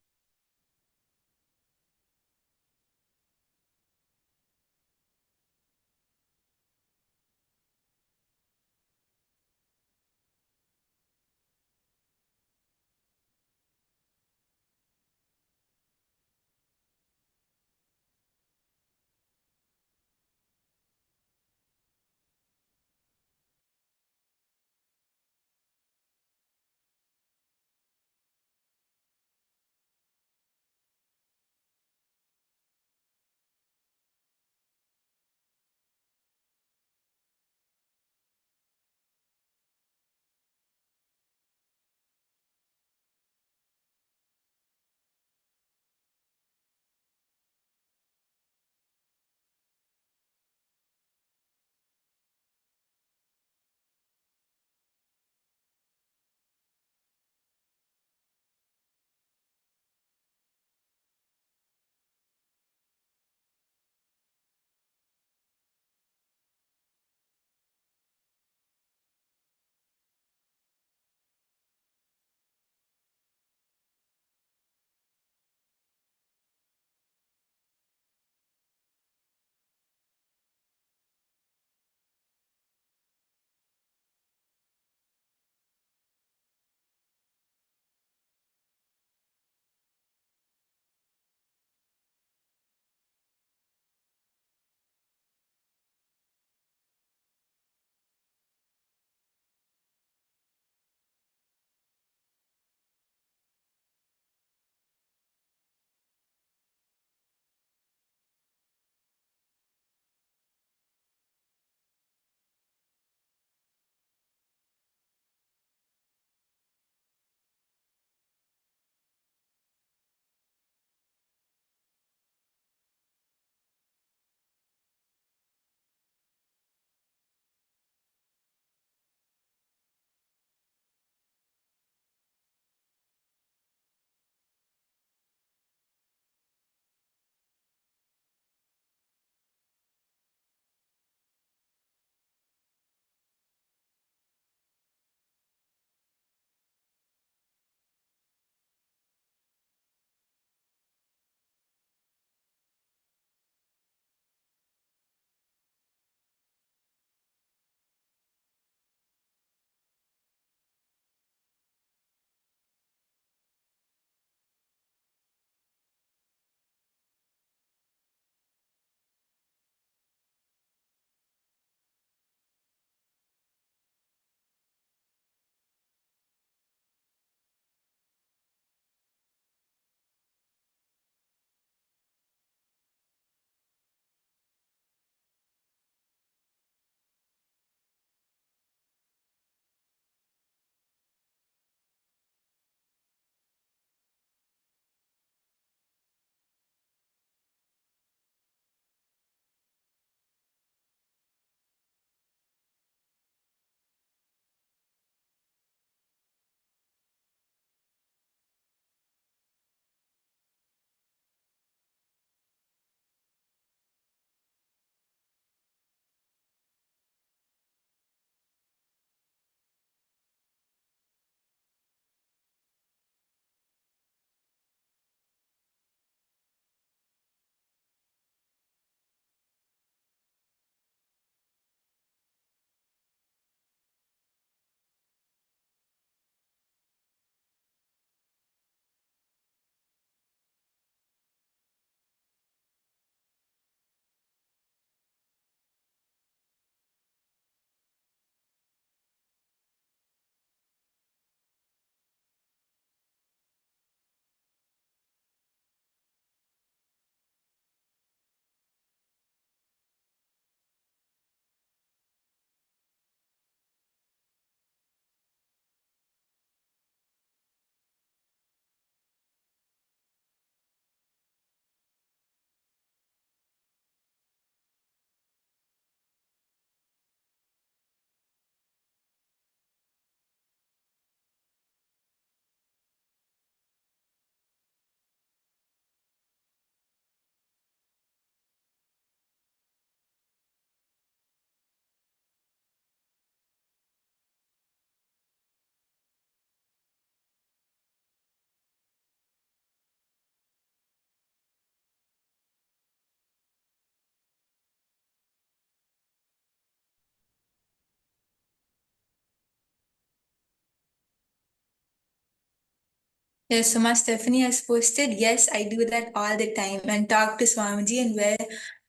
Yes, Suma Stephanie has posted, yes, I do that all the time and talk to Swamiji and wear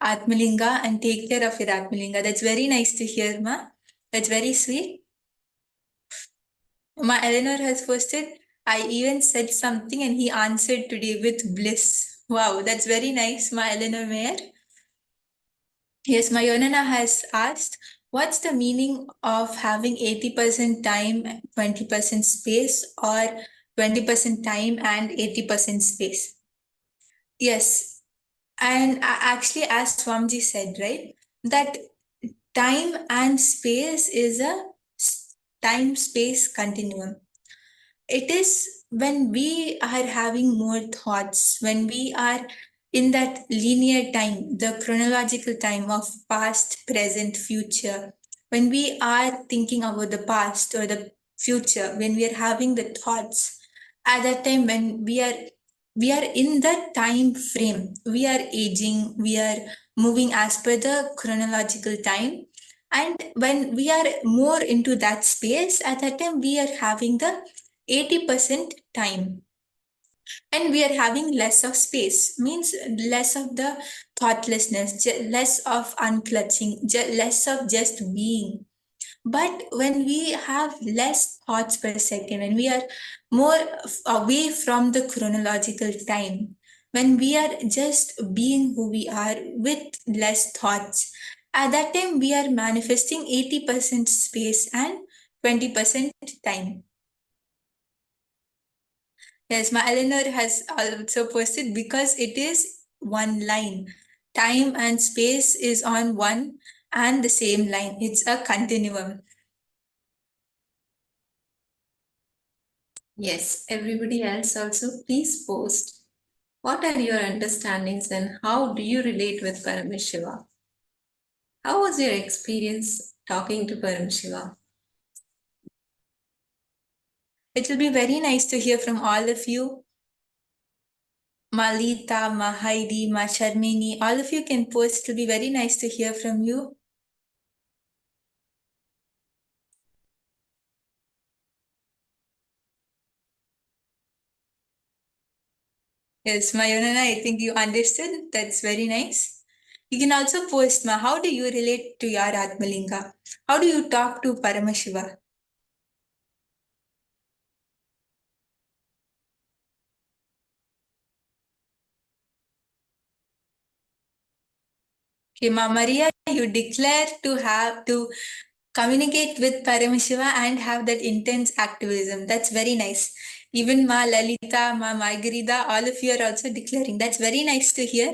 Atmalinga and take care of your Atmalinga. That's very nice to hear, Ma. That's very sweet. Ma Eleanor has posted, I even said something and he answered today with bliss. Wow, that's very nice, Ma Eleanor Mayer. Yes, Mayonana has asked, what's the meaning of having 80% time, 20% space, or 20% time and 80% space? Yes, and actually, as Swamiji said, right, that time and space is a time-space continuum. It is when we are having more thoughts, when we are in that linear time, the chronological time of past, present, future, when we are thinking about the past or the future, when we are having the thoughts, at that time when we are in that time frame, we are aging, we are moving as per the chronological time. And when we are more into that space, at that time we are having the 80% time and we are having less of space, means less of the thoughtlessness, less of unclutching, less of just being. But when we have less thoughts per second, when we are more away from the chronological time, when we are just being who we are with less thoughts, at that time we are manifesting 80% space and 20% time. Yes, my Eleanor has also posted, because it is one line. Time and space is on one and the same line. It's a continuum. Yes, everybody else also, please post. What are your understandings and how do you relate with Paramashiva? How was your experience talking to Paramashiva? It will be very nice to hear from all of you. Malita, Mahaidi, Ma Sharmini, all of you can post. It will be very nice to hear from you. Yes, Mayonana, I think you understood. That's very nice. You can also post, Ma, how do you relate to your Atmalinga? How do you talk to Paramashiva? Okay, Ma Maria, you declare to have to communicate with Paramashiva and have that intense activism. That's very nice. Even Ma Lalita, Ma Margarida, all of you are also declaring. That's very nice to hear.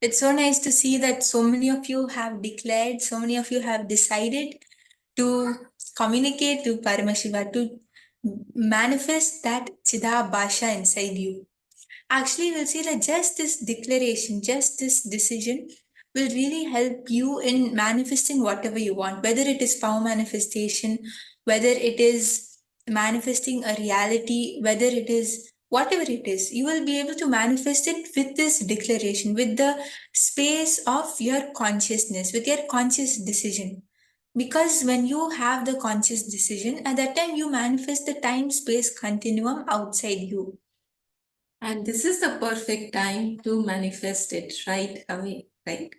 It's so nice to see that so many of you have declared, so many of you have decided to communicate to Paramashiva, to manifest that Chida Bhasha inside you. Actually, we'll see that just this declaration, just this decision will really help you in manifesting whatever you want, whether it is power manifestation, whether it is manifesting a reality, whether it is whatever it is, you will be able to manifest it with this declaration, with the space of your consciousness, with your conscious decision. Because when you have the conscious decision, at that time you manifest the time space continuum outside you. And this is the perfect time to manifest it right away, right?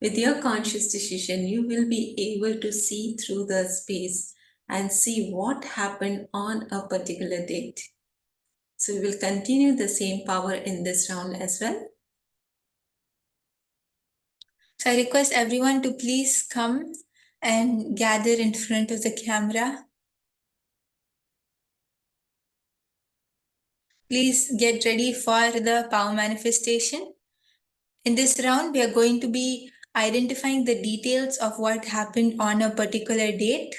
With your conscious decision, you will be able to see through the space and see what happened on a particular date. So we will continue the same power in this round as well. So I request everyone to please come and gather in front of the camera. Please get ready for the power manifestation. In this round, we are going to be identifying the details of what happened on a particular date.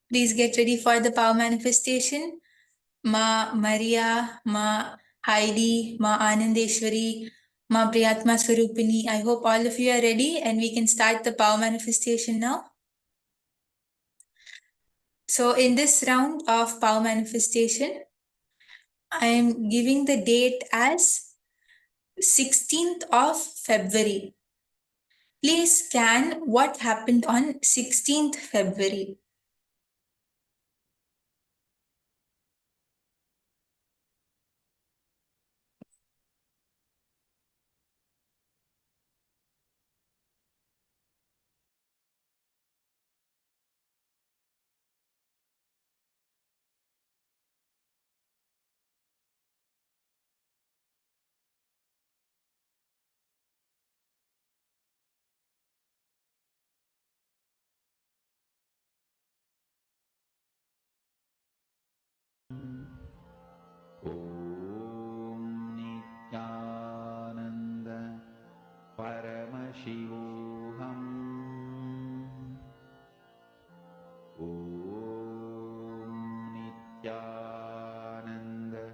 Please get ready for the power manifestation. Ma Maria, Ma Heidi, Ma Anandeshwari, Ma Priyatma Swarupini. I hope all of you are ready and we can start the power manifestation now. So in this round of power manifestation, I am giving the date as 16th of February. Please scan what happened on 16th February. Om Nithyananda Paramashivoham. Om Nithyananda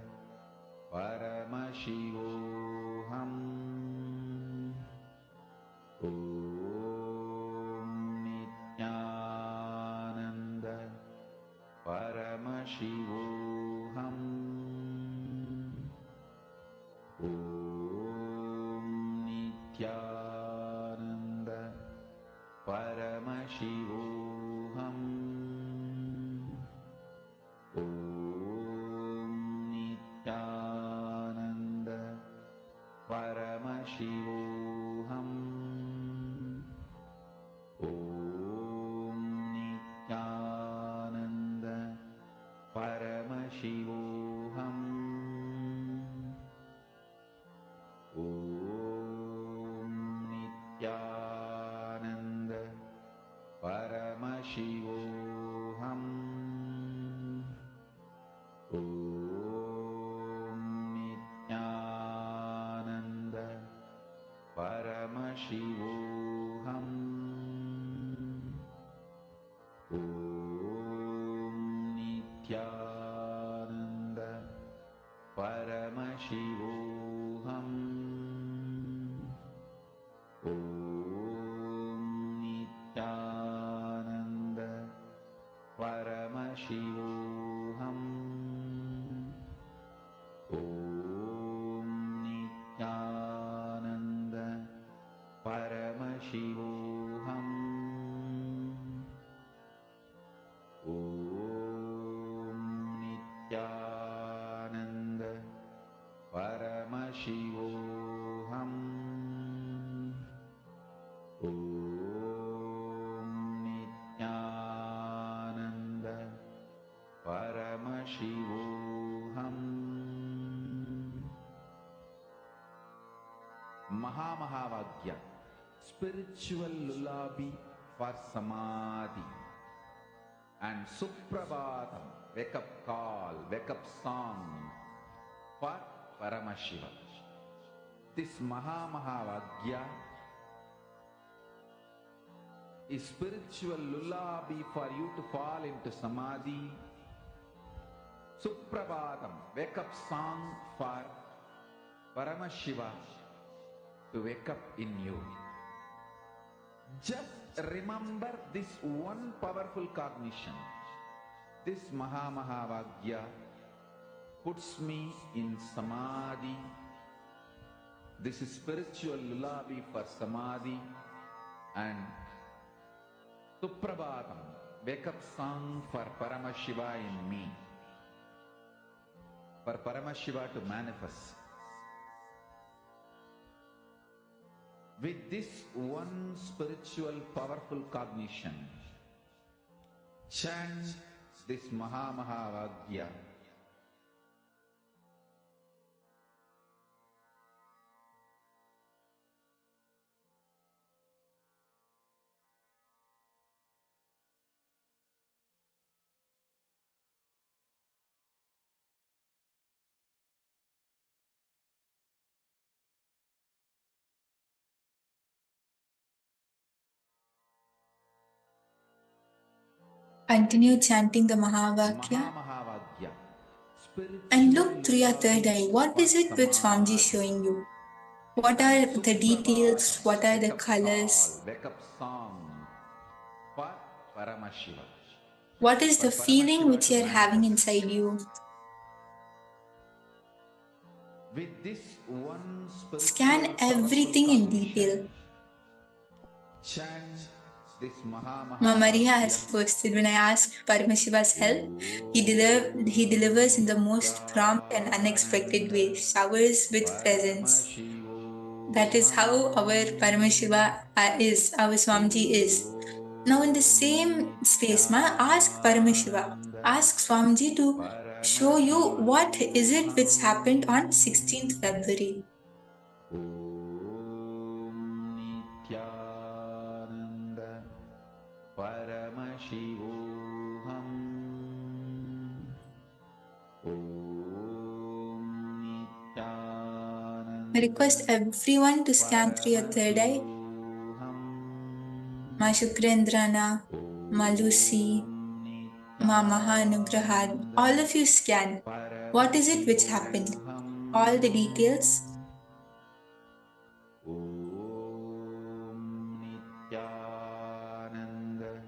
Paramashivoham. Om Nithyananda Paramashivoham. Om Nithyananda Paramashivoham. Om Nithyananda Paramashivoham. Om Nithyananda Paramashivoham. Om Nithyananda Paramashivoham. Om Nithyananda Paramashivoham. Om Nithyananda Paramashivoham. Om Nithyananda Paramashivoham. Om Nithyananda Paramashivoham. Om Nithyananda Paramashivoham. Om Nithyananda Paramashivoham. Mahamahavagya, spiritual lullaby for Samadhi, and Suprabhatam, wake up call, wake up song for Paramashiva. This Mahamahavagya is spiritual lullaby for you to fall into Samadhi. Suprabhatam, wake up song for Paramashiva. to wake up in you. Just remember this one powerful cognition. This Mahavagya puts me in Samadhi. This is spiritual lullaby for Samadhi and Suprabhatam, wake up song for Paramashiva in me. For Paramashiva to manifest. With this one spiritual powerful cognition, chant this Mahavagya. Continue chanting the Mahavakya and look through your third eye. What is it which Swamiji is showing you? What are the details? What are the colors? Wake up song for Paramashiva. What is the feeling which you are having inside you? With this one Scan everything in detail. Chant this Mama Maria has posted, when I ask Paramashiva's help, he delivers in the most prompt and unexpected way, showers with presence. That is how our Paramashiva is, our Swamiji is. Now in the same space, ask Paramashiva, ask Swamiji to show you what is it which happened on 16th February. Nithyananda Paramashivoham. I request everyone to scan through your third eye. Ma Shukrendrana, Ma Lucy, Ma Mahanugrahad, all of you scan. What is it which happened? All the details. Nithyananda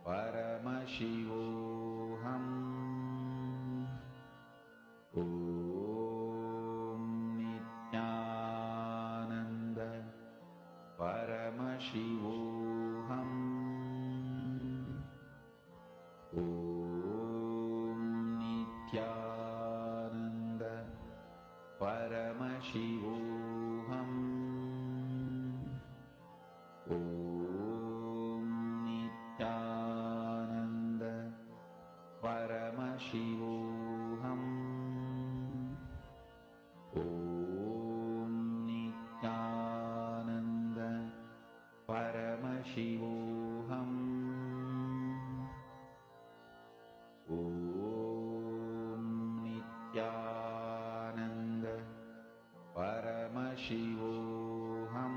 Paramashivoham. Nithyananda Paramashivoham. Nithyananda Paramashivoham. Nithyananda Paramashivoham. Nithyananda Paramashivoham. Nithyananda Paramashivoham.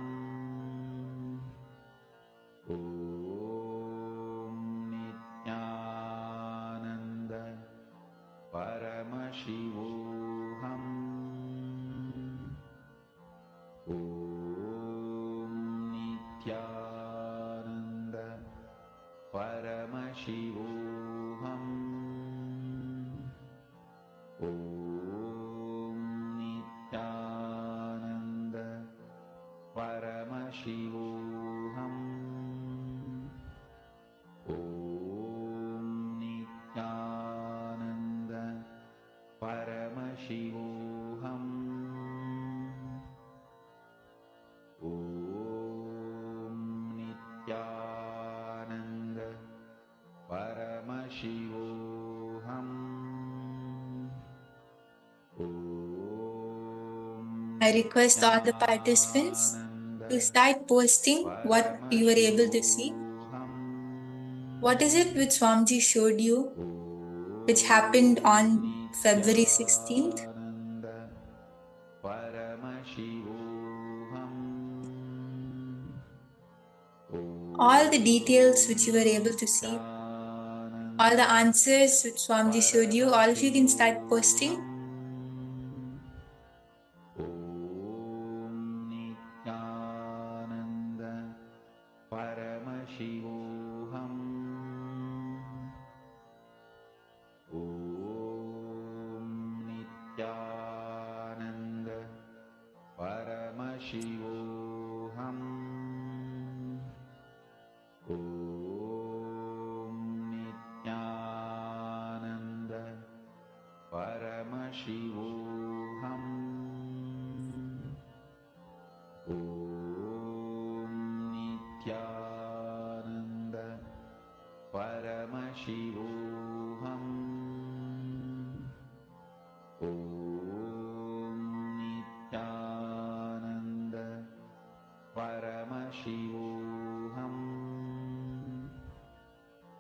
Nithyananda Paramashivoham. Nithyananda Paramashivoham. Nithyananda Paramashivoham. Nithyananda Paramashivoham. Nithyananda Paramashivoham. I request all the participants to start posting what you were able to see. What is it which Swamiji showed you, which happened on February 16th? All the details which you were able to see, all the answers which Swamiji showed you, all of you can start posting. Paramashivoham. Om Nithyananda Paramashivoham. Om Nithyananda Paramashivoham. Om Nithyananda Paramashivoham.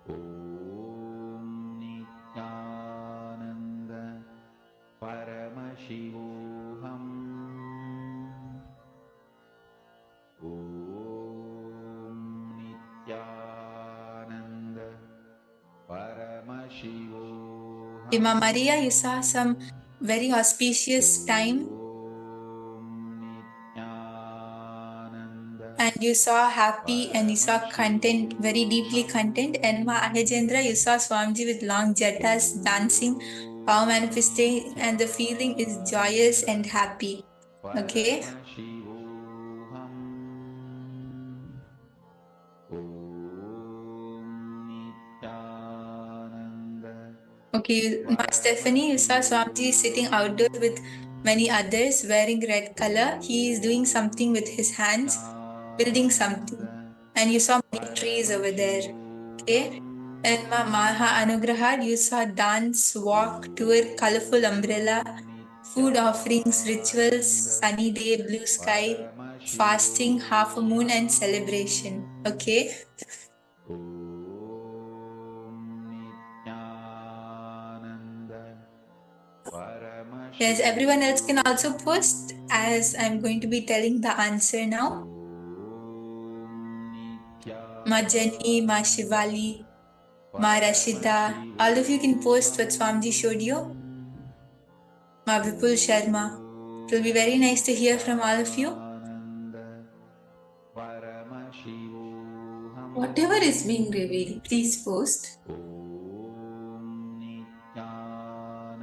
Om Nithyananda Paramashivoham. Om Nithyananda Paramashivoham. Ima Maria, you saw some very auspicious time and you saw happy and you saw content, very deeply content. And Ma Ahajendra, you saw Swamiji with long jatas dancing, power manifesting, and the feeling is joyous and happy. Okay. Okay, Ma Stephanie, you saw Swamiji sitting outdoor with many others wearing red color. He is doing something with his hands, building something. And you saw many trees over there. Okay. And Ma Maha Anugraha, you saw dance, walk, tour, colorful umbrella, food offerings, rituals, sunny day, blue sky, fasting, half a moon, and celebration. Okay. Yes, everyone else can also post as I'm going to be telling the answer now. Ma Jenny, Ma Shivali, Ma Rashida, all of you can post what Swamiji showed you. Ma Vipul Sharma. It will be very nice to hear from all of you. Whatever is being revealed, please post.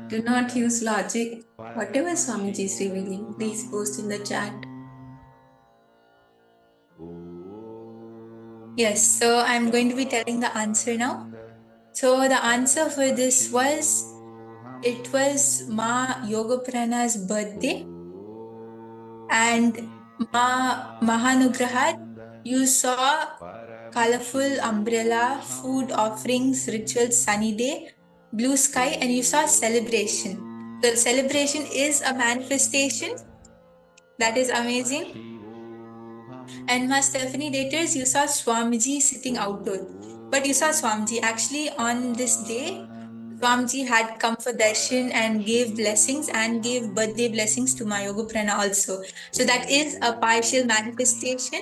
Do not use logic. Whatever Swamiji is revealing, please post in the chat. Yes, so I'm going to be telling the answer now. So the answer for this was, it was Ma Yogaprana's birthday, and Ma Mahanugrahat, you saw colorful umbrella, food offerings, rituals, sunny day, blue sky, and you saw celebration. The celebration is a manifestation. That is amazing. And Ma Stephanie Daters, you saw Swamiji sitting outdoor. But you saw Swamiji actually on this day. Swamiji had come for darshan and gave blessings and gave birthday blessings to my Yoga Prana also. So that is a partial manifestation.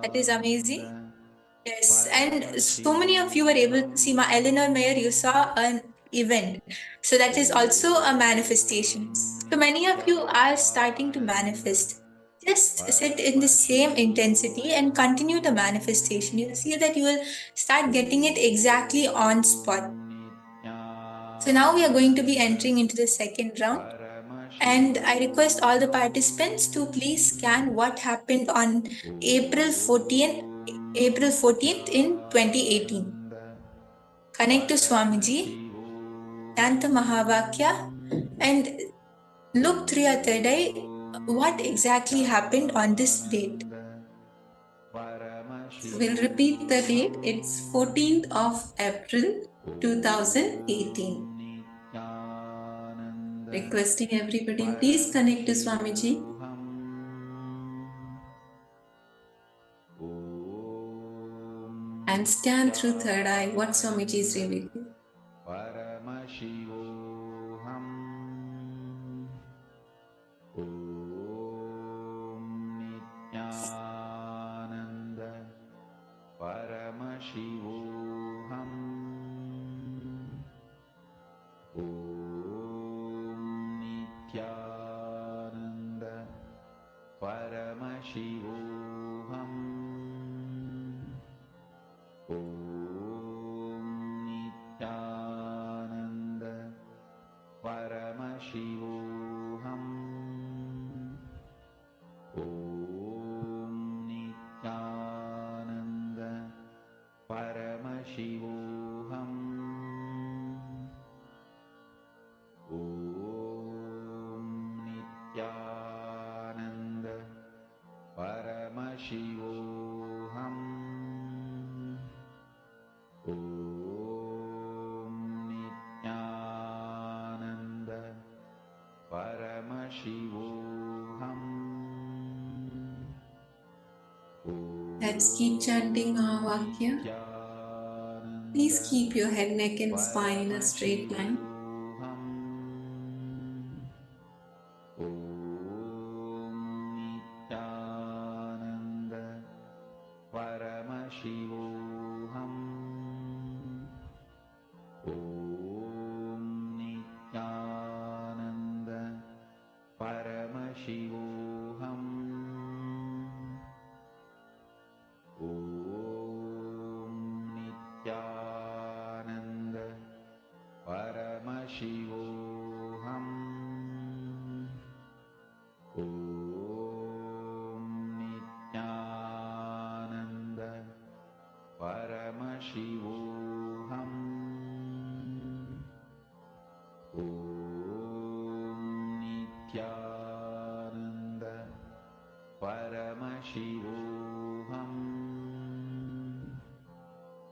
That is amazing. Yes, and so many of you were able to see Ma Eleanor Mayer, you saw an event. So that is also a manifestation. So many of you are starting to manifest. Just sit in the same intensity and continue the manifestation. You'll see that you will start getting it exactly on spot. So now we are going to be entering into the second round. And I request all the participants to please scan what happened on April 14th in 2018. Connect to Swamiji, chant the Mahavakya, and look through your third eye what exactly happened on this date. We'll repeat the date. It's 14th of April 2018. Requesting everybody, please connect to Swamiji. And scan through third eye what Swamiji is revealing. Paramashivoham. Om Nithyananda Paramashivoham. Om Nithyananda Paramashivoham. Om Nithyananda Paramashivoham. Om Let's keep chanting our Vakya. Please keep your head, neck and spine in a straight line. Paramashivoham. Om Nithyananda. Paramashivoham. Om Nithyananda. Paramashivoham. Om Nithyananda. Paramashivoham. Om Nithyananda. Paramashivoham.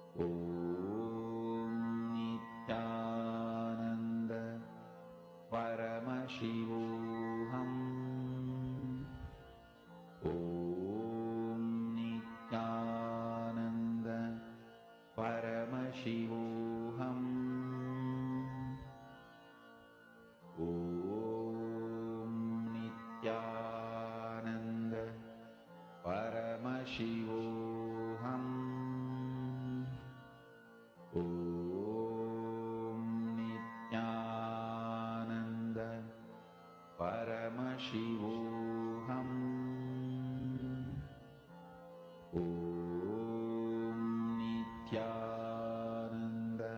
Om Nithyananda. Paramashivoham. Om Nithyananda. Paramashivoham. Om Nithyananda. Paramashivoham. Om Nithyananda.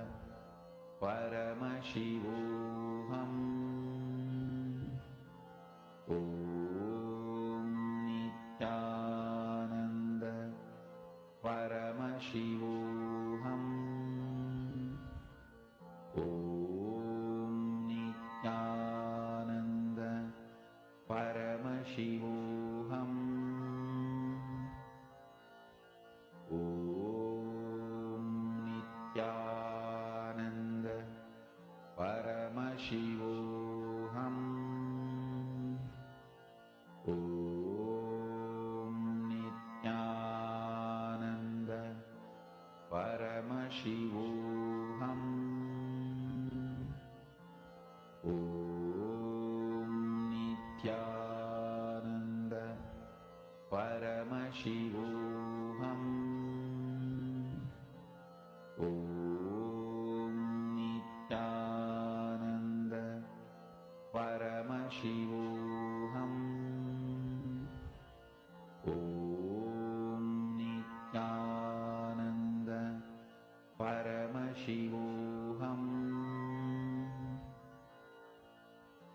Paramashivoham. Om Nithyananda. Paramashivoham. Om Nithyananda. Paramashivoham. Om Nithyananda. Paramashivoham. Om Nithyananda. Paramashivoham. Om Nithyananda. Paramashivoham. Om Nithyananda. Paramashivoham. Om Nithyananda. Paramashivoham. Om Nithyananda. Paramashivoham.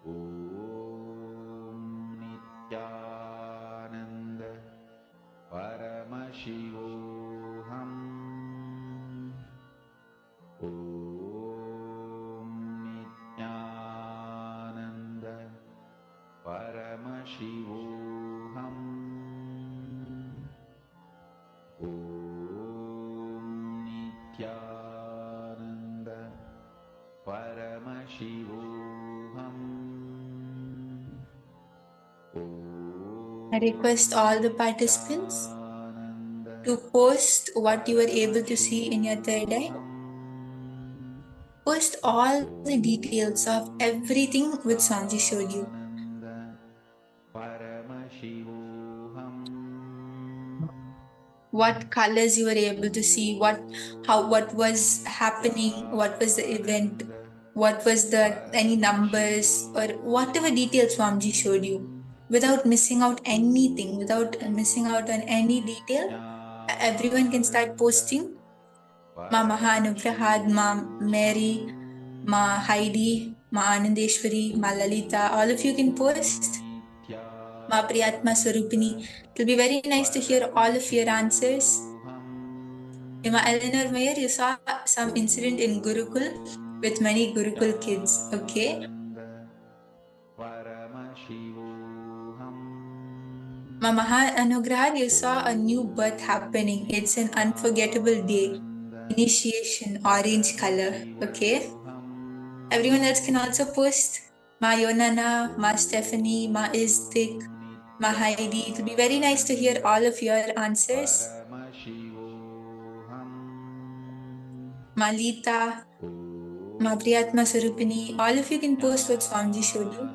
Om Nithyananda. Paramashivoham. Om Nithyananda. Paramashivoham. Om Nithyananda. Paramashivoham. I request all the participants to post what you were able to see in your third eye. Post all the details of everything which Sanji showed you. What colors you were able to see, what was happening, what was the event, what was any numbers or whatever details Swamiji showed you, without missing out anything, without missing out on any detail. Everyone can start posting. Ma Mahanugrahad, Ma Mary, Ma Heidi, Ma Anandeshwari, Ma Lalita, all of you can post. Ma Priyatma Swarupini. It will be very nice to hear all of your answers. Ma Eleanor Mayer, you saw some incident in Gurukul with many Gurukul kids, okay? Ma Maha Anugrahad, you saw a new birth happening. It's an unforgettable day. Initiation, orange color, okay? Everyone else can also post. Ma Yonana, Ma Stephanie, Ma Izdik, Ma Heidi. It will be very nice to hear all of your answers. Malita, Ma Priyatma Sarupini, all of you can post what Swamiji showed you.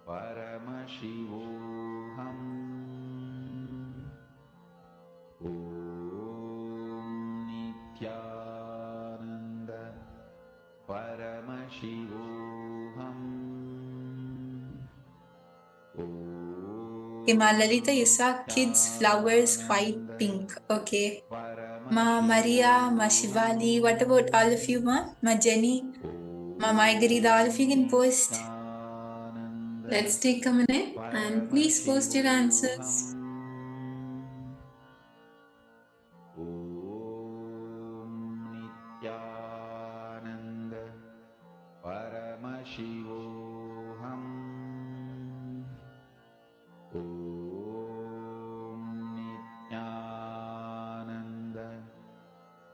Paramashivoham. Om Nithyananda Paramashivoham. Okay, Ma Lalita, you saw kids, flowers, white, pink. Okay. Ma Maria, Ma Shivali, what about all of you, Ma? Ma Jenny, Ma Maigarida, all of you can post. Let's take a minute and please post your answers. Om Nithyananda Paramashivoham. Om Nithyananda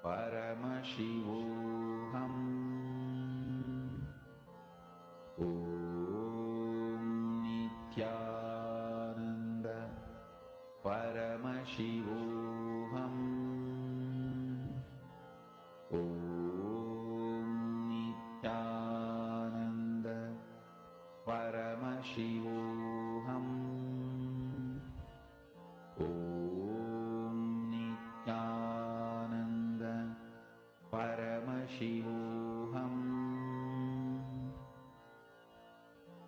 Paramashivoham. Om Nithyananda Paramashivoham. Om Nithyananda Paramashivoham. Om Nithyananda Paramashivoham.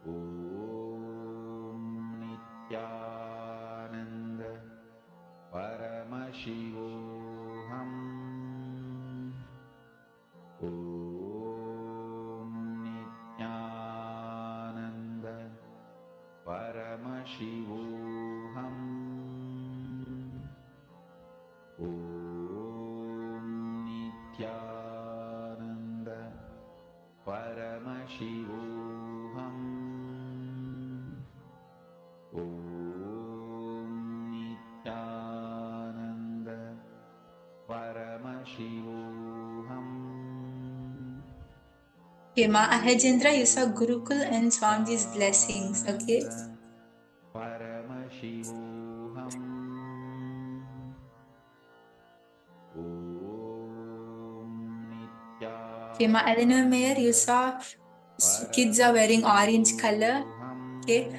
Om Nithyananda Paramashivoham. Om Nithyananda Paramashivoham. Om Nithyananda Paramashivoham. Om Nithyananda Paramashivoham. Okay, Ma Ahajendra, you saw Gurukul and Swamiji's blessings. Okay. Paramashivoham. Om Okay, Ma Eleanor Mayer, you saw kids are wearing orange color. Okay.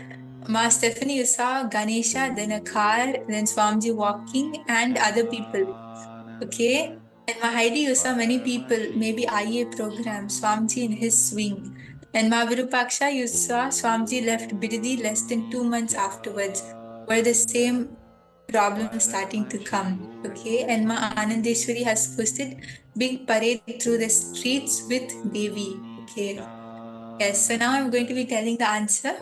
Ma Stephanie, you saw Ganesha, then a car, then Swamiji walking, and other people. Okay. And Ma Heidi, you saw many people, maybe IA program, Swamiji in his swing. And Ma Virupaksha, you saw Swamiji left Bidadi less than 2 months afterwards, where the same problem starting to come. Okay. And Ma Anandeshwari has posted big parade through the streets with Devi. Okay. Yes. So now I'm going to be telling the answer.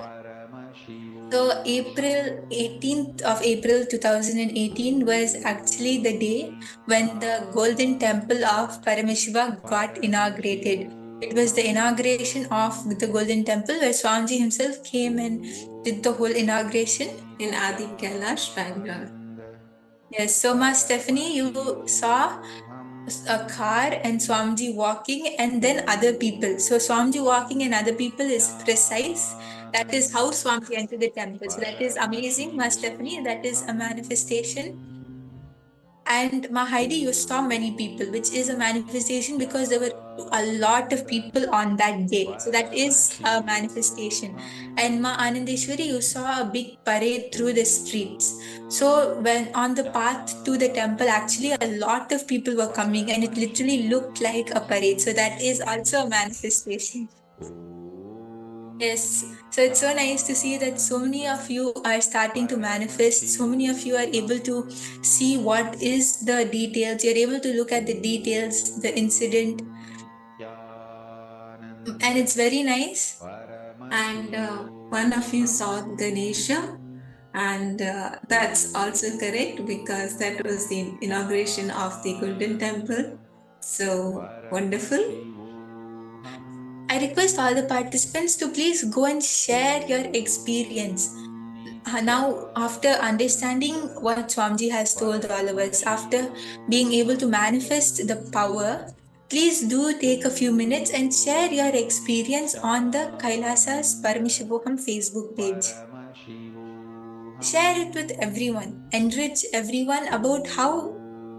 So April 18th of April 2018 was actually the day when the Golden Temple of Paramashiva got inaugurated. It was the inauguration of the Golden Temple where Swamiji himself came and did the whole inauguration. In Adi Kailash, Bangalore. Yes, so Ma Stephanie, you saw a car and Swamiji walking and then other people. So Swamiji walking and other people is precise. That is how Swamiji entered the temple. So that is amazing, Ma Stephanie. That is a manifestation. And Ma Heidi, you saw many people, which is a manifestation because there were a lot of people on that day. So that is a manifestation. And Ma Anandeshwari, you saw a big parade through the streets. So when on the path to the temple, actually a lot of people were coming and it literally looked like a parade. So that is also a manifestation. Yes, so it's so nice to see that so many of you are starting to manifest. So many of you are able to see what is the details. You're able to look at the details, the incident, and it's very nice. And one of you saw Ganesha, and that's also correct because that was the inauguration of the Golden Temple. So wonderful. I request all the participants to please go and share your experience. Now, after understanding what Swamiji has told all of us, after being able to manifest the power, please do take a few minutes and share your experience on the KAILASA's Paramashivoham Facebook page. Share it with everyone. Enrich everyone about how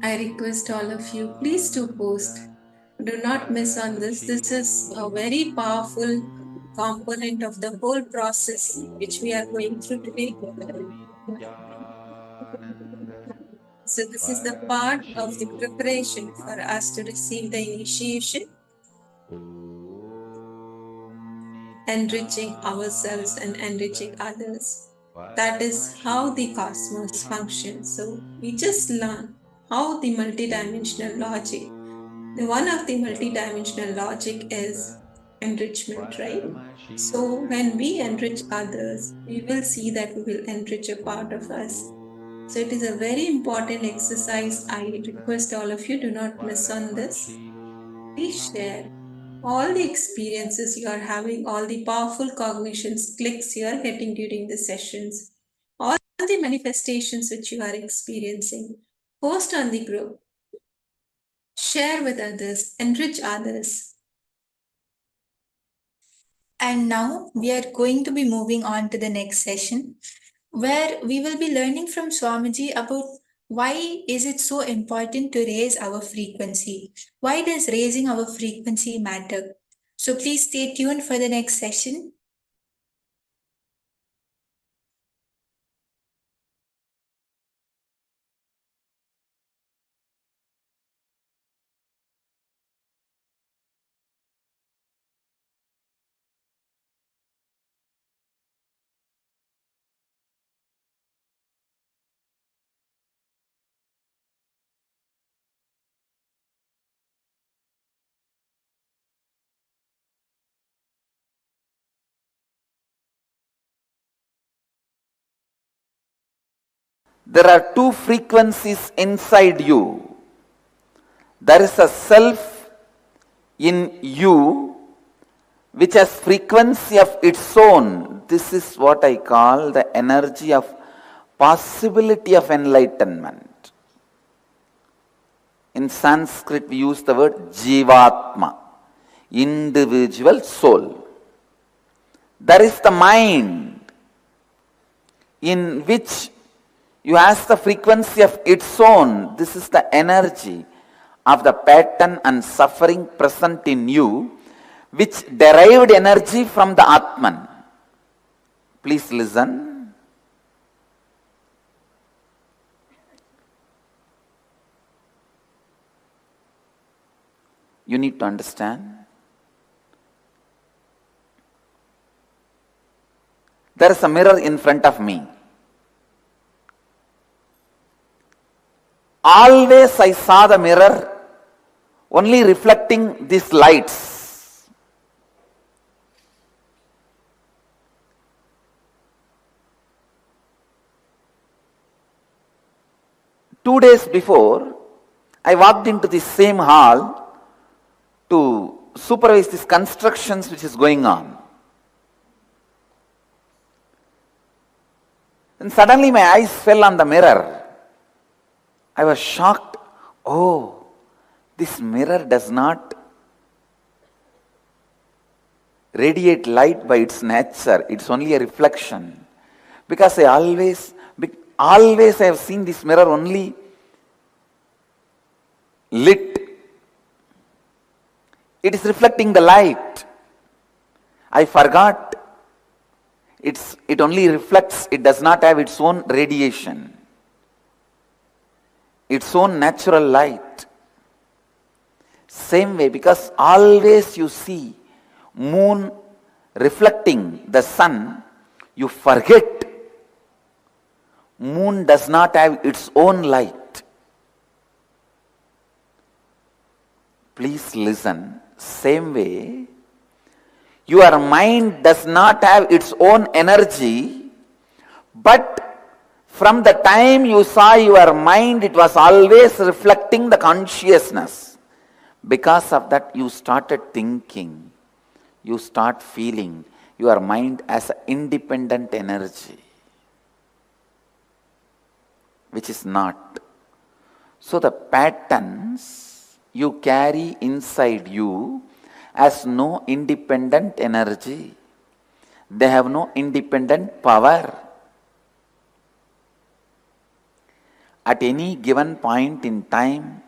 I request all of you, please do post. Do not miss on this. This is a very powerful component of the whole process which we are going through today. So this is the part of the preparation for us to receive the initiation, enriching ourselves and enriching others. That is how the cosmos functions. So we just learn how the multidimensional logic, one of the multidimensional logic is enrichment, right? So when we enrich others, we will see that we will enrich a part of us. So it is a very important exercise. I request all of you, do not miss on this. Please share all the experiences you are having, all the powerful cognitions, clicks you are getting during the sessions, all the manifestations which you are experiencing. Post on the group. Share with others, enrich others. And now we are going to be moving on to the next session, where we will be learning from Swamiji about why is it so important to raise our frequency? Why does raising our frequency matter? So please stay tuned for the next session. There are two frequencies inside you. There is a self in you which has frequency of its own. This is what I call the energy of possibility of enlightenment. In Sanskrit we use the word Jivatma, individual soul. There is the mind in which you ask the frequency of its own. This is the energy of the pattern and suffering present in you, which derived energy from the Atman. Please listen. You need to understand. There is a mirror in front of me. Always I saw the mirror only reflecting these lights. Two days before, I walked into the same hall to supervise these constructions which is going on. And suddenly my eyes fell on the mirror. I was shocked. Oh, this mirror does not radiate light by its nature. It's only a reflection. Because I always I have seen this mirror only lit. It is reflecting the light. I forgot. It only reflects. It does not have its own radiation, its own natural light. Same way, because always you see moon reflecting the sun, you forget moon does not have its own light. Please listen. Same way, your mind does not have its own energy, but from the time you saw your mind, it was always reflecting the consciousness. Because of that, you started thinking, you start feeling your mind as an independent energy, which is not. So the patterns you carry inside you as no independent energy. They have no independent power. At any given point in time,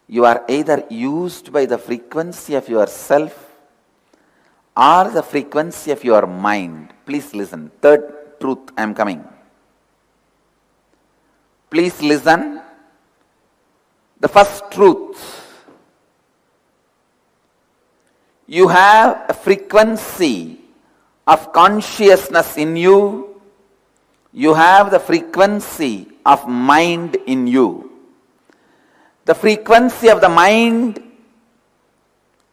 you are either used by the frequency of yourself or the frequency of your mind. Please listen. Third truth, I am coming. Please listen. The first truth. You have a frequency of consciousness in you. You have the frequency of mind in you. The frequency of the mind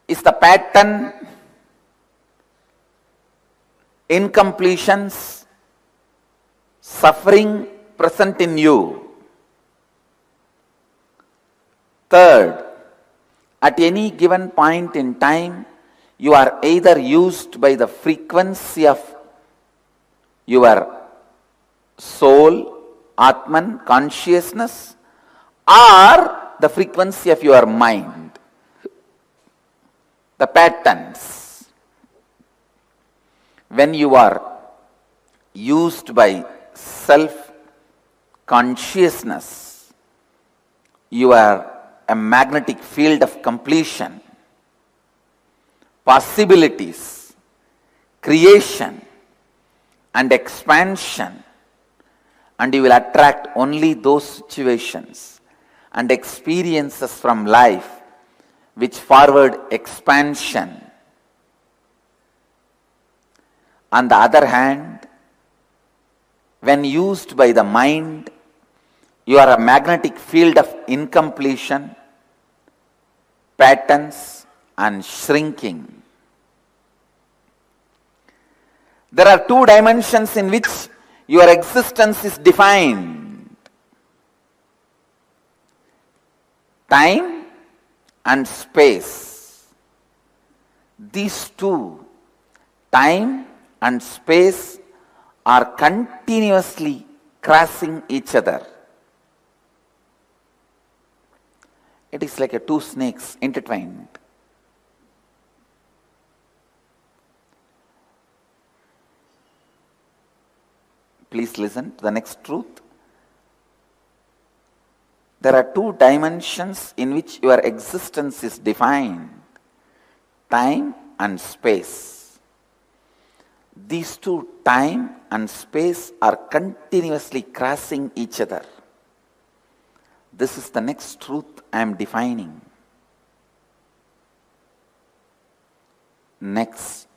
is the pattern, incompletions, suffering present in you. Third, at any given point in time, you are either used by the frequency of your soul, Atman, consciousness, or the frequency of your mind, the patterns. When you are used by self-consciousness, you are a magnetic field of completion, possibilities, creation, and expansion, and you will attract only those situations and experiences from life which forward expansion. On the other hand, when used by the mind, you are a magnetic field of incompletion, patterns, and shrinking. There are two dimensions in which your existence is defined: time and space. These two, time and space, are continuously crossing each other. It is like two snakes intertwined. Please listen to the next truth. There are two dimensions in which your existence is defined: time and space. These two, time and space, are continuously crossing each other. This is the next truth I am defining. Next,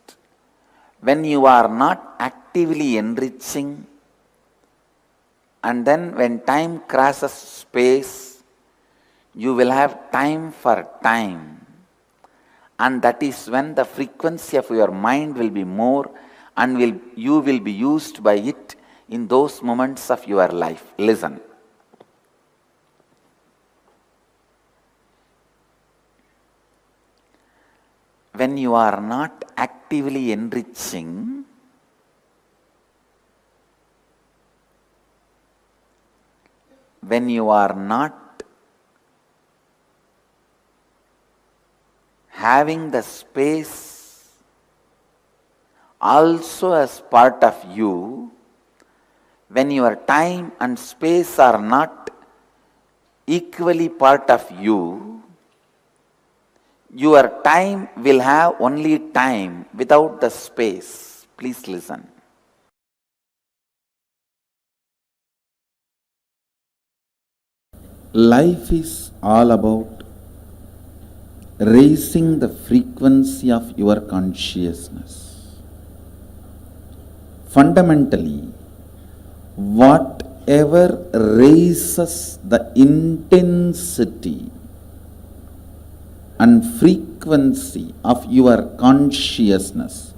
when you are not actively enriching, and then when time crosses space, you will have time for time. And that is when the frequency of your mind will be more, and you will be used by it in those moments of your life. Listen. When you are not actively enriching, when you are not having the space also as part of you, when your time and space are not equally part of you, your time will have only time without the space. Please listen. Life is all about raising the frequency of your consciousness. Fundamentally, whatever raises the intensity and frequency of your consciousness,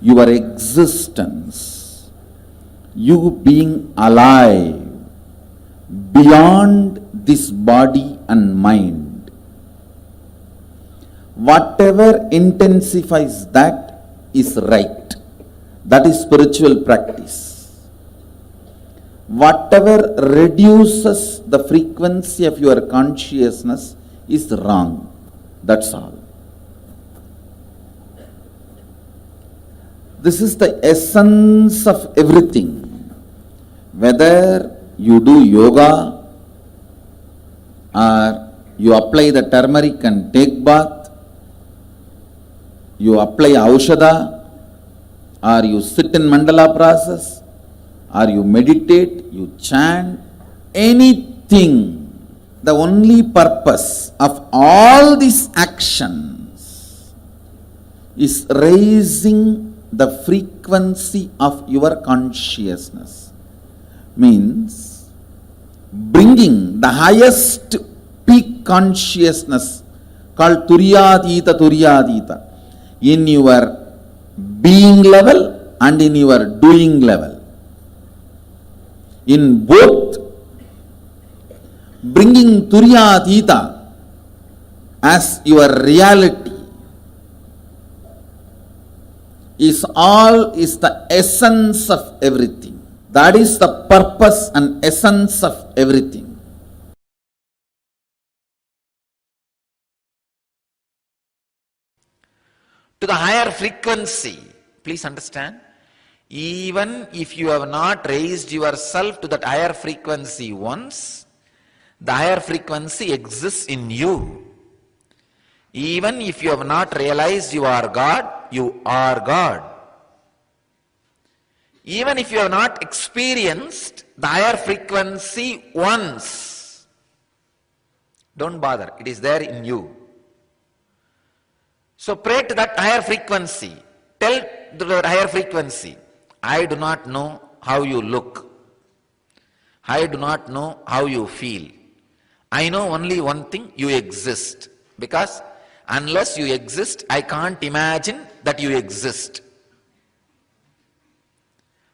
your existence, you being alive beyond this body and mind, whatever intensifies that is right. That is spiritual practice. Whatever reduces the frequency of your consciousness is wrong. That's all. This is the essence of everything. Whether you do yoga or you apply the turmeric and take bath, you apply aushadha, or you sit in mandala process, or you meditate, you chant, anything, the only purpose of all these actions is raising the frequency of your consciousness. Means bringing the highest peak consciousness called Turyadita in your being level and in your doing level. In both, bringing Turyadita as your reality is the essence of everything. That is the purpose and essence of everything. To the higher frequency, please understand, even if you have not raised yourself to that higher frequency once, the higher frequency exists in you. Even if you have not realized you are God, you are God. Even if you have not experienced the higher frequency once, don't bother, it is there in you. So pray to that higher frequency. Tell the higher frequency, I do not know how you look. I do not know how you feel. I know only one thing, you exist. Because unless you exist, I can't imagine that you exist.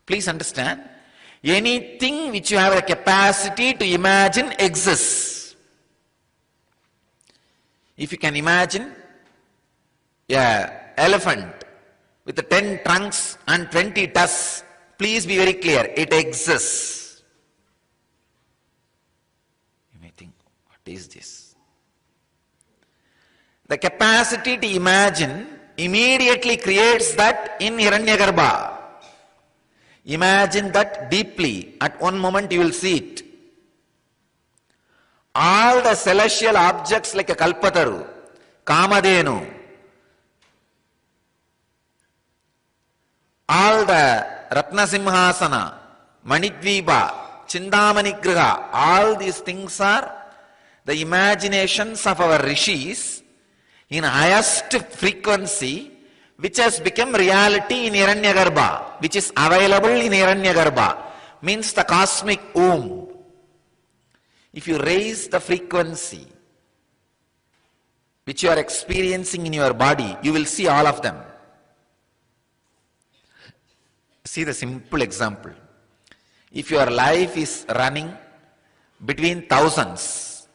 Please understand, anything which you have a capacity to imagine exists. If you can imagine an elephant with 10 trunks and 20 tusks, please be very clear, it exists. You may think, what is this? The capacity to imagine immediately creates that in Hiranyagarbha. Imagine that deeply. At one moment you will see it. All the celestial objects like a Kalpataru, Kamadhenu, all the Ratnasimhasana, Manidvipa, Chindamani-griha, all these things are the imaginations of our rishis in highest frequency, which has become reality in Hiranyagarbha, which is available in Hiranyagarbha, means the cosmic womb. If you raise the frequency which you are experiencing in your body, you will see all of them. See the simple example. If your life is running between thousands,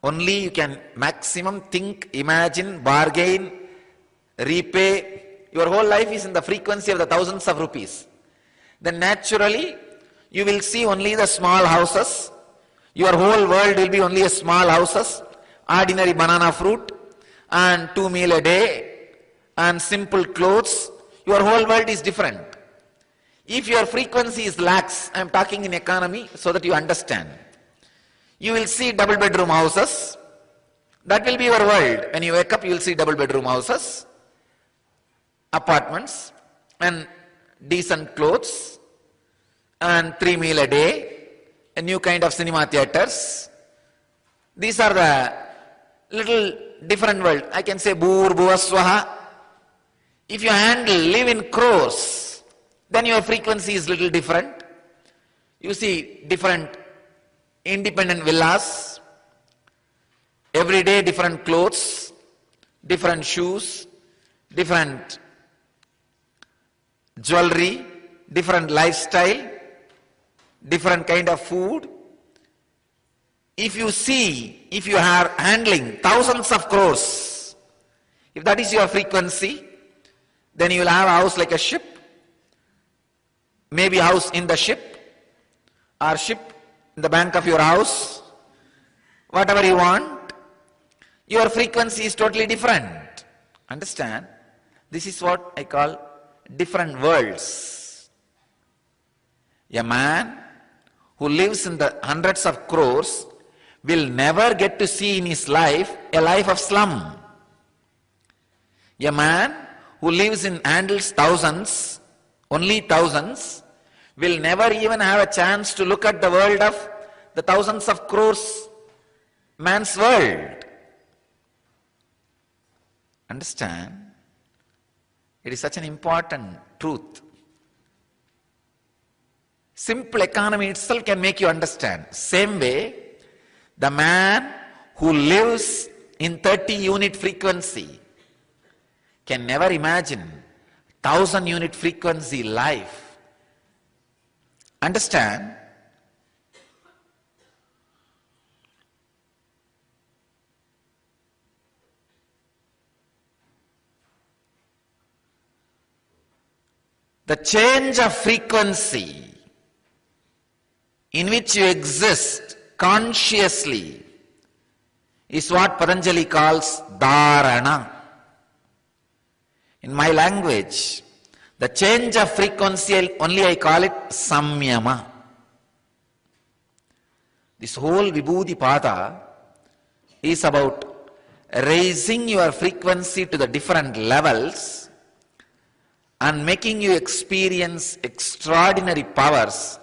only you can maximum think, imagine, bargain, repay. Your whole life is in the frequency of the thousands of rupees. Then naturally, you will see only the small houses. Your whole world will be only a small houses, ordinary banana fruit, and 2 meals a day, and simple clothes. Your whole world is different. If your frequency is lax, I am talking in economy so that you understand. You will see double bedroom houses. That will be your world. When you wake up, you will see double bedroom houses, apartments, and decent clothes, and 3 meals a day, a new kind of cinema theaters. These are the little different world. I can say Bhur Bhuvaswaha. If you live in crores, then your frequency is little different. You see different independent villas, every day different clothes, different shoes, different jewelry, different lifestyle, different kind of food. If you are handling thousands of crores, if that is your frequency, then you will have a house like a ship, maybe a house in the ship, or ship in the bank of your house, whatever you want. Your frequency is totally different. Understand? This is what I call different worlds. A man who lives in the hundreds of crores will never get to see in his life a life of slum. A man who lives in handles thousands, only thousands, will never even have a chance to look at the world of the thousands of crores man's world. Understand? It is such an important truth. Simple economy itself can make you understand. Same way, the man who lives in 30 unit frequency can never imagine 1000 unit frequency life. Understand? The change of frequency in which you exist consciously is what Patanjali calls dharana. In my language, the change of frequency, only I call it samyama. This whole Vibhuti Pada is about raising your frequency to the different levels and making you experience extraordinary powers,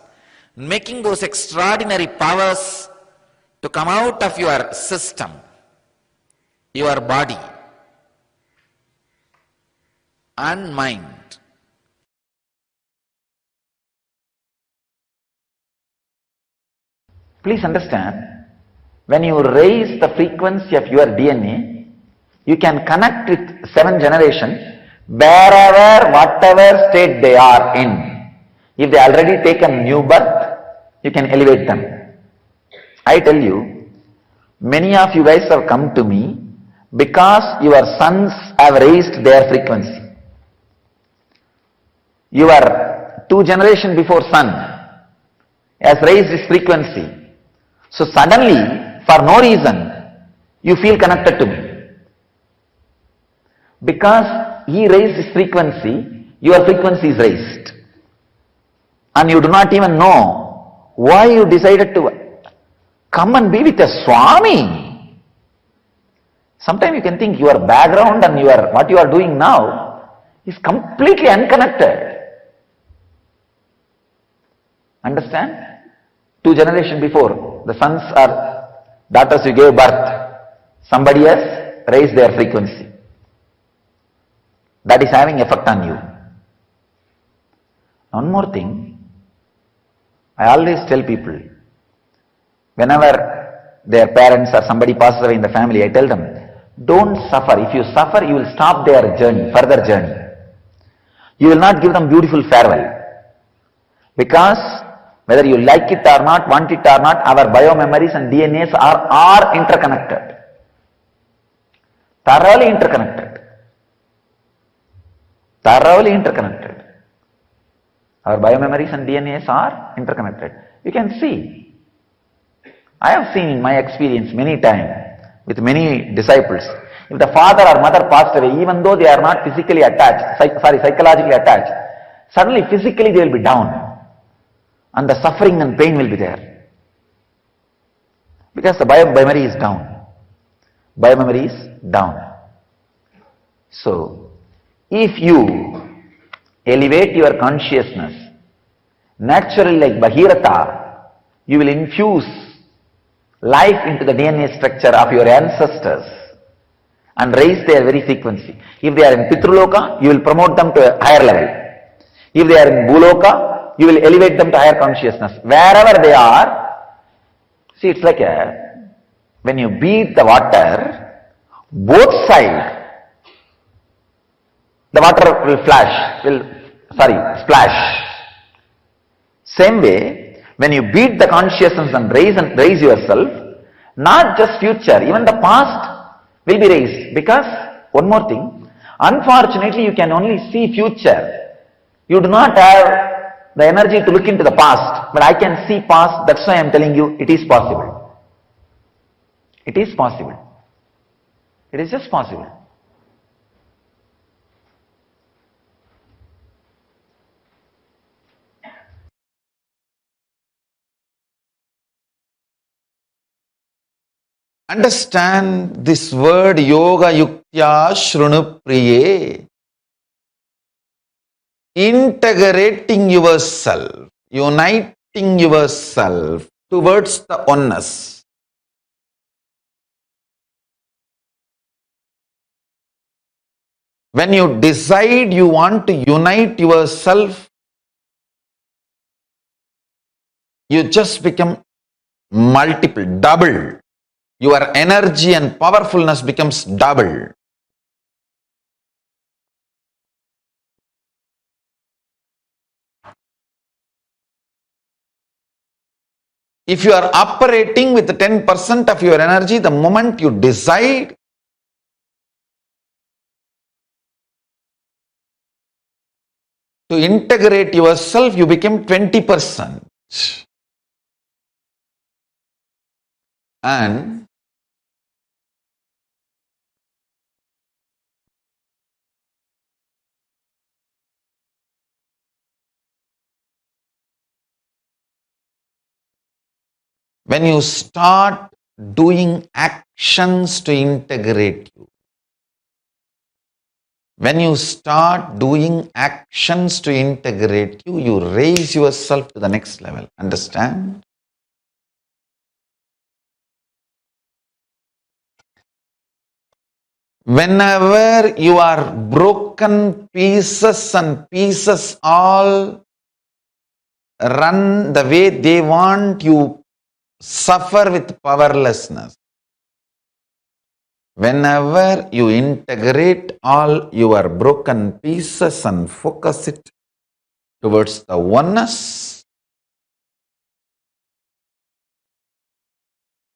making those extraordinary powers to come out of your system, your body and mind. Please understand, when you raise the frequency of your DNA, you can connect with 7 generations wherever, whatever state they are in. If they already taken new birth, you can elevate them. I tell you, many of you guys have come to me because your sons have raised their frequency. Your 2 generations before son has raised his frequency. So suddenly, for no reason, you feel connected to me. Because he raised his frequency, your frequency is raised. And you do not even know why you decided to come and be with a Swami. Sometimes you can think your background and what you are doing now is completely unconnected. Understand? 2 generations before, the sons or daughters you gave birth, somebody else raised their frequency. That is having effect on you. One more thing, I always tell people, whenever their parents or somebody passes away in the family, I tell them, don't suffer. If you suffer, you will stop their journey, further journey. You will not give them beautiful farewell. Because whether you like it or not, want it or not, our biomemories and DNAs are interconnected. Thoroughly interconnected. Thoroughly interconnected. Our biomemories and DNAs are interconnected. You can see. I have seen in my experience many times with many disciples. If the father or mother passed away, even though they are not physically attached, psychologically attached, suddenly physically they will be down. And the suffering and pain will be there. Because the biomemory is down. Biomemory is down. So, if you elevate your consciousness, naturally like Bhagirath, you will infuse life into the DNA structure of your ancestors and raise their very frequency. If they are in Pitruloka, you will promote them to a higher level. If they are in Bhuloka, you will elevate them to higher consciousness. Wherever they are, see, it's like when you beat the water, both sides, the water will splash. Same way, when you beat the consciousness and raise yourself, not just future, even the past will be raised. Because, one more thing, unfortunately you can only see future. You do not have the energy to look into the past, but I can see past, that's why I am telling you it is possible. It is possible. It is just possible. Understand this word yoga yuktya shrunu priye. Integrating yourself, uniting yourself towards the oneness. When you decide you want to unite yourself, you just become multiple, double. Your energy and powerfulness becomes double. If you are operating with 10% of your energy, the moment you decide to integrate yourself, you become 20%. And when you start doing actions to integrate you, when you start doing actions to integrate you, you raise yourself to the next level. Understand? Whenever you are broken pieces and pieces all run the way they want, you suffer with powerlessness. Whenever you integrate all your broken pieces and focus it towards the oneness,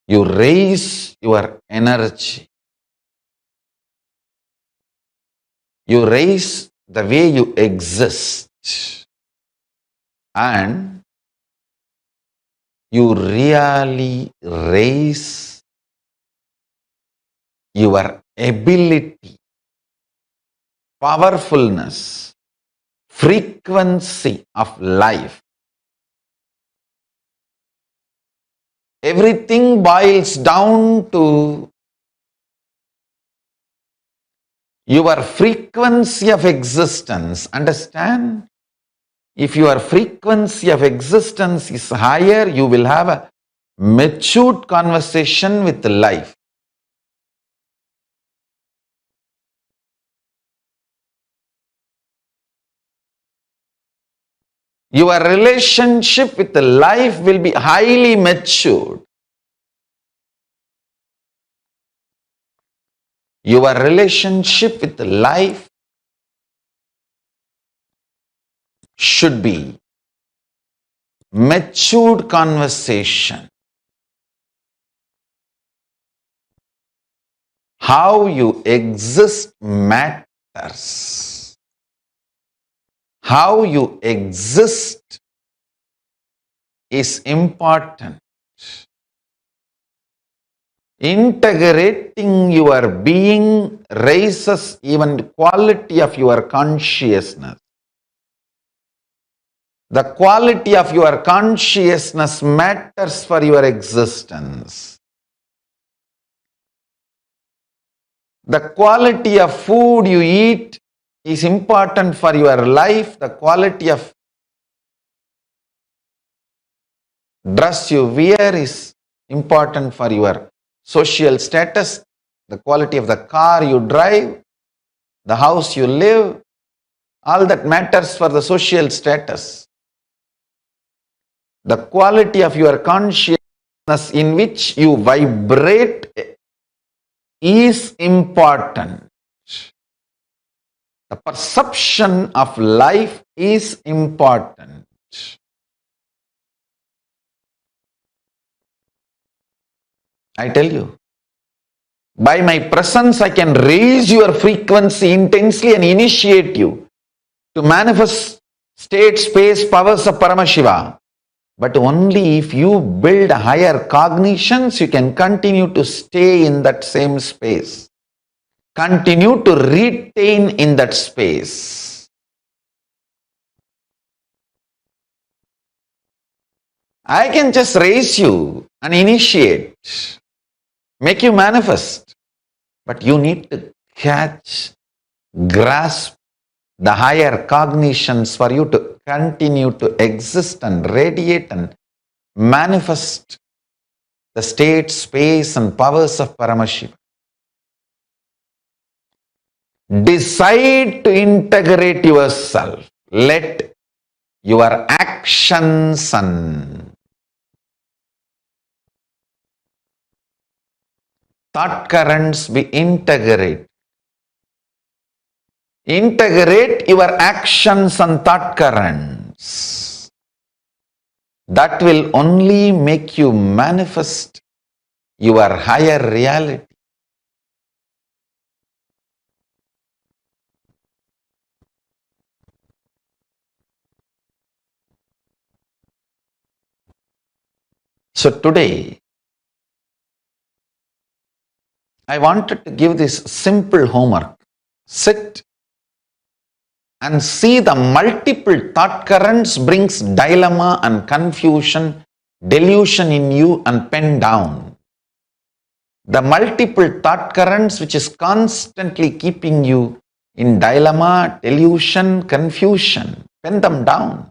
you raise your energy. You raise the way you exist, and you really raise your ability, powerfulness, frequency of life. Everything boils down to your frequency of existence. Understand? If your frequency of existence is higher, you will have a matured conversation with life. Your relationship with life will be highly matured. Your relationship with life should be matured conversation. How you exist matters. How you exist is important. Integrating your being raises even the quality of your consciousness. The quality of your consciousness matters for your existence. The quality of food you eat is important for your life. The quality of dress you wear is important for your social status. The quality of the car you drive, the house you live, all that matters for the social status. The quality of your consciousness in which you vibrate is important. The perception of life is important. I tell you, by my presence I can raise your frequency intensely and initiate you to manifest state, space, powers of Paramashiva. But only if you build higher cognitions, you can continue to stay in that same space. Continue to retain in that space. I can just raise you and initiate. make you manifest. But you need to grasp the higher cognitions for you to continue to exist and radiate and manifest the state, space, and powers of Paramashiva. Decide to integrate yourself. Let your actions and thought currents be integrated. Integrate your actions and thought currents. That will only make you manifest your higher reality. So today, I wanted to give this simple homework. Sit and see the multiple thought currents brings dilemma and confusion, delusion in you, and pen down. The multiple thought currents which is constantly keeping you in dilemma, delusion, confusion, pen them down.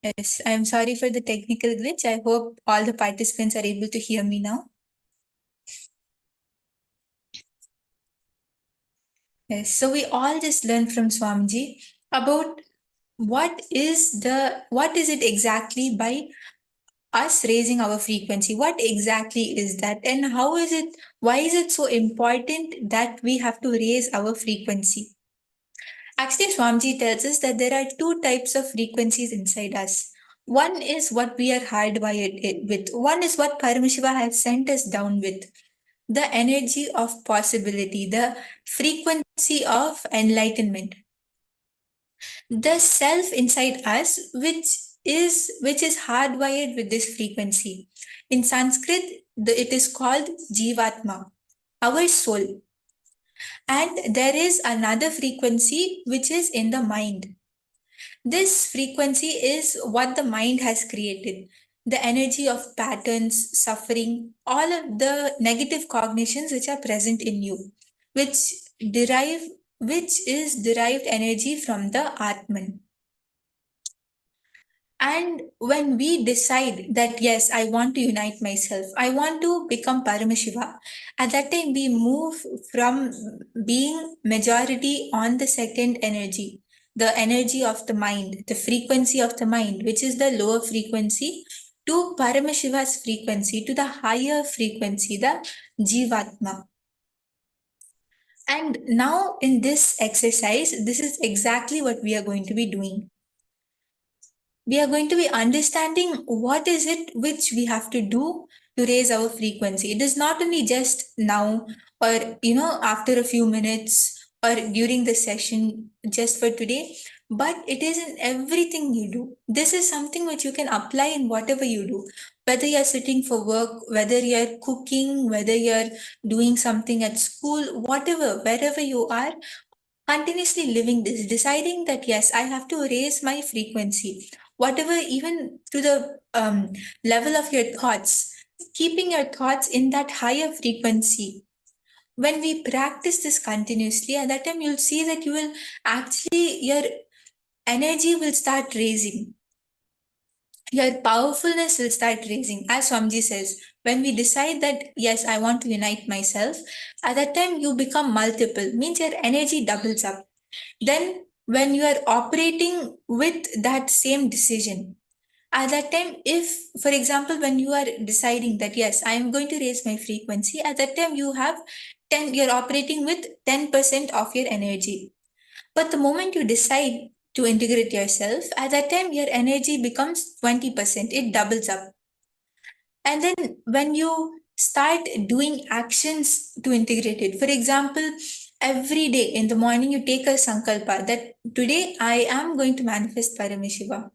Yes, I'm sorry for the technical glitch. I hope all the participants are able to hear me now. Yes, so we all just learned from Swamiji about what is it exactly by us raising our frequency? What exactly is that? And why is it so important that we have to raise our frequency? Actually, Swamiji tells us that there are two types of frequencies inside us. One is what we are hardwired with. One is what Paramashiva has sent us down with. The energy of possibility, the frequency of enlightenment. The self inside us, which is hardwired with this frequency. In Sanskrit, it is called Jivatma, our soul. And there is another frequency which is in the mind. This frequency is what the mind has created. The energy of patterns, suffering, all of the negative cognitions which are present in you, which is derived energy from the Atman. And when we decide that, yes, I want to unite myself, I want to become Paramashiva, at that time we move from being majority on the second energy, the energy of the mind, the frequency of the mind, which is the lower frequency, to Paramashiva's frequency, to the higher frequency, the Jivatma. And now in this exercise, this is exactly what we are going to be doing. We are going to be understanding what is it which we have to do to raise our frequency. It is not only just now or, after a few minutes or during the session just for today, but it is in everything you do. This is something which you can apply in whatever you do. Whether you're sitting for work, whether you're cooking, whether you're doing something at school, whatever, wherever you are, continuously living this, deciding that, yes, I have to raise my frequency, whatever, even to the level of your thoughts, keeping your thoughts in that higher frequency. When we practice this continuously, at that time you'll see that your energy will start raising. Your powerfulness will start raising. As Swamiji says, when we decide that, yes, I want to unite myself, at that time you become multiple, means your energy doubles up. Then when you are operating with that same decision, at that time, if, for example, when you are deciding that, yes, I am going to raise my frequency, at that time you're operating with 10% of your energy. But the moment you decide to integrate yourself, at that time your energy becomes 20%, it doubles up. And then when you start doing actions to integrate it, for example, every day in the morning you take a sankalpa that today I am going to manifest Paramashiva.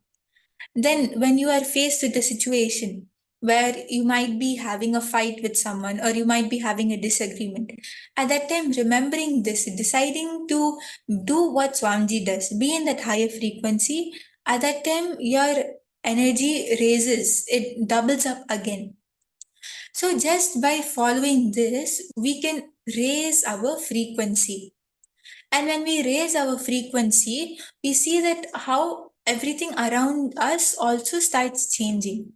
Then when you are faced with a situation where you might be having a fight with someone or you might be having a disagreement, at that time remembering this, deciding to do what Swamiji does, be in that higher frequency, at that time your energy raises, it doubles up again. So just by following this, we can raise our frequency. And when we raise our frequency, we see that how everything around us also starts changing.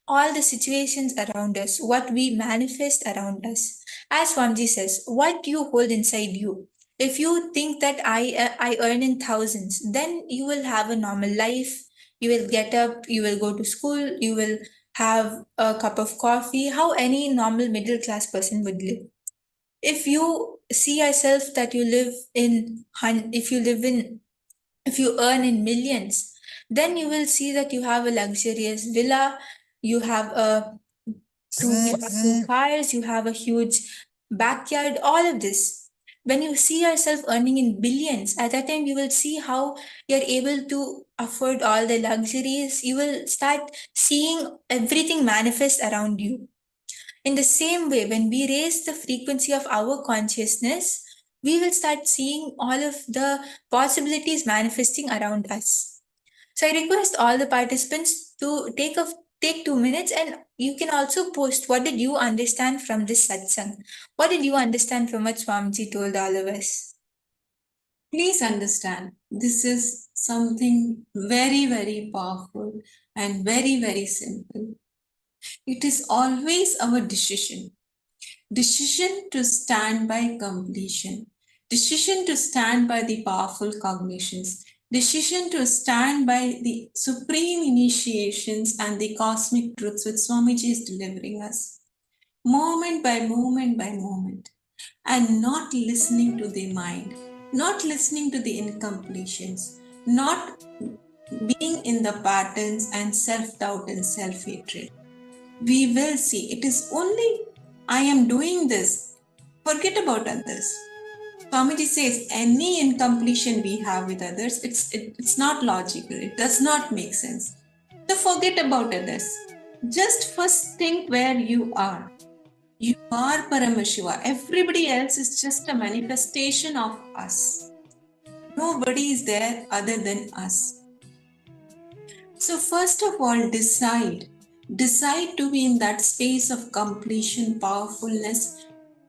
All the situations around us, what we manifest around us. As Swamiji says, what you hold inside you. If you think that I earn in thousands, then you will have a normal life. You will get up, you will go to school, you will have a cup of coffee, how any normal middle class person would live. If you see yourself that if you earn in millions, then you will see that you have a luxurious villa, you have two cars, you have a huge backyard, all of this. When you see yourself earning in billions, at that time you will see how you're able to afford all the luxuries. You will start seeing everything manifest around you. In the same way, when we raise the frequency of our consciousness, we will start seeing all of the possibilities manifesting around us. So I request all the participants to take 2 minutes, and you can also post what did you understand from this satsang? What did you understand from what Swamiji told all of us? Please understand, this is something very, very powerful and very, very simple. It is always our decision. Decision to stand by completion. Decision to stand by the powerful cognitions. decision to stand by the supreme initiations and the cosmic truths which Swamiji is delivering us, moment by moment by moment, and not listening to the mind, not listening to the incompletions, not being in the patterns and self-doubt and self-hatred. We will see it is only I am doing this. Forget about others. Swamiji says any incompletion we have with others, it's not logical. It does not make sense. So forget about others. Just first think where you are. You are Paramashiva. Everybody else is just a manifestation of us. Nobody is there other than us. So first of all, decide to be in that space of completion, powerfulness,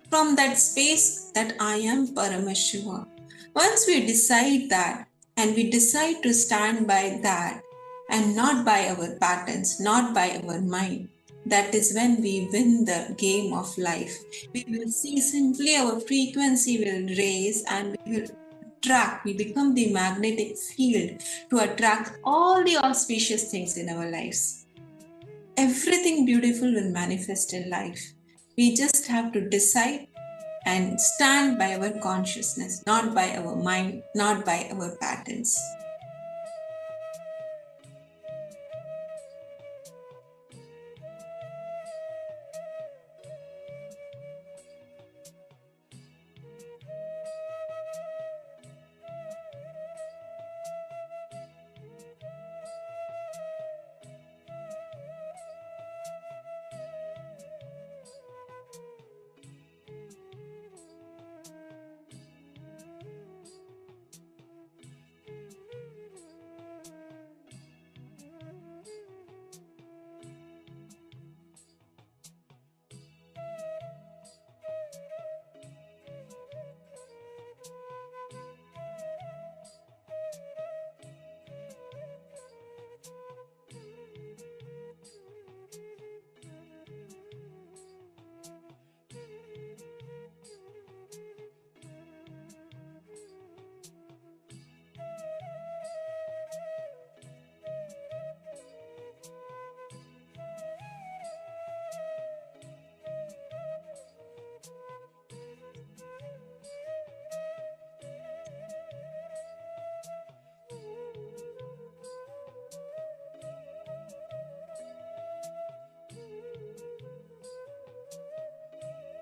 from that space that I am Paramashiva. Once we decide that, and we decide to stand by that, and not by our patterns, not by our mind, that is when we win the game of life. We will see simply our frequency will raise and we will attract, we become the magnetic field to attract all the auspicious things in our lives. Everything beautiful will manifest in life. We just have to decide and stand by our consciousness, not by our mind, not by our patterns.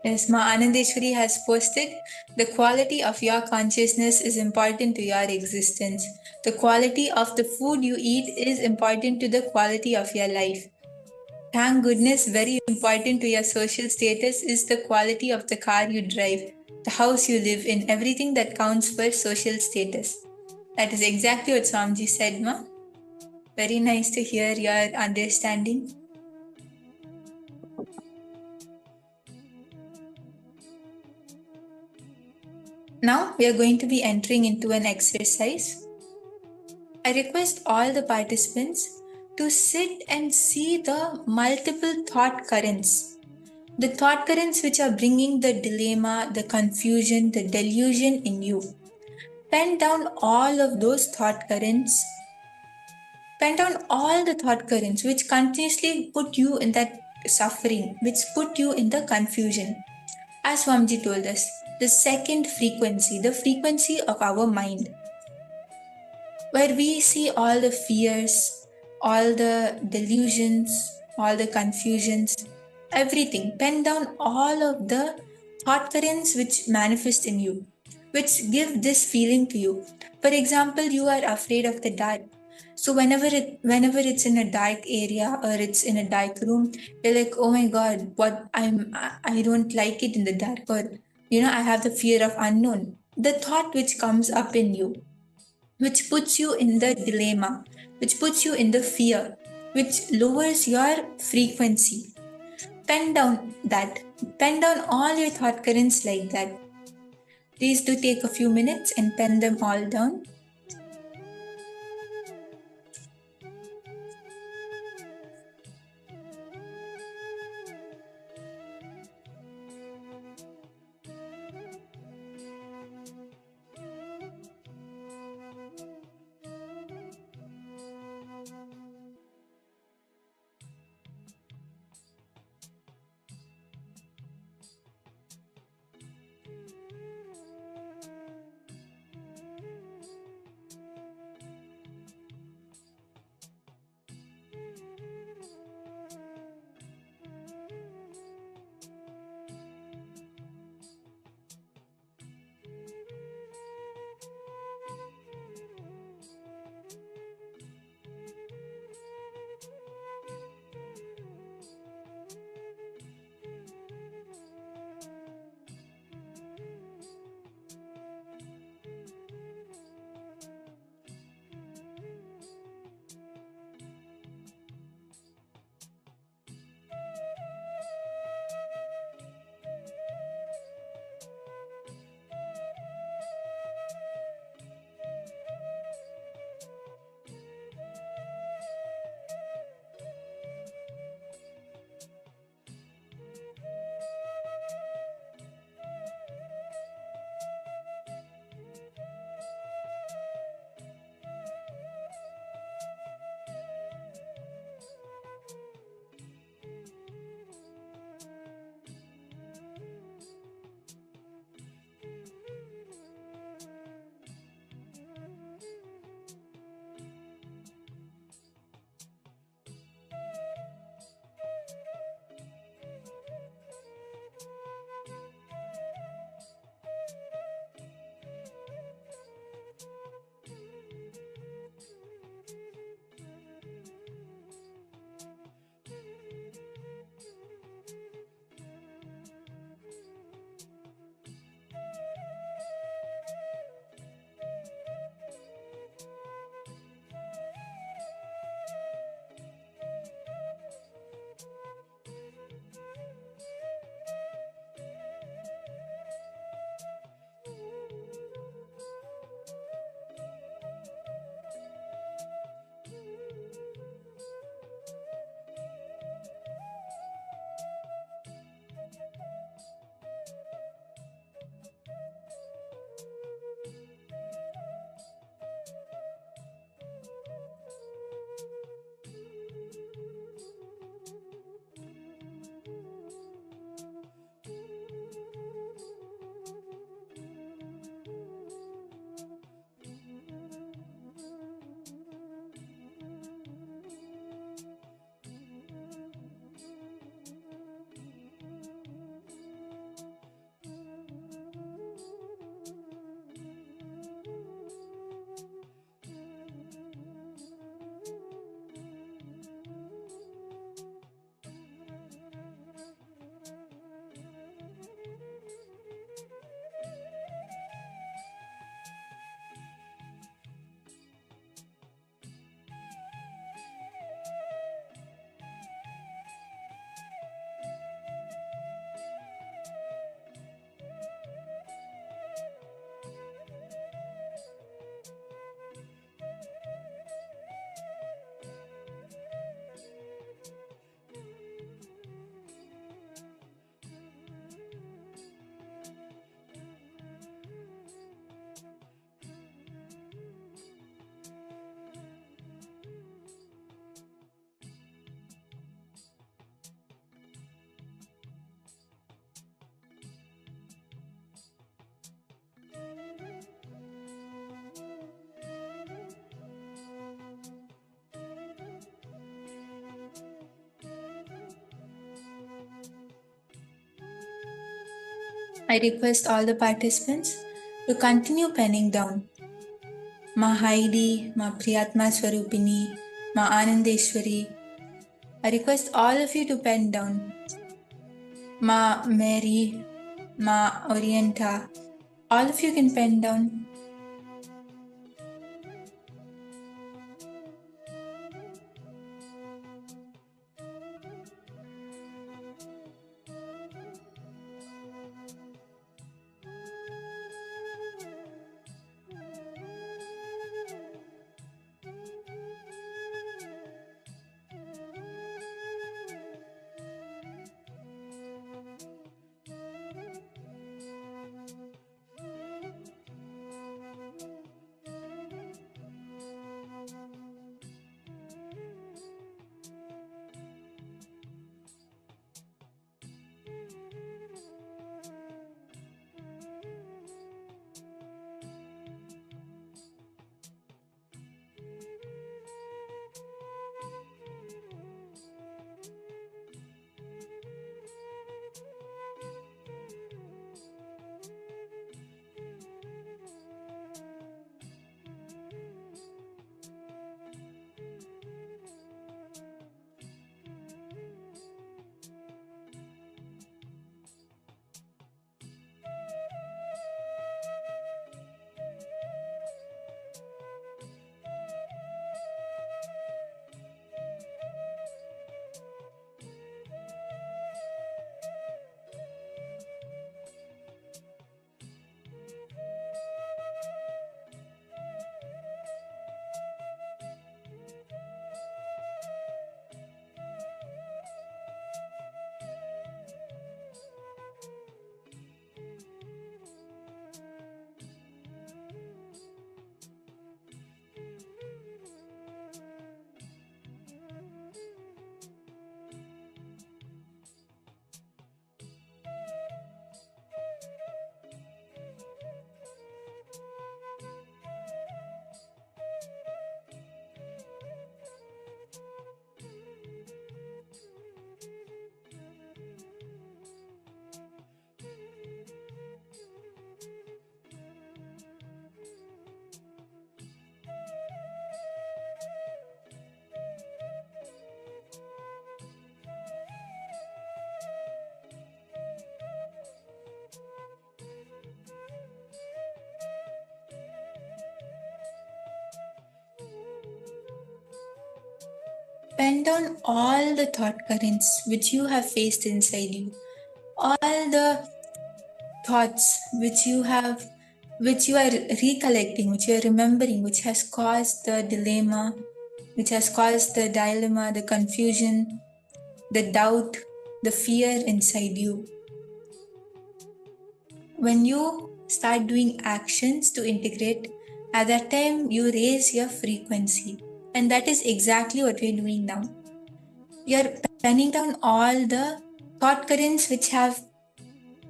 Yes, Ma Anandeshwari has posted, the quality of your consciousness is important to your existence. The quality of the food you eat is important to the quality of your life. Thank goodness, very important to your social status is the quality of the car you drive, the house you live in, everything that counts for social status. That is exactly what Swamiji said, Ma. Very nice to hear your understanding. Now we are going to be entering into an exercise. I request all the participants to sit and see the multiple thought currents. The thought currents which are bringing the dilemma, the confusion, the delusion in you. Pen down all of those thought currents. Pen down all the thought currents which continuously put you in that suffering, which put you in the confusion. As Swamiji told us, the second frequency, the frequency of our mind, where we see all the fears, all the delusions, all the confusions, everything. Pen down all of the thought currents which manifest in you, which give this feeling to you. For example, you are afraid of the dark. So whenever it's in a dark area or it's in a dark room, you're like, oh my God, I don't like it in the dark, or I have the fear of unknown. The thought which comes up in you, which puts you in the dilemma, which puts you in the fear, which lowers your frequency. Pen down that. Pen down all your thought currents like that. Please do take a few minutes and pen them all down. I request all the participants to continue penning down. Ma Heidi, Ma Priyatma Swarupini, Ma Anandeshwari. I request all of you to pen down. Ma Mary, Ma Orienta. All of you can pen down. Pen down all the thought currents which you have faced inside you, all the thoughts which you are recollecting, which you are remembering, which has caused the dilemma, which has caused the dilemma, the confusion, the doubt, the fear inside you. When you start doing actions to integrate, at that time you raise your frequency. And that is exactly what we're doing now. You're penning down all the thought currents which have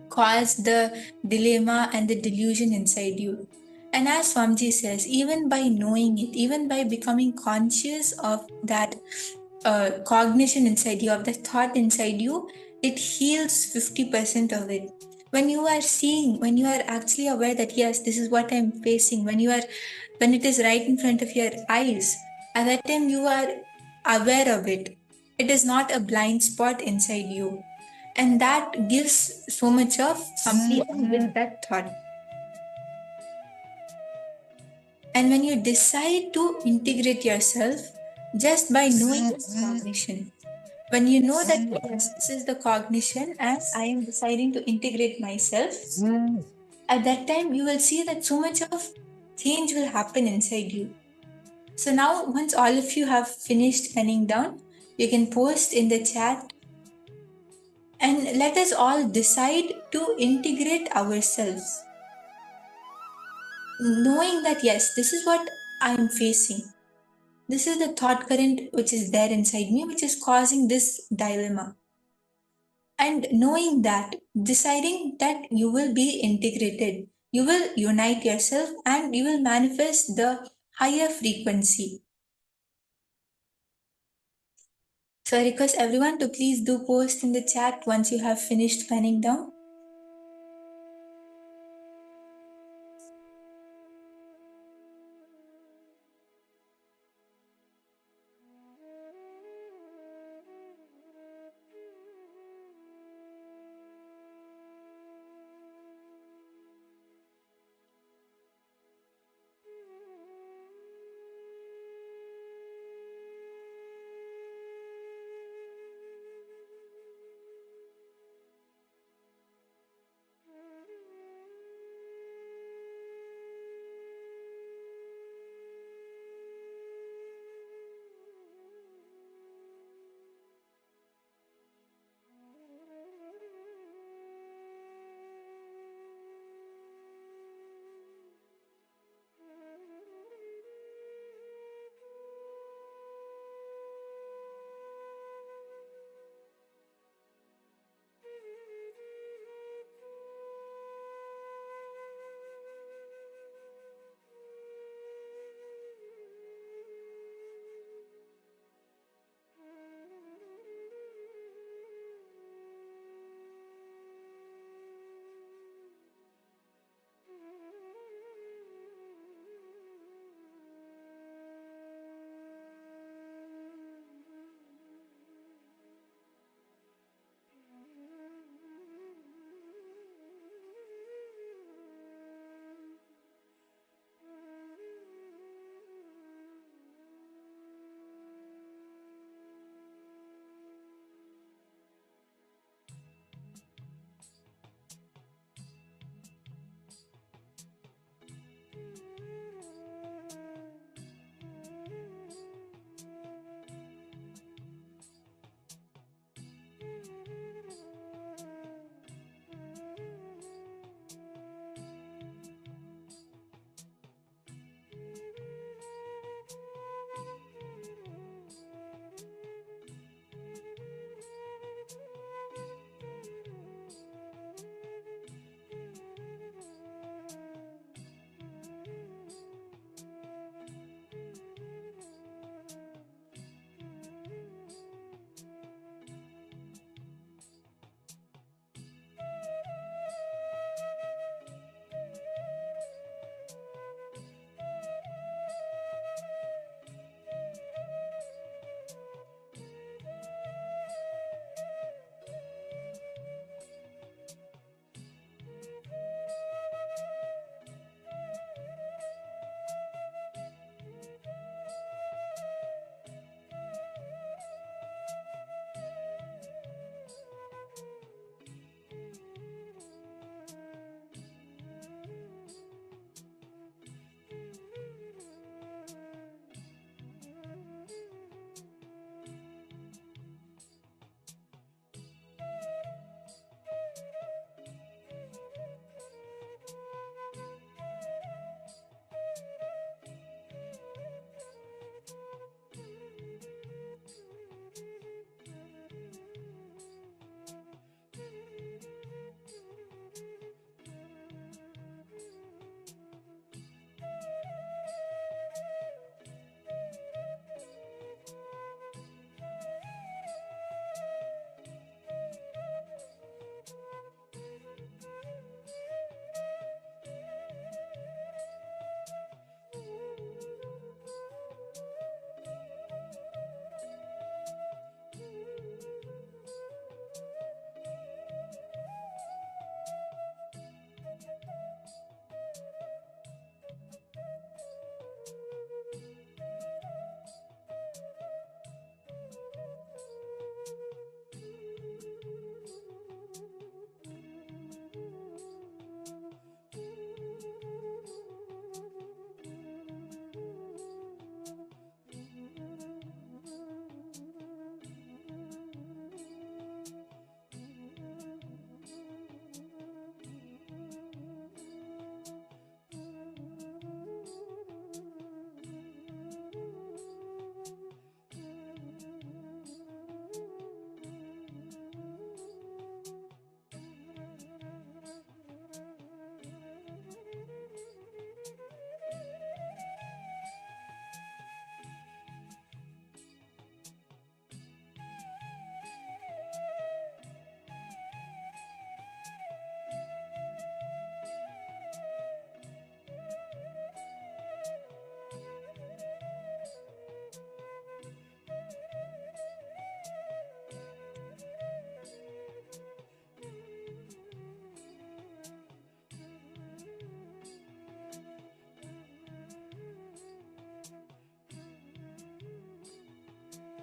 caused the dilemma and the delusion inside you. And as Swamiji says, even by knowing it, even by becoming conscious of that cognition inside you, of the thought inside you, it heals 50% of it. When you are seeing, when you are actually aware that yes, this is what I'm facing, when it is right in front of your eyes, at that time you are aware of it. It is not a blind spot inside you. And that gives so much of completion with that thought. And when you decide to integrate yourself just by knowing this cognition, when you know that yes, this is the cognition and I am deciding to integrate myself, at that time you will see that so much of change will happen inside you. So now once all of you have finished penning down, you can post in the chat and let us all decide to integrate ourselves. Knowing that yes, this is what I am facing. This is the thought current which is there inside me, which is causing this dilemma. And knowing that, deciding that you will be integrated, you will unite yourself and you will manifest the higher frequency. So I request everyone to please do post in the chat once you have finished penning down.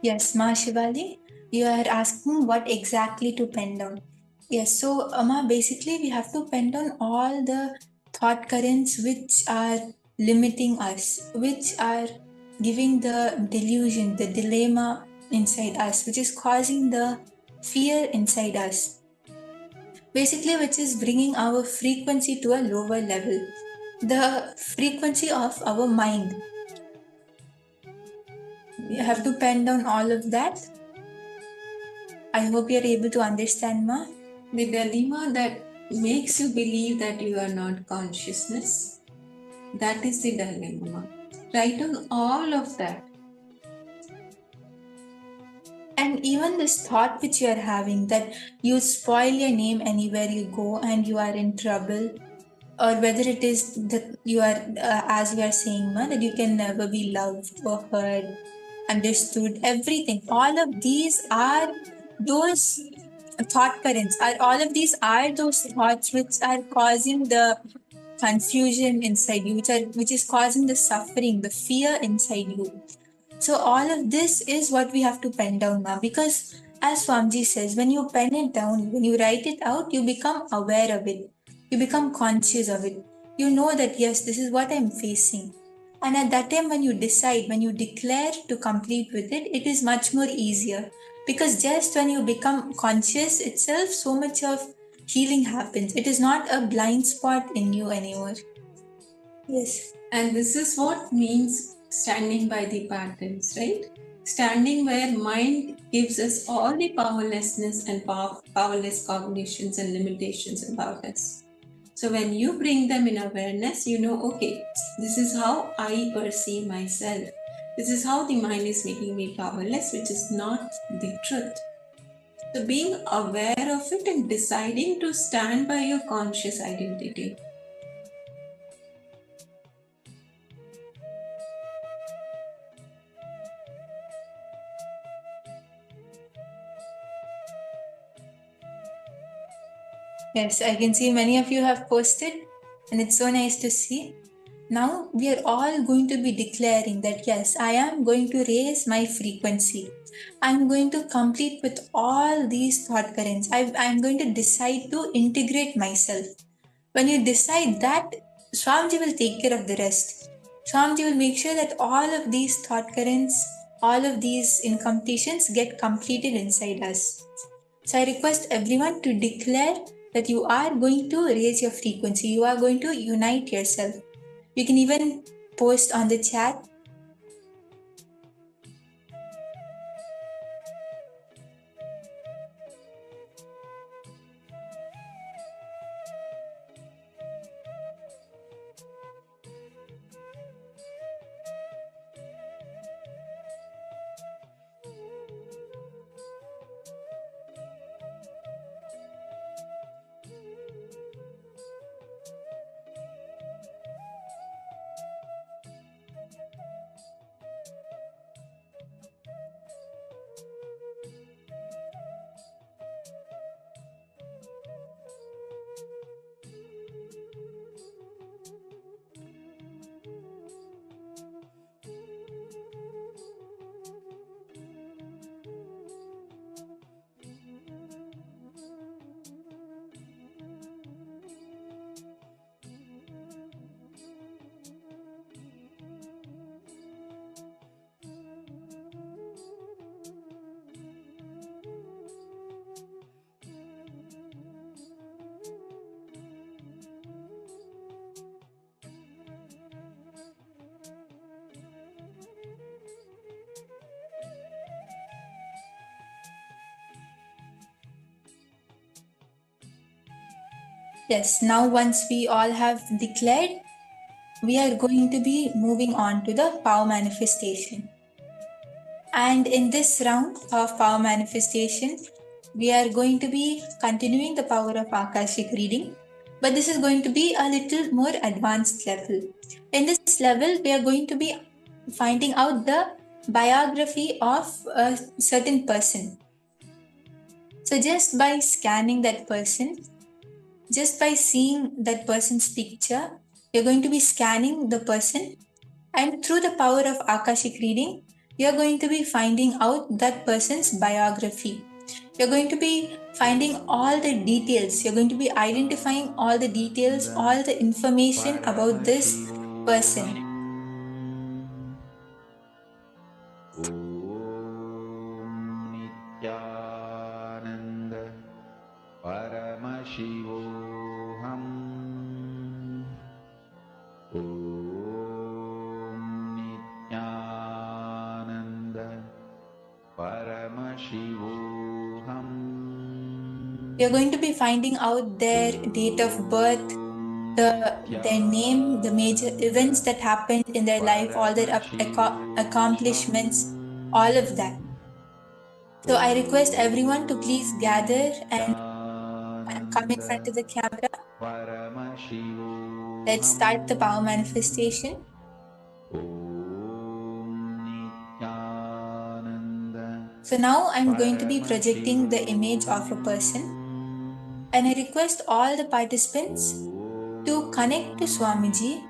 Yes, Ma Shivali, you are asking what exactly to pen down. Yes, so Ma, basically we have to pen down all the thought currents which are limiting us, which are giving the delusion, the dilemma inside us, which is causing the fear inside us. Basically, which is bringing our frequency to a lower level, the frequency of our mind. You have to pen down all of that. I hope you're able to understand, Ma. The dilemma that makes you believe that you are not consciousness, that is the dilemma. Write down all of that. And even this thought which you are having that you spoil your name anywhere you go and you are in trouble, or whether it is that you are, as you are saying, Ma, that you can never be loved or heard, understood, everything. All of these are those thought currents, all of these are those thoughts which are causing the confusion inside you, which is causing the suffering, the fear inside you. So all of this is what we have to pen down now, because as Swamiji says, when you pen it down, when you write it out, you become aware of it. You become conscious of it. You know that yes, this is what I'm facing. And at that time, when you decide, when you declare to complete with it, it is much more easier. Because just when you become conscious itself, so much of healing happens. It is not a blind spot in you anymore. Yes. And this is what means standing by the patterns, right? Standing where mind gives us all the powerlessness and powerless cognitions and limitations about us. So when you bring them in awareness, you know, okay, this is how I perceive myself. This is how the mind is making me powerless, which is not the truth. So being aware of it and deciding to stand by your conscious identity. Yes, I can see many of you have posted, and it's so nice to see. Now we are all going to be declaring that yes, I am going to raise my frequency. I'm going to complete with all these thought currents. I'm going to decide to integrate myself. When you decide that, Swamiji will take care of the rest. Swamiji will make sure that all of these thought currents, all of these incompletions get completed inside us. So I request everyone to declare that you are going to raise your frequency. You are going to unite yourself. You can even post on the chat. Yes, now once we all have declared, we are going to be moving on to the power manifestation. And in this round of power manifestation, we are going to be continuing the power of Akashic reading, but this is going to be a little more advanced level. In this level, we are going to be finding out the biography of a certain person. So just by scanning that person, just by seeing that person's picture, you're going to be scanning the person, and through the power of Akashic reading, you're going to be finding out that person's biography. You're going to be finding all the details. You're going to be identifying all the details, all the information about this person. Nithyananda Paramashivoham. Nithyananda Paramashivoham. You're going to be finding out their date of birth, their name, the major events that happened in their life, all their accomplishments, all of that. So I request everyone to please gather and come in front of the camera. Let's start the power manifestation. So now I'm going to be projecting the image of a person, and I request all the participants to connect to Swamiji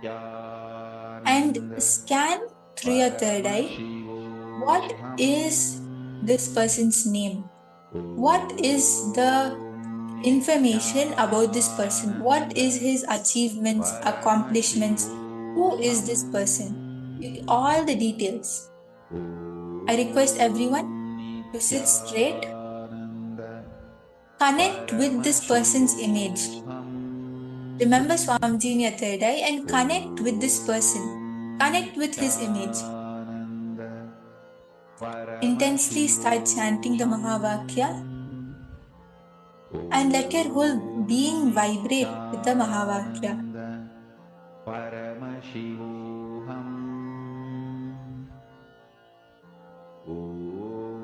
and scan through your third eye. What is this person's name? What is the information about this person? What is his achievements, accomplishments? Who is this person? All the details. I request everyone to sit straight. Connect with this person's image. Remember Swamiji in your third eye and connect with this person. Connect with his image. Intensely start chanting the Mahavakya and let your whole being vibrate with the Mahavakya.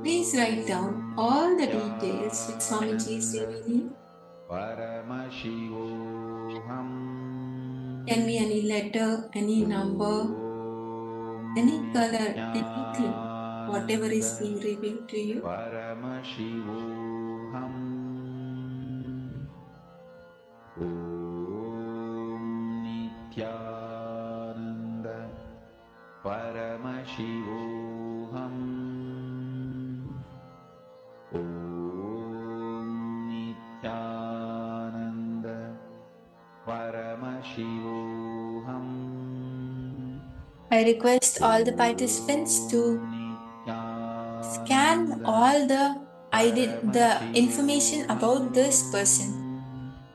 Please write down all the details with Swamiji's revealing. Can be any letter, any number, any color, anything, whatever is being revealed to you. Nithyananda Paramashivoham. Nithyananda Paramashivoham. I request all the participants to scan all the information about this person.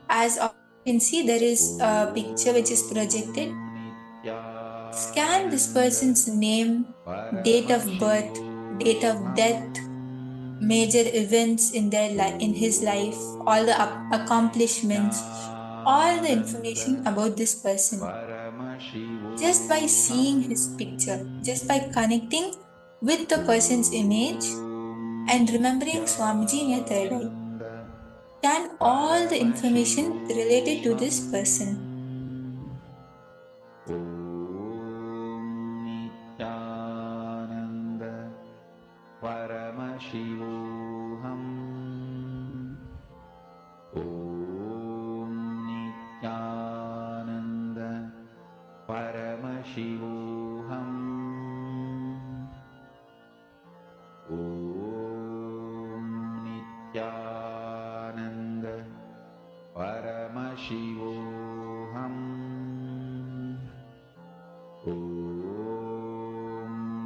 As you can see, there is a picture which is projected. Scan this person's name, date of birth, date of death, major events in in his life, all the accomplishments, all the information about this person. Just by seeing his picture, just by connecting with the person's image and remembering Swamiji in your third eye, scan all the information related to this person. Nithyananda Paramashivoham. Nithyananda Paramashivoham. Nithyananda Paramashivoham.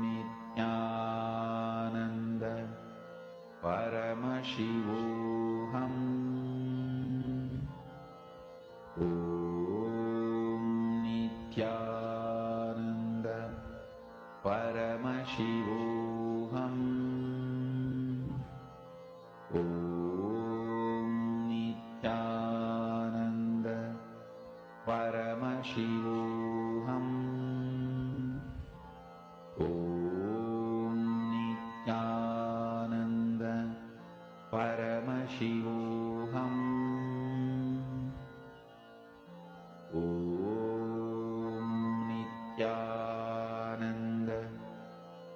Nithyananda Paramashivoham. Nithyananda Paramashivoham. Nithyananda Paramashivoham. Nithyananda Paramashivoham. Nithyananda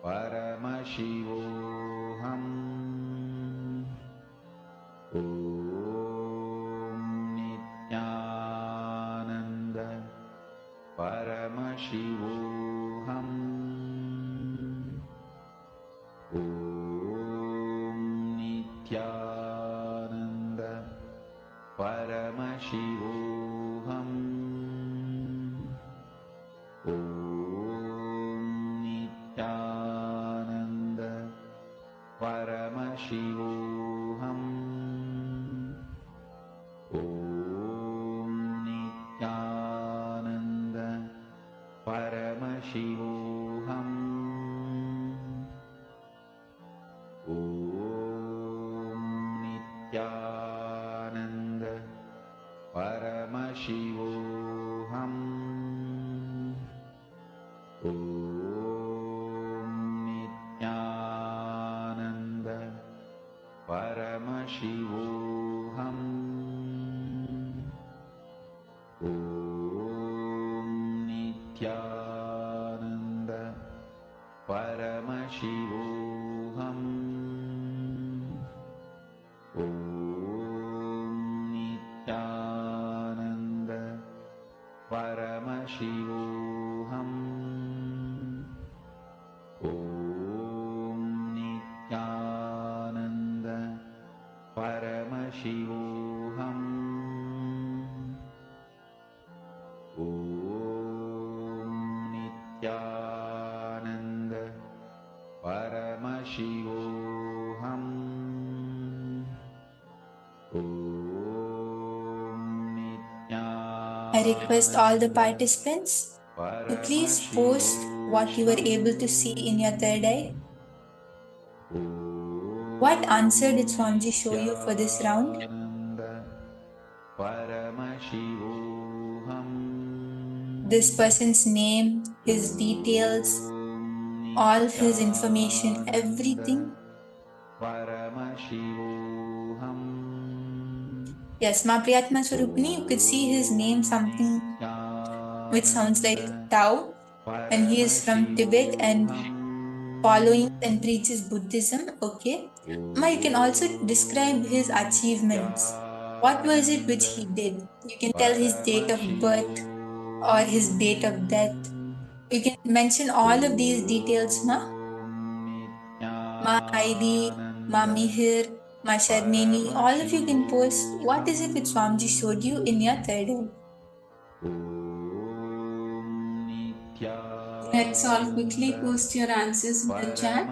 Paramashivoham. Nithyananda Paramashivoham. Om Nithyananda Paramashivoham. Om Nithyananda Paramashivoham. Om Nithyananda Paramashivoham. Om Nithyananda Paramashivoham. Om Nithyananda Paramashivoham. Om Nithyananda Paramashivoham. Om Nithyananda. I request all the participants to please post what you were able to see in your third eye. What answer did Swamiji show you for this round? This person's name, his details, all his information, everything. Yes, Ma Priyatma Swarupini, you could see his name, something which sounds like Tao, and he is from Tibet and following and preaches Buddhism. Okay. Ma, you can also describe his achievements. What was it which he did? You can tell his date of birth or his date of death. You can mention all of these details, Ma. Ma ID, Ma Mihir, Ma Sharmini, all of you can post what is it which Swamiji showed you in your third eye. Let's all quickly post your answers in the chat.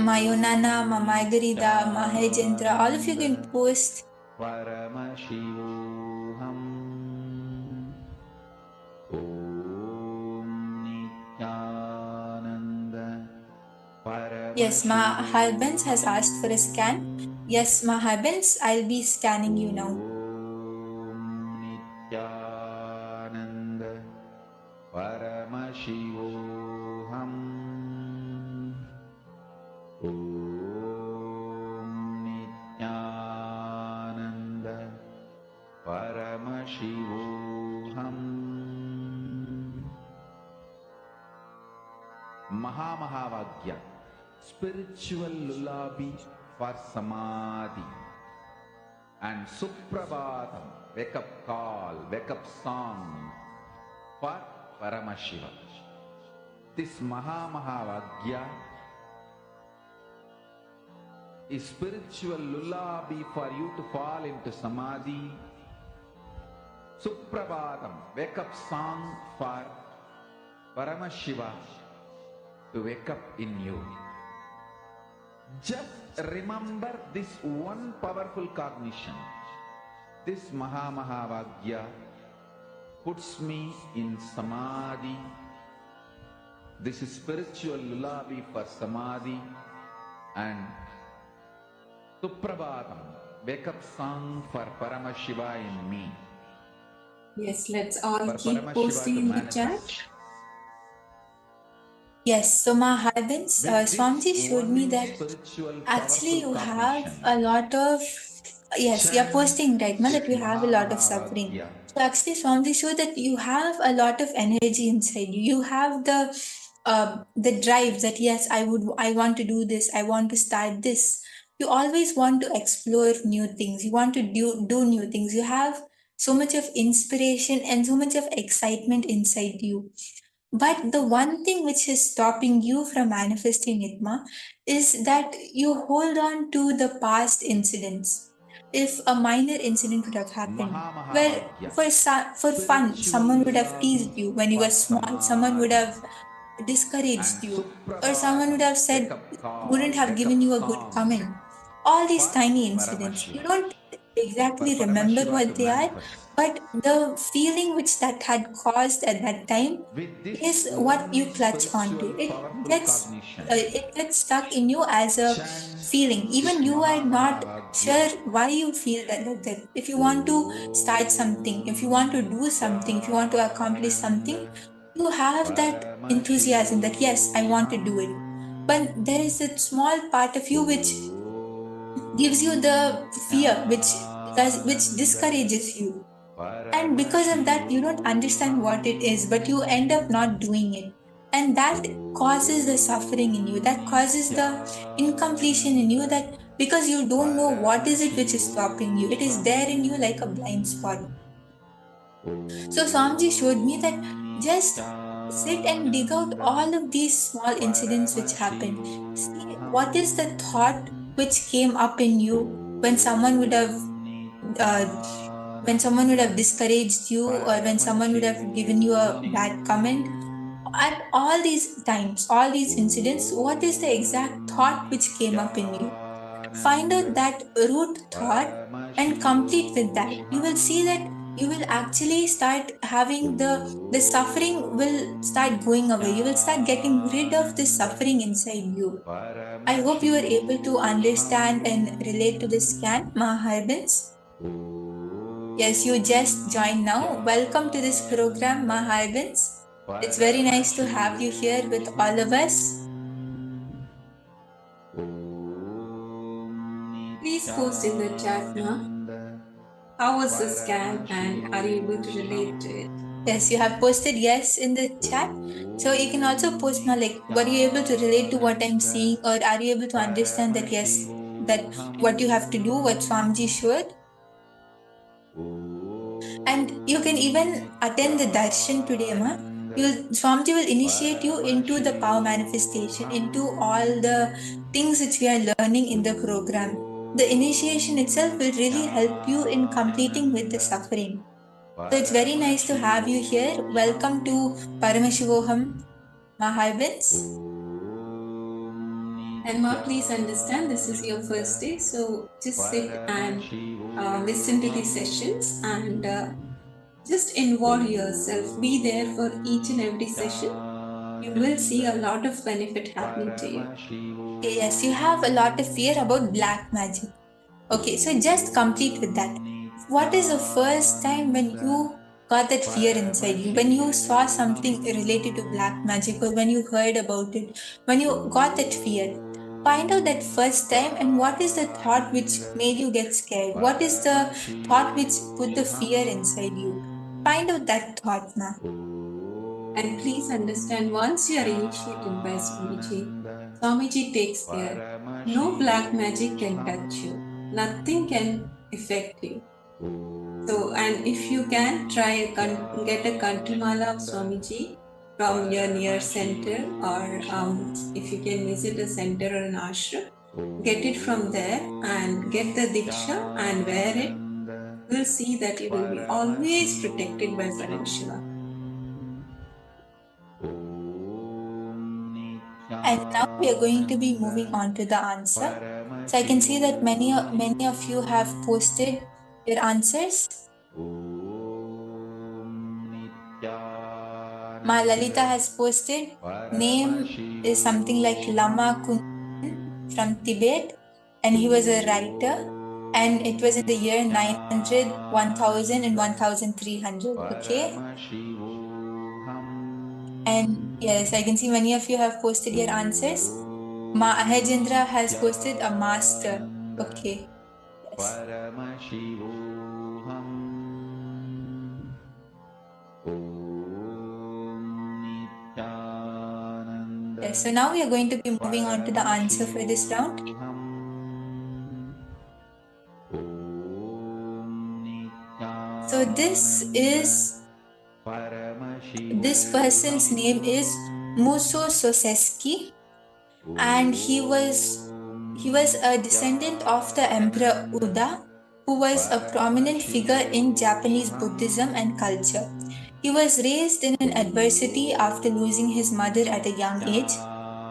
Ma Yonana, Ma Margarida, Ma Hajendra, all of you can post. Yes, Ma Harbans has asked for a scan. Yes, Ma Harbans, I'll be scanning you now. Nithyananda Paramashivoham. Om Nithyananda Paramashivoham. Mahamahavagya, spiritual lullaby for Samadhi, and Suprabhatam, wake up call, wake up song for Paramashiva. This Mahamahavagya is spiritual lullaby for you to fall into Samadhi. Suprabhatam, wake up song for Paramashiva to wake up in you. Just remember this one powerful cognition. This Mahamahavagya puts me in Samadhi. This is spiritual lullaby for Samadhi, and Suprabhatam, wake up song for Paramashiva in me. Yes, let's all keep posting in the chat. Yes, so Ma Harbans, Swamiji showed me that actually you have a lot of, yes, you're posting right now that you have a lot of suffering. So actually Swamiji showed that you have a lot of energy inside you. You have the drive that yes, I want to do this, I want to start this. You always want to explore new things. You want to do new things. You have so much of inspiration and so much of excitement inside you. But the one thing which is stopping you from manifesting it, Ma, is that you hold on to the past incidents. If a minor incident would have happened, where for fun, someone would have teased you when you were small, someone would have discouraged you, or someone would have said, wouldn't have given you a good comment. All these tiny incidents, you don't exactly remember what they are, but the feeling which that had caused at that time is what you clutch onto. It gets stuck in you as a feeling. Even you are not sure why you feel that like that. If you want to start something, if you want to do something, if you want to accomplish something, you have that enthusiasm that yes, I want to do it. But there is a small part of you which gives you the fear, which discourages you. And because of that, you don't understand what it is, but you end up not doing it. And that causes the suffering in you, that causes the incompletion in you, that because you don't know what is it which is stopping you. It is there in you like a blind spot. So Swamiji showed me that just sit and dig out all of these small incidents which happened. See what is the thought which came up in you uh, when someone would have discouraged you, or when someone would have given you a bad comment. At all these times, all these incidents, what is the exact thought which came up in you? Find out that root thought and complete with that. You will see that you will actually start having the suffering will start going away. You will start getting rid of the suffering inside you. I hope you are able to understand and relate to this scan, Maharbins. Yes, you just joined now. Welcome to this program, Maharbins. It's very nice to have you here with all of us. Please post in the chat now. How was the scan and are you able to relate to it? Yes, you have posted yes in the chat. So you can also post now, like, were you able to relate to what I'm seeing, or are you able to understand that yes, that what you have to do, what Swamiji showed? And you can even attend the darshan today, ma. Swamiji will initiate you into the power manifestation, into all the things which we are learning in the program. The initiation itself will really help you in completing with the suffering. So it's very nice to have you here. Welcome to Paramashivoham, Maharbins. And Ma, please understand this is your first day, so just sit and listen to these sessions and just involve yourself. Be there for each and every session. You will see a lot of benefit happening to you. Yes, you have a lot of fear about black magic. Okay, so just complete with that. What is the first time when you got that fear inside you? When you saw something related to black magic, or when you heard about it, when you got that fear? Find out that first time, and what is the thought which made you get scared? What is the thought which put the fear inside you? Find out that thought, ma. And please understand, once you are initiated by Swamiji, Swamiji takes care. No black magic can touch you. Nothing can affect you. So, and if you can try get a Kantrimala of Swamiji from your near center, or if you can visit a center or an ashram, get it from there and get the Diksha and wear it. You will see that you will be always protected by Paramashiva. And now we are going to be moving on to the answer. So I can see that many of you have posted your answers. Ma Lalita has posted, name is something like Lama Kun from Tibet, and he was a writer, and it was in the year 900, 1000 and 1300. Okay. And yes, I can see many of you have posted your answers. Ahajendra has posted a master. Okay. Yes. Yes, so now we are going to be moving on to the answer for this round. So this person's name is Muso Soseski, and he was a descendant of the Emperor Uda, who was a prominent figure in Japanese Buddhism and culture. He was raised in an adversity after losing his mother at a young age.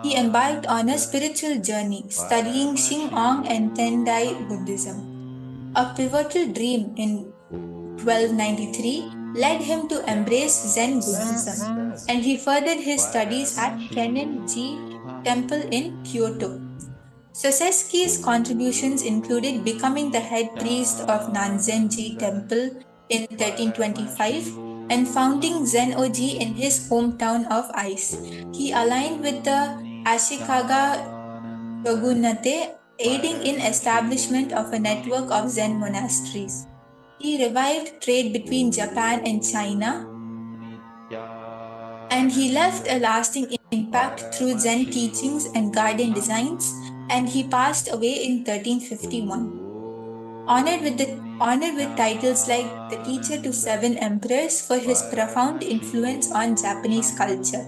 He embarked on a spiritual journey, studying Shingon and Tendai Buddhism. A pivotal dream in 1293 led him to embrace Zen Buddhism, and he furthered his studies at Kennen-ji Temple in Kyoto. Soseki contributions included becoming the head priest of Nanzen-ji Temple in 1325 and founding Zen-oji in his hometown of Ice. He aligned with the Ashikaga shogunate, aiding in establishment of a network of Zen monasteries. He revived trade between Japan and China, and he left a lasting impact through Zen teachings and garden designs, and he passed away in 1351. Honored with titles like the teacher to 7 emperors for his profound influence on Japanese culture.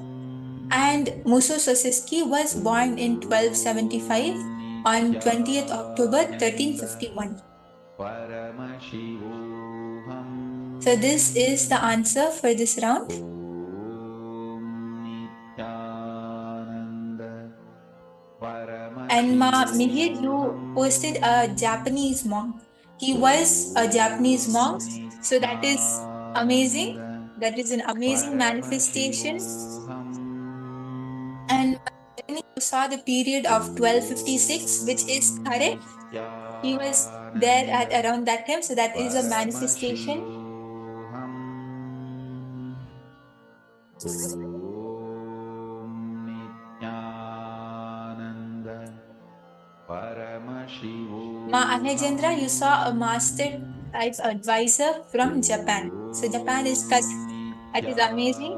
And Muso Soseki was born in 1275 on 20th October 1351. So this is the answer for this round. And Mihir, you posted a Japanese monk. He was a Japanese monk, so that is amazing. That is an amazing manifestation. And you saw the period of 1256, which is correct. He was there at around that time, so that is a manifestation. Ma Anajendra, you saw a master type advisor from Japan. So Japan is correct. That is amazing.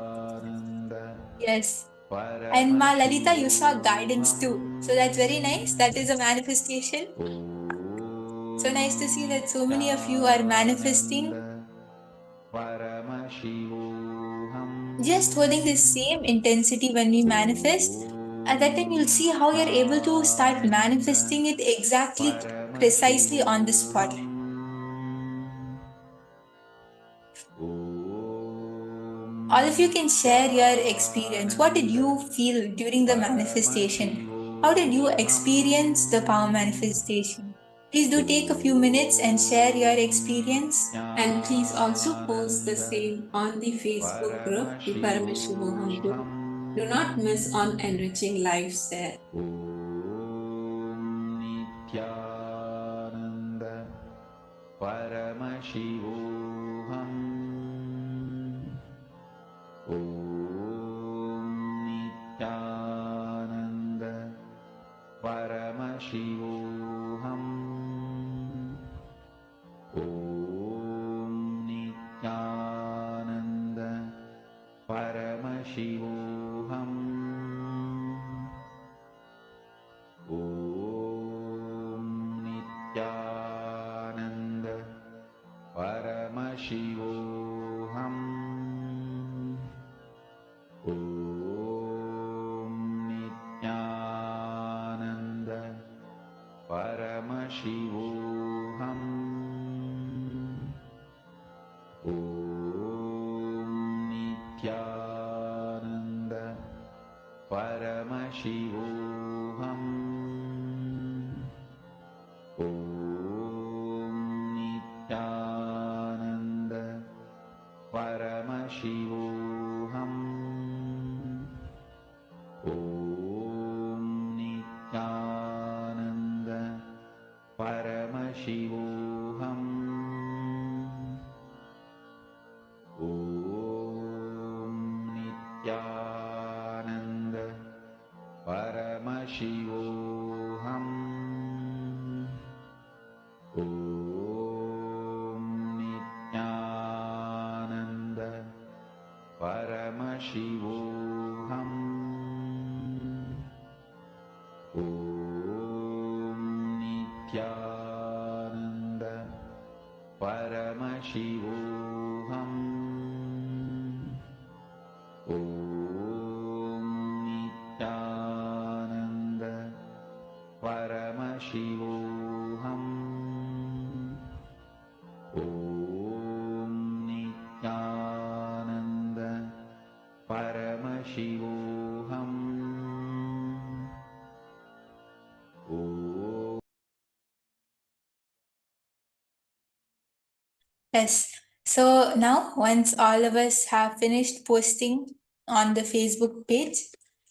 Yes. And Ma Lalita, you saw guidance too. So that's very nice. That is a manifestation. So nice to see that so many of you are manifesting. Just holding the same intensity when we manifest, at that time you'll see how you're able to start manifesting it exactly, precisely on the spot. All of you can share your experience. What did you feel during the manifestation? How did you experience the power manifestation? Please do take a few minutes and share your experience. And please also post the same on the Facebook group, the Paramashivoham group. Do not miss on enriching lives there. Yes. So now, once all of us have finished posting on the Facebook page,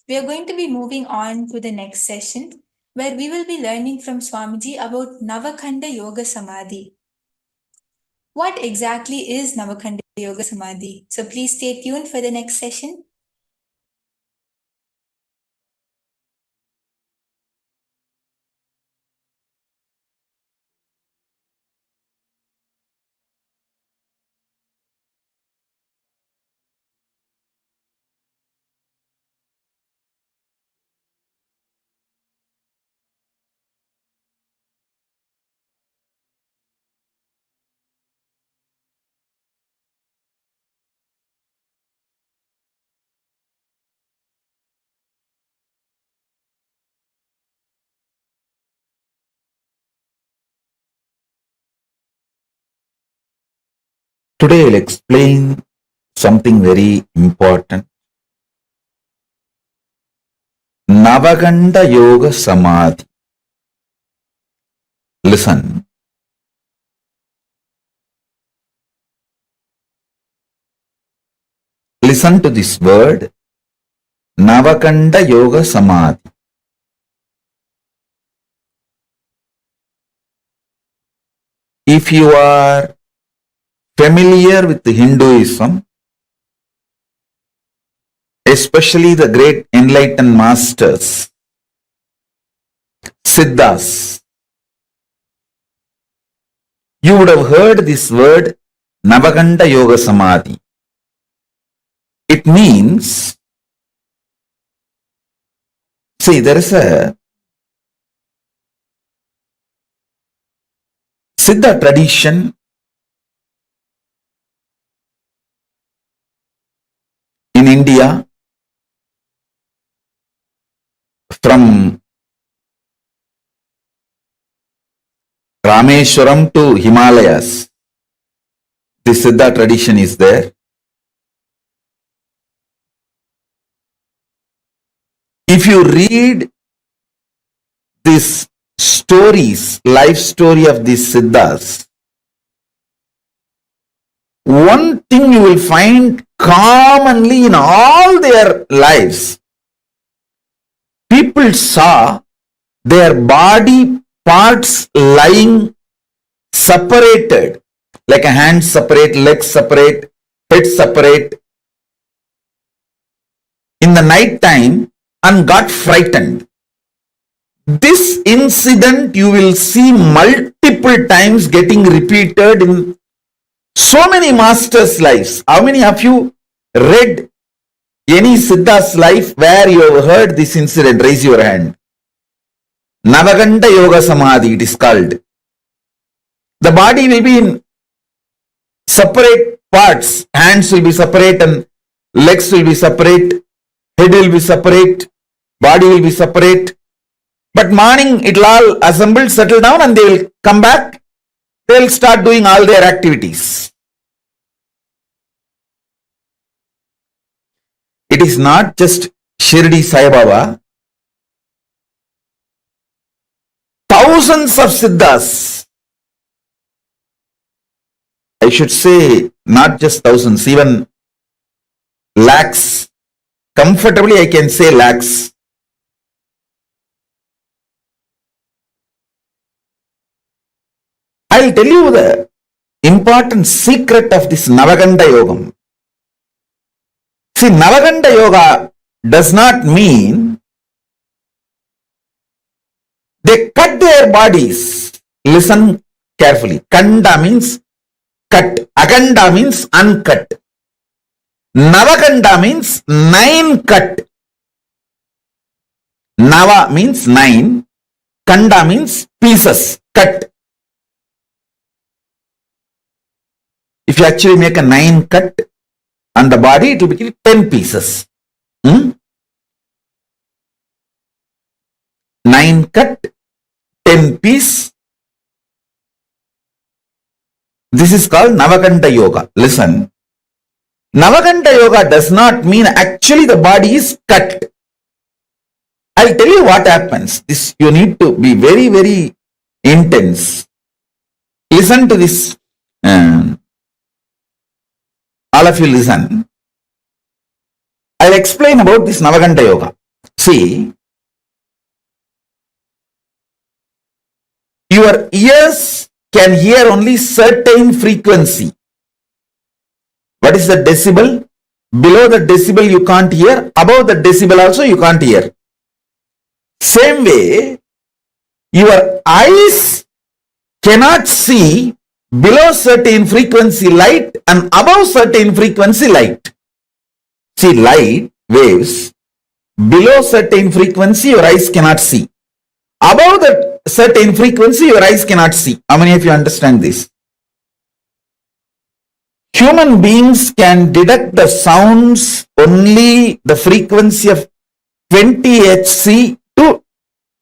we are going to be moving on to the next session where we will be learning from Swamiji about Navakhanda Yoga Samadhi. What exactly is Navakhanda Yoga Samadhi? So please stay tuned for the next session. Today I'll explain something very important. Navaganda Yoga Samadhi. Listen. Listen to this word. Navaganda Yoga Samadhi. If you are familiar with Hinduism, especially the great enlightened masters, Siddhas, you would have heard this word Navaganda Yoga Samadhi. It means, see, there is a Siddha tradition in India from Rameshwaram to Himalayas. The Siddha tradition is there. If you read these stories, life story of these Siddhas, one thing you will find commonly in all their lives, people saw their body parts lying separated, like a hand separate, legs separate, head separate, in the night time and got frightened. This incident you will see multiple times getting repeated in so many masters' lives. How many of you read any Siddha's life where you have heard this incident? Raise your hand. Navaganda Yoga Samadhi, it is called. The body will be in separate parts. Hands will be separate and legs will be separate. Head will be separate. Body will be separate. But morning it will all assemble, settle down, and they will come back. They will start doing all their activities. It is not just Shirdi Sai Baba. Thousands of Siddhas, I should say not just thousands, even lakhs. Comfortably I can say lakhs. I will tell you the important secret of this Navaganda Yogam. See, Navaganda Yoga does not mean they cut their bodies. Listen carefully. Kanda means cut. Aganda means uncut. Navaganda means 9 cut. Nava means 9. Kanda means pieces, cut. If you actually make a 9 cut on the body, it will be 10 pieces. 9 cut, 10 piece. This is called Navaganda Yoga. Listen. Navaganda Yoga does not mean actually the body is cut. I'll tell you what happens. This you need to be very, very intense. Listen to this all of you listen. I'll explain about this Navaganta Yoga. See, your ears can hear only certain frequency. What is the decibel? Below the decibel you can't hear, above the decibel also you can't hear. Same way, your eyes cannot see below certain frequency light and above certain frequency light. See, light waves, below certain frequency your eyes cannot see. Above that certain frequency your eyes cannot see. How many of you understand this? Human beings can detect the sounds only the frequency of 20 Hz to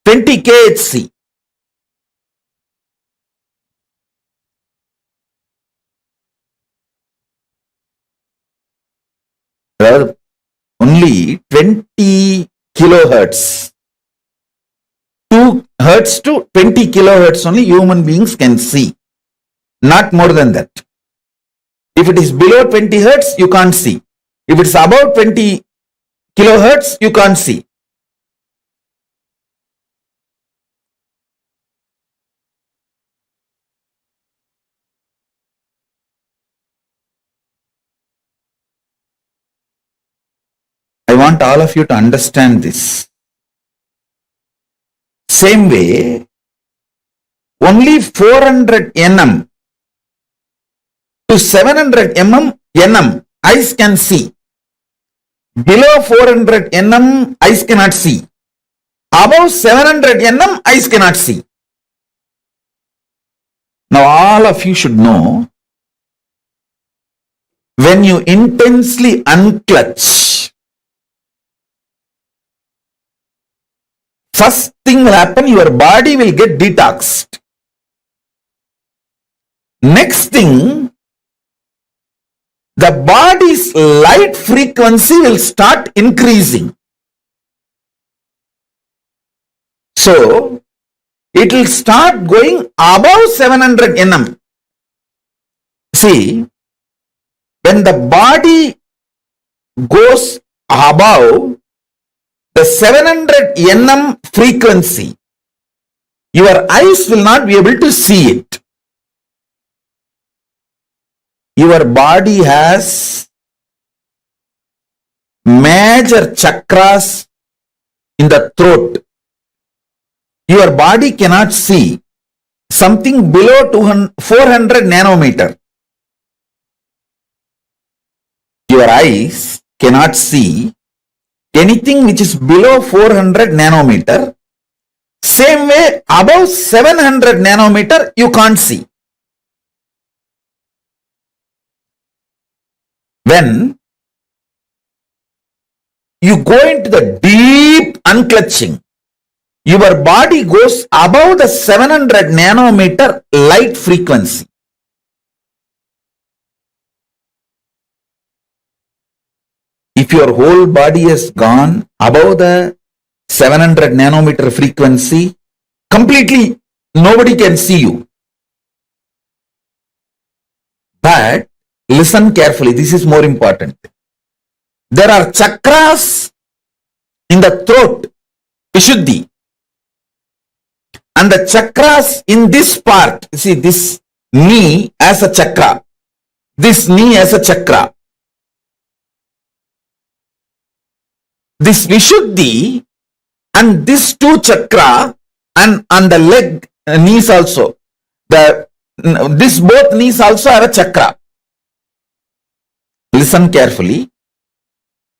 20 kHz. Only 20 kilohertz. 2 hertz to 20 kilohertz only human beings can see. Not more than that. If it is below 20 hertz, you can't see. If it's above 20 kilohertz, you can't see. I want all of you to understand this. Same way, only 400 nm to 700 nm eyes can see. Below 400 nm eyes cannot see. Above 700 nm eyes cannot see. Now all of you should know, when you intensely unclutch, first thing will happen, your body will get detoxed. Next thing, the body's light frequency will start increasing. So, it will start going above 700 nm. See, when the body goes above the 700 nm frequency, your eyes will not be able to see it. Your body has major chakras in the throat. Your body cannot see something below 400 nanometer. Your eyes cannot see anything which is below 400 nanometer. Same way, above 700 nanometer you can't see. When you go into the deep unclutching, your body goes above the 700 nanometer light frequency. If your whole body has gone above the 700 nanometer frequency, completely nobody can see you. But listen carefully, this is more important. There are chakras in the throat, Vishuddhi. And the chakras in this part, see this knee as a chakra, this knee as a chakra. This Vishuddhi and this two chakra and on the leg, knees also, this both knees also have a chakra. Listen carefully.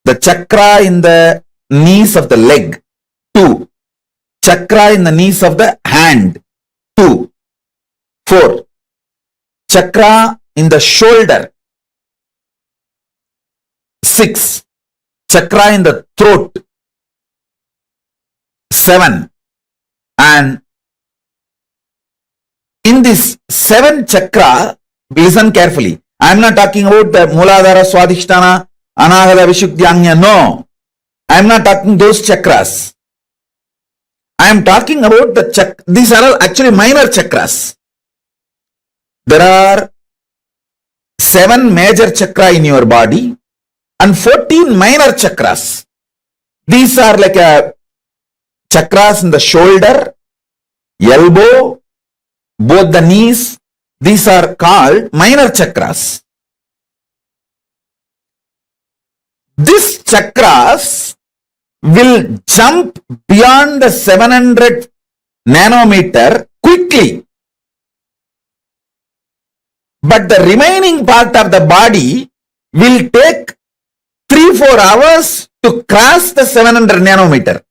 The chakra in the knees of the leg, 2. Chakra in the knees of the hand, 2. 4. Chakra in the shoulder, 6. Chakra in the throat, 7. And in this 7 chakra, listen carefully. I am not talking about the Muladhara, Swadhisthana, Anahata, Vishuddhyanya. No. I am not talking those chakras. I am talking about the these are all actually minor chakras. There are 7 major chakra in your body and 14 minor chakras. These are like chakras in the shoulder, elbow, both the knees. These are called minor chakras. These chakras will jump beyond the 700 nanometer quickly. But the remaining part of the body will take 3-4 hours to cross the 700 nanometer.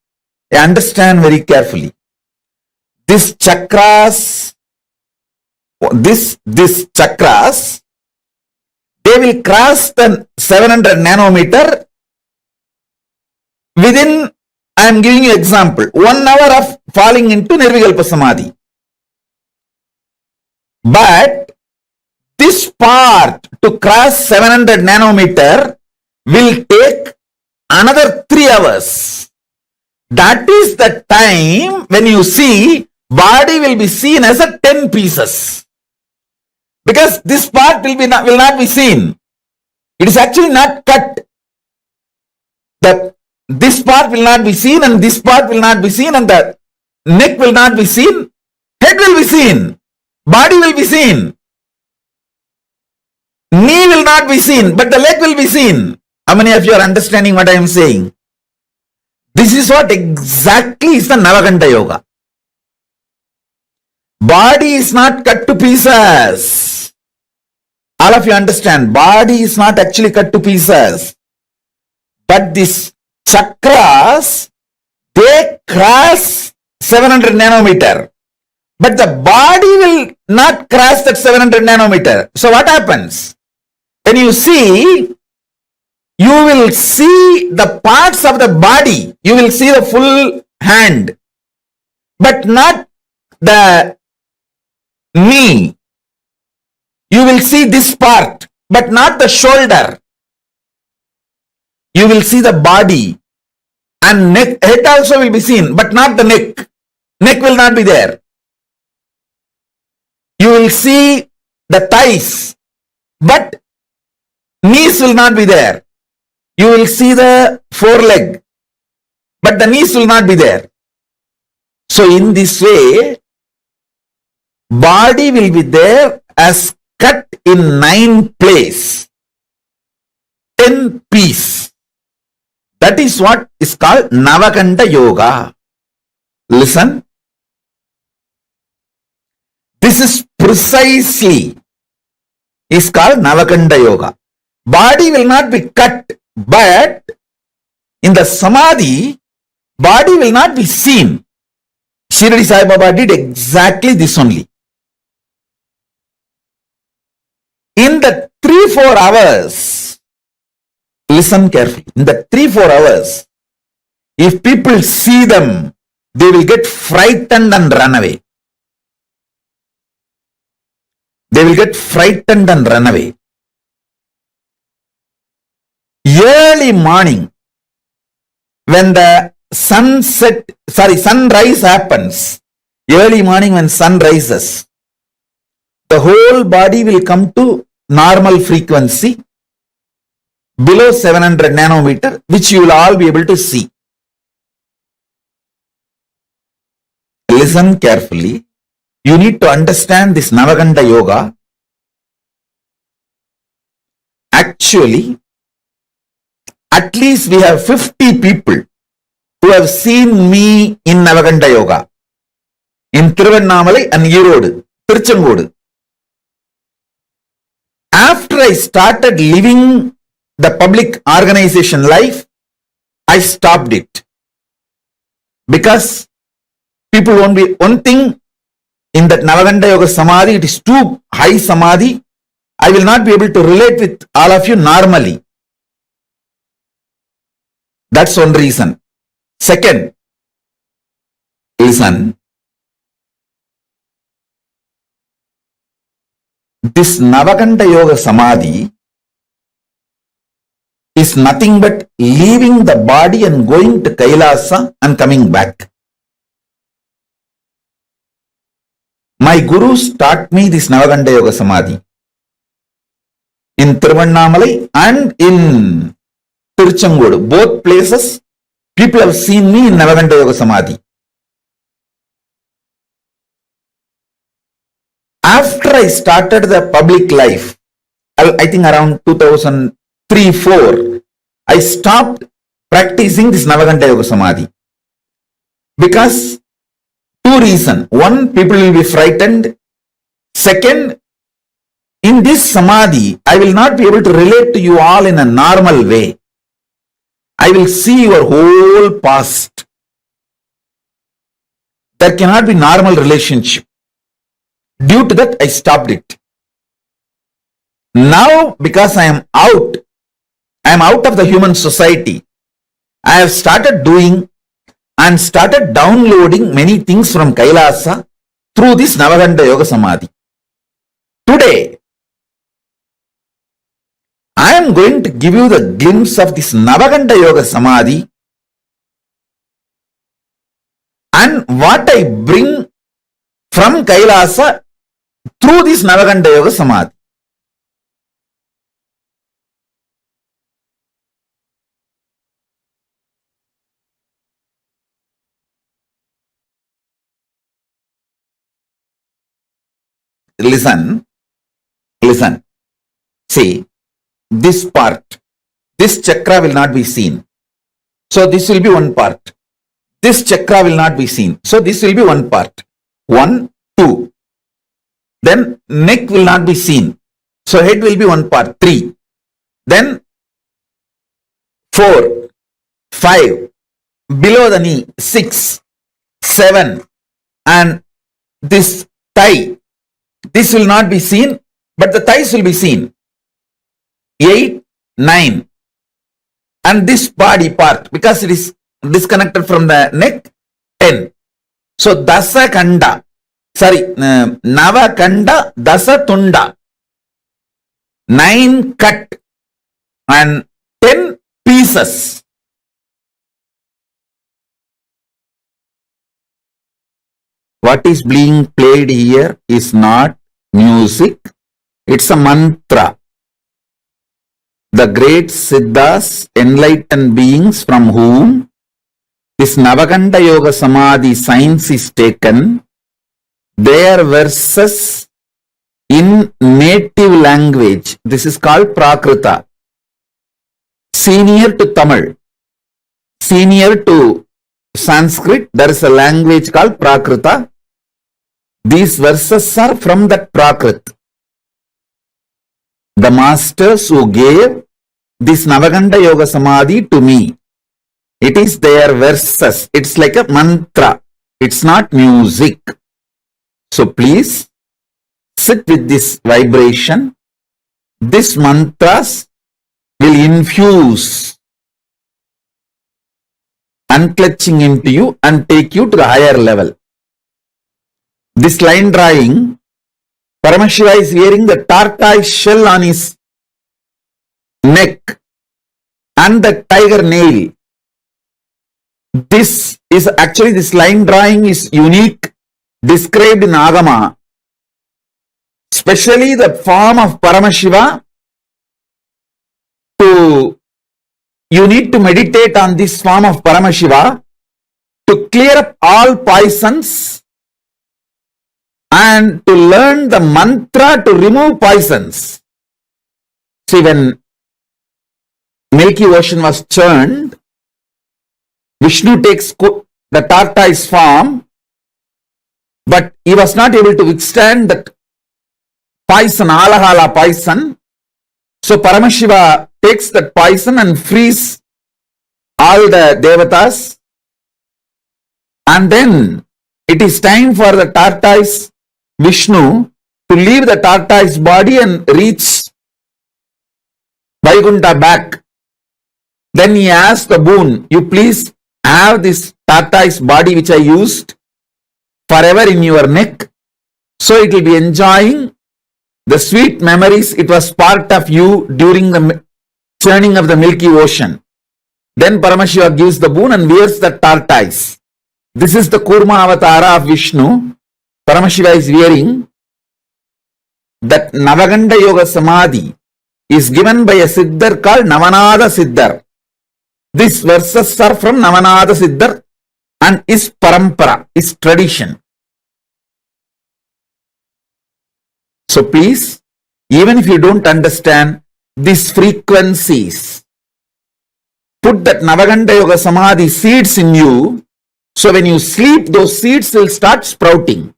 Understand very carefully. These chakras, they will cross the 700 nanometer within, I am giving you example, 1 hour of falling into Nirvikalpa Samadhi. But this part to cross 700 nanometer will take another 3 hours. That is the time when you see body will be seen as a 10 pieces. Because this part will not be seen. It is actually not cut. This part will not be seen and this part will not be seen and the neck will not be seen. Head will be seen. Body will be seen. Knee will not be seen, but the leg will be seen. How many of you are understanding what I am saying? This is what exactly is the Navakanta Yoga. Body is not cut to pieces. All of you understand, body is not actually cut to pieces. But these chakras, they cross 700 nanometer. But the body will not cross that 700 nanometer. So what happens? When you see, you will see the parts of the body. You will see the full hand, but not the knee. You will see this part, but not the shoulder. You will see the body and neck, head also will be seen, but not the neck. Neck will not be there. You will see the thighs, but knees will not be there. You will see the foreleg, but the knees will not be there. So in this way, body will be there as cut in 9 places, 10 piece. That is what is called Navakanta Yoga. Listen. This is precisely is called Navakanta Yoga. Body will not be cut, but in the Samadhi, body will not be seen. Shirdi Sai Baba did exactly this only. In the 3-4 hours, listen carefully, in the 3-4 hours, if people see them, they will get frightened and run away. They will get frightened and run away. Early morning, when the sunrise happens, early morning when sun rises, the whole body will come to normal frequency below 700 nanometer, which you will all be able to see. Listen carefully. You need to understand this Navakanta Yoga. Actually, at least we have 50 people who have seen me in Navakanta Yoga. In Thiruvannamalai and Erode, Tiruchengodu. After I started living the public organization life, I stopped it. Because people won't be, one thing in that Navakanta Yoga Samadhi, it is too high Samadhi. I will not be able to relate with all of you normally. That's one reason. Second, listen. This Navakanta Yoga Samadhi is nothing but leaving the body and going to KAILASA and coming back. My gurus taught me this Navakanta Yoga Samadhi. in Tiruvannamalai and in Tiruchengodu. Both places, people have seen me in Navaganta Yoga Samadhi. After I started the public life, I think around 2003-04, I stopped practicing this Navaganta Yoga Samadhi. Because two reasons. One, people will be frightened. Second, in this Samadhi, I will not be able to relate to you all in a normal way. I will see your whole past. There cannot be normal relationship. Due to that, I stopped it. Now, because I am out of the human society, I have started doing and started downloading many things from KAILASA through this Navaganta Yoga Samadhi. Today, I am going to give you the glimpse of this Navaganta Yoga Samadhi and what I bring from KAILASA through this Navaganta Yoga Samadhi. Listen. See, this part, this chakra will not be seen. So this will be one part. This chakra will not be seen. So this will be one part. 1, 2. Then neck will not be seen. So head will be one part. 3. Then 4, 5. Below the knee. 6, 7. And this thigh. This will not be seen, but the thighs will be seen. 8, 9. And this body part, because it is disconnected from the neck, 10. So Dasa Kanda, Nava Kanda, Dasa Tunda. 9 cut and 10 pieces. What is being played here is not music, it's a mantra. The great Siddhas, enlightened beings from whom this Navaganta Yoga Samadhi science is taken, their verses in native language, this is called Prakrita, senior to Tamil, senior to Sanskrit, there is a language called Prakrita. These verses are from that Prakrit. The masters who gave this Navaganta Yoga Samadhi to me, it is their verses. It's like a mantra. It's not music. So please sit with this vibration. This mantras will infuse unclutching into you and take you to the higher level. This line drawing, Paramashiva is wearing the tortoise shell on his neck and the tiger nail. This line drawing is unique, described in Agama. Especially the form of Paramashiva, you need to meditate on this form of Paramashiva to clear up all poisons and to learn the mantra to remove poisons. See, when Milky Ocean was churned, Vishnu takes the tortoise form, but he was not able to withstand that poison, Alahala poison. So Paramashiva takes that poison and frees all the devatas. And then it is time for the tortoise Vishnu to leave the tortoise body and reach Vaikuntha back. Then he asks the boon, you please have this tortoise body which I used forever in your neck. So it will be enjoying the sweet memories. It was part of you during the churning of the Milky Ocean. Then Paramashiva gives the boon and wears the tortoise. This is the Kurma Avatara of Vishnu. Paramashiva is wearing that Navaganta Yoga Samadhi is given by a Siddhar called Navanada Siddhar. These verses are from Navanada Siddhar and is parampara, is tradition. So please, even if you don't understand these frequencies, put that Navaganda Yoga Samadhi seeds in you. So when you sleep, those seeds will start sprouting.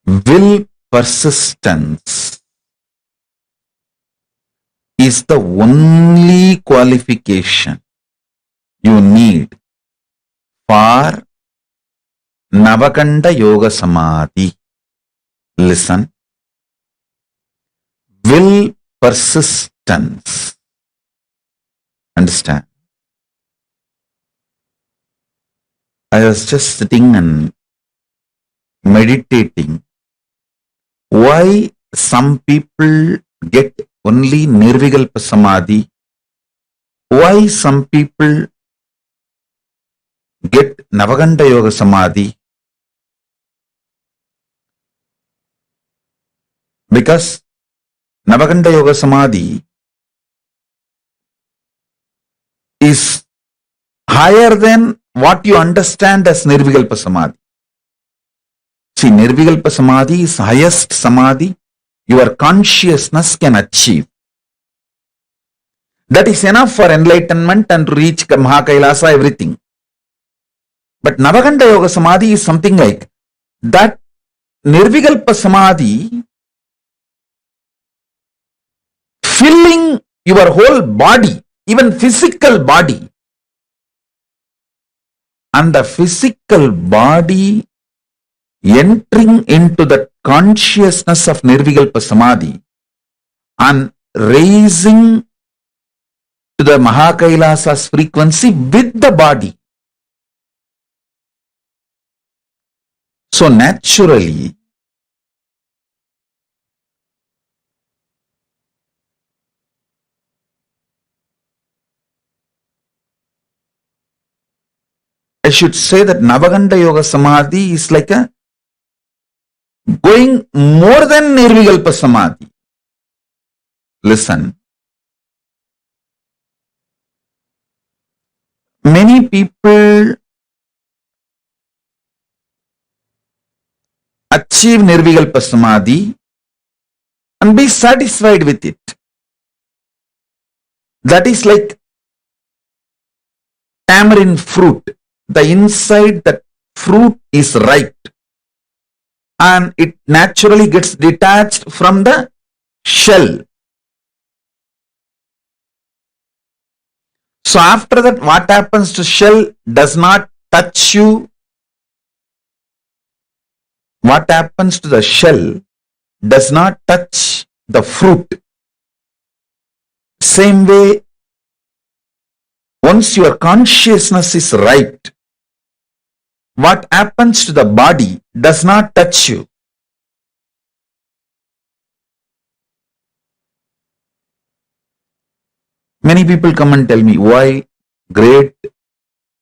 Will persistence is the only qualification you need for Navaganda Yoga Samadhi. Listen. Will persistence. Understand? I was just sitting and meditating. Why some people get only Nirvikalpa Samadhi? Why some people get Navaganda Yoga Samadhi? Because Navaganda Yoga Samadhi is higher than what you understand as Nirvikalpa Samadhi. See, Nirvikalpa Samadhi is highest Samadhi your consciousness can achieve. That is enough for enlightenment and to reach KAILASA, everything. But Navaganda Yoga Samadhi is something like that. Nirvikalpa Samadhi filling your whole body, even physical body. And the physical body entering into the consciousness of Nirvikalpa Samadhi and raising to the KAILASA's frequency with the body. So naturally, I should say that Navaganda Yoga Samadhi is like a going more than Nirvikalpa Samadhi. Listen. Many people achieve Nirvikalpa Samadhi and be satisfied with it. That is like tamarind fruit. The inside that fruit is ripe and it naturally gets detached from the shell. So after that, what happens to shell does not touch you. What happens to the shell does not touch the fruit. Same way, once your consciousness is ripe, what happens to the body does not touch you. Many people come and tell me why great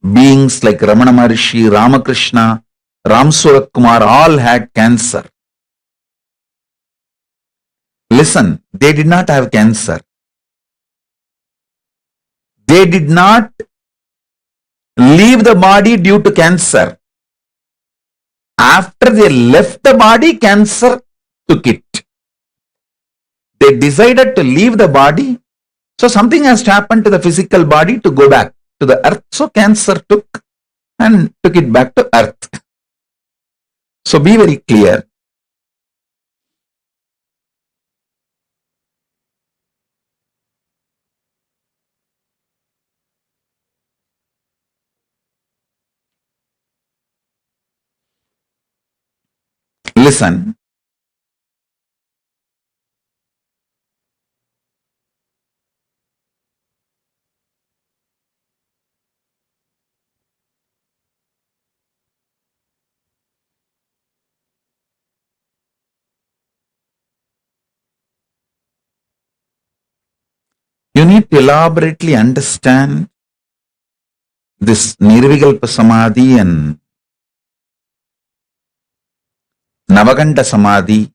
beings like Ramana Maharishi, Ramakrishna, Ram Surat Kumar all had cancer. Listen, they did not have cancer. They did not leave the body due to cancer. After they left the body, cancer took it. They decided to leave the body. So something has happened to the physical body to go back to the earth. So cancer took it back to earth. So be very clear. Listen. You need to elaborately understand this Nirvikalpa Samadhi and Navaganda Samadhi,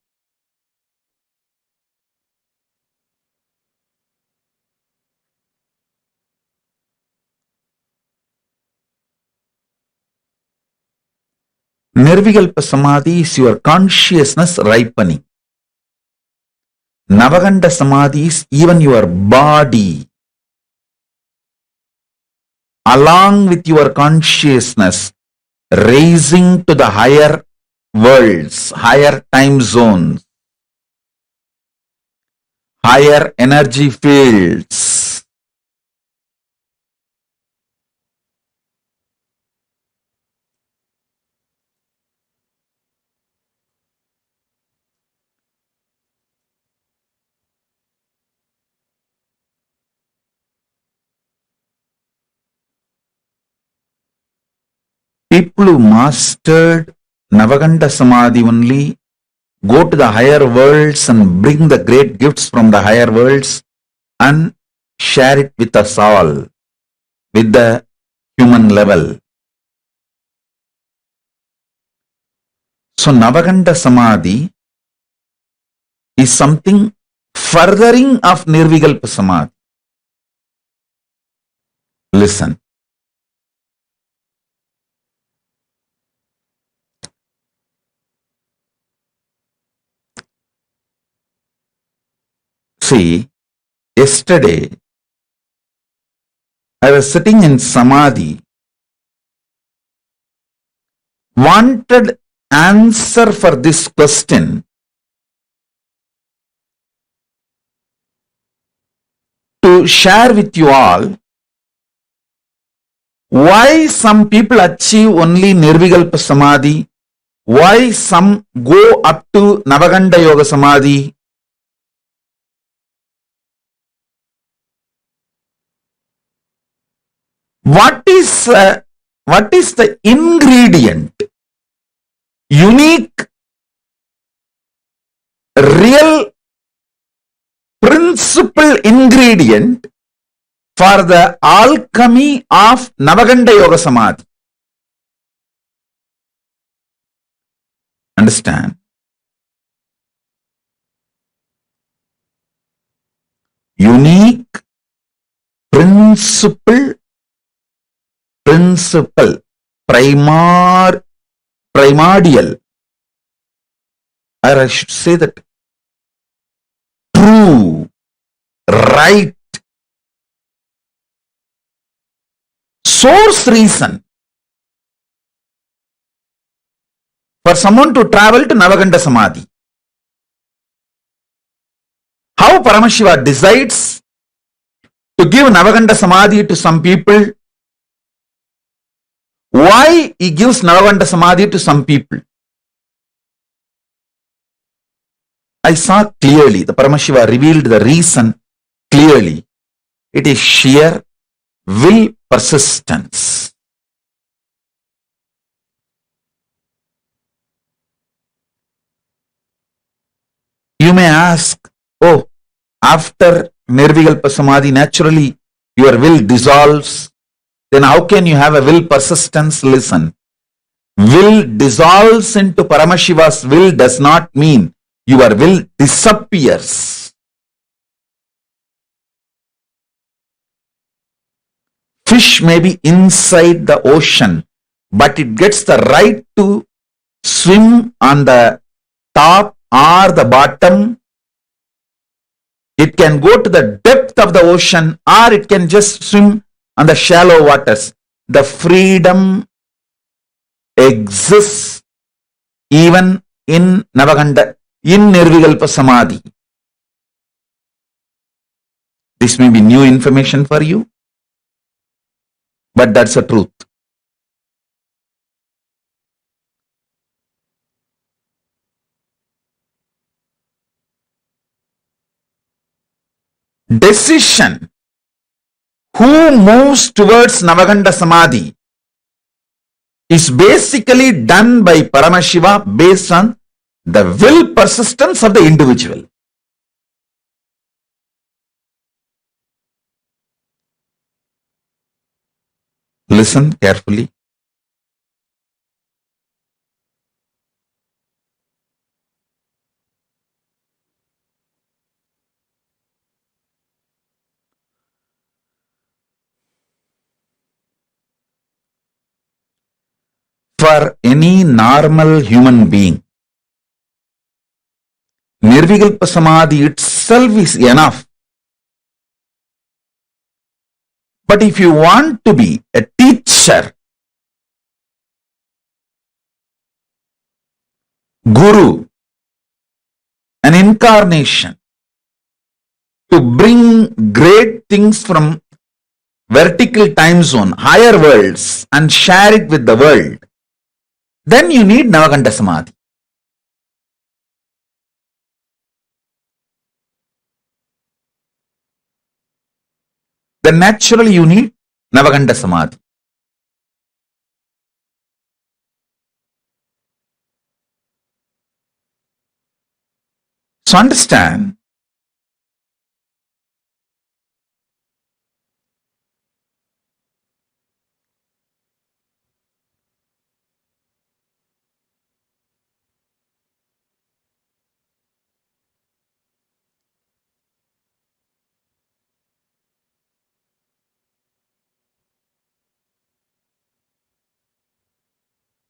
Nirvikalpa Samadhi is your consciousness ripening. Navaganda Samadhi is even your body, along with your consciousness, raising to the higher worlds, higher time zones, higher energy fields. People who mastered Navaganda Samadhi only go to the higher worlds and bring the great gifts from the higher worlds and share it with us all, with the human level. So Navaganda Samadhi is something furthering of Nirvikalpa Samadhi. Listen. See, yesterday I was sitting in Samadhi, wanted answer for this question. To share with you all why some people achieve only Nirvikalpa Samadhi, why some go up to Navaganda Yoga Samadhi. What is the ingredient, unique, real principal ingredient for the alchemy of Navaganda Yoga Samadhi? Understand? Unique, principal, primordial, or I should say that true, right, source reason for someone to travel to Navaganda Samadhi. How Paramashiva decides to give Navaganda Samadhi to some people, why he gives Navaganda Samadhi to some people. I saw clearly, the Paramashiva revealed the reason clearly. It is sheer will persistence. You may ask, oh, after Nirvikalpa Samadhi, naturally your will dissolves. Then how can you have a will persistence? Listen, will dissolves into Paramashiva's will does not mean your will disappears. Fish may be inside the ocean, but it gets the right to swim on the top or the bottom. It can go to the depth of the ocean or it can just swim on the shallow waters. The freedom exists even in Navaganda, in Nirvikalpa Samadhi. This may be new information for you, but that's the truth. Decision. Who moves towards Navaganda Samadhi is basically done by Paramashiva based on the will persistence of the individual. Listen carefully. for any normal human being, Nirvikalpa Samadhi itself is enough. But if you want to be a teacher, guru, an incarnation, to bring great things from vertical time zone, higher worlds, and share it with the world, then you need Navaganda Samadhi. Then naturally you need Navaganda Samadhi. So understand,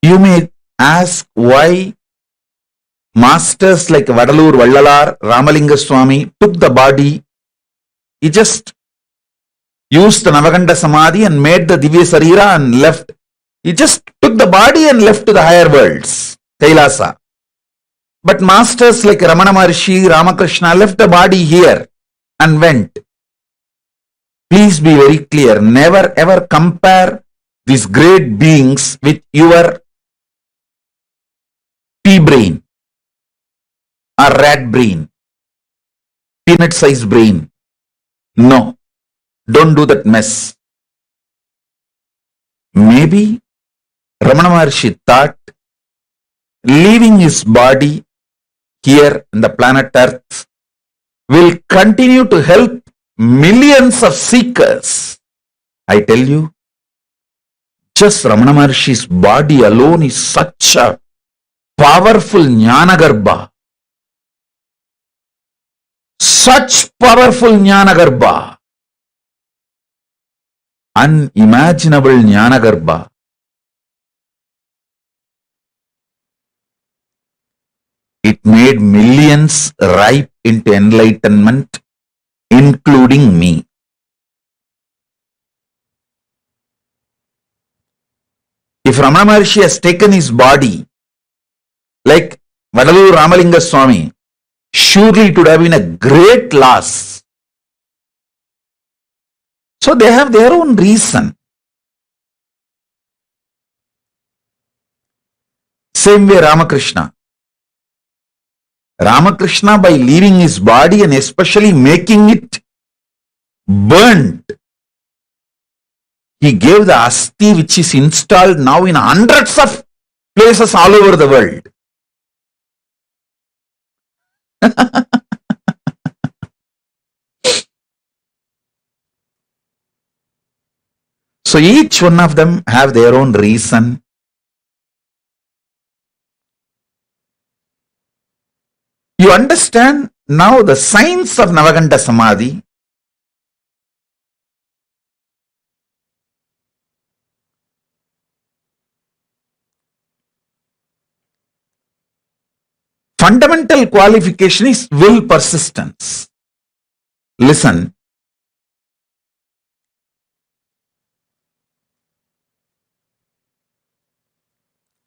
you may ask why masters like Vadalur Vallalar, Ramalinga Swami took the body. He just used the Navaganda Samadhi and made the Divya Sarira and left. He just took the body and left to the higher worlds, KAILASA. But masters like Ramana Maharshi, Ramakrishna left the body here and went. Please be very clear. Never ever compare these great beings with your pea brain or rat brain, peanut sized brain. No, don't do that mess. Maybe Ramana Maharshi thought leaving his body here in the planet Earth will continue to help millions of seekers. I tell you, just Ramana Maharshi's body alone is such a powerful Jnanagarbha. Such powerful Jnanagarbha. Unimaginable Jnanagarbha. It made millions ripe into enlightenment, including me. If Ramana Maharshi has taken his body, like Vadalur Ramalinga Swami, surely it would have been a great loss. So they have their own reason. Same way Ramakrishna. Ramakrishna, by leaving his body and especially making it burnt, he gave the asti which is installed now in hundreds of places all over the world. So each one of them have their own reason. You understand now the science of Navaganda Samadhi. Fundamental qualification is will persistence. Listen.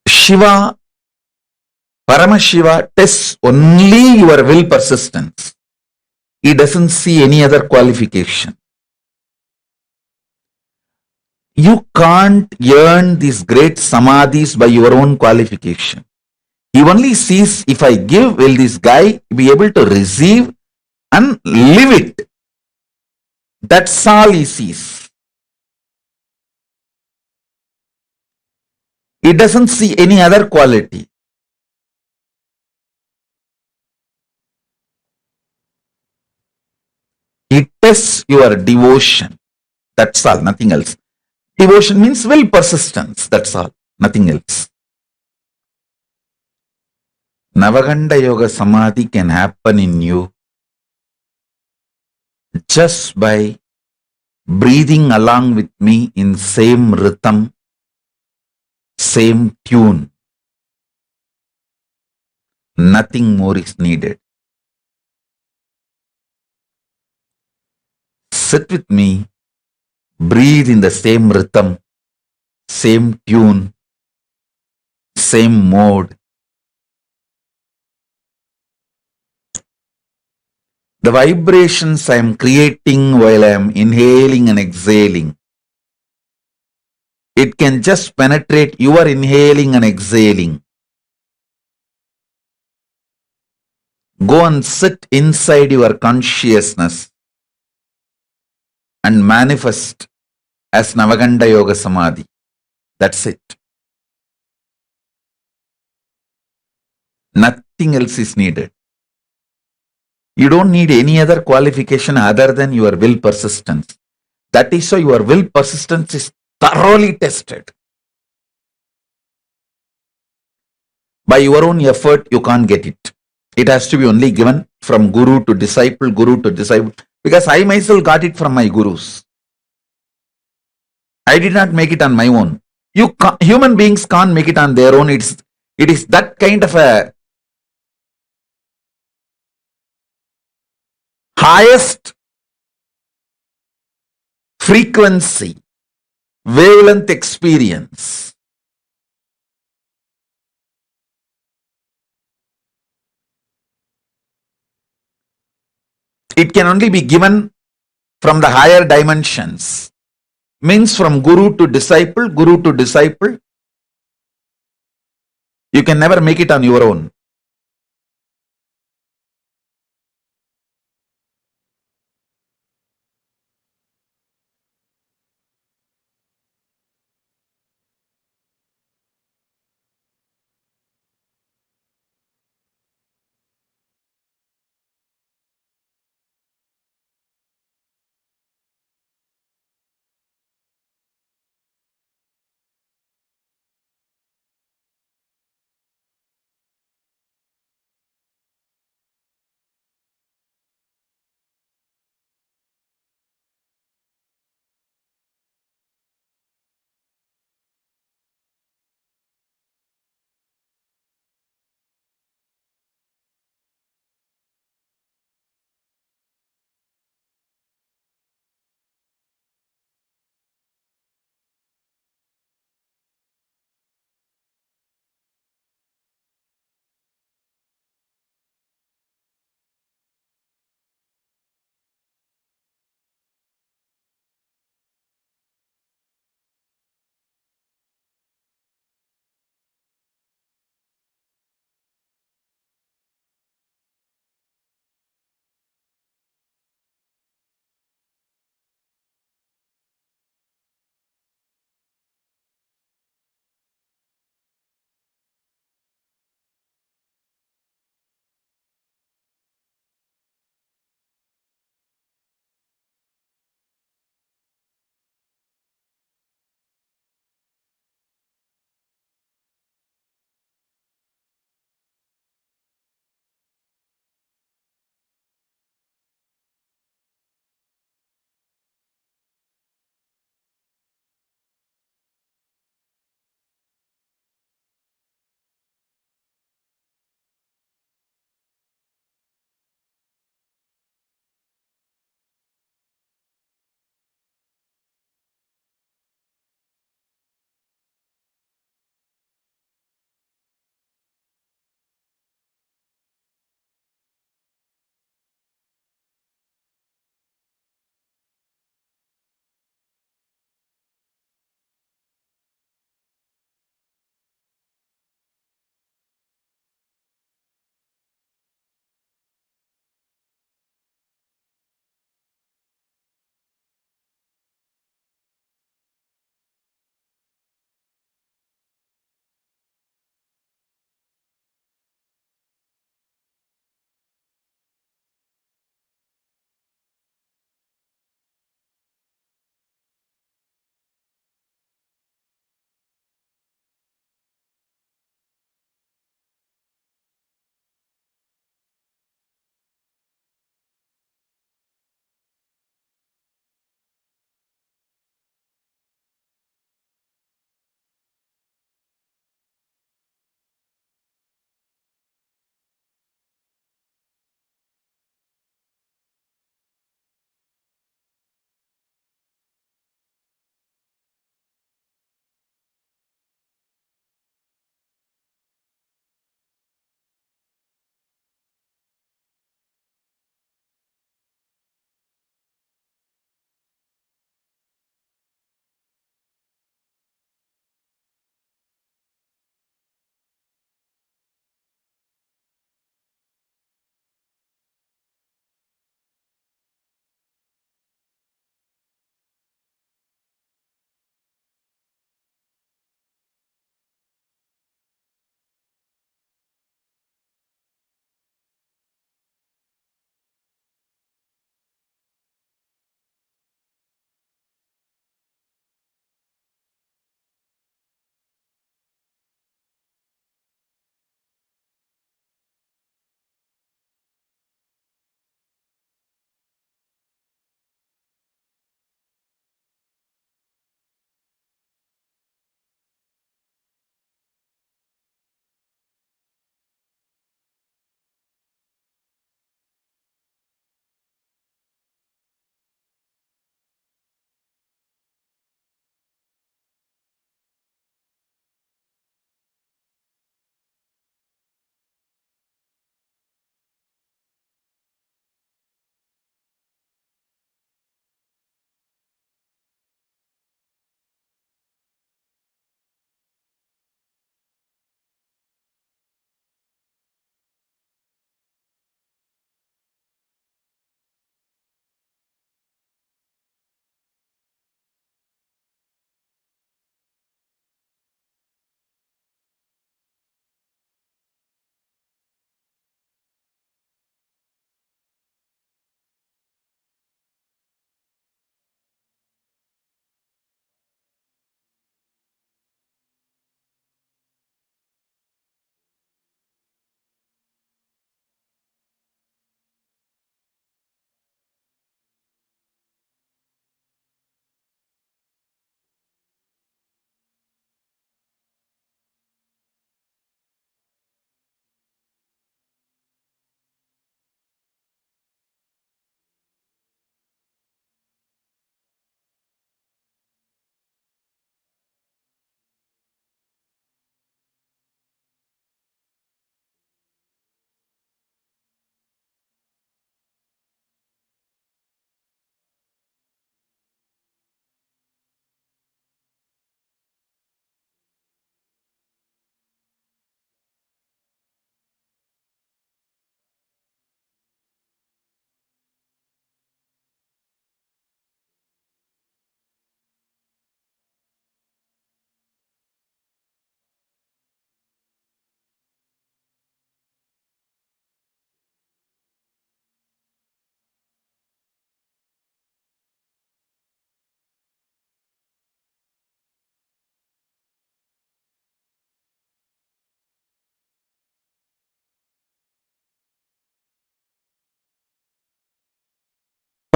Shiva, Paramashiva tests only your will persistence. He doesn't see any other qualification. You can't earn these great samadhis by your own qualification. He only sees, if I give, will this guy be able to receive and live it? That's all he sees. He doesn't see any other quality. He tests your devotion. That's all, nothing else. Devotion means will persistence. That's all, nothing else. Navaganda Yoga Samadhi can happen in you just by breathing along with me in same rhythm, same tune. Nothing more is needed. Sit with me, breathe in the same rhythm, same tune, same mode. The vibrations I am creating while I am inhaling and exhaling, it can just penetrate your inhaling and exhaling. Go and sit inside your consciousness and manifest as Navaganda Yoga Samadhi. That's it. Nothing else is needed. You don't need any other qualification other than your will persistence. That is why your will persistence is thoroughly tested. By your own effort, you can't get it. It has to be only given from guru to disciple, because I myself got it from my gurus. I did not make it on my own. Human beings can't make it on their own. It is that kind of a highest frequency, wavelength experience. It can only be given from the higher dimensions. Means from guru to disciple. You can never make it on your own.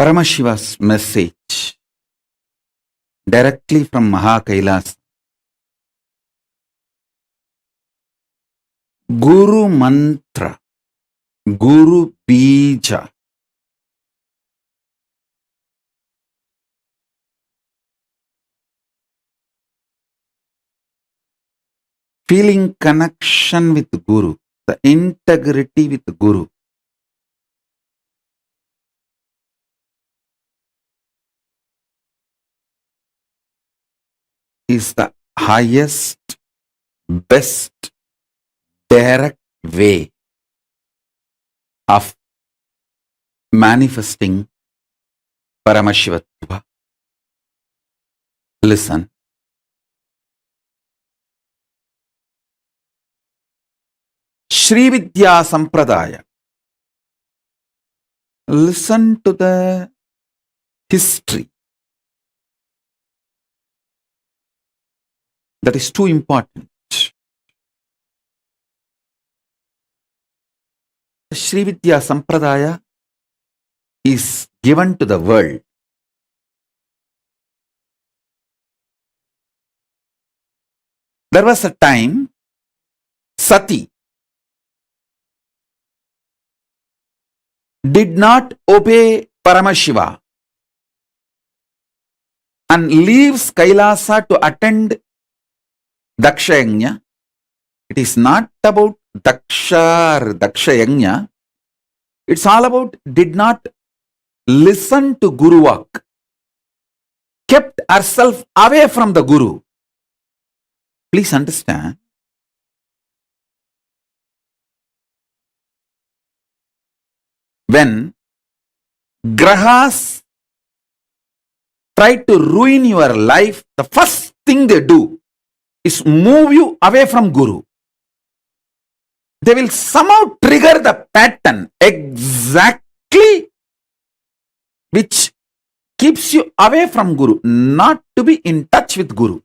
Paramashiva's message directly from KAILASA. Guru Mantra, Guru Bija. Feeling connection with Guru, the integrity with Guru. Is the highest, best, direct way of manifesting Paramashivatva. Listen. Sri Vidya Sampradaya. Listen to the history. That is too important. Sri Vidya Sampradaya is given to the world. There was a time Sati did not obey Paramashiva and leaves Kailasa to attend Dakshayagna. It is not about Daksha or Dakshayagna. It's all about did not listen to Guru Vak, kept herself away from the Guru. Please understand. When Grahas try to ruin your life, the first thing they do is move you away from Guru. They will somehow trigger the pattern exactly which keeps you away from Guru, not to be in touch with Guru.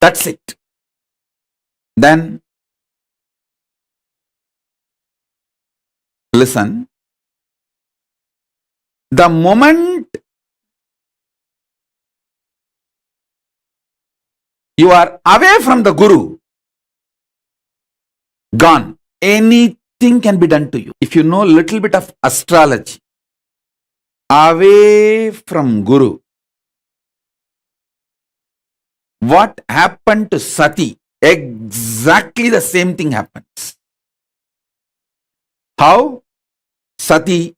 That's it. Then, listen. The moment you are away from the Guru, gone. Anything can be done to you. If you know a little bit of astrology, away from Guru, what happened to Sati? Exactly the same thing happens. How? Sati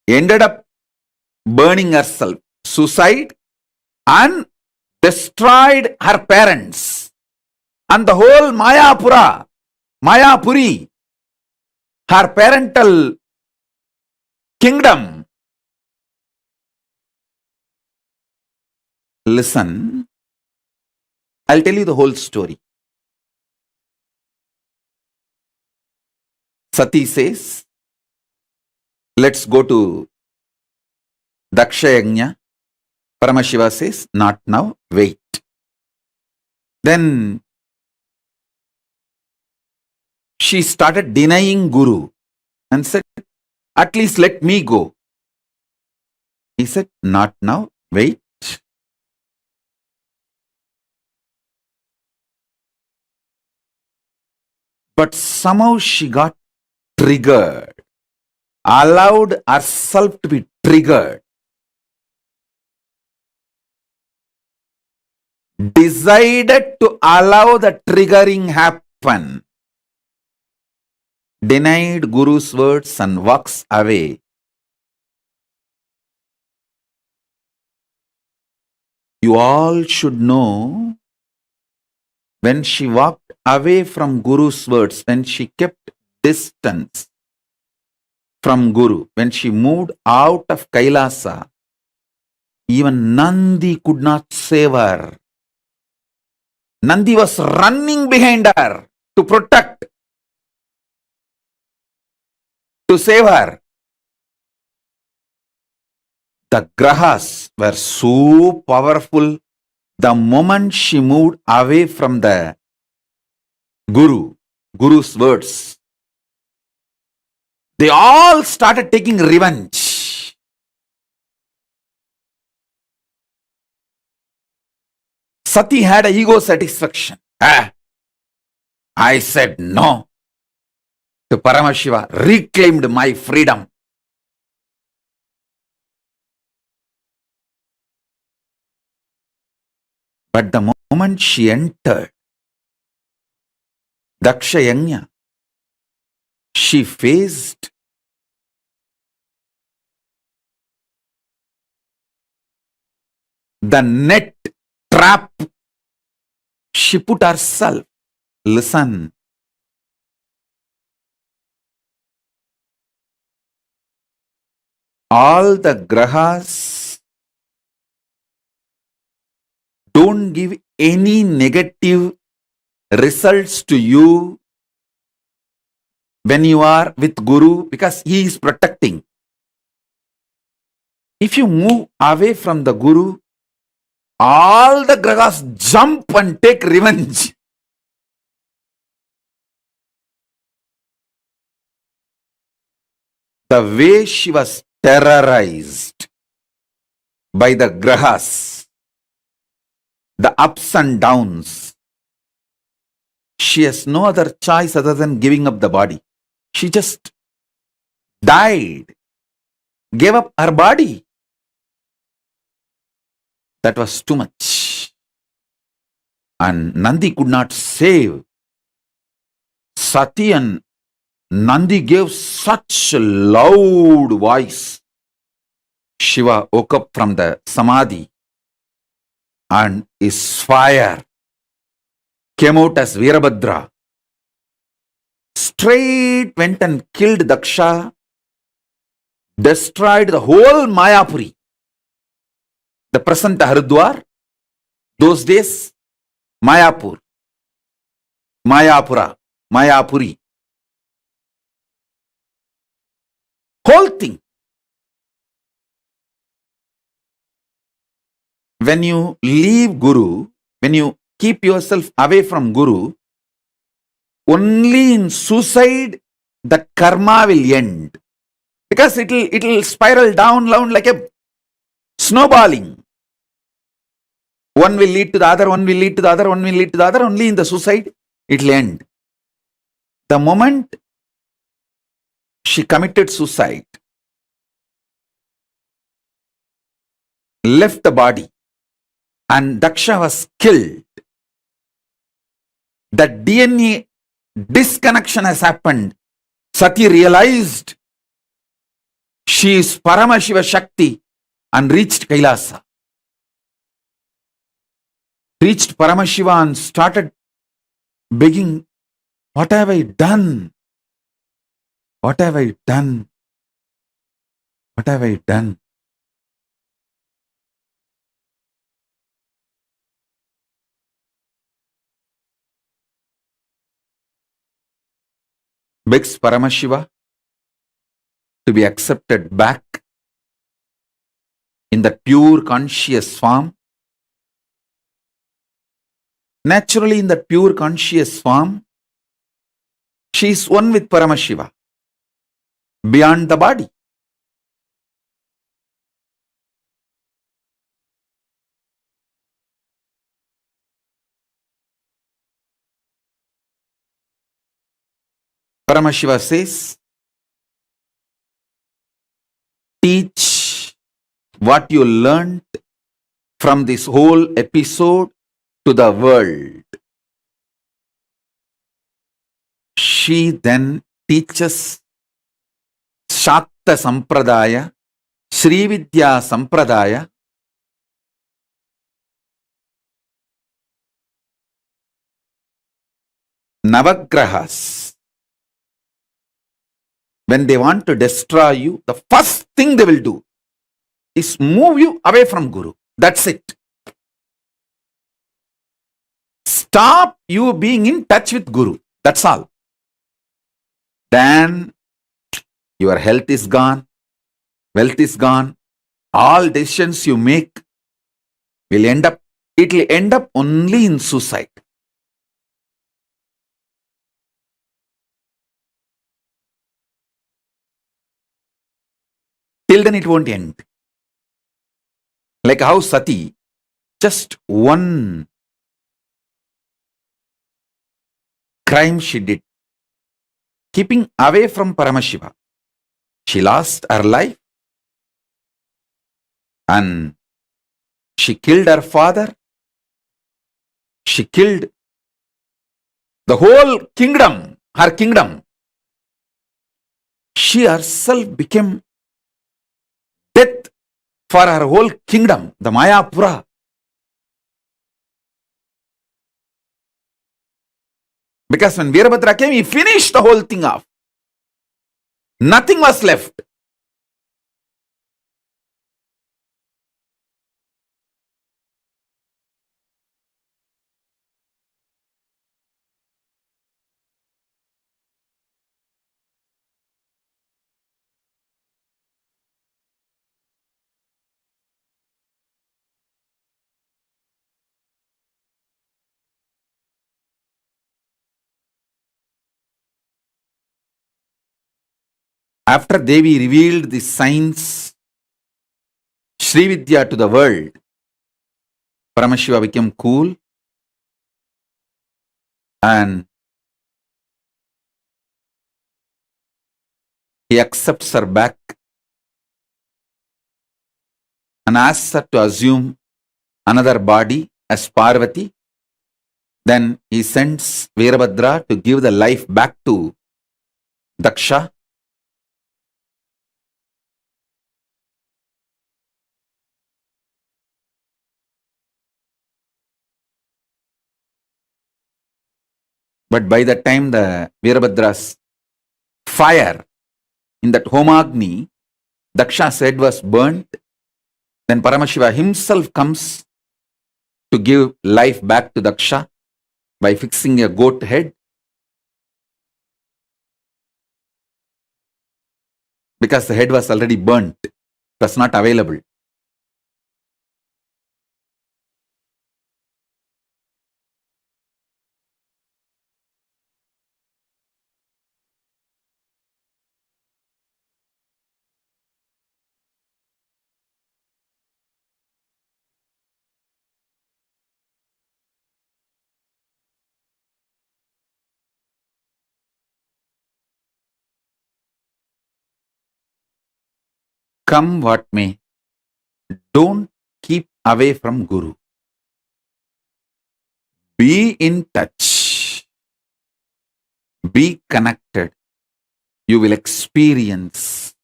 ended up burning herself, suicide, and destroyed her parents and the whole Mayapuri, her parental kingdom. Listen, I'll tell you the whole story. Sati says, let's go to Dakshayagna. Paramashiva says, not now, wait. Then she started denying Guru and said, at least let me go. He said, not now, wait. But somehow she got triggered, allowed herself to be triggered, decided to allow the triggering happen, denied Guru's words and walks away. You all should know, when she walked away from Guru's words, when she kept distance from Guru, when she moved out of Kailasa, even Nandi could not save her. Nandi was running behind her to protect, to save her. The grahas were so powerful. The moment she moved away from the Guru's words, they all started taking revenge. Sati had a ego satisfaction. I said no to Paramashiva, reclaimed my freedom. But the moment she entered Daksha Yajna, she faced the net trap she put herself. Listen. All the grahas don't give any negative results to you when you are with Guru, because he is protecting. If you move away from the Guru, all the grahas jump and take revenge. The way she was terrorized by the grahas, the ups and downs, she has no other choice other than giving up the body. She just died, gave up her body. That was too much. And Nandi could not save. Sati and Nandi gave such a loud voice. Shiva woke up from the samadhi and his fire came out as Veerabhadra. Straight went and killed Daksha, destroyed the whole Mayapuri. The present Haridwar, those days, Mayapur, Mayapura, Mayapuri. Whole thing. When you leave Guru, when you keep yourself away from Guru, only in suicide the karma will end. Because it'll spiral down like a snowballing. One will lead to the other, one will lead to the other, one will lead to the other. Only in the suicide it will end. The moment she committed suicide, left the body, and Daksha was killed, the DNA disconnection has happened. Sati realized she is Paramashiva Shakti and reached Kailasa. Reached Paramashiva and started begging, what have I done? What have I done? What have I done? Begs Paramashiva to be accepted back in the pure conscious form. Naturally, in the pure conscious form, she is one with Paramashiva, beyond the body. Paramashiva says, teach what you learned from this whole episode to the world. She then teaches Shakta Sampradaya, Sri Vidya Sampradaya, Navagrahas. When they want to destroy you, the first thing they will do is move you away from Guru. That's it. Stop you being in touch with Guru. That's all. Then your health is gone, wealth is gone, all decisions you make will end up only in suicide. Till then it won't end. Like how Sati, just one crime she did. Keeping away from Paramashiva, she lost her life and she killed her father. She killed the whole kingdom, her kingdom. She herself became death for her whole kingdom, the Mayapura. Because when Virabhadra came, he finished the whole thing off. Nothing was left. After Devi revealed the signs, Srividya to the world, Paramashiva became cool and he accepts her back and asks her to assume another body as Parvati. Then he sends Virabhadra to give the life back to Daksha. But by the time the Virabhadra's fire in that Homagni, Daksha's head was burnt, then Paramashiva himself comes to give life back to Daksha by fixing a goat head. Because the head was already burnt, it was not available. Come what may, don't keep away from Guru. Be in touch. Be connected. You will experience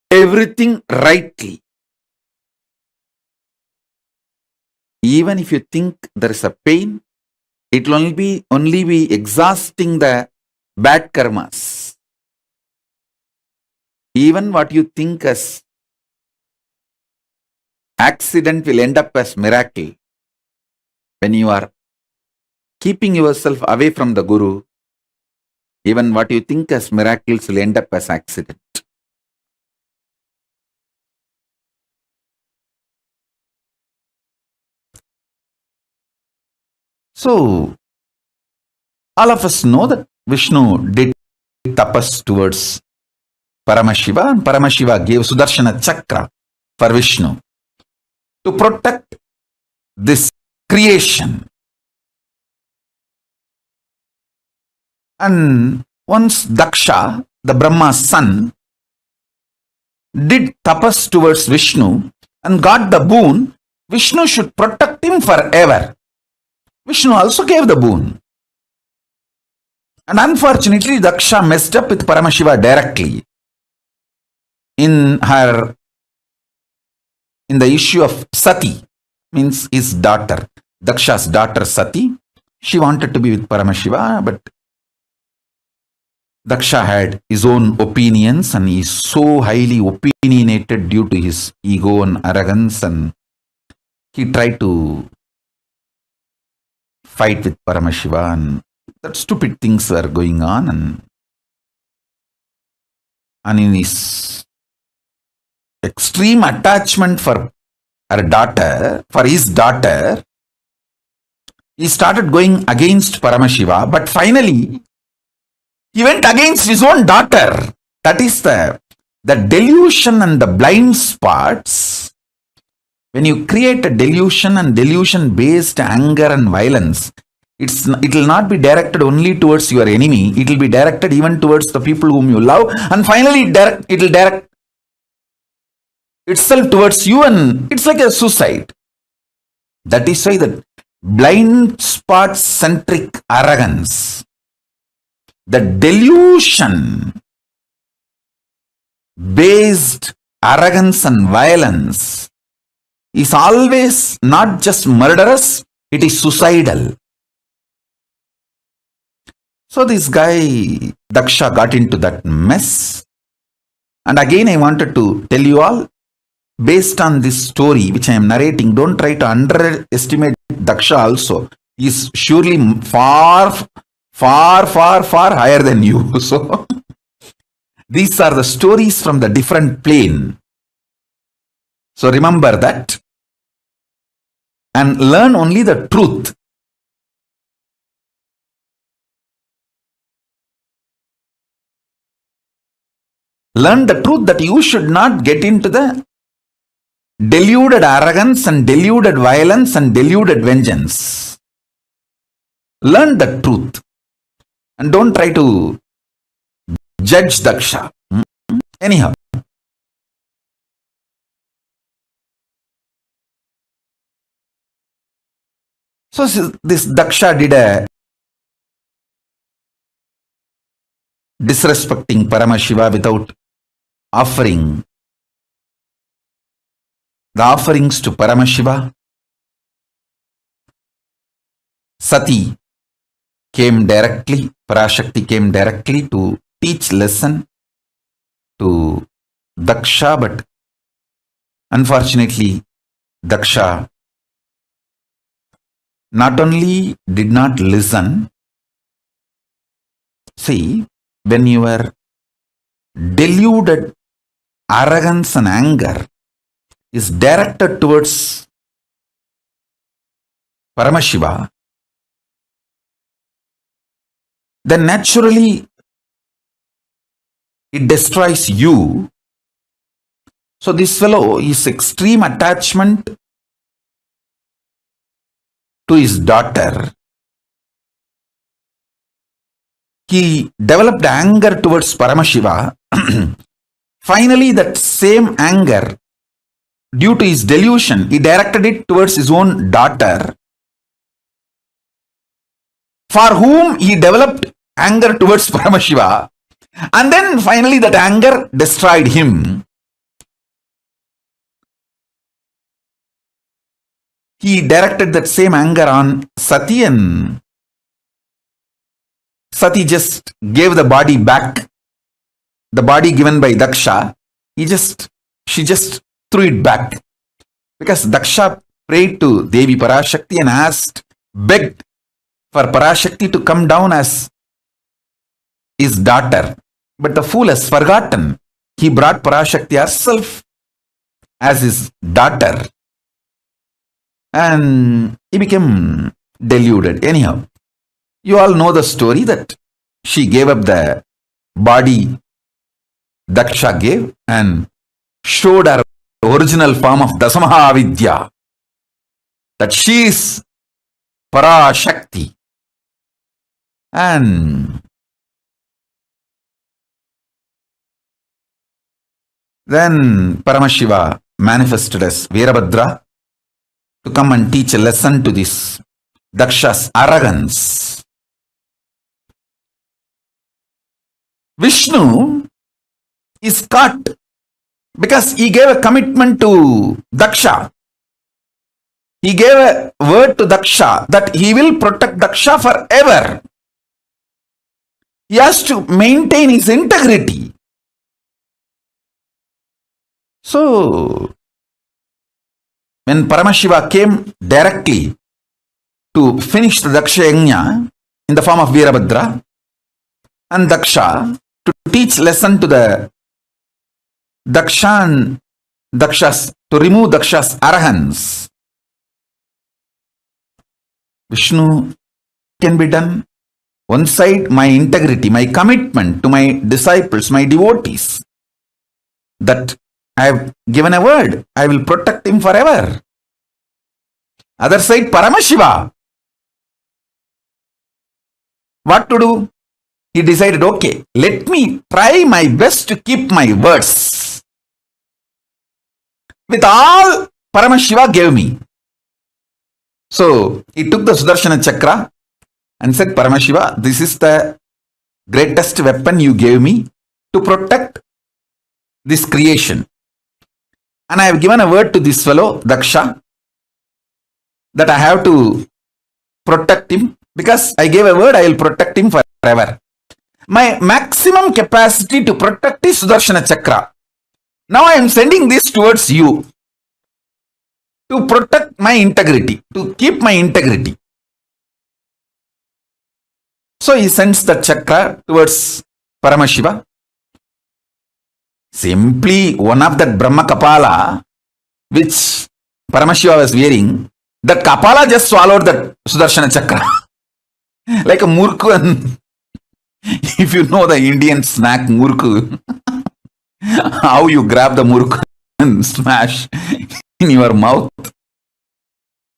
everything rightly. Even if you think there is a pain, it will only be exhausting the bad karmas. Even what you think as accident will end up as miracle. When you are keeping yourself away from the Guru, even what you think as miracles will end up as accident. So, all of us know that Vishnu did tapas towards Paramashiva, and Paramashiva gave Sudarshana Chakra for Vishnu to protect this creation. And once Daksha, the Brahma's son, did tapas towards Vishnu and got the boon, Vishnu should protect him forever. Vishnu also gave the boon. And unfortunately, Daksha messed up with Paramashiva directly. In the issue of Sati, means his daughter, Daksha's daughter Sati, she wanted to be with Paramashiva, but Daksha had his own opinions and he is so highly opinionated due to his ego and arrogance, and he tried to fight with Paramashiva, and that stupid things were going on, and in his extreme attachment for his daughter, he started going against Paramashiva, but finally he went against his own daughter. That is the delusion and the blind spots When you create a delusion and delusion based anger and violence, it will not be directed only towards your enemy. It will be directed even towards the people whom you love, and finally it will direct itself towards you, and it's like a suicide. That is why the blind spot centric arrogance, the delusion based arrogance and violence is always not just murderous, it is suicidal. So this guy, Daksha, got into that mess. And again, I wanted to tell you all, based on this story which I am narrating, don't try to underestimate Daksha also. He is surely far higher than you. So these are the stories from the different plane. So remember that and learn only the truth. Learn the truth that you should not get into the deluded arrogance and deluded violence and deluded vengeance. Learn the truth and don't try to judge Daksha. Anyhow. So this Daksha did a disrespecting Paramashiva without offering the offerings to Paramashiva. Sati came directly, Parashakti came directly to teach lesson to Daksha, but unfortunately Daksha not only did not listen. See, when your deluded arrogance and anger is directed towards Paramashiva, then naturally it destroys you. So this fellow, his extreme attachment to his daughter, he developed anger towards Paramashiva. Finally, that same anger, due to his delusion, he directed it towards his own daughter, for whom he developed anger towards Paramashiva. And then finally that anger destroyed him. He directed that same anger on Sati, and Sati just gave the body back, the body given by Daksha. She just threw it back, because Daksha prayed to Devi Parashakti and begged for Parashakti to come down as his daughter. But the fool has forgotten. He brought Parashakti herself as his daughter, and he became deluded. Anyhow, you all know the story that she gave up the body Daksha gave and showed her original form of Dasamahavidya, that she is Parashakti. And then Paramashiva manifested as Veerabhadra to come and teach a lesson to this Daksha's arrogance. Vishnu is caught because he gave a commitment to Daksha. He gave a word to Daksha that he will protect Daksha forever. He has to maintain his integrity. So, when Paramashiva came directly to finish the Daksha Yajna in the form of Veerabhadra and Daksha to teach lesson to the Daksha and Daksha's, to remove Daksha's arrogance, Vishnu can be done. One side, my integrity, my commitment to my disciples, my devotees, that I have given a word. I will protect him forever. Other side, Paramashiva. What to do? He decided, okay, let me try my best to keep my words. With all Paramashiva gave me. So he took the Sudarshana Chakra and said, Paramashiva, this is the greatest weapon you gave me to protect this creation. And I have given a word to this fellow, Daksha, that I have to protect him, because I gave a word, I will protect him forever. My maximum capacity to protect is Sudarshana Chakra. Now I am sending this towards you to protect my integrity, to keep my integrity. So he sends the chakra towards Paramashiva. Simply one of that Brahma Kapala, which Paramashiva was wearing, that Kapala just swallowed that Sudarshana Chakra. Like a murku. And if you know the Indian snack murku, how you grab the murku and smash in your mouth.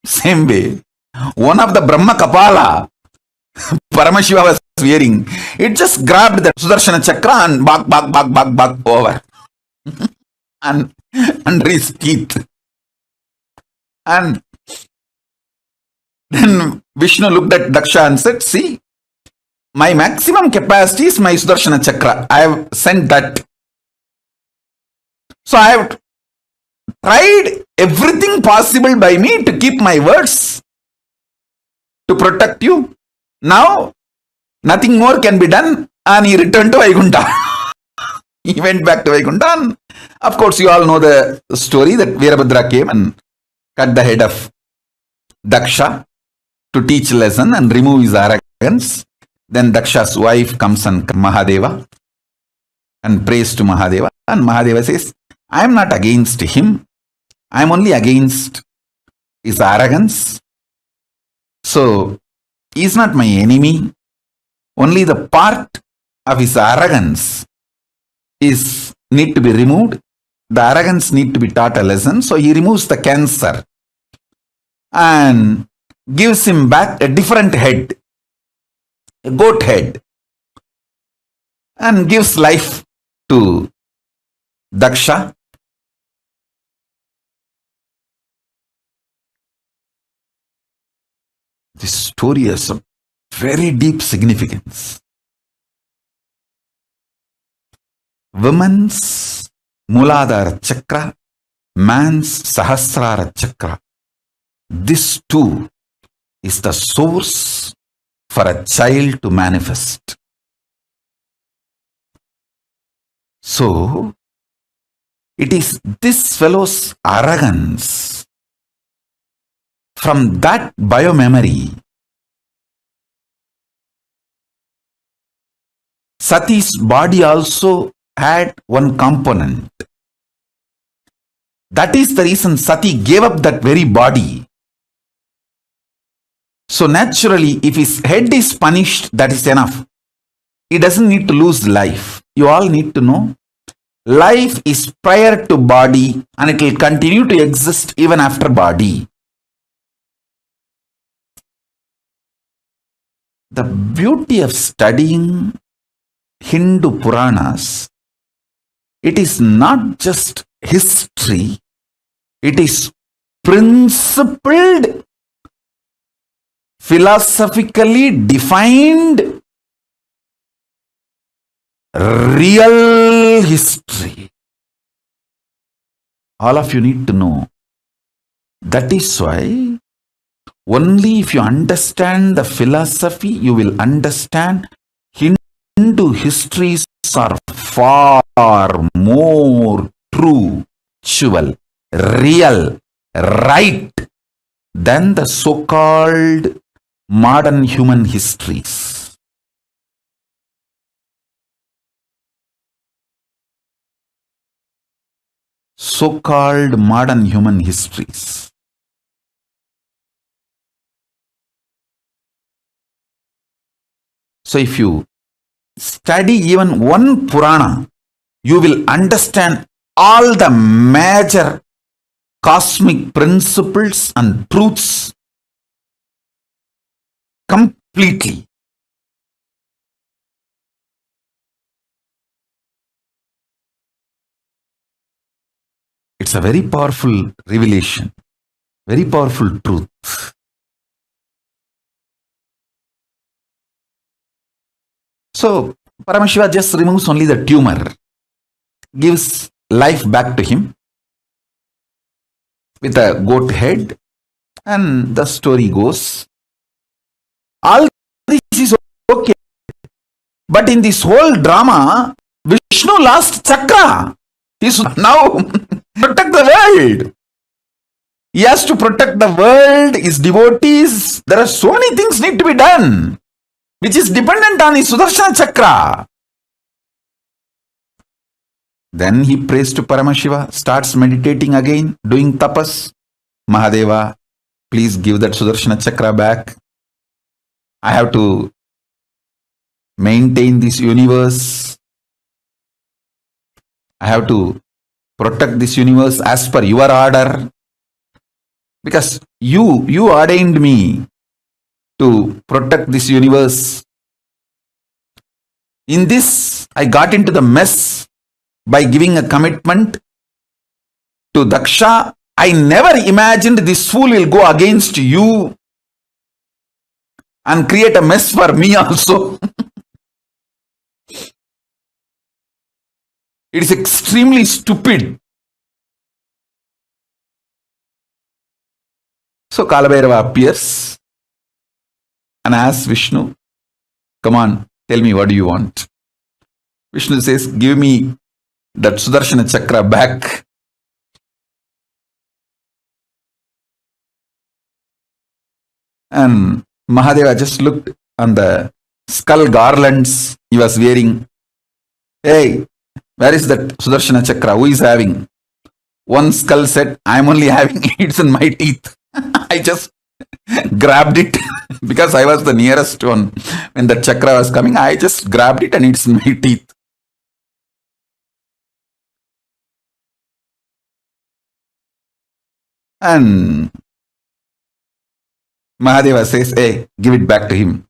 Same way, one of the Brahma Kapala Paramashiva was wearing, it just grabbed the Sudarshana Chakra and bag over and under his teeth. And then Vishnu looked at Daksha and said, see, my maximum capacity is my Sudarshana Chakra. I have sent that. So I have tried everything possible by me to keep my words, to protect you. Now, nothing more can be done, and he returned to Vaikuntha. He went back to Vaikuntha, and of course, you all know the story that Veerabhadra came and cut the head of Daksha to teach a lesson and remove his arrogance. Then Daksha's wife comes and Mahadeva and prays to Mahadeva, and Mahadeva says, I am not against him, I am only against his arrogance. So, he is not my enemy. Only the part of his arrogance need to be removed. The arrogance need to be taught a lesson. So he removes the cancer and gives him back a different head, a goat head, and gives life to Daksha. This story has a very deep significance. Woman's Muladhara Chakra, man's Sahasrara Chakra. This too is the source for a child to manifest. So, it is this fellow's arrogance, from that biomemory, Sati's body also had one component. That is the reason Sati gave up that very body. So naturally, if his head is punished, that is enough. He doesn't need to lose life. You all need to know, life is prior to body and it will continue to exist even after body. The beauty of studying Hindu Puranas, it is not just history, it is principled, philosophically defined, real history. All of you need to know. That is why only if you understand the philosophy, you will understand Hindu histories are far more true, actual, real, right than the so-called modern human histories. So-called modern human histories. So if you study even one Purana, you will understand all the major cosmic principles and truths completely. It's a very powerful revelation, very powerful truth. So, Paramashiva just removes only the tumor, gives life back to him with a goat head, and the story goes. All this is okay. But in this whole drama, Vishnu lost chakra. He's now protect the world. He has to protect the world, his devotees. There are so many things need to be done, which is dependent on his Sudarshana chakra. Then he prays to Paramashiva, starts meditating again, doing tapas. Mahadeva, please give that Sudarshana chakra back. I have to maintain this universe. I have to protect this universe as per your order. Because you ordained me to protect this universe. In this, I got into the mess by giving a commitment to Daksha. I never imagined this fool will go against you and create a mess for me also. It is extremely stupid. So Kalabhairava appears and asks Vishnu, come on, tell me, what do you want? Vishnu says, give me that Sudarshana chakra back. And Mahadeva just looked on the skull garlands he was wearing. Hey, where is that Sudarshana chakra? Who is having? One skull said, I'm only having it's in my teeth. I just grabbed it because I was the nearest one. When the chakra was coming, I just grabbed it and it's in my teeth. And Mahadeva says, hey, give it back to him.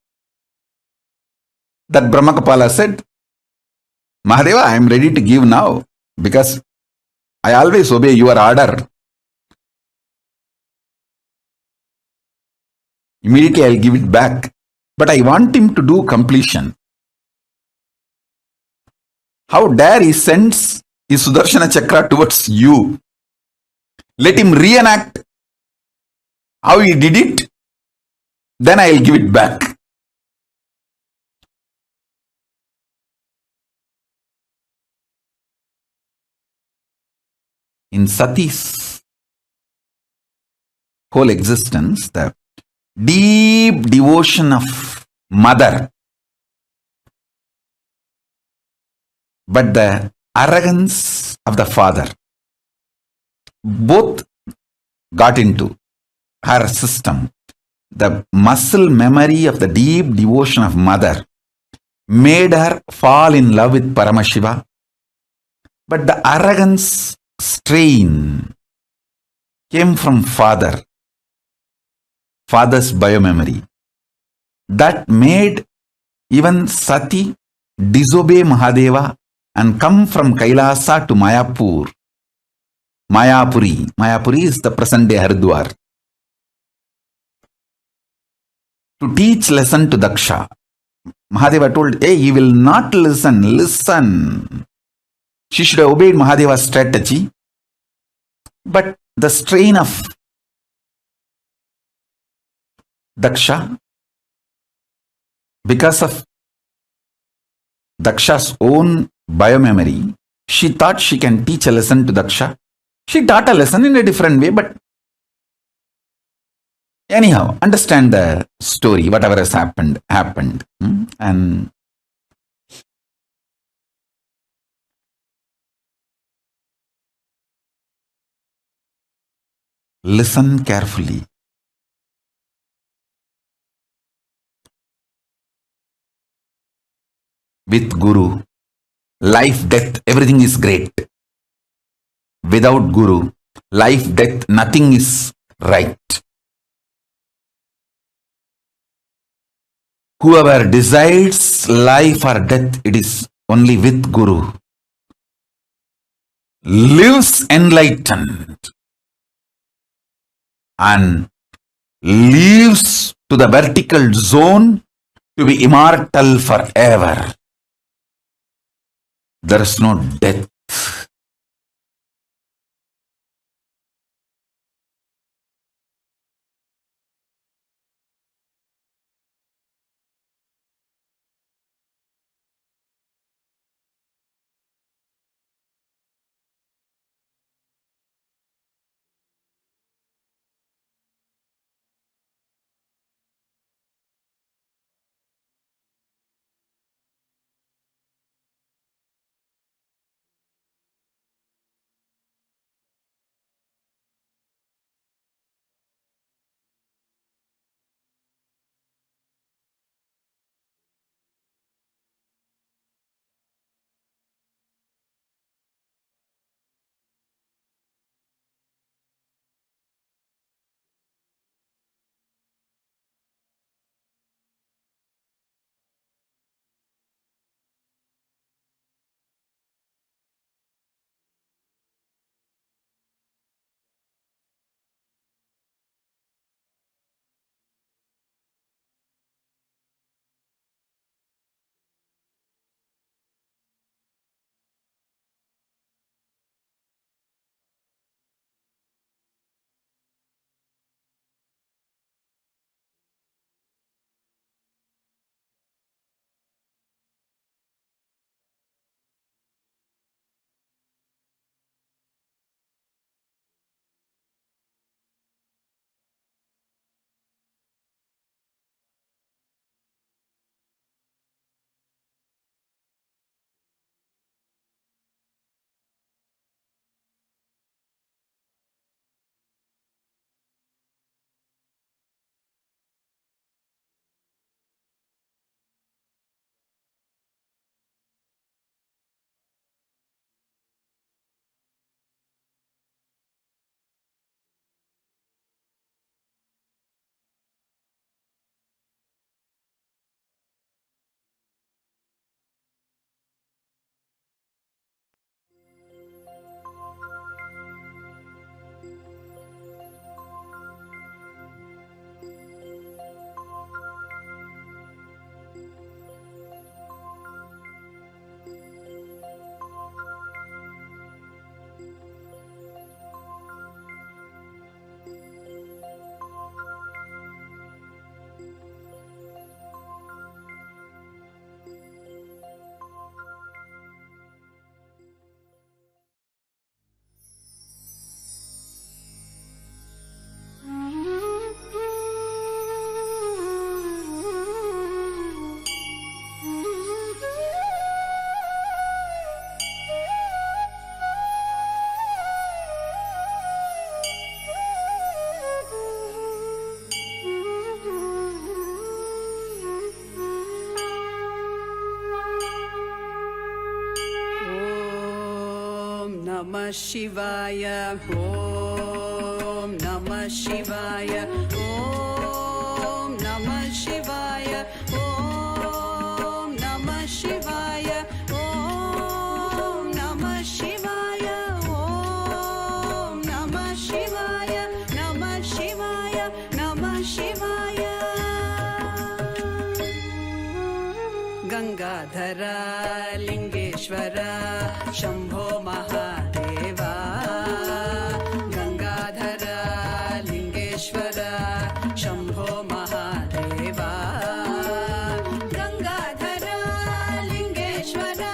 That Brahmakapala said, Mahadeva, I am ready to give now because I always obey your order. Immediately I'll give it back. But I want him to do completion. How dare he sends his Sudarshana chakra towards you? Let him reenact how he did it. Then I'll give it back. In Sati's whole existence, the deep devotion of mother, but the arrogance of the father, both got into her system. The muscle memory of the deep devotion of mother made her fall in love with Paramashiva, but the arrogance strain came from father's biomemory. That made even Sati disobey Mahadeva and come from Kailasa to Mayapur. Mayapuri is the present day Haridwar, to teach lesson to Daksha. Mahadeva told, hey, he will not listen. She should have obeyed Mahadeva's strategy. But the strain of Daksha, because of Daksha's own biomemory, she thought she can teach a lesson to Daksha. She taught a lesson in a different way, but anyhow, understand the story, whatever has happened. And listen carefully. With Guru, life, death, everything is great. without Guru, life, death, nothing is right. Whoever decides life or death, it is only with Guru, lives enlightened and leaves to the vertical zone to be immortal forever. There is no death. Namah Shivaya, Om Namah Shivaya, Om Namah Shivaya, Om Namah Shivaya, Om Namah Shivaya, Om Namah Shivaya, Namah Shivaya, Namah Shivaya. Gangadhara Lingeshwara Shambho Mahadeva, Gangadhara Lingeshwara Shambho Mahadeva, Gangadhara Lingeshwara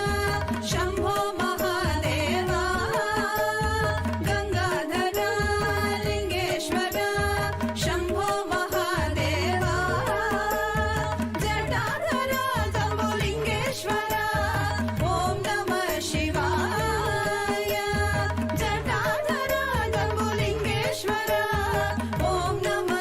Shambho Mahadeva, Gangadhara Lingeshwara Shambho Mahadeva, Jatadhara Jambho Lingeshwara, Om Namah Shivaya, Jatadhara Jambho Lingeshwara, Om Namah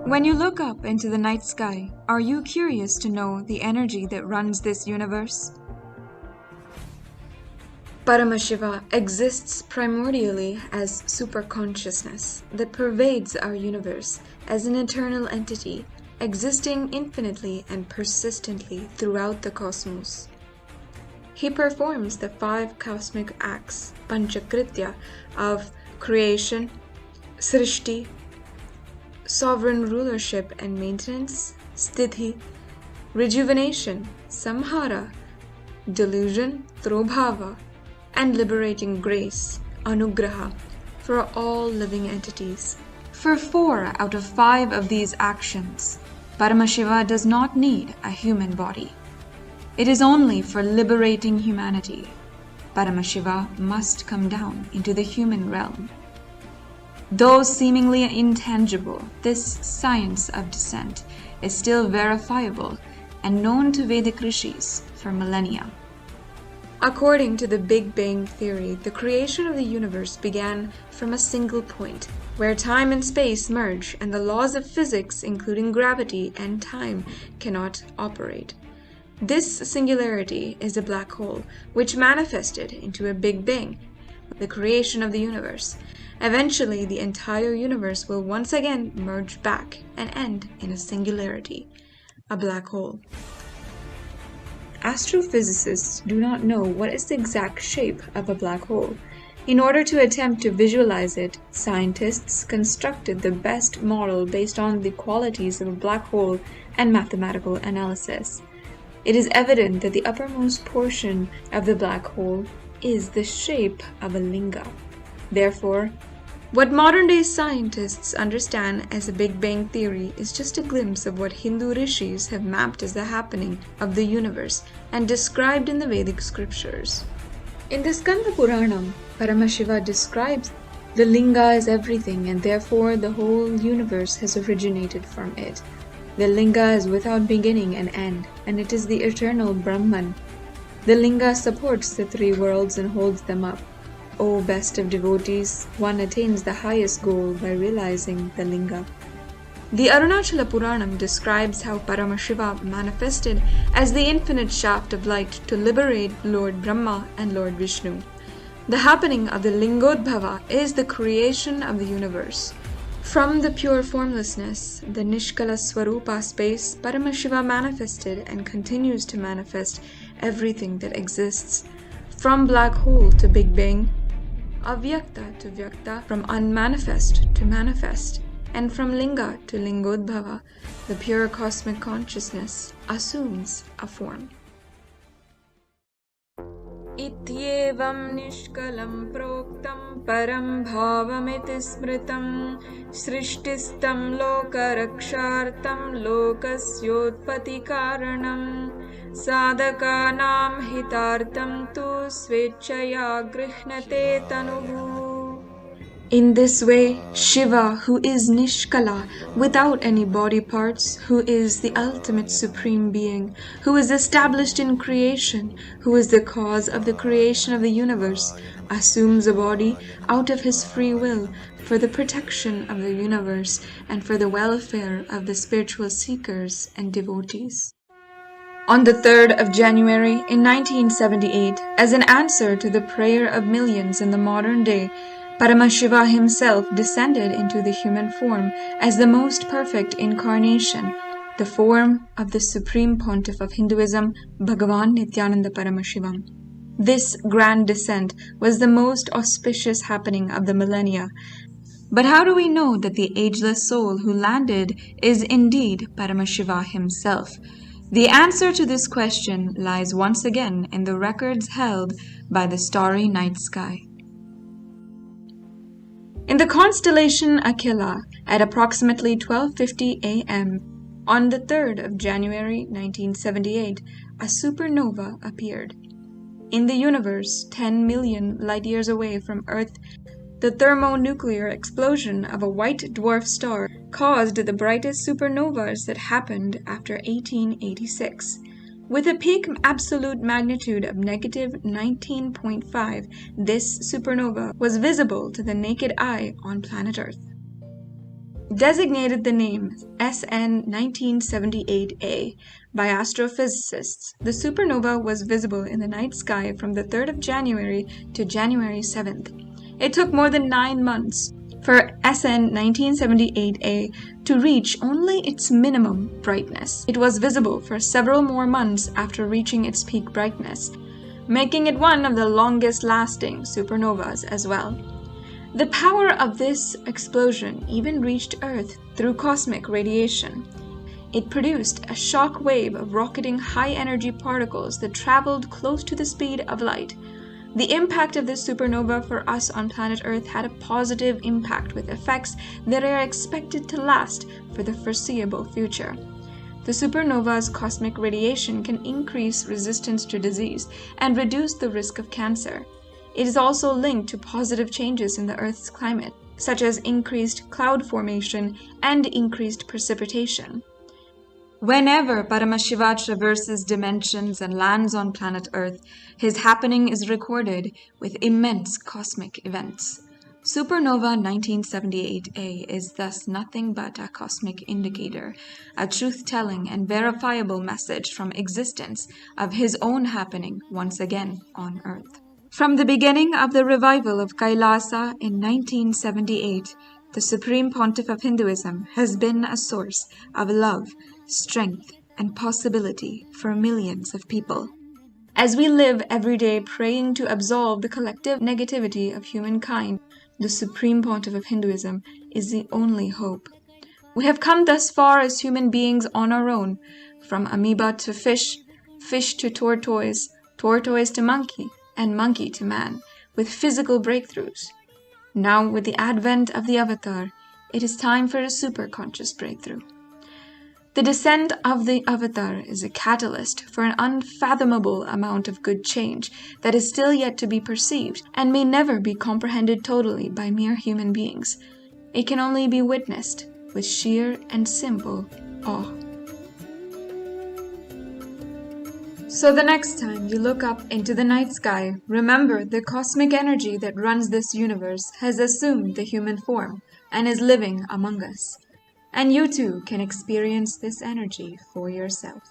When you look up into the night sky, are you curious to know the energy that runs this universe? Paramashiva exists primordially as superconsciousness that pervades our universe as an eternal entity, existing infinitely and persistently throughout the cosmos. He performs the 5 cosmic acts, Panchakritya, of creation, Srishti, sovereign rulership and maintenance, Sthiti, rejuvenation, Samhara, delusion, Trobhava, and liberating grace, Anugraha, for all living entities. For 4 out of 5 of these actions, Paramashiva does not need a human body. It is only for liberating humanity. Paramashiva must come down into the human realm. Though seemingly intangible, this science of descent is still verifiable and known to Vedic rishis for millennia. According to the Big Bang theory, the creation of the universe began from a single point, where time and space merge and the laws of physics, including gravity and time, cannot operate. This singularity is a black hole, which manifested into a Big Bang, the creation of the universe. Eventually, the entire universe will once again merge back and end in a singularity, a black hole. Astrophysicists do not know what is the exact shape of a black hole. In order to attempt to visualize it, scientists constructed the best model based on the qualities of a black hole and mathematical analysis. It is evident that the uppermost portion of the black hole is the shape of a linga. Therefore, what modern-day scientists understand as a Big Bang theory is just a glimpse of what Hindu rishis have mapped as the happening of the universe and described in the Vedic scriptures. In the Skanda Puranam, Paramashiva describes the linga as everything and therefore the whole universe has originated from it. The linga is without beginning and end, and it is the eternal Brahman. The linga supports the 3 worlds and holds them up. O best of devotees, one attains the highest goal by realizing the linga. The Arunachala Puranam describes how Paramashiva manifested as the infinite shaft of light to liberate Lord Brahma and Lord Vishnu. The happening of the Lingodbhava is the creation of the universe. From the pure formlessness, the Nishkala Swarupa space, Paramashiva manifested and continues to manifest everything that exists. From black hole to Big Bang, Avyakta to Vyakta, from unmanifest to manifest, and from Linga to Lingodbhava, the pure cosmic consciousness assumes a form. Ityevam nishkalam proktam param bhavamiti smritam srishtistam lokarakshartam lokasyotpati karanam sadhakanam hitartam tu svechaya grihnate tanuhu. In this way, Shiva, who is Nishkala, without any body parts, who is the ultimate supreme being, who is established in creation, who is the cause of the creation of the universe, assumes a body out of his free will for the protection of the universe and for the welfare of the spiritual seekers and devotees. On the 3rd of January in 1978, as an answer to the prayer of millions in the modern day, Paramashiva himself descended into the human form as the most perfect incarnation, the form of the Supreme Pontiff of Hinduism, Bhagavan Nithyananda Paramashivam. This grand descent was the most auspicious happening of the millennia. But how do we know that the ageless soul who landed is indeed Paramashiva himself? The answer to this question lies once again in the records held by the starry night sky. In the constellation Akila, at approximately 12:50 a.m., on the 3rd of January 1978, a supernova appeared. In the universe, 10 million light-years away from Earth, the thermonuclear explosion of a white dwarf star caused the brightest supernovas that happened after 1886. With a peak absolute magnitude of negative 19.5, this supernova was visible to the naked eye on planet Earth. Designated the name SN 1978A by astrophysicists, the supernova was visible in the night sky from the 3rd of January to January 7th. It took more than 9 months for SN 1978A to reach only its minimum brightness. It was visible for several more months after reaching its peak brightness, making it one of the longest lasting supernovas as well. The power of this explosion even reached Earth through cosmic radiation. It produced a shock wave of rocketing high-energy particles that traveled close to the speed of light. The impact of this supernova for us on planet Earth had a positive impact with effects that are expected to last for the foreseeable future. The supernova's cosmic radiation can increase resistance to disease and reduce the risk of cancer. It is also linked to positive changes in the Earth's climate, such as increased cloud formation and increased precipitation. Whenever Paramashiva traverses dimensions and lands on planet Earth, his happening is recorded with immense cosmic events. Supernova 1978A is thus nothing but a cosmic indicator, a truth-telling and verifiable message from existence of his own happening once again on Earth. From the beginning of the revival of KAILASA in 1978, the Supreme Pontiff of Hinduism has been a source of love, strength, and possibility for millions of people. As we live every day praying to absolve the collective negativity of humankind, the Supreme Pontiff of Hinduism is the only hope. We have come thus far as human beings on our own, from amoeba to fish, fish to tortoise, tortoise to monkey, and monkey to man, with physical breakthroughs. Now, with the advent of the Avatar, it is time for a superconscious breakthrough. The descent of the Avatar is a catalyst for an unfathomable amount of good change that is still yet to be perceived and may never be comprehended totally by mere human beings. It can only be witnessed with sheer and simple awe. So the next time you look up into the night sky, remember the cosmic energy that runs this universe has assumed the human form and is living among us. And you too can experience this energy for yourself.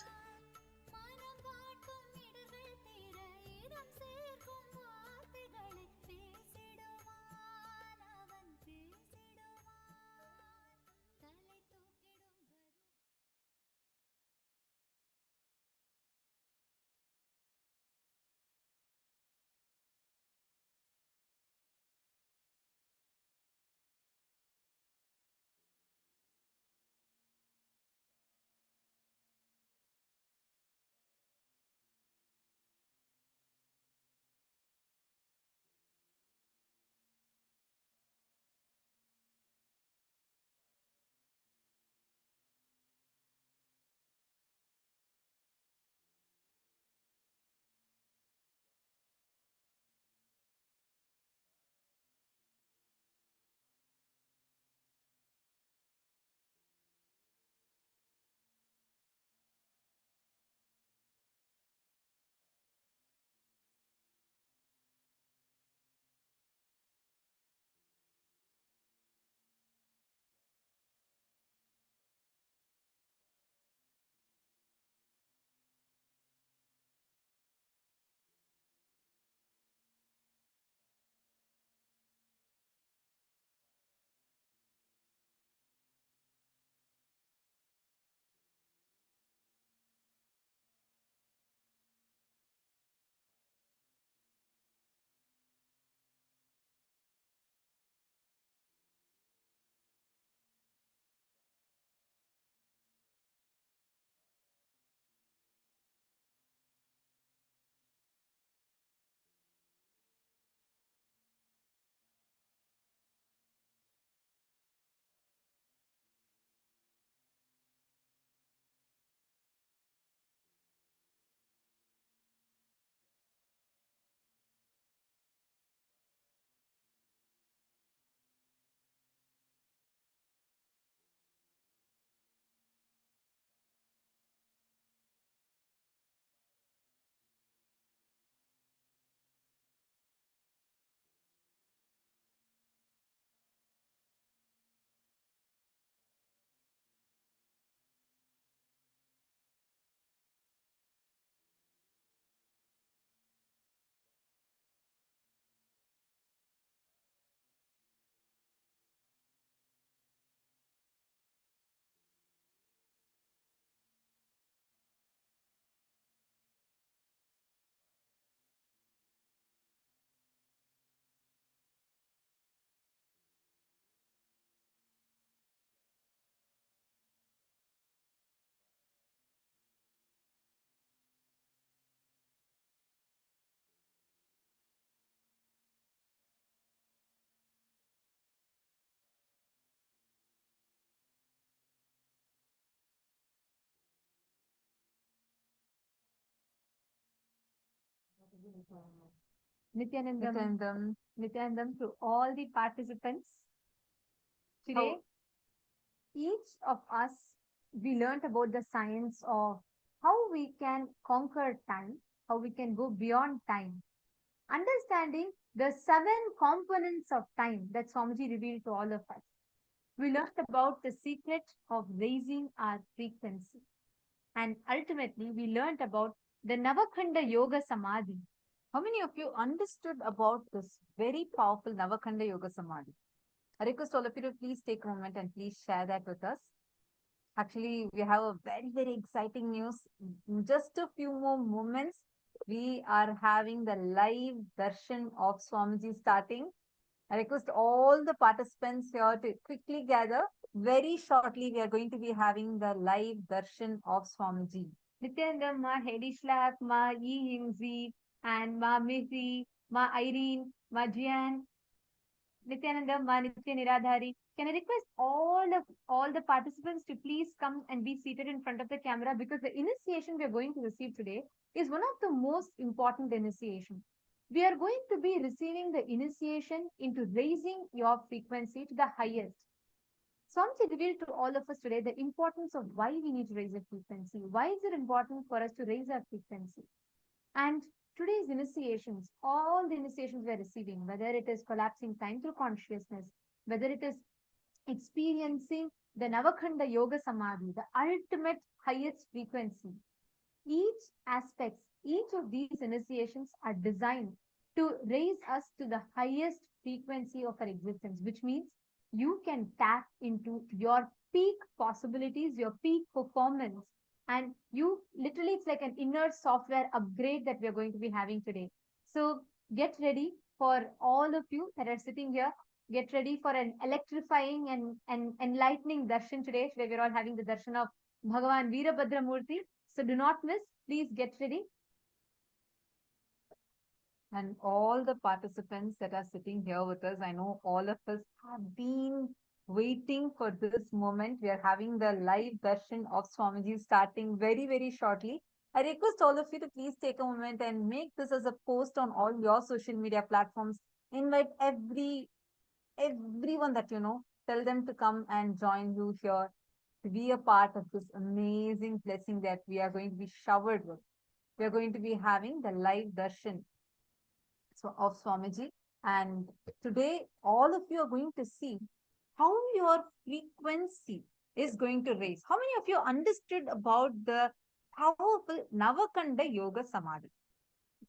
Nithyanandam to all the participants. Today, each of us, we learned about the science of how we can conquer time, how we can go beyond time, understanding the 7 components of time that Swamiji revealed to all of us. We learned about the secret of raising our frequency. And ultimately, we learned about the Navakhanda Yoga Samadhi. How many of you understood about this very powerful Navakhanda Yoga Samadhi? I request all of you to please take a moment and please share that with us. Actually, we have a very exciting news. In just a few more moments, we are having the live darshan of Swamiji starting. I request all the participants here to quickly gather. Very shortly, we are going to be having the live darshan of Swamiji. Nithyananda, Ma Hedi Shlap, Ma Yi Himzi, and Ma Mihri, Ma Irene, Ma Jian, Nithyananda, Ma Nitya Niradhari. Can I request all the participants to please come and be seated in front of the camera, because the initiation we are going to receive today is one of the most important initiation. We are going to be receiving the initiation into raising your frequency to the highest. Swamiji revealed to all of us today the importance of why we need to raise our frequency. Why is it important for us to raise our frequency? And today's initiations, all the initiations we are receiving, whether it is collapsing time through consciousness, whether it is experiencing the Navakhanda Yoga Samadhi, the ultimate highest frequency, each aspects, each of these initiations are designed to raise us to the highest frequency of our existence, which means you can tap into your peak possibilities, your peak performance, and you literally, it's like an inner software upgrade that we are going to be having today. So get ready for all of you that are sitting here. Get ready for an electrifying and enlightening darshan today. Today we're all having the darshan of Bhagavan Veerabhadra Murthy. So do not miss. Please get ready. And all the participants that are sitting here with us, I know all of us have been waiting for this moment. We are having the live darshan of Swamiji starting very shortly. I request all of you to please take a moment and make this as a post on all your social media platforms. Invite everyone that you know. Tell them to come and join you here to be a part of this amazing blessing that we are going to be showered with. We are going to be having the live darshan of Swamiji. And today, all of you are going to see how your frequency is going to raise. How many of you understood about the powerful Navakhanda Yoga Samadhi?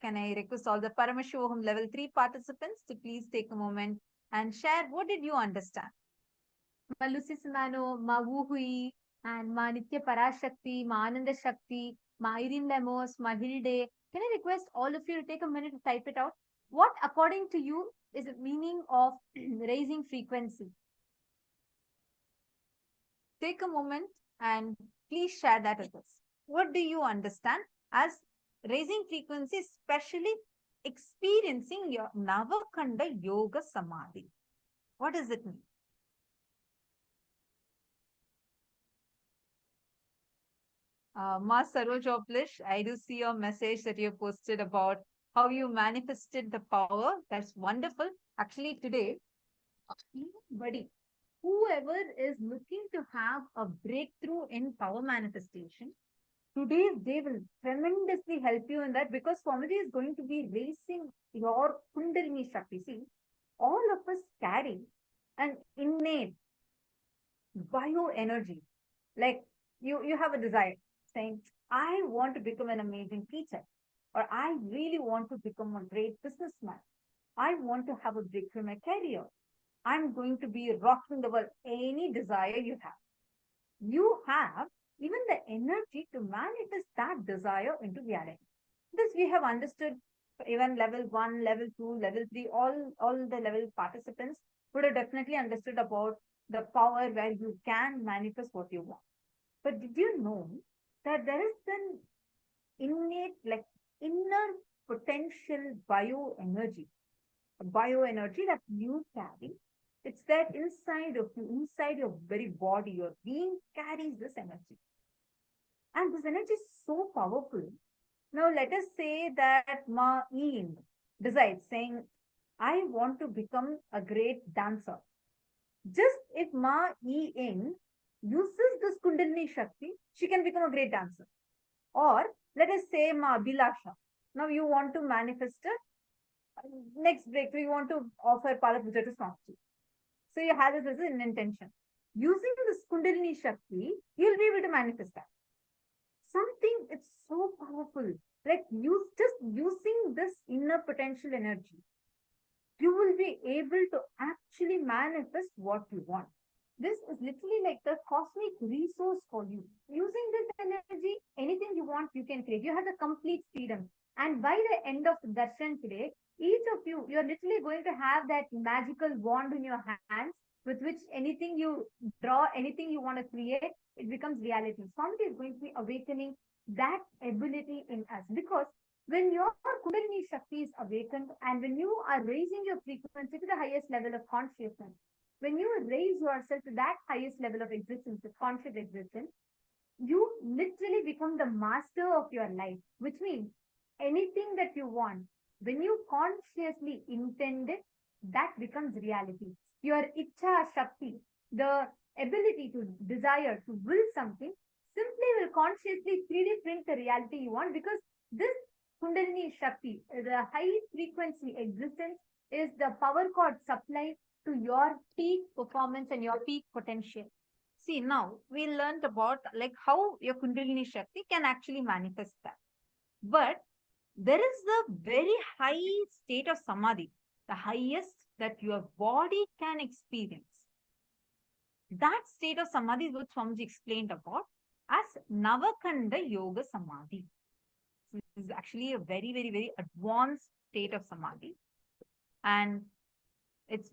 Can I request all the Paramashivoham Level 3 participants to please take a moment and share what did you understand? Ma Lucy Simano, Ma Wuhui, and Ma Nitya Parashakti, Ma Ananda Shakti, Ma Irene Lemos, Ma Hilde. Can I request all of you to take a minute to type it out? What, according to you, is the meaning of raising frequency? Take a moment and please share that with us. What do you understand as raising frequency, especially experiencing your Navakhanda Yoga Samadhi? What does it mean? Ma Saroj Oplish, I do see your message that you posted about how you manifested the power. That's wonderful. Actually, today, anybody, whoever is looking to have a breakthrough in power manifestation, today they will tremendously help you in that, because Swamiji is going to be raising your Kundalini Shakti. See, all of us carry an innate bioenergy. Like you have a desire saying, I want to become an amazing teacher, or I really want to become a great businessman. I want to have a breakthrough in my career. I'm going to be rocking the world. Any desire you have even the energy to manifest that desire into reality. This we have understood. Even level 1, level 2, level 3, all the level participants would have definitely understood about the power where you can manifest what you want. But did you know that there is an innate, like inner potential bioenergy that you carry? It's there inside of you, inside your very body. Your being carries this energy. And this energy is so powerful Now let us say that Ma Ying decides saying, I want to become a great dancer. Just if Ma Ying uses this Kundalini Shakti, she can become a great dancer. Or let us say Ma Bilasha. Now you want to manifest a next breakthrough, you want to offer Palapuja to Swamiji. So you have this as an intention. Using this Kundalini Shakti, you'll be able to manifest that. Something, it's so powerful. Like just using this inner potential energy, you will be able to actually manifest what you want. This is literally like the cosmic resource for you. Using this energy, anything you want, you can create. You have the complete freedom. And by the end of the darshan today, each of you, you're literally going to have that magical wand in your hands with which anything you draw, anything you want to create, it becomes reality. Somebody is going to be awakening that ability in us, because when your Kundalini Shakti is awakened and when you are raising your frequency to the highest level of consciousness, when you raise yourself to that highest level of existence, the conscious existence, you literally become the master of your life, which means anything that you want, when you consciously intend it, that becomes reality. Your Ichha Shakti, the ability to desire, to will something, simply will consciously 3D print the reality you want, because this Kundalini Shakti, the high frequency existence, is the power cord supply to your peak performance and your peak potential. See, now we learned about like how your Kundalini Shakti can actually manifest that. But there is the very high state of Samadhi, the highest that your body can experience. That state of Samadhi is what Swamiji explained about as Navakanda Yoga Samadhi. So this is actually a very, very, very advanced state of Samadhi. And it's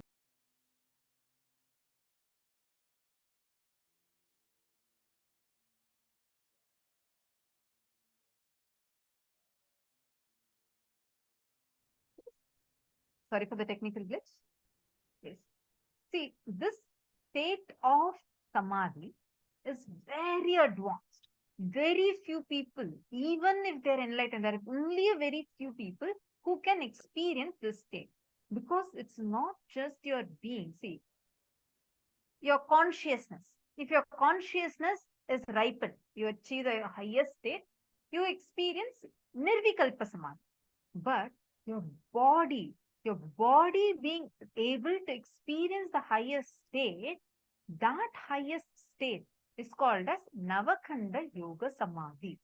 sorry for the technical glitch. Yes. See, this state of Samadhi is very advanced. Very few people, even if they're enlightened, there are only a very few people who can experience this state, because it's not just your being. See, your consciousness. If your consciousness is ripened, you achieve the highest state, you experience Nirvikalpa Samadhi. But your body being able to experience the highest state, that highest state is called as Navakanda Yoga Samadhi.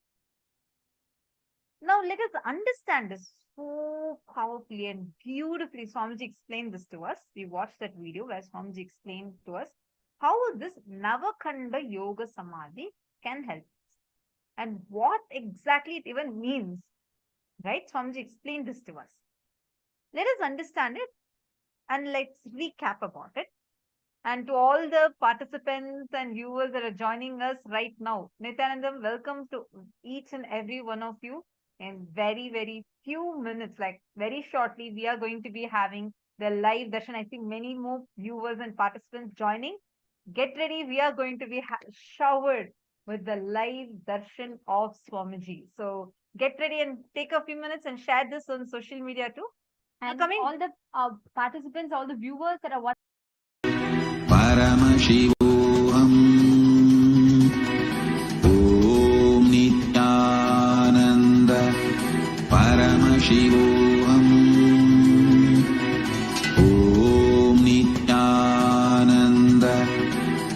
Now let us understand this so powerfully and beautifully. Swamiji explained this to us. We watched that video where Swamiji explained to us how this Navakanda Yoga Samadhi can help us and what exactly it even means. Right? Swamiji explained this to us. Let us understand it and let's recap about it. And to all the participants and viewers that are joining us right now, Nithyananda, welcome to each and every one of you. In very, very few minutes, like very shortly, we are going to be having the live darshan. I think many more viewers and participants joining. Get ready. We are going to be showered with the live darshan of Swamiji. So get ready and take a few minutes and share this on social media too. And all the participants, all the viewers that are watching. Paramashivoham. Om Nithyananda. Paramashivoham. Om Nithyananda.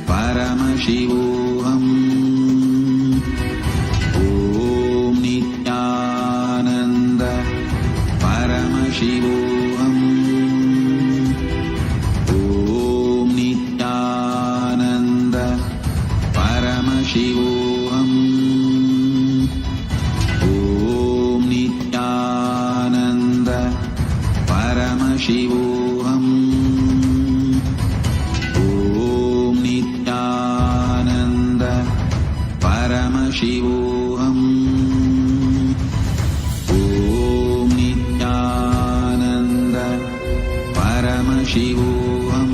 Paramashivoham. Om Nithyananda. Paramashivoham. Om Nithyananda. Paramashivoham. Om Nithyananda. Paramashivoham. Om Nithyananda. Paramashivoham. Om Nithyananda. Paramashivoham.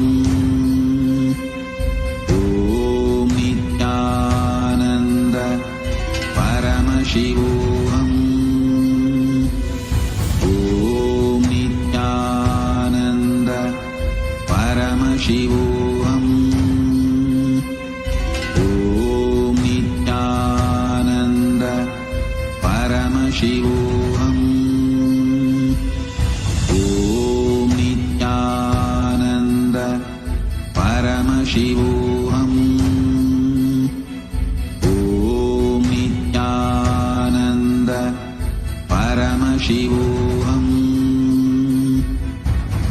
Om Nithyananda. Paramashivoham. Paramashivoham. Om Nithyananda Paramashivoham. Om Nithyananda Paramashivoham. Om Nithyananda Paramashivoham.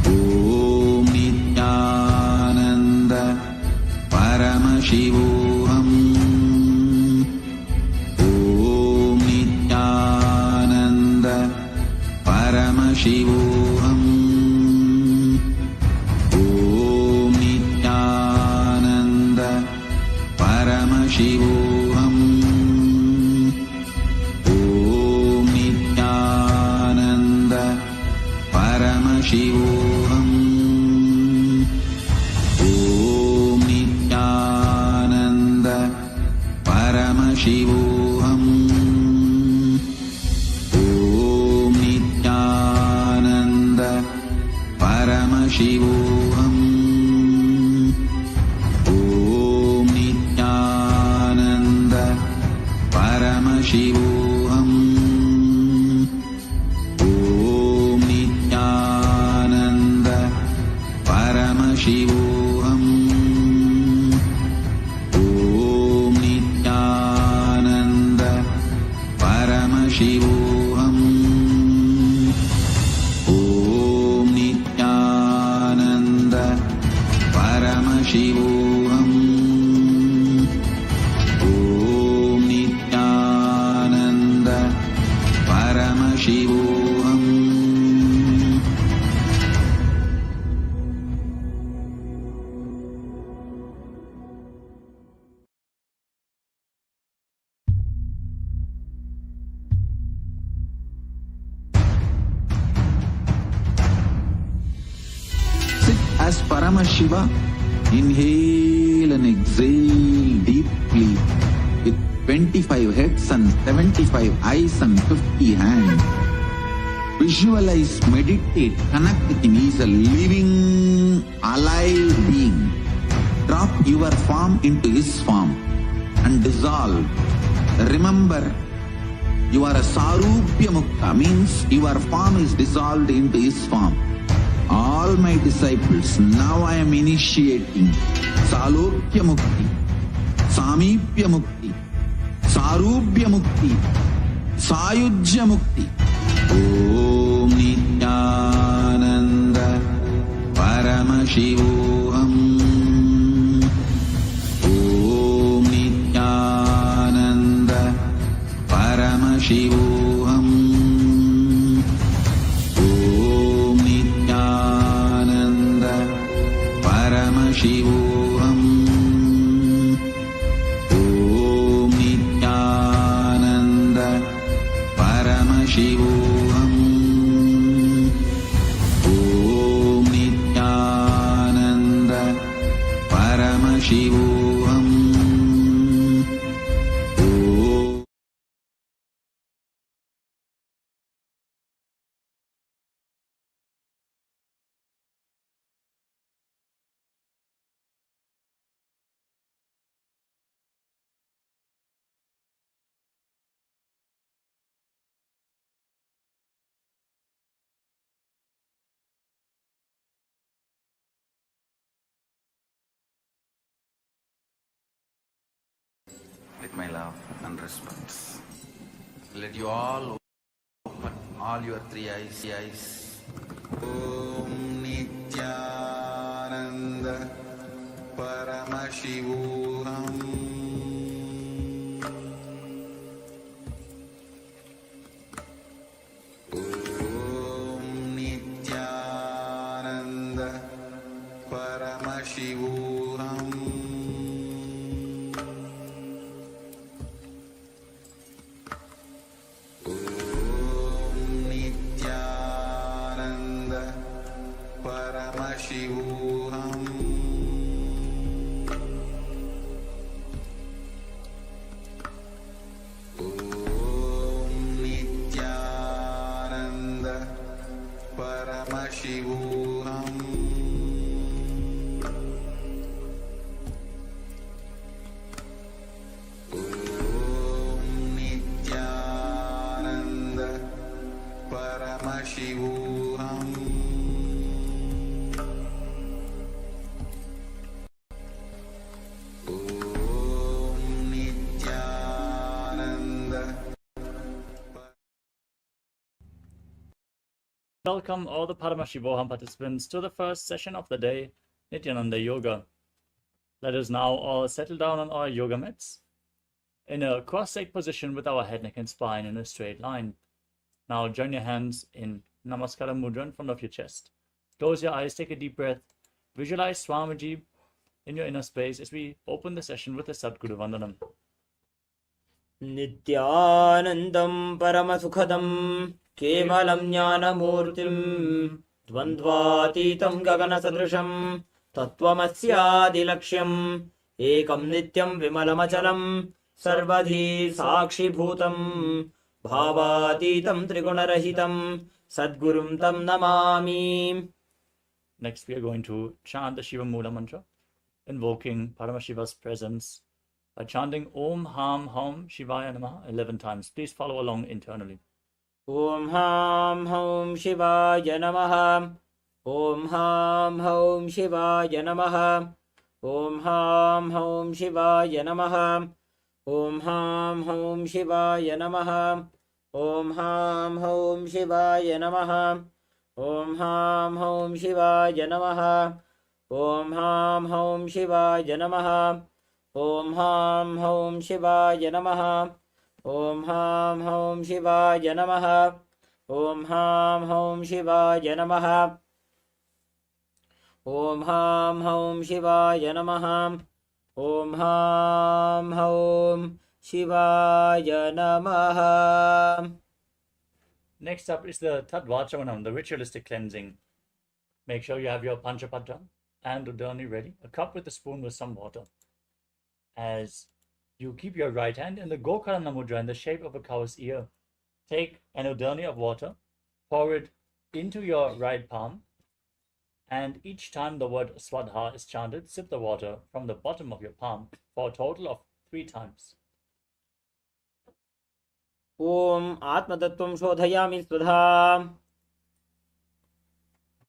Om Nithyananda Paramashivoham. Om Nithyananda Paramashivoham. Om Nithyananda Paramashivoham. Om Nithyananda Paramashivoham. Om Nithyananda Paramashivoham. Om Nithyananda Paramashivoham. Om Nithyananda Paramashivoham. Om Nithyananda Paramashivoham. Om Nithyananda Paramashivoham. Om Nithyananda Paramashivoham. Om Nithyananda Paramashivoham. Sit as Paramashiva. Inhale and exhale deeply with 25 heads and 75 eyes and 50 hands. Visualize, meditate, connect with him. He is a living, alive being. Drop your form into his form and dissolve. Remember, you are a Sarupya Mukta, means your form is dissolved into his form. All my disciples, now I am initiating Salokya Mukti, Samipya Mukti, Sarupya Mukti, Sayujya Mukti. Om Nithyananda Paramashivoham. Om Nithyananda Paramashivoham. Om Nithyananda Paramashivoham. Om Nithyananda Paramashivoham. Om Nithyananda Paramashivoham. With my love and respect, let you all open all your three eyes. Om Nithyananda Paramashivoham. Om Nithyananda Paramashivoham. Paramashivoham. Om Nithyananda Paramashivoham. Welcome all the Paramashivoham participants to the first session of the day, Nithyananda Yoga. Let us now all settle down on our yoga mats in a cross-legged position with our head, neck and spine in a straight line. Now join your hands in Namaskara Mudra in front of your chest. Close your eyes, take a deep breath. Visualize Swamiji in your inner space as we open the session with a Sadguru Vandanam. Nithyanandam Paramasukhadam Kevalam Jnanamurtim Dvandvatitam Gaganasadrisham Tattvamasyaadilaksham Ekam Nityam Vimalamachalam Sarvadhi Sakshi Bhutam Bhavatitam Trigunarahitam Sadgurum Tam Namami. Next, we are going to chant the Shiva Mula mantra, invoking Paramashiva's presence by chanting Om Ham Hum Shivaya Namaha 11 times. Please follow along internally. Om Ham Hum Shivaya Namaha. Om Ham Hum Shivaya Namaha. Om Ham Hum Shivaya Namaha. Om Ham Hum Shivaya Namaha. Om Ham Hum Shivaya Namaha. Om Ham Hum Shivaya Namaha. Om Ham Hum Shivaya Namaha. Om Ham Hum Shivaya Namaha. Om Ham Hum Shivaya Namaha. Om Ham Hum Shivaya Namaha. Om Ham Hum Shivaya Namaha. Om Ham Hum Shivaya Namaha. Next up is the Tadvachavanam, the ritualistic cleansing. Make sure you have your Panchapatra and Udani ready, a cup with a spoon with some water. As you keep your right hand in the Gokarana Mudra in the shape of a cow's ear, take an Udani of water, pour it into your right palm, and each time the word Swadha is chanted, sip the water from the bottom of your palm for a total of 3 times. Om Atmatattvam Shodhayami Swadha.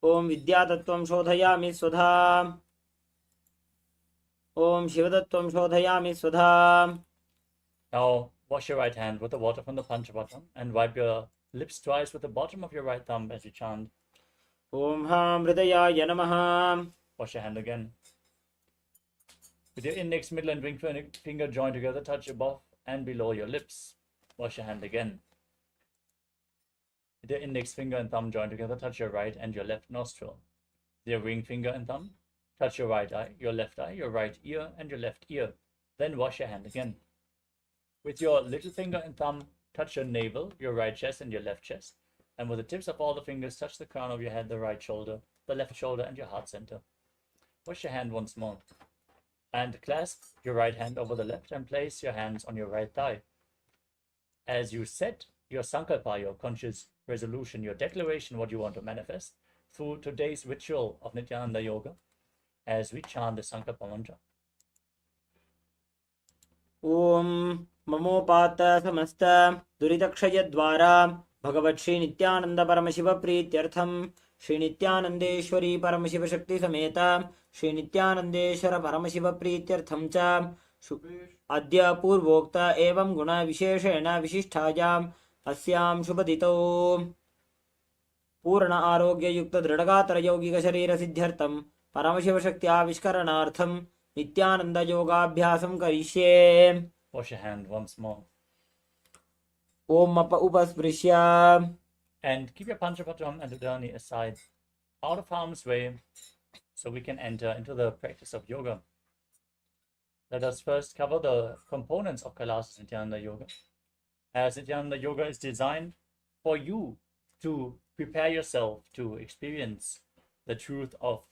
Om Vidyatattvam Shodhayami Swadha. Om Shivatattvam Shodhayami Swadha. Now wash your right hand with the water from the Panchapatra and wipe your lips twice with the bottom of your right thumb as you chant. Om Ham Hridayaya Namaha. Wash your hand again. With your index, middle and ring finger joined together, touch above and below your lips. Wash your hand again. With your index finger and thumb joined together, touch your right and your left nostril. With your ring finger and thumb, touch your right eye, your left eye, your right ear, and your left ear. Then wash your hand again. With your little finger and thumb, touch your navel, your right chest, and your left chest. And with the tips of all the fingers, touch the crown of your head, the right shoulder, the left shoulder, and your heart center. Wash your hand once more. And clasp your right hand over the left and place your hands on your right thigh. As you set your sankalpa, your conscious resolution, your declaration, what you want to manifest, through today's ritual of Nithyananda Yoga, as we chant the sankalpa mantra. Om Mamopata Samasta Duritakshaya Dwara Bhagavat Shri Nithyananda Paramashiva Prityartham Shri Nithyanandeshwari Paramashiva Shakti Sameta Shri Nithyanandeshwara Paramashiva Prityartham Cha Adya Purvokta Evam Guna Visheshena Vishisthayam Asyam Shubhadito Purna Arogya Yukta Dridhagatara Yogika Sharira Siddhyartham Paramashiva Shakti Avishkaranartham Nithyananda Yoga Abhyasam Karishye. Wash your hand once more. Om Mappa Upasprishya. And keep your Panchapatram and Udani aside, out of harm's way, so we can enter into the practice of yoga. Let us first cover the components of KAILASA's Nithyananda Yoga. As Nithyananda Yoga is designed for you to prepare yourself to experience the truth of